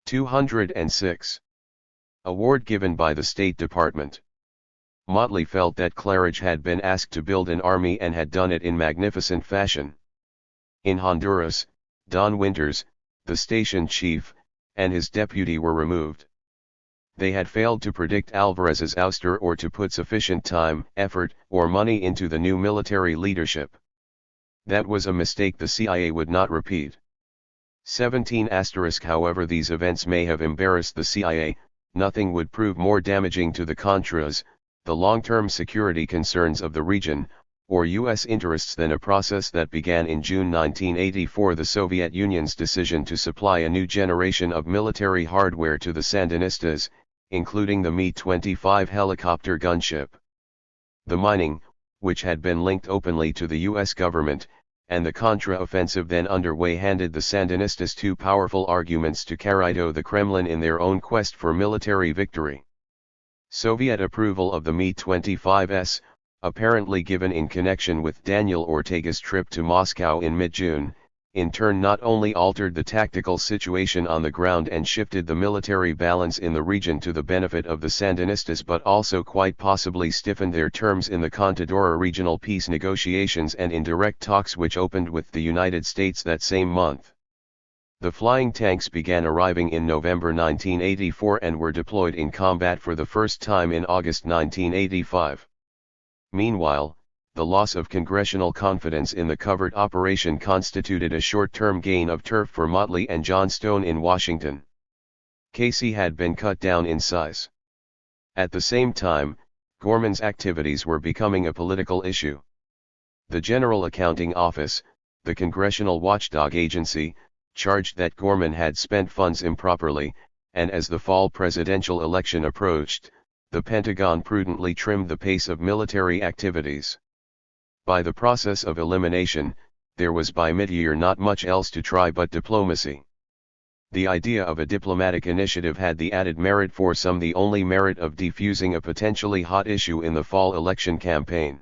206 award given by the State Department. Motley felt that Claridge had been asked to build an army and had done it in magnificent fashion. In Honduras, Don Winters, the station chief, and his deputy were removed. They had failed to predict Alvarez's ouster or to put sufficient time, effort, or money into the new military leadership. That was a mistake the CIA would not repeat. 17 *. However these events may have embarrassed the CIA, nothing would prove more damaging to the Contras, the long-term security concerns of the region, or U.S. interests than a process that began in June 1984, the Soviet Union's decision to supply a new generation of military hardware to the Sandinistas, including the Mi-25 helicopter gunship. The mining, which had been linked openly to the U.S. government, and the Contra-offensive then underway handed the Sandinistas two powerful arguments to carry the Kremlin in their own quest for military victory. Soviet approval of the Mi-25s, apparently given in connection with Daniel Ortega's trip to Moscow in mid-June, in turn not only altered the tactical situation on the ground and shifted the military balance in the region to the benefit of the Sandinistas but also quite possibly stiffened their terms in the Contadora regional peace negotiations and in direct talks which opened with the United States that same month. The flying tanks began arriving in November 1984 and were deployed in combat for the first time in August 1985. Meanwhile, the loss of congressional confidence in the covert operation constituted a short-term gain of turf for Motley and Johnstone in Washington. Casey had been cut down in size. At the same time, Gorman's activities were becoming a political issue. The General Accounting Office, the congressional watchdog agency, charged that Gorman had spent funds improperly, and as the fall presidential election approached, the Pentagon prudently trimmed the pace of military activities. By the process of elimination, there was by mid-year not much else to try but diplomacy. The idea of a diplomatic initiative had the added merit for some the only merit of defusing a potentially hot issue in the fall election campaign.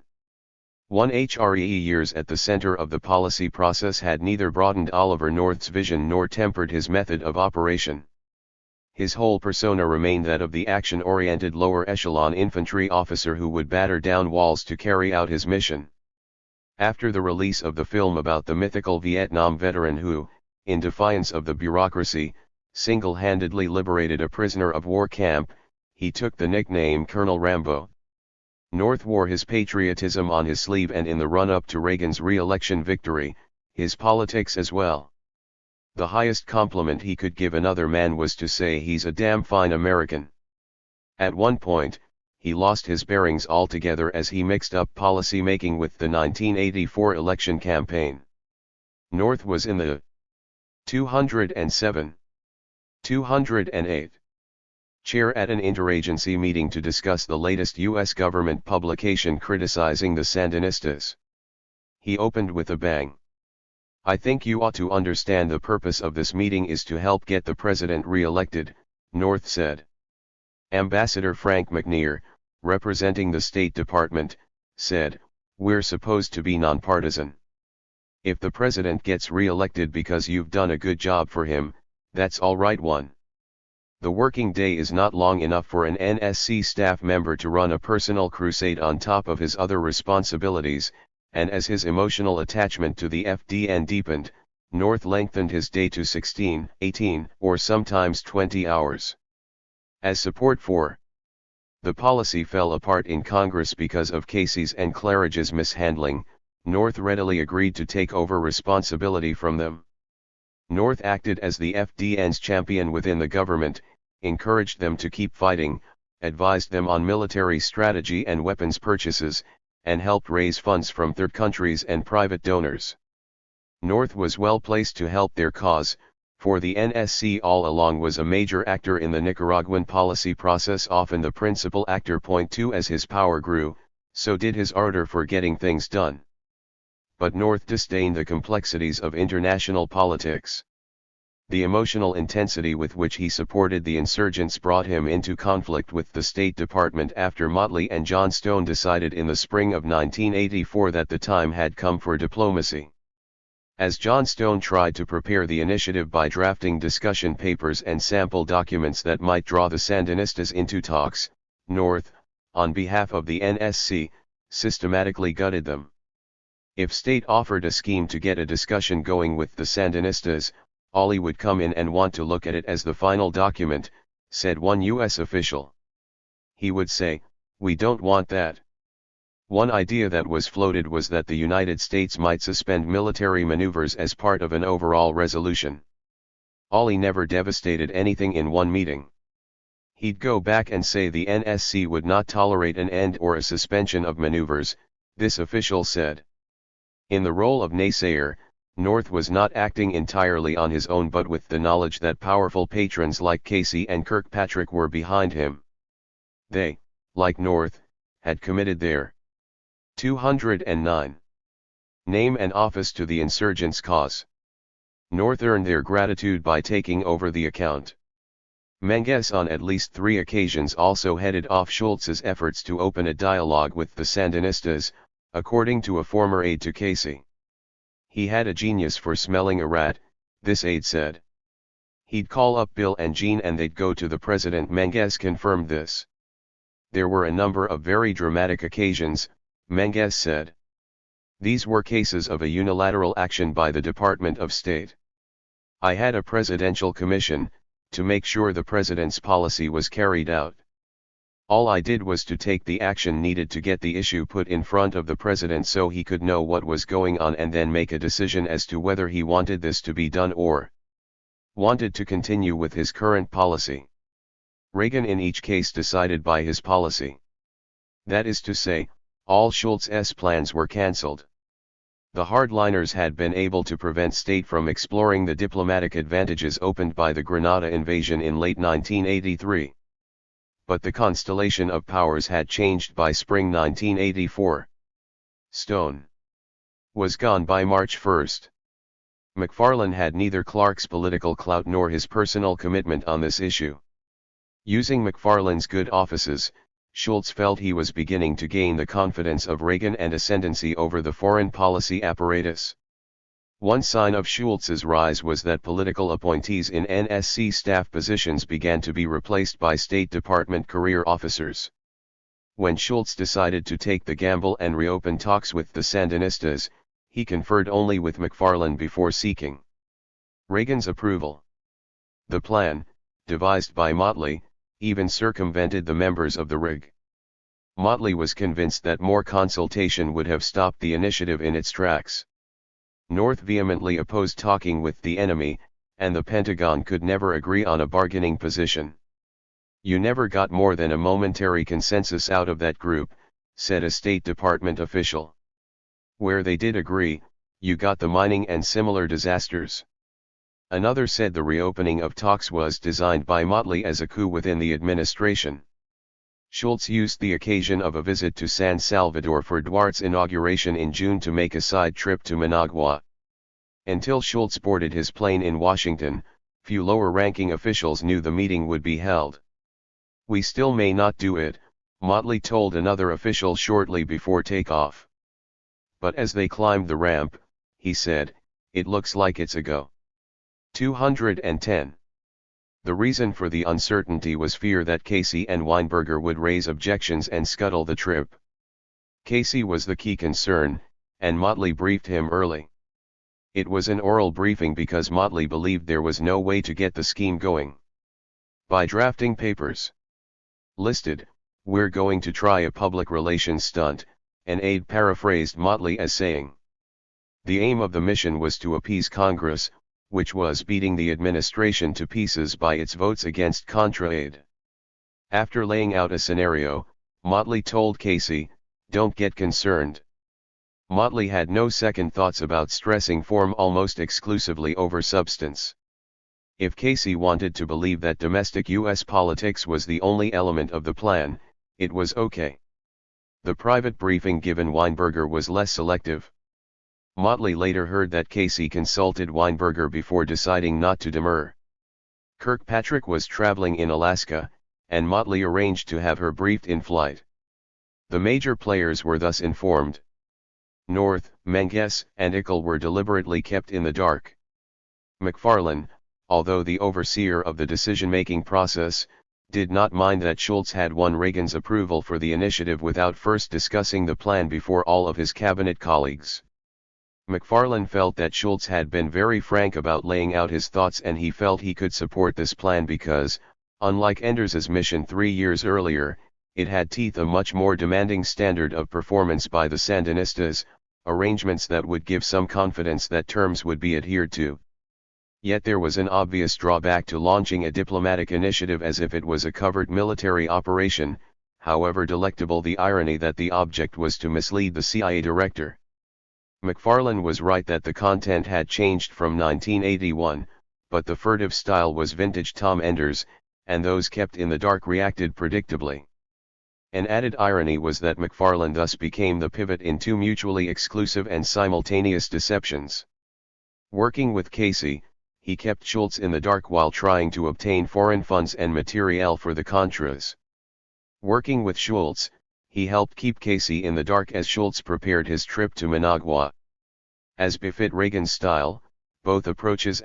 1HRE years at the center of the policy process had neither broadened Oliver North's vision nor tempered his method of operation. His whole persona remained that of the action-oriented lower echelon infantry officer who would batter down walls to carry out his mission. After the release of the film about the mythical Vietnam veteran who, in defiance of the bureaucracy, single-handedly liberated a prisoner of war camp, he took the nickname Colonel Rambo. North wore his patriotism on his sleeve, and in the run-up to Reagan's re-election victory, his politics as well. The highest compliment he could give another man was to say he's a damn fine American. At one point, he lost his bearings altogether as he mixed up policy making with the 1984 election campaign. North was in the 207, 208 chair at an interagency meeting to discuss the latest U.S. government publication criticizing the Sandinistas. He opened with a bang. "I think you ought to understand the purpose of this meeting is to help get the president re-elected," North said. Ambassador Frank McNear, representing the State Department, said, "We're supposed to be nonpartisan. If the president gets re-elected because you've done a good job for him, that's all right. The working day is not long enough for an NSC staff member to run a personal crusade on top of his other responsibilities," and as his emotional attachment to the FDN deepened, North lengthened his day to 16, 18, or sometimes 20 hours. As support for the policy fell apart in Congress because of Casey's and Claridge's mishandling, North readily agreed to take over responsibility from them. North acted as the FDN's champion within the government, encouraged them to keep fighting, advised them on military strategy and weapons purchases, and helped raise funds from third countries and private donors. North was well placed to help their cause, for the NSC all along was a major actor in the Nicaraguan policy process, often the principal actor. Point 2 As his power grew, so did his ardor for getting things done. But North disdained the complexities of international politics. The emotional intensity with which he supported the insurgents brought him into conflict with the State Department after Motley and Johnstone decided in the spring of 1984 that the time had come for diplomacy. As Johnstone tried to prepare the initiative by drafting discussion papers and sample documents that might draw the Sandinistas into talks, North, on behalf of the NSC, systematically gutted them. If State offered a scheme to get a discussion going with the Sandinistas, Ollie would come in and want to look at it as the final document, said one U.S. official. He would say, "We don't want that." One idea that was floated was that the United States might suspend military maneuvers as part of an overall resolution. Ollie never devastated anything in one meeting. He'd go back and say the NSC would not tolerate an end or a suspension of maneuvers, this official said. In the role of naysayer, North was not acting entirely on his own but with the knowledge that powerful patrons like Casey and Kirkpatrick were behind him. They, like North, had committed their 209 name and office to the insurgents' cause. North earned their gratitude by taking over the account. Menges on at least 3 occasions also headed off Schultz's efforts to open a dialogue with the Sandinistas, according to a former aide to Casey. He had a genius for smelling a rat, this aide said. He'd call up Bill and Jean and they'd go to the president. Menges confirmed this. There were a number of very dramatic occasions, Menges said. These were cases of a unilateral action by the Department of State. I had a presidential commission, to make sure the president's policy was carried out. All I did was to take the action needed to get the issue put in front of the president so he could know what was going on and then make a decision as to whether he wanted this to be done or wanted to continue with his current policy. Reagan in each case decided by his policy. That is to say, all Schultz's plans were cancelled. The hardliners had been able to prevent state from exploring the diplomatic advantages opened by the Grenada invasion in late 1983. But the constellation of powers had changed by spring 1984. Stone was gone by March 1. McFarlane had neither Clark's political clout nor his personal commitment on this issue. Using McFarlane's good offices, Schultz felt he was beginning to gain the confidence of Reagan and ascendancy over the foreign policy apparatus. One sign of Schultz's rise was that political appointees in NSC staff positions began to be replaced by State Department career officers. When Schultz decided to take the gamble and reopen talks with the Sandinistas, he conferred only with McFarlane before seeking Reagan's approval. The plan, devised by Motley, even circumvented the members of the Rig. Motley was convinced that more consultation would have stopped the initiative in its tracks. North vehemently opposed talking with the enemy, and the Pentagon could never agree on a bargaining position. You never got more than a momentary consensus out of that group, said a State Department official. Where they did agree, you got the mining and similar disasters. Another said the reopening of talks was designed by Motley as a coup within the administration. Schultz used the occasion of a visit to San Salvador for Duarte's inauguration in June to make a side trip to Managua. Until Schultz boarded his plane in Washington, few lower-ranking officials knew the meeting would be held. We still may not do it, Motley told another official shortly before takeoff. But as they climbed the ramp, he said, it looks like it's a go. 210. The reason for the uncertainty was fear that Casey and Weinberger would raise objections and scuttle the trip. Casey was the key concern, and Motley briefed him early. It was an oral briefing because Motley believed there was no way to get the scheme going by drafting papers. Listed, we're going to try a public relations stunt, an aide paraphrased Motley as saying. The aim of the mission was to appease Congress, which was beating the administration to pieces by its votes against Contra aid. After laying out a scenario, Motley told Casey, don't get concerned. Motley had no second thoughts about stressing form almost exclusively over substance. If Casey wanted to believe that domestic U.S. politics was the only element of the plan, it was okay. The private briefing given Weinberger was less selective. Motley later heard that Casey consulted Weinberger before deciding not to demur. Kirkpatrick was traveling in Alaska, and Motley arranged to have her briefed in flight. The major players were thus informed. North, Menges, and Ickel were deliberately kept in the dark. McFarlane, although the overseer of the decision-making process, did not mind that Schultz had won Reagan's approval for the initiative without first discussing the plan before all of his cabinet colleagues. McFarlane felt that Schultz had been very frank about laying out his thoughts and he felt he could support this plan because, unlike Enders's mission 3 years earlier, it had teeth a much more demanding standard of performance by the Sandinistas, arrangements that would give some confidence that terms would be adhered to. Yet there was an obvious drawback to launching a diplomatic initiative as if it was a covert military operation, however delectable the irony that the object was to mislead the CIA director. McFarlane was right that the content had changed from 1981, but the furtive style was vintage Tom Enders, and those kept in the dark reacted predictably. An added irony was that McFarlane thus became the pivot in two mutually exclusive and simultaneous deceptions. Working with Casey, he kept Schultz in the dark while trying to obtain foreign funds and materiel for the Contras. Working with Schultz, he helped keep Casey in the dark as Schultz prepared his trip to Managua. As befit Reagan's style, both approaches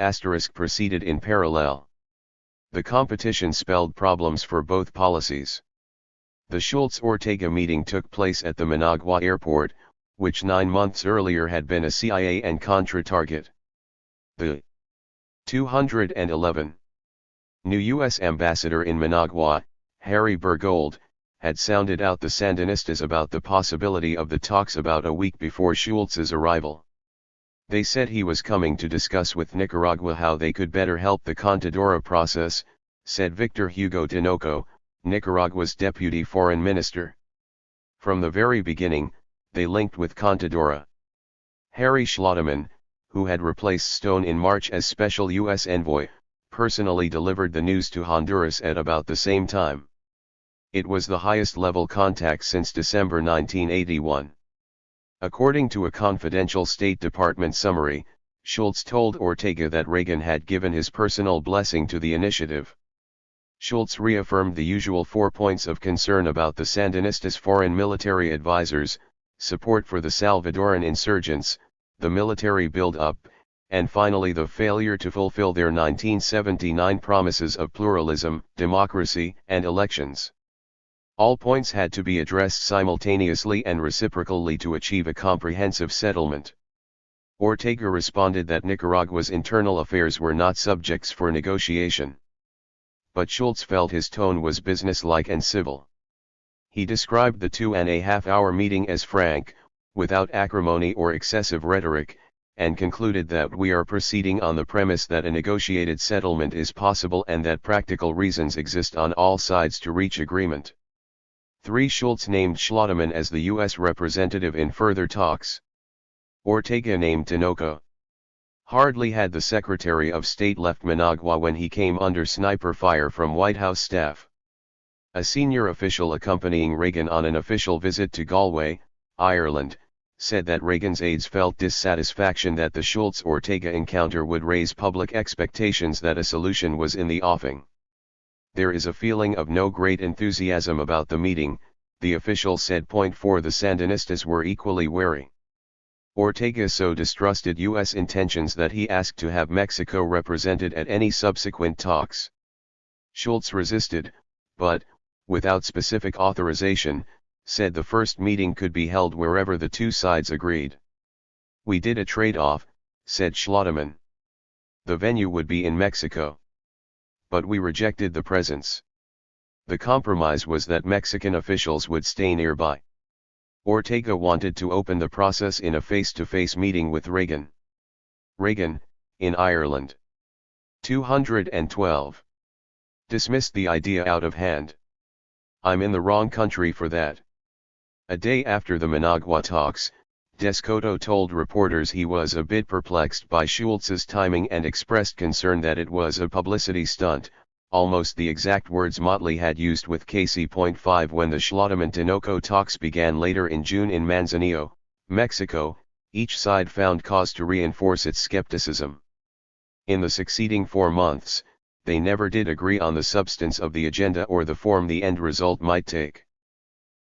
proceeded in parallel. The competition spelled problems for both policies. The Schultz-Ortega meeting took place at the Managua airport, which 9 months earlier had been a CIA and Contra target. The 211 new U.S. ambassador in Managua, Harry Bergold, had sounded out the Sandinistas about the possibility of the talks about a week before Schultz's arrival. They said he was coming to discuss with Nicaragua how they could better help the Contadora process, said Victor Hugo Tinoco, Nicaragua's deputy foreign minister. From the very beginning, they linked with Contadora. Harry Schlotterman, who had replaced Stone in March as special U.S. envoy, personally delivered the news to Honduras at about the same time. It was the highest-level contact since December 1981. According to a confidential State Department summary, Schultz told Ortega that Reagan had given his personal blessing to the initiative. Schultz reaffirmed the usual 4 points of concern about the Sandinistas' foreign military advisors, support for the Salvadoran insurgents, the military build-up, and finally the failure to fulfill their 1979 promises of pluralism, democracy, and elections. All points had to be addressed simultaneously and reciprocally to achieve a comprehensive settlement. Ortega responded that Nicaragua's internal affairs were not subjects for negotiation. But Schultz felt his tone was businesslike and civil. He described the 2.5-hour meeting as frank, without acrimony or excessive rhetoric, and concluded that we are proceeding on the premise that a negotiated settlement is possible and that practical reasons exist on all sides to reach agreement. 3. Schultz named Schlotterman as the U.S. representative in further talks. Ortega named Tinoco. Hardly had the Secretary of State left Managua when he came under sniper fire from White House staff. A senior official accompanying Reagan on an official visit to Galway, Ireland, said that Reagan's aides felt dissatisfaction that the Schultz-Ortega encounter would raise public expectations that a solution was in the offing. There is a feeling of no great enthusiasm about the meeting, the official said. Point 4. The Sandinistas were equally wary. Ortega so distrusted U.S. intentions that he asked to have Mexico represented at any subsequent talks. Schultz resisted, but, without specific authorization, said the first meeting could be held wherever the two sides agreed. We did a trade-off, said Schlotterman. The venue would be in Mexico. But we rejected the presence. The compromise was that Mexican officials would stay nearby. Ortega wanted to open the process in a face-to-face meeting with Reagan. Reagan, in Ireland. 212. Dismissed the idea out of hand. I'm in the wrong country for that. A day after the Managua talks, Descoto told reporters he was a bit perplexed by Schultz's timing and expressed concern that it was a publicity stunt, almost the exact words Motley had used with Casey. 5. When the Schlotterman-Tinoco talks began later in June in Manzanillo, Mexico, each side found cause to reinforce its skepticism. In the succeeding 4 months, they never did agree on the substance of the agenda or the form the end result might take.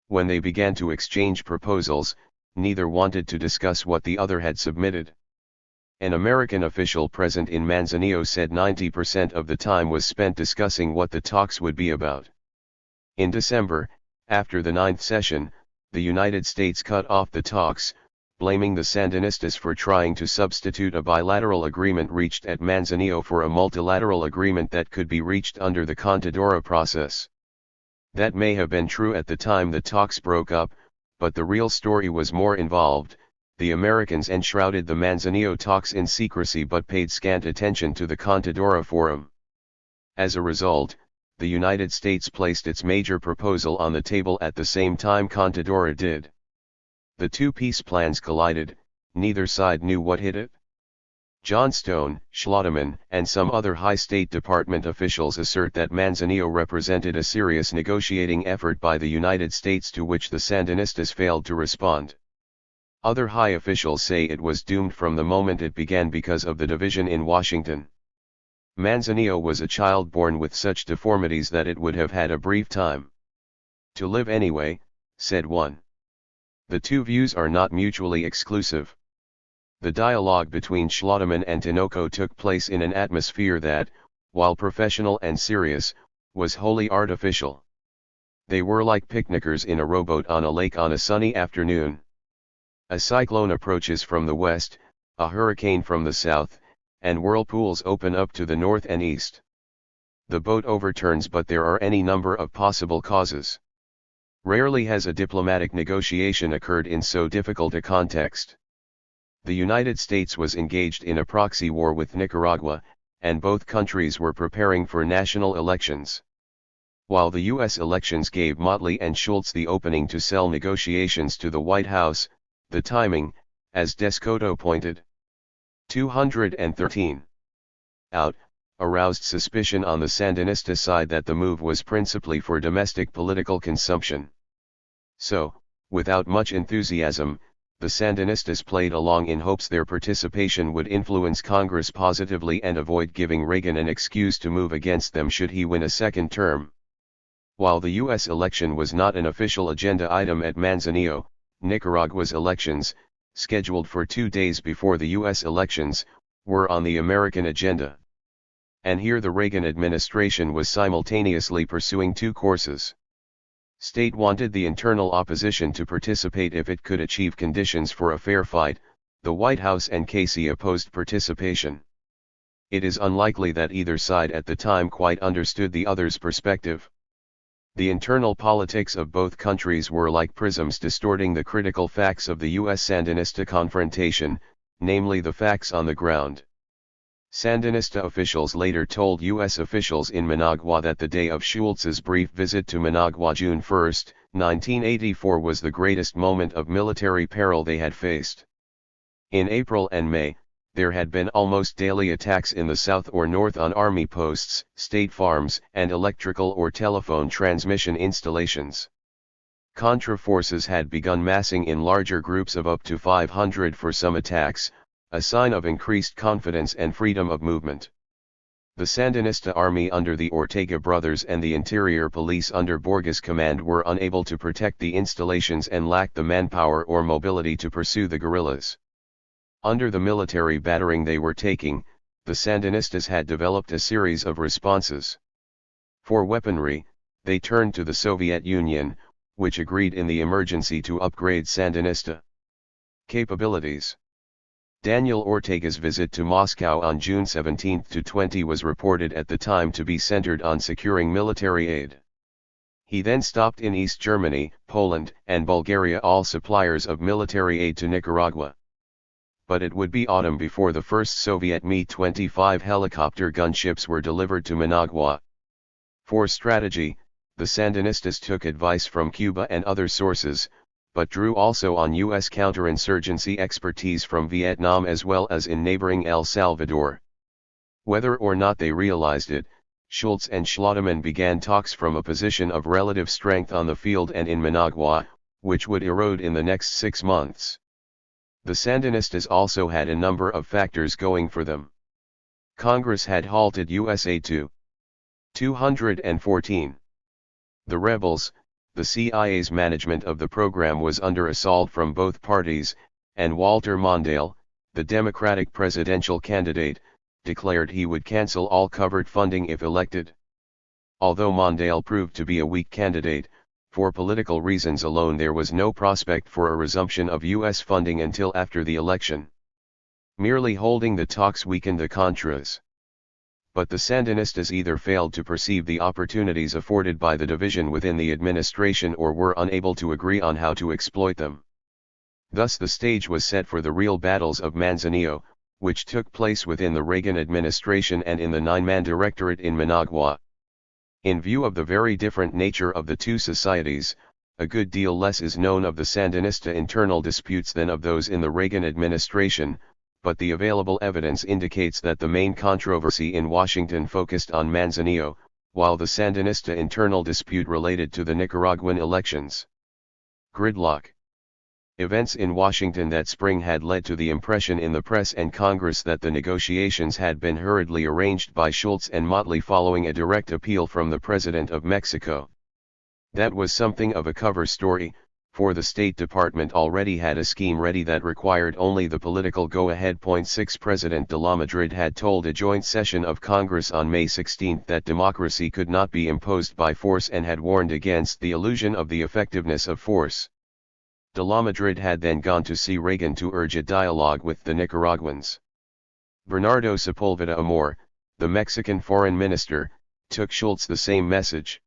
When they began to exchange proposals, neither wanted to discuss what the other had submitted. An American official present in Manzanillo said 90% of the time was spent discussing what the talks would be about. In December, after the 9th session, the United States cut off the talks, blaming the Sandinistas for trying to substitute a bilateral agreement reached at Manzanillo for a multilateral agreement that could be reached under the Contadora process. That may have been true at the time the talks broke up, but the real story was more involved. The Americans enshrouded the Manzanillo talks in secrecy but paid scant attention to the Contadora forum. As a result, the United States placed its major proposal on the table at the same time Contadora did. The two peace plans collided, neither side knew what hit it. Johnstone, Schlotterman, and some other high State Department officials assert that Manzanillo represented a serious negotiating effort by the United States to which the Sandinistas failed to respond. Other high officials say it was doomed from the moment it began because of the division in Washington. Manzanillo was a child born with such deformities that it would have had a brief time to live anyway, said one. The two views are not mutually exclusive. The dialogue between Schlotterman and Tinoco took place in an atmosphere that, while professional and serious, was wholly artificial. They were like picnickers in a rowboat on a lake on a sunny afternoon. A cyclone approaches from the west, a hurricane from the south, and whirlpools open up to the north and east. The boat overturns, but there are any number of possible causes. Rarely has a diplomatic negotiation occurred in so difficult a context. The United States was engaged in a proxy war with Nicaragua, and both countries were preparing for national elections. While the U.S. elections gave Motley and Schultz the opening to sell negotiations to the White House, the timing, as Descoto pointed 213 out, aroused suspicion on the Sandinista side that the move was principally for domestic political consumption. So, without much enthusiasm, the Sandinistas played along in hopes their participation would influence Congress positively and avoid giving Reagan an excuse to move against them should he win a second term. While the U.S. election was not an official agenda item at Manzanillo, Nicaragua's elections, scheduled for 2 days before the U.S. elections, were on the American agenda. And here the Reagan administration was simultaneously pursuing two courses. State wanted the internal opposition to participate if it could achieve conditions for a fair fight. The White House and Casey opposed participation. It is unlikely that either side at the time quite understood the other's perspective. The internal politics of both countries were like prisms distorting the critical facts of the U.S. Sandinista confrontation, namely the facts on the ground. Sandinista officials later told U.S. officials in Managua that the day of Schultz's brief visit to Managua June 1, 1984 was the greatest moment of military peril they had faced. In April and May, there had been almost daily attacks in the south or north on army posts, state farms, and electrical or telephone transmission installations. Contra forces had begun massing in larger groups of up to 500 for some attacks, a sign of increased confidence and freedom of movement. The Sandinista army under the Ortega brothers and the interior police under Borges' command were unable to protect the installations and lacked the manpower or mobility to pursue the guerrillas. Under the military battering they were taking, the Sandinistas had developed a series of responses. For weaponry, they turned to the Soviet Union, which agreed in the emergency to upgrade Sandinista capabilities. Daniel Ortega's visit to Moscow on June 17 to 20 was reported at the time to be centered on securing military aid. He then stopped in East Germany, Poland, and Bulgaria, all suppliers of military aid to Nicaragua. But it would be autumn before the first Soviet Mi-25 helicopter gunships were delivered to Managua. For strategy, the Sandinistas took advice from Cuba and other sources, but drew also on U.S. counterinsurgency expertise from Vietnam as well as in neighboring El Salvador. Whether or not they realized it, Schultz and Schlotterman began talks from a position of relative strength on the field and in Managua, which would erode in the next 6 months. The Sandinistas also had a number of factors going for them. Congress had halted U.S. aid to 214. The rebels, the CIA's management of the program was under assault from both parties, and Walter Mondale, the Democratic presidential candidate, declared he would cancel all covert funding if elected. Although Mondale proved to be a weak candidate, for political reasons alone there was no prospect for a resumption of U.S. funding until after the election. Merely holding the talks weakened the Contras. But the Sandinistas either failed to perceive the opportunities afforded by the division within the administration or were unable to agree on how to exploit them. Thus the stage was set for the real battles of Manzanillo, which took place within the Reagan administration and in the 9-man directorate in Managua. In view of the very different nature of the two societies, a good deal less is known of the Sandinista internal disputes than of those in the Reagan administration, but the available evidence indicates that the main controversy in Washington focused on Manzanillo, while the Sandinista internal dispute related to the Nicaraguan elections. Gridlock. Events in Washington that spring had led to the impression in the press and Congress that the negotiations had been hurriedly arranged by Schultz and Motley following a direct appeal from the President of Mexico. That was something of a cover story, for the State Department already had a scheme ready that required only the political go-ahead. 6 President de la Madrid had told a joint session of Congress on May 16 that democracy could not be imposed by force and had warned against the illusion of the effectiveness of force. De la Madrid had then gone to see Reagan to urge a dialogue with the Nicaraguans. Bernardo Sepulveda Amor, the Mexican foreign minister, took Schultz the same message.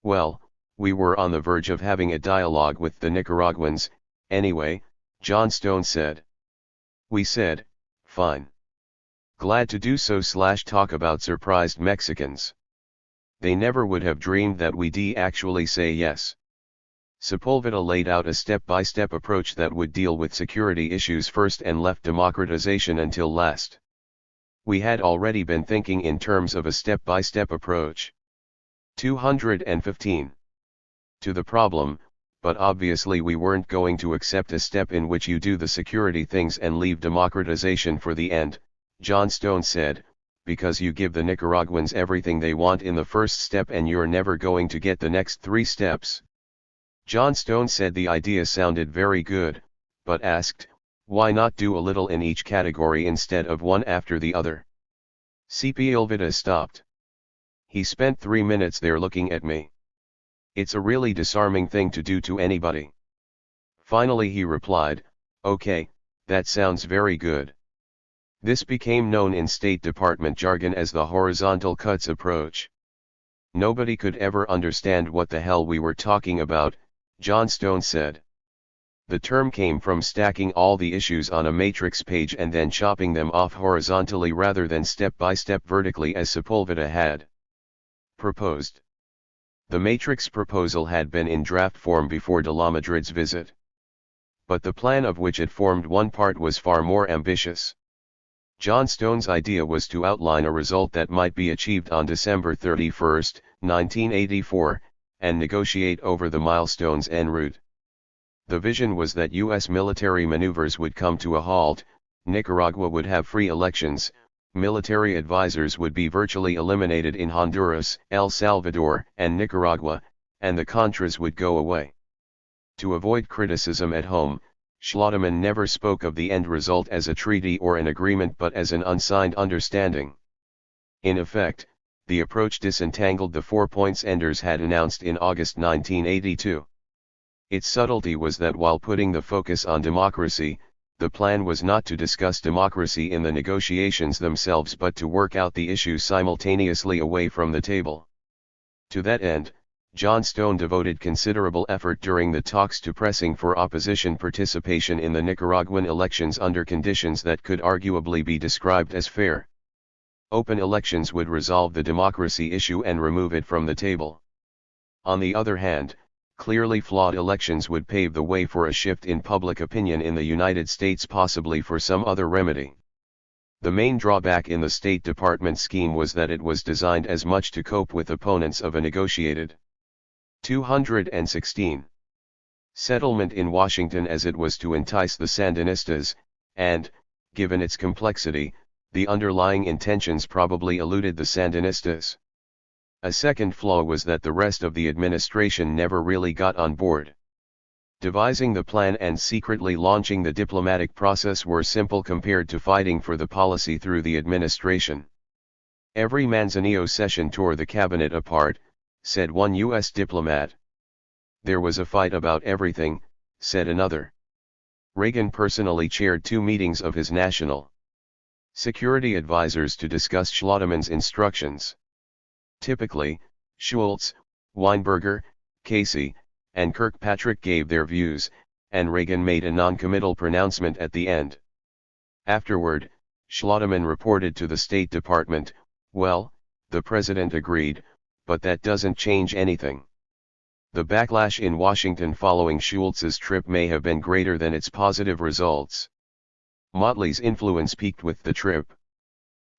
"Well, we were on the verge of having a dialogue with the Nicaraguans, anyway," John Stone said. "We said, fine. Glad to do so / talk about surprised Mexicans. They never would have dreamed that we'd actually say yes." Sepulveda laid out a step-by-step approach that would deal with security issues first and left democratization until last. "We had already been thinking in terms of a step-by-step approach. 215. To the problem, but obviously we weren't going to accept a step in which you do the security things and leave democratization for the end," John Stone said, "because you give the Nicaraguans everything they want in the first step and you're never going to get the next 3 steps. John Stone said the idea sounded very good, but asked, why not do a little in each category instead of one after the other? Sepulveda stopped. He spent 3 minutes there looking at me. "It's a really disarming thing to do to anybody." Finally he replied, "Okay, that sounds very good." This became known in State Department jargon as the horizontal cuts approach. "Nobody could ever understand what the hell we were talking about," John Stone said. The term came from stacking all the issues on a matrix page and then chopping them off horizontally rather than step by step vertically as Sepulveda had proposed. The matrix proposal had been in draft form before de la Madrid's visit. But the plan of which it formed one part was far more ambitious. John Stone's idea was to outline a result that might be achieved on December 31, 1984, and negotiate over the milestones en route. The vision was that U.S. military maneuvers would come to a halt, Nicaragua would have free elections, military advisors would be virtually eliminated in Honduras, El Salvador, and Nicaragua, and the Contras would go away. To avoid criticism at home, Schlotterman never spoke of the end result as a treaty or an agreement but as an unsigned understanding. In effect, the approach disentangled the 4 points Enders had announced in August 1982. Its subtlety was that while putting the focus on democracy, the plan was not to discuss democracy in the negotiations themselves but to work out the issue simultaneously away from the table. To that end, John Stone devoted considerable effort during the talks to pressing for opposition participation in the Nicaraguan elections under conditions that could arguably be described as fair. Open elections would resolve the democracy issue and remove it from the table. On the other hand, clearly flawed elections would pave the way for a shift in public opinion in the United States, possibly for some other remedy. The main drawback in the State Department scheme was that it was designed as much to cope with opponents of a negotiated 216 settlement in Washington as it was to entice the Sandinistas, and, given its complexity, the underlying intentions probably eluded the Sandinistas. A second flaw was that the rest of the administration never really got on board. Devising the plan and secretly launching the diplomatic process were simple compared to fighting for the policy through the administration. "Every Manzanillo session tore the cabinet apart," said one U.S. diplomat. "There was a fight about everything," said another. Reagan personally chaired 2 meetings of his national security advisors to discuss Schlotterman's instructions. Typically, Schultz, Weinberger, Casey, and Kirkpatrick gave their views, and Reagan made a non-committal pronouncement at the end. Afterward, Schlotterman reported to the State Department, "Well, the president agreed, but that doesn't change anything." The backlash in Washington following Schultz's trip may have been greater than its positive results. Motley's influence peaked with the trip.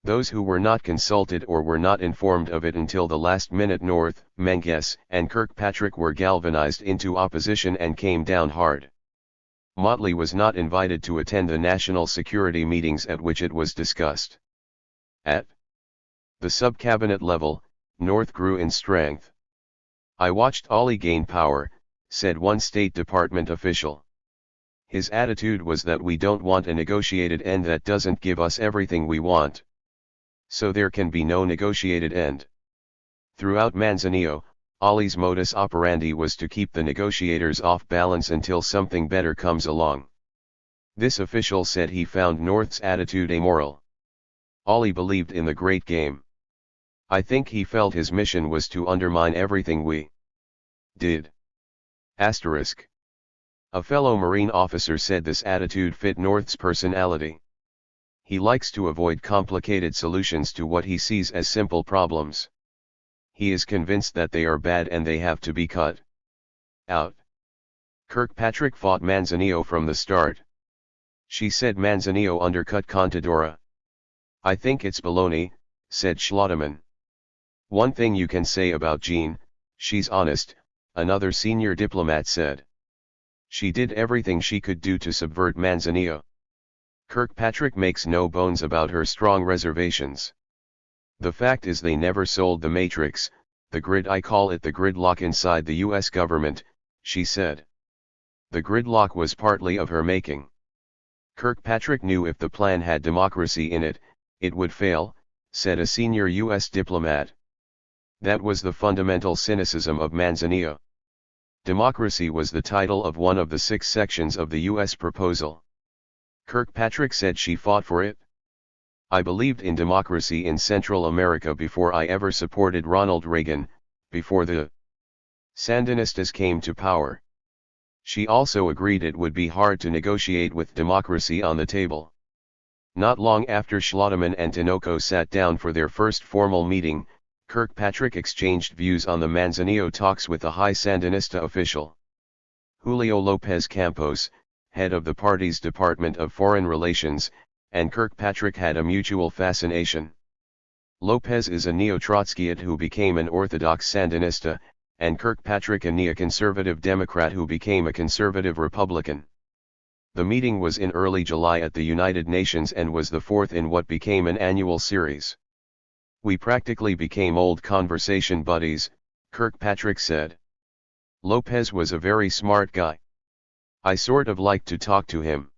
Those who were not consulted or were not informed of it until the last minute North, Menges, and Kirkpatrick were galvanized into opposition and came down hard. Motley was not invited to attend the national security meetings at which it was discussed. At the sub-cabinet level, North grew in strength. "I watched Ali gain power," said one State Department official. "His attitude was that we don't want a negotiated end that doesn't give us everything we want. So there can be no negotiated end." Throughout Manzanillo, Ali's modus operandi was to keep the negotiators off balance until something better comes along. This official said he found North's attitude amoral. Ali believed in the great game. "I think he felt his mission was to undermine everything we did." Asterisk. A fellow Marine officer said this attitude fit North's personality. He likes to avoid complicated solutions to what he sees as simple problems. He is convinced that they are bad and they have to be cut out. Kirkpatrick fought Manzanillo from the start. She said Manzanillo undercut Contadora. "I think it's baloney," said Schlotterman. "One thing you can say about Jean, she's honest," another senior diplomat said. "She did everything she could do to subvert Manzanillo." Kirkpatrick makes no bones about her strong reservations. "The fact is they never sold the matrix, the grid. I call it the gridlock inside the US government," she said. The gridlock was partly of her making. Kirkpatrick knew if the plan had democracy in it, it would fail, said a senior US diplomat. That was the fundamental cynicism of Manzanillo. Democracy was the title of one of the 6 sections of the US proposal. Kirkpatrick said she fought for it. "I believed in democracy in Central America before I ever supported Ronald Reagan, before the Sandinistas came to power." She also agreed it would be hard to negotiate with democracy on the table. Not long after Schlotterman and Tinoco sat down for their first formal meeting, Kirkpatrick exchanged views on the Manzanillo talks with a high Sandinista official. Julio López Campos, head of the party's Department of Foreign Relations, and Kirkpatrick had a mutual fascination. López is a neo-Trotskyite who became an orthodox Sandinista, and Kirkpatrick a neoconservative Democrat who became a conservative Republican. The meeting was in early July at the United Nations and was the 4th in what became an annual series. "We practically became old conversation buddies," Kirkpatrick said. "López was a very smart guy. I sort of liked to talk to him."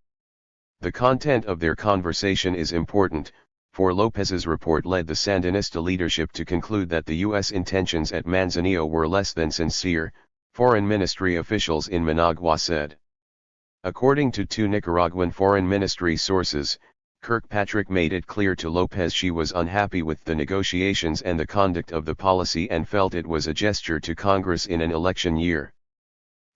The content of their conversation is important, for López's report led the Sandinista leadership to conclude that the U.S. intentions at Manzanillo were less than sincere, Foreign Ministry officials in Managua said. According to 2 Nicaraguan Foreign Ministry sources, Kirkpatrick made it clear to López she was unhappy with the negotiations and the conduct of the policy and felt it was a gesture to Congress in an election year.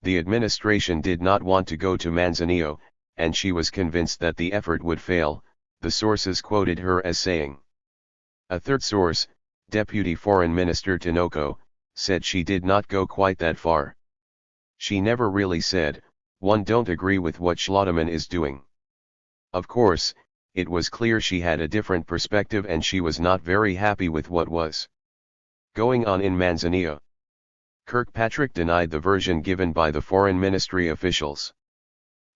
The administration did not want to go to Manzanillo, and she was convinced that the effort would fail, the sources quoted her as saying. A third source, Deputy Foreign Minister Tinoco, said she did not go quite that far. "She never really said, 'One don't agree with what Schlotterman is doing.' Of course, it was clear she had a different perspective and she was not very happy with what was going on in Manzanillo." Kirkpatrick denied the version given by the Foreign Ministry officials.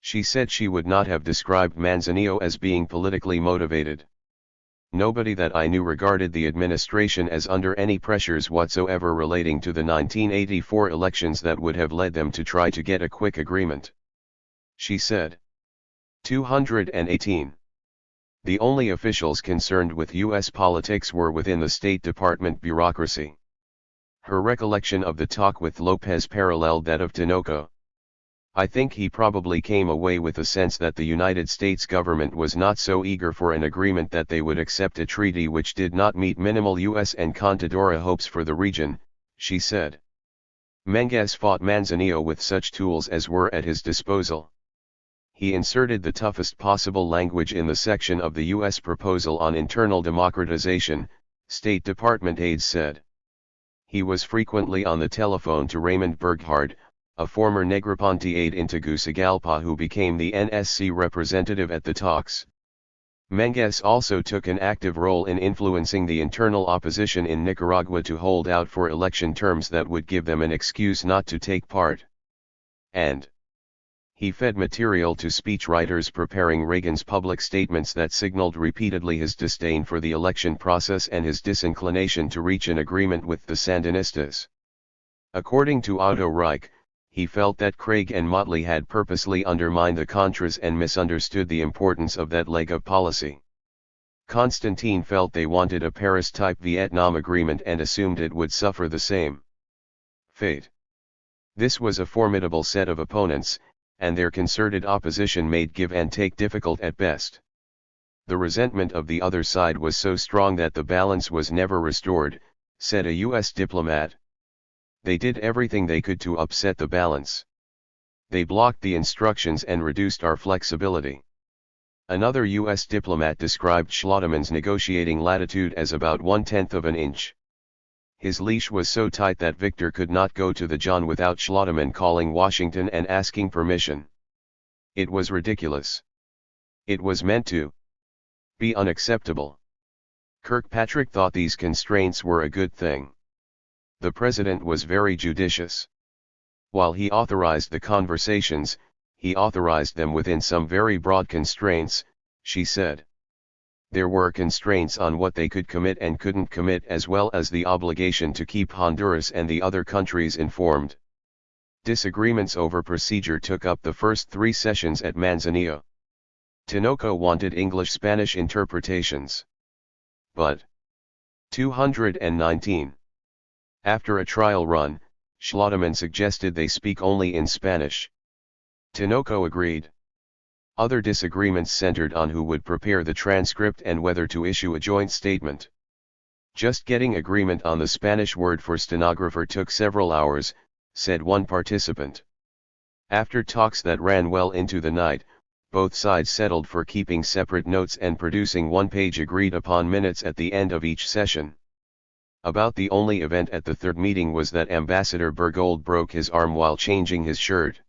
She said she would not have described Manzanillo as being politically motivated. "Nobody that I knew regarded the administration as under any pressures whatsoever relating to the 1984 elections that would have led them to try to get a quick agreement," she said. 218. The only officials concerned with U.S. politics were within the State Department bureaucracy. Her recollection of the talk with López paralleled that of Tinoco. "I think he probably came away with a sense that the United States government was not so eager for an agreement that they would accept a treaty which did not meet minimal U.S. and Contadora hopes for the region," she said. Menges fought Manzanillo with such tools as were at his disposal. He inserted the toughest possible language in the section of the U.S. proposal on internal democratization, State Department aides said. He was frequently on the telephone to Raymond Burghardt, a former Negroponte aide in Tegucigalpa who became the NSC representative at the talks. Menges also took an active role in influencing the internal opposition in Nicaragua to hold out for election terms that would give them an excuse not to take part. And He fed material to speechwriters preparing Reagan's public statements that signaled repeatedly his disdain for the election process and his disinclination to reach an agreement with the Sandinistas. According to Otto Reich, he felt that Craig and Motley had purposely undermined the Contras and misunderstood the importance of that leg of policy. Constantine felt they wanted a Paris-type Vietnam agreement and assumed it would suffer the same fate. This was a formidable set of opponents, and their concerted opposition made give and take difficult at best. The resentment of the other side was so strong that the balance was never restored, said a U.S. diplomat. They did everything they could to upset the balance. They blocked the instructions and reduced our flexibility. Another U.S. diplomat described Schlotterman's negotiating latitude as about 1/10 of an inch. His leash was so tight that Victor could not go to the John without Schlotterman calling Washington and asking permission. It was ridiculous. It was meant to be unacceptable. Kirkpatrick thought these constraints were a good thing. The president was very judicious. While he authorized the conversations, he authorized them within some very broad constraints, she said. There were constraints on what they could commit and couldn't commit, as well as the obligation to keep Honduras and the other countries informed. Disagreements over procedure took up the first 3 sessions at Manzanillo. Tinoco wanted English-Spanish interpretations. But 219. After a trial run, Schlotterman suggested they speak only in Spanish. Tinoco agreed. Other disagreements centered on who would prepare the transcript and whether to issue a joint statement. Just getting agreement on the Spanish word for stenographer took several hours, said one participant. After talks that ran well into the night, both sides settled for keeping separate notes and producing one-page agreed-upon minutes at the end of each session. About the only event at the third meeting was that Ambassador Bergold broke his arm while changing his shirt.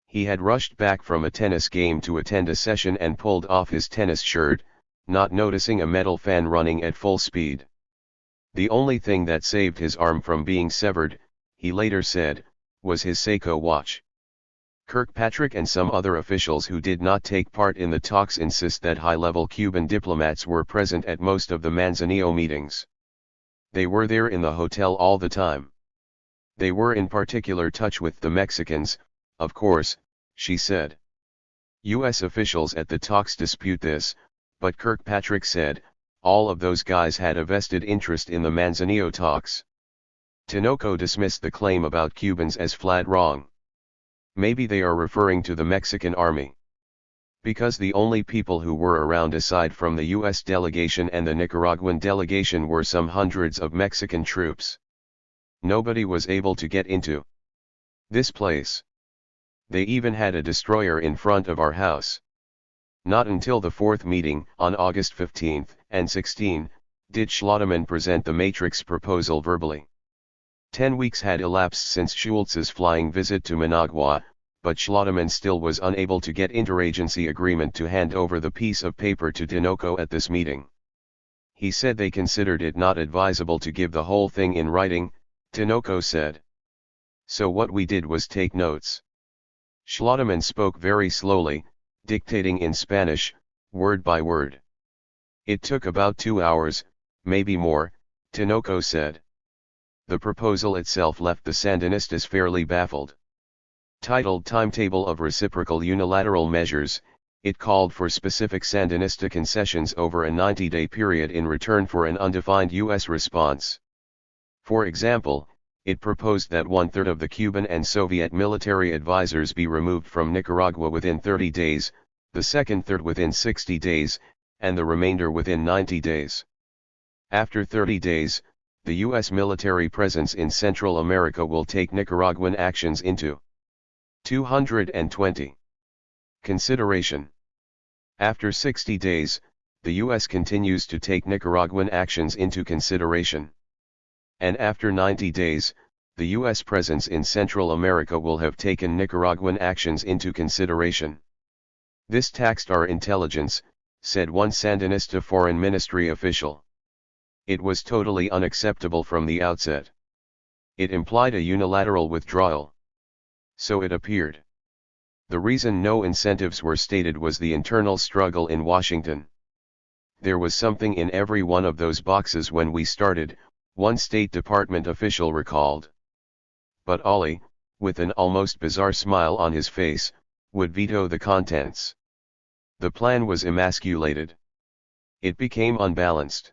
He had rushed back from a tennis game to attend a session and pulled off his tennis shirt, not noticing a metal fan running at full speed. The only thing that saved his arm from being severed, he later said, was his Seiko watch. Kirkpatrick and some other officials who did not take part in the talks insist that high-level Cuban diplomats were present at most of the Manzanillo meetings. They were there in the hotel all the time. They were in particular touch with the Mexicans, of course, she said. U.S. officials at the talks dispute this, but Kirkpatrick said, all of those guys had a vested interest in the Manzanillo talks. Tinoco dismissed the claim about Cubans as flat wrong. Maybe they are referring to the Mexican army. Because the only people who were around aside from the U.S. delegation and the Nicaraguan delegation were some hundreds of Mexican troops. Nobody was able to get into this place. They even had a destroyer in front of our house. Not until the fourth meeting, on August 15 and 16, did Schlotterman present the Matrix proposal verbally. 10 weeks had elapsed since Schultz's flying visit to Managua, but Schlotterman still was unable to get interagency agreement to hand over the piece of paper to Tinoco at this meeting. He said they considered it not advisable to give the whole thing in writing, Tinoco said. So what we did was take notes. Schlotterman spoke very slowly, dictating in Spanish, word by word. It took about 2 hours, maybe more, Tinoco said. The proposal itself left the Sandinistas fairly baffled. Titled Timetable of Reciprocal Unilateral Measures, it called for specific Sandinista concessions over a 90-day period in return for an undefined U.S. response. For example, it proposed that 1/3 of the Cuban and Soviet military advisors be removed from Nicaragua within 30 days, the second third within 60 days, and the remainder within 90 days. After 30 days, the U.S. military presence in Central America will take Nicaraguan actions into 220. Consideration. After 60 days, the U.S. continues to take Nicaraguan actions into consideration. And after 90 days, the U.S. presence in Central America will have taken Nicaraguan actions into consideration. This taxed our intelligence, said one Sandinista foreign ministry official. It was totally unacceptable from the outset. It implied a unilateral withdrawal. So it appeared. The reason no incentives were stated was the internal struggle in Washington. There was something in every one of those boxes when we started, one State Department official recalled. But Ollie, with an almost bizarre smile on his face, would veto the contents. The plan was emasculated. It became unbalanced.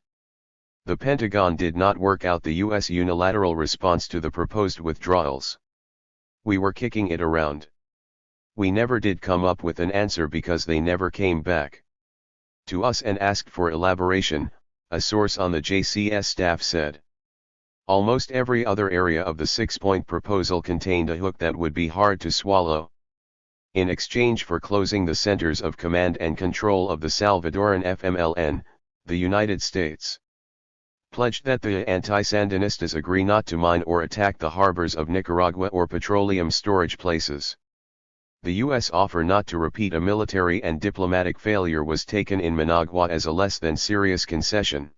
The Pentagon did not work out the U.S. unilateral response to the proposed withdrawals. We were kicking it around. We never did come up with an answer because they never came back to us and asked for elaboration, a source on the JCS staff said. Almost every other area of the six-point proposal contained a hook that would be hard to swallow. In exchange for closing the centers of command and control of the Salvadoran FMLN, the United States pledged that the anti-Sandinistas agree not to mine or attack the harbors of Nicaragua or petroleum storage places. The U.S. offer not to repeat a military and diplomatic failure was taken in Managua as a less than serious concession.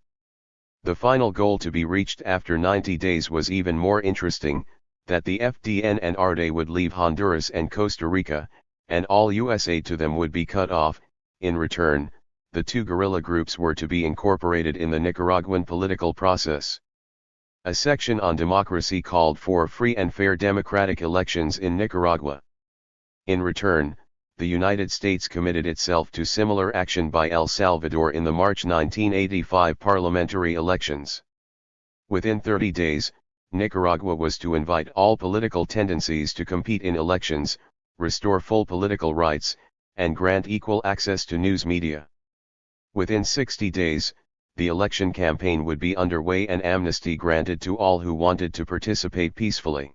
The final goal to be reached after 90 days was even more interesting, that the FDN and ARDE would leave Honduras and Costa Rica, and all U.S. aid to them would be cut off. In return, the two guerrilla groups were to be incorporated in the Nicaraguan political process. A section on democracy called for free and fair democratic elections in Nicaragua. In return, the United States committed itself to similar action by El Salvador in the March 1985 parliamentary elections. Within 30 days, Nicaragua was to invite all political tendencies to compete in elections, restore full political rights, and grant equal access to news media. Within 60 days, the election campaign would be underway and amnesty granted to all who wanted to participate peacefully.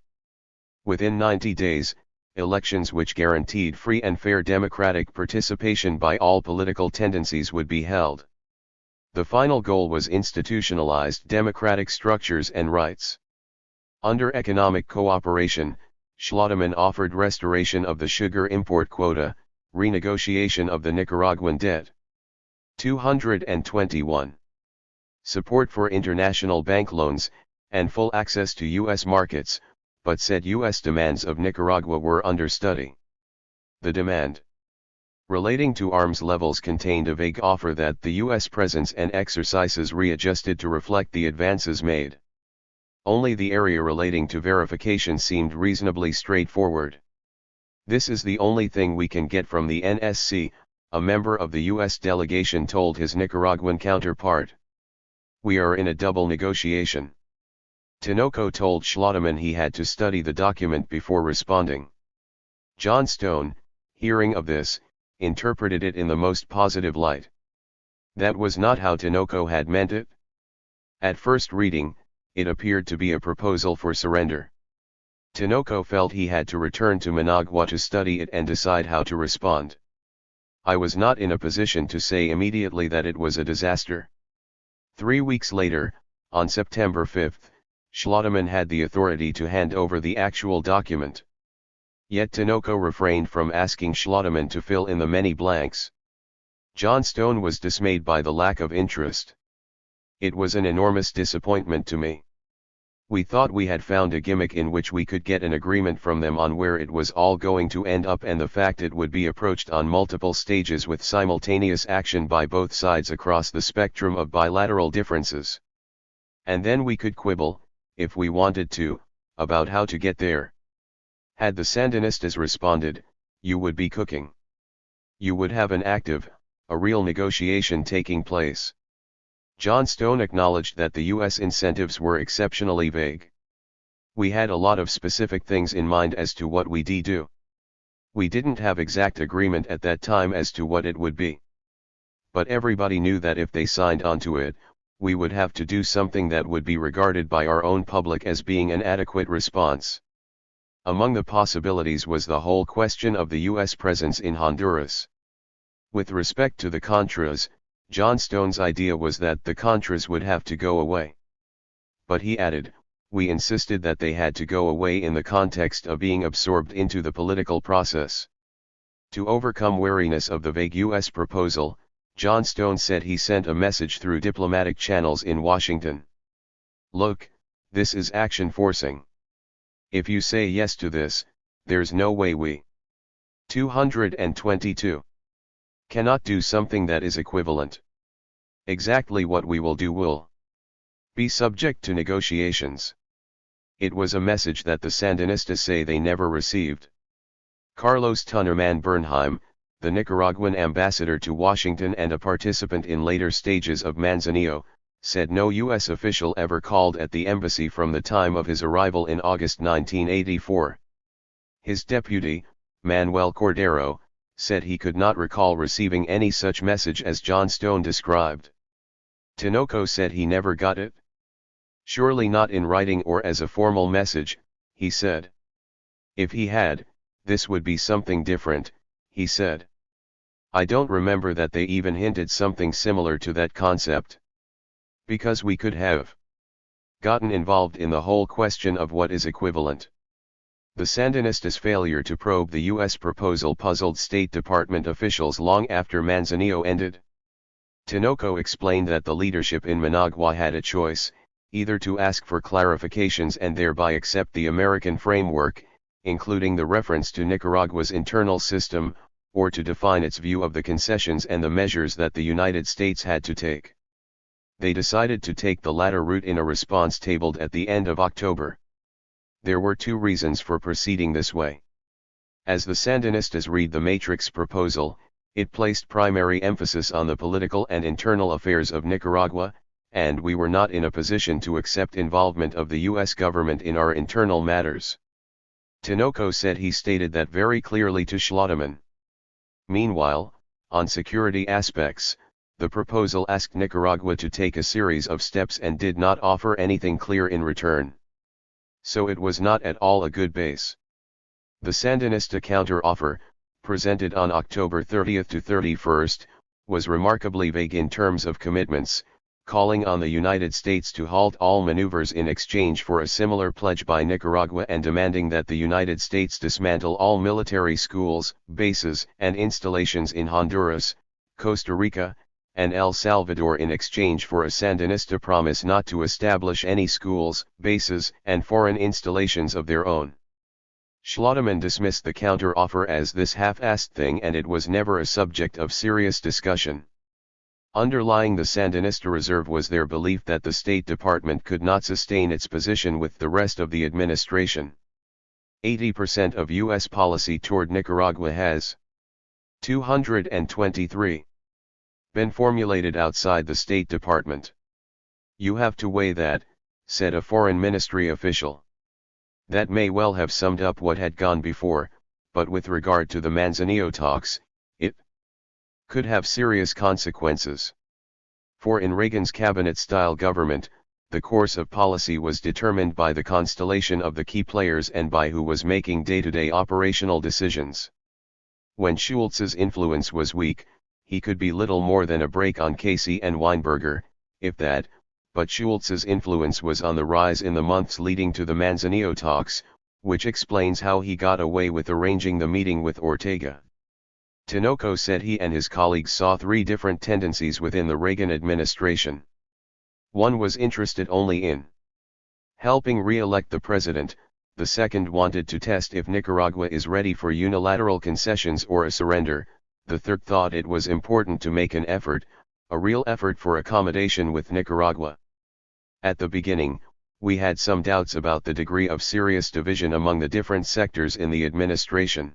Within 90 days, elections which guaranteed free and fair democratic participation by all political tendencies would be held. The final goal was institutionalized democratic structures and rights. Under economic cooperation, Schlotterman offered restoration of the sugar import quota, renegotiation of the Nicaraguan debt. 221. Support for international bank loans, and full access to U.S. markets, but said U.S. demands of Nicaragua were under study. The demand relating to arms levels contained a vague offer that the U.S. presence and exercises readjusted to reflect the advances made. Only the area relating to verification seemed reasonably straightforward. This is the only thing we can get from the NSC, a member of the U.S. delegation told his Nicaraguan counterpart. We are in a double negotiation. Tinoco told Schlotterman he had to study the document before responding. John Stone, hearing of this, interpreted it in the most positive light. That was not how Tinoco had meant it. At first reading, it appeared to be a proposal for surrender. Tinoco felt he had to return to Managua to study it and decide how to respond. I was not in a position to say immediately that it was a disaster. 3 weeks later, on September 5, Schlotterman had the authority to hand over the actual document. Yet Tinoco refrained from asking Schlotterman to fill in the many blanks. John Stone was dismayed by the lack of interest. It was an enormous disappointment to me. We thought we had found a gimmick in which we could get an agreement from them on where it was all going to end up and the fact it would be approached on multiple stages with simultaneous action by both sides across the spectrum of bilateral differences. And then we could quibble, if we wanted to, about how to get there. Had the Sandinistas responded, you would be cooking. You would have an active, a real negotiation taking place. John Stone acknowledged that the U.S. incentives were exceptionally vague. We had a lot of specific things in mind as to what we'd do. We didn't have exact agreement at that time as to what it would be. But everybody knew that if they signed onto it, we would have to do something that would be regarded by our own public as being an adequate response. Among the possibilities was the whole question of the U.S. presence in Honduras. With respect to the Contras, John Stone's idea was that the Contras would have to go away. But he added, we insisted that they had to go away in the context of being absorbed into the political process. To overcome wariness of the vague U.S. proposal, John Stone said he sent a message through diplomatic channels in Washington. Look, this is action forcing. If you say yes to this, there's no way we 222. Cannot do something that is equivalent. Exactly what we will do will be subject to negotiations. It was a message that the Sandinistas say they never received. Carlos Tunerman Bernheim, the Nicaraguan ambassador to Washington and a participant in later stages of Manzanillo, said no U.S. official ever called at the embassy from the time of his arrival in August 1984. His deputy, Manuel Cordero, said he could not recall receiving any such message as John Stone described. Tinoco said he never got it. Surely not in writing or as a formal message, he said. If he had, this would be something different, he said. I don't remember that they even hinted something similar to that concept. Because we could have gotten involved in the whole question of what is equivalent. The Sandinistas' failure to probe the U.S. proposal puzzled State Department officials long after Manzanillo ended. Tinoco explained that the leadership in Managua had a choice, either to ask for clarifications and thereby accept the American framework, including the reference to Nicaragua's internal system, or to define its view of the concessions and the measures that the United States had to take. They decided to take the latter route in a response tabled at the end of October. There were two reasons for proceeding this way. As the Sandinistas read the Matrix proposal, it placed primary emphasis on the political and internal affairs of Nicaragua, and we were not in a position to accept involvement of the U.S. government in our internal matters. Tinoco said he stated that very clearly to Schlotterman. Meanwhile, on security aspects, the proposal asked Nicaragua to take a series of steps and did not offer anything clear in return. So it was not at all a good base. The Sandinista counter-offer, presented on October 30 to 31, was remarkably vague in terms of commitments, calling on the United States to halt all maneuvers in exchange for a similar pledge by Nicaragua and demanding that the United States dismantle all military schools, bases, and installations in Honduras, Costa Rica, and El Salvador in exchange for a Sandinista promise not to establish any schools, bases, and foreign installations of their own. Schlotterman dismissed the counter-offer as this half-assed thing, and it was never a subject of serious discussion. Underlying the Sandinista reserve was their belief that the State Department could not sustain its position with the rest of the administration. 80% of U.S. policy toward Nicaragua has 223 been formulated outside the State Department. You have to weigh that, said a foreign ministry official. That may well have summed up what had gone before, but with regard to the Manzanillo talks, it could have serious consequences. For in Reagan's cabinet-style government, the course of policy was determined by the constellation of the key players and by who was making day-to-day operational decisions. When Schultz's influence was weak, he could be little more than a brake on Casey and Weinberger, if that, but Schultz's influence was on the rise in the months leading to the Manzanillo talks, which explains how he got away with arranging the meeting with Ortega. Tinoco said he and his colleagues saw three different tendencies within the Reagan administration. One was interested only in helping re-elect the president, the second wanted to test if Nicaragua is ready for unilateral concessions or a surrender, the third thought it was important to make an effort, a real effort for accommodation with Nicaragua. At the beginning, we had some doubts about the degree of serious division among the different sectors in the administration.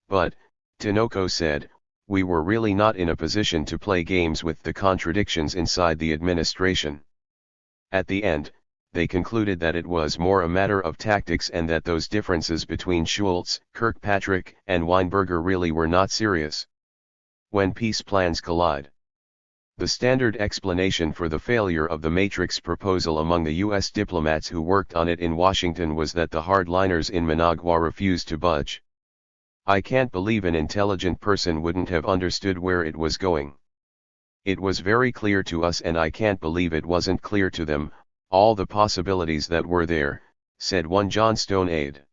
But, Tinoco said, we were really not in a position to play games with the contradictions inside the administration. At the end, they concluded that it was more a matter of tactics and that those differences between Schultz, Kirkpatrick, and Weinberger really were not serious. When peace plans collide. The standard explanation for the failure of the Matrix proposal among the U.S. diplomats who worked on it in Washington was that the hardliners in Managua refused to budge. I can't believe an intelligent person wouldn't have understood where it was going. It was very clear to us, and I can't believe it wasn't clear to them, all the possibilities that were there, said one John Stone aide.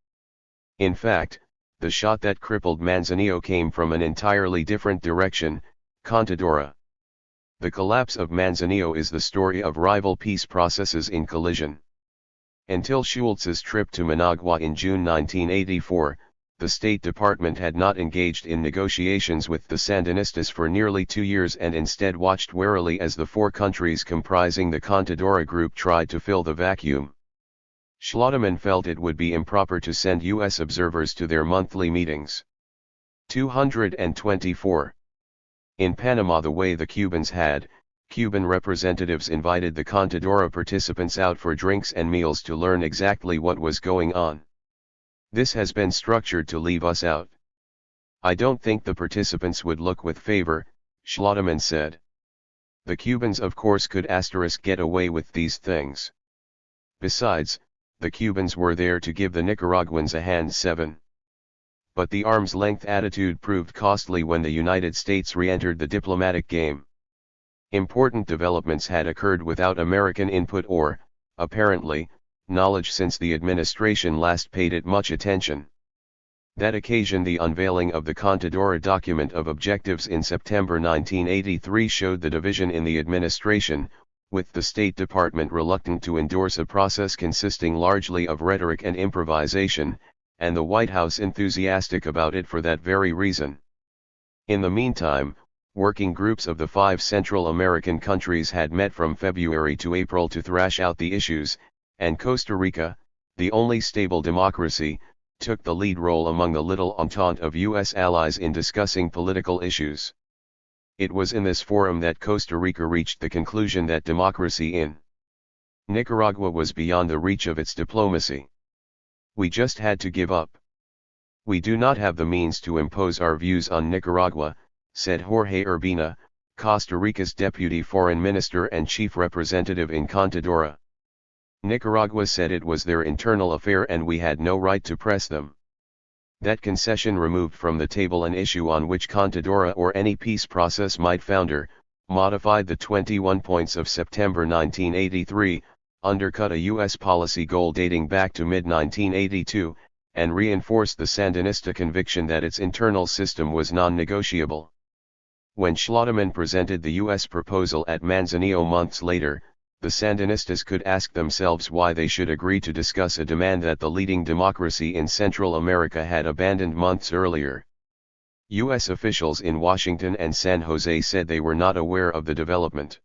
In fact, the shot that crippled Manzanillo came from an entirely different direction, Contadora. The collapse of Manzanillo is the story of rival peace processes in collision. Until Schultz's trip to Managua in June 1984, the State Department had not engaged in negotiations with the Sandinistas for nearly 2 years and instead watched warily as the 4 countries comprising the Contadora group tried to fill the vacuum. Schlotterman felt it would be improper to send U.S. observers to their monthly meetings. 224. In Panama, the way the Cubans had, Cuban representatives invited the Contadora participants out for drinks and meals to learn exactly what was going on. This has been structured to leave us out. I don't think the participants would look with favor, Schlotterman said. The Cubans of course could get away with these things. Besides, the Cubans were there to give the Nicaraguans a hand. 7. But the arm's-length attitude proved costly when the United States re-entered the diplomatic game. Important developments had occurred without American input or, apparently, knowledge since the administration last paid it much attention. That occasioned the unveiling of the Contadora document of objectives in September 1983 showed the division in the administration, with the State Department reluctant to endorse a process consisting largely of rhetoric and improvisation, and the White House enthusiastic about it for that very reason. In the meantime, working groups of the 5 Central American countries had met from February to April to thrash out the issues, and Costa Rica, the only stable democracy, took the lead role among the Little Entente of U.S. allies in discussing political issues. It was in this forum that Costa Rica reached the conclusion that democracy in Nicaragua was beyond the reach of its diplomacy. We just had to give up. We do not have the means to impose our views on Nicaragua, said Jorge Urbina, Costa Rica's deputy foreign minister and chief representative in Contadora. Nicaragua said it was their internal affair and we had no right to press them. That concession removed from the table an issue on which Contadora or any peace process might founder, modified the 21 points of September 1983, undercut a U.S. policy goal dating back to mid-1982, and reinforced the Sandinista conviction that its internal system was non-negotiable. When Schlotterman presented the U.S. proposal at Manzanillo months later, the Sandinistas could ask themselves why they should agree to discuss a demand that the leading democracy in Central America had abandoned months earlier. U.S. officials in Washington and San Jose said they were not aware of the development.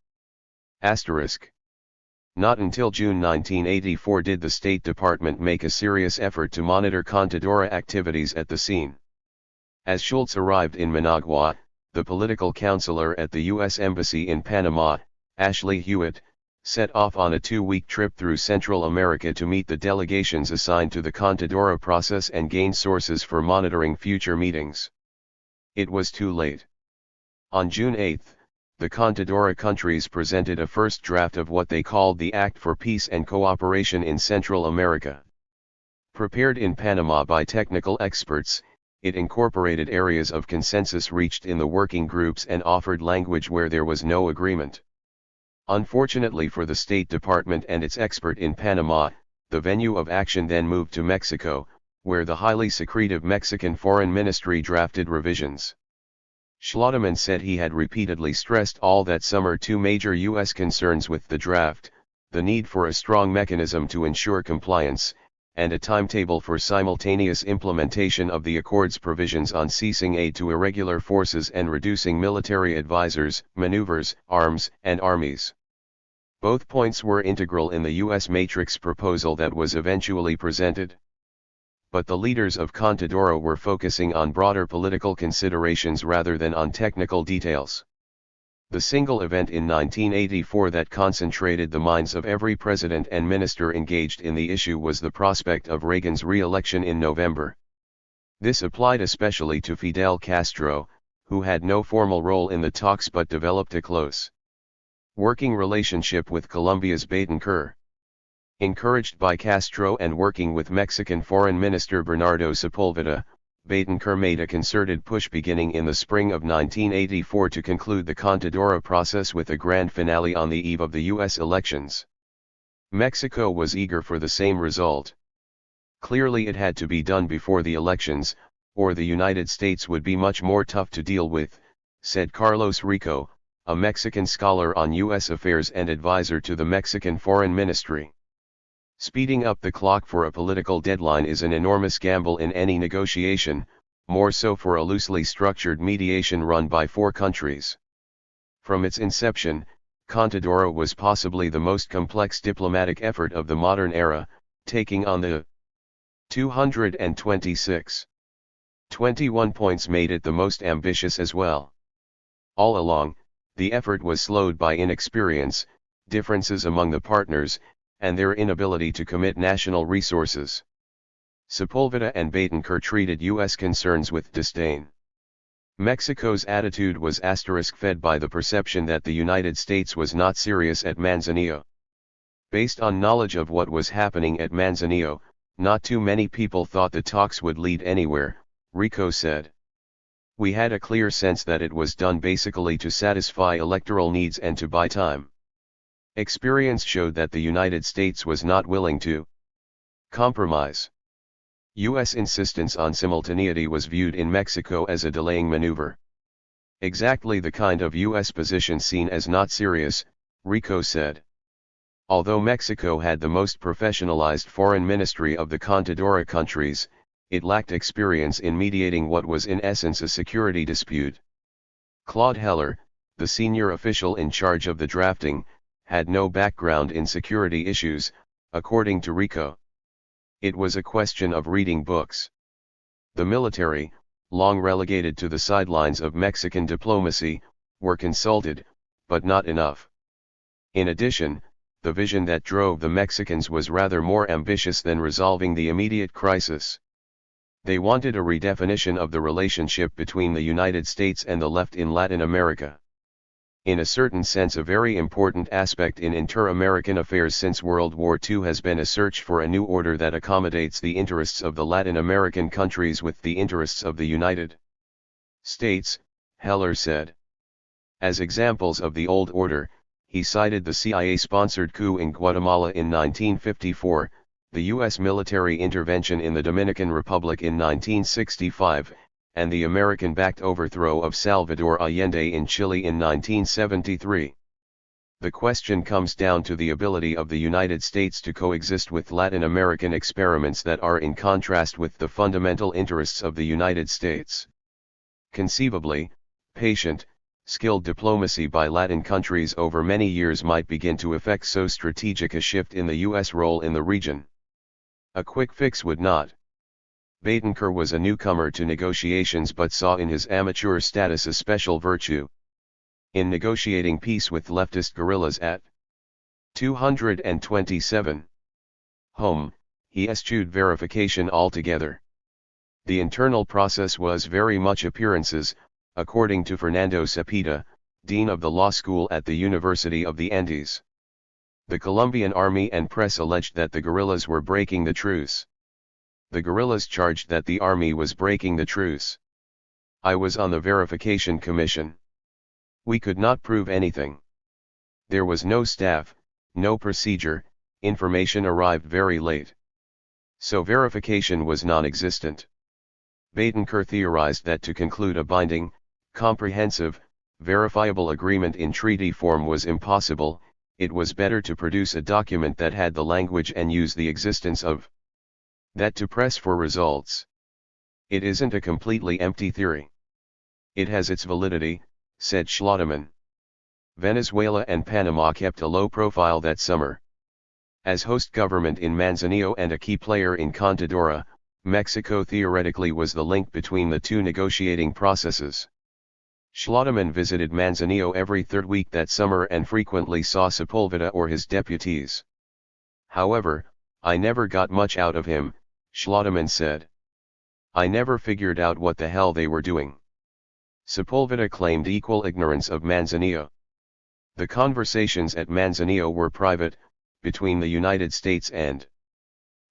Asterisk. Not until June 1984 did the State Department make a serious effort to monitor Contadora activities at the scene. As Schultz arrived in Managua, the political counselor at the U.S. Embassy in Panama, Ashley Hewitt, set off on a 2-week trip through Central America to meet the delegations assigned to the Contadora process and gain sources for monitoring future meetings. It was too late. On June 8, the Contadora countries presented a first draft of what they called the Act for Peace and Cooperation in Central America. Prepared in Panama by technical experts, it incorporated areas of consensus reached in the working groups and offered language where there was no agreement. Unfortunately for the State Department and its expert in Panama, the venue of action then moved to Mexico, where the highly secretive Mexican Foreign Ministry drafted revisions. Schlotterman said he had repeatedly stressed all that summer 2 major U.S. concerns with the draft, the need for a strong mechanism to ensure compliance, and a timetable for simultaneous implementation of the Accord's provisions on ceasing aid to irregular forces and reducing military advisors, maneuvers, arms, and armies. Both points were integral in the U.S. matrix proposal that was eventually presented. But the leaders of Contadora were focusing on broader political considerations rather than on technical details. The single event in 1984 that concentrated the minds of every president and minister engaged in the issue was the prospect of Reagan's re-election in November. This applied especially to Fidel Castro, who had no formal role in the talks but developed a close working relationship with Colombia's Betancur. Encouraged by Castro and working with Mexican Foreign Minister Bernardo Sepulveda, Betancur made a concerted push beginning in the spring of 1984 to conclude the Contadora process with a grand finale on the eve of the U.S. elections. Mexico was eager for the same result. Clearly it had to be done before the elections, or the United States would be much more tough to deal with, said Carlos Rico, a Mexican scholar on U.S. affairs and advisor to the Mexican Foreign Ministry. Speeding up the clock for a political deadline is an enormous gamble in any negotiation, more so for a loosely structured mediation run by four countries. From its inception, Contadora was possibly the most complex diplomatic effort of the modern era, taking on the 226. 21 points made it the most ambitious as well. All along, the effort was slowed by inexperience, differences among the partners, and their inability to commit national resources. Sepulveda and Betancur treated U.S. concerns with disdain. Mexico's attitude was fed by the perception that the United States was not serious at Manzanillo. Based on knowledge of what was happening at Manzanillo, not too many people thought the talks would lead anywhere, Rico said. We had a clear sense that it was done basically to satisfy electoral needs and to buy time. Experience showed that the United States was not willing to compromise. U.S. insistence on simultaneity was viewed in Mexico as a delaying maneuver. Exactly the kind of U.S. position seen as not serious, Rico said. Although Mexico had the most professionalized foreign ministry of the Contadora countries, it lacked experience in mediating what was in essence a security dispute. Claude Heller, the senior official in charge of the drafting, had no background in security issues, according to Rico. It was a question of reading books. The military, long relegated to the sidelines of Mexican diplomacy, were consulted, but not enough. In addition, the vision that drove the Mexicans was rather more ambitious than resolving the immediate crisis. They wanted a redefinition of the relationship between the United States and the left in Latin America. In a certain sense, a very important aspect in inter-American affairs since World War II has been a search for a new order that accommodates the interests of the Latin American countries with the interests of the United States, Heller said. As examples of the old order, he cited the CIA-sponsored coup in Guatemala in 1954, the U.S. military intervention in the Dominican Republic in 1965, and the American-backed overthrow of Salvador Allende in Chile in 1973. The question comes down to the ability of the United States to coexist with Latin American experiments that are in contrast with the fundamental interests of the United States. Conceivably, patient, skilled diplomacy by Latin countries over many years might begin to effect so strategic a shift in the U.S. role in the region. A quick fix would not. Betancur was a newcomer to negotiations but saw in his amateur status a special virtue. In negotiating peace with leftist guerrillas at 227 home, he eschewed verification altogether. The internal process was very much appearances, according to Fernando Cepeda, dean of the law school at the University of the Andes. The Colombian army and press alleged that the guerrillas were breaking the truce. The guerrillas charged that the army was breaking the truce. I was on the verification commission. We could not prove anything. There was no staff, no procedure, information arrived very late. So verification was non-existent. Betancur theorized that to conclude a binding, comprehensive, verifiable agreement in treaty form was impossible. It was better to produce a document that had the language and use the existence of that to press for results. It isn't a completely empty theory. It has its validity, said Schlotterman. Venezuela and Panama kept a low profile that summer. As host government in Manzanillo and a key player in Contadora, Mexico theoretically was the link between the two negotiating processes. Schlotterman visited Manzanillo every third week that summer and frequently saw Sepulveda or his deputies. However, I never got much out of him, Schlotterman said. I never figured out what the hell they were doing. Sepulveda claimed equal ignorance of Manzanillo. The conversations at Manzanillo were private, between the United States and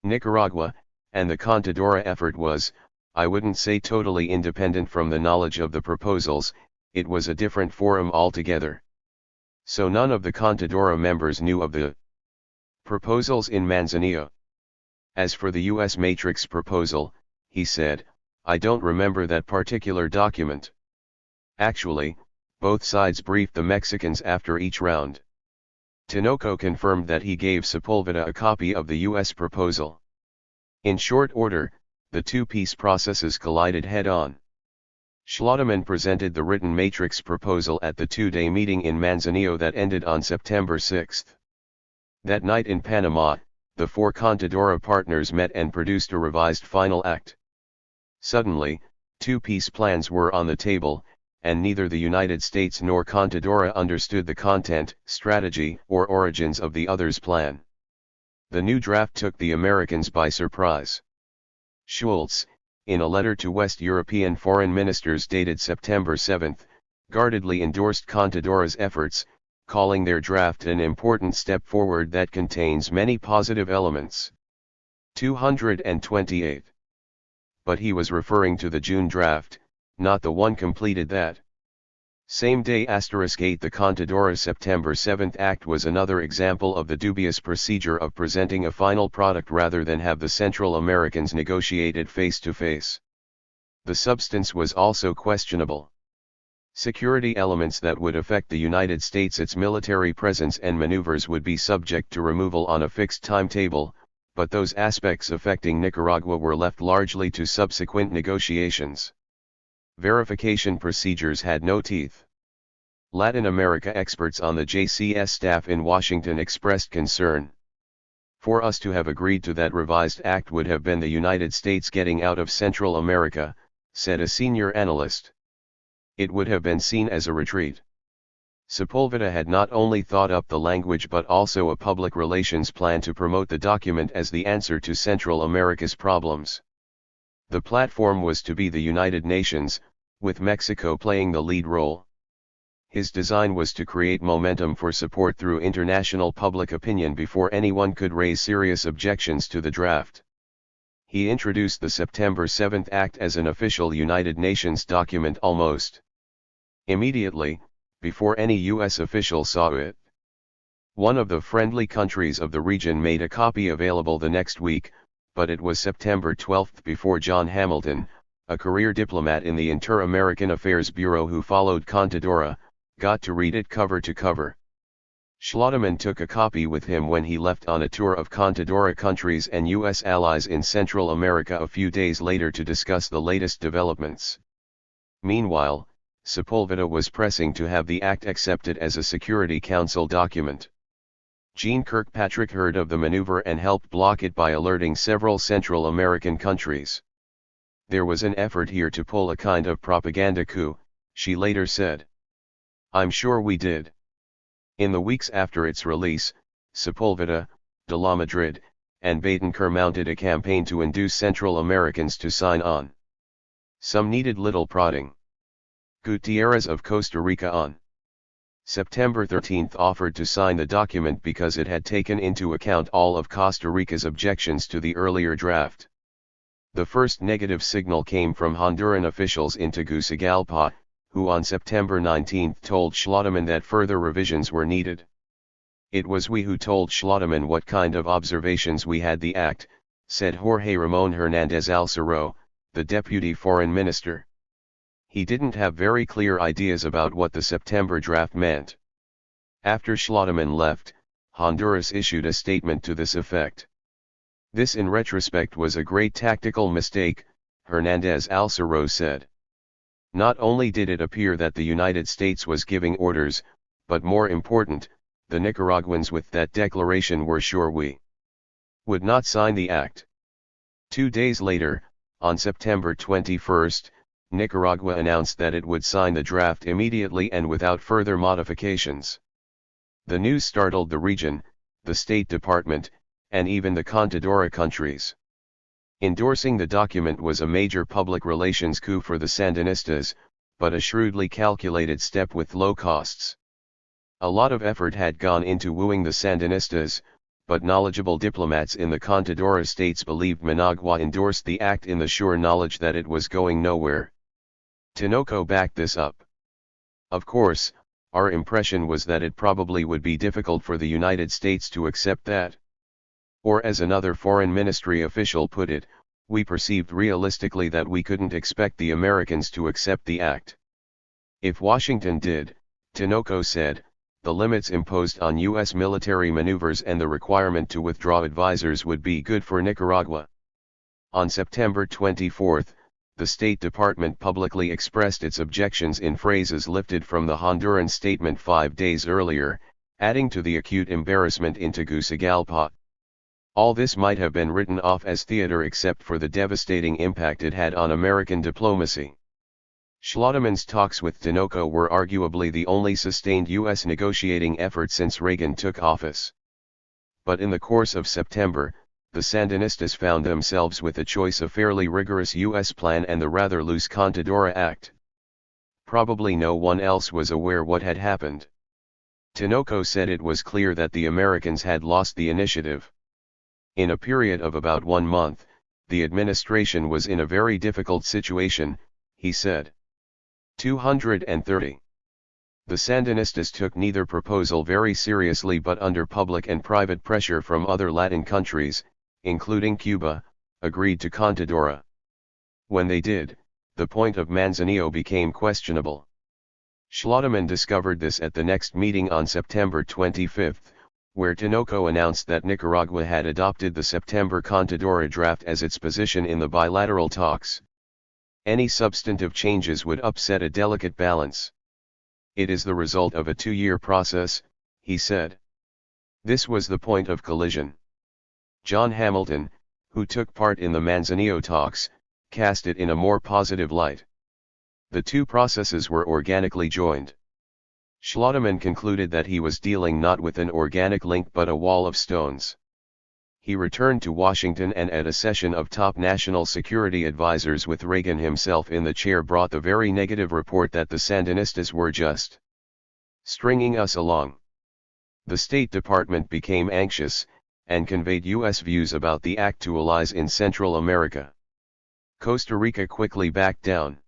Nicaragua, and the Contadora effort was, I wouldn't say totally independent from the knowledge of the proposals, it was a different forum altogether. So none of the Contadora members knew of the proposals in Manzanillo. As for the U.S. Matrix proposal, he said, I don't remember that particular document. Actually, both sides briefed the Mexicans after each round. Tinoco confirmed that he gave Sepulveda a copy of the U.S. proposal. In short order, the two peace processes collided head-on. Schlodemann presented the written matrix proposal at the two-day meeting in Manzanillo that ended on September 6. That night in Panama, the four Contadora partners met and produced a revised final act. Suddenly, two peace plans were on the table, and neither the United States nor Contadora understood the content, strategy, or origins of the other's plan. The new draft took the Americans by surprise. Schultz, in a letter to West European foreign ministers dated September 7, guardedly endorsed Contadora's efforts, calling their draft an important step forward that contains many positive elements. 228. But he was referring to the June draft, not the one completed that same day. *8 The Contadora September 7 Act was another example of the dubious procedure of presenting a final product rather than have the Central Americans negotiate it face-to-face. The substance was also questionable. Security elements that would affect the United States, its military presence and maneuvers would be subject to removal on a fixed timetable, but those aspects affecting Nicaragua were left largely to subsequent negotiations. Verification procedures had no teeth. Latin America experts on the JCS staff in Washington expressed concern. For us to have agreed to that revised act would have been the United States getting out of Central America, said a senior analyst. It would have been seen as a retreat. Sepulveda had not only thought up the language but also a public relations plan to promote the document as the answer to Central America's problems. The platform was to be the United Nations, with Mexico playing the lead role. His design was to create momentum for support through international public opinion before anyone could raise serious objections to the draft. He introduced the September 7 Act as an official United Nations document almost immediately, before any U.S. official saw it. One of the friendly countries of the region made a copy available the next week, but it was September 12 before John Hamilton, a career diplomat in the Inter-American Affairs Bureau who followed Contadora, got to read it cover to cover. Schlodemann took a copy with him when he left on a tour of Contadora countries and U.S. allies in Central America a few days later to discuss the latest developments. Meanwhile, Sepulveda was pressing to have the act accepted as a Security Council document. Jeane Kirkpatrick heard of the maneuver and helped block it by alerting several Central American countries. There was an effort here to pull a kind of propaganda coup, she later said. I'm sure we did. In the weeks after its release, Sepulveda, de la Madrid, and Betancur mounted a campaign to induce Central Americans to sign on. Some needed little prodding. Gutierrez of Costa Rica on September 13 offered to sign the document because it had taken into account all of Costa Rica's objections to the earlier draft. The first negative signal came from Honduran officials in Tegucigalpa, who on September 19 told Schlodemann that further revisions were needed. It was we who told Schlodemann what kind of observations we had the act, said Jorge Ramon Hernandez Alcero, the deputy foreign minister. He didn't have very clear ideas about what the September draft meant. After Schlodemann left, Honduras issued a statement to this effect. This in retrospect was a great tactical mistake, Hernandez Alcero said. Not only did it appear that the United States was giving orders, but more important, the Nicaraguans with that declaration were sure we would not sign the act. 2 days later, on September 21, Nicaragua announced that it would sign the draft immediately and without further modifications. The news startled the region, the State Department, and even the Contadora countries. Endorsing the document was a major public relations coup for the Sandinistas, but a shrewdly calculated step with low costs. A lot of effort had gone into wooing the Sandinistas, but knowledgeable diplomats in the Contadora states believed Managua endorsed the act in the sure knowledge that it was going nowhere. Tinoco backed this up. Of course, our impression was that it probably would be difficult for the United States to accept that. Or as another foreign ministry official put it, we perceived realistically that we couldn't expect the Americans to accept the act. If Washington did, Tinoco said, the limits imposed on U.S. military maneuvers and the requirement to withdraw advisors would be good for Nicaragua. On September 24, the State Department publicly expressed its objections in phrases lifted from the Honduran statement 5 days earlier, adding to the acute embarrassment in Tegucigalpa. All this might have been written off as theater except for the devastating impact it had on American diplomacy. Schlotterman's talks with Tinoco were arguably the only sustained U.S. negotiating effort since Reagan took office. But in the course of September, the Sandinistas found themselves with a choice: a fairly rigorous U.S. plan and the rather loose Contadora Act. Probably no one else was aware what had happened. Tinoco said it was clear that the Americans had lost the initiative. In a period of about 1 month, the administration was in a very difficult situation, he said. 230. The Sandinistas took neither proposal very seriously, but under public and private pressure from other Latin countries, including Cuba, agreed to Contadora. When they did, the point of Manzanillo became questionable. Schlotterman discovered this at the next meeting on September 25, where Tinoco announced that Nicaragua had adopted the September Contadora draft as its position in the bilateral talks. Any substantive changes would upset a delicate balance. It is the result of a 2-year process, he said. This was the point of collision. John Hamilton, who took part in the Manzanillo talks, cast it in a more positive light. The two processes were organically joined. Schlotterman concluded that he was dealing not with an organic link but a wall of stones. He returned to Washington and at a session of top national security advisors with Reagan himself in the chair brought the very negative report that the Sandinistas were just stringing us along. The State Department became anxious, and conveyed U.S. views about the act to allies in Central America. Costa Rica quickly backed down.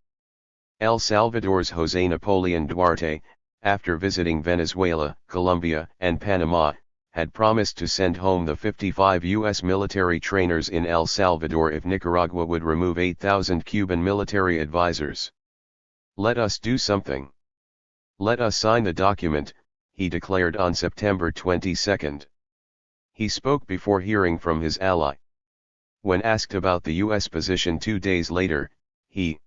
El Salvador's José Napoleón Duarte, after visiting Venezuela, Colombia, and Panama, had promised to send home the 55 U.S. military trainers in El Salvador if Nicaragua would remove 8,000 Cuban military advisors. "Let us do something. Let us sign the document," he declared on September 22. He spoke before hearing from his ally. When asked about the U.S. position 2 days later, he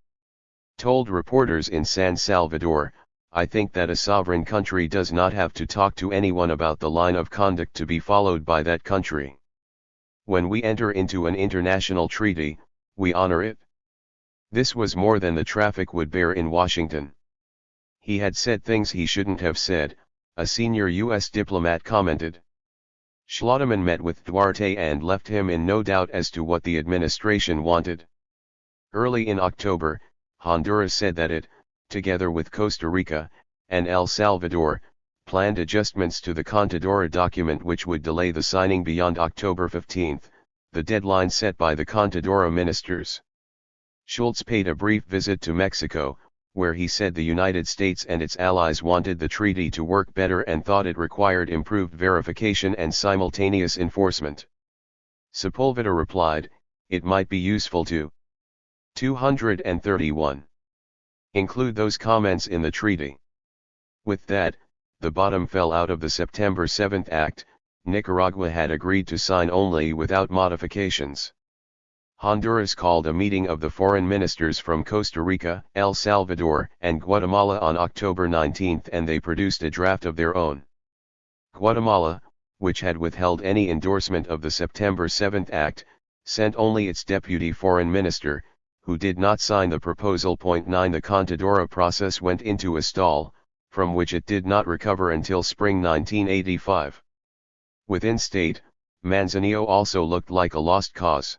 told reporters in San Salvador, "I think that a sovereign country does not have to talk to anyone about the line of conduct to be followed by that country. When we enter into an international treaty, we honor it." This was more than the traffic would bear in Washington. He had said things he shouldn't have said, a senior U.S. diplomat commented. Schlotterman met with Duarte and left him in no doubt as to what the administration wanted. Early in October, Honduras said that it, together with Costa Rica, and El Salvador, planned adjustments to the Contadora document which would delay the signing beyond October 15, the deadline set by the Contadora ministers. Schultz paid a brief visit to Mexico, where he said the United States and its allies wanted the treaty to work better and thought it required improved verification and simultaneous enforcement. Sepulveda replied, "It might be useful to 231. Include those comments in the treaty." With that, the bottom fell out of the September 7 Act. Nicaragua had agreed to sign only without modifications. Honduras called a meeting of the foreign ministers from Costa Rica, El Salvador, and Guatemala on October 19 and they produced a draft of their own. Guatemala, which had withheld any endorsement of the September 7 Act, sent only its deputy foreign minister, who did not sign the proposal. 9 The Contadora process went into a stall, from which it did not recover until spring 1985. Within state, Manzanillo also looked like a lost cause.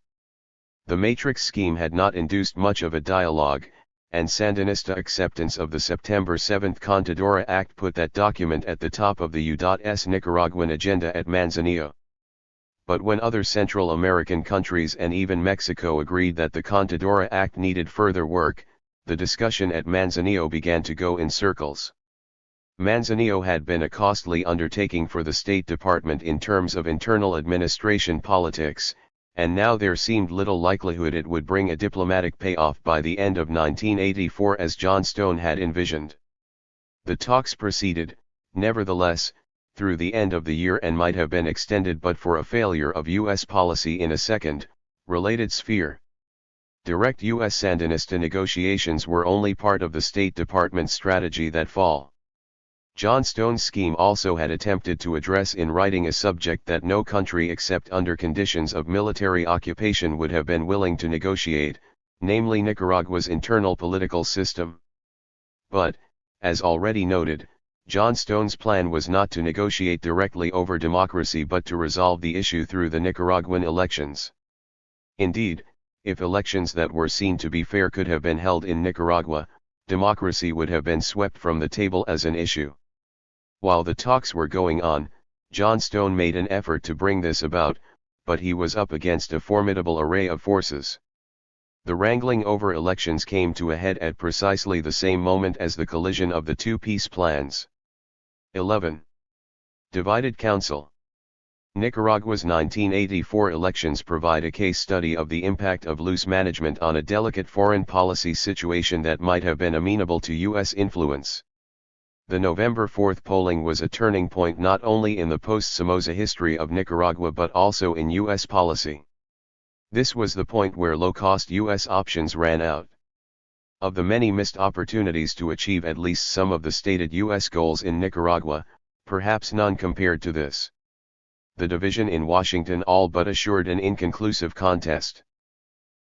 The matrix scheme had not induced much of a dialogue, and Sandinista acceptance of the September 7 Contadora Act put that document at the top of the U.S. Nicaraguan agenda at Manzanillo. But when other Central American countries and even Mexico agreed that the Contadora Act needed further work, the discussion at Manzanillo began to go in circles. Manzanillo had been a costly undertaking for the State Department in terms of internal administration politics, and now there seemed little likelihood it would bring a diplomatic payoff by the end of 1984 as John Stone had envisioned. The talks proceeded, nevertheless, through the end of the year and might have been extended but for a failure of U.S. policy in a second, related sphere. Direct U.S. Sandinista negotiations were only part of the State Department's strategy that fall. John Stone's scheme also had attempted to address in writing a subject that no country except under conditions of military occupation would have been willing to negotiate, namely Nicaragua's internal political system. But, as already noted, John Stone's plan was not to negotiate directly over democracy but to resolve the issue through the Nicaraguan elections. Indeed, if elections that were seen to be fair could have been held in Nicaragua, democracy would have been swept from the table as an issue. While the talks were going on, John Stone made an effort to bring this about, but he was up against a formidable array of forces. The wrangling over elections came to a head at precisely the same moment as the collision of the two peace plans. 11. Divided Council. Nicaragua's 1984 elections provide a case study of the impact of loose management on a delicate foreign policy situation that might have been amenable to U.S. influence. The November 4 polling was a turning point not only in the post-Somoza history of Nicaragua but also in U.S. policy. This was the point where low-cost U.S. options ran out. Of the many missed opportunities to achieve at least some of the stated U.S. goals in Nicaragua, perhaps none compared to this. The division in Washington all but assured an inconclusive contest.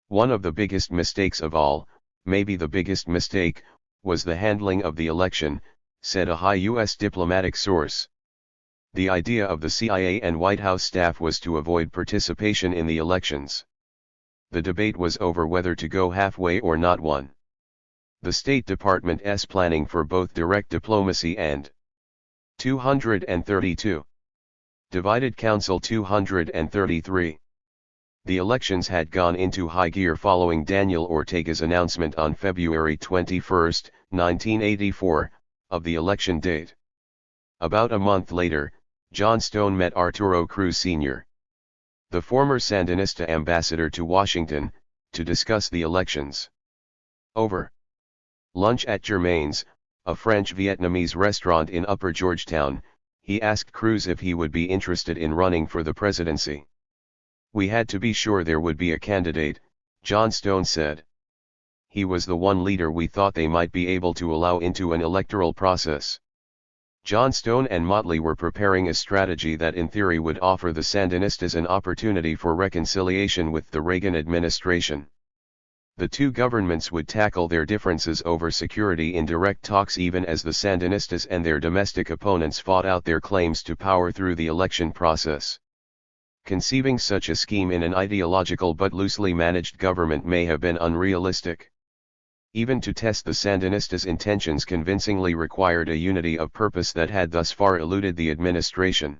One of the biggest mistakes of all, maybe the biggest mistake, was the handling of the election, said a high U.S. diplomatic source. The idea of the CIA and White House staff was to avoid participation in the elections. The debate was over whether to go halfway or not one. The State Department's planning for both direct diplomacy and 232. Divided Council 233. The elections had gone into high gear following Daniel Ortega's announcement on February 21, 1984, of the election date. About a month later, John Stone met Arturo Cruz Sr., the former Sandinista ambassador to Washington, to discuss the elections. Over lunch at Germain's, a French-Vietnamese restaurant in Upper Georgetown, he asked Cruz if he would be interested in running for the presidency. "We had to be sure there would be a candidate," John Stone said. "He was the one leader we thought they might be able to allow into an electoral process." John Stone and Motley were preparing a strategy that in theory would offer the Sandinistas an opportunity for reconciliation with the Reagan administration. The two governments would tackle their differences over security in direct talks even as the Sandinistas and their domestic opponents fought out their claims to power through the election process. Conceiving such a scheme in an ideological but loosely managed government may have been unrealistic. Even to test the Sandinistas' intentions convincingly required a unity of purpose that had thus far eluded the administration.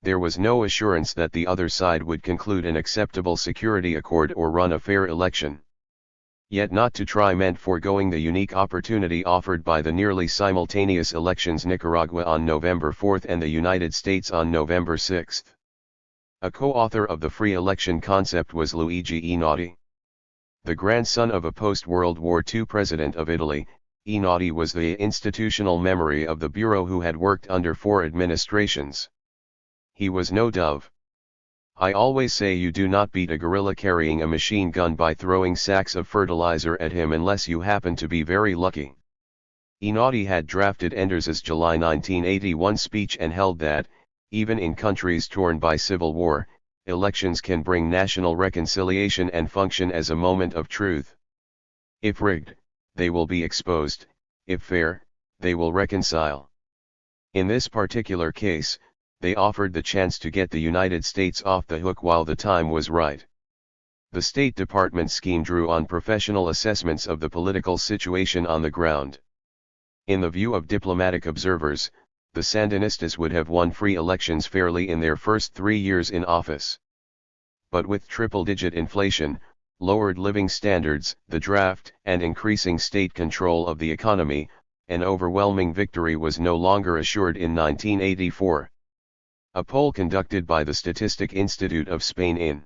There was no assurance that the other side would conclude an acceptable security accord or run a fair election. Yet not to try meant foregoing the unique opportunity offered by the nearly simultaneous elections Nicaragua on November 4 and the United States on November 6. A co-author of the free election concept was Luigi Einaudi. The grandson of a post-World War II president of Italy, Einaudi was the institutional memory of the Bureau who had worked under 4 administrations. He was no dove. "I always say you do not beat a guerrilla carrying a machine gun by throwing sacks of fertilizer at him unless you happen to be very lucky." Einaudi had drafted Enders's July 1981 speech and held that, even in countries torn by civil war, elections can bring national reconciliation and function as a moment of truth. If rigged, they will be exposed; if fair, they will reconcile. In this particular case, they offered the chance to get the United States off the hook while the time was right. The State Department scheme drew on professional assessments of the political situation on the ground. In the view of diplomatic observers, the Sandinistas would have won free elections fairly in their first 3 years in office. But with triple-digit inflation, lowered living standards, the draft, and increasing state control of the economy, an overwhelming victory was no longer assured in 1984. A poll conducted by the Statistic Institute of Spain in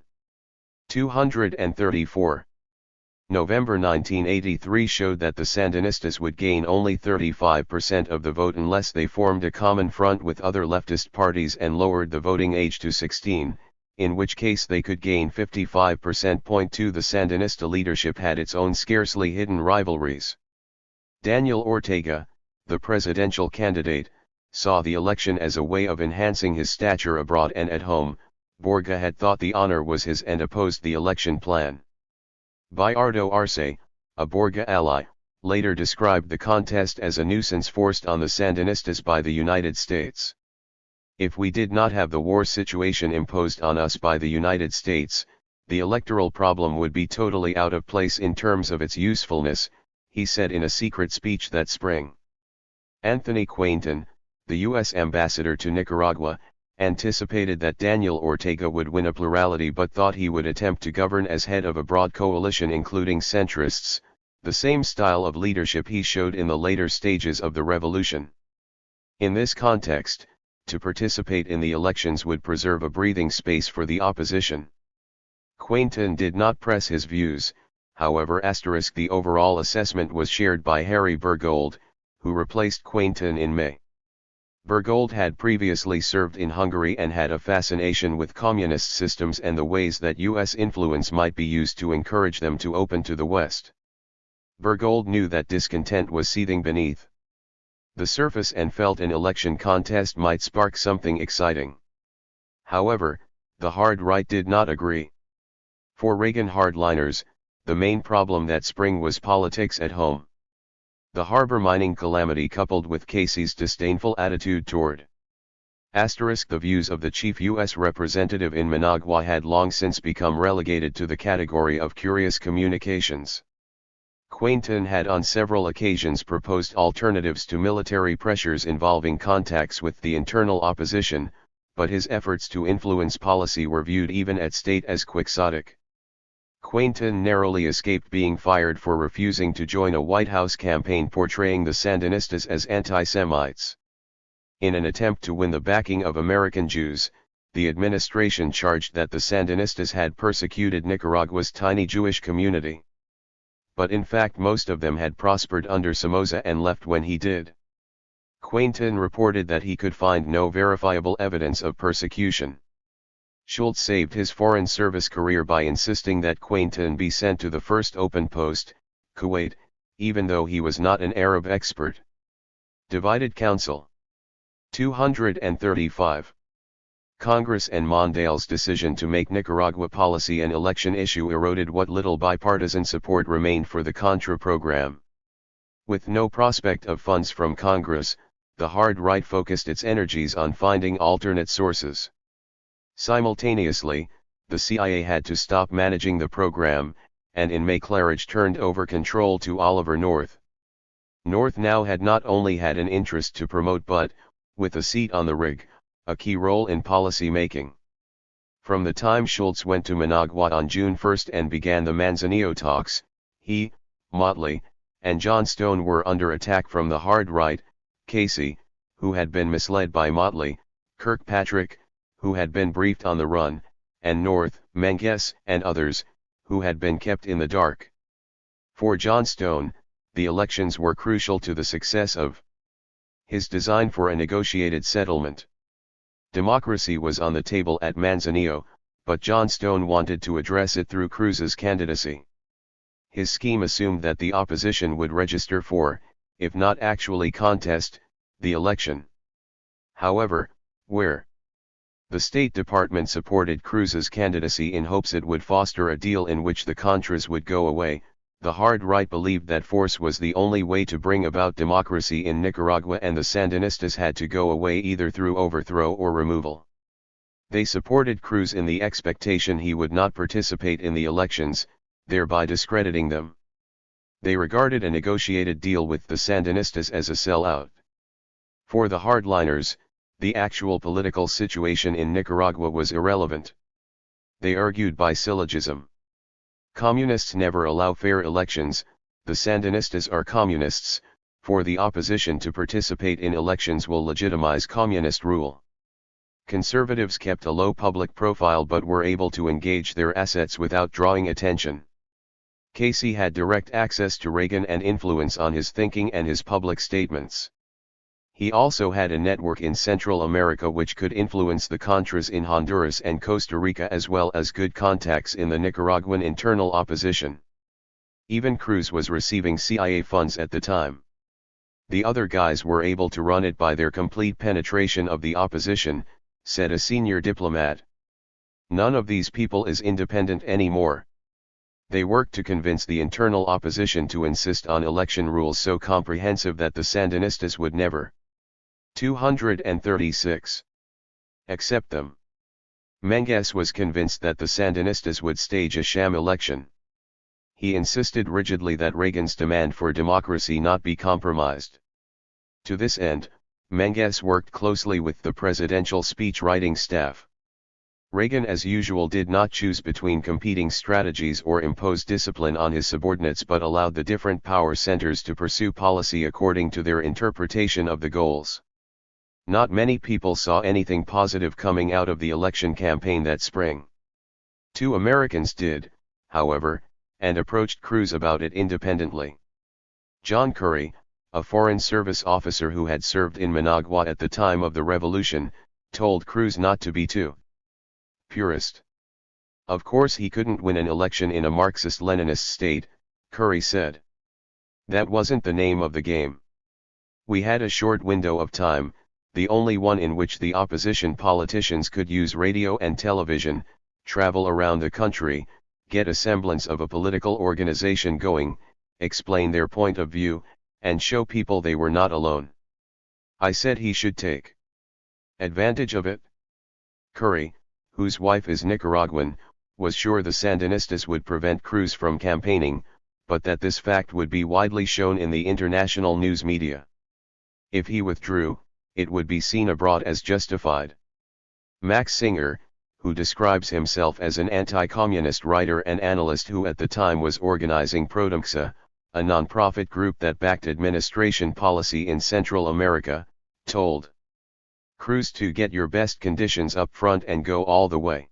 234 November 1983 showed that the Sandinistas would gain only 35% of the vote unless they formed a common front with other leftist parties and lowered the voting age to 16, in which case they could gain 55%. Point 2. The Sandinista leadership had its own scarcely hidden rivalries. Daniel Ortega, the presidential candidate, saw the election as a way of enhancing his stature abroad and at home. Borga had thought the honor was his and opposed the election plan. Bayardo Arce, a Borga ally, later described the contest as a nuisance forced on the Sandinistas by the United States. If we did not have the war situation imposed on us by the United States, the electoral problem would be totally out of place in terms of its usefulness, he said in a secret speech that spring. Anthony Quainton, the U.S. ambassador to Nicaragua, anticipated that Daniel Ortega would win a plurality but thought he would attempt to govern as head of a broad coalition including centrists, the same style of leadership he showed in the later stages of the revolution. In this context, to participate in the elections would preserve a breathing space for the opposition. Quainton did not press his views, however. The overall assessment was shared by Harry Bergold, who replaced Quainton in May. Bergold had previously served in Hungary and had a fascination with communist systems and the ways that U.S. influence might be used to encourage them to open to the West. Bergold knew that discontent was seething beneath the surface and felt an election contest might spark something exciting. However, the hard right did not agree. For Reagan hardliners, the main problem that spring was politics at home. The harbor mining calamity coupled with Casey's disdainful attitude toward the views of the chief U.S. representative in Managua had long since become relegated to the category of curious communications. Quainton had on several occasions proposed alternatives to military pressures involving contacts with the internal opposition, but his efforts to influence policy were viewed even at state as quixotic. Quainton narrowly escaped being fired for refusing to join a White House campaign portraying the Sandinistas as anti-Semites. In an attempt to win the backing of American Jews, the administration charged that the Sandinistas had persecuted Nicaragua's tiny Jewish community. But in fact most of them had prospered under Somoza and left when he did. Quainton reported that he could find no verifiable evidence of persecution. Schultz saved his foreign service career by insisting that Quainton be sent to the first open post, Kuwait, even though he was not an Arab expert. Divided Council 235. Congress and Mondale's decision to make Nicaragua policy an election issue eroded what little bipartisan support remained for the Contra program. With no prospect of funds from Congress, the hard right focused its energies on finding alternate sources. Simultaneously, the CIA had to stop managing the program, and in May Claridge turned over control to Oliver North. North now had not only had an interest to promote but, with a seat on the rig, a key role in policy making. From the time Schultz went to Managua on June 1 and began the Manzanillo talks, he, Motley, and John Stone were under attack from the hard right, Casey, who had been misled by Motley, Kirkpatrick, who had been briefed on the run, and North, Menges, and others, who had been kept in the dark. For John Stone, the elections were crucial to the success of his design for a negotiated settlement. Democracy was on the table at Manzanillo, but John Stone wanted to address it through Cruz's candidacy. His scheme assumed that the opposition would register for, if not actually contest, the election. However, where the State Department supported Cruz's candidacy in hopes it would foster a deal in which the Contras would go away, the hard right believed that force was the only way to bring about democracy in Nicaragua and the Sandinistas had to go away either through overthrow or removal. They supported Cruz in the expectation he would not participate in the elections, thereby discrediting them. They regarded a negotiated deal with the Sandinistas as a sellout. For the hardliners, the actual political situation in Nicaragua was irrelevant. They argued by syllogism. Communists never allow fair elections, the Sandinistas are communists, for the opposition to participate in elections will legitimize communist rule. Conservatives kept a low public profile but were able to engage their assets without drawing attention. Casey had direct access to Reagan and influence on his thinking and his public statements. He also had a network in Central America which could influence the Contras in Honduras and Costa Rica, as well as good contacts in the Nicaraguan internal opposition. Even Cruz was receiving CIA funds at the time. The other guys were able to run it by their complete penetration of the opposition, said a senior diplomat. None of these people is independent anymore. They worked to convince the internal opposition to insist on election rules so comprehensive that the Sandinistas would never 236 accept them. Menges was convinced that the Sandinistas would stage a sham election. He insisted rigidly that Reagan's demand for democracy not be compromised. To this end, Menges worked closely with the presidential speech-writing staff. Reagan, as usual, did not choose between competing strategies or impose discipline on his subordinates, but allowed the different power centers to pursue policy according to their interpretation of the goals. Not many people saw anything positive coming out of the election campaign that spring. 2 Americans did, however, and approached Cruz about it independently. John Curry, a Foreign Service officer who had served in Managua at the time of the revolution, told Cruz not to be too purist. Of course he couldn't win an election in a Marxist-Leninist state, Curry said. That wasn't the name of the game. We had a short window of time, the only one in which the opposition politicians could use radio and television, travel around the country, get a semblance of a political organization going, explain their point of view, and show people they were not alone. I said he should take advantage of it. Curry, whose wife is Nicaraguan, was sure the Sandinistas would prevent Cruz from campaigning, but that this fact would be widely shown in the international news media. If he withdrew, it would be seen abroad as justified. Max Singer, who describes himself as an anti-communist writer and analyst who at the time was organizing Prodemxa, a non-profit group that backed administration policy in Central America, told Cruz to get your best conditions up front and go all the way.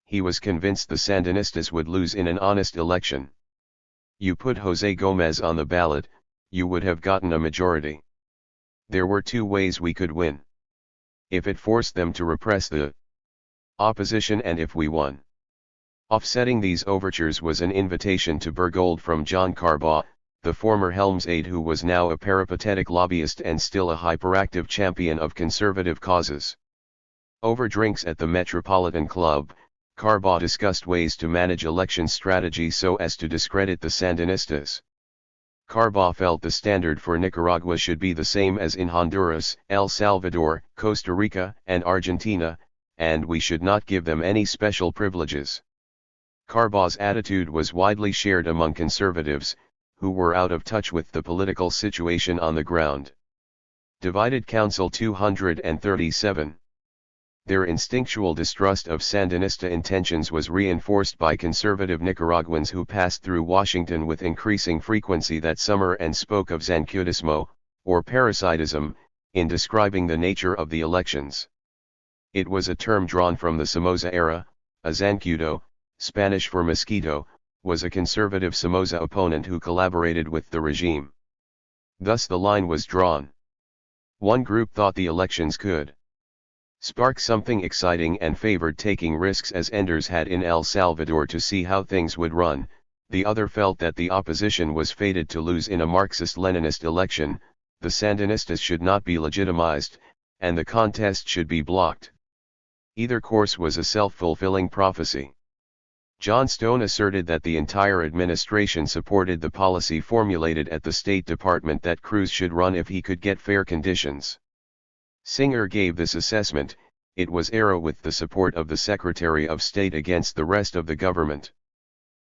He was convinced the Sandinistas would lose in an honest election. You put José Gómez on the ballot, you would have gotten a majority. There were 2 ways we could win. If it forced them to repress the opposition and if we won. Offsetting these overtures was an invitation to Bergold from John Carbaugh, the former Helms aide who was now a peripatetic lobbyist and still a hyperactive champion of conservative causes. Over drinks at the Metropolitan Club, Carbaugh discussed ways to manage election strategy so as to discredit the Sandinistas. Carbaugh felt the standard for Nicaragua should be the same as in Honduras, El Salvador, Costa Rica, and Argentina, and we should not give them any special privileges. Carbaugh's attitude was widely shared among conservatives, who were out of touch with the political situation on the ground. Divided Council 237. Their instinctual distrust of Sandinista intentions was reinforced by conservative Nicaraguans who passed through Washington with increasing frequency that summer and spoke of zancudismo, or parasitism, in describing the nature of the elections. It was a term drawn from the Somoza era. A zancudo, Spanish for mosquito, was a conservative Somoza opponent who collaborated with the regime. Thus the line was drawn. One group thought the elections could spark something exciting and favored taking risks as Enders had in El Salvador to see how things would run. The other felt that the opposition was fated to lose in a Marxist-Leninist election, the Sandinistas should not be legitimized, and the contest should be blocked. Either course was a self-fulfilling prophecy. John Stone asserted that the entire administration supported the policy formulated at the State Department that Cruz should run if he could get fair conditions. Singer gave this assessment: it was error with the support of the Secretary of State against the rest of the government.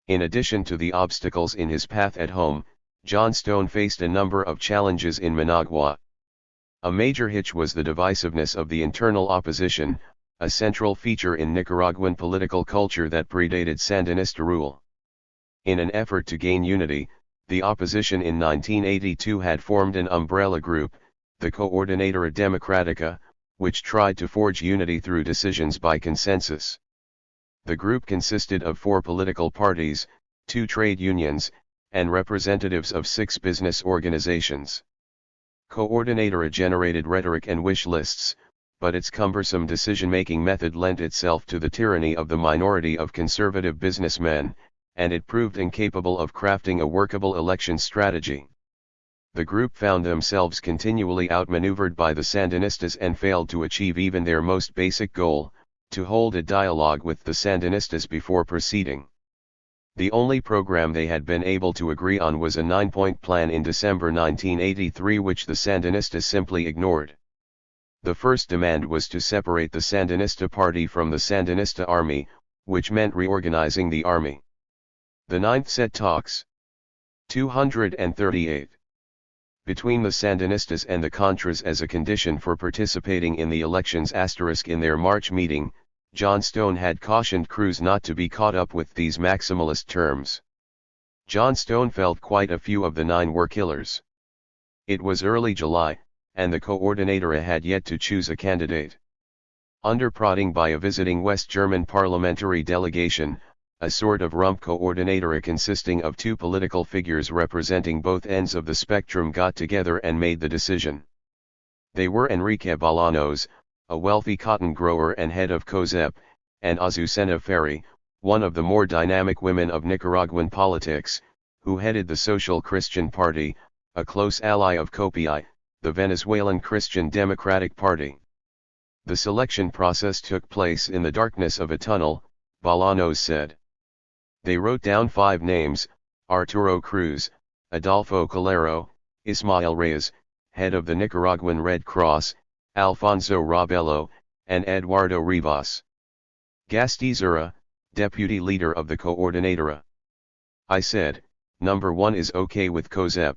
In addition to the obstacles in his path at home, John Stone faced a number of challenges in Managua. A major hitch was the divisiveness of the internal opposition, a central feature in Nicaraguan political culture that predated Sandinista rule. In an effort to gain unity, the opposition in 1982 had formed an umbrella group, the Coordinadora Democrática, which tried to forge unity through decisions by consensus. The group consisted of 4 political parties, 2 trade unions, and representatives of 6 business organizations. Coordinator generated rhetoric and wish lists, but its cumbersome decision-making method lent itself to the tyranny of the minority of conservative businessmen, and it proved incapable of crafting a workable election strategy. The group found themselves continually outmaneuvered by the Sandinistas and failed to achieve even their most basic goal, to hold a dialogue with the Sandinistas before proceeding. The only program they had been able to agree on was a 9-point plan in December 1983, which the Sandinistas simply ignored. The first demand was to separate the Sandinista party from the Sandinista army, which meant reorganizing the army. The ninth set talks. 238. Between the Sandinistas and the Contras as a condition for participating in the elections. In their March meeting, John Stone had cautioned Cruz not to be caught up with these maximalist terms. John Stone felt quite a few of the 9 were killers. It was early July, and the coordinator had yet to choose a candidate. Under prodding by a visiting West German parliamentary delegation, a sort of rump coordinator consisting of 2 political figures representing both ends of the spectrum got together and made the decision. They were Enrique Bolaños, a wealthy cotton grower and head of COSEP, and Azucena Ferry, one of the more dynamic women of Nicaraguan politics, who headed the Social Christian Party, a close ally of COPI, the Venezuelan Christian Democratic Party. The selection process took place in the darkness of a tunnel, Bolaños said. They wrote down 5 names: Arturo Cruz, Adolfo Calero, Ismael Reyes, head of the Nicaraguan Red Cross, Alfonso Robelo, and Eduardo Rivas. Gastizura, deputy leader of the Coordinadora. I said, number 1 is okay with COSEP.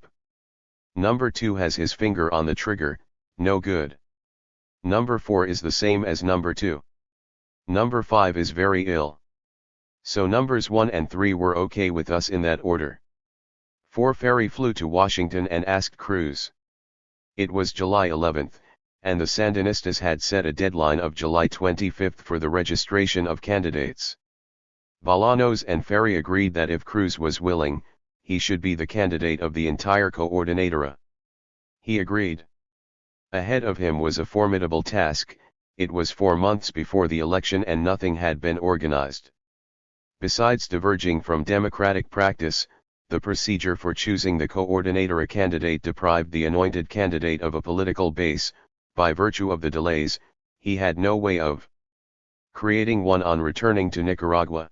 Number 2 has his finger on the trigger, no good. Number 4 is the same as number 2. Number 5 is very ill. So numbers 1 and 3 were okay with us in that order. 4 Ferry flew to Washington and asked Cruz. It was July 11th, and the Sandinistas had set a deadline of July 25th for the registration of candidates. Bolaños and Ferry agreed that if Cruz was willing, he should be the candidate of the entire Coordinadora. He agreed. Ahead of him was a formidable task. It was 4 months before the election and nothing had been organized. Besides diverging from democratic practice, the procedure for choosing the Coordinadora candidate deprived the anointed candidate of a political base. By virtue of the delays, he had no way of creating one on returning to Nicaragua.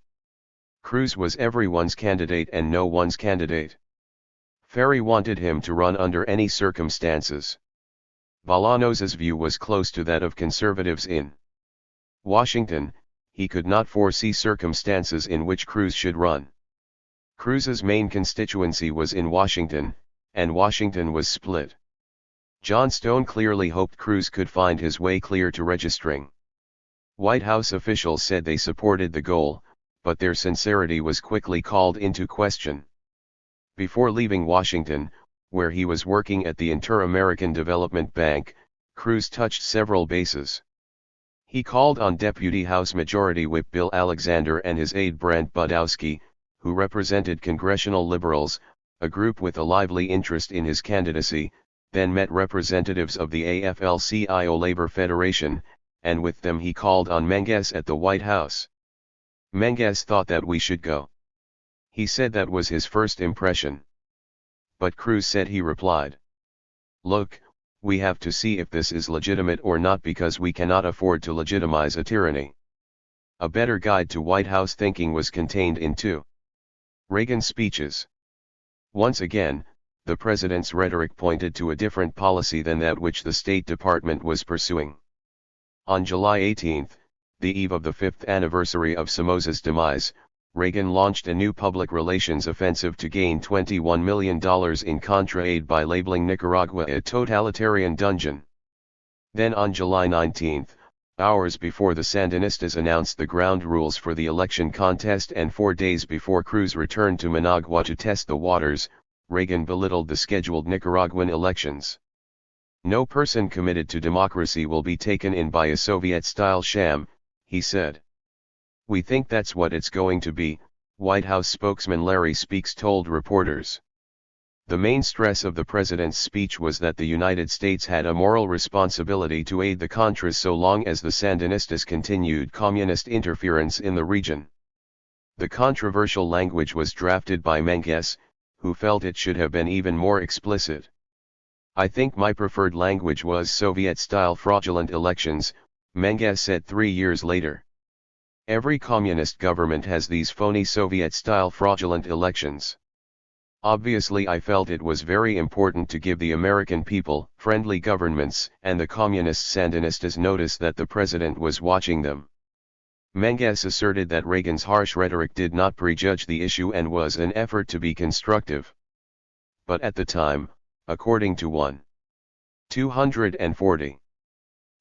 Cruz was everyone's candidate and no one's candidate. Ferry wanted him to run under any circumstances. Bolaños's view was close to that of conservatives in Washington. He could not foresee circumstances in which Cruz should run. Cruz's main constituency was in Washington, and Washington was split. John Stone clearly hoped Cruz could find his way clear to registering. White House officials said they supported the goal, but their sincerity was quickly called into question. Before leaving Washington, where he was working at the Inter-American Development Bank, Cruz touched several bases. He called on Deputy House Majority Whip Bill Alexander and his aide Brant Budowski, who represented congressional liberals, a group with a lively interest in his candidacy, then met representatives of the AFL-CIO Labor Federation, and with them he called on Menges at the White House. Menges thought that we should go. He said that was his first impression. But Cruz said he replied, "Look, we have to see if this is legitimate or not because we cannot afford to legitimize a tyranny." A better guide to White House thinking was contained in 2 Reagan speeches. Once again, the president's rhetoric pointed to a different policy than that which the State Department was pursuing. On July 18, the eve of the 5th anniversary of Somoza's demise, Reagan launched a new public relations offensive to gain $21 million in contra aid by labeling Nicaragua a totalitarian dungeon. Then on July 19, hours before the Sandinistas announced the ground rules for the election contest and 4 days before Cruz returned to Managua to test the waters, Reagan belittled the scheduled Nicaraguan elections. "No person committed to democracy will be taken in by a Soviet-style sham," he said. "We think that's what it's going to be, White House spokesman Larry Speakes told reporters. The main stress of the president's speech was that the United States had a moral responsibility to aid the Contras so long as the Sandinistas continued communist interference in the region. The controversial language was drafted by Menges, who felt it should have been even more explicit. I think my preferred language was Soviet-style fraudulent elections, Menges said 3 years later. Every communist government has these phony Soviet-style fraudulent elections. Obviously I felt it was very important to give the American people, friendly governments, and the communist Sandinistas notice that the president was watching them. Menges asserted that Reagan's harsh rhetoric did not prejudge the issue and was an effort to be constructive. But at the time, according to 240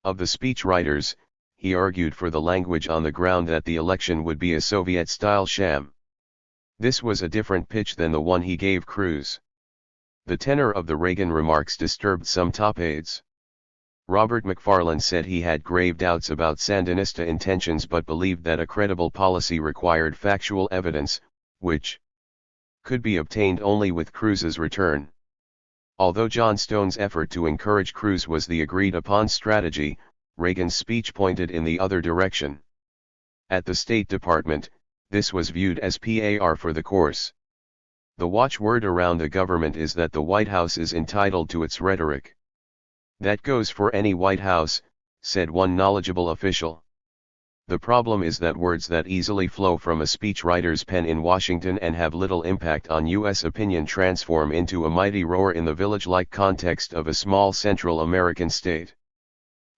of the speechwriters, he argued for the language on the ground that the election would be a Soviet-style sham. This was a different pitch than the one he gave Cruz. The tenor of the Reagan remarks disturbed some top aides. Robert McFarland said he had grave doubts about Sandinista intentions but believed that a credible policy required factual evidence, which could be obtained only with Cruz's return. Although John Stone's effort to encourage Cruz was the agreed-upon strategy, Reagan's speech pointed in the other direction. At the State Department, this was viewed as PR for the course. The watchword around the government is that the White House is entitled to its rhetoric. That goes for any White House, said one knowledgeable official. The problem is that words that easily flow from a speechwriter's pen in Washington and have little impact on U.S. opinion transform into a mighty roar in the village-like context of a small Central American state.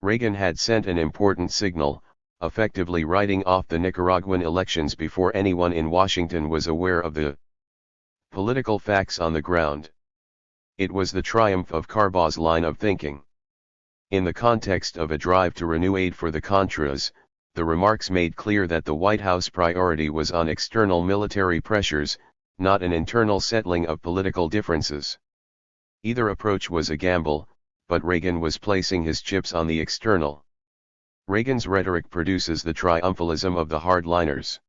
Reagan had sent an important signal, effectively writing off the Nicaraguan elections before anyone in Washington was aware of the political facts on the ground. It was the triumph of Carbaugh's line of thinking. In the context of a drive to renew aid for the Contras, the remarks made clear that the White House priority was on external military pressures, not an internal settling of political differences. Either approach was a gamble, but Reagan was placing his chips on the external. Reagan's rhetoric produces the triumphalism of the hardliners.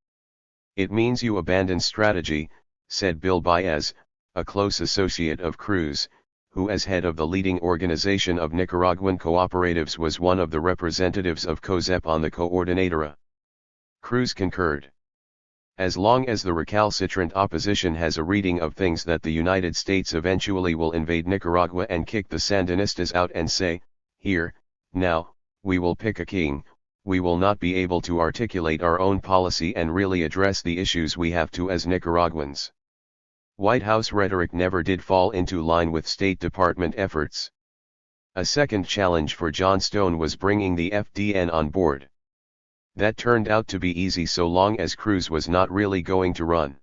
It means you abandon strategy, said Bill Baez, a close associate of Cruz, who as head of the leading organization of Nicaraguan cooperatives was one of the representatives of COSEP on the Coordinadora. Cruz concurred. As long as the recalcitrant opposition has a reading of things that the United States eventually will invade Nicaragua and kick the Sandinistas out and say, here, now, we will pick a king, we will not be able to articulate our own policy and really address the issues we have to as Nicaraguans. White House rhetoric never did fall into line with State Department efforts. A second challenge for John Stone was bringing the FDN on board. That turned out to be easy so long as Cruz was not really going to run.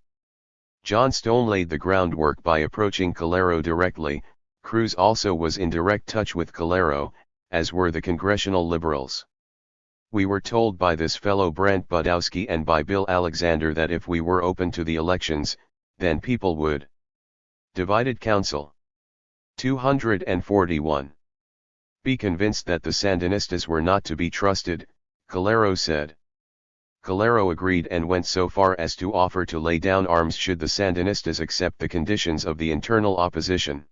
John Stone laid the groundwork by approaching Calero directly. Cruz also was in direct touch with Calero, as were the congressional liberals. We were told by this fellow Brent Budowski and by Bill Alexander that if we were open to the elections, then people would. Divided counsel. 241. Be convinced that the Sandinistas were not to be trusted, Calero said. Calero agreed and went so far as to offer to lay down arms should the Sandinistas accept the conditions of the internal opposition.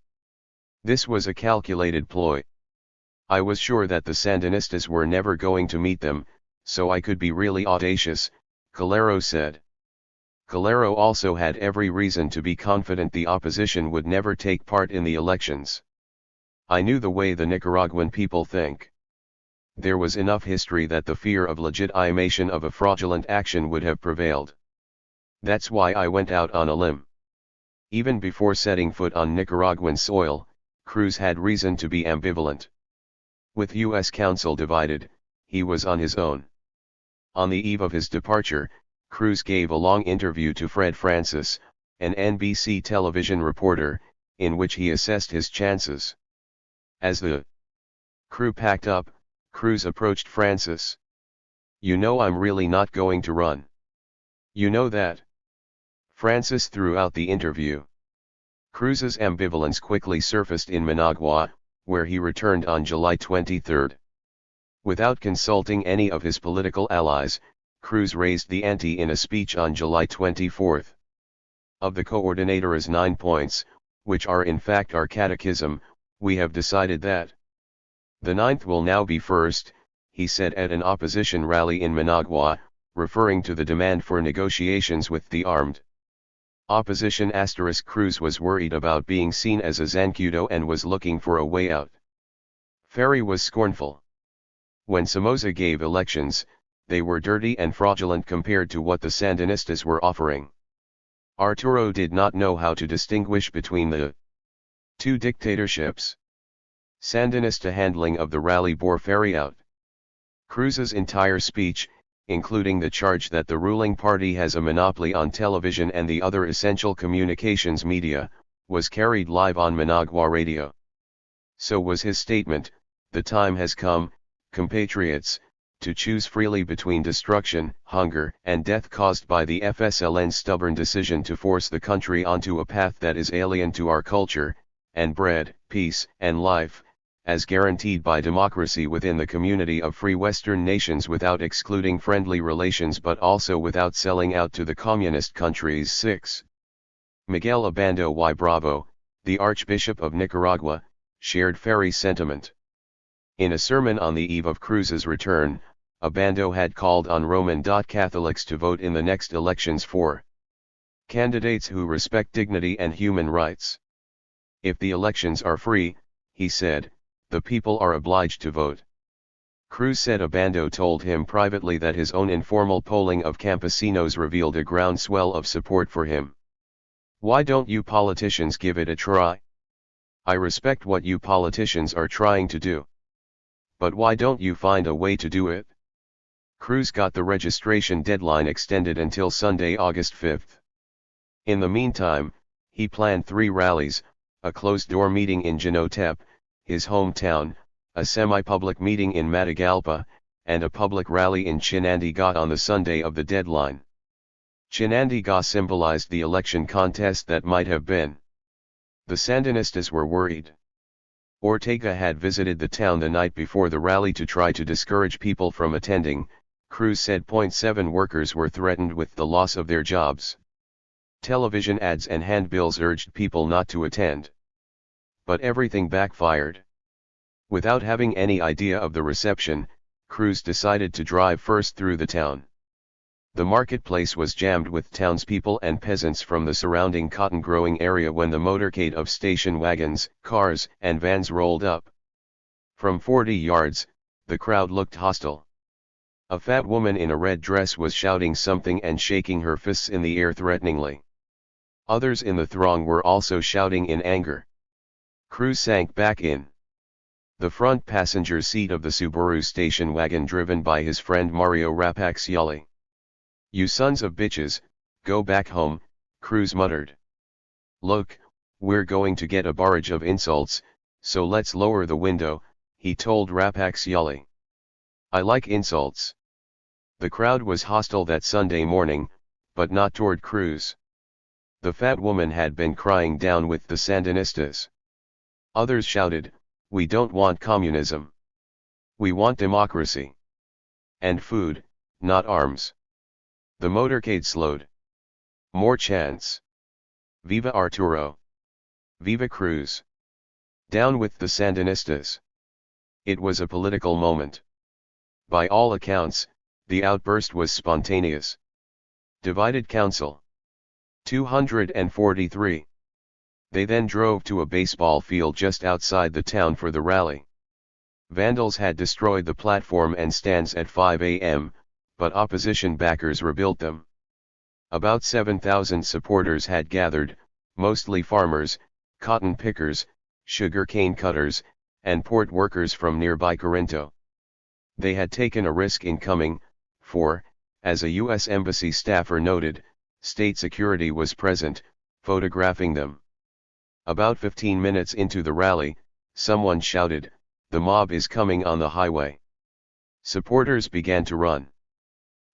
This was a calculated ploy. I was sure that the Sandinistas were never going to meet them, so I could be really audacious, Calero said. Calero also had every reason to be confident the opposition would never take part in the elections. I knew the way the Nicaraguan people think. There was enough history that the fear of legitimation of a fraudulent action would have prevailed. That's why I went out on a limb. Even before setting foot on Nicaraguan soil, Cruz had reason to be ambivalent. With U.S. counsel divided, he was on his own. On the eve of his departure, Cruz gave a long interview to Fred Francis, an NBC television reporter, in which he assessed his chances. As the crew packed up, Cruz approached Francis. "You know I'm really not going to run. You know that." Francis threw out the interview. Cruz's ambivalence quickly surfaced in Managua, where he returned on July 23. Without consulting any of his political allies, Cruz raised the ante in a speech on July 24. Of the Coordinator's 9 points, which are in fact our catechism, we have decided that the 9th will now be first, he said at an opposition rally in Managua, referring to the demand for negotiations with the armed opposition. Cruz was worried about being seen as a zancudo and was looking for a way out. Ferry was scornful. When Somoza gave elections, they were dirty and fraudulent compared to what the Sandinistas were offering. Arturo did not know how to distinguish between the two dictatorships. Sandinista handling of the rally bore Ferry out. Cruz's entire speech, including the charge that the ruling party has a monopoly on television and the other essential communications media, was carried live on Managua radio. So was his statement, "The time has come, compatriots, to choose freely between destruction, hunger, and death caused by the FSLN's stubborn decision to force the country onto a path that is alien to our culture, and bread, peace, and life, as guaranteed by democracy within the community of free Western nations without excluding friendly relations but also without selling out to the communist countries." 6. Miguel Abando y Bravo, the Archbishop of Nicaragua, shared Ferry's sentiment. In a sermon on the eve of Cruz's return, Abando had called on Roman Catholics to vote in the next elections for candidates who respect dignity and human rights. If the elections are free, he said, the people are obliged to vote. Cruz said Abando told him privately that his own informal polling of campesinos revealed a groundswell of support for him. "Why don't you politicians give it a try? I respect what you politicians are trying to do. But why don't you find a way to do it?" Cruz got the registration deadline extended until Sunday, August 5. In the meantime, he planned 3 rallies, a closed-door meeting in Jinotep, his hometown, a semi-public meeting in Matagalpa, and a public rally in Chinandega on the Sunday of the deadline. Chinandega symbolized the election contest that might have been. The Sandinistas were worried. Ortega had visited the town the night before the rally to try to discourage people from attending. Cruz said 7 workers were threatened with the loss of their jobs. Television ads and handbills urged people not to attend. But everything backfired. Without having any idea of the reception, Cruz decided to drive first through the town. The marketplace was jammed with townspeople and peasants from the surrounding cotton-growing area when the motorcade of station wagons, cars, and vans rolled up. From 40 yards, the crowd looked hostile. A fat woman in a red dress was shouting something and shaking her fists in the air threateningly. Others in the throng were also shouting in anger. Cruz sank back in the front passenger seat of the Subaru station wagon driven by his friend Mario Rapaxioli. "You sons of bitches, go back home," Cruz muttered. "Look, we're going to get a barrage of insults, so let's lower the window," he told Rapaxioli. "I like insults." The crowd was hostile that Sunday morning, but not toward Cruz. The fat woman had been crying down with the Sandinistas. Others shouted, "We don't want communism. We want democracy. And food, not arms." The motorcade slowed. More chants. "Viva Arturo! Viva Cruz! Down with the Sandinistas!" It was a political moment. By all accounts, the outburst was spontaneous. Divided council. 243. They then drove to a baseball field just outside the town for the rally. Vandals had destroyed the platform and stands at 5 a.m., but opposition backers rebuilt them. About 7,000 supporters had gathered, mostly farmers, cotton pickers, sugar cane cutters, and port workers from nearby Corinto. They had taken a risk in coming, for, as a U.S. Embassy staffer noted, state security was present, photographing them. About 15 minutes into the rally, someone shouted, "The mob is coming on the highway." Supporters began to run.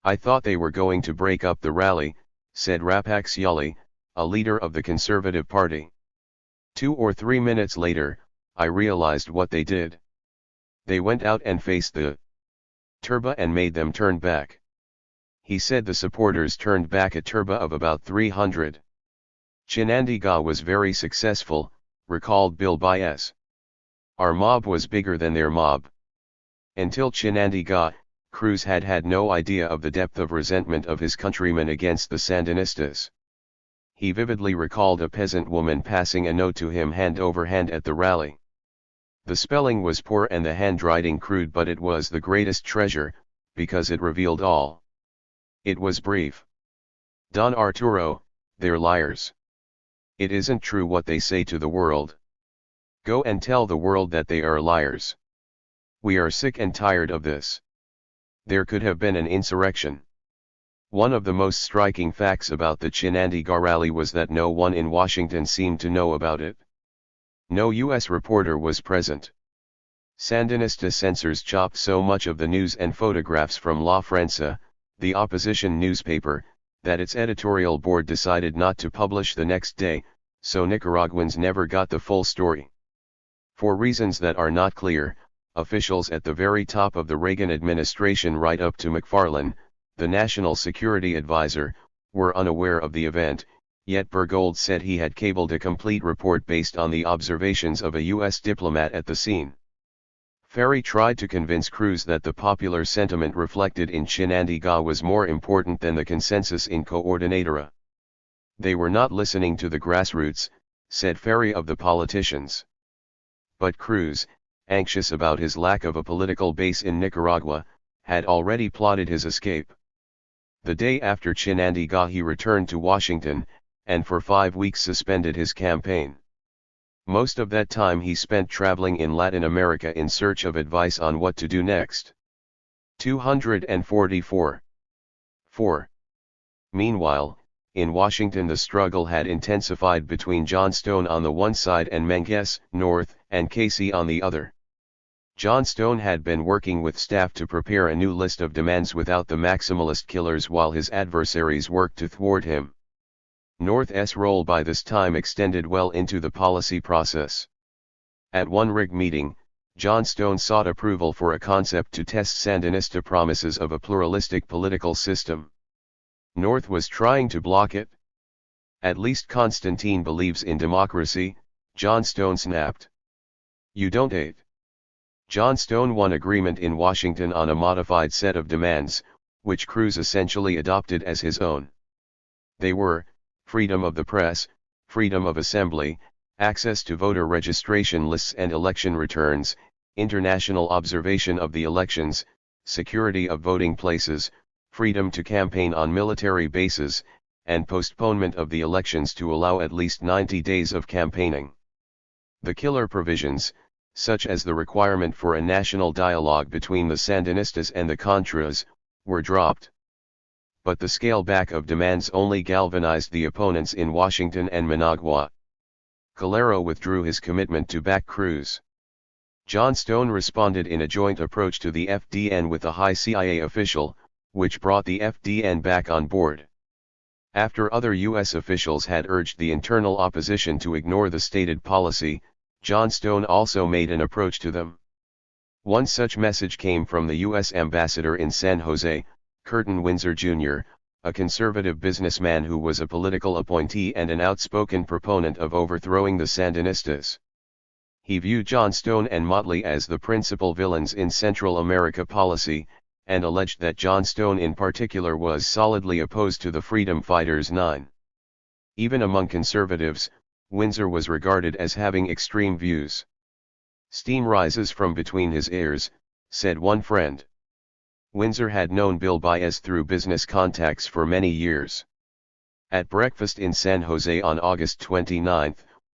"I thought they were going to break up the rally," said Rapaxioli, a leader of the Conservative Party. 2 or 3 minutes later, I realized what they did. They went out and faced the turba and made them turn back. He said the supporters turned back a turba of about 300. Chinandega was very successful, recalled Bill Baez. Our mob was bigger than their mob. Until Chinandega, Cruz had had no idea of the depth of resentment of his countrymen against the Sandinistas. He vividly recalled a peasant woman passing a note to him hand over hand at the rally. The spelling was poor and the handwriting crude, but it was the greatest treasure, because it revealed all. It was brief. Don Arturo, they're liars. It isn't true what they say to the world. Go and tell the world that they are liars. We are sick and tired of this. There could have been an insurrection. One of the most striking facts about the Chinandega rally was that no one in Washington seemed to know about it. No U.S. reporter was present. Sandinista censors chopped so much of the news and photographs from La Prensa, the opposition newspaper, that its editorial board decided not to publish the next day, so Nicaraguans never got the full story. For reasons that are not clear, officials at the very top of the Reagan administration right up to McFarlane, the National Security Advisor, were unaware of the event, yet Bergold said he had cabled a complete report based on the observations of a U.S. diplomat at the scene. Ferry tried to convince Cruz that the popular sentiment reflected in Chinandega was more important than the consensus in Coordinadora. They were not listening to the grassroots, said Ferry of the politicians. But Cruz, anxious about his lack of a political base in Nicaragua, had already plotted his escape. The day after Chinandega he returned to Washington, and for 5 weeks suspended his campaign. Most of that time he spent traveling in Latin America in search of advice on what to do next. 244. 4. Meanwhile, in Washington the struggle had intensified between Johnstone on the one side and Menges, north, and Casey on the other. Johnstone had been working with staff to prepare a new list of demands without the maximalist killers while his adversaries worked to thwart him. North's role by this time extended well into the policy process. At one Rig meeting, Johnstone sought approval for a concept to test Sandinista promises of a pluralistic political system. North was trying to block it. At least Constantine believes in democracy, Johnstone snapped. You don't aid. Johnstone won agreement in Washington on a modified set of demands, which Cruz essentially adopted as his own. They were, freedom of the press, freedom of assembly, access to voter registration lists and election returns, international observation of the elections, security of voting places, freedom to campaign on military bases, and postponement of the elections to allow at least 90 days of campaigning. The killer provisions, such as the requirement for a national dialogue between the Sandinistas and the Contras, were dropped. But the scale back of demands only galvanized the opponents in Washington and Managua. Calero withdrew his commitment to back Cruz. Johnstone responded in a joint approach to the FDN with a high CIA official, which brought the FDN back on board. After other U.S. officials had urged the internal opposition to ignore the stated policy, Johnstone also made an approach to them. One such message came from the U.S. ambassador in San Jose, Curtin Windsor Jr., a conservative businessman who was a political appointee and an outspoken proponent of overthrowing the Sandinistas. He viewed Johnstone and Motley as the principal villains in Central America policy, and alleged that Johnstone in particular was solidly opposed to the freedom fighters. 9. Even among conservatives, Windsor was regarded as having extreme views. Steam rises from between his ears, said one friend. Windsor had known Bill Baez through business contacts for many years. At breakfast in San Jose on August 29,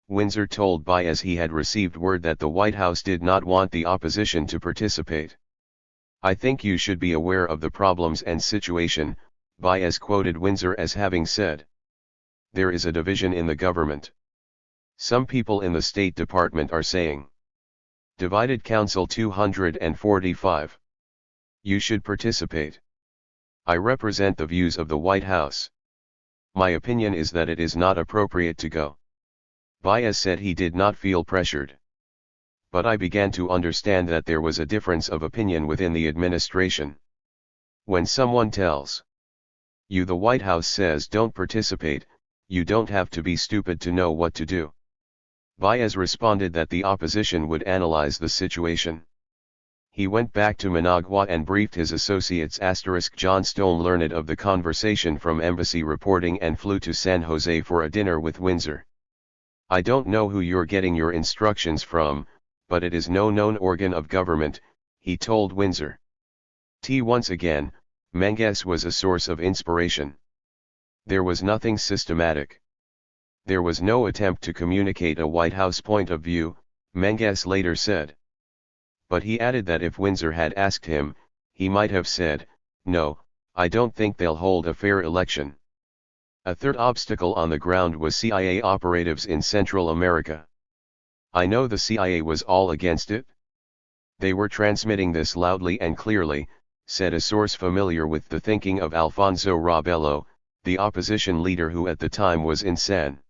Windsor told Baez he had received word that the White House did not want the opposition to participate. I think you should be aware of the problems and situation, Baez quoted Windsor as having said. There is a division in the government. Some people in the State Department are saying. Divided Council 245. You should participate. I represent the views of the White House. My opinion is that it is not appropriate to go. Baez said he did not feel pressured. But I began to understand that there was a difference of opinion within the administration. When someone tells The White House says don't participate, you don't have to be stupid to know what to do. Baez responded that the opposition would analyze the situation. He went back to Managua and briefed his associates John Stone learned of the conversation from embassy reporting and flew to San Jose for a dinner with Windsor. I don't know who you're getting your instructions from, but it is no known organ of government, he told Windsor. Once again, Menges was a source of inspiration. There was nothing systematic. There was no attempt to communicate a White House point of view, Menges later said. But he added that if Windsor had asked him, he might have said, "No, I don't think they'll hold a fair election." A third obstacle on the ground was CIA operatives in Central America. I know the CIA was all against it. They were transmitting this loudly and clearly, said a source familiar with the thinking of Alfonso Robelo, the opposition leader who at the time was in San